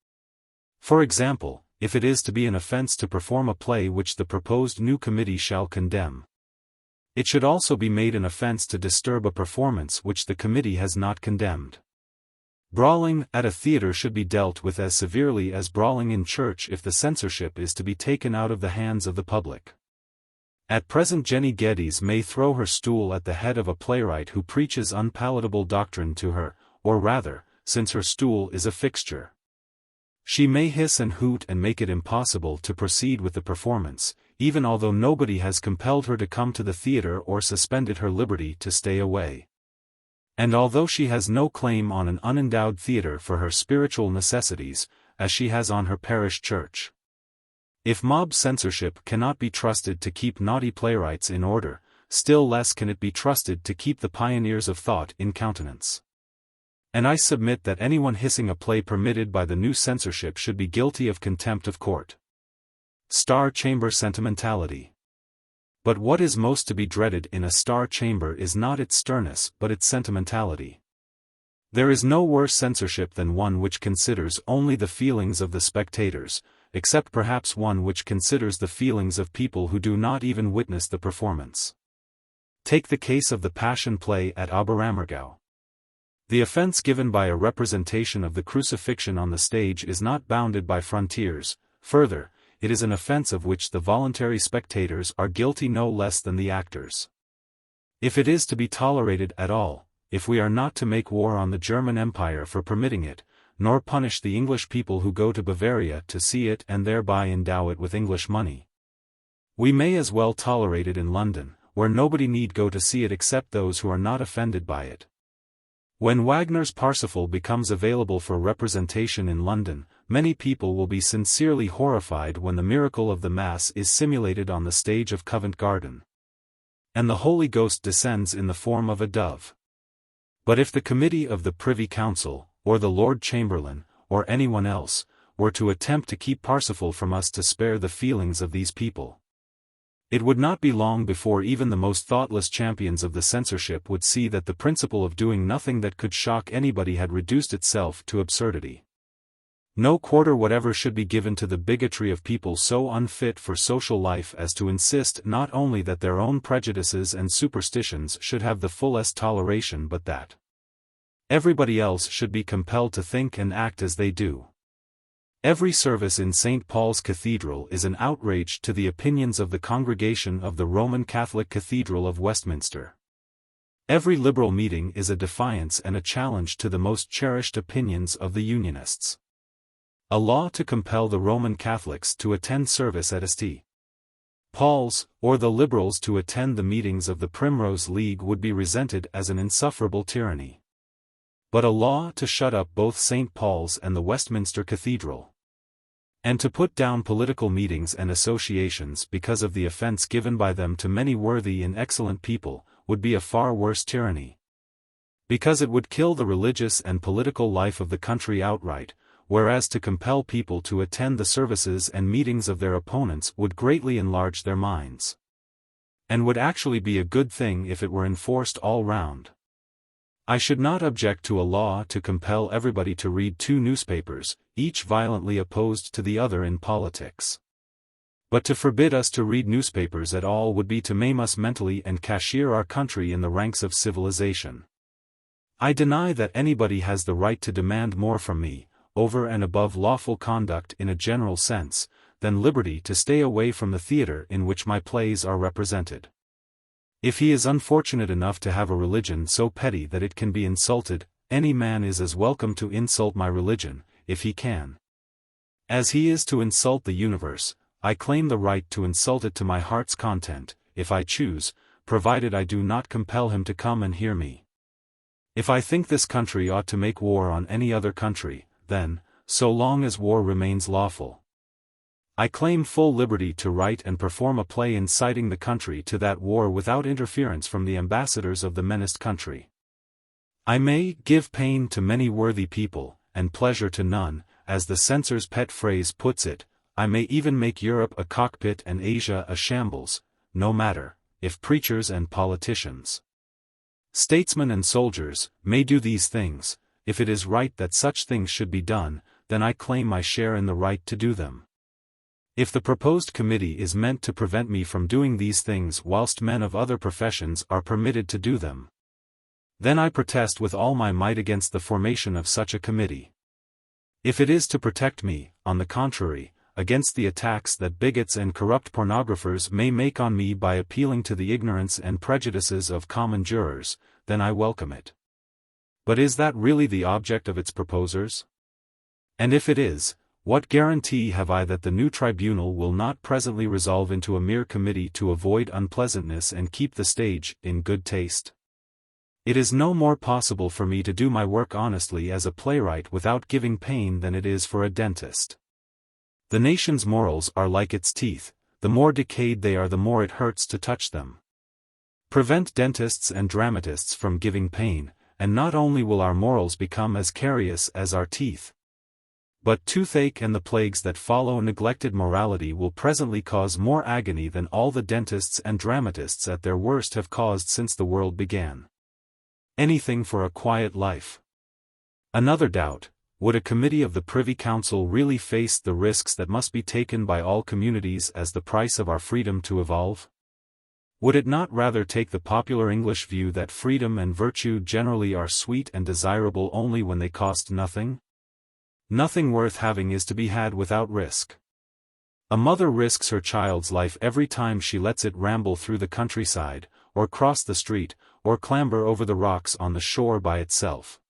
For example, if it is to be an offence to perform a play which the proposed new committee shall condemn, it should also be made an offence to disturb a performance which the committee has not condemned. Brawling at a theatre should be dealt with as severely as brawling in church if the censorship is to be taken out of the hands of the public. At present Jenny Geddes may throw her stool at the head of a playwright who preaches unpalatable doctrine to her, or rather, since her stool is a fixture, she may hiss and hoot and make it impossible to proceed with the performance, even although nobody has compelled her to come to the theatre or suspended her liberty to stay away. And although she has no claim on an unendowed theatre for her spiritual necessities, as she has on her parish church. If mob censorship cannot be trusted to keep naughty playwrights in order, still less can it be trusted to keep the pioneers of thought in countenance. And I submit that anyone hissing a play permitted by the new censorship should be guilty of contempt of court. Star Chamber sentimentality. But what is most to be dreaded in a Star Chamber is not its sternness but its sentimentality. There is no worse censorship than one which considers only the feelings of the spectators, except perhaps one which considers the feelings of people who do not even witness the performance. Take the case of the Passion play at Oberammergau. The offense given by a representation of the crucifixion on the stage is not bounded by frontiers. Further, it is an offense of which the voluntary spectators are guilty no less than the actors. If it is to be tolerated at all, if we are not to make war on the German Empire for permitting it, nor punish the English people who go to Bavaria to see it and thereby endow it with English money, we may as well tolerate it in London, where nobody need go to see it except those who are not offended by it. When Wagner's Parsifal becomes available for representation in London, many people will be sincerely horrified when the miracle of the Mass is simulated on the stage of Covent Garden, and the Holy Ghost descends in the form of a dove. But if the committee of the Privy Council, or the Lord Chamberlain, or anyone else, were to attempt to keep Parsifal from us to spare the feelings of these people, it would not be long before even the most thoughtless champions of the censorship would see that the principle of doing nothing that could shock anybody had reduced itself to absurdity. No quarter whatever should be given to the bigotry of people so unfit for social life as to insist not only that their own prejudices and superstitions should have the fullest toleration but that everybody else should be compelled to think and act as they do. Every service in St. Paul's Cathedral is an outrage to the opinions of the congregation of the Roman Catholic Cathedral of Westminster. Every liberal meeting is a defiance and a challenge to the most cherished opinions of the Unionists. A law to compel the Roman Catholics to attend service at St. Paul's, or the Liberals to attend the meetings of the Primrose League would be resented as an insufferable tyranny. But a law to shut up both St. Paul's and the Westminster Cathedral, and to put down political meetings and associations because of the offense given by them to many worthy and excellent people, would be a far worse tyranny. Because it would kill the religious and political life of the country outright, whereas to compel people to attend the services and meetings of their opponents would greatly enlarge their minds, and would actually be a good thing if it were enforced all round. I should not object to a law to compel everybody to read 2 newspapers, each violently opposed to the other in politics. But to forbid us to read newspapers at all would be to maim us mentally and cashier our country in the ranks of civilization. I deny that anybody has the right to demand more from me, over and above lawful conduct in a general sense, than liberty to stay away from the theatre in which my plays are represented. If he is unfortunate enough to have a religion so petty that it can be insulted, any man is as welcome to insult my religion, if he can, as he is to insult the universe. I claim the right to insult it to my heart's content, if I choose, provided I do not compel him to come and hear me. If I think this country ought to make war on any other country, then, so long as war remains lawful, I claim full liberty to write and perform a play inciting the country to that war without interference from the ambassadors of the menaced country. I may give pain to many worthy people, and pleasure to none, as the censor's pet phrase puts it. I may even make Europe a cockpit and Asia a shambles, no matter, if preachers and politicians, statesmen and soldiers, may do these things. If it is right that such things should be done, then I claim my share in the right to do them. If the proposed committee is meant to prevent me from doing these things whilst men of other professions are permitted to do them, then I protest with all my might against the formation of such a committee. If it is to protect me, on the contrary, against the attacks that bigots and corrupt pornographers may make on me by appealing to the ignorance and prejudices of common jurors, then I welcome it. But is that really the object of its proposers? And if it is, what guarantee have I that the new tribunal will not presently resolve into a mere committee to avoid unpleasantness and keep the stage in good taste? It is no more possible for me to do my work honestly as a playwright without giving pain than it is for a dentist. The nation's morals are like its teeth, the more decayed they are the more it hurts to touch them. Prevent dentists and dramatists from giving pain, and not only will our morals become as carious as our teeth, but toothache and the plagues that follow neglected morality will presently cause more agony than all the dentists and dramatists at their worst have caused since the world began. Anything for a quiet life. Another doubt: would a committee of the Privy Council really face the risks that must be taken by all communities as the price of our freedom to evolve? Would it not rather take the popular English view that freedom and virtue generally are sweet and desirable only when they cost nothing? Nothing worth having is to be had without risk. A mother risks her child's life every time she lets it ramble through the countryside, or cross the street, or clamber over the rocks on the shore by itself.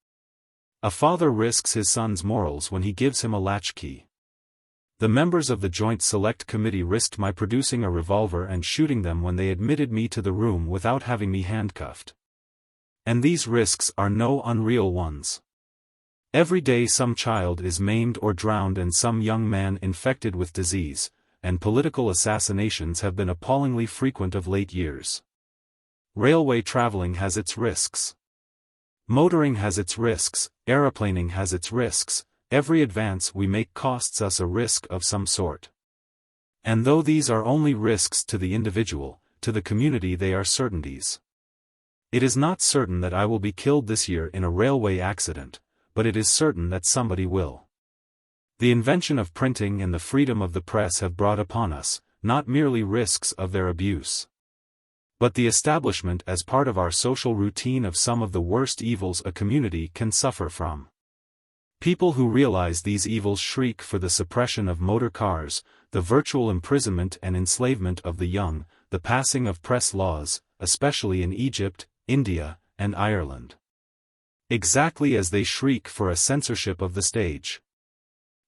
A father risks his son's morals when he gives him a latchkey. The members of the Joint Select Committee risked my producing a revolver and shooting them when they admitted me to the room without having me handcuffed. And these risks are no unreal ones. Every day some child is maimed or drowned and some young man infected with disease, and political assassinations have been appallingly frequent of late years. Railway traveling has its risks. Motoring has its risks, aeroplaning has its risks. Every advance we make costs us a risk of some sort. And though these are only risks to the individual, to the community they are certainties. It is not certain that I will be killed this year in a railway accident, but it is certain that somebody will. The invention of printing and the freedom of the press have brought upon us, not merely risks of their abuse, but the establishment as part of our social routine of some of the worst evils a community can suffer from. People who realize these evils shriek for the suppression of motor cars, the virtual imprisonment and enslavement of the young, the passing of press laws, especially in Egypt, India, and Ireland. Exactly as they shriek for a censorship of the stage.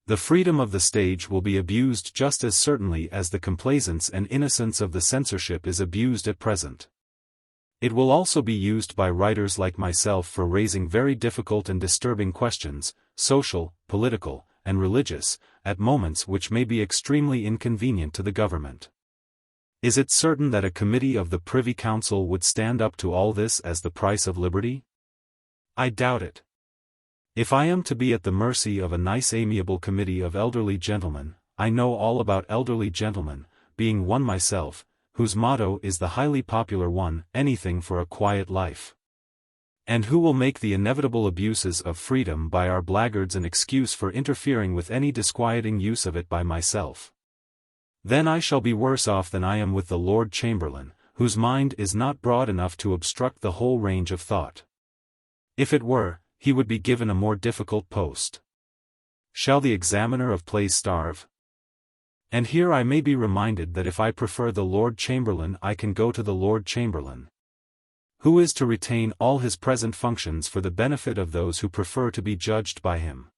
The freedom of the stage will be abused just as certainly as the complaisance and innocence of the censorship is abused at present. It will also be used by writers like myself for raising very difficult and disturbing questions, social, political, and religious, at moments which may be extremely inconvenient to the government. Is it certain that a committee of the Privy Council would stand up to all this as the price of liberty? I doubt it. If I am to be at the mercy of a nice amiable committee of elderly gentlemen, I know all about elderly gentlemen, being one myself, whose motto is the highly popular one, anything for a quiet life. And who will make the inevitable abuses of freedom by our blackguards an excuse for interfering with any disquieting use of it by myself. Then I shall be worse off than I am with the Lord Chamberlain, whose mind is not broad enough to obstruct the whole range of thought. If it were, he would be given a more difficult post. Shall the examiner of plays starve? And here I may be reminded that if I prefer the Lord Chamberlain I can go to the Lord Chamberlain, who is to retain all his present functions for the benefit of those who prefer to be judged by him.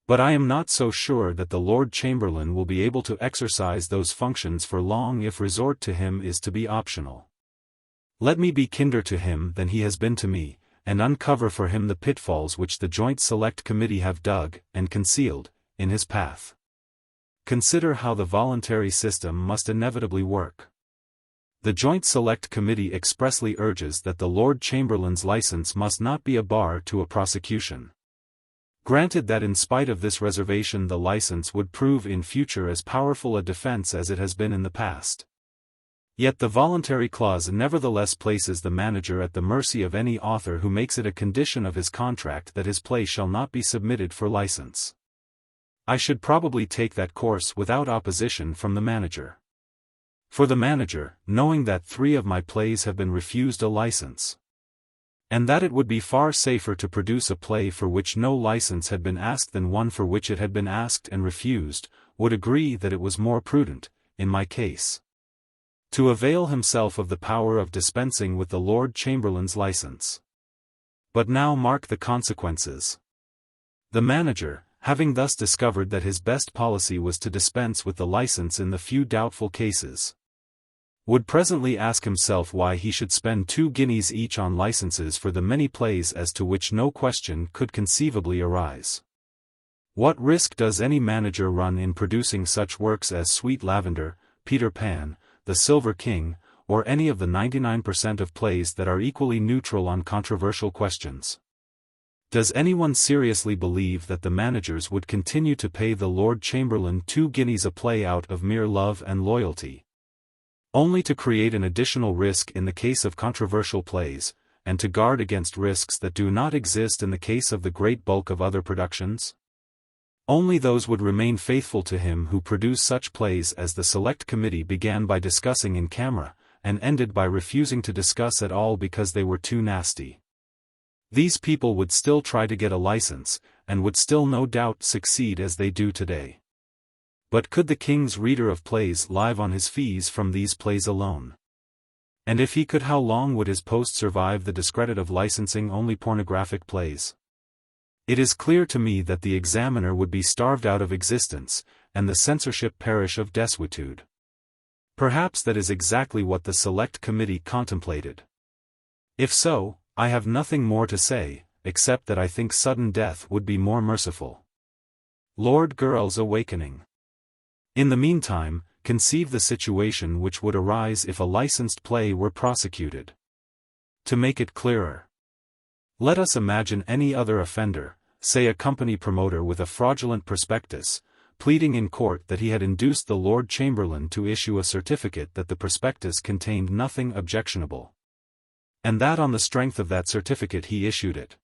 But I am not so sure that the Lord Chamberlain will be able to exercise those functions for long if resort to him is to be optional. Let me be kinder to him than he has been to me, and uncover for him the pitfalls which the Joint Select Committee have dug, and concealed, in his path. Consider how the voluntary system must inevitably work. The Joint Select Committee expressly urges that the Lord Chamberlain's license must not be a bar to a prosecution. Granted that in spite of this reservation the license would prove in future as powerful a defense as it has been in the past. Yet the voluntary clause nevertheless places the manager at the mercy of any author who makes it a condition of his contract that his play shall not be submitted for license. I should probably take that course without opposition from the manager. For the manager, knowing that 3 of my plays have been refused a license, and that it would be far safer to produce a play for which no license had been asked than one for which it had been asked and refused, would agree that it was more prudent, in my case, to avail himself of the power of dispensing with the Lord Chamberlain's license. But now mark the consequences. The manager, having thus discovered that his best policy was to dispense with the license in the few doubtful cases, would presently ask himself why he should spend 2 guineas each on licenses for the many plays as to which no question could conceivably arise. What risk does any manager run in producing such works as Sweet Lavender, Peter Pan, The Silver King, or any of the 99% of plays that are equally neutral on controversial questions? Does anyone seriously believe that the managers would continue to pay the Lord Chamberlain 2 guineas a play out of mere love and loyalty, only to create an additional risk in the case of controversial plays, and to guard against risks that do not exist in the case of the great bulk of other productions? Only those would remain faithful to him who produce such plays as the Select Committee began by discussing in camera, and ended by refusing to discuss at all because they were too nasty. These people would still try to get a license, and would still no doubt succeed as they do today. But could the king's reader of plays live on his fees from these plays alone? And if he could, how long would his post survive the discredit of licensing only pornographic plays? It is clear to me that the Examiner would be starved out of existence, and the censorship perish of desuetude. Perhaps that is exactly what the Select Committee contemplated. If so, I have nothing more to say, except that I think sudden death would be more merciful. Lord Girl's Awakening. In the meantime, conceive the situation which would arise if a licensed play were prosecuted. To make it clearer, let us imagine any other offender, say a company promoter with a fraudulent prospectus, pleading in court that he had induced the Lord Chamberlain to issue a certificate that the prospectus contained nothing objectionable, and that on the strength of that certificate he issued it.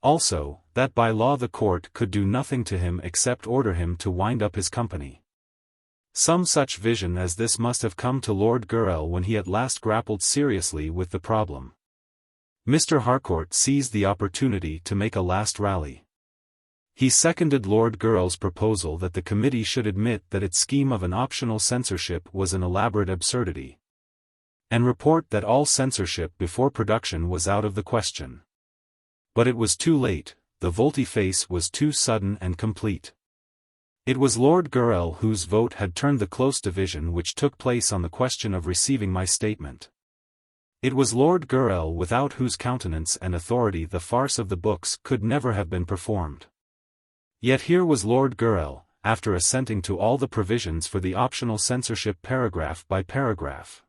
Also, that by law the court could do nothing to him except order him to wind up his company. Some such vision as this must have come to Lord Gurrell when he at last grappled seriously with the problem. Mr. Harcourt seized the opportunity to make a last rally. He seconded Lord Gurrell's proposal that the committee should admit that its scheme of an optional censorship was an elaborate absurdity, and report that all censorship before production was out of the question. But it was too late, the volte-face was too sudden and complete. It was Lord Gurrell whose vote had turned the close division which took place on the question of receiving my statement. It was Lord Gurrell without whose countenance and authority the farce of the books could never have been performed. Yet here was Lord Gurrell, after assenting to all the provisions for the optional censorship paragraph by paragraph,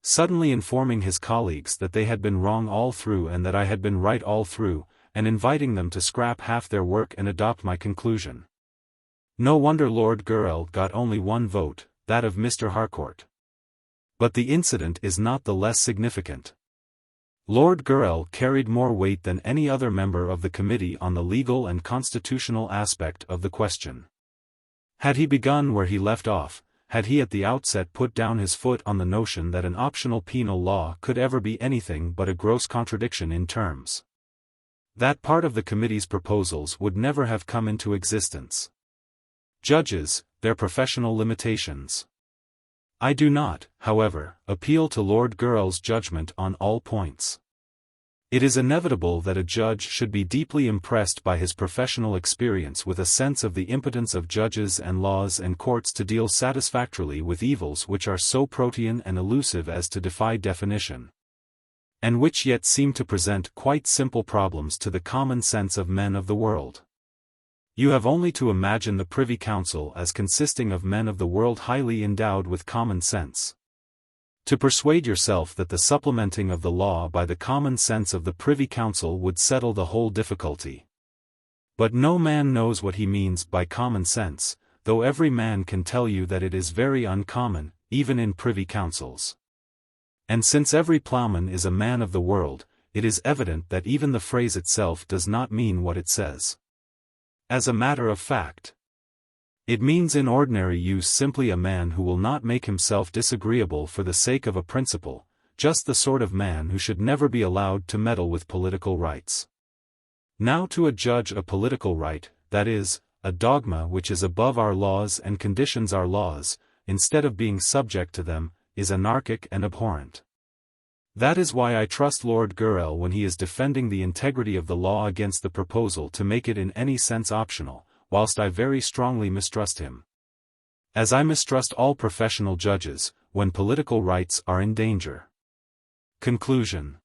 suddenly informing his colleagues that they had been wrong all through and that I had been right all through, and inviting them to scrap half their work and adopt my conclusion. No wonder Lord Gurrell got only one vote, that of Mr. Harcourt. But the incident is not the less significant. Lord Gurrell carried more weight than any other member of the committee on the legal and constitutional aspect of the question. Had he begun where he left off, had he at the outset put down his foot on the notion that an optional penal law could ever be anything but a gross contradiction in terms, that part of the committee's proposals would never have come into existence. Judges, their professional limitations. I do not, however, appeal to Lord Gurrell's judgment on all points. It is inevitable that a judge should be deeply impressed by his professional experience with a sense of the impotence of judges and laws and courts to deal satisfactorily with evils which are so protean and elusive as to defy definition, and which yet seem to present quite simple problems to the common sense of men of the world. You have only to imagine the Privy Council as consisting of men of the world highly endowed with common sense, to persuade yourself that the supplementing of the law by the common sense of the Privy Council would settle the whole difficulty. But no man knows what he means by common sense, though every man can tell you that it is very uncommon, even in Privy Councils. And since every ploughman is a man of the world, it is evident that even the phrase itself does not mean what it says. As a matter of fact, it means in ordinary use simply a man who will not make himself disagreeable for the sake of a principle, just the sort of man who should never be allowed to meddle with political rights. Now to adjudge a political right, that is, a dogma which is above our laws and conditions our laws, instead of being subject to them, is anarchic and abhorrent. That is why I trust Lord Gurrell when he is defending the integrity of the law against the proposal to make it in any sense optional, whilst I very strongly mistrust him, as I mistrust all professional judges, when political rights are in danger. Conclusion.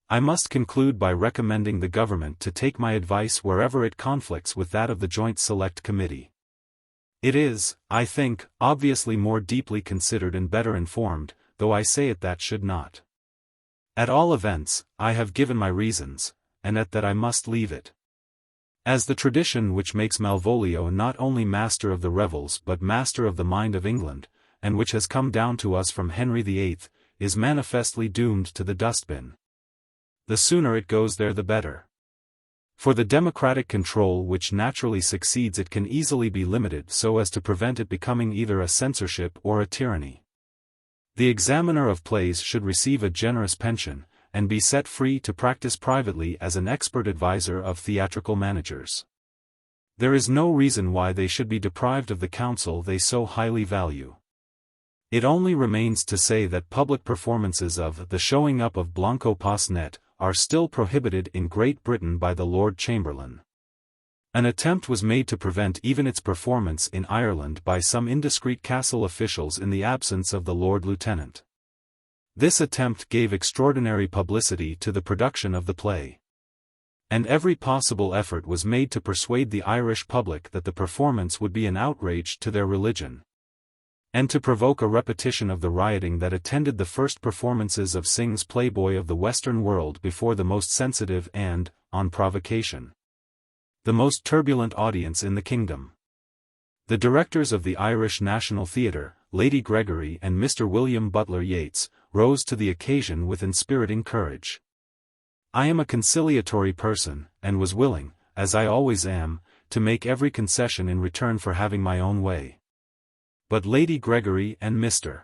I must conclude by recommending the government to take my advice wherever it conflicts with that of the Joint Select Committee. It is, I think, obviously more deeply considered and better informed, though I say it that should not. At all events, I have given my reasons, and at that I must leave it. As the tradition which makes Malvolio not only master of the revels but master of the mind of England, and which has come down to us from Henry VIII, is manifestly doomed to the dustbin. the sooner it goes there the better. For the democratic control which naturally succeeds it can easily be limited so as to prevent it becoming either a censorship or a tyranny. The examiner of plays should receive a generous pension, and be set free to practice privately as an expert advisor of theatrical managers. There is no reason why they should be deprived of the counsel they so highly value. It only remains to say that public performances of The Showing Up of Blanco Posnet are still prohibited in Great Britain by the Lord Chamberlain. An attempt was made to prevent even its performance in Ireland by some indiscreet castle officials in the absence of the Lord Lieutenant. This attempt gave extraordinary publicity to the production of the play. And every possible effort was made to persuade the Irish public that the performance would be an outrage to their religion, and to provoke a repetition of the rioting that attended the first performances of Synge's Playboy of the Western world before the most sensitive and, on provocation, the most turbulent audience in the kingdom. The directors of the Irish National Theatre, Lady Gregory and Mr. William Butler Yeats, rose to the occasion with inspiriting courage. I am a conciliatory person, and was willing, as I always am, to make every concession in return for having my own way. But Lady Gregory and Mr.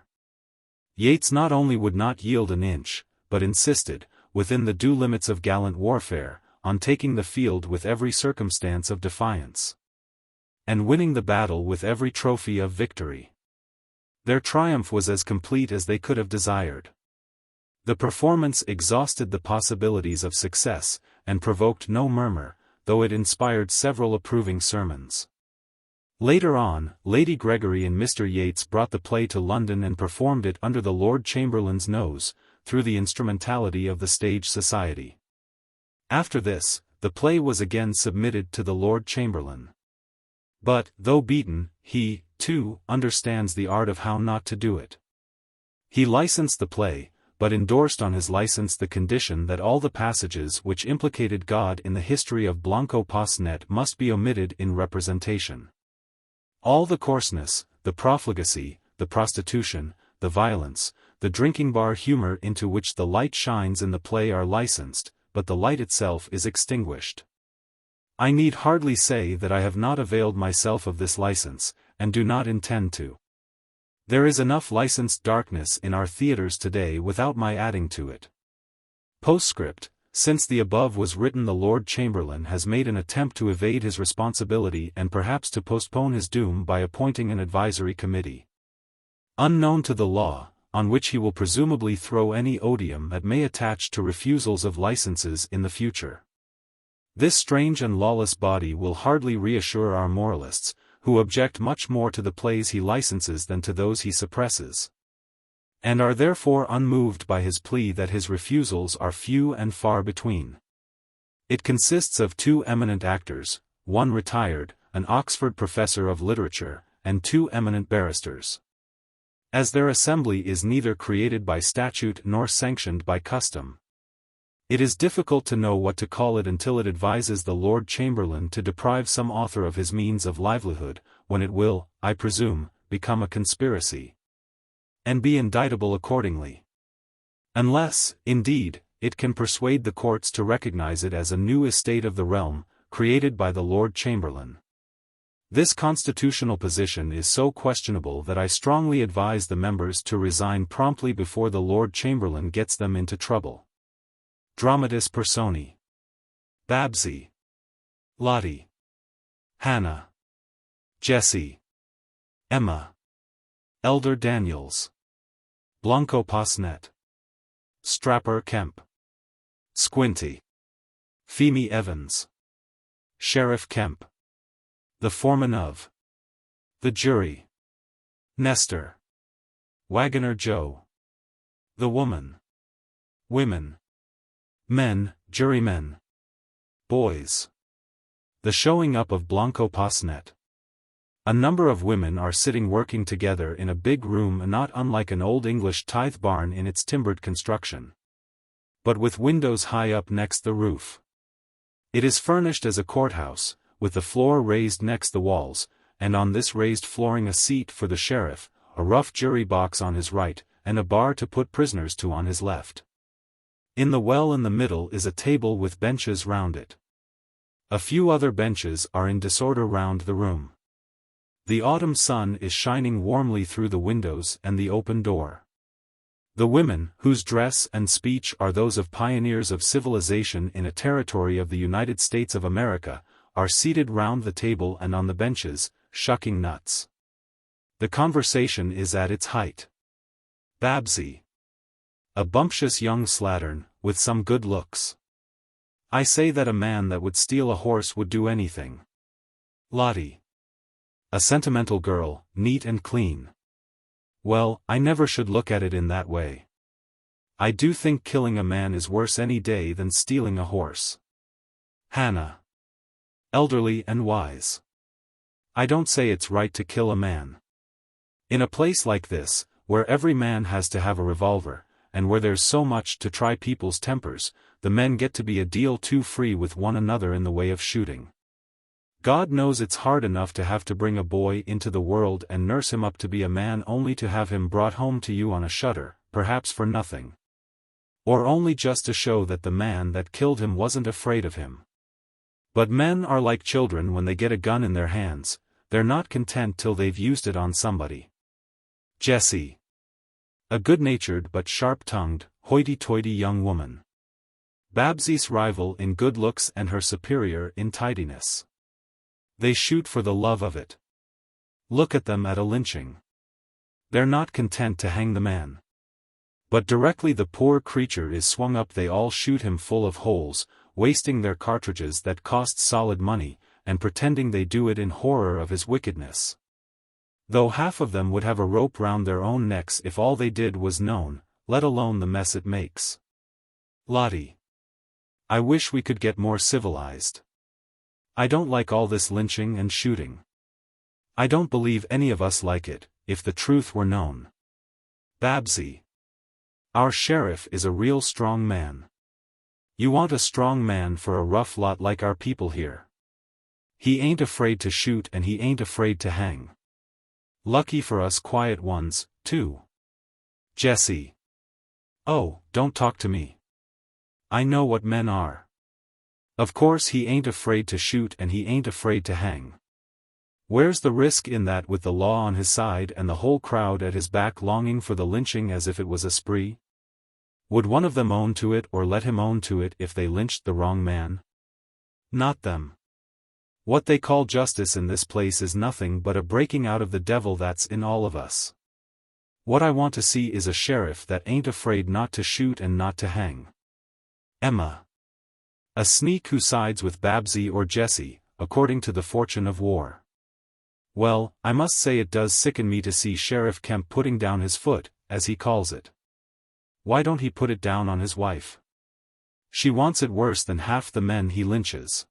Yeats not only would not yield an inch, but insisted, within the due limits of gallant warfare, on taking the field with every circumstance of defiance, and winning the battle with every trophy of victory. Their triumph was as complete as they could have desired. The performance exhausted the possibilities of success, and provoked no murmur, though it inspired several approving sermons. Later on, Lady Gregory and Mr. Yeats brought the play to London and performed it under the Lord Chamberlain's nose, through the instrumentality of the Stage Society. After this, the play was again submitted to the Lord Chamberlain. But, though beaten, he, too, understands the art of how not to do it. He licensed the play, but endorsed on his license the condition that all the passages which implicated God in the history of Blanco Posnet must be omitted in representation. All the coarseness, the profligacy, the prostitution, the violence, the drinking-bar humor into which the light shines in the play are licensed, but the light itself is extinguished. I need hardly say that I have not availed myself of this license, and do not intend to. There is enough licensed darkness in our theaters today without my adding to it. Postscript: since the above was written, the Lord Chamberlain has made an attempt to evade his responsibility and perhaps to postpone his doom by appointing an advisory committee, unknown to the law, on which he will presumably throw any odium that may attach to refusals of licenses in the future. This strange and lawless body will hardly reassure our moralists, who object much more to the plays he licenses than to those he suppresses, and are therefore unmoved by his plea that his refusals are few and far between. It consists of 2 eminent actors, 1 retired, an Oxford professor of literature, and 2 eminent barristers. As their assembly is neither created by statute nor sanctioned by custom, it is difficult to know what to call it until it advises the Lord Chamberlain to deprive some author of his means of livelihood, when it will, I presume, become a conspiracy, and be indictable accordingly. Unless, indeed, it can persuade the courts to recognize it as a new estate of the realm, created by the Lord Chamberlain. This constitutional position is so questionable that I strongly advise the members to resign promptly before the Lord Chamberlain gets them into trouble. Dramatis Personae. Babsy. Lottie. Hannah. Jessie. Emma. Elder Daniels. Blanco Posnet. Strapper Kemp. Squinty. Feemy Evans. Sheriff Kemp. The foreman of the jury. Nestor. Wagoner Joe. The woman. Women. Men, jurymen. Boys. The Showing Up of Blanco Posnet. A number of women are sitting working together in a big room not unlike an old English tithe barn in its timbered construction, but with windows high up next the roof. It is furnished as a courthouse, with the floor raised next the walls, and on this raised flooring a seat for the sheriff, a rough jury box on his right, and a bar to put prisoners to on his left. In the well in the middle is a table with benches round it. A few other benches are in disorder round the room. The autumn sun is shining warmly through the windows and the open door. The women, whose dress and speech are those of pioneers of civilization in a territory of the United States of America, are seated round the table and on the benches, shucking nuts. The conversation is at its height. Babsy. A bumptious young slattern, with some good looks. I say that a man that would steal a horse would do anything. Lottie. A sentimental girl, neat and clean. Well, I never should look at it in that way. I do think killing a man is worse any day than stealing a horse. Hannah. Elderly and wise. I don't say it's right to kill a man. In a place like this, where every man has to have a revolver, and where there's so much to try people's tempers, the men get to be a deal too free with one another in the way of shooting. God knows it's hard enough to have to bring a boy into the world and nurse him up to be a man only to have him brought home to you on a shutter, perhaps for nothing. Or only just to show that the man that killed him wasn't afraid of him. But men are like children when they get a gun in their hands, they're not content till they've used it on somebody. Jessie. A good-natured but sharp-tongued, hoity-toity young woman. Babsy's rival in good looks and her superior in tidiness. They shoot for the love of it. Look at them at a lynching. They're not content to hang the man. But directly the poor creature is swung up they all shoot him full of holes, wasting their cartridges that cost solid money, and pretending they do it in horror of his wickedness. Though half of them would have a rope round their own necks if all they did was known, let alone the mess it makes. Lottie. I wish we could get more civilized. I don't like all this lynching and shooting. I don't believe any of us like it, if the truth were known. Babsy. Our sheriff is a real strong man. You want a strong man for a rough lot like our people here. He ain't afraid to shoot and he ain't afraid to hang. Lucky for us quiet ones, too. Jessie. Oh, don't talk to me. I know what men are. Of course he ain't afraid to shoot and he ain't afraid to hang. Where's the risk in that with the law on his side and the whole crowd at his back longing for the lynching as if it was a spree? Would one of them own to it or let him own to it if they lynched the wrong man? Not them. What they call justice in this place is nothing but a breaking out of the devil that's in all of us. What I want to see is a sheriff that ain't afraid not to shoot and not to hang. Emma. A sneak who sides with Babsy or Jessie, according to the fortune of war. Well, I must say it does sicken me to see Sheriff Kemp putting down his foot, as he calls it. Why don't he put it down on his wife? She wants it worse than half the men he lynches.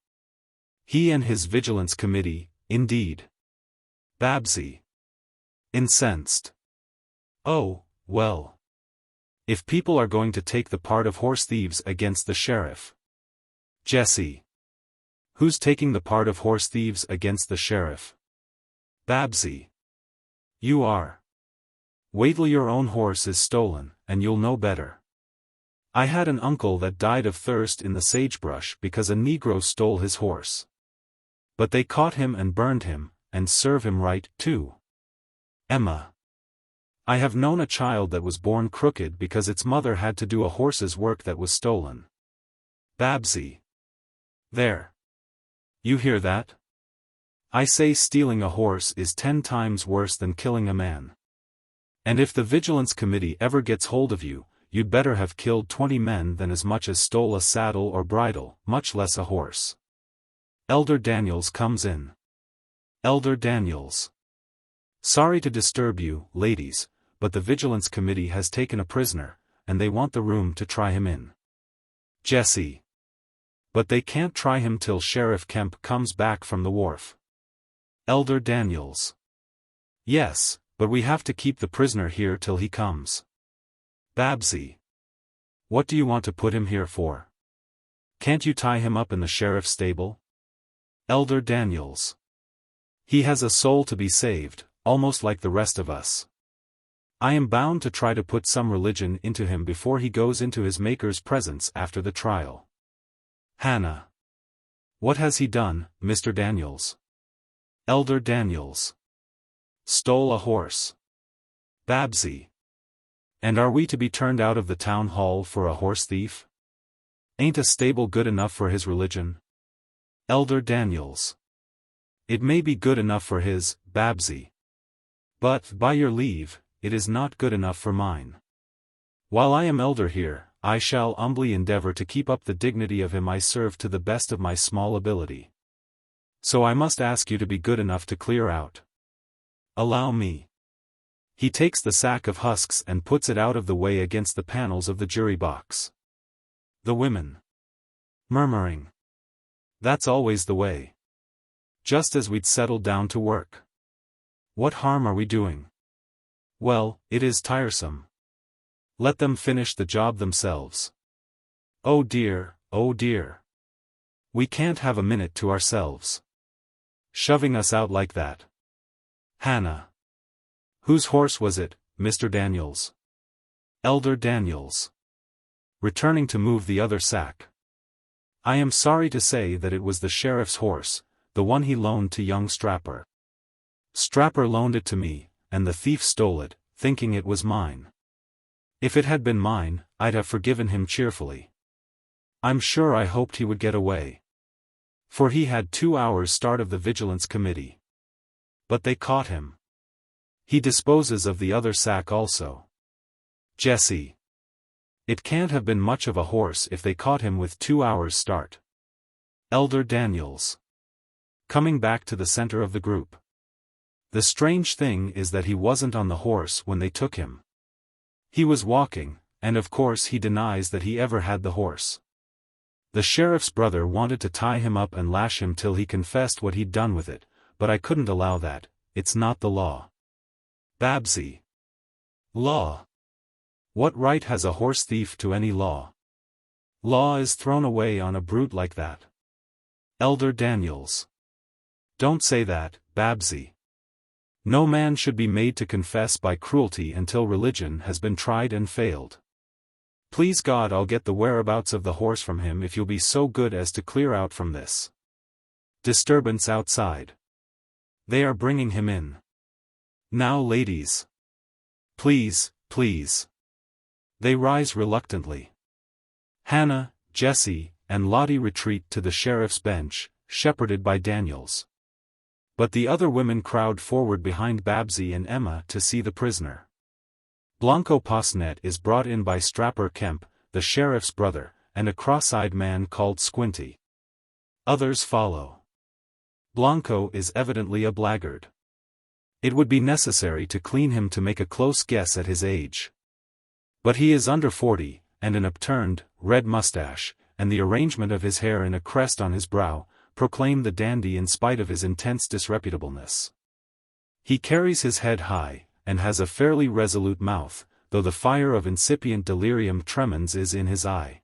He and his vigilance committee, indeed. Babsy. Incensed. Oh, well. If people are going to take the part of horse thieves against the sheriff. Jessie. Who's taking the part of horse thieves against the sheriff? Babsy. You are. Wait till your own horse is stolen, and you'll know better. I had an uncle that died of thirst in the sagebrush because a Negro stole his horse. But they caught him and burned him, and serve him right, too. Emma. I have known a child that was born crooked because its mother had to do a horse's work that was stolen. Babsy. There. You hear that? I say stealing a horse is 10 times worse than killing a man. And if the Vigilance Committee ever gets hold of you, you'd better have killed 20 men than as much as stole a saddle or bridle, much less a horse. Elder Daniels comes in. Elder Daniels. Sorry to disturb you, ladies, but the Vigilance Committee has taken a prisoner, and they want the room to try him in. Jessie. But they can't try him till Sheriff Kemp comes back from the wharf. Elder Daniels. Yes, but we have to keep the prisoner here till he comes. Babsy. What do you want to put him here for? Can't you tie him up in the sheriff's stable? Elder Daniels. He has a soul to be saved, almost like the rest of us. I am bound to try to put some religion into him before he goes into his Maker's presence after the trial. Hannah. What has he done, Mr. Daniels? Elder Daniels. Stole a horse. Babsy. And are we to be turned out of the town hall for a horse thief? Ain't a stable good enough for his religion? Elder Daniels. It may be good enough for his, Babsy. But, by your leave, it is not good enough for mine. While I am elder here, I shall humbly endeavor to keep up the dignity of him I serve to the best of my small ability. So I must ask you to be good enough to clear out. Allow me. He takes the sack of husks and puts it out of the way against the panels of the jury box. The women. Murmuring. That's always the way. Just as we'd settled down to work. What harm are we doing? Well, it is tiresome. Let them finish the job themselves. Oh dear, oh dear. We can't have a minute to ourselves. Shoving us out like that. Hannah. Whose horse was it, Mr. Daniels? Elder Daniels. Returning to move the other sack. I am sorry to say that it was the sheriff's horse, the one he loaned to young Strapper. Strapper loaned it to me, and the thief stole it, thinking it was mine. If it had been mine, I'd have forgiven him cheerfully. I'm sure I hoped he would get away. For he had 2 hours' start of the Vigilance Committee. But they caught him. He disposes of the other sack also. Jessie. It can't have been much of a horse if they caught him with 2 hours' start. Elder Daniels. Coming back to the center of the group. The strange thing is that he wasn't on the horse when they took him. He was walking, and of course he denies that he ever had the horse. The sheriff's brother wanted to tie him up and lash him till he confessed what he'd done with it, but I couldn't allow that. It's not the law. Babsy. Law. What right has a horse thief to any law? Law is thrown away on a brute like that. Elder Daniels. Don't say that, Babsy. No man should be made to confess by cruelty until religion has been tried and failed. Please God, I'll get the whereabouts of the horse from him if you'll be so good as to clear out from this. Disturbance outside. They are bringing him in. Now, ladies. Please, please. They rise reluctantly. Hannah, Jessie, and Lottie retreat to the sheriff's bench, shepherded by Daniels. But the other women crowd forward behind Babsy and Emma to see the prisoner. Blanco Posnet is brought in by Strapper Kemp, the sheriff's brother, and a cross-eyed man called Squinty. Others follow. Blanco is evidently a blackguard. It would be necessary to clean him to make a close guess at his age. But he is under 40, and an upturned, red mustache, and the arrangement of his hair in a crest on his brow, proclaim the dandy in spite of his intense disreputableness. He carries his head high, and has a fairly resolute mouth, though the fire of incipient delirium tremens is in his eye.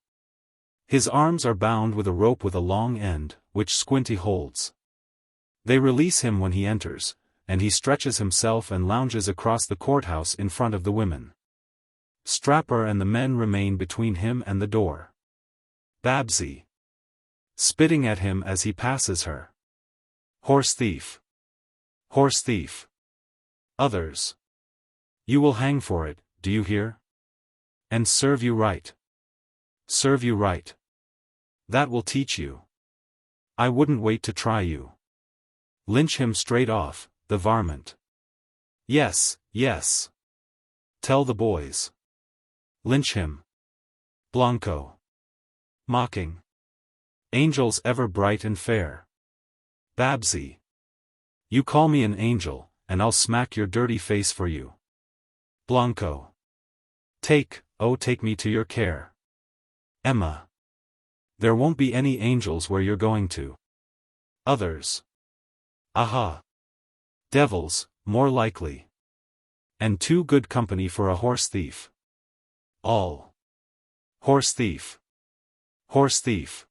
His arms are bound with a rope with a long end, which Squinty holds. They release him when he enters, and he stretches himself and lounges across the courthouse in front of the women. Strapper and the men remain between him and the door. Babsy. Spitting at him as he passes her. Horse thief. Horse thief. Others. You will hang for it, do you hear? And serve you right. Serve you right. That will teach you. I wouldn't wait to try you. Lynch him straight off, the varmint. Yes, yes. Tell the boys. Lynch him. Blanco. Mocking. Angels ever bright and fair. Babsy. You call me an angel, and I'll smack your dirty face for you. Blanco. Take me to your care. Emma. There won't be any angels where you're going to. Others. Aha. Devils, more likely. And too good company for a horse thief. All. Horse thief. Horse thief.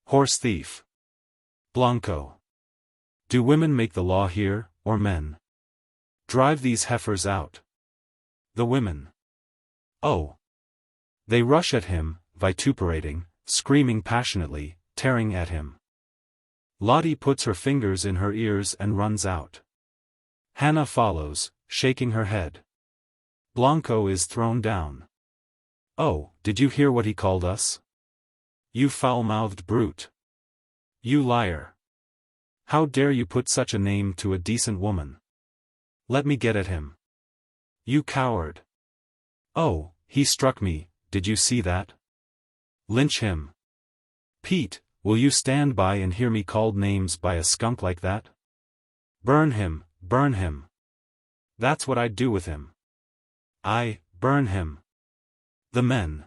Horse thief. Blanco. Do women make the law here, or men? Drive these heifers out. The women. Oh. They rush at him, vituperating, screaming passionately, tearing at him. Lottie puts her fingers in her ears and runs out. Hannah follows, shaking her head. Blanco is thrown down. Oh, did you hear what he called us? You foul-mouthed brute. You liar. How dare you put such a name to a decent woman? Let me get at him. You coward. Oh, he struck me, did you see that? Lynch him. Pete, will you stand by and hear me called names by a skunk like that? Burn him, burn him. That's what I'd do with him. Burn him. The men.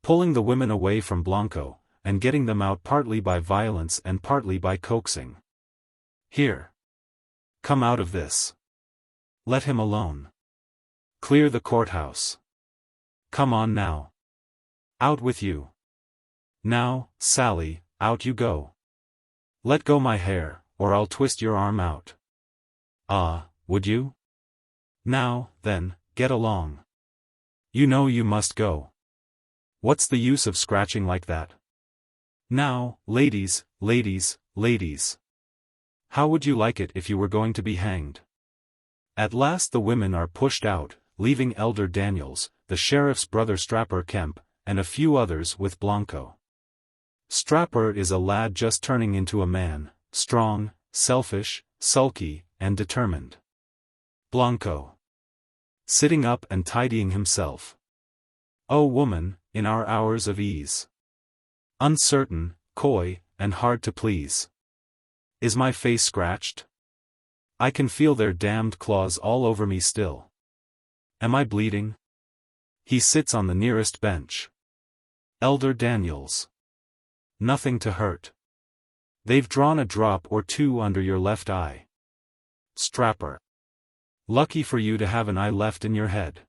Pulling the women away from Blanco, and getting them out partly by violence and partly by coaxing. Here. Come out of this. Let him alone. Clear the courthouse. Come on now. Out with you. Now, Sally, out you go. Let go my hair, or I'll twist your arm out. Ah, would you? Now, then, get along. You know you must go. What's the use of scratching like that? Now, ladies, ladies, ladies. How would you like it if you were going to be hanged? At last the women are pushed out, leaving Elder Daniels, the sheriff's brother Strapper Kemp, and a few others with Blanco. Strapper is a lad just turning into a man, strong, selfish, sulky, and determined. Blanco. Sitting up and tidying himself. Oh woman, in our hours of ease. Uncertain, coy, and hard to please. Is my face scratched? I can feel their damned claws all over me still. Am I bleeding? He sits on the nearest bench. Elder Daniels. Nothing to hurt. They've drawn a drop or two under your left eye. Strapper. Lucky for you to have an eye left in your head.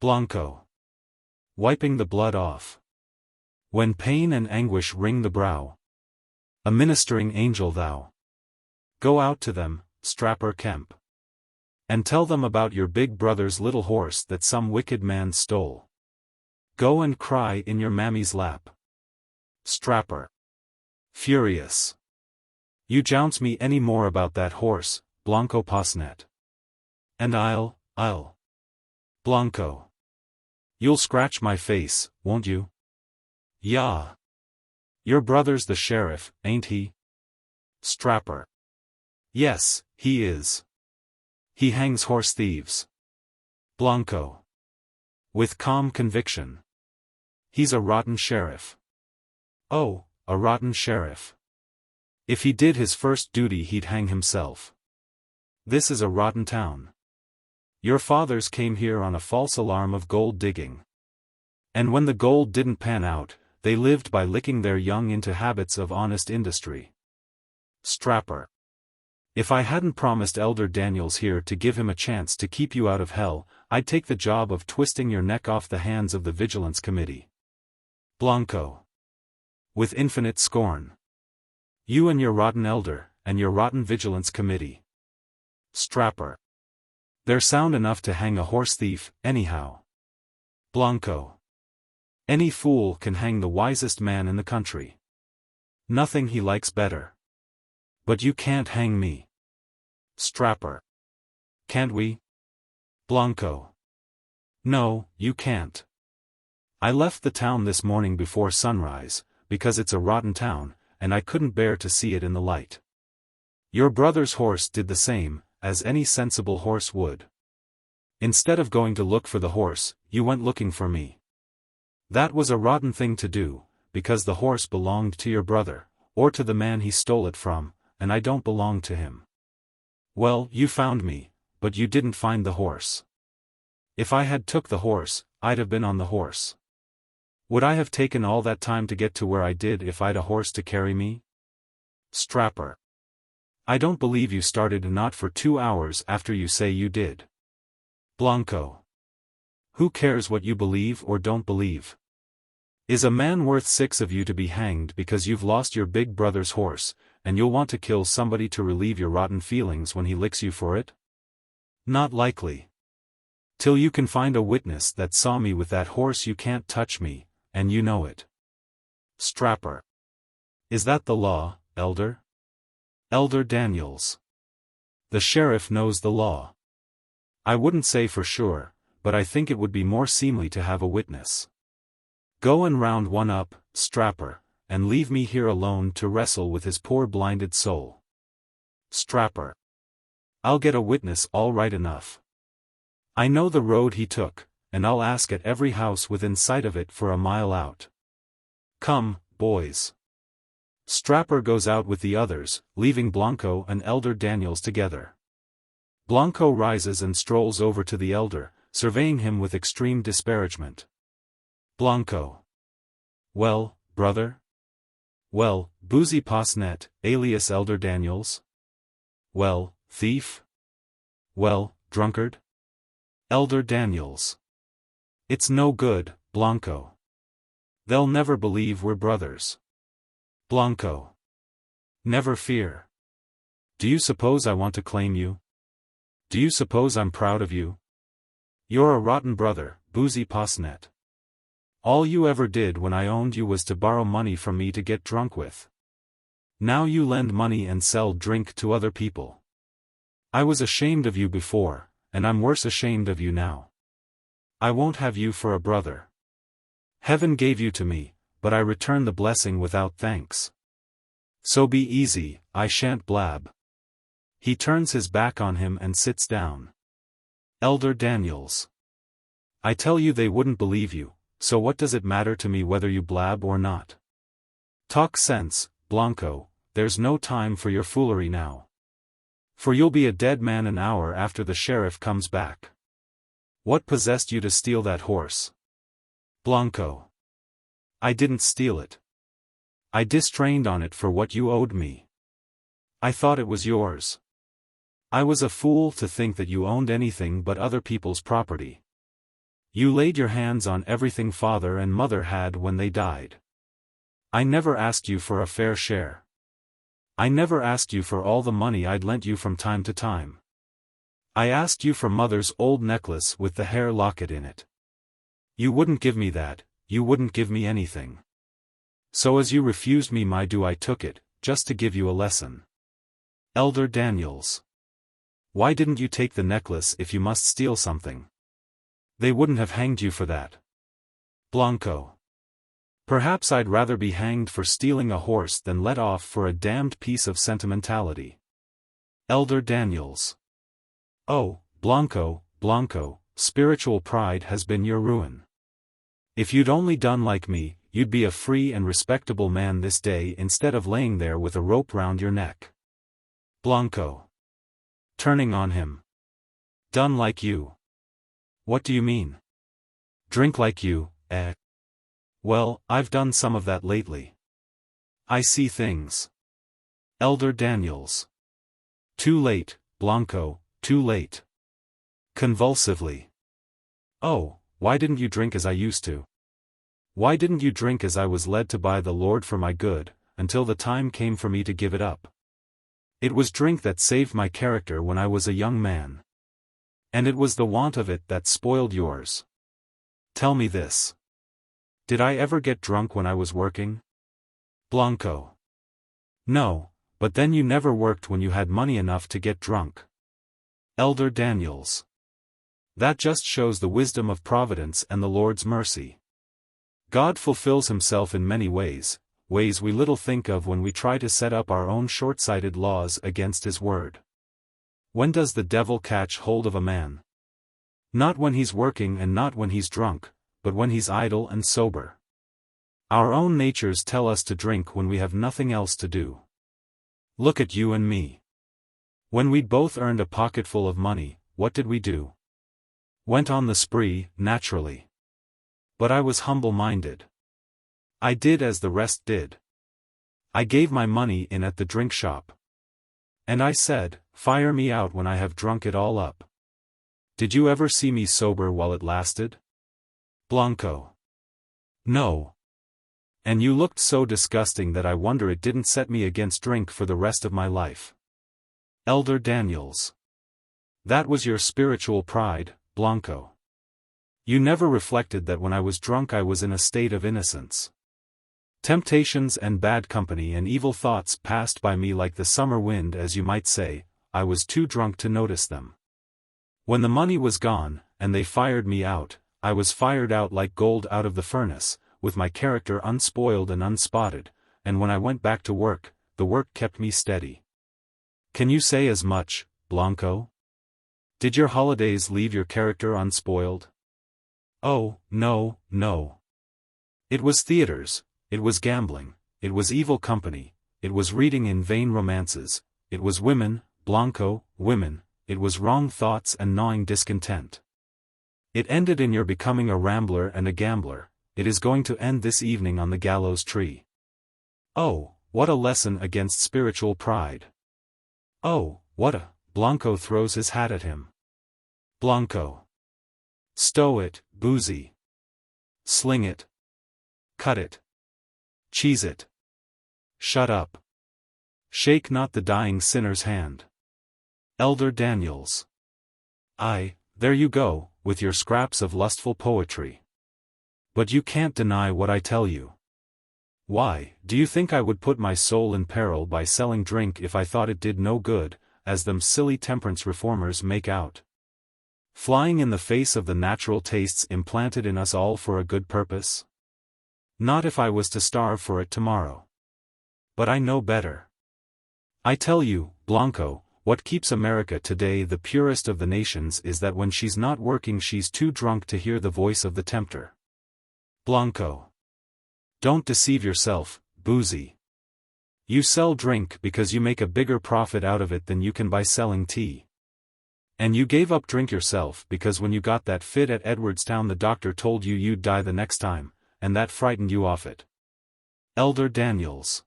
Blanco. Wiping the blood off. When pain and anguish wring the brow. A ministering angel thou. Go out to them, Strapper Kemp. And tell them about your big brother's little horse that some wicked man stole. Go and cry in your mammy's lap. Strapper. Furious. You jounce me any more about that horse, Blanco Posnet. And I'll. Blanco. You'll scratch my face, won't you? Yah. Your brother's the sheriff, ain't he? Strapper. Yes, he is. He hangs horse thieves. Blanco. With calm conviction. He's a rotten sheriff. Oh, a rotten sheriff. If he did his first duty he'd hang himself. This is a rotten town. Your fathers came here on a false alarm of gold digging. And when the gold didn't pan out, they lived by licking their young into habits of honest industry. Strapper. If I hadn't promised Elder Daniels here to give him a chance to keep you out of hell, I'd take the job of twisting your neck off the hands of the Vigilance Committee. Blanco. With infinite scorn. You and your rotten elder, and your rotten Vigilance Committee. Strapper. They're sound enough to hang a horse thief, anyhow. Blanco. Any fool can hang the wisest man in the country. Nothing he likes better. But you can't hang me. Strapper. Can't we? Blanco. No, you can't. I left the town this morning before sunrise, because it's a rotten town, and I couldn't bear to see it in the light. Your brother's horse did the same, as any sensible horse would. Instead of going to look for the horse, you went looking for me. That was a rotten thing to do, because the horse belonged to your brother, or to the man he stole it from, and I don't belong to him. Well, you found me, but you didn't find the horse. If I had took the horse, I'd have been on the horse. Would I have taken all that time to get to where I did if I'd a horse to carry me? Strapper. I don't believe you started not for 2 hours after you say you did. Blanco. Who cares what you believe or don't believe? Is a man worth 6 of you to be hanged because you've lost your big brother's horse, and you'll want to kill somebody to relieve your rotten feelings when he licks you for it? Not likely. Till you can find a witness that saw me with that horse you can't touch me, and you know it. Strapper. Is that the law, Elder? Elder Daniels. The sheriff knows the law. I wouldn't say for sure, but I think it would be more seemly to have a witness. Go and round one up, Strapper, and leave me here alone to wrestle with his poor blinded soul. Strapper. I'll get a witness all right enough. I know the road he took, and I'll ask at every house within sight of it for a mile out. Come, boys. Strapper goes out with the others, leaving Blanco and Elder Daniels together. Blanco rises and strolls over to the elder, surveying him with extreme disparagement. Blanco. Well, brother? Well, boozy Posnet, alias Elder Daniels? Well, thief? Well, drunkard? Elder Daniels. It's no good, Blanco. They'll never believe we're brothers. Blanco. Never fear. Do you suppose I want to claim you? Do you suppose I'm proud of you? You're a rotten brother, boozy Posnet. All you ever did when I owned you was to borrow money from me to get drunk with. Now you lend money and sell drink to other people. I was ashamed of you before, and I'm worse ashamed of you now. I won't have you for a brother. Heaven gave you to me, but I return the blessing without thanks. So be easy, I shan't blab. He turns his back on him and sits down. Elder Daniels. I tell you they wouldn't believe you, so what does it matter to me whether you blab or not? Talk sense, Blanco, there's no time for your foolery now. For you'll be a dead man an hour after the sheriff comes back. What possessed you to steal that horse? Blanco. I didn't steal it. I distrained on it for what you owed me. I thought it was yours. I was a fool to think that you owned anything but other people's property. You laid your hands on everything father and mother had when they died. I never asked you for a fair share. I never asked you for all the money I'd lent you from time to time. I asked you for mother's old necklace with the hair locket in it. You wouldn't give me that, you wouldn't give me anything. So as you refused me my due I took it, just to give you a lesson. Elder Daniels. Why didn't you take the necklace if you must steal something? They wouldn't have hanged you for that. Blanco. Perhaps I'd rather be hanged for stealing a horse than let off for a damned piece of sentimentality. Elder Daniels. Oh, Blanco, Blanco, spiritual pride has been your ruin. If you'd only done like me, you'd be a free and respectable man this day instead of laying there with a rope round your neck. Blanco. Turning on him. Done like you. What do you mean? Drink like you, eh? Well, I've done some of that lately. I see things. Elder Daniels. Too late, Blanco, too late. Convulsively. Oh, why didn't you drink as I used to? Why didn't you drink as I was led to by the Lord for my good, until the time came for me to give it up? It was drink that saved my character when I was a young man. And it was the want of it that spoiled yours. Tell me this. Did I ever get drunk when I was working? Blanco. No, but then you never worked when you had money enough to get drunk. Elder Daniels. That just shows the wisdom of providence and the Lord's mercy. God fulfills himself in many ways, ways we little think of when we try to set up our own short-sighted laws against his word. When does the devil catch hold of a man? Not when he's working and not when he's drunk, but when he's idle and sober. Our own natures tell us to drink when we have nothing else to do. Look at you and me. When we'd both earned a pocketful of money, what did we do? Went on the spree, naturally. But I was humble-minded. I did as the rest did. I gave my money in at the drink shop. And I said, fire me out when I have drunk it all up. Did you ever see me sober while it lasted? Blanco. No. And you looked so disgusting that I wonder it didn't set me against drink for the rest of my life. Elder Daniels. That was your spiritual pride, Blanco. You never reflected that when I was drunk I was in a state of innocence. Temptations and bad company and evil thoughts passed by me like the summer wind, as you might say. I was too drunk to notice them. When the money was gone, and they fired me out, I was fired out like gold out of the furnace, with my character unspoiled and unspotted, and when I went back to work, the work kept me steady. Can you say as much, Blanco? Did your holidays leave your character unspoiled? Oh, no, no. It was theaters, it was gambling, it was evil company, it was reading in vain romances, it was women, Blanco, women, it was wrong thoughts and gnawing discontent. It ended in your becoming a rambler and a gambler. It is going to end this evening on the gallows tree. Oh, what a lesson against spiritual pride. Oh, what a— Blanco throws his hat at him. Blanco. Stow it, boozy. Sling it. Cut it. Cheese it. Shut up. Shake not the dying sinner's hand. Elder Daniels. Aye, there you go, with your scraps of lustful poetry. But you can't deny what I tell you. Why, do you think I would put my soul in peril by selling drink if I thought it did no good, as them silly temperance reformers make out? Flying in the face of the natural tastes implanted in us all for a good purpose? Not if I was to starve for it tomorrow. But I know better. I tell you, Blanco, what keeps America today the purest of the nations is that when she's not working she's too drunk to hear the voice of the tempter. Blanco. Don't deceive yourself, boozy. You sell drink because you make a bigger profit out of it than you can by selling tea. And you gave up drink yourself because when you got that fit at Edwardstown the doctor told you you'd die the next time, and that frightened you off it. Elder Daniels.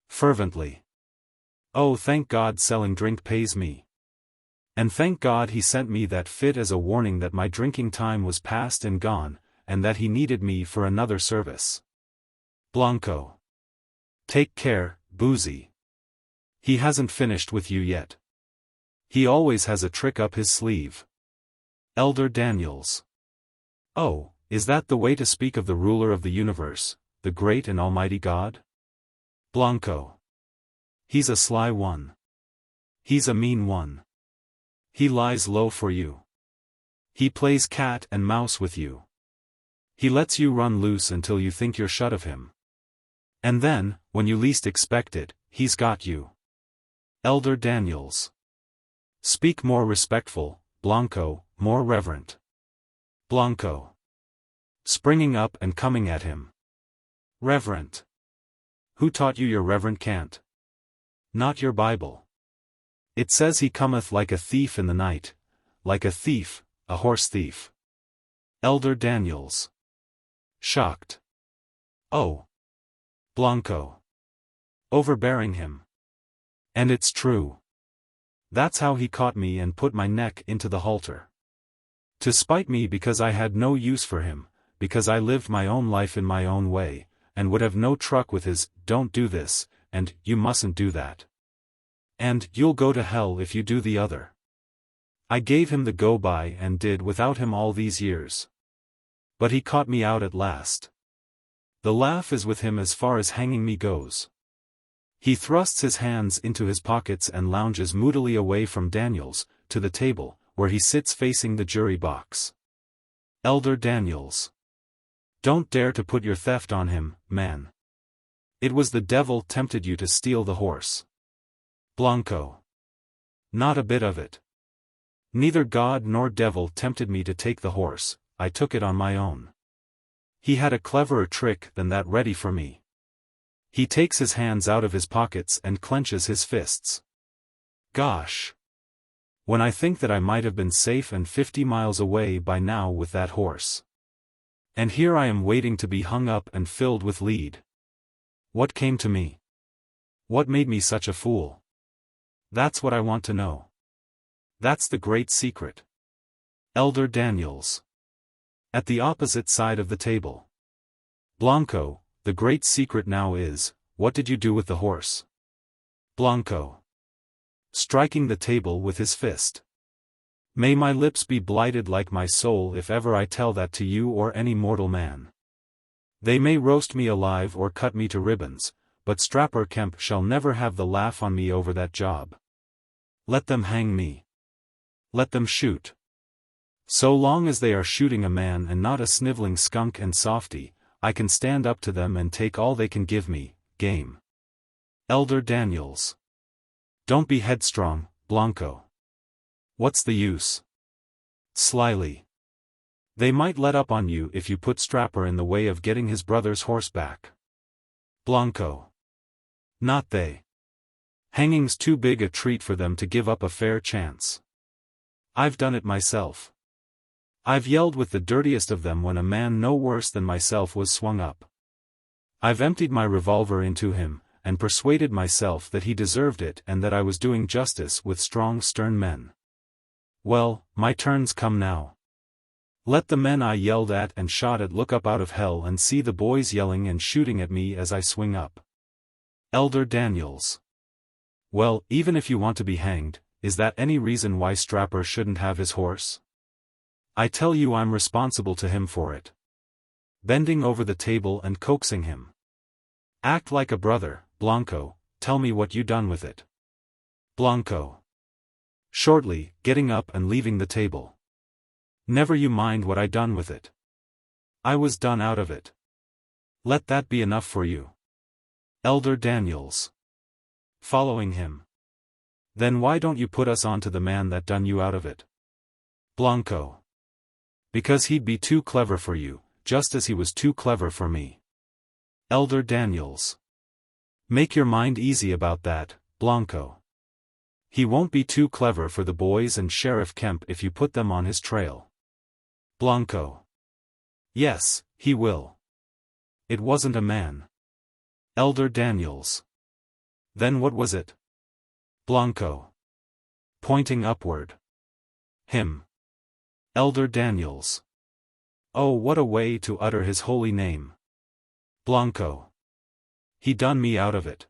Fervently. Oh, thank God selling drink pays me. And thank God he sent me that fit as a warning that my drinking time was past and gone, and that he needed me for another service. Blanco. Take care, boozy. He hasn't finished with you yet. He always has a trick up his sleeve. Elder Daniels. Oh, is that the way to speak of the ruler of the universe, the great and almighty God? Blanco. He's a sly one. He's a mean one. He lies low for you. He plays cat and mouse with you. He lets you run loose until you think you're shut of him. And then, when you least expect it, he's got you. Elder Daniels. Speak more respectful, Blanco, more reverent. Blanco. Springing up and coming at him. Reverent. Who taught you your reverent cant? Not your Bible. It says he cometh like a thief in the night, like a thief, a horse thief. Elder Daniels. Shocked. Oh. Blanco. Overbearing him. And it's true. That's how he caught me and put my neck into the halter. To spite me because I had no use for him, because I lived my own life in my own way, and would have no truck with his, don't do this, and, you mustn't do that. And, you'll go to hell if you do the other. I gave him the go-by and did without him all these years. But he caught me out at last. The laugh is with him as far as hanging me goes. He thrusts his hands into his pockets and lounges moodily away from Daniels, to the table, where he sits facing the jury box. Elder Daniels. Don't dare to put your theft on him, man. It was the devil tempted you to steal the horse. Blanco. Not a bit of it. Neither God nor devil tempted me to take the horse, I took it on my own. He had a cleverer trick than that ready for me. He takes his hands out of his pockets and clenches his fists. Gosh! When I think that I might have been safe and 50 miles away by now with that horse. And here I am waiting to be hung up and filled with lead. What came to me? What made me such a fool? That's what I want to know. That's the great secret. Elder Daniels. At the opposite side of the table. Blanco, the great secret now is, what did you do with the horse? Blanco. Striking the table with his fist. May my lips be blighted like my soul if ever I tell that to you or any mortal man. They may roast me alive or cut me to ribbons, but Strapper Kemp shall never have the laugh on me over that job. Let them hang me. Let them shoot. So long as they are shooting a man and not a sniveling skunk and softy, I can stand up to them and take all they can give me, game. Elder Daniels. Don't be headstrong, Blanco. What's the use? Slyly. They might let up on you if you put Strapper in the way of getting his brother's horse back. Blanco. Not they. Hanging's too big a treat for them to give up a fair chance. I've done it myself. I've yelled with the dirtiest of them when a man no worse than myself was swung up. I've emptied my revolver into him, and persuaded myself that he deserved it and that I was doing justice with strong stern men. Well, my turn's come now. Let the men I yelled at and shot at look up out of hell and see the boys yelling and shooting at me as I swing up. Elder Daniels. Well, even if you want to be hanged, is that any reason why Strapper shouldn't have his horse? I tell you I'm responsible to him for it. Bending over the table and coaxing him. Act like a brother, Blanco, tell me what you done with it. Blanco. Shortly, getting up and leaving the table. Never you mind what I done with it. I was done out of it. Let that be enough for you. Elder Daniels. Following him. Then why don't you put us on to the man that done you out of it? Blanco. Because he'd be too clever for you, just as he was too clever for me. Elder Daniels. Make your mind easy about that, Blanco. He won't be too clever for the boys and Sheriff Kemp if you put them on his trail. Blanco. Yes, he will. It wasn't a man. Elder Daniels. Then what was it? Blanco. Pointing upward. Him. Elder Daniels. Oh, what a way to utter his holy name. Blanco. He done me out of it.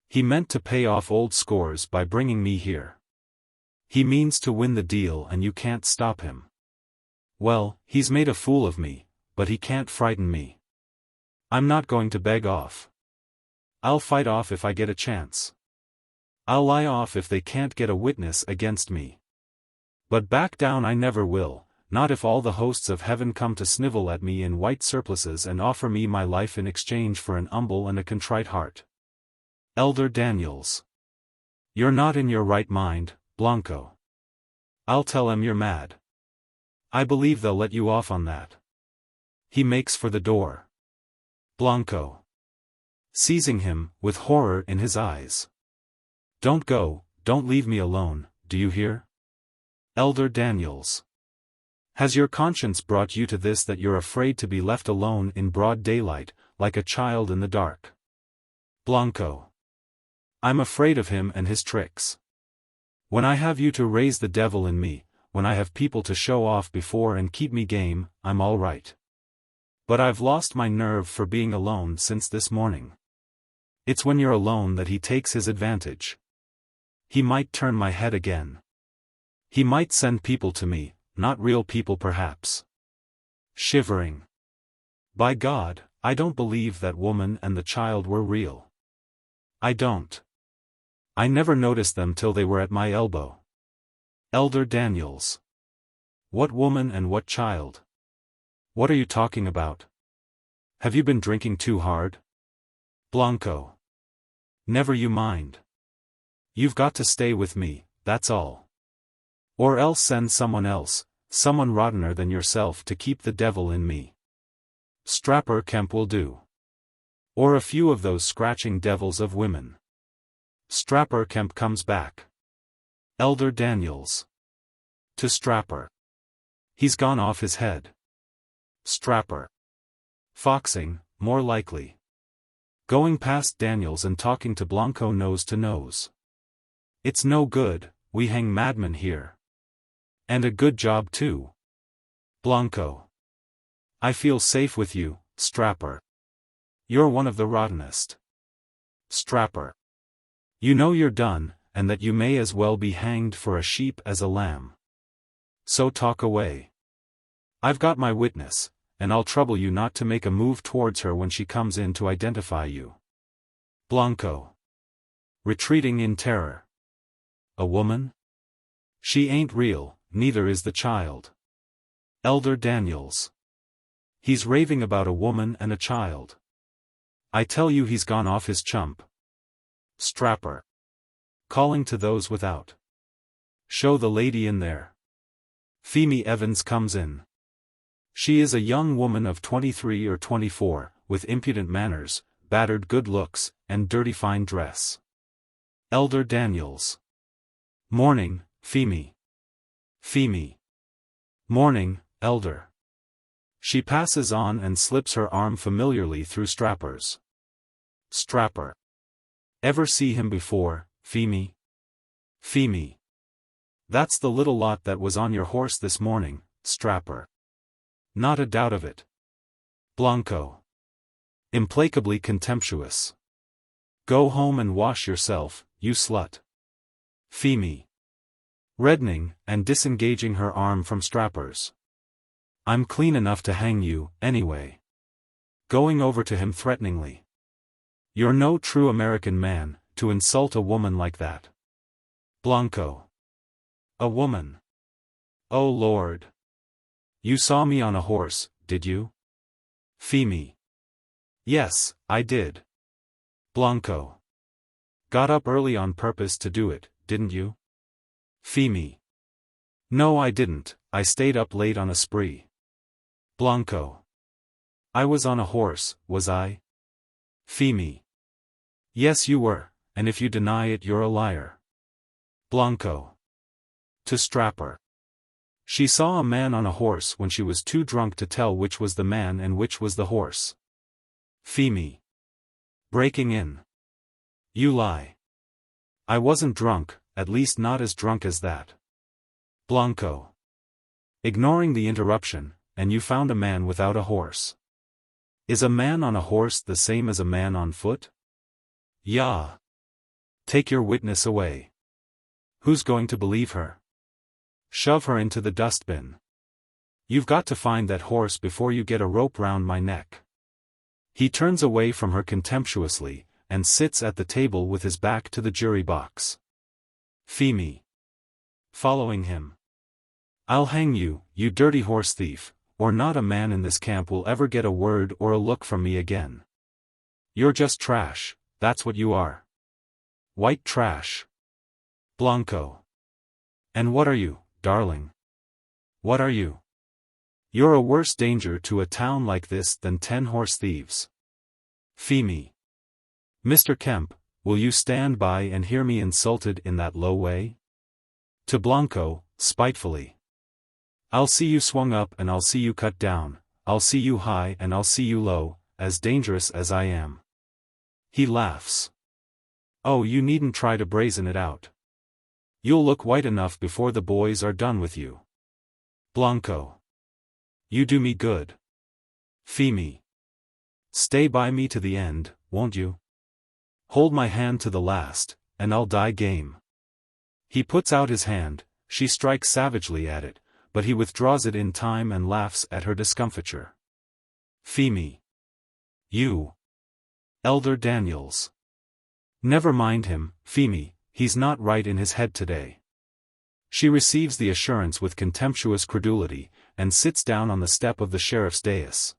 He meant to pay off old scores by bringing me here. He means to win the deal and you can't stop him. Well, he's made a fool of me, but he can't frighten me. I'm not going to beg off. I'll fight off if I get a chance. I'll lie off if they can't get a witness against me. But back down I never will, not if all the hosts of heaven come to snivel at me in white surplices and offer me my life in exchange for an humble and a contrite heart. Elder Daniels. You're not in your right mind, Blanco. I'll tell 'em you're mad. I believe they'll let you off on that. He makes for the door. Blanco. Seizing him, with horror in his eyes. Don't go, don't leave me alone, do you hear? Elder Daniels. Has your conscience brought you to this that you're afraid to be left alone in broad daylight, like a child in the dark? Blanco. I'm afraid of him and his tricks. When I have you to raise the devil in me, when I have people to show off before and keep me game, I'm all right. But I've lost my nerve for being alone since this morning. It's when you're alone that he takes his advantage. He might turn my head again. He might send people to me, not real people perhaps. Shivering. By God, I don't believe that woman and the child were real. I don't. I never noticed them till they were at my elbow. Elder Daniels. What woman and what child? What are you talking about? Have you been drinking too hard? Blanco. Never you mind. You've got to stay with me, that's all. Or else send someone else, someone rottener than yourself to keep the devil in me. Strapper Kemp will do. Or a few of those scratching devils of women. Strapper Kemp comes back. Elder Daniels. To Strapper. He's gone off his head. Strapper. Foxing, more likely. Going past Daniels and talking to Blanco nose to nose. It's no good, we hang madmen here. And a good job too. Blanco. I feel safe with you, Strapper. You're one of the rottenest. Strapper. You know you're done, and that you may as well be hanged for a sheep as a lamb. So talk away. I've got my witness, and I'll trouble you not to make a move towards her when she comes in to identify you. Blanco. Retreating in terror. A woman? She ain't real, neither is the child. Elder Daniels. He's raving about a woman and a child. I tell you he's gone off his chump. Strapper. Calling to those without. Show the lady in there. Femi Evans comes in. She is a young woman of 23 or 24, with impudent manners, battered good looks, and dirty fine dress. Elder Daniels. Morning, Femi. Femi. Morning, Elder. She passes on and slips her arm familiarly through Strapper's. Strapper. Ever see him before, Femi? Femi. That's the little lot that was on your horse this morning, Strapper. Not a doubt of it. Blanco. Implacably contemptuous. Go home and wash yourself, you slut. Femi. Reddening, and disengaging her arm from Strapper's. I'm clean enough to hang you, anyway. Going over to him threateningly. You're no true American man, to insult a woman like that. Blanco. A woman. Oh Lord. You saw me on a horse, did you? Femi. Yes, I did. Blanco. Got up early on purpose to do it, didn't you? Femi. No, I didn't, I stayed up late on a spree. Blanco. I was on a horse, was I? Femi. Yes you were, and if you deny it you're a liar. Blanco. To Strapper. She saw a man on a horse when she was too drunk to tell which was the man and which was the horse. Femi. Breaking in. You lie. I wasn't drunk, at least not as drunk as that. Blanco. Ignoring the interruption, and you found a man without a horse. Is a man on a horse the same as a man on foot? Yeah. Take your witness away. Who's going to believe her? Shove her into the dustbin. You've got to find that horse before you get a rope round my neck. He turns away from her contemptuously, and sits at the table with his back to the jury box. Femi. Following him. I'll hang you, you dirty horse thief, or not a man in this camp will ever get a word or a look from me again. You're just trash, that's what you are. White trash. Blanco. And what are you, darling? What are you? You're a worse danger to a town like this than 10 horse thieves. Femi. Mr. Kemp, will you stand by and hear me insulted in that low way? To Blanco, spitefully. I'll see you swung up and I'll see you cut down, I'll see you high and I'll see you low, as dangerous as I am. He laughs. Oh, you needn't try to brazen it out. You'll look white enough before the boys are done with you. Blanco. You do me good. Femi. Stay by me to the end, won't you? Hold my hand to the last, and I'll die game. He puts out his hand, she strikes savagely at it, but he withdraws it in time and laughs at her discomfiture. Femi. You. Elder Daniels. Never mind him, Femi, he's not right in his head today. She receives the assurance with contemptuous credulity, and sits down on the step of the sheriff's dais.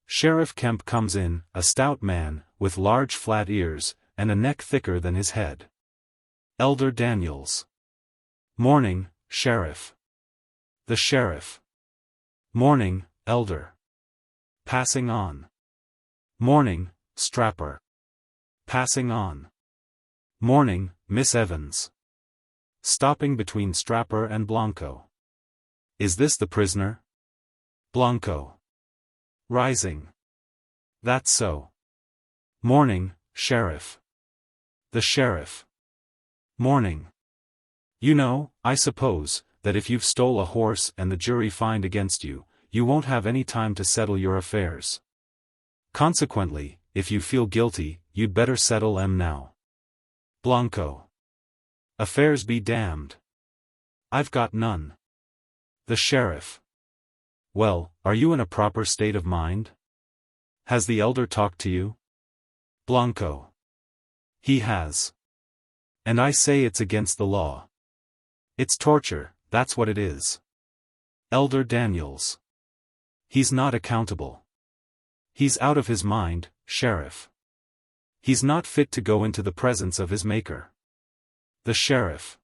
Sheriff Kemp comes in, a stout man, with large flat ears, and a neck thicker than his head. Elder Daniels. Morning, Sheriff. The Sheriff. Morning, Elder. Passing on. Morning, Strapper. Passing on. Morning, Miss Evans. Stopping between Strapper and Blanco. Is this the prisoner? Blanco. Rising. That's so. Morning, Sheriff. The Sheriff. Morning. You know, I suppose, that if you've stole a horse and the jury find against you, you won't have any time to settle your affairs. Consequently, if you feel guilty, you'd better settle 'em now. Blanco. Affairs be damned. I've got none. The sheriff. Well, are you in a proper state of mind? Has the elder talked to you? Blanco. He has. And I say it's against the law. It's torture, that's what it is. Elder Daniels. He's not accountable. He's out of his mind, Sheriff. He's not fit to go into the presence of his maker. The sheriff.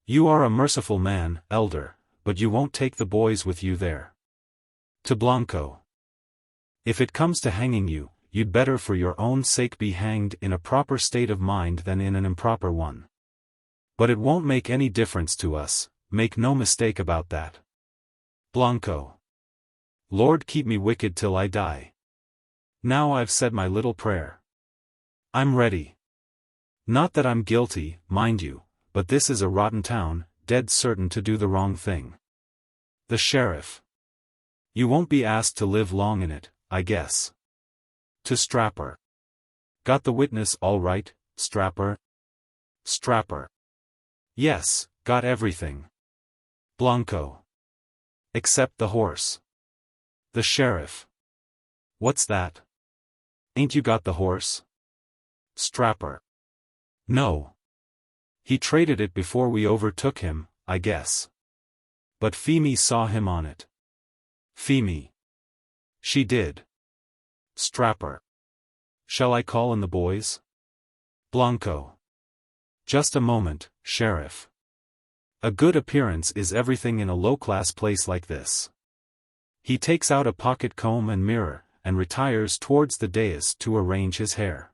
You are a merciful man, Elder, but you won't take the boys with you there. To Blanco. If it comes to hanging you, you'd better for your own sake be hanged in a proper state of mind than in an improper one. But it won't make any difference to us, make no mistake about that. Blanco. Lord keep me wicked till I die. Now I've said my little prayer. I'm ready. Not that I'm guilty, mind you, but this is a rotten town, dead certain to do the wrong thing. The sheriff. You won't be asked to live long in it, I guess. To Strapper. Got the witness all right, Strapper? Strapper. Yes, got everything. Blanco. Except the horse. The sheriff. What's that? Ain't you got the horse? Strapper. No. He traded it before we overtook him, I guess. But Feemy saw him on it. Feemy. She did. Strapper. Shall I call in the boys? Blanco. Just a moment, Sheriff. A good appearance is everything in a low-class place like this. He takes out a pocket comb and mirror, and retires towards the dais to arrange his hair.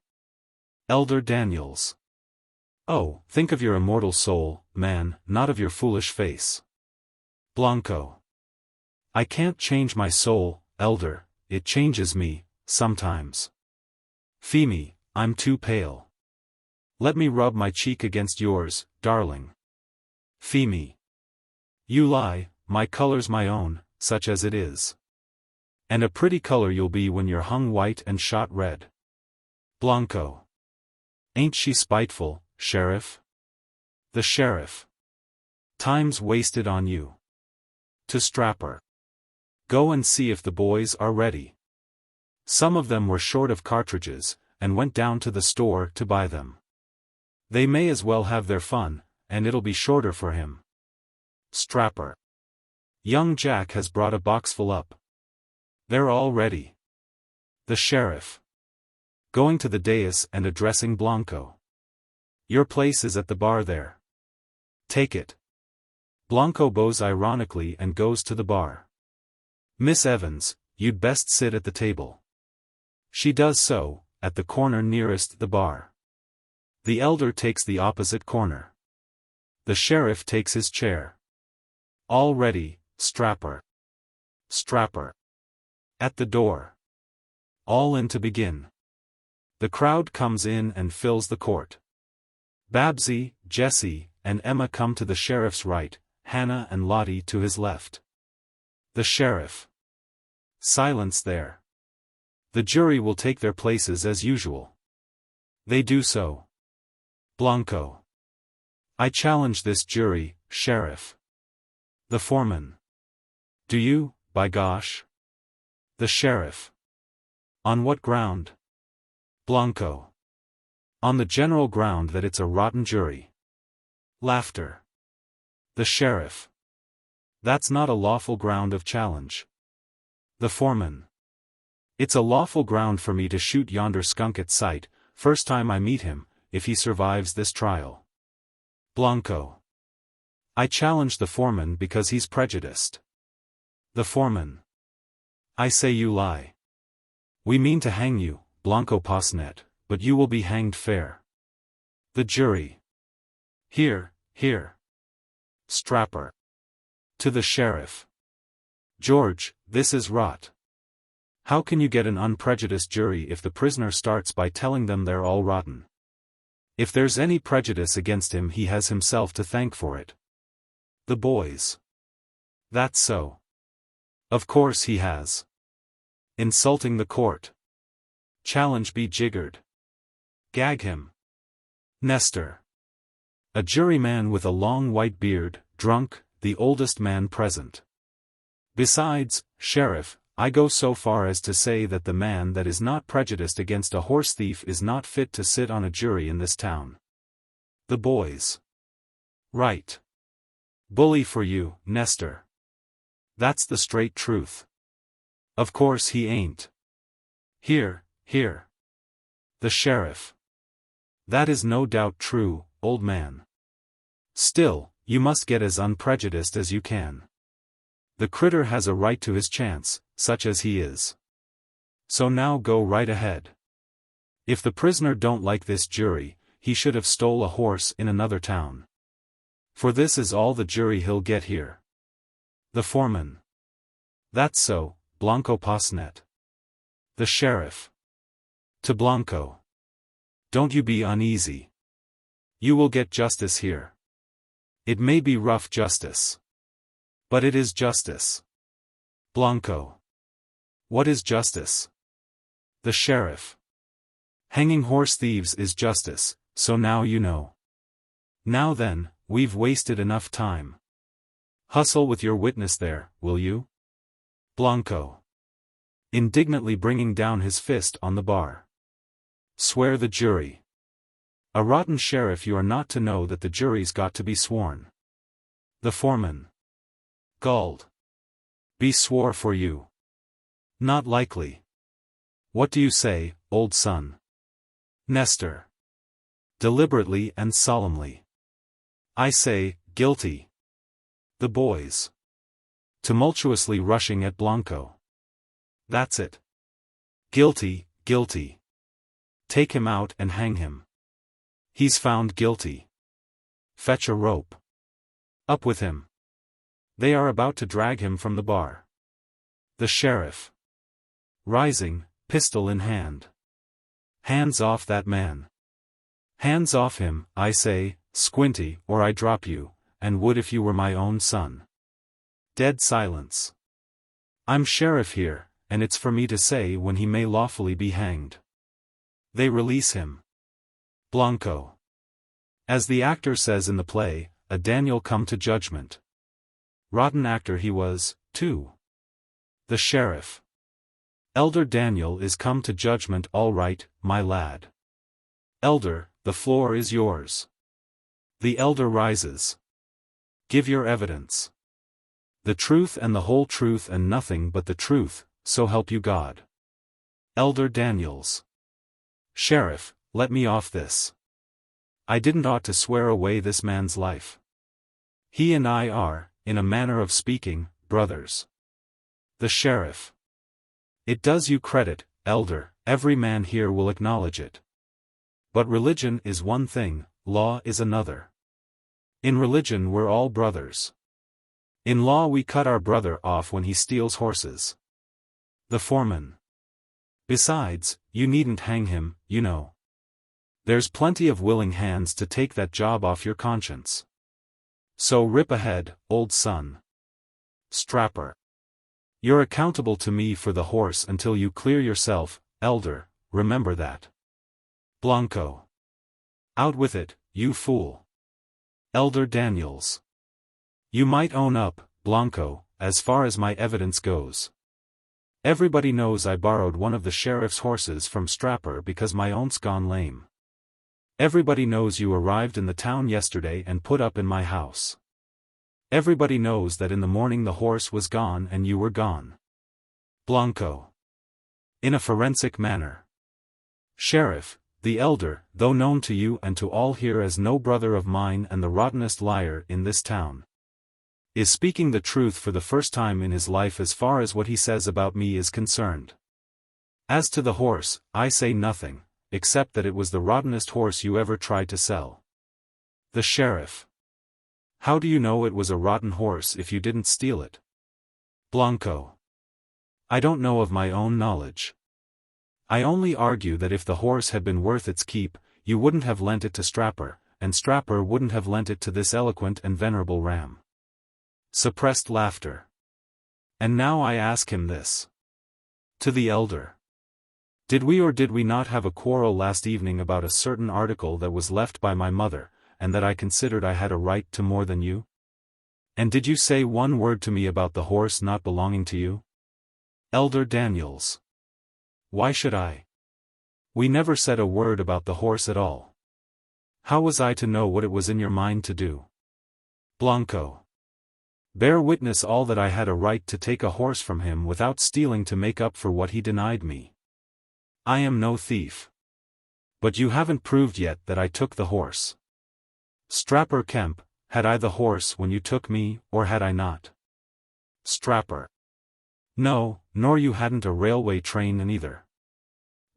Elder Daniels. Oh, think of your immortal soul, man, not of your foolish face. Blanco. I can't change my soul, Elder, it changes me, sometimes. Feemy, I'm too pale. Let me rub my cheek against yours, darling. Feemy. You lie, my color's my own, such as it is. And a pretty color you'll be when you're hung white and shot red. Blanco. Ain't she spiteful, Sheriff? The sheriff. Time's wasted on you. To Strapper. Go and see if the boys are ready. Some of them were short of cartridges, and went down to the store to buy them. They may as well have their fun, and it'll be shorter for him. Strapper. Young Jack has brought a box full up. They're all ready. The sheriff. Going to the dais and addressing Blanco. Your place is at the bar there. Take it. Blanco bows ironically and goes to the bar. Miss Evans, you'd best sit at the table. She does so, at the corner nearest the bar. The elder takes the opposite corner. The sheriff takes his chair. All ready, Strapper. Strapper. At the door. All in to begin. The crowd comes in and fills the court. Babsy, Jessie, and Emma come to the sheriff's right, Hannah and Lottie to his left. The sheriff. Silence there. The jury will take their places as usual. They do so. Blanco. I challenge this jury, Sheriff. The foreman. Do you, by gosh? The sheriff. On what ground? Blanco. On the general ground that it's a rotten jury. Laughter. The sheriff. That's not a lawful ground of challenge. The foreman. It's a lawful ground for me to shoot yonder skunk at sight, first time I meet him, if he survives this trial. Blanco. I challenge the foreman because he's prejudiced. The foreman. I say you lie. We mean to hang you, Blanco Posnet, but you will be hanged fair. The jury. Here, here. Strapper. To the sheriff. George, this is rot. How can you get an unprejudiced jury if the prisoner starts by telling them they're all rotten? If there's any prejudice against him, he has himself to thank for it. The boys. That's so. Of course he has. Insulting the court. Challenge be jiggered. Gag him. Nestor. A juryman with a long white beard, drunk, the oldest man present. Besides, Sheriff, I go so far as to say that the man that is not prejudiced against a horse thief is not fit to sit on a jury in this town. The boys. Right. Bully for you, Nestor. That's the straight truth. Of course he ain't. Here. The sheriff. That is no doubt true, old man. Still, you must get as unprejudiced as you can. The critter has a right to his chance, such as he is. So now go right ahead. If the prisoner don't like this jury, he should have stole a horse in another town. For this is all the jury he'll get here. The foreman. That's so, Blanco Posnet. The sheriff. To Blanco. Don't you be uneasy. You will get justice here. It may be rough justice. But it is justice. Blanco. What is justice? The sheriff. Hanging horse thieves is justice, so now you know. Now then, we've wasted enough time. Hustle with your witness there, will you? Blanco. Indignantly bringing down his fist on the bar. Swear the jury. A rotten sheriff, you are not to know that the jury's got to be sworn. The foreman. Gulled. Be swore for you. Not likely. What do you say, old son? Nestor. Deliberately and solemnly. I say, guilty. The boys. Tumultuously rushing at Blanco. That's it. Guilty, guilty. Take him out and hang him. He's found guilty. Fetch a rope. Up with him. They are about to drag him from the bar. The sheriff. Rising, pistol in hand. Hands off that man. Hands off him, I say, Squinty, or I drop you, and would if you were my own son. Dead silence. I'm sheriff here, and it's for me to say when he may lawfully be hanged. They release him. Blanco. As the actor says in the play, a Daniel come to judgment. Rotten actor he was, too. The sheriff. Elder Daniel is come to judgment all right, my lad. Elder, the floor is yours. The elder rises. Give your evidence. The truth and the whole truth and nothing but the truth, so help you God. Elder Daniels. Sheriff, let me off this. I didn't ought to swear away this man's life. He and I are, in a manner of speaking, brothers. The sheriff. It does you credit, elder, every man here will acknowledge it. But religion is one thing, law is another. In religion we're all brothers. In law we cut our brother off when he steals horses. The foreman. Besides, you needn't hang him, you know. There's plenty of willing hands to take that job off your conscience. So rip ahead, old son. Strapper. You're accountable to me for the horse until you clear yourself, elder, remember that. Blanco. Out with it, you fool. Elder Daniels. You might own up, Blanco, as far as my evidence goes. Everybody knows I borrowed one of the sheriff's horses from Strapper because my own's gone lame. Everybody knows you arrived in the town yesterday and put up in my house. Everybody knows that in the morning the horse was gone and you were gone. Blanco. In a forensic manner. Sheriff, the elder, though known to you and to all here as no brother of mine and the rottenest liar in this town, is speaking the truth for the first time in his life as far as what he says about me is concerned. As to the horse, I say nothing, except that it was the rottenest horse you ever tried to sell. The sheriff. How do you know it was a rotten horse if you didn't steal it? Blanco. I don't know of my own knowledge. I only argue that if the horse had been worth its keep, you wouldn't have lent it to Strapper, and Strapper wouldn't have lent it to this eloquent and venerable ram. Suppressed laughter. And now I ask him this. To the elder. Did we or did we not have a quarrel last evening about a certain article that was left by my mother, and that I considered I had a right to more than you? And did you say one word to me about the horse not belonging to you? Elder Daniels. Why should I? We never said a word about the horse at all. How was I to know what it was in your mind to do? Blanco. Bear witness all that I had a right to take a horse from him without stealing to make up for what he denied me. I am no thief. But you haven't proved yet that I took the horse. Strapper Kemp, had I the horse when you took me, or had I not? Strapper. No, nor you hadn't a railway train neither.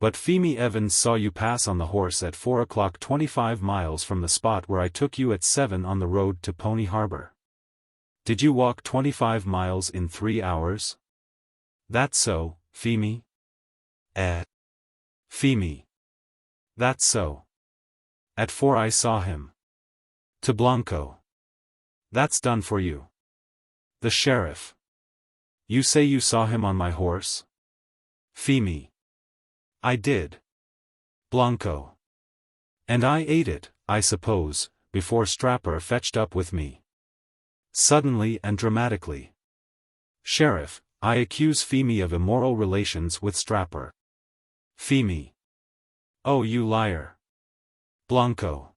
But Feemy Evans saw you pass on the horse at 4 o'clock 25 miles from the spot where I took you at 7 on the road to Pony Harbor. Did you walk 25 miles in 3 hours? That's so, Feemy? Feemy. That's so. At 4 I saw him. To Blanco. That's done for you. The sheriff. You say you saw him on my horse? Feemy. I did. Blanco. And I ate it, I suppose, before Strapper fetched up with me. Suddenly and dramatically. Sheriff, I accuse Feemy of immoral relations with Strapper. Feemy. Oh, you liar. Blanco.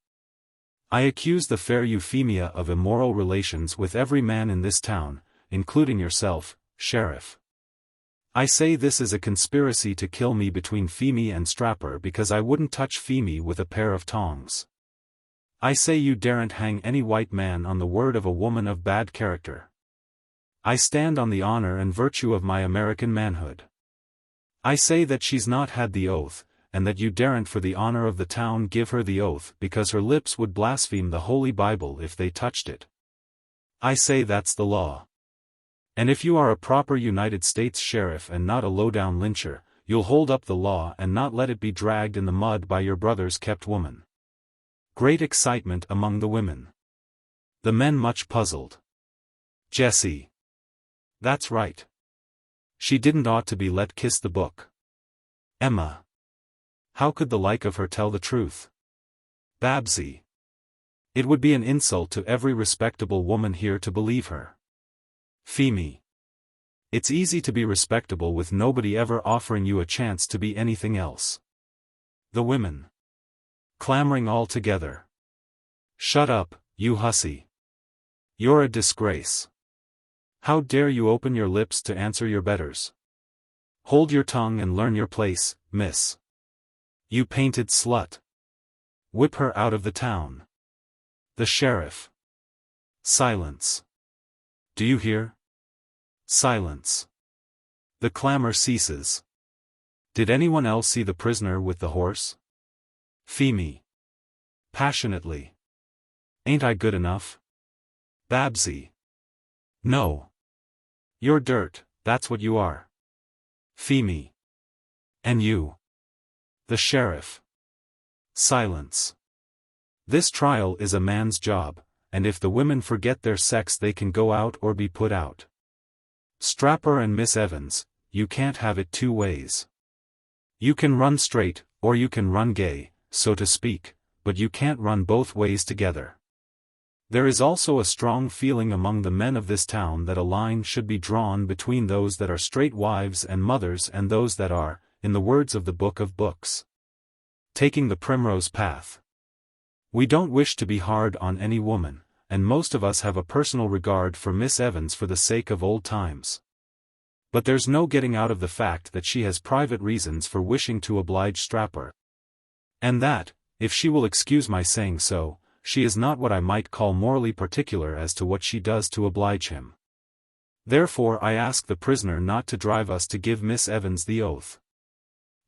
I accuse the fair Euphemia of immoral relations with every man in this town, including yourself, Sheriff. I say this is a conspiracy to kill me between Feemy and Strapper because I wouldn't touch Feemy with a pair of tongs. I say you daren't hang any white man on the word of a woman of bad character. I stand on the honor and virtue of my American manhood. I say that she's not had the oath, and that you daren't for the honor of the town give her the oath because her lips would blaspheme the Holy Bible if they touched it. I say that's the law. And if you are a proper United States sheriff and not a low-down lyncher, you'll hold up the law and not let it be dragged in the mud by your brother's kept woman. Great excitement among the women. The men much puzzled. Jessie. That's right. She didn't ought to be let kiss the book. Emma. How could the like of her tell the truth? Babsy. It would be an insult to every respectable woman here to believe her. Feemy. It's easy to be respectable with nobody ever offering you a chance to be anything else. The women. Clamoring all together. Shut up, you hussy. You're a disgrace. How dare you open your lips to answer your betters? Hold your tongue and learn your place, miss. You painted slut. Whip her out of the town. The sheriff. Silence. Do you hear? Silence. The clamor ceases. Did anyone else see the prisoner with the horse? Feemy. Passionately. Ain't I good enough? Babsy. No. You're dirt, that's what you are. Feemy. And you. The sheriff. Silence. This trial is a man's job, and if the women forget their sex they can go out or be put out. Strapper and Miss Evans, you can't have it two ways. You can run straight, or you can run gay, so to speak, but you can't run both ways together. There is also a strong feeling among the men of this town that a line should be drawn between those that are straight wives and mothers and those that are, in the words of the Book of Books, taking the primrose path. We don't wish to be hard on any woman, and most of us have a personal regard for Miss Evans for the sake of old times. But there's no getting out of the fact that she has private reasons for wishing to oblige Strapper. And that, if she will excuse my saying so, she is not what I might call morally particular as to what she does to oblige him. Therefore I ask the prisoner not to drive us to give Miss Evans the oath.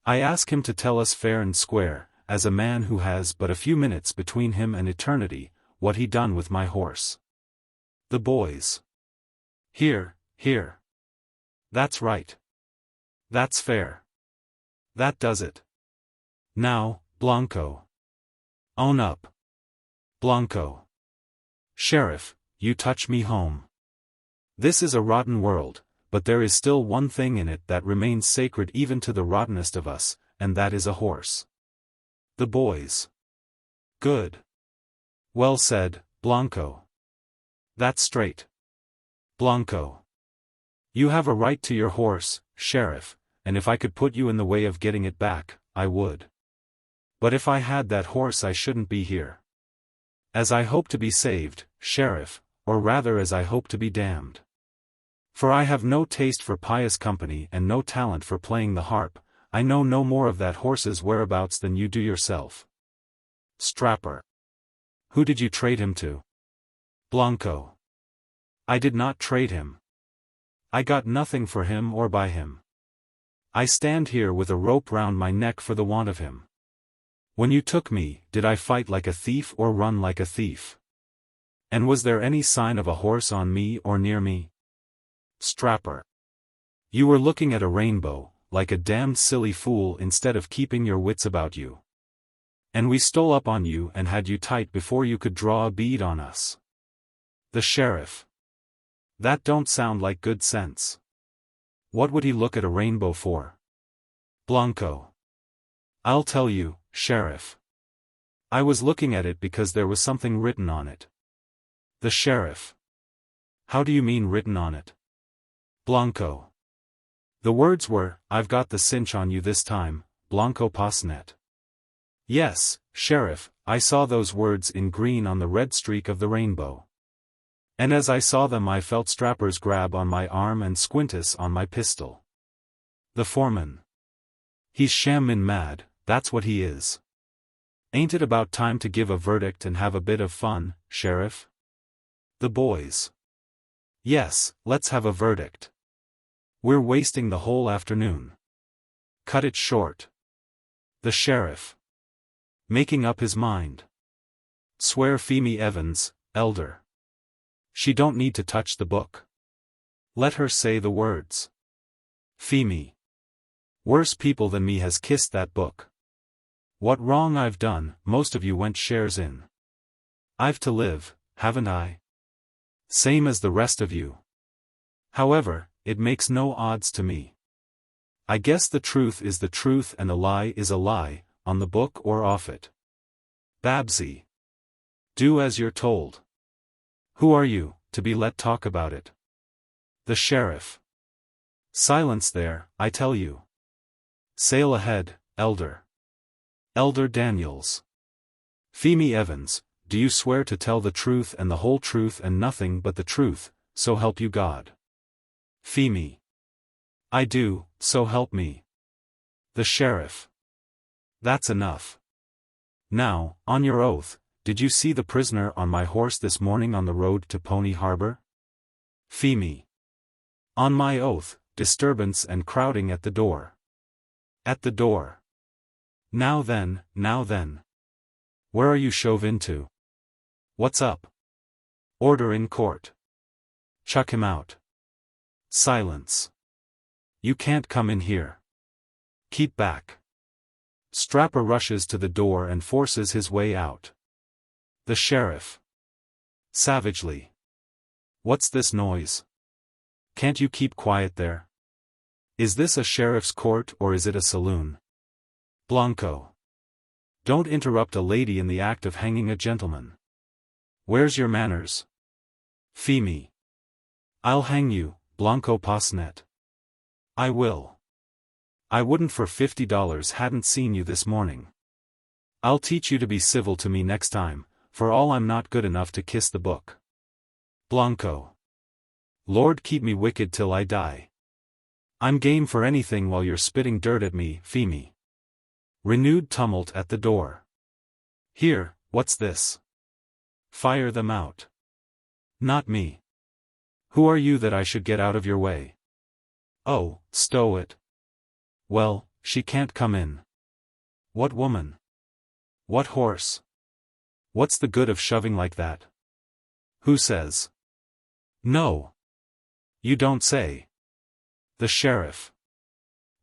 I ask him to tell us fair and square, as a man who has but a few minutes between him and eternity, what he done with my horse. The boys. Here, here. That's right. That's fair. That does it. Now, Blanco. Own up. Blanco. Sheriff, you touch me home. This is a rotten world, but there is still one thing in it that remains sacred even to the rottenest of us, and that is a horse. The boys. Good. Well said, Blanco. That's straight. Blanco. You have a right to your horse, Sheriff, and if I could put you in the way of getting it back, I would. But if I had that horse I shouldn't be here. As I hope to be saved, Sheriff, or rather as I hope to be damned. For I have no taste for pious company and no talent for playing the harp. I know no more of that horse's whereabouts than you do yourself. Strapper. Who did you trade him to? Blanco. I did not trade him. I got nothing for him or by him. I stand here with a rope round my neck for the want of him. When you took me, did I fight like a thief or run like a thief? And was there any sign of a horse on me or near me? Strapper. You were looking at a rainbow, like a damned silly fool instead of keeping your wits about you. And we stole up on you and had you tight before you could draw a bead on us. The Sheriff. That don't sound like good sense. What would he look at a rainbow for? Blanco. I'll tell you, Sheriff. I was looking at it because there was something written on it. The Sheriff. How do you mean written on it? Blanco. The words were, I've got the cinch on you this time, Blanco Posnet. Yes, Sheriff, I saw those words in green on the red streak of the rainbow. And as I saw them I felt Strapper's grab on my arm and Squintus on my pistol. The foreman. He's shammin' mad, that's what he is. Ain't it about time to give a verdict and have a bit of fun, Sheriff? The boys. Yes, let's have a verdict. We're wasting the whole afternoon. Cut it short. The Sheriff. Making up his mind. Swear Phemy Evans, elder. She don't need to touch the book. Let her say the words. Phemy. Worse people than me has kissed that book. What wrong I've done, most of you went shares in. I've to live, haven't I? Same as the rest of you. However, it makes no odds to me. I guess the truth is the truth and a lie is a lie, on the book or off it. Babsy. Do as you're told. Who are you, to be let talk about it? The Sheriff. Silence there, I tell you. Sail ahead, Elder. Elder Daniels. Phemy Evans, do you swear to tell the truth and the whole truth and nothing but the truth, so help you God? Phemy. I do, so help me. The Sheriff. That's enough. Now, on your oath, did you see the prisoner on my horse this morning on the road to Pony Harbor? Phemy. On my oath, disturbance and crowding at the door. At the door. Now then. Where are you shove into? What's up? Order in court. Chuck him out. Silence. You can't come in here. Keep back. Strapper rushes to the door and forces his way out. The Sheriff. Savagely. What's this noise? Can't you keep quiet there? Is this a sheriff's court or is it a saloon? Blanco. Don't interrupt a lady in the act of hanging a gentleman. Where's your manners? Phemy. I'll hang you, Blanco Posnet. I will. I wouldn't for $50 hadn't seen you this morning. I'll teach you to be civil to me next time, for all I'm not good enough to kiss the book. Blanco. Lord keep me wicked till I die. I'm game for anything while you're spitting dirt at me, Phemy. Renewed tumult at the door. Here, what's this? Fire them out. Not me. Who are you that I should get out of your way? Oh, stow it. Well, she can't come in. What woman? What horse? What's the good of shoving like that? Who says? No. You don't say. The Sheriff.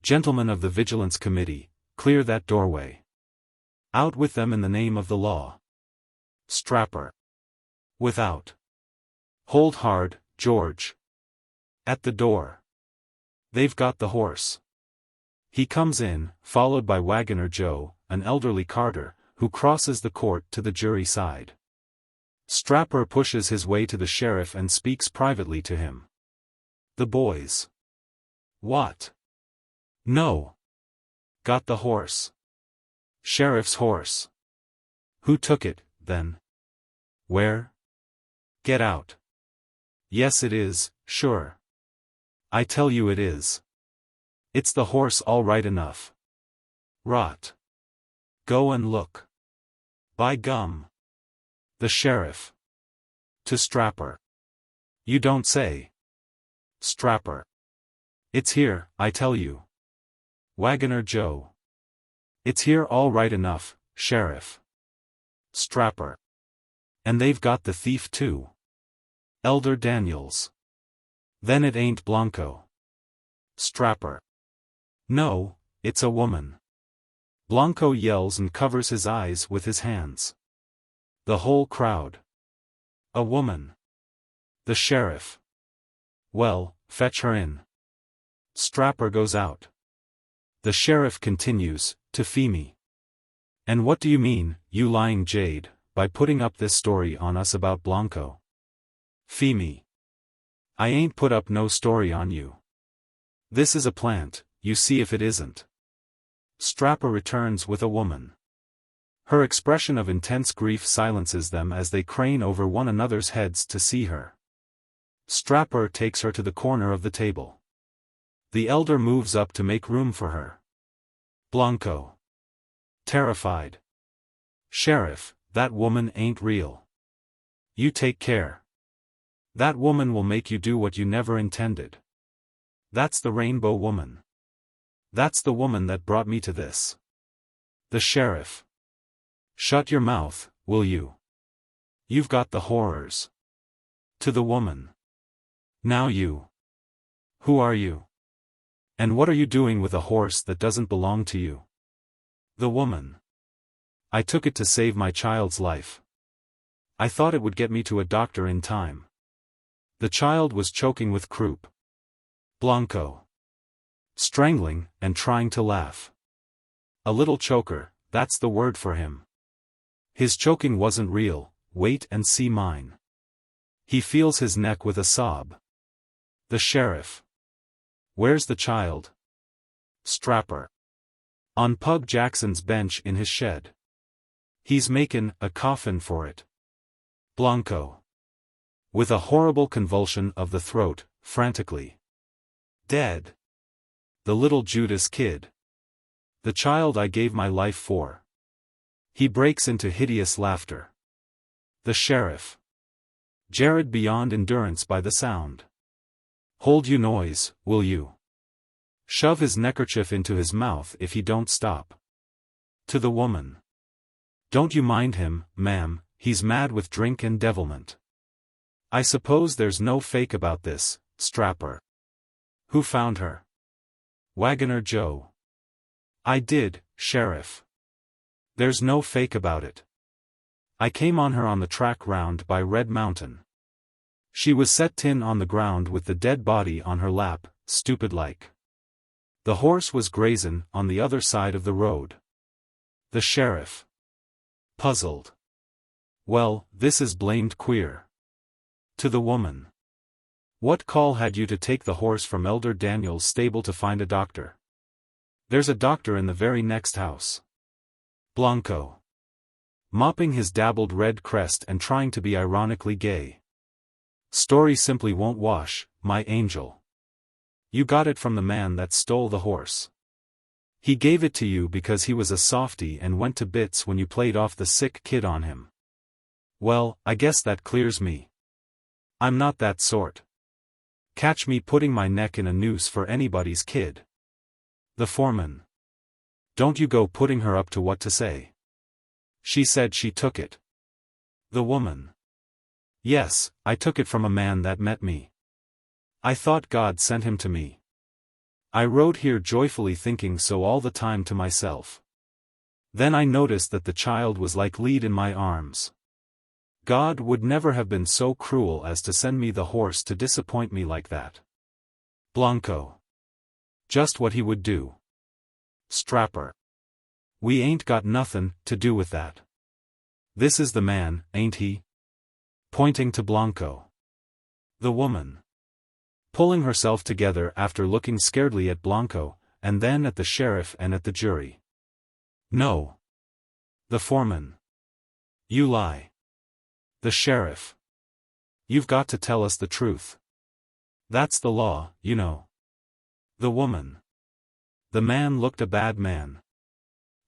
Gentlemen of the Vigilance Committee, clear that doorway. Out with them in the name of the law. Strapper. Without. Hold hard, George. At the door. They've got the horse. He comes in, followed by Wagoner Joe, an elderly carter, who crosses the court to the jury side. Strapper pushes his way to the sheriff and speaks privately to him. The boys. What? No. Got the horse. Sheriff's horse. Who took it, then? Where? Get out. Yes it is, sure. I tell you it is. It's the horse all right enough. Rot. Go and look. By gum. The sheriff. To Strapper. You don't say. Strapper. It's here, I tell you. Wagoner Joe. It's here all right enough, sheriff. Strapper. And they've got the thief too. Elder Daniels. Then it ain't Blanco. Strapper. No, it's a woman. Blanco yells and covers his eyes with his hands. The whole crowd. A woman. The sheriff. Well, fetch her in. Strapper goes out. The sheriff continues, to Femi. And what do you mean, you lying jade, by putting up this story on us about Blanco? Femi. I ain't put up no story on you. This is a plant, you see if it isn't. Strapper returns with a woman. Her expression of intense grief silences them as they crane over one another's heads to see her. Strapper takes her to the corner of the table. The elder moves up to make room for her. Blanco. Terrified. Sheriff, that woman ain't real. You take care. That woman will make you do what you never intended. That's the Rainbow Woman. That's the woman that brought me to this. The sheriff. Shut your mouth, will you? You've got the horrors. To the woman. Now you. Who are you? And what are you doing with a horse that doesn't belong to you? The woman. I took it to save my child's life. I thought it would get me to a doctor in time. The child was choking with croup. Blanco. Strangling, and trying to laugh. A little choker, that's the word for him. His choking wasn't real, wait and see mine. He feels his neck with a sob. The sheriff. Where's the child? Strapper. On Pug Jackson's bench in his shed. He's makin' a coffin for it. Blanco. With a horrible convulsion of the throat, frantically. Dead. The little Judas kid. The child I gave my life for. He breaks into hideous laughter. The sheriff. Jared beyond endurance by the sound. Hold you noise, will you? Shove his neckerchief into his mouth if he don't stop. To the woman. Don't you mind him, ma'am, he's mad with drink and devilment. I suppose there's no fake about this, Strapper. Who found her? Wagoner Joe. I did, sheriff. There's no fake about it. I came on her on the track round by Red Mountain. She was set tin on the ground with the dead body on her lap, stupid-like. The horse was grazin' on the other side of the road. The sheriff. Puzzled. Well, this is blamed queer. To the woman. What call had you to take the horse from Elder Daniel's stable to find a doctor? There's a doctor in the very next house. Blanco. Mopping his dabbled red crest and trying to be ironically gay. Story simply won't wash, my angel. You got it from the man that stole the horse. He gave it to you because he was a softy and went to bits when you played off the sick kid on him. Well, I guess that clears me. I'm not that sort. Catch me putting my neck in a noose for anybody's kid. The foreman. Don't you go putting her up to what to say. She said she took it. The woman. Yes, I took it from a man that met me. I thought God sent him to me. I rode here joyfully thinking so all the time to myself. Then I noticed that the child was like lead in my arms. God would never have been so cruel as to send me the horse to disappoint me like that. Blanco. Just what he would do. Strapper. We ain't got nothin' to do with that. This is the man, ain't he? pointing to Blanco. The woman, pulling herself together after looking scaredly at Blanco, and then at the sheriff and at the jury. No. The foreman. You lie. The sheriff. You've got to tell us the truth. That's the law, you know. The woman. The man looked a bad man.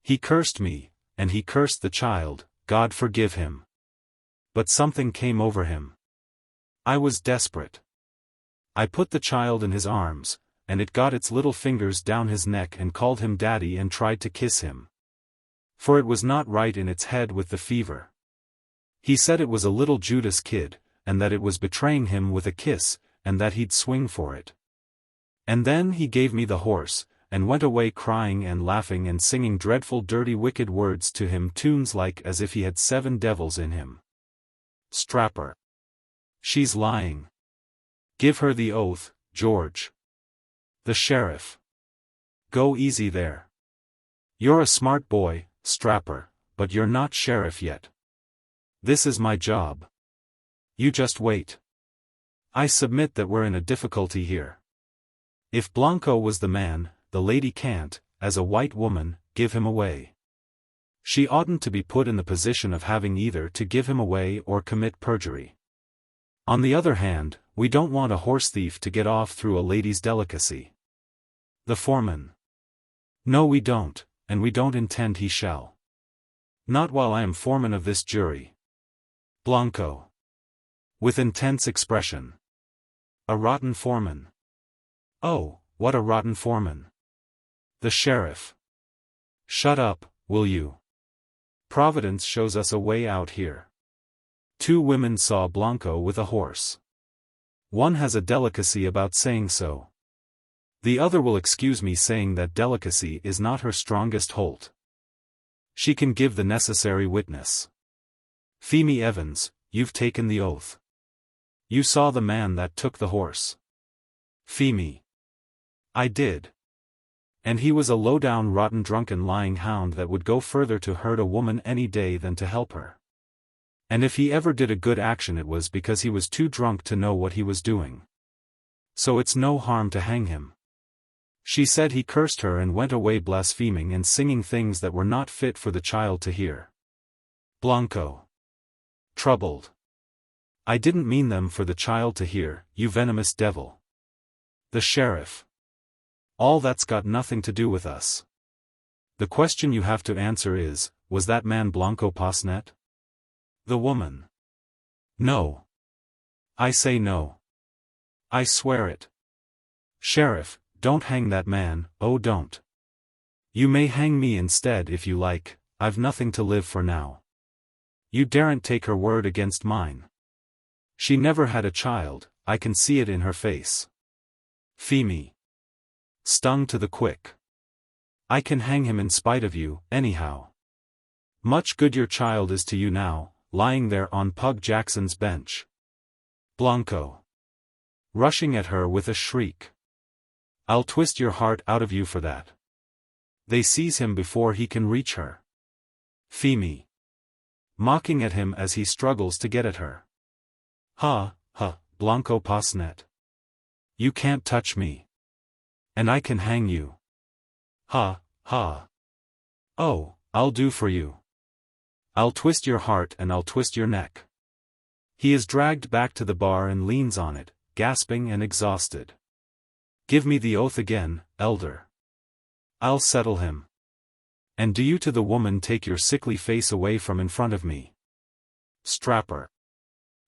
He cursed me, and he cursed the child, God forgive him. But something came over him. I was desperate. I put the child in his arms, and it got its little fingers down his neck and called him daddy and tried to kiss him. For it was not right in its head with the fever. He said it was a little Judas kid, and that it was betraying him with a kiss, and that he'd swing for it. And then he gave me the horse, and went away crying and laughing and singing dreadful dirty wicked words to him, tunes like as if he had 7 devils in him. Strapper. She's lying. Give her the oath, George. The sheriff. Go easy there. You're a smart boy, Strapper, but you're not sheriff yet. This is my job. You just wait. I submit that we're in a difficulty here. If Blanco was the man, the lady can't, as a white woman, give him away. She oughtn't to be put in the position of having either to give him away or commit perjury. On the other hand, we don't want a horse thief to get off through a lady's delicacy. The foreman. No, we don't, and we don't intend he shall. Not while I am foreman of this jury. Blanco. With intense expression. A rotten foreman. Oh, what a rotten foreman. The sheriff. Shut up, will you? Providence shows us a way out here. 2 women saw Blanco with a horse. One has a delicacy about saying so. The other will excuse me saying that delicacy is not her strongest holt. She can give the necessary witness. Pheme Evans, you've taken the oath. You saw the man that took the horse. Pheme. I did. And he was a low-down rotten drunken lying hound that would go further to hurt a woman any day than to help her. And if he ever did a good action it was because he was too drunk to know what he was doing. So it's no harm to hang him. She said he cursed her and went away blaspheming and singing things that were not fit for the child to hear. Blanco. Troubled. I didn't mean them for the child to hear, you venomous devil. The sheriff. All that's got nothing to do with us. The question you have to answer is, was that man Blanco Posnet? The woman. No. I say no. I swear it. Sheriff, don't hang that man, oh don't. You may hang me instead if you like, I've nothing to live for now. You daren't take her word against mine. She never had a child, I can see it in her face. Pheme. Stung to the quick. I can hang him in spite of you, anyhow. Much good your child is to you now, lying there on Pug Jackson's bench. Blanco. Rushing at her with a shriek. I'll twist your heart out of you for that. They seize him before he can reach her. Pheme. Mocking at him as he struggles to get at her. Ha, ha, Blanco Posnet. You can't touch me. And I can hang you. Ha, ha. Oh, I'll do for you. I'll twist your heart and I'll twist your neck. He is dragged back to the bar and leans on it, gasping and exhausted. Give me the oath again, elder. I'll settle him. And do you to the woman take your sickly face away from in front of me. Strapper.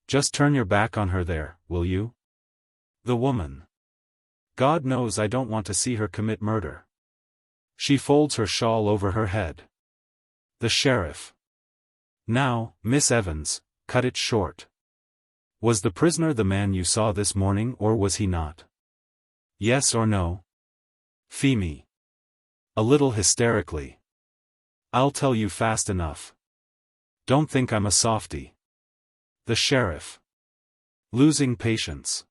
Just turn your back on her there, will you? The woman. God knows I don't want to see her commit murder. She folds her shawl over her head. The sheriff. Now, Miss Evans, cut it short. Was the prisoner the man you saw this morning or was he not? Yes or no? Pheme. A little hysterically. I'll tell you fast enough. Don't think I'm a softy. The sheriff. Losing patience.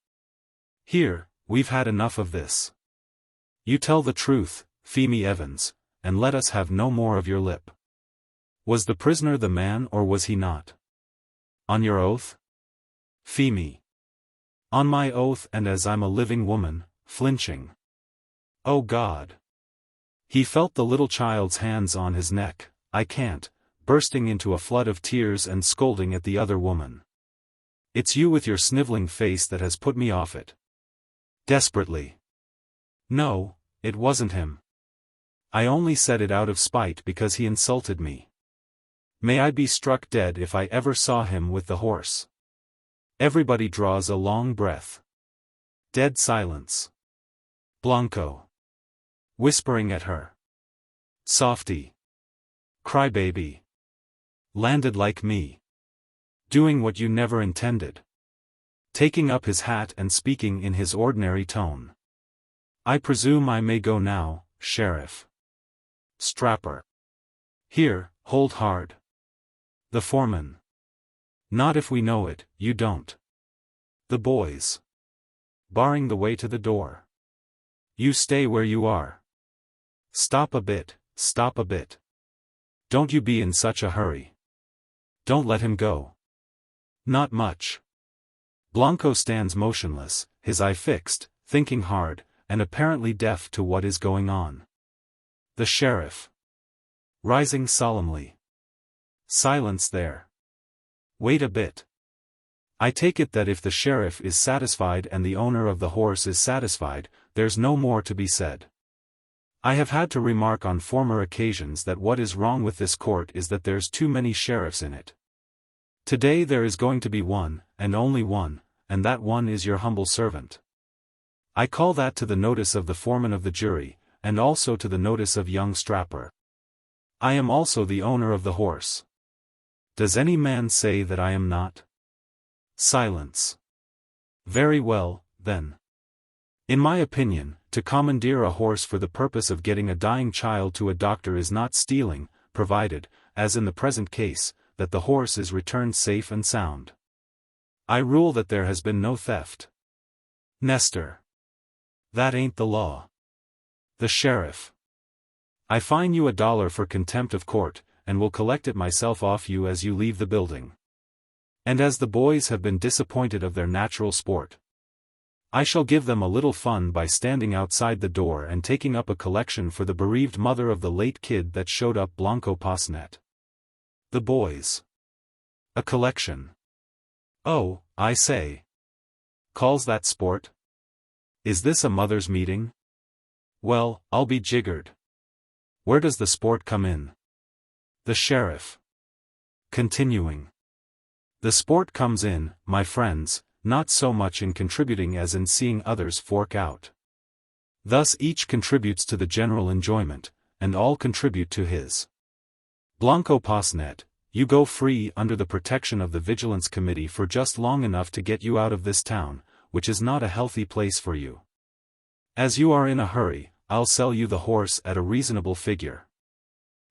Here, we've had enough of this. You tell the truth, Pheme Evans, and let us have no more of your lip. Was the prisoner the man or was he not? On your oath? Femi. On my oath and as I'm a living woman, flinching. Oh God. He felt the little child's hands on his neck. I can't, bursting into a flood of tears and scolding at the other woman. It's you with your sniveling face that has put me off it. Desperately. No, it wasn't him. I only said it out of spite because he insulted me. May I be struck dead if I ever saw him with the horse. Everybody draws a long breath. Dead silence. Blanco. Whispering at her. Softy. Crybaby. Landed like me. Doing what you never intended. Taking up his hat and speaking in his ordinary tone. I presume I may go now, Sheriff. Strapper. Here, hold hard. The foreman. Not if we know it, you don't. The boys. Barring the way to the door. You stay where you are. Stop a bit, stop a bit. Don't you be in such a hurry. Don't let him go. Not much. Blanco stands motionless, his eye fixed, thinking hard, and apparently deaf to what is going on. The sheriff. Rising solemnly. Silence there. Wait a bit. I take it that if the sheriff is satisfied and the owner of the horse is satisfied, there's no more to be said. I have had to remark on former occasions that what is wrong with this court is that there's too many sheriffs in it. Today there is going to be one, and only one, and that one is your humble servant. I call that to the notice of the foreman of the jury, and also to the notice of young Strapper. I am also the owner of the horse. Does any man say that I am not? Silence. Very well, then. In my opinion, to commandeer a horse for the purpose of getting a dying child to a doctor is not stealing, provided, as in the present case, that the horse is returned safe and sound. I rule that there has been no theft. Nestor. That ain't the law. The sheriff. I fine you $1 for contempt of court, and will collect it myself off you as you leave the building. And as the boys have been disappointed of their natural sport, I shall give them a little fun by standing outside the door and taking up a collection for the bereaved mother of the late kid that showed up Blanco Posnet. The boys. A collection. Oh, I say. Calls that sport? Is this a mother's meeting? Well, I'll be jiggered. Where does the sport come in? The sheriff. Continuing. The sport comes in, my friends, not so much in contributing as in seeing others fork out. Thus each contributes to the general enjoyment, and all contribute to his. Blanco Posnet, you go free under the protection of the Vigilance Committee for just long enough to get you out of this town, which is not a healthy place for you. As you are in a hurry, I'll sell you the horse at a reasonable figure.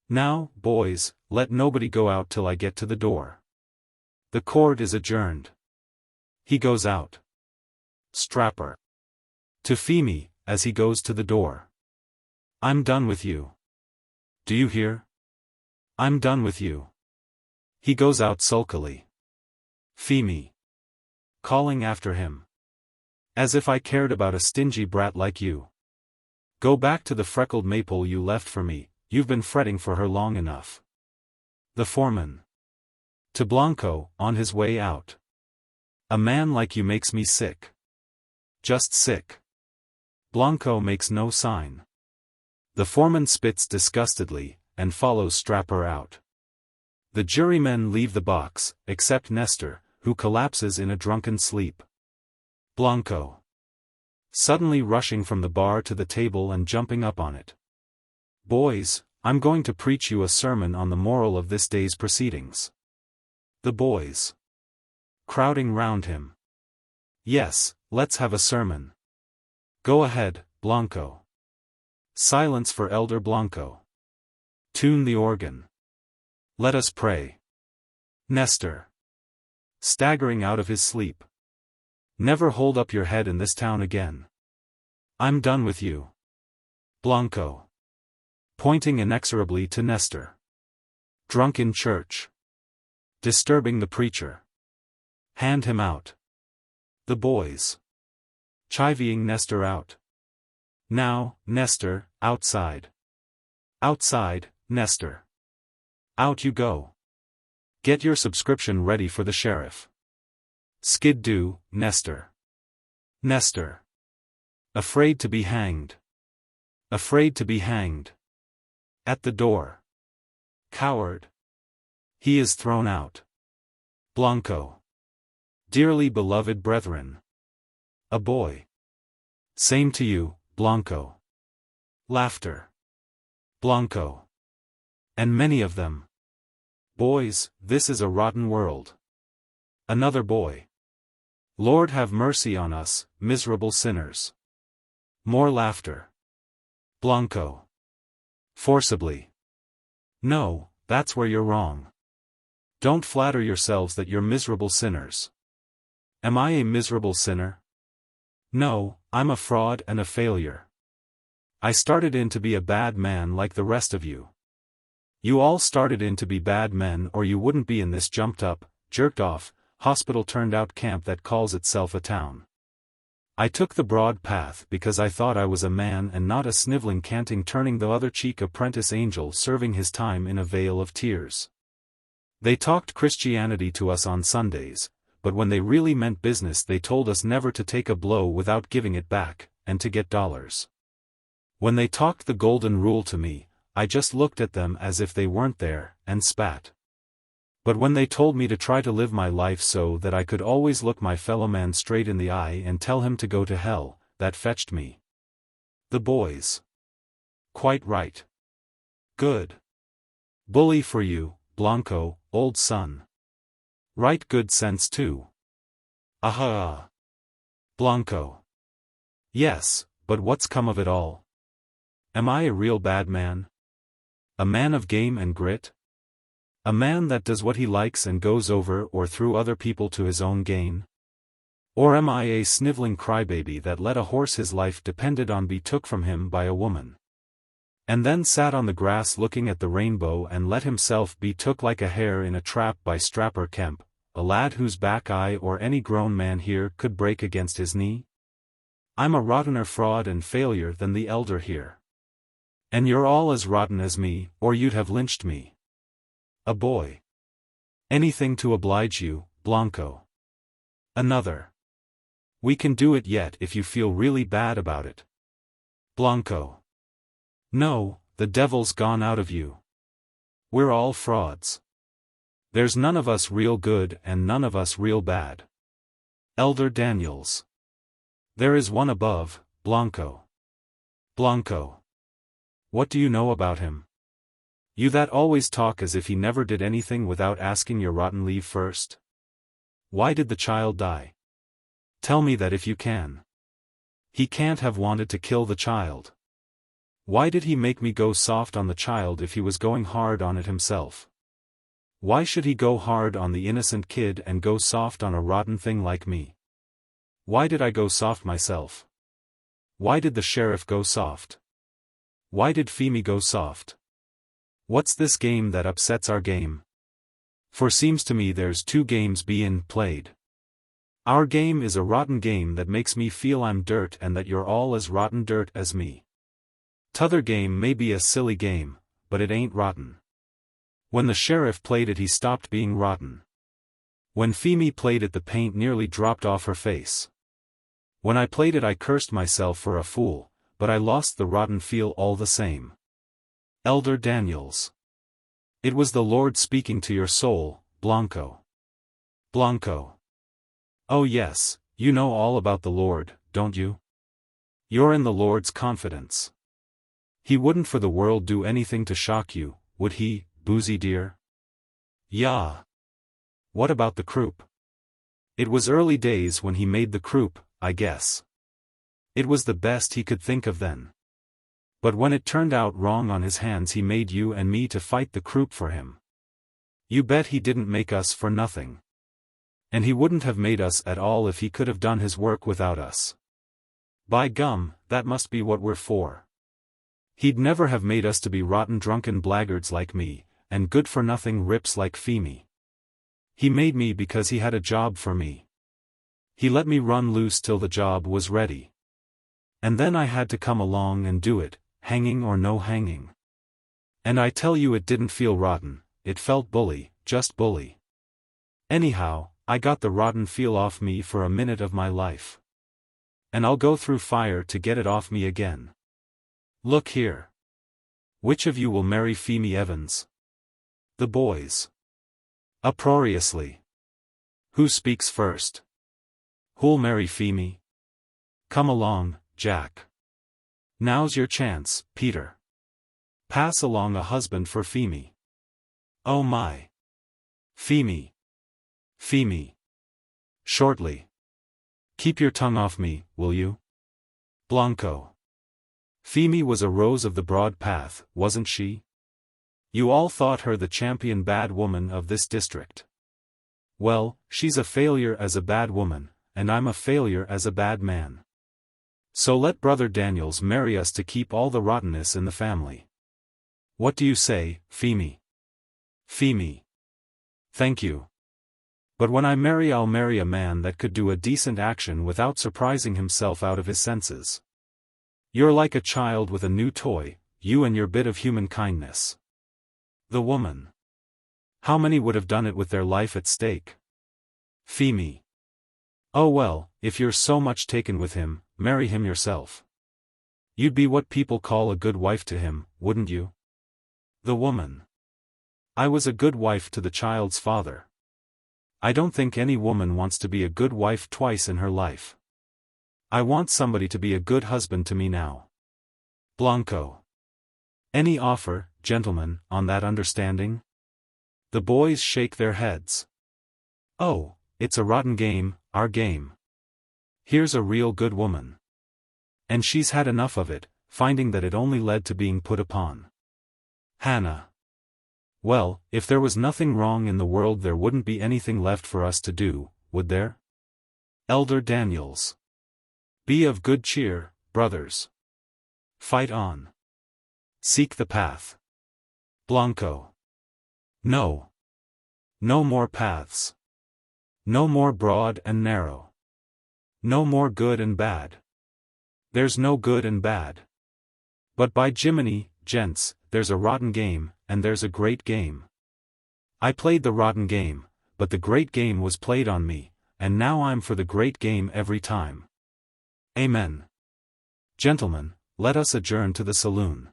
Now, boys, let nobody go out till I get to the door. The court is adjourned. He goes out. Strapper. To Femi, as he goes to the door. I'm done with you. Do you hear? I'm done with you. He goes out sulkily. Femi. Calling after him. As if I cared about a stingy brat like you. Go back to the freckled maple you left for me, you've been fretting for her long enough. The foreman. To Blanco, on his way out. A man like you makes me sick. Just sick. Blanco makes no sign. The foreman spits disgustedly, and follows Strapper out. The jurymen leave the box, except Nestor, who collapses in a drunken sleep. Blanco. Suddenly rushing from the bar to the table and jumping up on it. Boys, I'm going to preach you a sermon on the moral of this day's proceedings. The boys. Crowding round him. Yes, let's have a sermon. Go ahead, Blanco. Silence for Elder Blanco. Tune the organ. Let us pray. Nestor. Staggering out of his sleep. Never hold up your head in this town again. I'm done with you. Blanco. Pointing inexorably to Nestor. Drunk in church. Disturbing the preacher. Hand him out. The boys. Chivying Nestor out. Now, Nestor, outside. Outside, Nestor. Out you go. Get your subscription ready for the sheriff. Skid-do, Nestor. Nestor. Afraid to be hanged. Afraid to be hanged. At the door. Coward. He is thrown out. Blanco. Dearly beloved brethren. A boy. Same to you, Blanco. Laughter. Blanco. And many of them. Boys, this is a rotten world. Another boy. Lord have mercy on us, miserable sinners. More laughter. Blanco. Forcibly. No, that's where you're wrong. Don't flatter yourselves that you're miserable sinners. Am I a miserable sinner? No, I'm a fraud and a failure. I started in to be a bad man like the rest of you. You all started in to be bad men, or you wouldn't be in this jumped up, jerked off, hospital turned out camp that calls itself a town. I took the broad path because I thought I was a man and not a sniveling canting turning the other cheek apprentice angel serving his time in a vale of tears. They talked Christianity to us on Sundays, but when they really meant business they told us never to take a blow without giving it back, and to get dollars. When they talked the golden rule to me, I just looked at them as if they weren't there, and spat. But when they told me to try to live my life so that I could always look my fellow man straight in the eye and tell him to go to hell, that fetched me. The boys. Quite right. Good. Bully for you, Blanco, old son. Right good sense too. Aha. Blanco. Yes, but what's come of it all? Am I a real bad man? A man of game and grit? A man that does what he likes and goes over or through other people to his own gain? Or am I a sniveling crybaby that let a horse his life depended on be took from him by a woman? And then sat on the grass looking at the rainbow and let himself be took like a hare in a trap by Strapper Kemp, a lad whose back I or any grown man here could break against his knee? I'm a rottener fraud and failure than the elder here. And you're all as rotten as me, or you'd have lynched me. A boy. Anything to oblige you, Blanco. Another. We can do it yet if you feel really bad about it. Blanco. No, the devil's gone out of you. We're all frauds. There's none of us real good and none of us real bad. Elder Daniels. There is one above, Blanco. Blanco. What do you know about him? You that always talk as if he never did anything without asking your rotten leave first. Why did the child die? Tell me that if you can. He can't have wanted to kill the child. Why did he make me go soft on the child if he was going hard on it himself? Why should he go hard on the innocent kid and go soft on a rotten thing like me? Why did I go soft myself? Why did the sheriff go soft? Why did Femi go soft? What's this game that upsets our game? For seems to me there's two games bein' played. Our game is a rotten game that makes me feel I'm dirt and that you're all as rotten dirt as me. T'other game may be a silly game, but it ain't rotten. When the sheriff played it he stopped being rotten. When Femi played it the paint nearly dropped off her face. When I played it I cursed myself for a fool, but I lost the rotten feel all the same. Elder Daniels. It was the Lord speaking to your soul, Blanco. Blanco. Oh yes, you know all about the Lord, don't you? You're in the Lord's confidence. He wouldn't for the world do anything to shock you, would he, boozy dear? Yah. What about the croup? It was early days when he made the croup, I guess. It was the best he could think of then. But when it turned out wrong on his hands he made you and me to fight the croup for him. You bet he didn't make us for nothing. And he wouldn't have made us at all if he could have done his work without us. By gum, that must be what we're for. He'd never have made us to be rotten drunken blackguards like me, and good-for-nothing rips like Femi. He made me because he had a job for me. He let me run loose till the job was ready. And then I had to come along and do it, hanging or no hanging. And I tell you it didn't feel rotten, it felt bully, just bully. Anyhow, I got the rotten feel off me for a minute of my life. And I'll go through fire to get it off me again. Look here. Which of you will marry Femi Evans? The boys. Uproariously. Who speaks first? Who'll marry Femi? Come along, Jack. Now's your chance, Peter. Pass along a husband for Femi. Oh my. Femi. Femi. Shortly. Keep your tongue off me, will you? Blanco. Femi was a rose of the broad path, wasn't she? You all thought her the champion bad woman of this district. Well, she's a failure as a bad woman, and I'm a failure as a bad man. So let Brother Daniels marry us to keep all the rottenness in the family. What do you say, Femi? Femi. Thank you. But when I marry, I'll marry a man that could do a decent action without surprising himself out of his senses. You're like a child with a new toy, you and your bit of human kindness. The woman. How many would have done it with their life at stake? Femi. Oh well, if you're so much taken with him, marry him yourself. You'd be what people call a good wife to him, wouldn't you? The woman. I was a good wife to the child's father. I don't think any woman wants to be a good wife twice in her life. I want somebody to be a good husband to me now. Blanco. Any offer, gentlemen, on that understanding? The boys shake their heads. Oh, it's a rotten game, our game. Here's a real good woman. And she's had enough of it, finding that it only led to being put upon. Hannah. Well, if there was nothing wrong in the world, there wouldn't be anything left for us to do, would there? Elder Daniels. Be of good cheer, brothers. Fight on. Seek the path. Blanco. No. No more paths. No more broad and narrow. No more good and bad. There's no good and bad. But by Jiminy, gents, there's a rotten game, and there's a great game. I played the rotten game, but the great game was played on me, and now I'm for the great game every time. Amen. Gentlemen, let us adjourn to the saloon.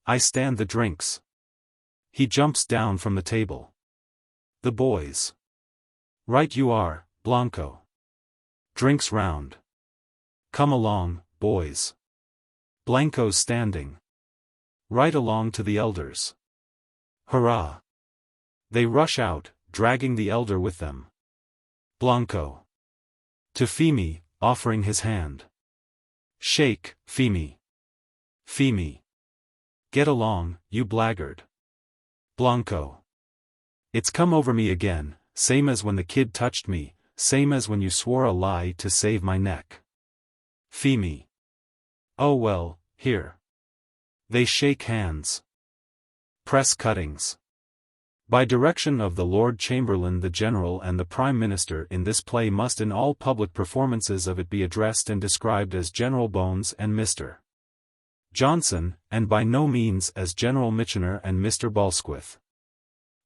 I stand the drinks. He jumps down from the table. The boys. Right you are, Blanco. Drinks round. Come along, boys. Blanco's standing. Right along to the elders. Hurrah! They rush out, dragging the elder with them. Blanco. To Femi, offering his hand. Shake, Femi. Femi. Get along, you blackguard. Blanco. It's come over me again, same as when the kid touched me, same as when you swore a lie to save my neck. Femi. Oh well, here. They shake hands. Press cuttings. By direction of the Lord Chamberlain, the General and the Prime Minister in this play must in all public performances of it be addressed and described as General Bones and Mr. Johnson, and by no means as General Mitchener and Mr. Balsquith.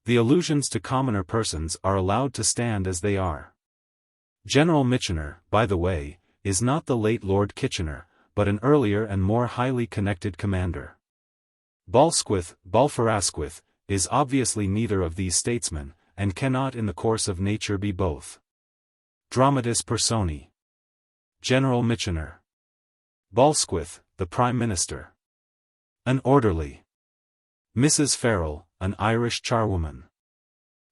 The allusions to commoner persons are allowed to stand as they are. General Mitchener, by the way, is not the late Lord Kitchener, but an earlier and more highly connected commander. Balsquith, Balfarasquith, is obviously neither of these statesmen, and cannot in the course of nature be both. Dramatis Personae. General Mitchener. Balsquith, the Prime Minister. An orderly. Mrs. Farrell, an Irish charwoman.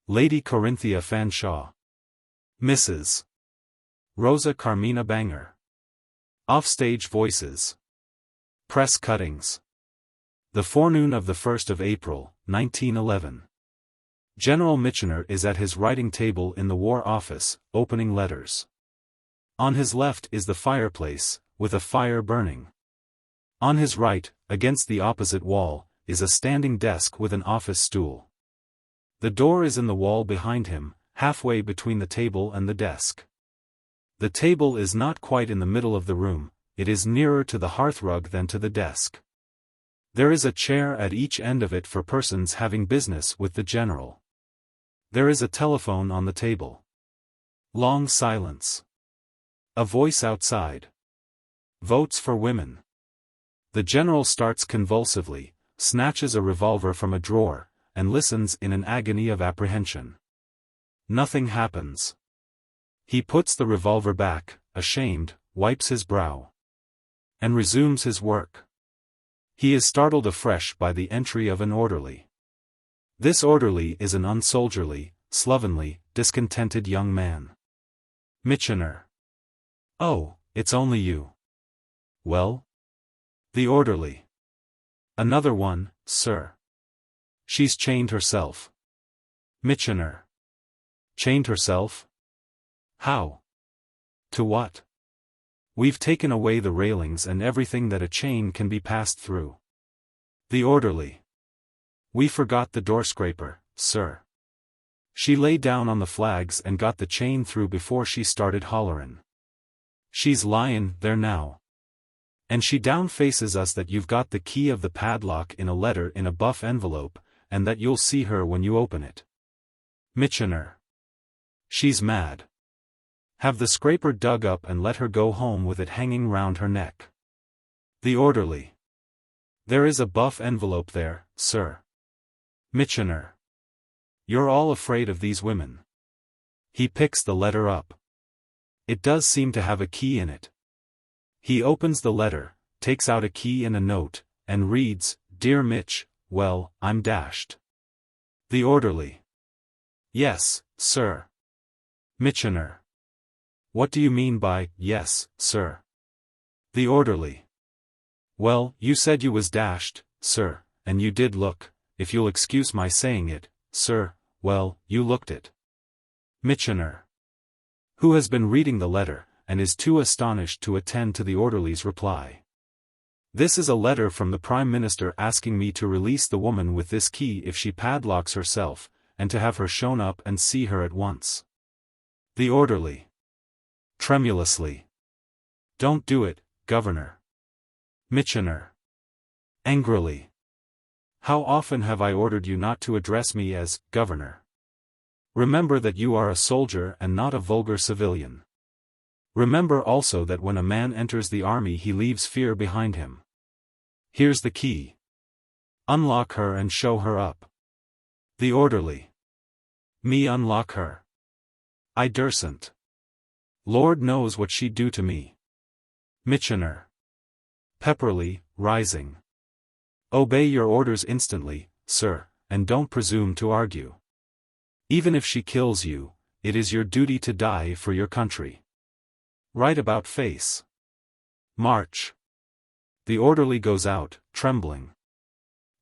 Lady Corinthia Fanshawe. Mrs. Rosa Carmina Banger. Offstage voices. Press cuttings. The forenoon of the 1st of April, 1911. General Mitchener is at his writing table in the War Office, opening letters. On his left is the fireplace, with a fire burning. On his right, against the opposite wall, is a standing desk with an office stool. The door is in the wall behind him, halfway between the table and the desk. The table is not quite in the middle of the room, it is nearer to the hearthrug than to the desk. There is a chair at each end of it for persons having business with the general. There is a telephone on the table. Long silence. A voice outside. Votes for women. The general starts convulsively, snatches a revolver from a drawer, and listens in an agony of apprehension. Nothing happens. He puts the revolver back, ashamed, wipes his brow, and resumes his work. He is startled afresh by the entry of an orderly. This orderly is an unsoldierly, slovenly, discontented young man. Mitchener. Oh, it's only you. Well? The orderly. Another one, sir. She's chained herself. Mitchener. Chained herself? How? To what? We've taken away the railings and everything that a chain can be passed through. The orderly. We forgot the door scraper, sir. She lay down on the flags and got the chain through before she started hollerin'. She's lyin' there now. And she down faces us that you've got the key of the padlock in a letter in a buff envelope, and that you'll see her when you open it. Mitchener. She's mad. Have the scraper dug up and let her go home with it hanging round her neck. The orderly. There is a buff envelope there, sir. Mitchener. You're all afraid of these women. He picks the letter up. It does seem to have a key in it. He opens the letter, takes out a key and a note, and reads, Dear Mitch, well, I'm dashed. The orderly. Yes, sir. Mitchener. What do you mean by, yes, sir? The orderly. Well, you said you was dashed, sir, and you did look, if you'll excuse my saying it, sir, well, you looked it. Mitchener. Who has been reading the letter, and is too astonished to attend to the orderly's reply. This is a letter from the Prime Minister asking me to release the woman with this key if she padlocks herself, and to have her shown up and see her at once. The orderly. Tremulously. Don't do it, Governor. Mitchener. Angrily. How often have I ordered you not to address me as Governor? Remember that you are a soldier and not a vulgar civilian. Remember also that when a man enters the army he leaves fear behind him. Here's the key. Unlock her and show her up. The orderly. Me unlock her. I dursn't. Lord knows what she'd do to me. Mitchener. Pepperly, rising. Obey your orders instantly, sir, and don't presume to argue. Even if she kills you, it is your duty to die for your country. Right about face. March. The orderly goes out, trembling.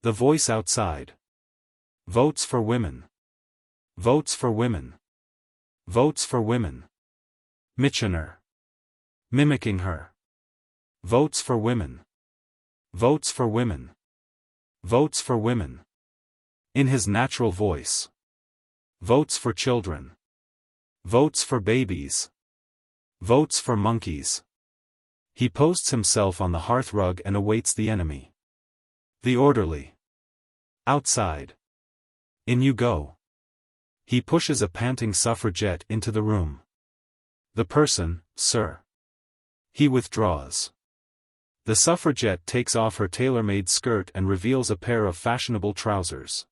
The voice outside. Votes for women. Votes for women. Votes for women. Mitchener. Mimicking her. Votes for women. Votes for women. Votes for women. In his natural voice. Votes for children. Votes for babies. Votes for monkeys. He posts himself on the hearthrug and awaits the enemy. The orderly. Outside. In you go. He pushes a panting suffragette into the room. The person, sir. He withdraws. The suffragette takes off her tailor-made skirt and reveals a pair of fashionable trousers.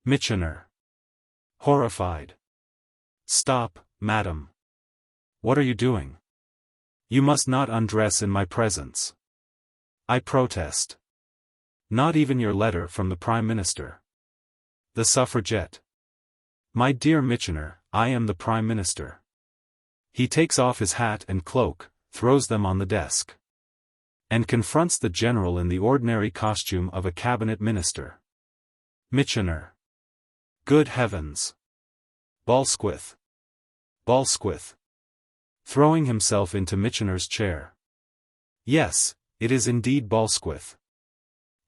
Mitchener. Horrified. Stop, madam. What are you doing? You must not undress in my presence. I protest. Not even your letter from the Prime Minister. The suffragette. My dear Mitchener, I am the Prime Minister. He takes off his hat and cloak, throws them on the desk. And confronts the general in the ordinary costume of a cabinet minister. Mitchener. Good heavens. Balsquith. Balsquith. Throwing himself into Mitchener's chair. Yes, it is indeed Balsquith.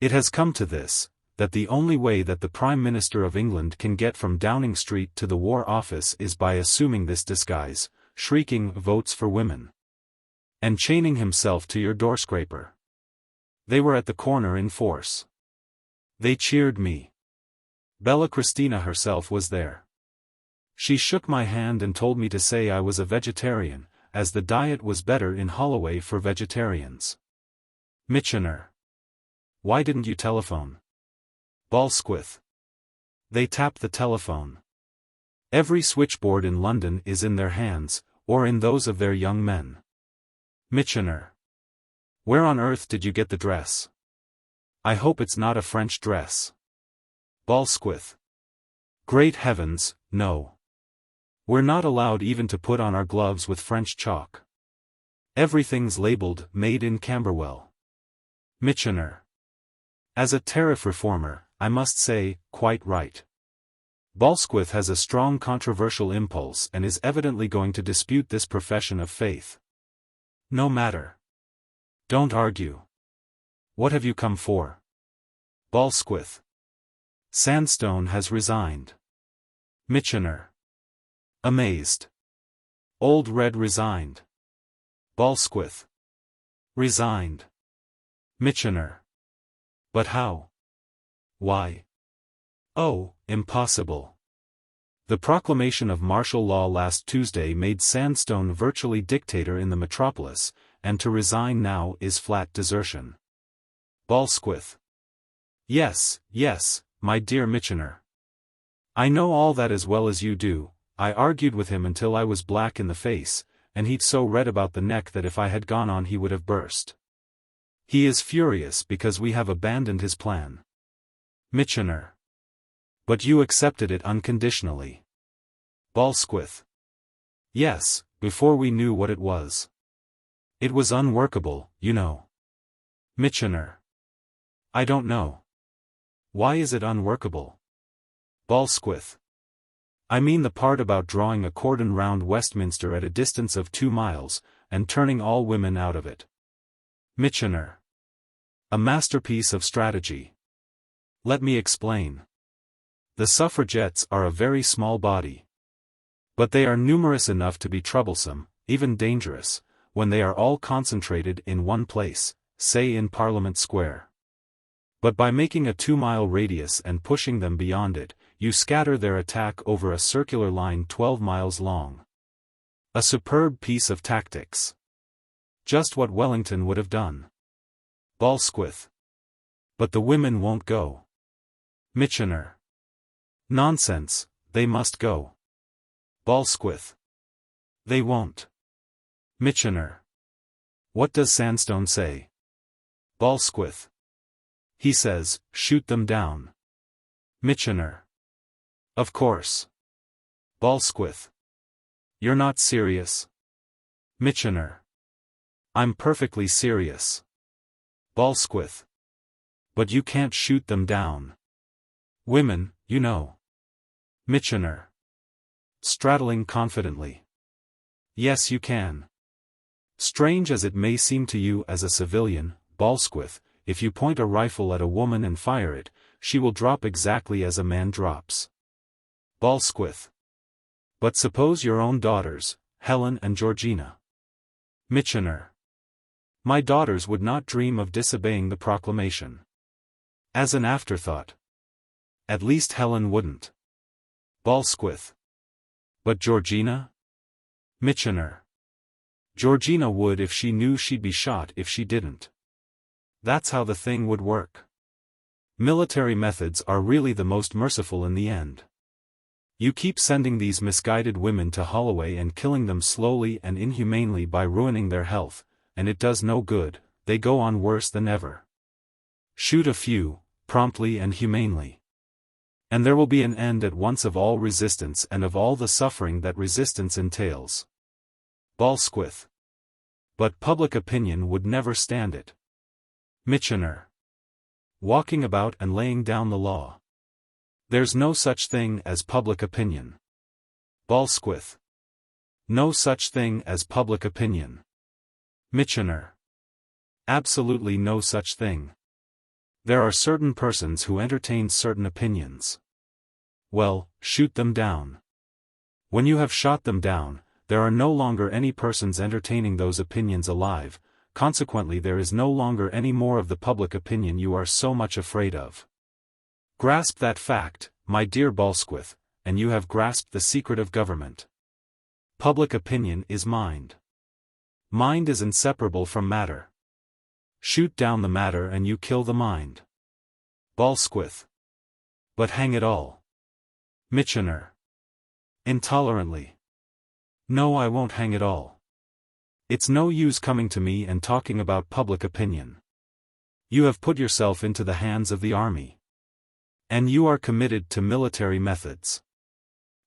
It has come to this, that the only way that the Prime Minister of England can get from Downing Street to the War Office is by assuming this disguise, shrieking "Votes for women!" and chaining himself to your doorscraper. They were at the corner in force. They cheered me. Bella Cristina herself was there. She shook my hand and told me to say I was a vegetarian, as the diet was better in Holloway for vegetarians. Michener. Why didn't you telephone? Balsquith. They tapped the telephone. Every switchboard in London is in their hands, or in those of their young men. Michener. Where on earth did you get the dress? I hope it's not a French dress. Balsquith. Great heavens, no. We're not allowed even to put on our gloves with French chalk. Everything's labeled "Made in Camberwell." Michener. As a tariff reformer, I must say, quite right. Balsquith has a strong controversial impulse and is evidently going to dispute this profession of faith. No matter. Don't argue. What have you come for? Balsquith. Sandstone has resigned. Michener. Amazed. Old Red resigned. Balsquith. Resigned. Michener. But how? Why? Oh, impossible. The proclamation of martial law last Tuesday made Sandstone virtually dictator in the metropolis, and to resign now is flat desertion. Balsquith. Yes, yes, my dear Michener. I know all that as well as you do. I argued with him until I was black in the face, and he'd so red about the neck that if I had gone on he would have burst. He is furious because we have abandoned his plan. Michener. But you accepted it unconditionally. Balsquith. Yes, before we knew what it was. It was unworkable, you know. Michener. I don't know. Why is it unworkable? Balsquith. I mean the part about drawing a cordon round Westminster at a distance of 2 miles, and turning all women out of it. Michener. A masterpiece of strategy. Let me explain. The suffragettes are a very small body. But they are numerous enough to be troublesome, even dangerous, when they are all concentrated in one place, say in Parliament Square. But by making a 2-mile radius and pushing them beyond it, you scatter their attack over a circular line 12 miles long. A superb piece of tactics. Just what Wellington would have done. Balsquith. But the women won't go. Michener. Nonsense, they must go. Balsquith. They won't. Michener. What does Sandstone say? Balsquith. He says, shoot them down. Michener. Of course. Balsquith. You're not serious? Michener. I'm perfectly serious. Balsquith. But you can't shoot them down. Women, you know. Michener. Straddling confidently. Yes, you can. Strange as it may seem to you as a civilian, Balsquith, if you point a rifle at a woman and fire it, she will drop exactly as a man drops. Balsquith. But suppose your own daughters, Helen and Georgina. Michener. My daughters would not dream of disobeying the proclamation. As an afterthought. At least Helen wouldn't. Balsquith. But Georgina? Michener. Georgina would if she knew she'd be shot if she didn't. That's how the thing would work. Military methods are really the most merciful in the end. You keep sending these misguided women to Holloway and killing them slowly and inhumanely by ruining their health, and it does no good, they go on worse than ever. Shoot a few, promptly and humanely. And there will be an end at once of all resistance and of all the suffering that resistance entails. Balsquith. But public opinion would never stand it. Michener. Walking about and laying down the law. There's no such thing as public opinion. Balsquith. No such thing as public opinion. Michener. Absolutely no such thing. There are certain persons who entertain certain opinions. Well, shoot them down. When you have shot them down, there are no longer any persons entertaining those opinions alive, consequently there is no longer any more of the public opinion you are so much afraid of. Grasp that fact, my dear Balsquith, and you have grasped the secret of government. Public opinion is mind. Mind is inseparable from matter. Shoot down the matter and you kill the mind. Balsquith. But hang it all. Mitchener. Intolerantly. No, I won't hang it all. It's no use coming to me and talking about public opinion. You have put yourself into the hands of the army. And you are committed to military methods.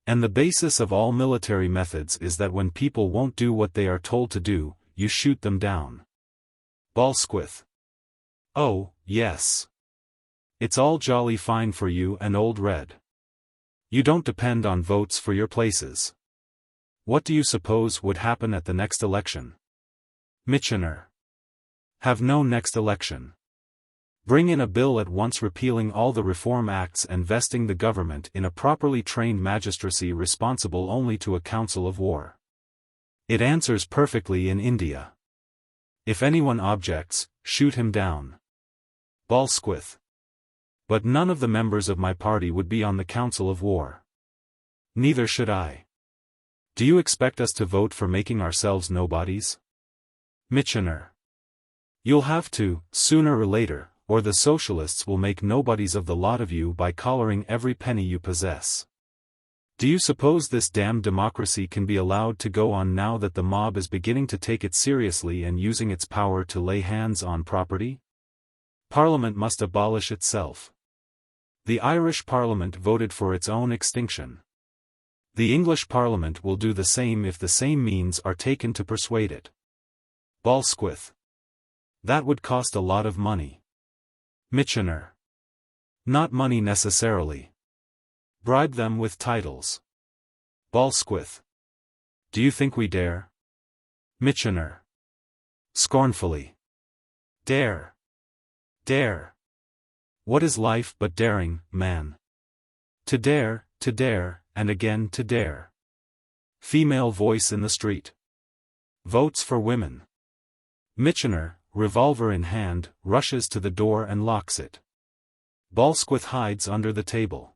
And the basis of all military methods is that when people won't do what they are told to do, you shoot them down. Balsquith. Oh, yes. It's all jolly fine for you and Old Red. You don't depend on votes for your places. What do you suppose would happen at the next election? Mitchener. Have no next election. Bring in a bill at once repealing all the Reform Acts and vesting the government in a properly trained magistracy responsible only to a council of war. It answers perfectly in India. If anyone objects, shoot him down. Balsquith. But none of the members of my party would be on the council of war. Neither should I. Do you expect us to vote for making ourselves nobodies? Mitchener. You'll have to, sooner or later, or the socialists will make nobodies of the lot of you by collaring every penny you possess. Do you suppose this damned democracy can be allowed to go on now that the mob is beginning to take it seriously and using its power to lay hands on property? Parliament must abolish itself. The Irish Parliament voted for its own extinction. The English Parliament will do the same if the same means are taken to persuade it. Balsquith. That would cost a lot of money. Mitchener. Not money necessarily. Bribe them with titles. Balsquith. Do you think we dare? Mitchener. Scornfully. Dare. Dare. What is life but daring, man? To dare, and again to dare. Female voice in the street. Votes for women. Mitchener, revolver in hand, rushes to the door and locks it. Balsquith hides under the table.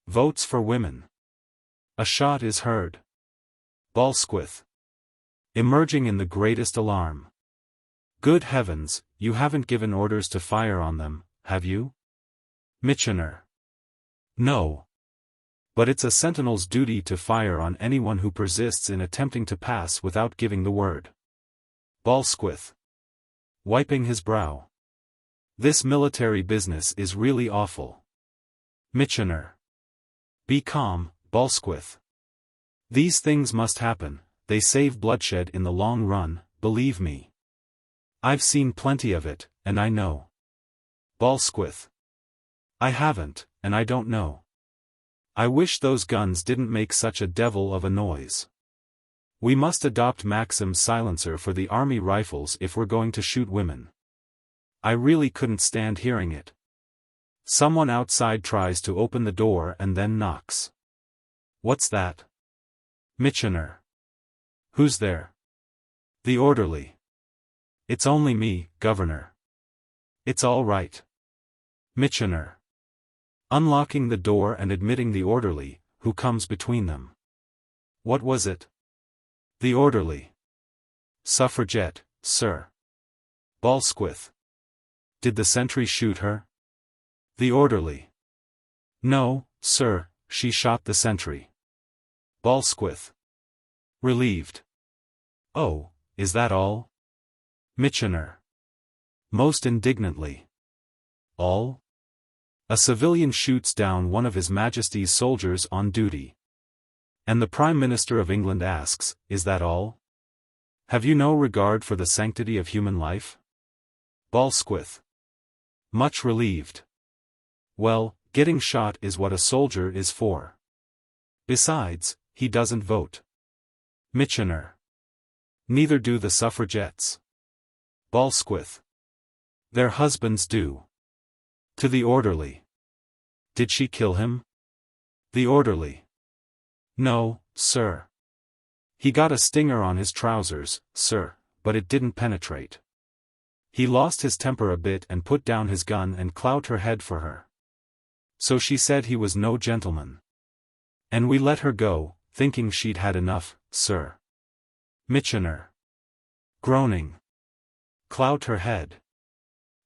Votes for women. A shot is heard. Balsquith. Emerging in the greatest alarm. Good heavens, you haven't given orders to fire on them, have you? Mitchener. No. But it's a sentinel's duty to fire on anyone who persists in attempting to pass without giving the word. Balsquith. Wiping his brow. This military business is really awful. Mitchener. Be calm, Balsquith. These things must happen, they save bloodshed in the long run, believe me. I've seen plenty of it, and I know. Balsquith. I haven't, and I don't know. I wish those guns didn't make such a devil of a noise. We must adopt Maxim's silencer for the army rifles if we're going to shoot women. I really couldn't stand hearing it. Someone outside tries to open the door and then knocks. What's that? Mitchener. Who's there? The orderly. It's only me, Governor. It's all right. Mitchener. Unlocking the door and admitting the orderly, who comes between them. What was it? The orderly. Suffragette, sir. Balsquith. Did the sentry shoot her? The orderly. No, sir, she shot the sentry. Balsquith. Relieved. Oh, is that all? Mitchener. Most indignantly. All? A civilian shoots down one of His Majesty's soldiers on duty. And the Prime Minister of England asks, is that all? Have you no regard for the sanctity of human life? Balsquith. Much relieved. Well, getting shot is what a soldier is for. Besides, he doesn't vote. Mitchener. Neither do the suffragettes. Balsquith. Their husbands do. To the orderly. Did she kill him? The orderly. No, sir. He got a stinger on his trousers, sir, but it didn't penetrate. He lost his temper a bit and put down his gun and clout her head for her. So she said he was no gentleman. And we let her go, thinking she'd had enough, sir. Mitchener. Groaning. Clout her head.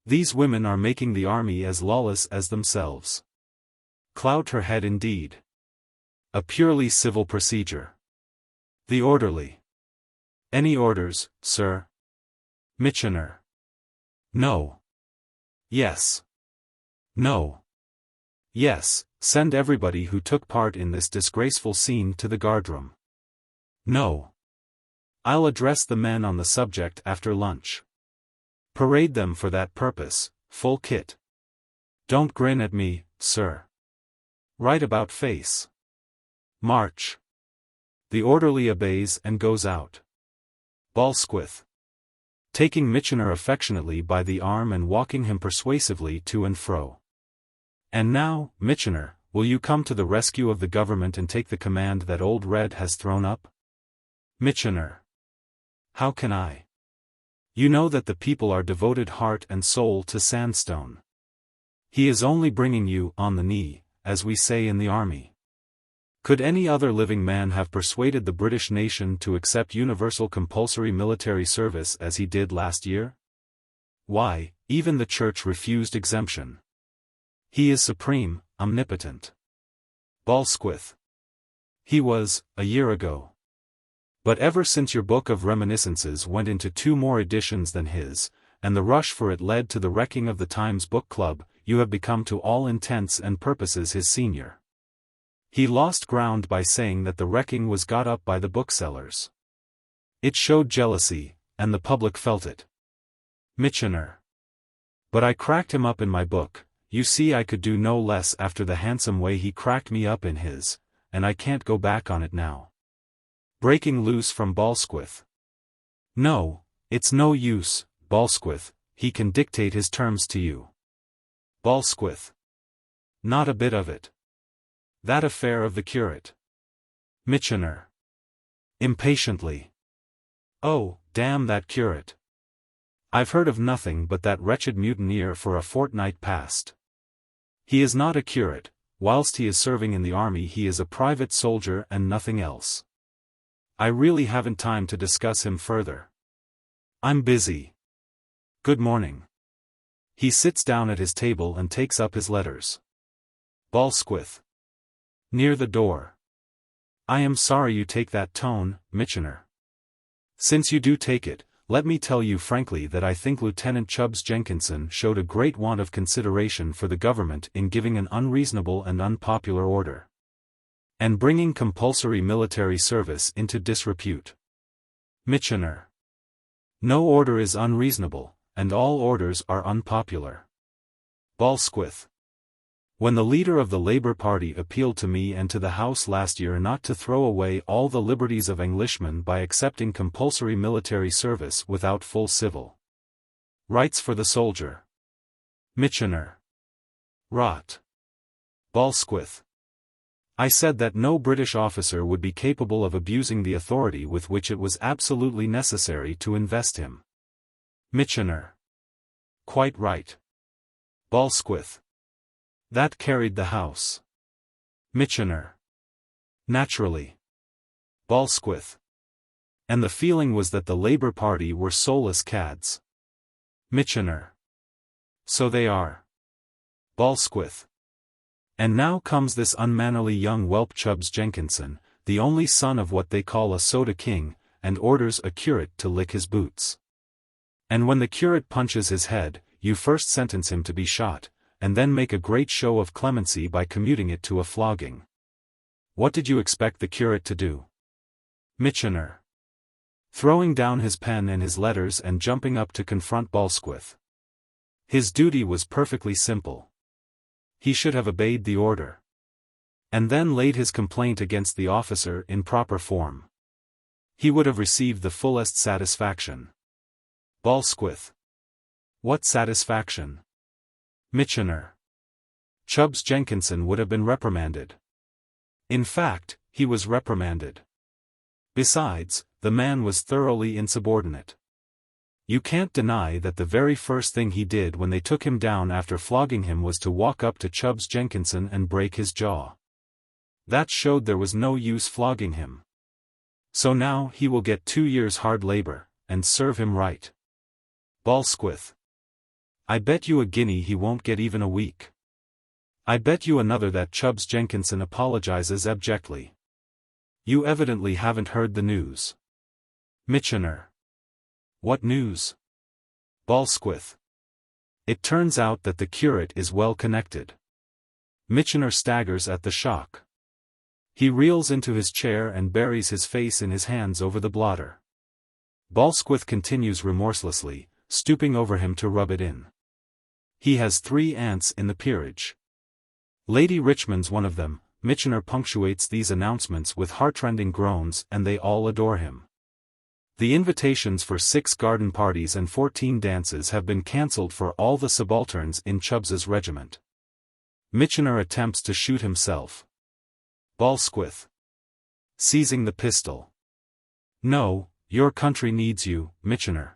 These women are making the army as lawless as themselves. Clout her head indeed. A purely civil procedure. The orderly. Any orders, sir? Mitchener. No. Yes. No. Yes, send everybody who took part in this disgraceful scene to the guardroom. No. I'll address the men on the subject after lunch. Parade them for that purpose, full kit. Don't grin at me, sir. Right about face. March. The orderly obeys and goes out. Balsquith. Taking Mitchener affectionately by the arm and walking him persuasively to and fro. And now, Mitchener, will you come to the rescue of the government and take the command that Old Red has thrown up? Mitchener. How can I? You know that the people are devoted heart and soul to Sandstone. He is only bringing you on the knee, as we say in the army. Could any other living man have persuaded the British nation to accept universal compulsory military service as he did last year? Why, even the Church refused exemption. He is supreme, omnipotent. Balsquith. He was, a year ago. But ever since your book of reminiscences went into 2 more editions than his, and the rush for it led to the wrecking of the Times Book Club, you have become to all intents and purposes his senior. He lost ground by saying that the wrecking was got up by the booksellers. It showed jealousy, and the public felt it. Mitchener. But I cracked him up in my book. You see, I could do no less after the handsome way he cracked me up in his, and I can't go back on it now. Breaking loose from Balsquith. No, it's no use, Balsquith, he can dictate his terms to you. Balsquith. Not a bit of it. That affair of the curate. Mitchener. Impatiently. Oh, damn that curate. I've heard of nothing but that wretched mutineer for a fortnight past. He is not a curate, whilst he is serving in the army he is a private soldier and nothing else. I really haven't time to discuss him further. I'm busy. Good morning. He sits down at his table and takes up his letters. Balsquith. Near the door. I am sorry you take that tone, Mitchener. Since you do take it, let me tell you frankly that I think Lieutenant Chubbs Jenkinson showed a great want of consideration for the government in giving an unreasonable and unpopular order. And bringing compulsory military service into disrepute. Mitchener. No order is unreasonable, and all orders are unpopular. Balsquith. When the leader of the Labour Party appealed to me and to the House last year not to throw away all the liberties of Englishmen by accepting compulsory military service without full civil rights for the soldier. Mitchener. Rot. Balsquith. I said that no British officer would be capable of abusing the authority with which it was absolutely necessary to invest him. Mitchener. Quite right. Balsquith. That carried the House. Mitchener. Naturally. Balsquith. And the feeling was that the Labour Party were soulless cads. Mitchener. So they are. Balsquith. And now comes this unmannerly young whelp Chubbs Jenkinson, the only son of what they call a soda king, and orders a curate to lick his boots. And when the curate punches his head, you first sentence him to be shot, and then make a great show of clemency by commuting it to a flogging. What did you expect the curate to do? Mitchener. Throwing down his pen and his letters and jumping up to confront Balsquith. His duty was perfectly simple. He should have obeyed the order. And then laid his complaint against the officer in proper form. He would have received the fullest satisfaction. Balsquith. What satisfaction? Mitchener. Chubbs Jenkinson would have been reprimanded. In fact, he was reprimanded. Besides, the man was thoroughly insubordinate. You can't deny that the very first thing he did when they took him down after flogging him was to walk up to Chubbs Jenkinson and break his jaw. That showed there was no use flogging him. So now he will get 2 years hard labor, and serve him right. Balsquith. I bet you a guinea he won't get even a week. I bet you another that Chubbs Jenkinson apologizes abjectly. You evidently haven't heard the news. Mitchener. What news? Balsquith. It turns out that the curate is well connected. Mitchener staggers at the shock. He reels into his chair and buries his face in his hands over the blotter. Balsquith continues remorselessly, stooping over him to rub it in. He has 3 aunts in the peerage. Lady Richmond's one of them. Mitchener punctuates these announcements with heartrending groans, and they all adore him. The invitations for 6 garden parties and 14 dances have been cancelled for all the subalterns in Chubbs's regiment. Mitchener attempts to shoot himself. Balsquith. Seizing the pistol. No, your country needs you, Mitchener.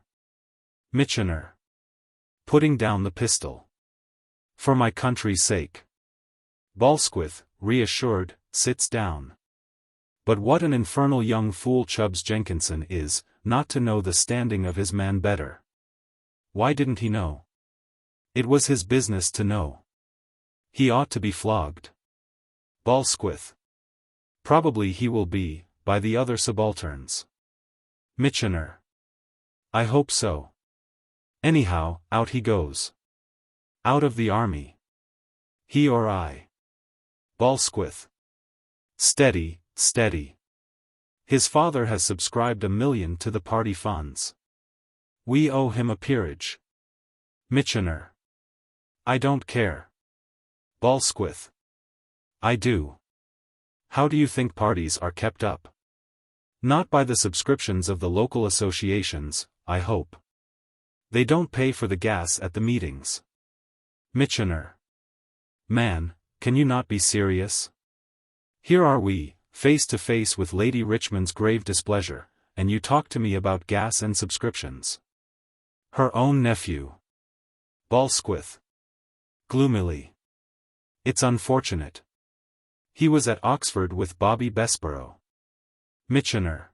Mitchener. Putting down the pistol. For my country's sake. Balsquith, reassured, sits down. But what an infernal young fool Chubbs Jenkinson is, not to know the standing of his man better. Why didn't he know? It was his business to know. He ought to be flogged. Balsquith. Probably he will be, by the other subalterns. Mitchener. I hope so. Anyhow, out he goes. Out of the army. He or I. Balsquith. Steady, steady. His father has subscribed $1 million to the party funds. We owe him a peerage. Mitchener. I don't care. Balsquith. I do. How do you think parties are kept up? Not by the subscriptions of the local associations, I hope. They don't pay for the gas at the meetings. Mitchener. Man, can you not be serious? Here are we, face to face with Lady Richmond's grave displeasure, and you talk to me about gas and subscriptions. Her own nephew. Balsquith. Gloomily. It's unfortunate. He was at Oxford with Bobby Bessborough. Mitchener.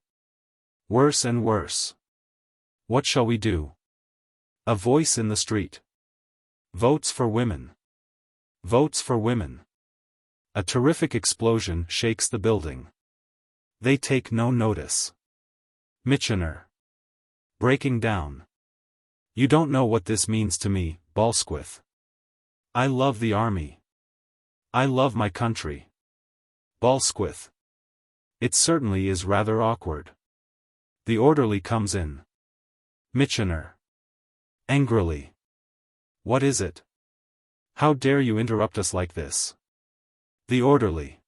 Worse and worse. What shall we do? A voice in the street. Votes for women. Votes for women. A terrific explosion shakes the building. They take no notice. Mitchener. Breaking down. You don't know what this means to me, Balsquith. I love the army. I love my country. Balsquith. It certainly is rather awkward. The orderly comes in. Mitchener. Angrily. What is it? How dare you interrupt us like this? The orderly.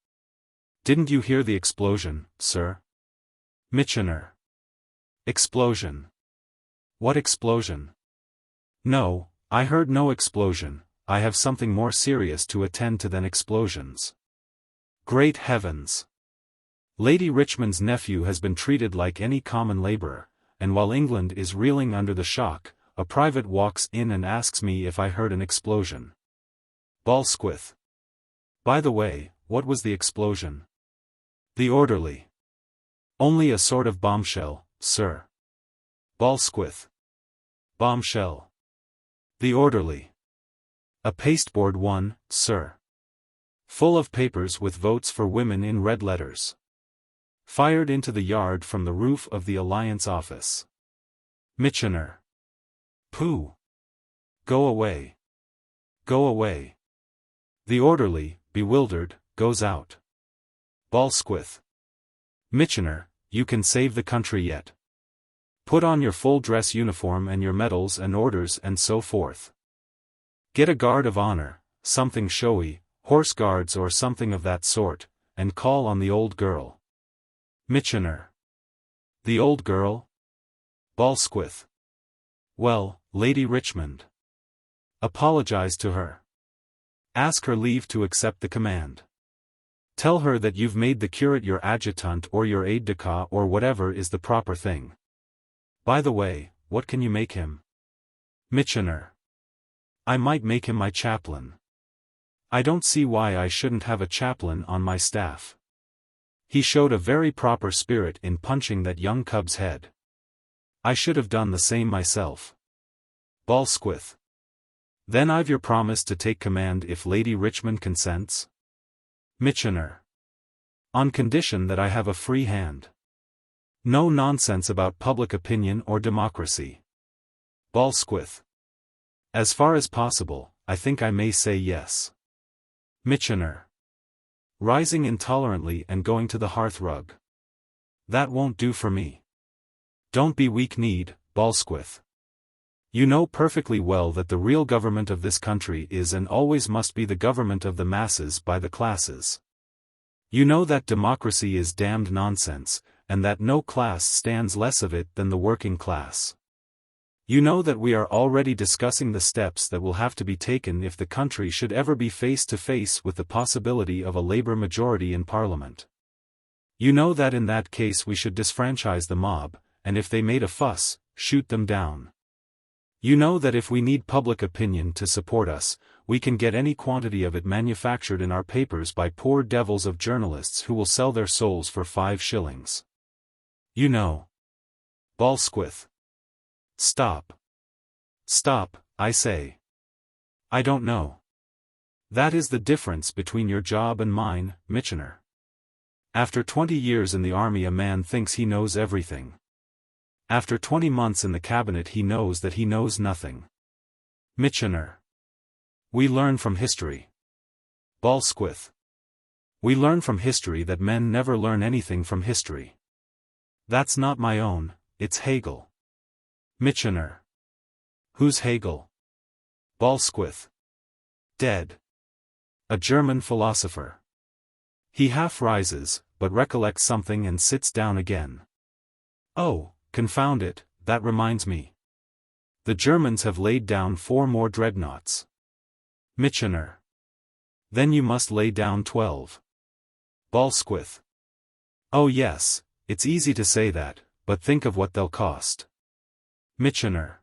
Didn't you hear the explosion, sir? Mitchener. Explosion. What explosion? No, I heard no explosion. I have something more serious to attend to than explosions. Great heavens! Lady Richmond's nephew has been treated like any common laborer, and while England is reeling under the shock, a private walks in and asks me if I heard an explosion. Balsquith. By the way, what was the explosion? The orderly. Only a sort of bombshell, sir. Balsquith. Bombshell. The orderly. A pasteboard one, sir. Full of papers with votes for women in red letters. Fired into the yard from the roof of the Alliance office. Mitchener. Pooh. Go away. Go away. The orderly, bewildered, goes out. Balsquith. Mitchener, you can save the country yet. Put on your full dress uniform and your medals and orders and so forth. Get a guard of honor, something showy, horse guards or something of that sort, and call on the old girl. Mitchener. The old girl? Balsquith. Well, Lady Richmond. Apologize to her. Ask her leave to accept the command. Tell her that you've made the curate your adjutant or your aide-de-camp or whatever is the proper thing. By the way, what can you make him? Mitchener. I might make him my chaplain. I don't see why I shouldn't have a chaplain on my staff. He showed a very proper spirit in punching that young cub's head. I should have done the same myself. Balsquith. Then I've your promise to take command if Lady Richmond consents? Mitchener. On condition that I have a free hand. No nonsense about public opinion or democracy. Balsquith. As far as possible, I think I may say yes. Mitchener. Rising intolerantly and going to the hearthrug. That won't do for me. Don't be weak-kneed, Balsquith. You know perfectly well that the real government of this country is and always must be the government of the masses by the classes. You know that democracy is damned nonsense, and that no class stands less of it than the working class. You know that we are already discussing the steps that will have to be taken if the country should ever be face to face with the possibility of a Labour majority in Parliament. You know that in that case we should disfranchise the mob, and if they made a fuss, shoot them down. You know that if we need public opinion to support us, we can get any quantity of it manufactured in our papers by poor devils of journalists who will sell their souls for 5 shillings. You know. Balsquith. Stop. Stop, I say. I don't know. That is the difference between your job and mine, Mitchener. After 20 years in the army a man thinks he knows everything. After 20 months in the cabinet he knows that he knows nothing. Mitchener. We learn from history. Balsquith. We learn from history that men never learn anything from history. That's not my own, it's Hegel. Mitchener. Who's Hegel? Balsquith. Dead. A German philosopher. He half rises, but recollects something and sits down again. Oh, confound it, that reminds me. The Germans have laid down 4 more dreadnoughts. Mitchener. Then you must lay down 12. Balsquith. Oh yes, it's easy to say that, but think of what they'll cost. Mitchener.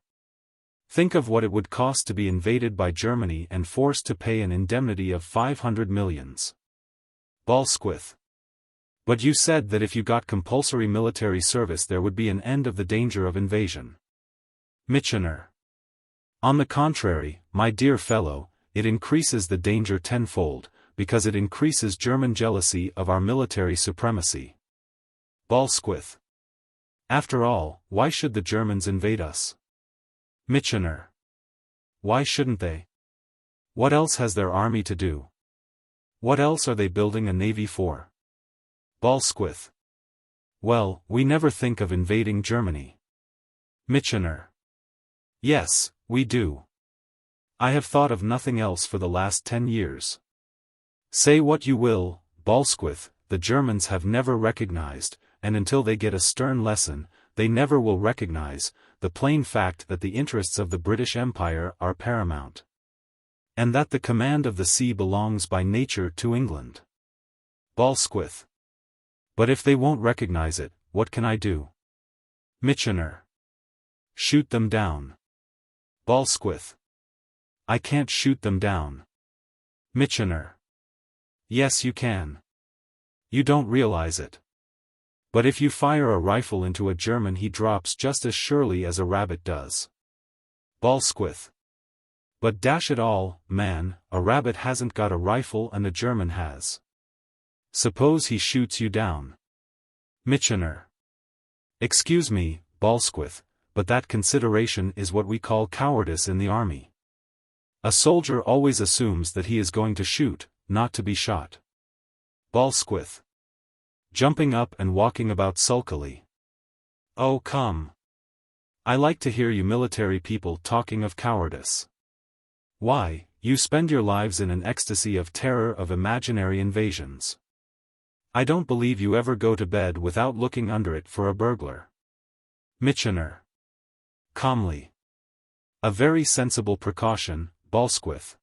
Think of what it would cost to be invaded by Germany and forced to pay an indemnity of 500 millions. Balsquith. But you said that if you got compulsory military service there would be an end of the danger of invasion. Mitchener. On the contrary, my dear fellow, it increases the danger tenfold, because it increases German jealousy of our military supremacy. Balsquith. After all, why should the Germans invade us? Mitchener. Why shouldn't they? What else has their army to do? What else are they building a navy for? Balsquith. Well, we never think of invading Germany. Mitchener. Yes, we do. I have thought of nothing else for the last 10 years. Say what you will, Balsquith, the Germans have never recognized, and until they get a stern lesson, they never will recognize, the plain fact that the interests of the British Empire are paramount. And that the command of the sea belongs by nature to England. Balsquith. But if they won't recognize it, what can I do? Mitchener. Shoot them down. Balsquith. I can't shoot them down. Mitchener. Yes you can. You don't realize it. But if you fire a rifle into a German he drops just as surely as a rabbit does. Balsquith. But dash it all, man, a rabbit hasn't got a rifle and a German has. Suppose he shoots you down. Mitchener. Excuse me, Balsquith, but that consideration is what we call cowardice in the army. A soldier always assumes that he is going to shoot, not to be shot. Balsquith. Jumping up and walking about sulkily. Oh come. I like to hear you military people talking of cowardice. Why, you spend your lives in an ecstasy of terror of imaginary invasions. I don't believe you ever go to bed without looking under it for a burglar. Mitchener. Calmly. A very sensible precaution, Balsquith.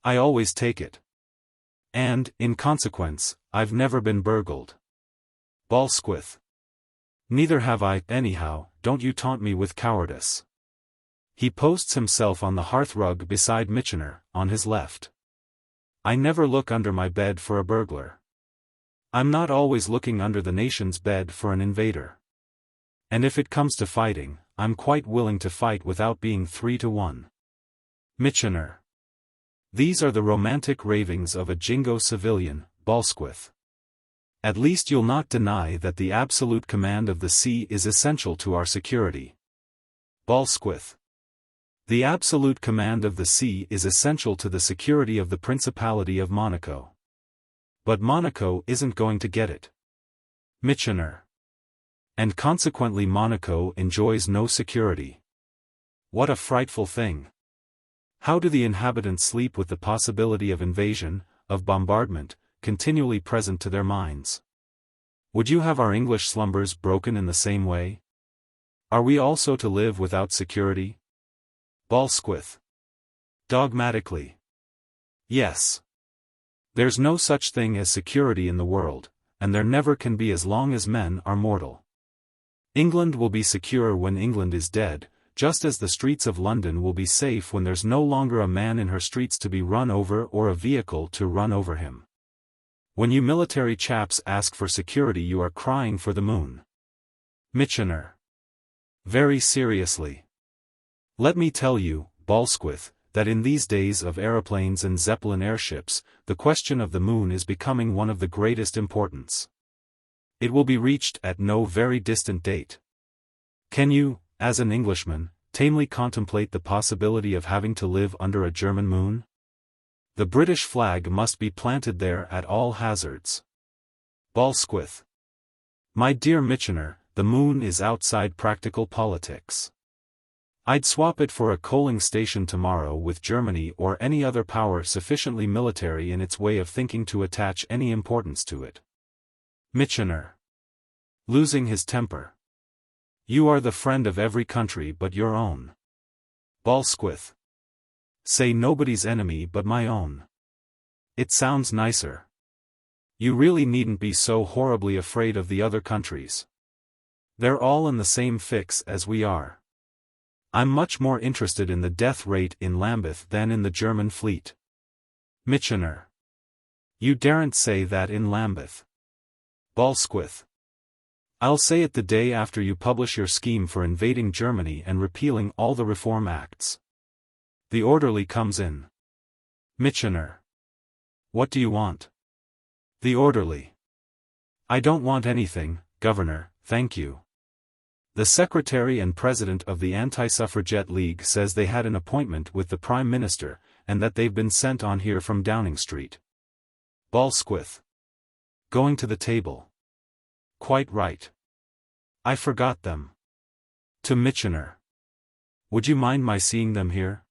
I always take it. And, in consequence, I've never been burgled. Balsquith. Neither have I, anyhow, don't you taunt me with cowardice. He posts himself on the hearthrug beside Mitchener, on his left. I never look under my bed for a burglar. I'm not always looking under the nation's bed for an invader. And if it comes to fighting, I'm quite willing to fight without being 3-1. Mitchener. These are the romantic ravings of a jingo civilian, Balsquith. At least you'll not deny that the absolute command of the sea is essential to our security. Balsquith. The absolute command of the sea is essential to the security of the Principality of Monaco. But Monaco isn't going to get it. Mitchener. And consequently Monaco enjoys no security. What a frightful thing. How do the inhabitants sleep with the possibility of invasion, of bombardment, continually present to their minds? Would you have our English slumbers broken in the same way? Are we also to live without security? Balsquith. Dogmatically. Yes. There's no such thing as security in the world, and there never can be as long as men are mortal. England will be secure when England is dead, just as the streets of London will be safe when there's no longer a man in her streets to be run over or a vehicle to run over him. When you military chaps ask for security, you are crying for the moon. Mitchener. Very seriously. Let me tell you, Balsquith, that in these days of aeroplanes and Zeppelin airships, the question of the moon is becoming one of the greatest importance. It will be reached at no very distant date. Can you, as an Englishman, tamely contemplate the possibility of having to live under a German moon? The British flag must be planted there at all hazards. Balsquith. My dear Mitchener, the moon is outside practical politics. I'd swap it for a coaling station tomorrow with Germany or any other power sufficiently military in its way of thinking to attach any importance to it. Mitchener. Losing his temper. You are the friend of every country but your own. Balsquith. Say nobody's enemy but my own. It sounds nicer. You really needn't be so horribly afraid of the other countries. They're all in the same fix as we are. I'm much more interested in the death rate in Lambeth than in the German fleet. Mitchener. You daren't say that in Lambeth. Balsquith. I'll say it the day after you publish your scheme for invading Germany and repealing all the Reform Acts. The orderly comes in. Mitchener. What do you want? The orderly. I don't want anything, Governor, thank you. The Secretary and President of the Anti-Suffragette League says they had an appointment with the Prime Minister, and that they've been sent on here from Downing Street. Balsquith. Going to the table. Quite right. I forgot them. To Mitchener. Would you mind my seeing them here?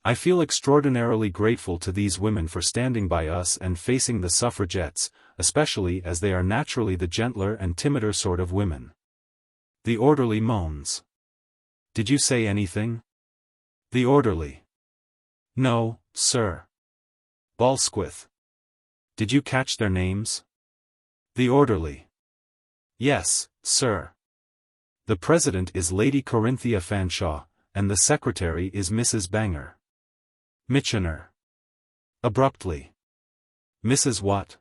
I feel extraordinarily grateful to these women for standing by us and facing the suffragettes, especially as they are naturally the gentler and timider sort of women. The orderly moans. Did you say anything? The orderly. No, sir. Balsquith. Did you catch their names? The orderly. Yes, sir. The president is Lady Corinthia Fanshawe, and the secretary is Mrs. Banger. Mitchener. Abruptly. Mrs. what?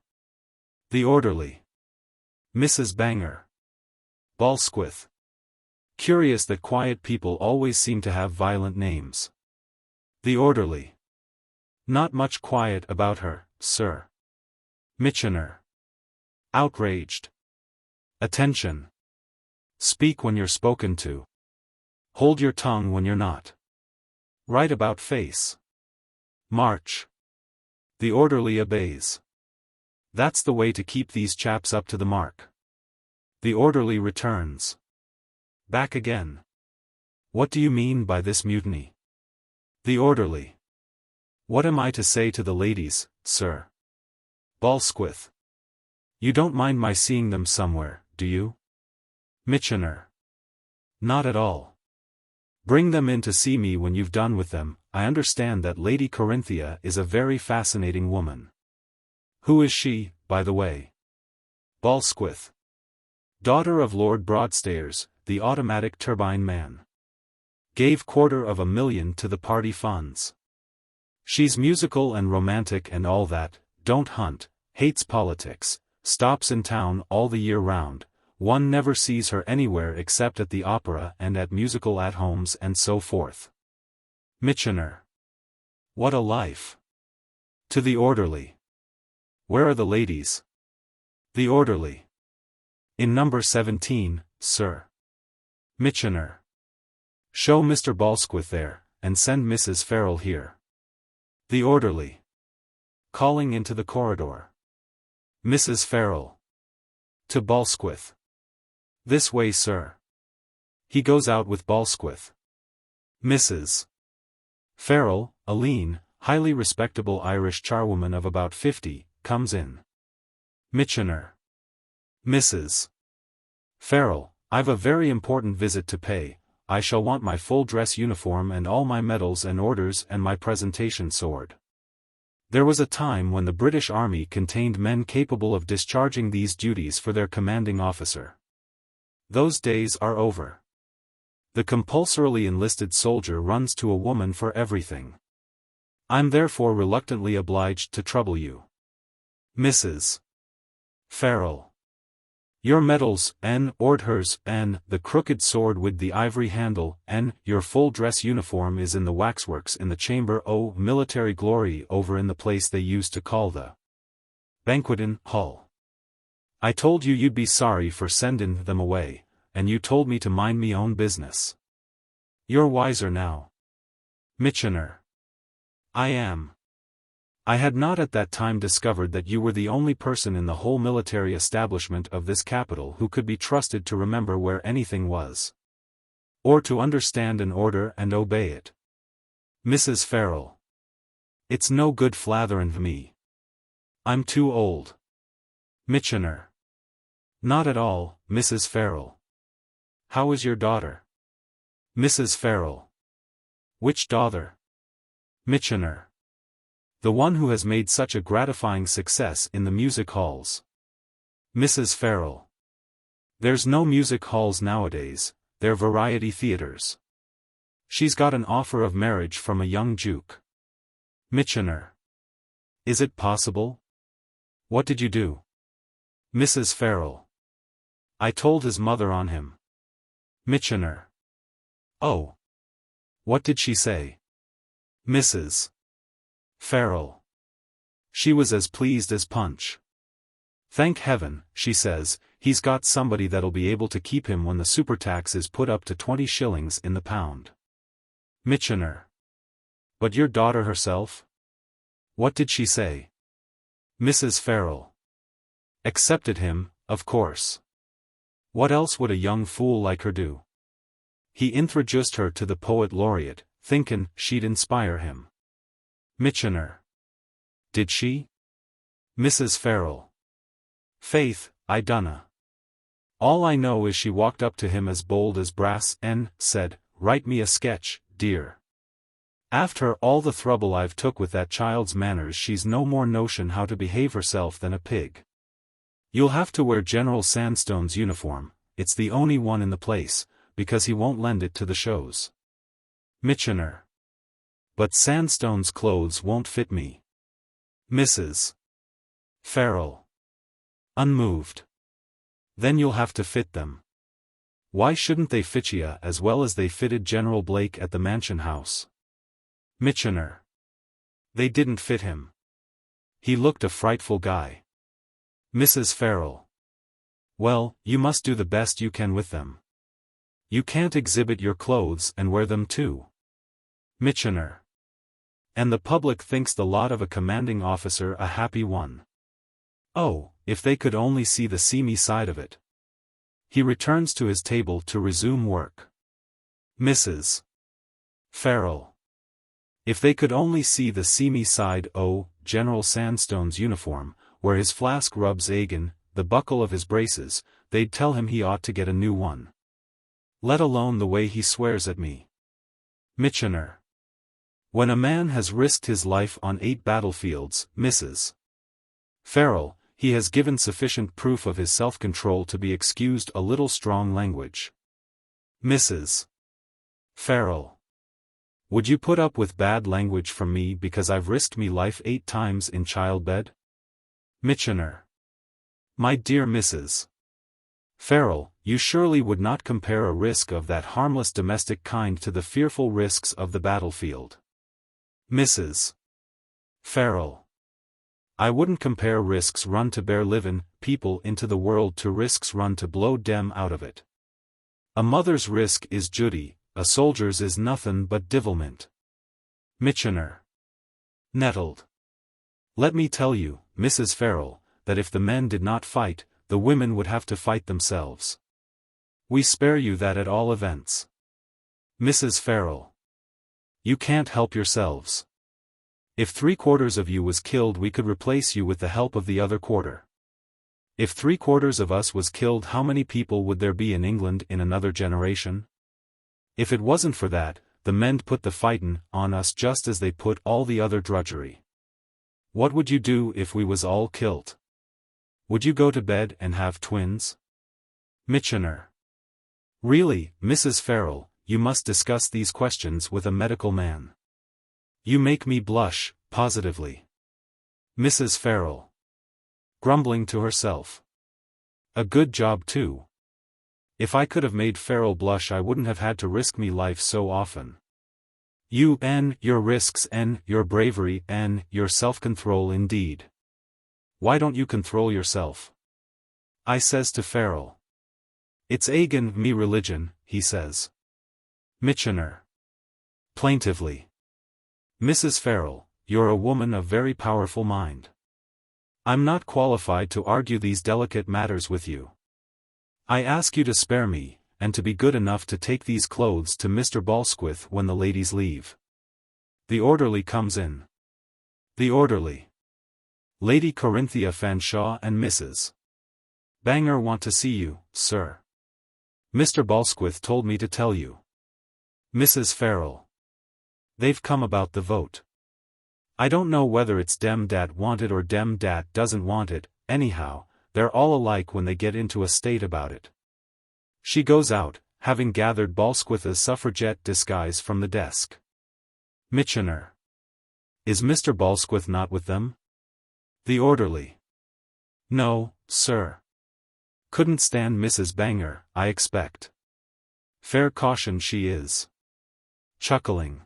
The orderly. Mrs. Banger. Balsquith. Curious that quiet people always seem to have violent names. The orderly. Not much quiet about her, sir. Mitchener. Outraged. Attention. Speak when you're spoken to. Hold your tongue when you're not. Right about face. March. The orderly obeys. That's the way to keep these chaps up to the mark. The orderly returns. Back again. What do you mean by this mutiny? The orderly. What am I to say to the ladies, sir? Balsquith. You don't mind my seeing them somewhere, do you? Mitchener. Not at all. Bring them in to see me when you've done with them. I understand that Lady Corinthia is a very fascinating woman. Who is she, by the way? Balsquith. Daughter of Lord Broadstairs, the automatic turbine man. Gave $250,000 to the party funds. She's musical and romantic and all that, don't hunt, hates politics, stops in town all the year round, one never sees her anywhere except at the opera and at musical at-homes and so forth. Michener. What a life. To the orderly. Where are the ladies? The orderly. In number 17, sir. Michener. Show Mr. Balsquith there, and send Mrs. Farrell here. The orderly. Calling into the corridor. Mrs. Farrell. To Balsquith. This way, sir. He goes out with Balsquith. Mrs. Farrell, a lean, highly respectable Irish charwoman of about 50, comes in. Michener. Mrs. Farrell, I've a very important visit to pay. I shall want my full dress uniform and all my medals and orders and my presentation sword. There was a time when the British Army contained men capable of discharging these duties for their commanding officer. Those days are over. The compulsorily enlisted soldier runs to a woman for everything. I'm therefore reluctantly obliged to trouble you. Mrs. Farrell. Your medals, and orders, and the crooked sword with the ivory handle, and your full dress uniform is in the waxworks in the chamber o' military glory over in the place they used to call the banqueting hall. I told you you'd be sorry for sending them away, and you told me to mind me own business. You're wiser now. Michener. I am. I had not at that time discovered that you were the only person in the whole military establishment of this capital who could be trusted to remember where anything was. Or to understand an order and obey it. Mrs. Farrell. It's no good flathering me. I'm too old. Michener. Not at all, Mrs. Farrell. How is your daughter? Mrs. Farrell. Which daughter? Michener. The one who has made such a gratifying success in the music halls. Mrs. Farrell. There's no music halls nowadays, they're variety theaters. She's got an offer of marriage from a young Duke. Michener. Is it possible? What did you do? Mrs. Farrell. I told his mother on him. Michener. Oh. What did she say? Mrs. Farrell. She was as pleased as Punch. Thank heaven, she says, he's got somebody that'll be able to keep him when the supertax is put up to 20 shillings in the pound. Michener. But your daughter herself? What did she say? Mrs. Farrell. Accepted him, of course. What else would a young fool like her do? He introduced her to the poet laureate, thinkin' she'd inspire him. Michener. Did she? Mrs. Farrell. Faith, I dunna. All I know is she walked up to him as bold as brass and said, "Write me a sketch, dear. After all the trouble I've took with that child's manners, she's no more notion how to behave herself than a pig. You'll have to wear General Sandstone's uniform, it's the only one in the place, because he won't lend it to the shows." Michener. But Sandstone's clothes won't fit me. Mrs. Farrell. Unmoved. Then you'll have to fit them. Why shouldn't they fit ya as well as they fitted General Blake at the Mansion House? Michener. They didn't fit him. He looked a frightful guy. Mrs. Farrell. Well, you must do the best you can with them. You can't exhibit your clothes and wear them too. Michener. And the public thinks the lot of a commanding officer a happy one. Oh, if they could only see the seamy side of it. He returns to his table to resume work. Mrs. Farrell. If they could only see the seamy side o' General Sandstone's uniform, where his flask rubs agin, the buckle of his braces, they'd tell him he ought to get a new one. Let alone the way he swears at me. Michener. When a man has risked his life on 8 battlefields, Mrs. Farrell, he has given sufficient proof of his self-control to be excused a little strong language. Mrs. Farrell. Would you put up with bad language from me because I've risked me life 8 times in childbed? Mitchener. My dear Mrs. Farrell, you surely would not compare a risk of that harmless domestic kind to the fearful risks of the battlefield. Mrs. Farrell. I wouldn't compare risks run to bear livin' people into the world to risks run to blow dem out of it. A mother's risk is duty, a soldier's is nothin' but divilment. Mitchener. Nettled. Let me tell you, Mrs. Farrell, that if the men did not fight, the women would have to fight themselves. We spare you that at all events. Mrs. Farrell. You can't help yourselves. If 3/4 of you was killed, we could replace you with the help of the other quarter. If 3/4 of us was killed, how many people would there be in England in another generation? If it wasn't for that, the men'd put the fightin' on us just as they put all the other drudgery. What would you do if we was all kilt? Would you go to bed and have twins? Mitchener. Really, Mrs. Farrell, you must discuss these questions with a medical man. You make me blush, positively. Mrs. Farrell. Grumbling to herself. A good job too. If I could have made Farrell blush, I wouldn't have had to risk me life so often. You n your risks n your bravery n your self-control indeed. Why don't you control yourself? I says to Farrell. It's agin me religion, he says. Mitchener. Plaintively. Mrs. Farrell, you're a woman of very powerful mind. I'm not qualified to argue these delicate matters with you. I ask you to spare me, and to be good enough to take these clothes to Mr. Balsquith when the ladies leave. The orderly comes in. The orderly. Lady Corinthia Fanshawe and Mrs. Banger want to see you, sir. Mr. Balsquith told me to tell you. Mrs. Farrell. They've come about the vote. I don't know whether it's dem dat want it or dem dat doesn't want it, anyhow, they're all alike when they get into a state about it. She goes out, having gathered Balsquith's suffragette disguise from the desk. Mitchener. Is Mr. Balsquith not with them? The orderly. No, sir. Couldn't stand Mrs. Banger, I expect. Fair caution she is. Chuckling.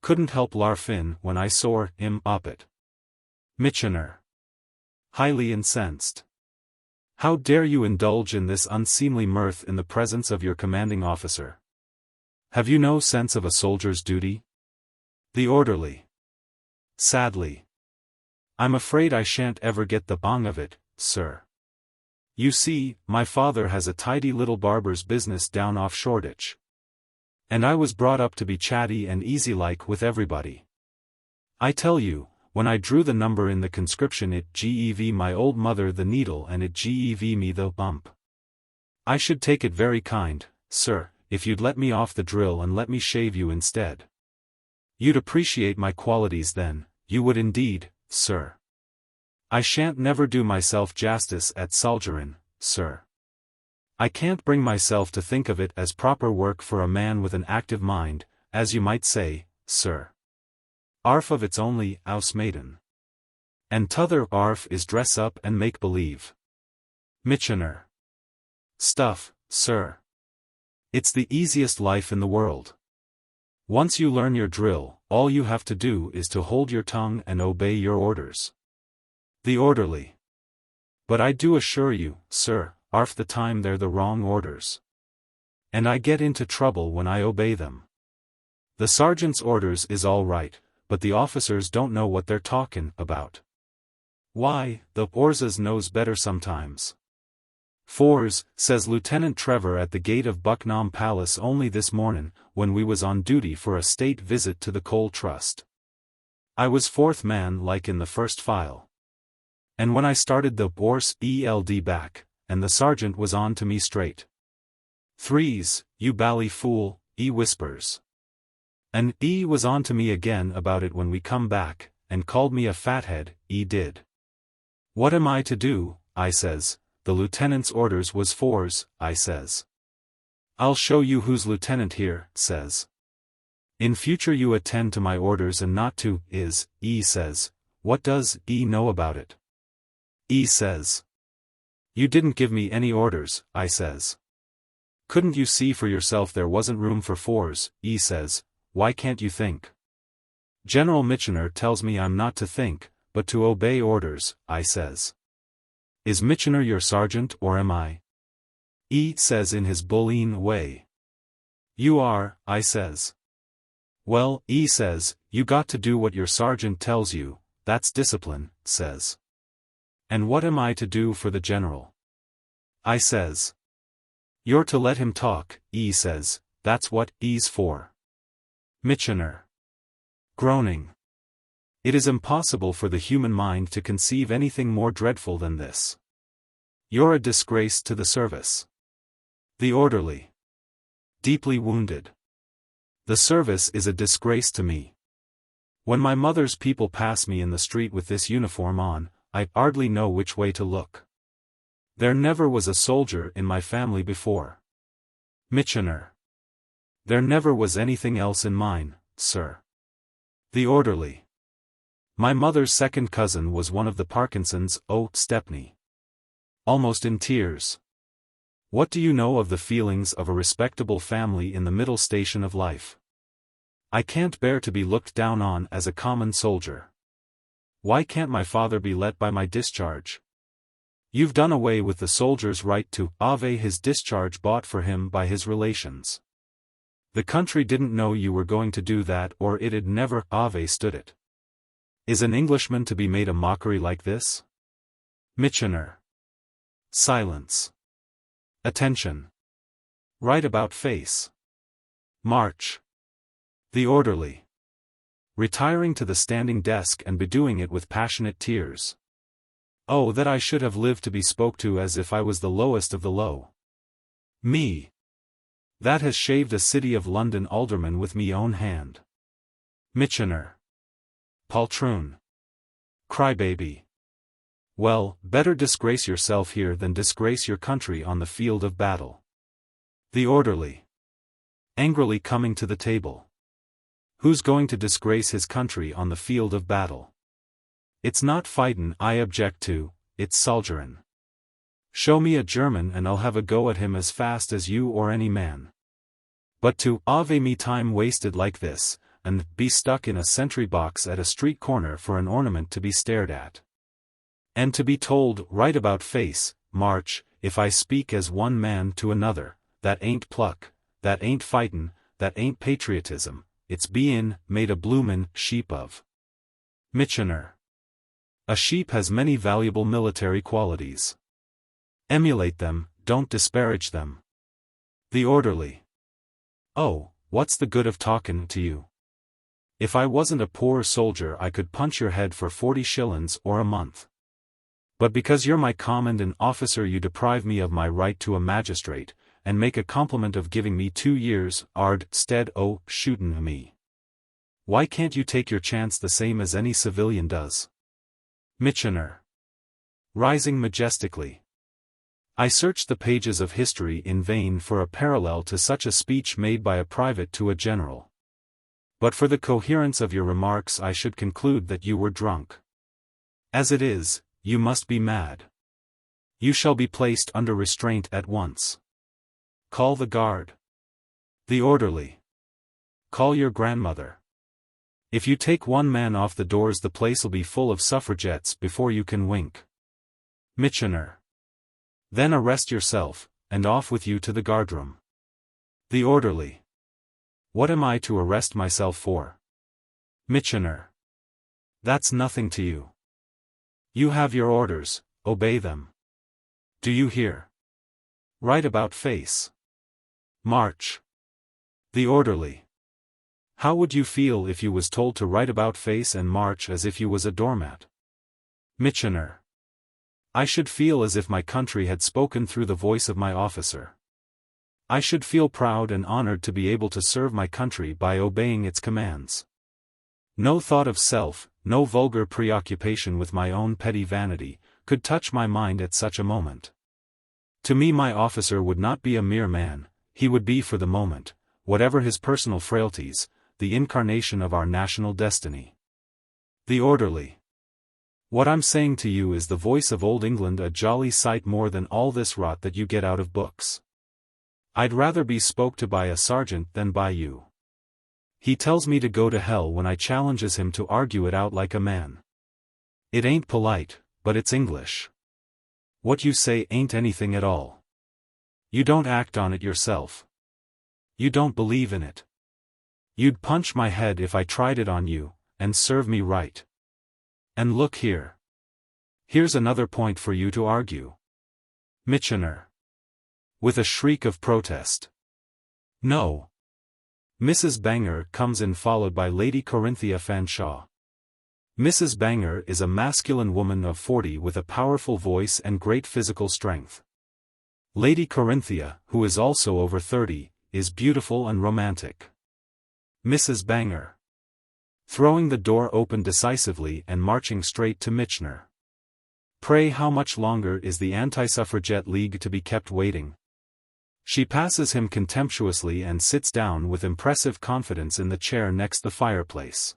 Couldn't help larfin when I saw him up it. Mitchener. Highly incensed. How dare you indulge in this unseemly mirth in the presence of your commanding officer? Have you no sense of a soldier's duty? The orderly. Sadly. I'm afraid I shan't ever get the bang of it, sir. You see, my father has a tidy little barber's business down off Shoreditch. And I was brought up to be chatty and easy-like with everybody. I tell you, when I drew the number in the conscription it gev my old mother the needle and it gev me the bump. I should take it very kind, sir, if you'd let me off the drill and let me shave you instead. You'd appreciate my qualities then, you would indeed, sir. I shan't never do myself justice at soldierin', sir. I can't bring myself to think of it as proper work for a man with an active mind, as you might say, sir. Arf of it's only ouse maiden. And t'other arf is dress up and make believe. Mitchener. Stuff, sir. It's the easiest life in the world. Once you learn your drill, all you have to do is to hold your tongue and obey your orders. The orderly. But I do assure you, sir, arf the time they're the wrong orders. And I get into trouble when I obey them. The sergeant's orders is all right, but the officers don't know what they're talkin' about. Why, the orzas knows better sometimes. Fors, says Lieutenant Trevor at the gate of Buckingham Palace only this mornin', when we was on duty for a state visit to the Coal Trust. I was fourth man like in the first file. And when I started the Orse ELD back, and the sergeant was on to me straight. Threes, you bally fool, he whispers. And he was on to me again about it when we come back, and called me a fathead, he did. What am I to do, I says. The lieutenant's orders was 4s, I says. I'll show you who's lieutenant here, says. In future you attend to my orders and not to, is, E says. What does E know about it? E says. You didn't give me any orders, I says. Couldn't you see for yourself there wasn't room for 4s, E says. Why can't you think? General Michener tells me I'm not to think, but to obey orders, I says. Is Michener your sergeant or am I? E says in his bullying way. You are, I says. Well, E says, you got to do what your sergeant tells you, that's discipline, says. And what am I to do for the general? I says. You're to let him talk, E says, that's what E's for. Michener. Groaning. It is impossible for the human mind to conceive anything more dreadful than this. You're a disgrace to the service. The orderly. Deeply wounded. The service is a disgrace to me. When my mother's people pass me in the street with this uniform on, I hardly know which way to look. There never was a soldier in my family before. Michener. There never was anything else in mine, sir. The orderly. My mother's second cousin was one of the Parkinsons, oh, Stepney. Almost in tears. What do you know of the feelings of a respectable family in the middle station of life? I can't bear to be looked down on as a common soldier. Why can't my father be let by my discharge? You've done away with the soldier's right to have his discharge bought for him by his relations. The country didn't know you were going to do that or it'd never have stood it. Is an Englishman to be made a mockery like this? Michener. Silence. Attention. Right about face. March. The orderly. Retiring to the standing desk and bedewing it with passionate tears. Oh, that I should have lived to be spoke to as if I was the lowest of the low. Me. That has shaved a city of London alderman with me own hand. Michener. Poltroon. Crybaby. Well, better disgrace yourself here than disgrace your country on the field of battle. The orderly. Angrily coming to the table. Who's going to disgrace his country on the field of battle? It's not fightin' I object to, it's soldierin'. Show me a German and I'll have a go at him as fast as you or any man. But to have me time wasted like this, and be stuck in a sentry box at a street corner for an ornament to be stared at. And to be told right about face, March, if I speak as one man to another, that ain't pluck, that ain't fightin', that ain't patriotism, it's bein' made a bloomin' sheep of. Michener. A sheep has many valuable military qualities. Emulate them, don't disparage them. The orderly. Oh, what's the good of talkin' to you? If I wasn't a poor soldier I could punch your head for 40 shillings or a month. But because you're my command and officer you deprive me of my right to a magistrate, and make a compliment of giving me 2 years, ard, stead o' shootin' me. Why can't you take your chance the same as any civilian does? Michener. Rising majestically. I searched the pages of history in vain for a parallel to such a speech made by a private to a general. But for the coherence of your remarks I should conclude that you were drunk. As it is, you must be mad. You shall be placed under restraint at once. Call the guard. The orderly. Call your grandmother. If you take one man off the doors the place'll be full of suffragettes before you can wink. Michener. Then arrest yourself, and off with you to the guardroom. The orderly. What am I to arrest myself for? Michener. That's nothing to you. You have your orders, obey them. Do you hear? Right about face. March. The orderly. How would you feel if you was told to right about face and march as if you was a doormat? Michener. I should feel as if my country had spoken through the voice of my officer. I should feel proud and honored to be able to serve my country by obeying its commands. No thought of self, no vulgar preoccupation with my own petty vanity, could touch my mind at such a moment. To me my officer would not be a mere man, he would be for the moment, whatever his personal frailties, the incarnation of our national destiny. The orderly. What I'm saying to you is the voice of Old England a jolly sight more than all this rot that you get out of books. I'd rather be spoke to by a sergeant than by you. He tells me to go to hell when I challenges him to argue it out like a man. It ain't polite, but it's English. What you say ain't anything at all. You don't act on it yourself. You don't believe in it. You'd punch my head if I tried it on you, and serve me right. And look here. Here's another point for you to argue. Mitchener. With a shriek of protest. No. Mrs. Banger comes in followed by Lady Corinthia Fanshawe. Mrs. Banger is a masculine woman of 40 with a powerful voice and great physical strength. Lady Corinthia, who is also over 30, is beautiful and romantic. Mrs. Banger. Throwing the door open decisively and marching straight to Mitchener. Pray how much longer is the Anti-Suffragette League to be kept waiting? She passes him contemptuously and sits down with impressive confidence in the chair next the fireplace.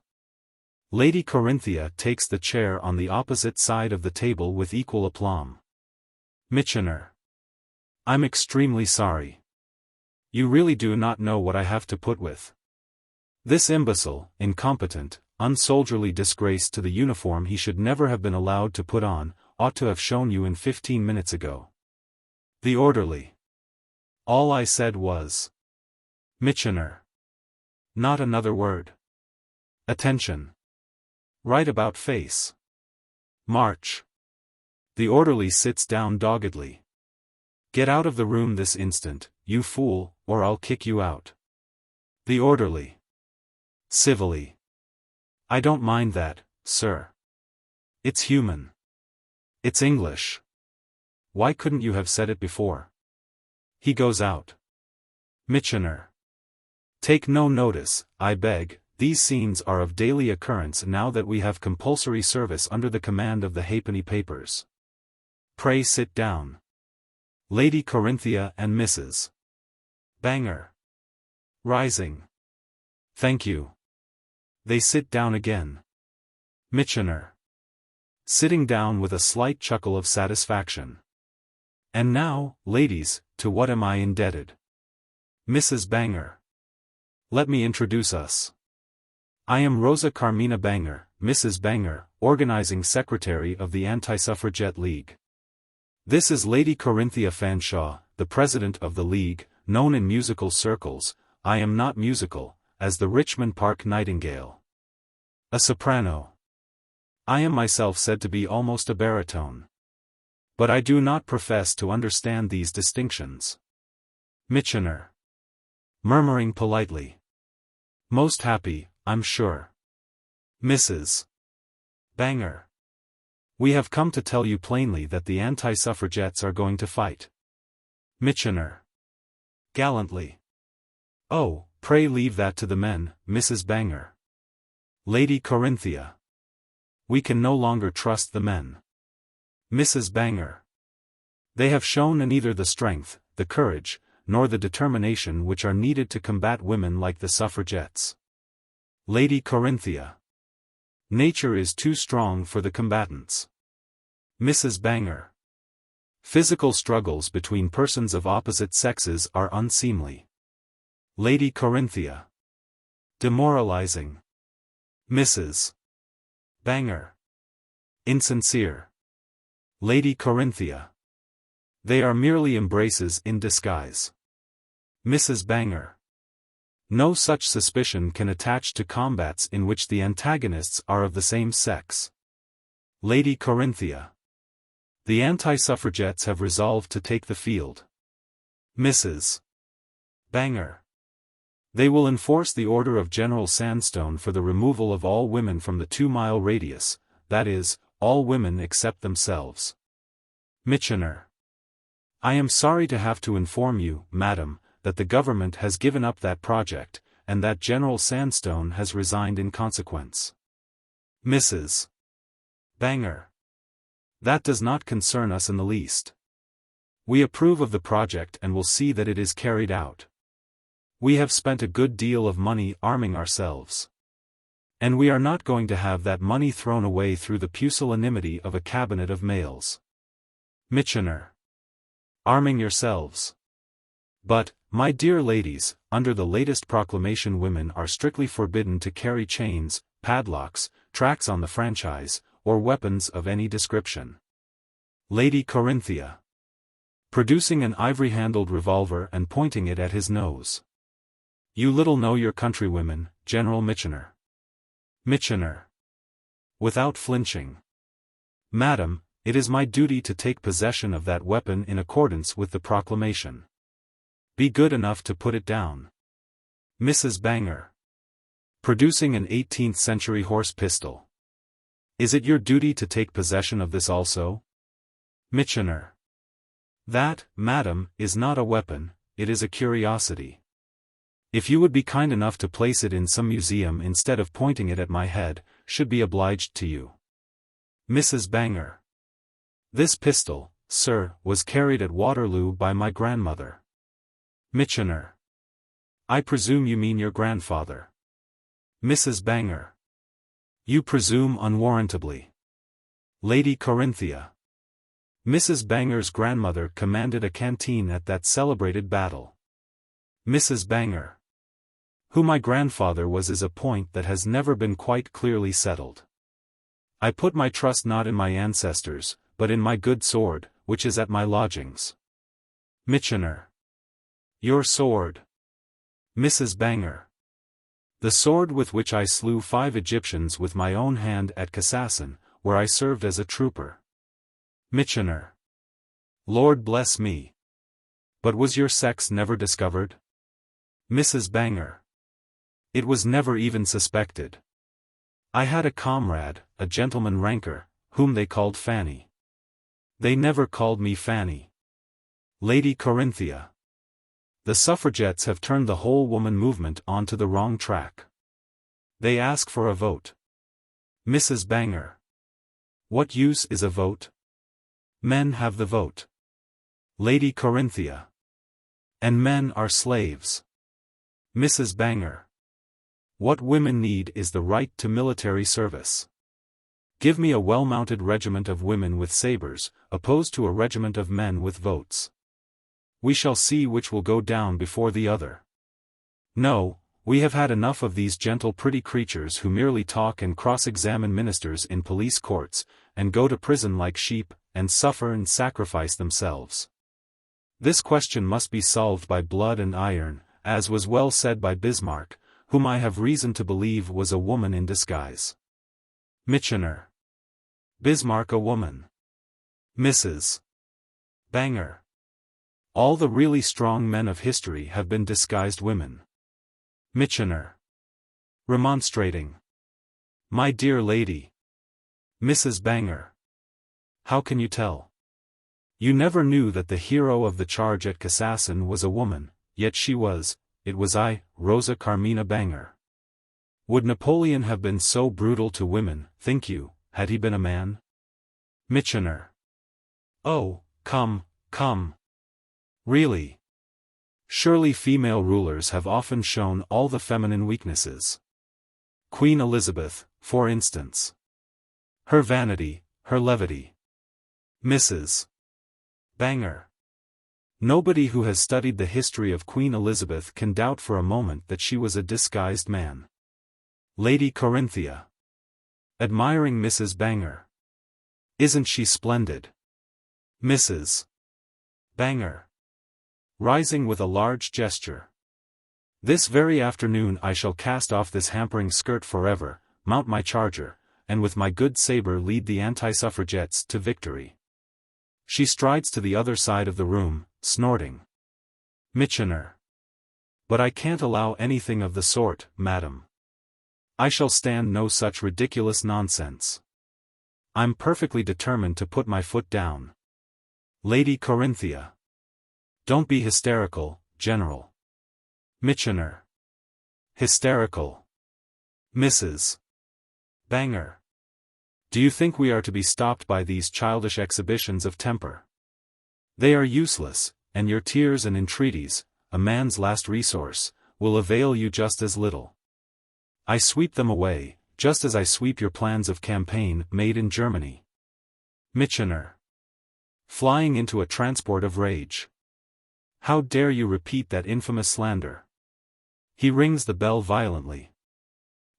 Lady Corinthia takes the chair on the opposite side of the table with equal aplomb. Mitchener. I'm extremely sorry. You really do not know what I have to put with. This imbecile, incompetent, unsoldierly disgrace to the uniform he should never have been allowed to put on, ought to have shown you in 15 minutes ago. The orderly. All I said was. Mitchener. Not another word. Attention. Right about face. March. The orderly sits down doggedly. Get out of the room this instant, you fool, or I'll kick you out. The orderly. Civilly. I don't mind that, sir. It's human. It's English. Why couldn't you have said it before? He goes out. Mitchener. Take no notice, I beg, these scenes are of daily occurrence now that we have compulsory service under the command of the halfpenny papers. Pray sit down. Lady Corinthia and Mrs. Banger. Rising. Thank you. They sit down again. Mitchener. Sitting down with a slight chuckle of satisfaction. And now, ladies, to what am I indebted? Mrs. Banger. Let me introduce us. I am Rosa Carmina Banger, Mrs. Banger, organizing secretary of the Anti-Suffragette League. This is Lady Corinthia Fanshawe, the president of the league, known in musical circles, I am not musical, as the Richmond Park Nightingale. A soprano. I am myself said to be almost a baritone. But I do not profess to understand these distinctions. Mitchener. Murmuring politely. Most happy, I'm sure. Mrs. Banger. We have come to tell you plainly that the anti-suffragettes are going to fight. Mitchener. Gallantly. Oh, pray leave that to the men, Mrs. Banger. Lady Corinthia. We can no longer trust the men. Mrs. Banger. They have shown neither the strength, the courage, nor the determination which are needed to combat women like the suffragettes. Lady Corinthia. Nature is too strong for the combatants. Mrs. Banger. Physical struggles between persons of opposite sexes are unseemly. Lady Corinthia. Demoralizing. Mrs. Banger. Insincere. Lady Corinthia. They are merely embraces in disguise. Mrs. Banger. No such suspicion can attach to combats in which the antagonists are of the same sex. Lady Corinthia. The anti-suffragettes have resolved to take the field. Mrs. Banger. They will enforce the order of General Sandstone for the removal of all women from the 2-mile radius, that is, all women except themselves. Mitchener. I am sorry to have to inform you, madam, that the government has given up that project, and that General Sandstone has resigned in consequence. Mrs. Banger. That does not concern us in the least. We approve of the project and will see that it is carried out. We have spent a good deal of money arming ourselves. And we are not going to have that money thrown away through the pusillanimity of a cabinet of males. Michener. Arming yourselves. But, my dear ladies, under the latest proclamation women are strictly forbidden to carry chains, padlocks, tracts on the franchise, or weapons of any description. Lady Corinthia. Producing an ivory-handled revolver and pointing it at his nose. You little know your countrywomen, General Michener. Michener. Without flinching. Madam, it is my duty to take possession of that weapon in accordance with the proclamation. Be good enough to put it down. Mrs. Banger. Producing an 18th-century horse pistol. Is it your duty to take possession of this also? Michener. That, madam, is not a weapon, it is a curiosity. If you would be kind enough to place it in some museum instead of pointing it at my head, should be obliged to you. Mrs. Banger. This pistol, sir, was carried at Waterloo by my grandmother. Michener. I presume you mean your grandfather. Mrs. Banger. You presume unwarrantably. Lady Corinthia. Mrs. Banger's grandmother commanded a canteen at that celebrated battle. Mrs. Banger. Who my grandfather was is a point that has never been quite clearly settled. I put my trust not in my ancestors, but in my good sword, which is at my lodgings. Michener. Your sword. Mrs. Banger. The sword with which I slew 5 Egyptians with my own hand at Kassassin, where I served as a trooper. Michener. Lord bless me. But was your sex never discovered? Mrs. Banger. It was never even suspected. I had a comrade, a gentleman ranker, whom they called Fanny. They never called me Fanny. Lady Corinthia. The suffragettes have turned the whole woman movement onto the wrong track. They ask for a vote. Mrs. Banger. What use is a vote? Men have the vote. Lady Corinthia. And men are slaves. Mrs. Banger. What women need is the right to military service. Give me a well-mounted regiment of women with sabers, opposed to a regiment of men with votes. We shall see which will go down before the other. No, we have had enough of these gentle pretty creatures who merely talk and cross-examine ministers in police courts, and go to prison like sheep, and suffer and sacrifice themselves. This question must be solved by blood and iron, as was well said by Bismarck, whom I have reason to believe was a woman in disguise. Michener. Bismarck a woman. Mrs. Banger. All the really strong men of history have been disguised women. Michener. Remonstrating. My dear lady. Mrs. Banger. How can you tell? You never knew that the hero of the charge at Kassassin was a woman, yet she was, it was I, Rosa Carmina Banger. Would Napoleon have been so brutal to women, think you, had he been a man? Michener. Oh, come, come. Really. Surely female rulers have often shown all the feminine weaknesses. Queen Elizabeth, for instance. Her vanity, her levity. Mrs. Banger. Nobody who has studied the history of Queen Elizabeth can doubt for a moment that she was a disguised man. Lady Corinthia. Admiring Mrs. Banger. Isn't she splendid? Mrs. Banger. Rising with a large gesture. This very afternoon I shall cast off this hampering skirt forever, mount my charger, and with my good saber lead the anti-suffragettes to victory. She strides to the other side of the room, snorting. Michener. But I can't allow anything of the sort, madam. I shall stand no such ridiculous nonsense. I'm perfectly determined to put my foot down. Lady Corinthia. Don't be hysterical, General. Michener. Hysterical. Mrs. Banger. Do you think we are to be stopped by these childish exhibitions of temper? They are useless, and your tears and entreaties, a man's last resource, will avail you just as little. I sweep them away, just as I sweep your plans of campaign made in Germany. Mitchener. Flying into a transport of rage. How dare you repeat that infamous slander? He rings the bell violently.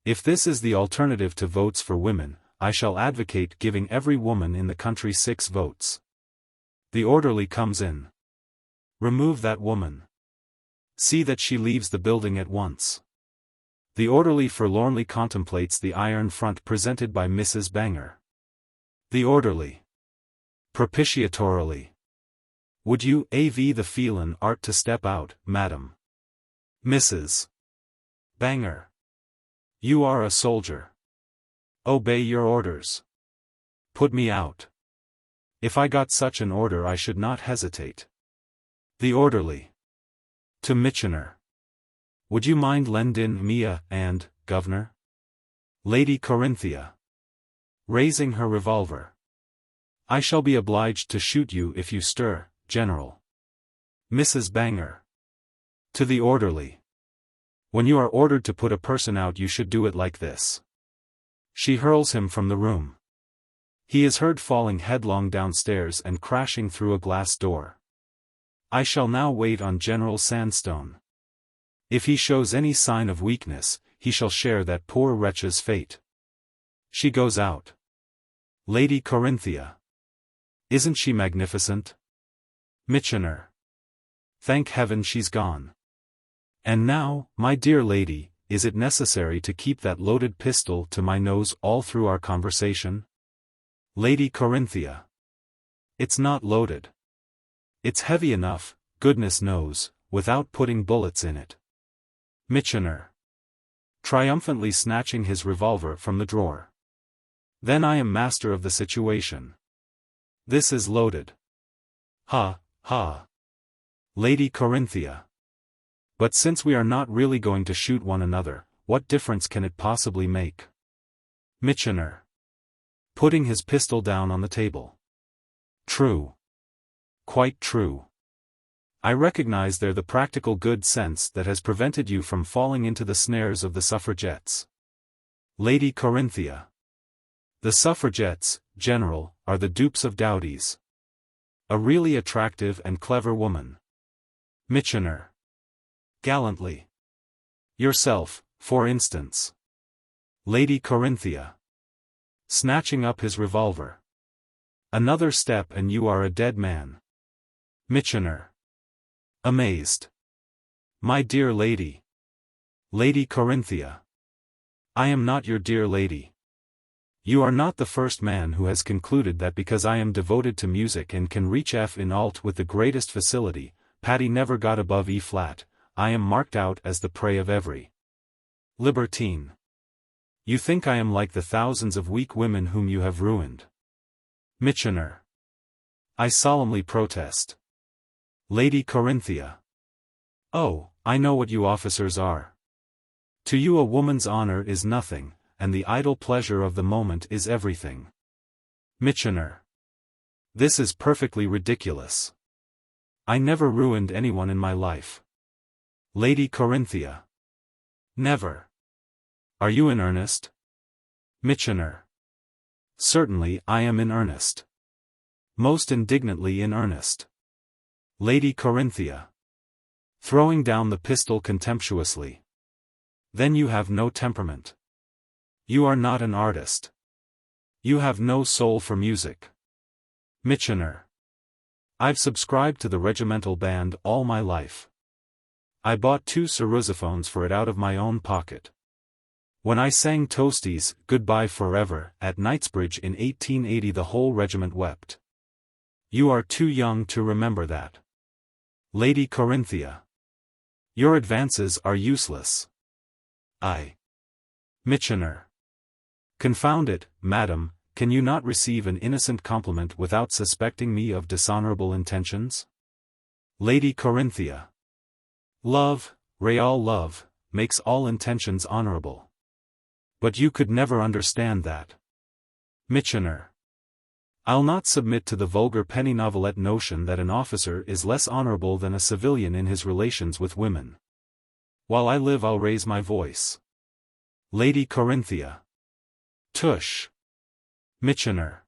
If this is the alternative to votes for women, I shall advocate giving every woman in the country 6 votes. The orderly comes in. Remove that woman. See that she leaves the building at once. The orderly forlornly contemplates the iron front presented by Mrs. Banger. The orderly. Propitiatorily. Would you av the felon art to step out, madam? Mrs. Banger. You are a soldier. Obey your orders. Put me out. If I got such an order I should not hesitate. The orderly. To Mitchener. Would you mind lendin Mia and, governor? Lady Corinthia. Raising her revolver. I shall be obliged to shoot you if you stir, General. Mrs. Banger. To the orderly. When you are ordered to put a person out you should do it like this. She hurls him from the room. He is heard falling headlong downstairs and crashing through a glass door. I shall now wait on General Sandstone. If he shows any sign of weakness, he shall share that poor wretch's fate. She goes out. Lady Corinthia. Isn't she magnificent? Mitchener. Thank heaven she's gone. And now, my dear lady, is it necessary to keep that loaded pistol to my nose all through our conversation? Lady Corinthia. It's not loaded. It's heavy enough, goodness knows, without putting bullets in it. Mitchener. Triumphantly snatching his revolver from the drawer. Then I am master of the situation. This is loaded. Ha, ha. Lady Corinthia. But since we are not really going to shoot one another, what difference can it possibly make? Mitchener. Putting his pistol down on the table. True. Quite true. I recognize there the practical good sense that has prevented you from falling into the snares of the suffragettes. Lady Corinthia. The suffragettes, General, are the dupes of dowdies. A really attractive and clever woman. Mitchener. Gallantly. Yourself, for instance. Lady Corinthia. Snatching up his revolver. Another step and you are a dead man. Mitchener. Amazed. My dear lady. Lady Corinthia. I am not your dear lady. You are not the first man who has concluded that because I am devoted to music and can reach F in alt with the greatest facility, Patty never got above E flat, I am marked out as the prey of every libertine. You think I am like the thousands of weak women whom you have ruined. Mitchener. I solemnly protest. Lady Corinthia. Oh, I know what you officers are. To you a woman's honor is nothing, and the idle pleasure of the moment is everything. Mitchener. This is perfectly ridiculous. I never ruined anyone in my life. Lady Corinthia. Never. Are you in earnest? Mitchener. Certainly I am in earnest. Most indignantly in earnest. Lady Corinthia. Throwing down the pistol contemptuously. Then you have no temperament. You are not an artist. You have no soul for music. Mitchener. I've subscribed to the regimental band all my life. I bought 2 sarrusophones for it out of my own pocket. When I sang Toasties, Goodbye Forever, at Knightsbridge in 1880 the whole regiment wept. You are too young to remember that. Lady Corinthia. Your advances are useless. Mitchener. Confound it, madam, can you not receive an innocent compliment without suspecting me of dishonorable intentions? Lady Corinthia. Love, real love, makes all intentions honorable. But you could never understand that. Michener. I'll not submit to the vulgar penny novelette notion that an officer is less honorable than a civilian in his relations with women. While I live I'll raise my voice. Lady Corinthia. Tush. Michener.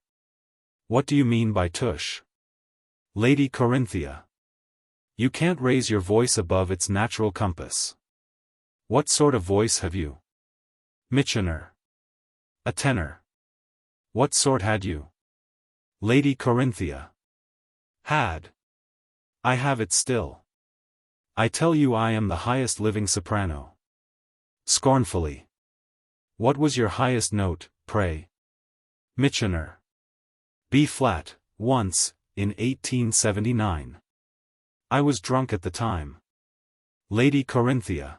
What do you mean by tush? Lady Corinthia. You can't raise your voice above its natural compass. What sort of voice have you? Michener. A tenor. What sort had you? Lady Corinthia. Had. I have it still. I tell you I am the highest living soprano. Scornfully. What was your highest note, pray? Michener. B flat, once, in 1879. I was drunk at the time. Lady Corinthia.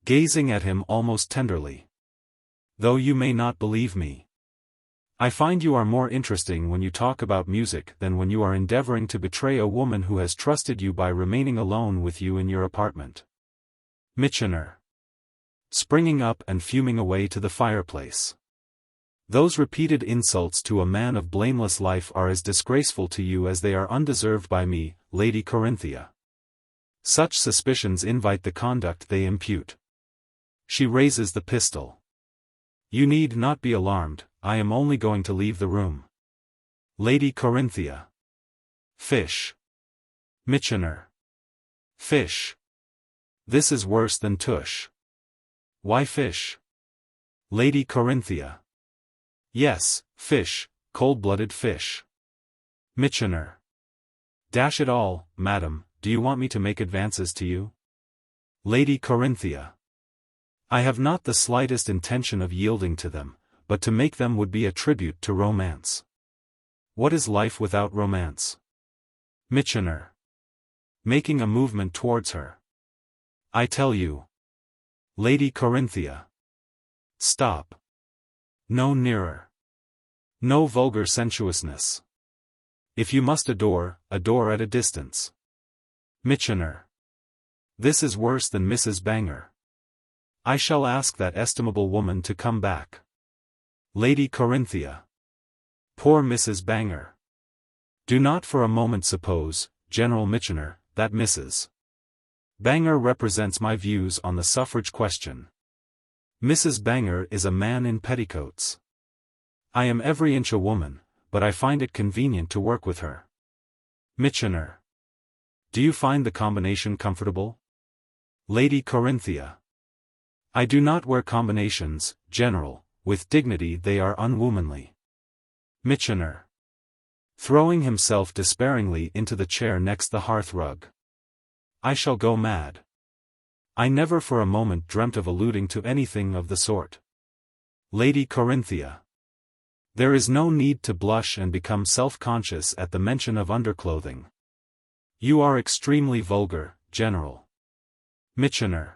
Gazing at him almost tenderly. Though you may not believe me. I find you are more interesting when you talk about music than when you are endeavoring to betray a woman who has trusted you by remaining alone with you in your apartment. Michener. Springing up and fuming away to the fireplace. Those repeated insults to a man of blameless life are as disgraceful to you as they are undeserved by me, Lady Corinthia. Such suspicions invite the conduct they impute. She raises the pistol. You need not be alarmed, I am only going to leave the room. Lady Corinthia. Fish. Michener. Fish. This is worse than tush. Why fish? Lady Corinthia. Yes, fish, cold-blooded fish. Michener. Dash it all, madam, do you want me to make advances to you? Lady Corinthia. I have not the slightest intention of yielding to them, but to make them would be a tribute to romance. What is life without romance? Michener. Making a movement towards her. I tell you. Lady Corinthia. Stop. No nearer. No vulgar sensuousness. If you must adore, adore at a distance. Michener. This is worse than Mrs. Banger. I shall ask that estimable woman to come back. Lady Corinthia. Poor Mrs. Banger. Do not for a moment suppose, General Michener, that Mrs. Banger represents my views on the suffrage question. Mrs. Banger is a man in petticoats. I am every inch a woman, but I find it convenient to work with her. Michener. Do you find the combination comfortable? Lady Corinthia. I do not wear combinations, General, with dignity they are unwomanly. Michener. Throwing himself despairingly into the chair next the hearth-rug. I shall go mad. I never for a moment dreamt of alluding to anything of the sort. Lady Corinthia. There is no need to blush and become self-conscious at the mention of underclothing. You are extremely vulgar, General. Michener.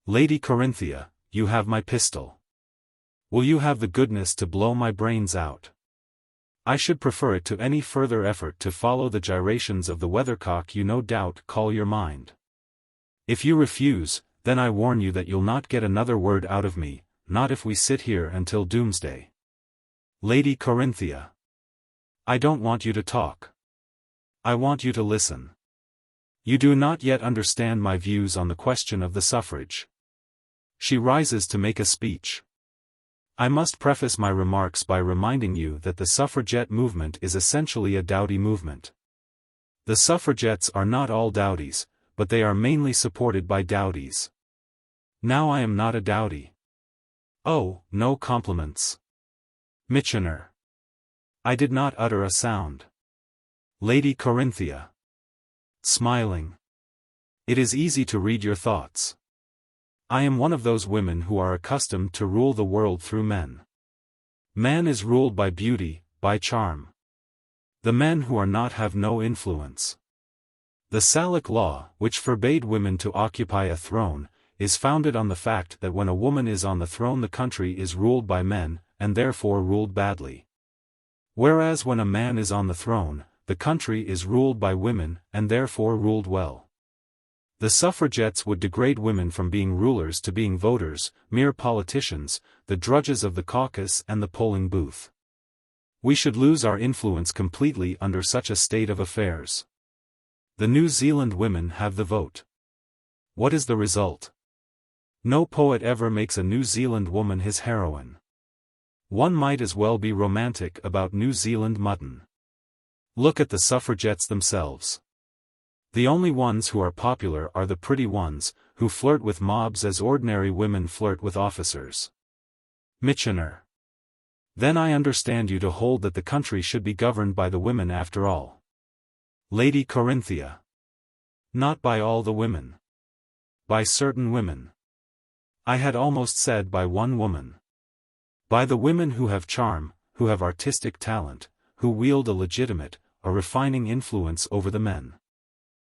Lady Corinthia, you have my pistol. Will you have the goodness to blow my brains out? I should prefer it to any further effort to follow the gyrations of the weathercock you no doubt call your mind. If you refuse, then I warn you that you'll not get another word out of me, not if we sit here until doomsday. Lady Corinthia. I don't want you to talk. I want you to listen. You do not yet understand my views on the question of the suffrage. She rises to make a speech. I must preface my remarks by reminding you that the suffragette movement is essentially a dowdy movement. The suffragettes are not all dowdies, but they are mainly supported by dowdies. Now I am not a dowdy. Oh, no compliments. Michener. I did not utter a sound. Lady Corinthia. Smiling. It is easy to read your thoughts. I am one of those women who are accustomed to rule the world through men. Man is ruled by beauty, by charm. The men who are not have no influence. The Salic law, which forbade women to occupy a throne, is founded on the fact that when a woman is on the throne the country is ruled by men, and therefore ruled badly. Whereas when a man is on the throne, the country is ruled by women, and therefore ruled well. The suffragettes would degrade women from being rulers to being voters, mere politicians, the drudges of the caucus and the polling booth. We should lose our influence completely under such a state of affairs. The New Zealand women have the vote. What is the result? No poet ever makes a New Zealand woman his heroine. One might as well be romantic about New Zealand mutton. Look at the suffragettes themselves. The only ones who are popular are the pretty ones, who flirt with mobs as ordinary women flirt with officers. Michener. Then I understand you to hold that the country should be governed by the women after all. Lady Corinthia. Not by all the women. By certain women. I had almost said by one woman. By the women who have charm, who have artistic talent, who wield a legitimate, a refining influence over the men.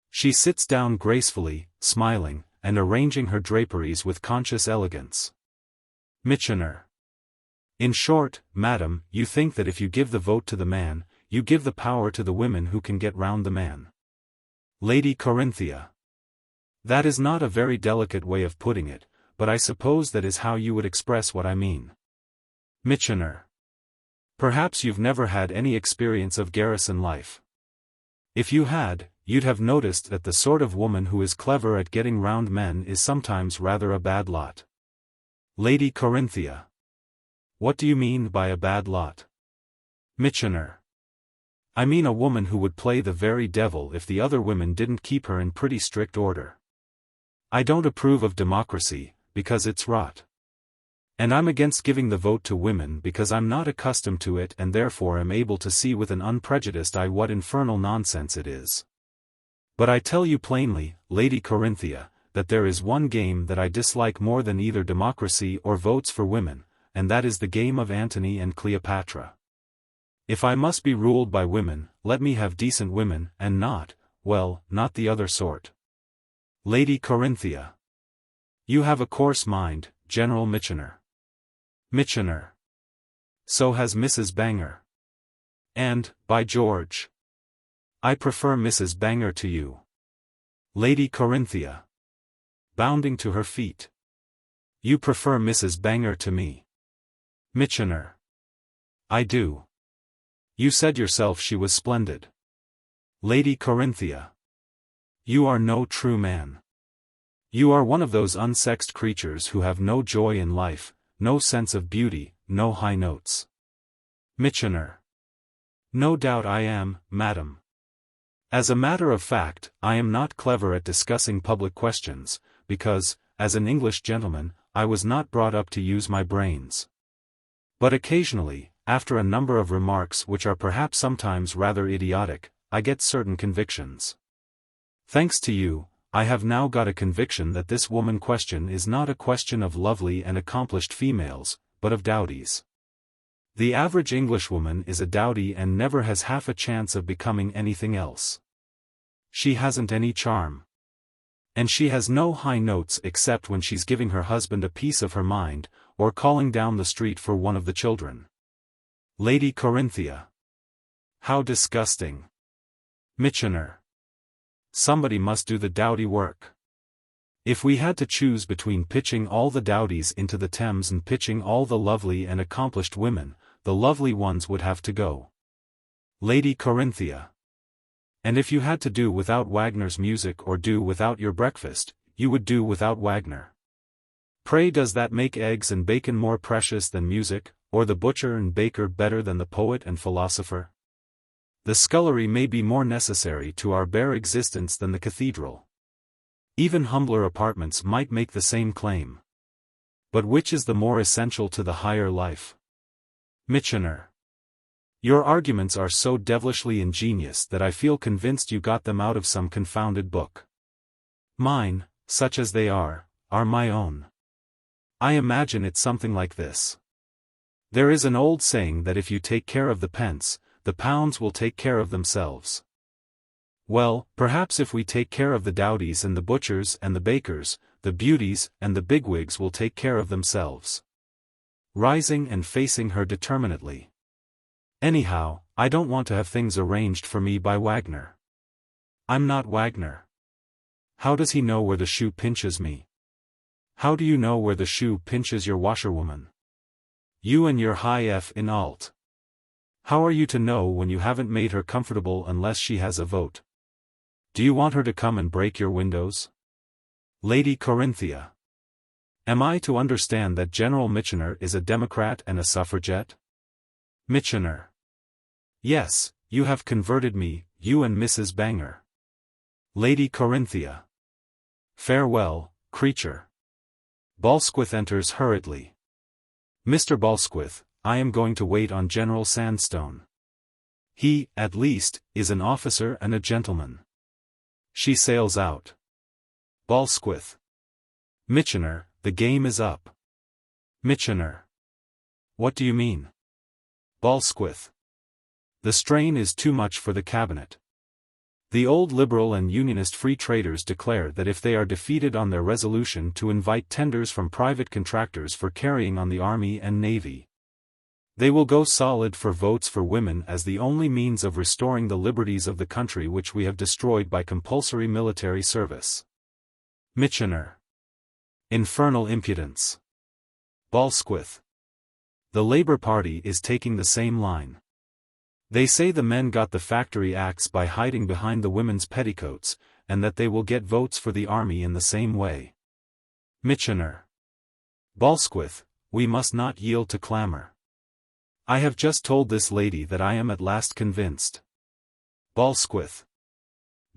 She sits down gracefully, smiling, and arranging her draperies with conscious elegance. Michener. In short, madam, you think that if you give the vote to the man, you give the power to the women who can get round the man. Lady Corinthia. That is not a very delicate way of putting it, but I suppose that is how you would express what I mean. Michener. Perhaps you've never had any experience of garrison life. If you had, you'd have noticed that the sort of woman who is clever at getting round men is sometimes rather a bad lot. Lady Corinthia. What do you mean by a bad lot? Michener. I mean a woman who would play the very devil if the other women didn't keep her in pretty strict order. I don't approve of democracy, because it's rot. And I'm against giving the vote to women because I'm not accustomed to it and therefore am able to see with an unprejudiced eye what infernal nonsense it is. But I tell you plainly, Lady Corinthia, that there is one game that I dislike more than either democracy or votes for women, and that is the game of Antony and Cleopatra. If I must be ruled by women, let me have decent women, and not, well, not the other sort. Lady Corinthia. You have a coarse mind, General Michener. Michener. So has Mrs. Banger. And, by George, I prefer Mrs. Banger to you. Lady Corinthia. Bounding to her feet. You prefer Mrs. Banger to me. Michener. I do. You said yourself she was splendid. Lady Corinthia. You are no true man. You are one of those unsexed creatures who have no joy in life, no sense of beauty, no high notes. Michener. No doubt I am, madam. As a matter of fact, I am not clever at discussing public questions, because, as an English gentleman, I was not brought up to use my brains. But occasionally, after a number of remarks which are perhaps sometimes rather idiotic, I get certain convictions. Thanks to you, I have now got a conviction that this woman question is not a question of lovely and accomplished females, but of dowdies. The average Englishwoman is a dowdy and never has half a chance of becoming anything else. She hasn't any charm. And she has no high notes except when she's giving her husband a piece of her mind, or calling down the street for one of the children. Lady Corinthia. How disgusting. Michener. Somebody must do the dowdy work. If we had to choose between pitching all the dowdies into the Thames and pitching all the lovely and accomplished women, the lovely ones would have to go. Lady Corinthia. And if you had to do without Wagner's music or do without your breakfast, you would do without Wagner. Pray, does that make eggs and bacon more precious than music, or the butcher and baker better than the poet and philosopher? The scullery may be more necessary to our bare existence than the cathedral. Even humbler apartments might make the same claim. But which is the more essential to the higher life? Michener. Your arguments are so devilishly ingenious that I feel convinced you got them out of some confounded book. Mine, such as they are my own. I imagine it's something like this. There is an old saying that if you take care of the pence, the pounds will take care of themselves. Well, perhaps if we take care of the dowdies and the butchers and the bakers, the beauties and the bigwigs will take care of themselves. Rising and facing her determinedly. Anyhow, I don't want to have things arranged for me by Wagner. I'm not Wagner. How does he know where the shoe pinches me? How do you know where the shoe pinches your washerwoman? You and your high F in alt. How are you to know when you haven't made her comfortable unless she has a vote? Do you want her to come and break your windows? Lady Corinthia. Am I to understand that General Mitchener is a Democrat and a suffragette? Mitchener. Yes, you have converted me, you and Mrs. Banger. Lady Corinthia. Farewell, creature. Balsquith enters hurriedly. Mr. Balsquith, I am going to wait on General Sandstone. He, at least, is an officer and a gentleman. She sails out. Balsquith. Mitchener, the game is up. Mitchener. What do you mean? Balsquith. The strain is too much for the cabinet. The old Liberal and Unionist Free Traders declare that if they are defeated on their resolution to invite tenders from private contractors for carrying on the Army and Navy, they will go solid for votes for women as the only means of restoring the liberties of the country which we have destroyed by compulsory military service. Mitchener. Infernal impudence. Balsquith. The Labour Party is taking the same line. They say the men got the factory acts by hiding behind the women's petticoats, and that they will get votes for the army in the same way. Mitchener. Balsquith, we must not yield to clamor. I have just told this lady that I am at last convinced. Balsquith.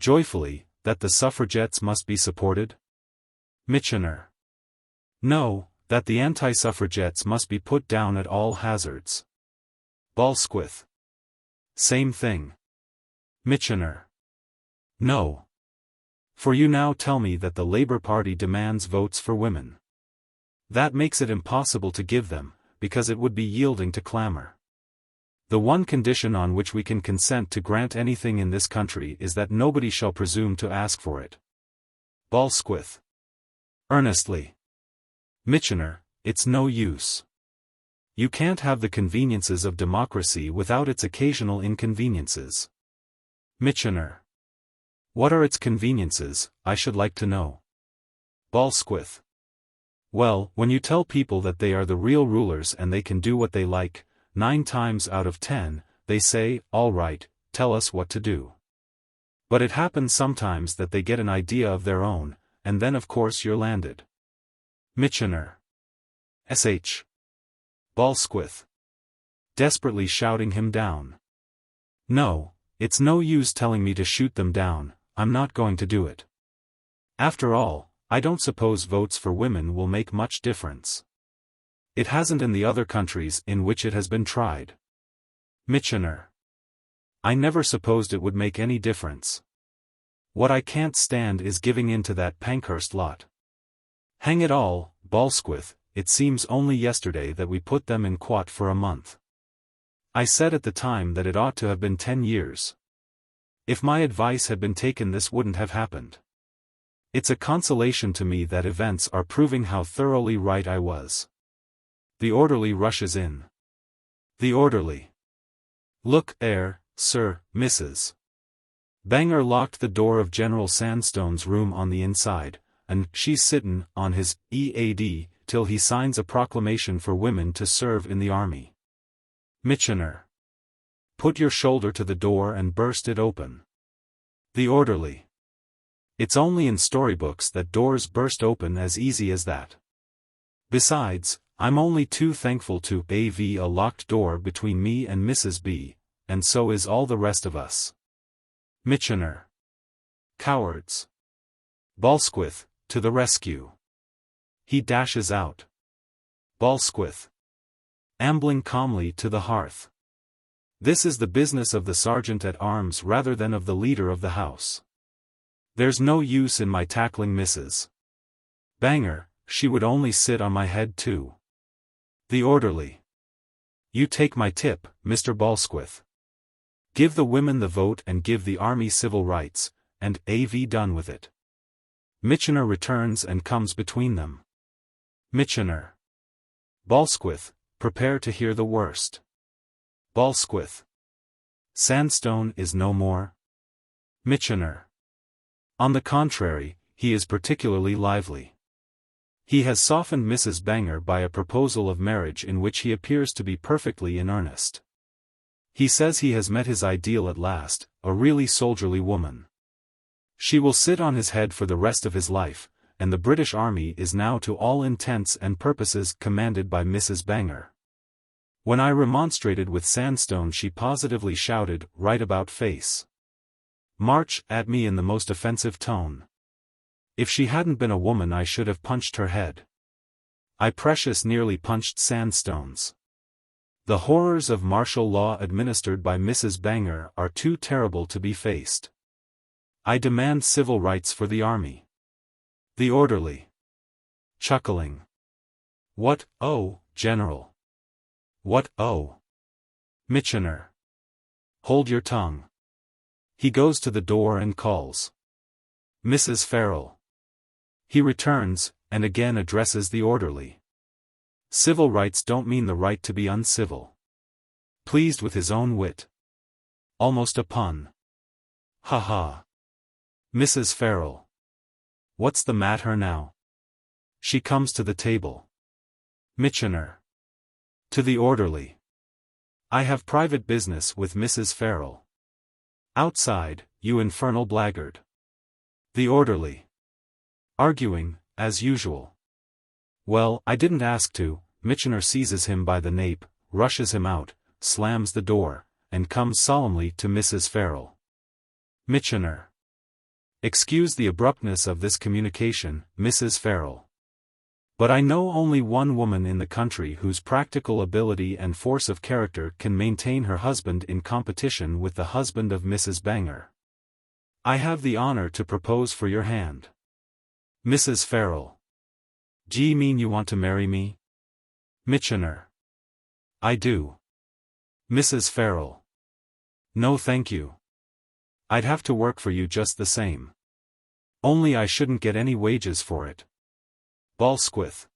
Joyfully, that the suffragettes must be supported? Mitchener. No, that the anti-suffragettes must be put down at all hazards. Balsquith. Same thing. Mitchener. No. For you now tell me that the Labour Party demands votes for women. That makes it impossible to give them, because it would be yielding to clamor. The one condition on which we can consent to grant anything in this country is that nobody shall presume to ask for it. Balsquith. Earnestly. Mitchener, it's no use. You can't have the conveniences of democracy without its occasional inconveniences. Mitchener. What are its conveniences, I should like to know. Balsquith. Well, when you tell people that they are the real rulers and they can do what they like, 9 times out of 10, they say, all right, tell us what to do. But it happens sometimes that they get an idea of their own, and then of course you're landed. Mitchener. Sh. Balsquith. Desperately shouting him down. No, it's no use telling me to shoot them down, I'm not going to do it. After all, I don't suppose votes for women will make much difference. It hasn't in the other countries in which it has been tried. Mitchener. I never supposed it would make any difference. What I can't stand is giving in to that Pankhurst lot. Hang it all, Balsquith, it seems only yesterday that we put them in quat for a month. I said at the time that it ought to have been 10 years. If my advice had been taken, this wouldn't have happened. It's a consolation to me that events are proving how thoroughly right I was. The orderly rushes in. The orderly. Look, sir, Mrs. Banger locked the door of General Sandstone's room on the inside, and she's sittin' on his EAD till he signs a proclamation for women to serve in the army. Mitchener. Put your shoulder to the door and burst it open. The orderly. It's only in storybooks that doors burst open as easy as that. Besides, I'm only too thankful to have a locked door between me and Mrs. B, and so is all the rest of us. Mitchener. Cowards. Balsquith, to the rescue. He dashes out. Balsquith. Ambling calmly to the hearth. This is the business of the sergeant-at-arms rather than of the leader of the house. There's no use in my tackling Mrs. Banger, she would only sit on my head too. The orderly. You take my tip, Mr. Balsquith. Give the women the vote and give the army civil rights, and have done with it. Mitchener returns and comes between them. Mitchener. Balsquith, prepare to hear the worst. Balsquith. Sandstone is no more. Mitchener. On the contrary, he is particularly lively. He has softened Mrs. Banger by a proposal of marriage in which he appears to be perfectly in earnest. He says he has met his ideal at last, a really soldierly woman. She will sit on his head for the rest of his life, and the British Army is now to all intents and purposes commanded by Mrs. Banger. When I remonstrated with Sandstone, she positively shouted, "Right about face!" March at me in the most offensive tone. If she hadn't been a woman I should have punched her head. I precious nearly punched Sandstone's. The horrors of martial law administered by Mrs. Banger are too terrible to be faced. I demand civil rights for the army. The orderly. Chuckling. What, oh, General? What, oh? Michener. Hold your tongue. He goes to the door and calls. Mrs. Farrell. He returns, and again addresses the orderly. Civil rights don't mean the right to be uncivil. Pleased with his own wit. Almost a pun. Ha ha. Mrs. Farrell. What's the matter now? She comes to the table. Michener. To the orderly. I have private business with Mrs. Farrell. Outside, you infernal blackguard. The orderly. Arguing, as usual. Well, I didn't ask to. Michener seizes him by the nape, rushes him out, slams the door, and comes solemnly to Mrs. Farrell. Michener. Excuse the abruptness of this communication, Mrs. Farrell. But I know only one woman in the country whose practical ability and force of character can maintain her husband in competition with the husband of Mrs. Banger. I have the honor to propose for your hand. Mrs. Farrell. D'ye mean you want to marry me? Michener. I do. Mrs. Farrell. No thank you. I'd have to work for you just the same. Only I shouldn't get any wages for it. Balsquith.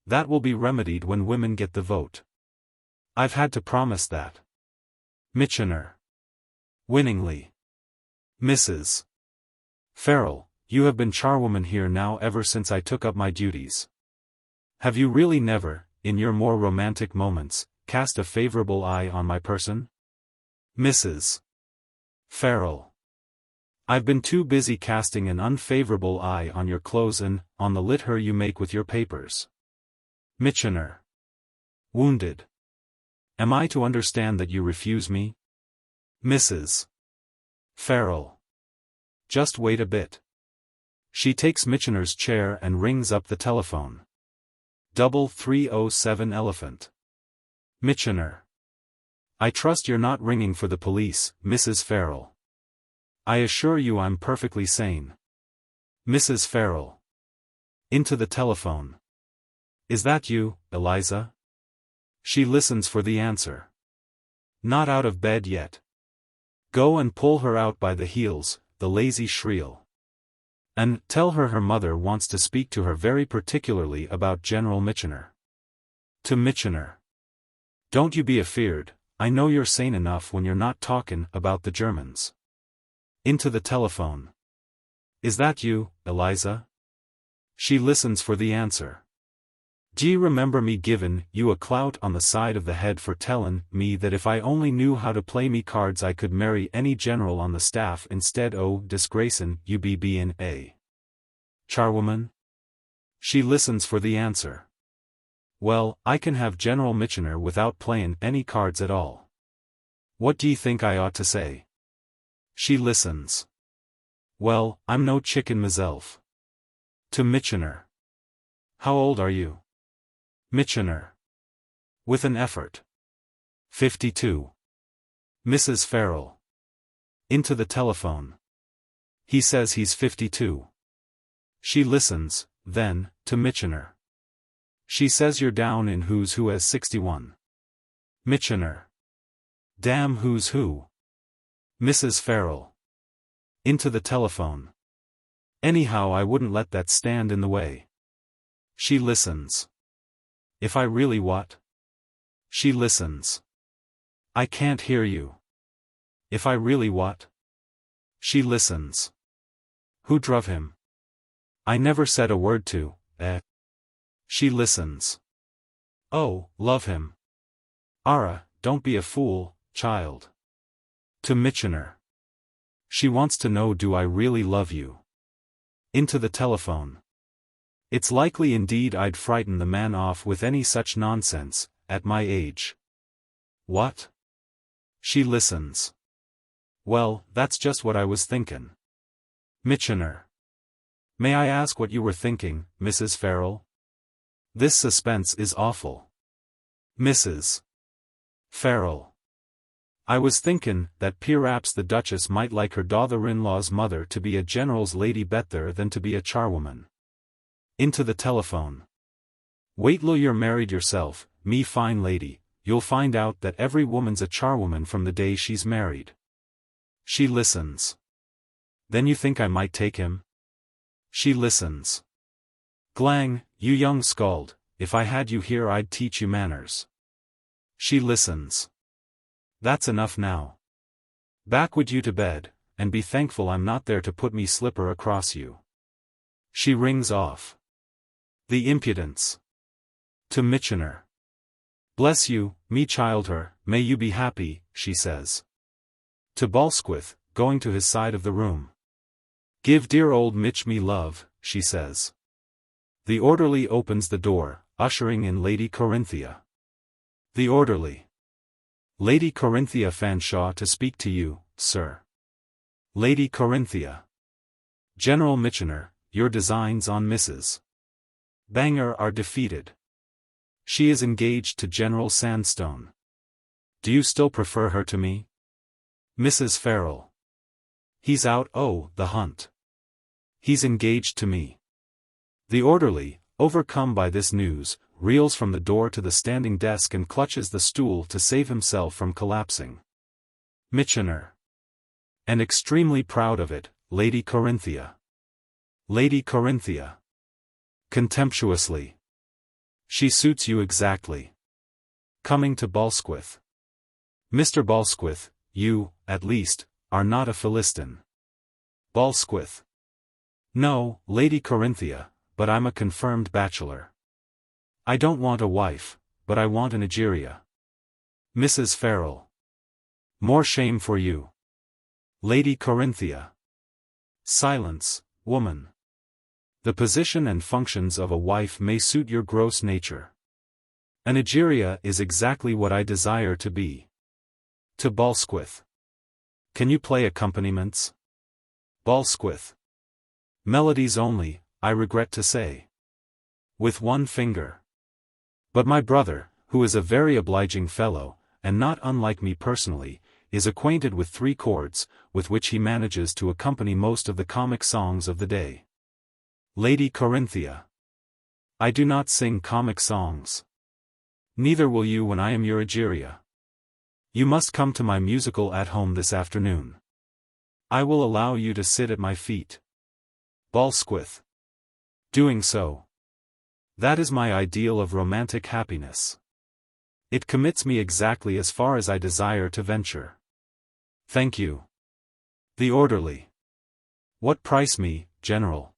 That will be remedied when women get the vote. I've had to promise that. Michener. Winningly. Mrs. Farrell, you have been charwoman here now ever since I took up my duties. Have you really never, in your more romantic moments, cast a favorable eye on my person? Mrs. Farrell. I've been too busy casting an unfavorable eye on your clothes and on the litter you make with your papers. Michener. Wounded. Am I to understand that you refuse me? Mrs. Farrell. Just wait a bit. She takes Michener's chair and rings up the telephone. 307 Elephant. Michener. I trust you're not ringing for the police, Mrs. Farrell. I assure you I'm perfectly sane. Mrs. Farrell. Into the telephone. Is that you, Eliza? She listens for the answer. Not out of bed yet. Go and pull her out by the heels, the lazy shriel. And tell her her mother wants to speak to her very particularly about General Michener. To Michener. Don't you be afeard, I know you're sane enough when you're not talking about the Germans. Into the telephone. Is that you, Eliza? She listens for the answer. D'ye remember me givin' you a clout on the side of the head for tellin' me that if I only knew how to play me cards I could marry any general on the staff instead o' disgracin' you be bein' a charwoman? She listens for the answer. Well, I can have General Michener without playin' any cards at all. What d'ye think I ought to say? She listens. Well, I'm no chicken myself. To Michener. How old are you? Michener. With an effort. 52. Mrs. Farrell. Into the telephone. He says he's 52. She listens, then, to Michener. She says you're down in Who's Who as 61. Michener. Damn Who's Who. Mrs. Farrell. Into the telephone. Anyhow I wouldn't let that stand in the way. She listens. If I really what? She listens. I can't hear you. If I really what? She listens. Who druv him? I never said a word to, She listens. Oh, love him. Ara, don't be a fool, child. To Mitchener. She wants to know, do I really love you? Into the telephone. It's likely indeed I'd frighten the man off with any such nonsense, at my age. What? She listens. Well, that's just what I was thinkin'. Mitchener. May I ask what you were thinking, Mrs. Farrell? This suspense is awful. Mrs. Farrell. I was thinkin' that perhaps the Duchess might like her daughter-in-law's mother to be a general's lady better than to be a charwoman. Into the telephone. Wait till you're married yourself, me fine lady, you'll find out that every woman's a charwoman from the day she's married. She listens. Then you think I might take him? She listens. Glang, you young scald, if I had you here I'd teach you manners. She listens. That's enough now. Back with you to bed, and be thankful I'm not there to put me slipper across you. She rings off. The impudence. To Mitchener. Bless you, me child her, may you be happy, she says. To Balsquith, going to his side of the room. Give dear old Mitch me love, she says. The orderly opens the door, ushering in Lady Corinthia. The orderly. Lady Corinthia Fanshawe to speak to you, sir. Lady Corinthia. General Mitchener, your designs on Mrs. Banger are defeated. She is engaged to General Sandstone. Do you still prefer her to me? Mrs. Farrell. He's out, oh, the hunt. He's engaged to me. The orderly, overcome by this news, reels from the door to the standing desk and clutches the stool to save himself from collapsing. Mitchener. And extremely proud of it, Lady Corinthia. Lady Corinthia. Contemptuously. She suits you exactly. Coming to Balsquith. Mr. Balsquith, you, at least, are not a Philistine. Balsquith. No, Lady Corinthia, but I'm a confirmed bachelor. I don't want a wife, but I want an Egeria. Mrs. Farrell. More shame for you. Lady Corinthia. Silence, woman. The position and functions of a wife may suit your gross nature. An Egeria is exactly what I desire to be. To Balsquith. Can you play accompaniments? Balsquith. Melodies only, I regret to say. With one finger. But my brother, who is a very obliging fellow, and not unlike me personally, is acquainted with 3 chords, with which he manages to accompany most of the comic songs of the day. Lady Corinthia. I do not sing comic songs. Neither will you when I am your Egeria. You must come to my musical at home this afternoon. I will allow you to sit at my feet. Balsquith. Doing so. That is my ideal of romantic happiness. It commits me exactly as far as I desire to venture. Thank you. The orderly. What price me, General?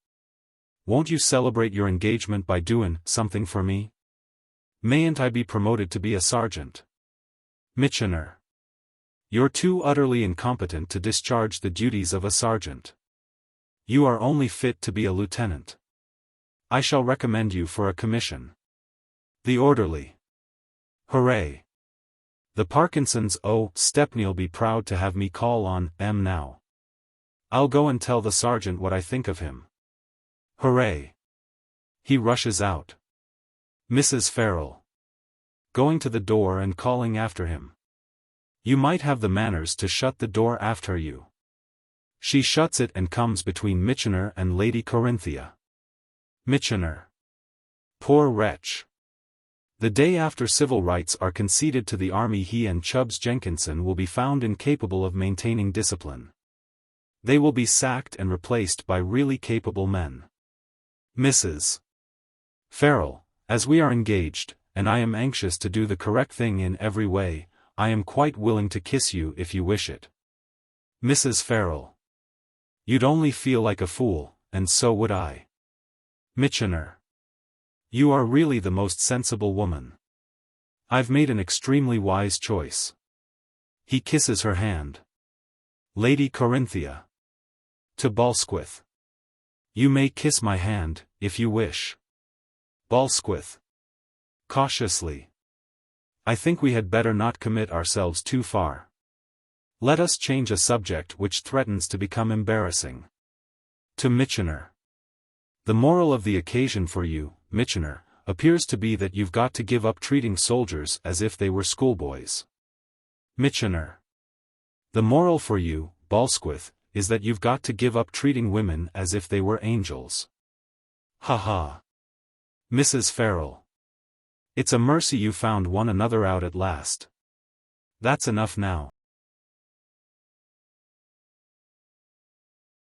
Won't you celebrate your engagement by doin' something for me? Mayn't I be promoted to be a sergeant? Mitchener. You're too utterly incompetent to discharge the duties of a sergeant. You are only fit to be a lieutenant. I shall recommend you for a commission. The orderly. Hooray. The Parkinsons, oh, Stepney'll be proud to have me call on them now. I'll go and tell the sergeant what I think of him. Hooray. He rushes out. Mrs. Farrell. Going to the door and calling after him. You might have the manners to shut the door after you. She shuts it and comes between Mitchener and Lady Corinthia. Mitchener. Poor wretch. The day after civil rights are conceded to the army he and Chubbs Jenkinson will be found incapable of maintaining discipline. They will be sacked and replaced by really capable men. Mrs. Farrell, as we are engaged, and I am anxious to do the correct thing in every way, I am quite willing to kiss you if you wish it. Mrs. Farrell. You'd only feel like a fool, and so would I. Mitchener. You are really the most sensible woman. I've made an extremely wise choice. He kisses her hand. Lady Corinthia. To Balsquith. You may kiss my hand, if you wish. Balsquith. Cautiously. I think we had better not commit ourselves too far. Let us change a subject which threatens to become embarrassing. To Mitchener. The moral of the occasion for you, Mitchener, appears to be that you've got to give up treating soldiers as if they were schoolboys. Mitchener. The moral for you, Balsquith, is that you've got to give up treating women as if they were angels. Ha ha. Mrs. Farrell. It's a mercy you found one another out at last. That's enough now.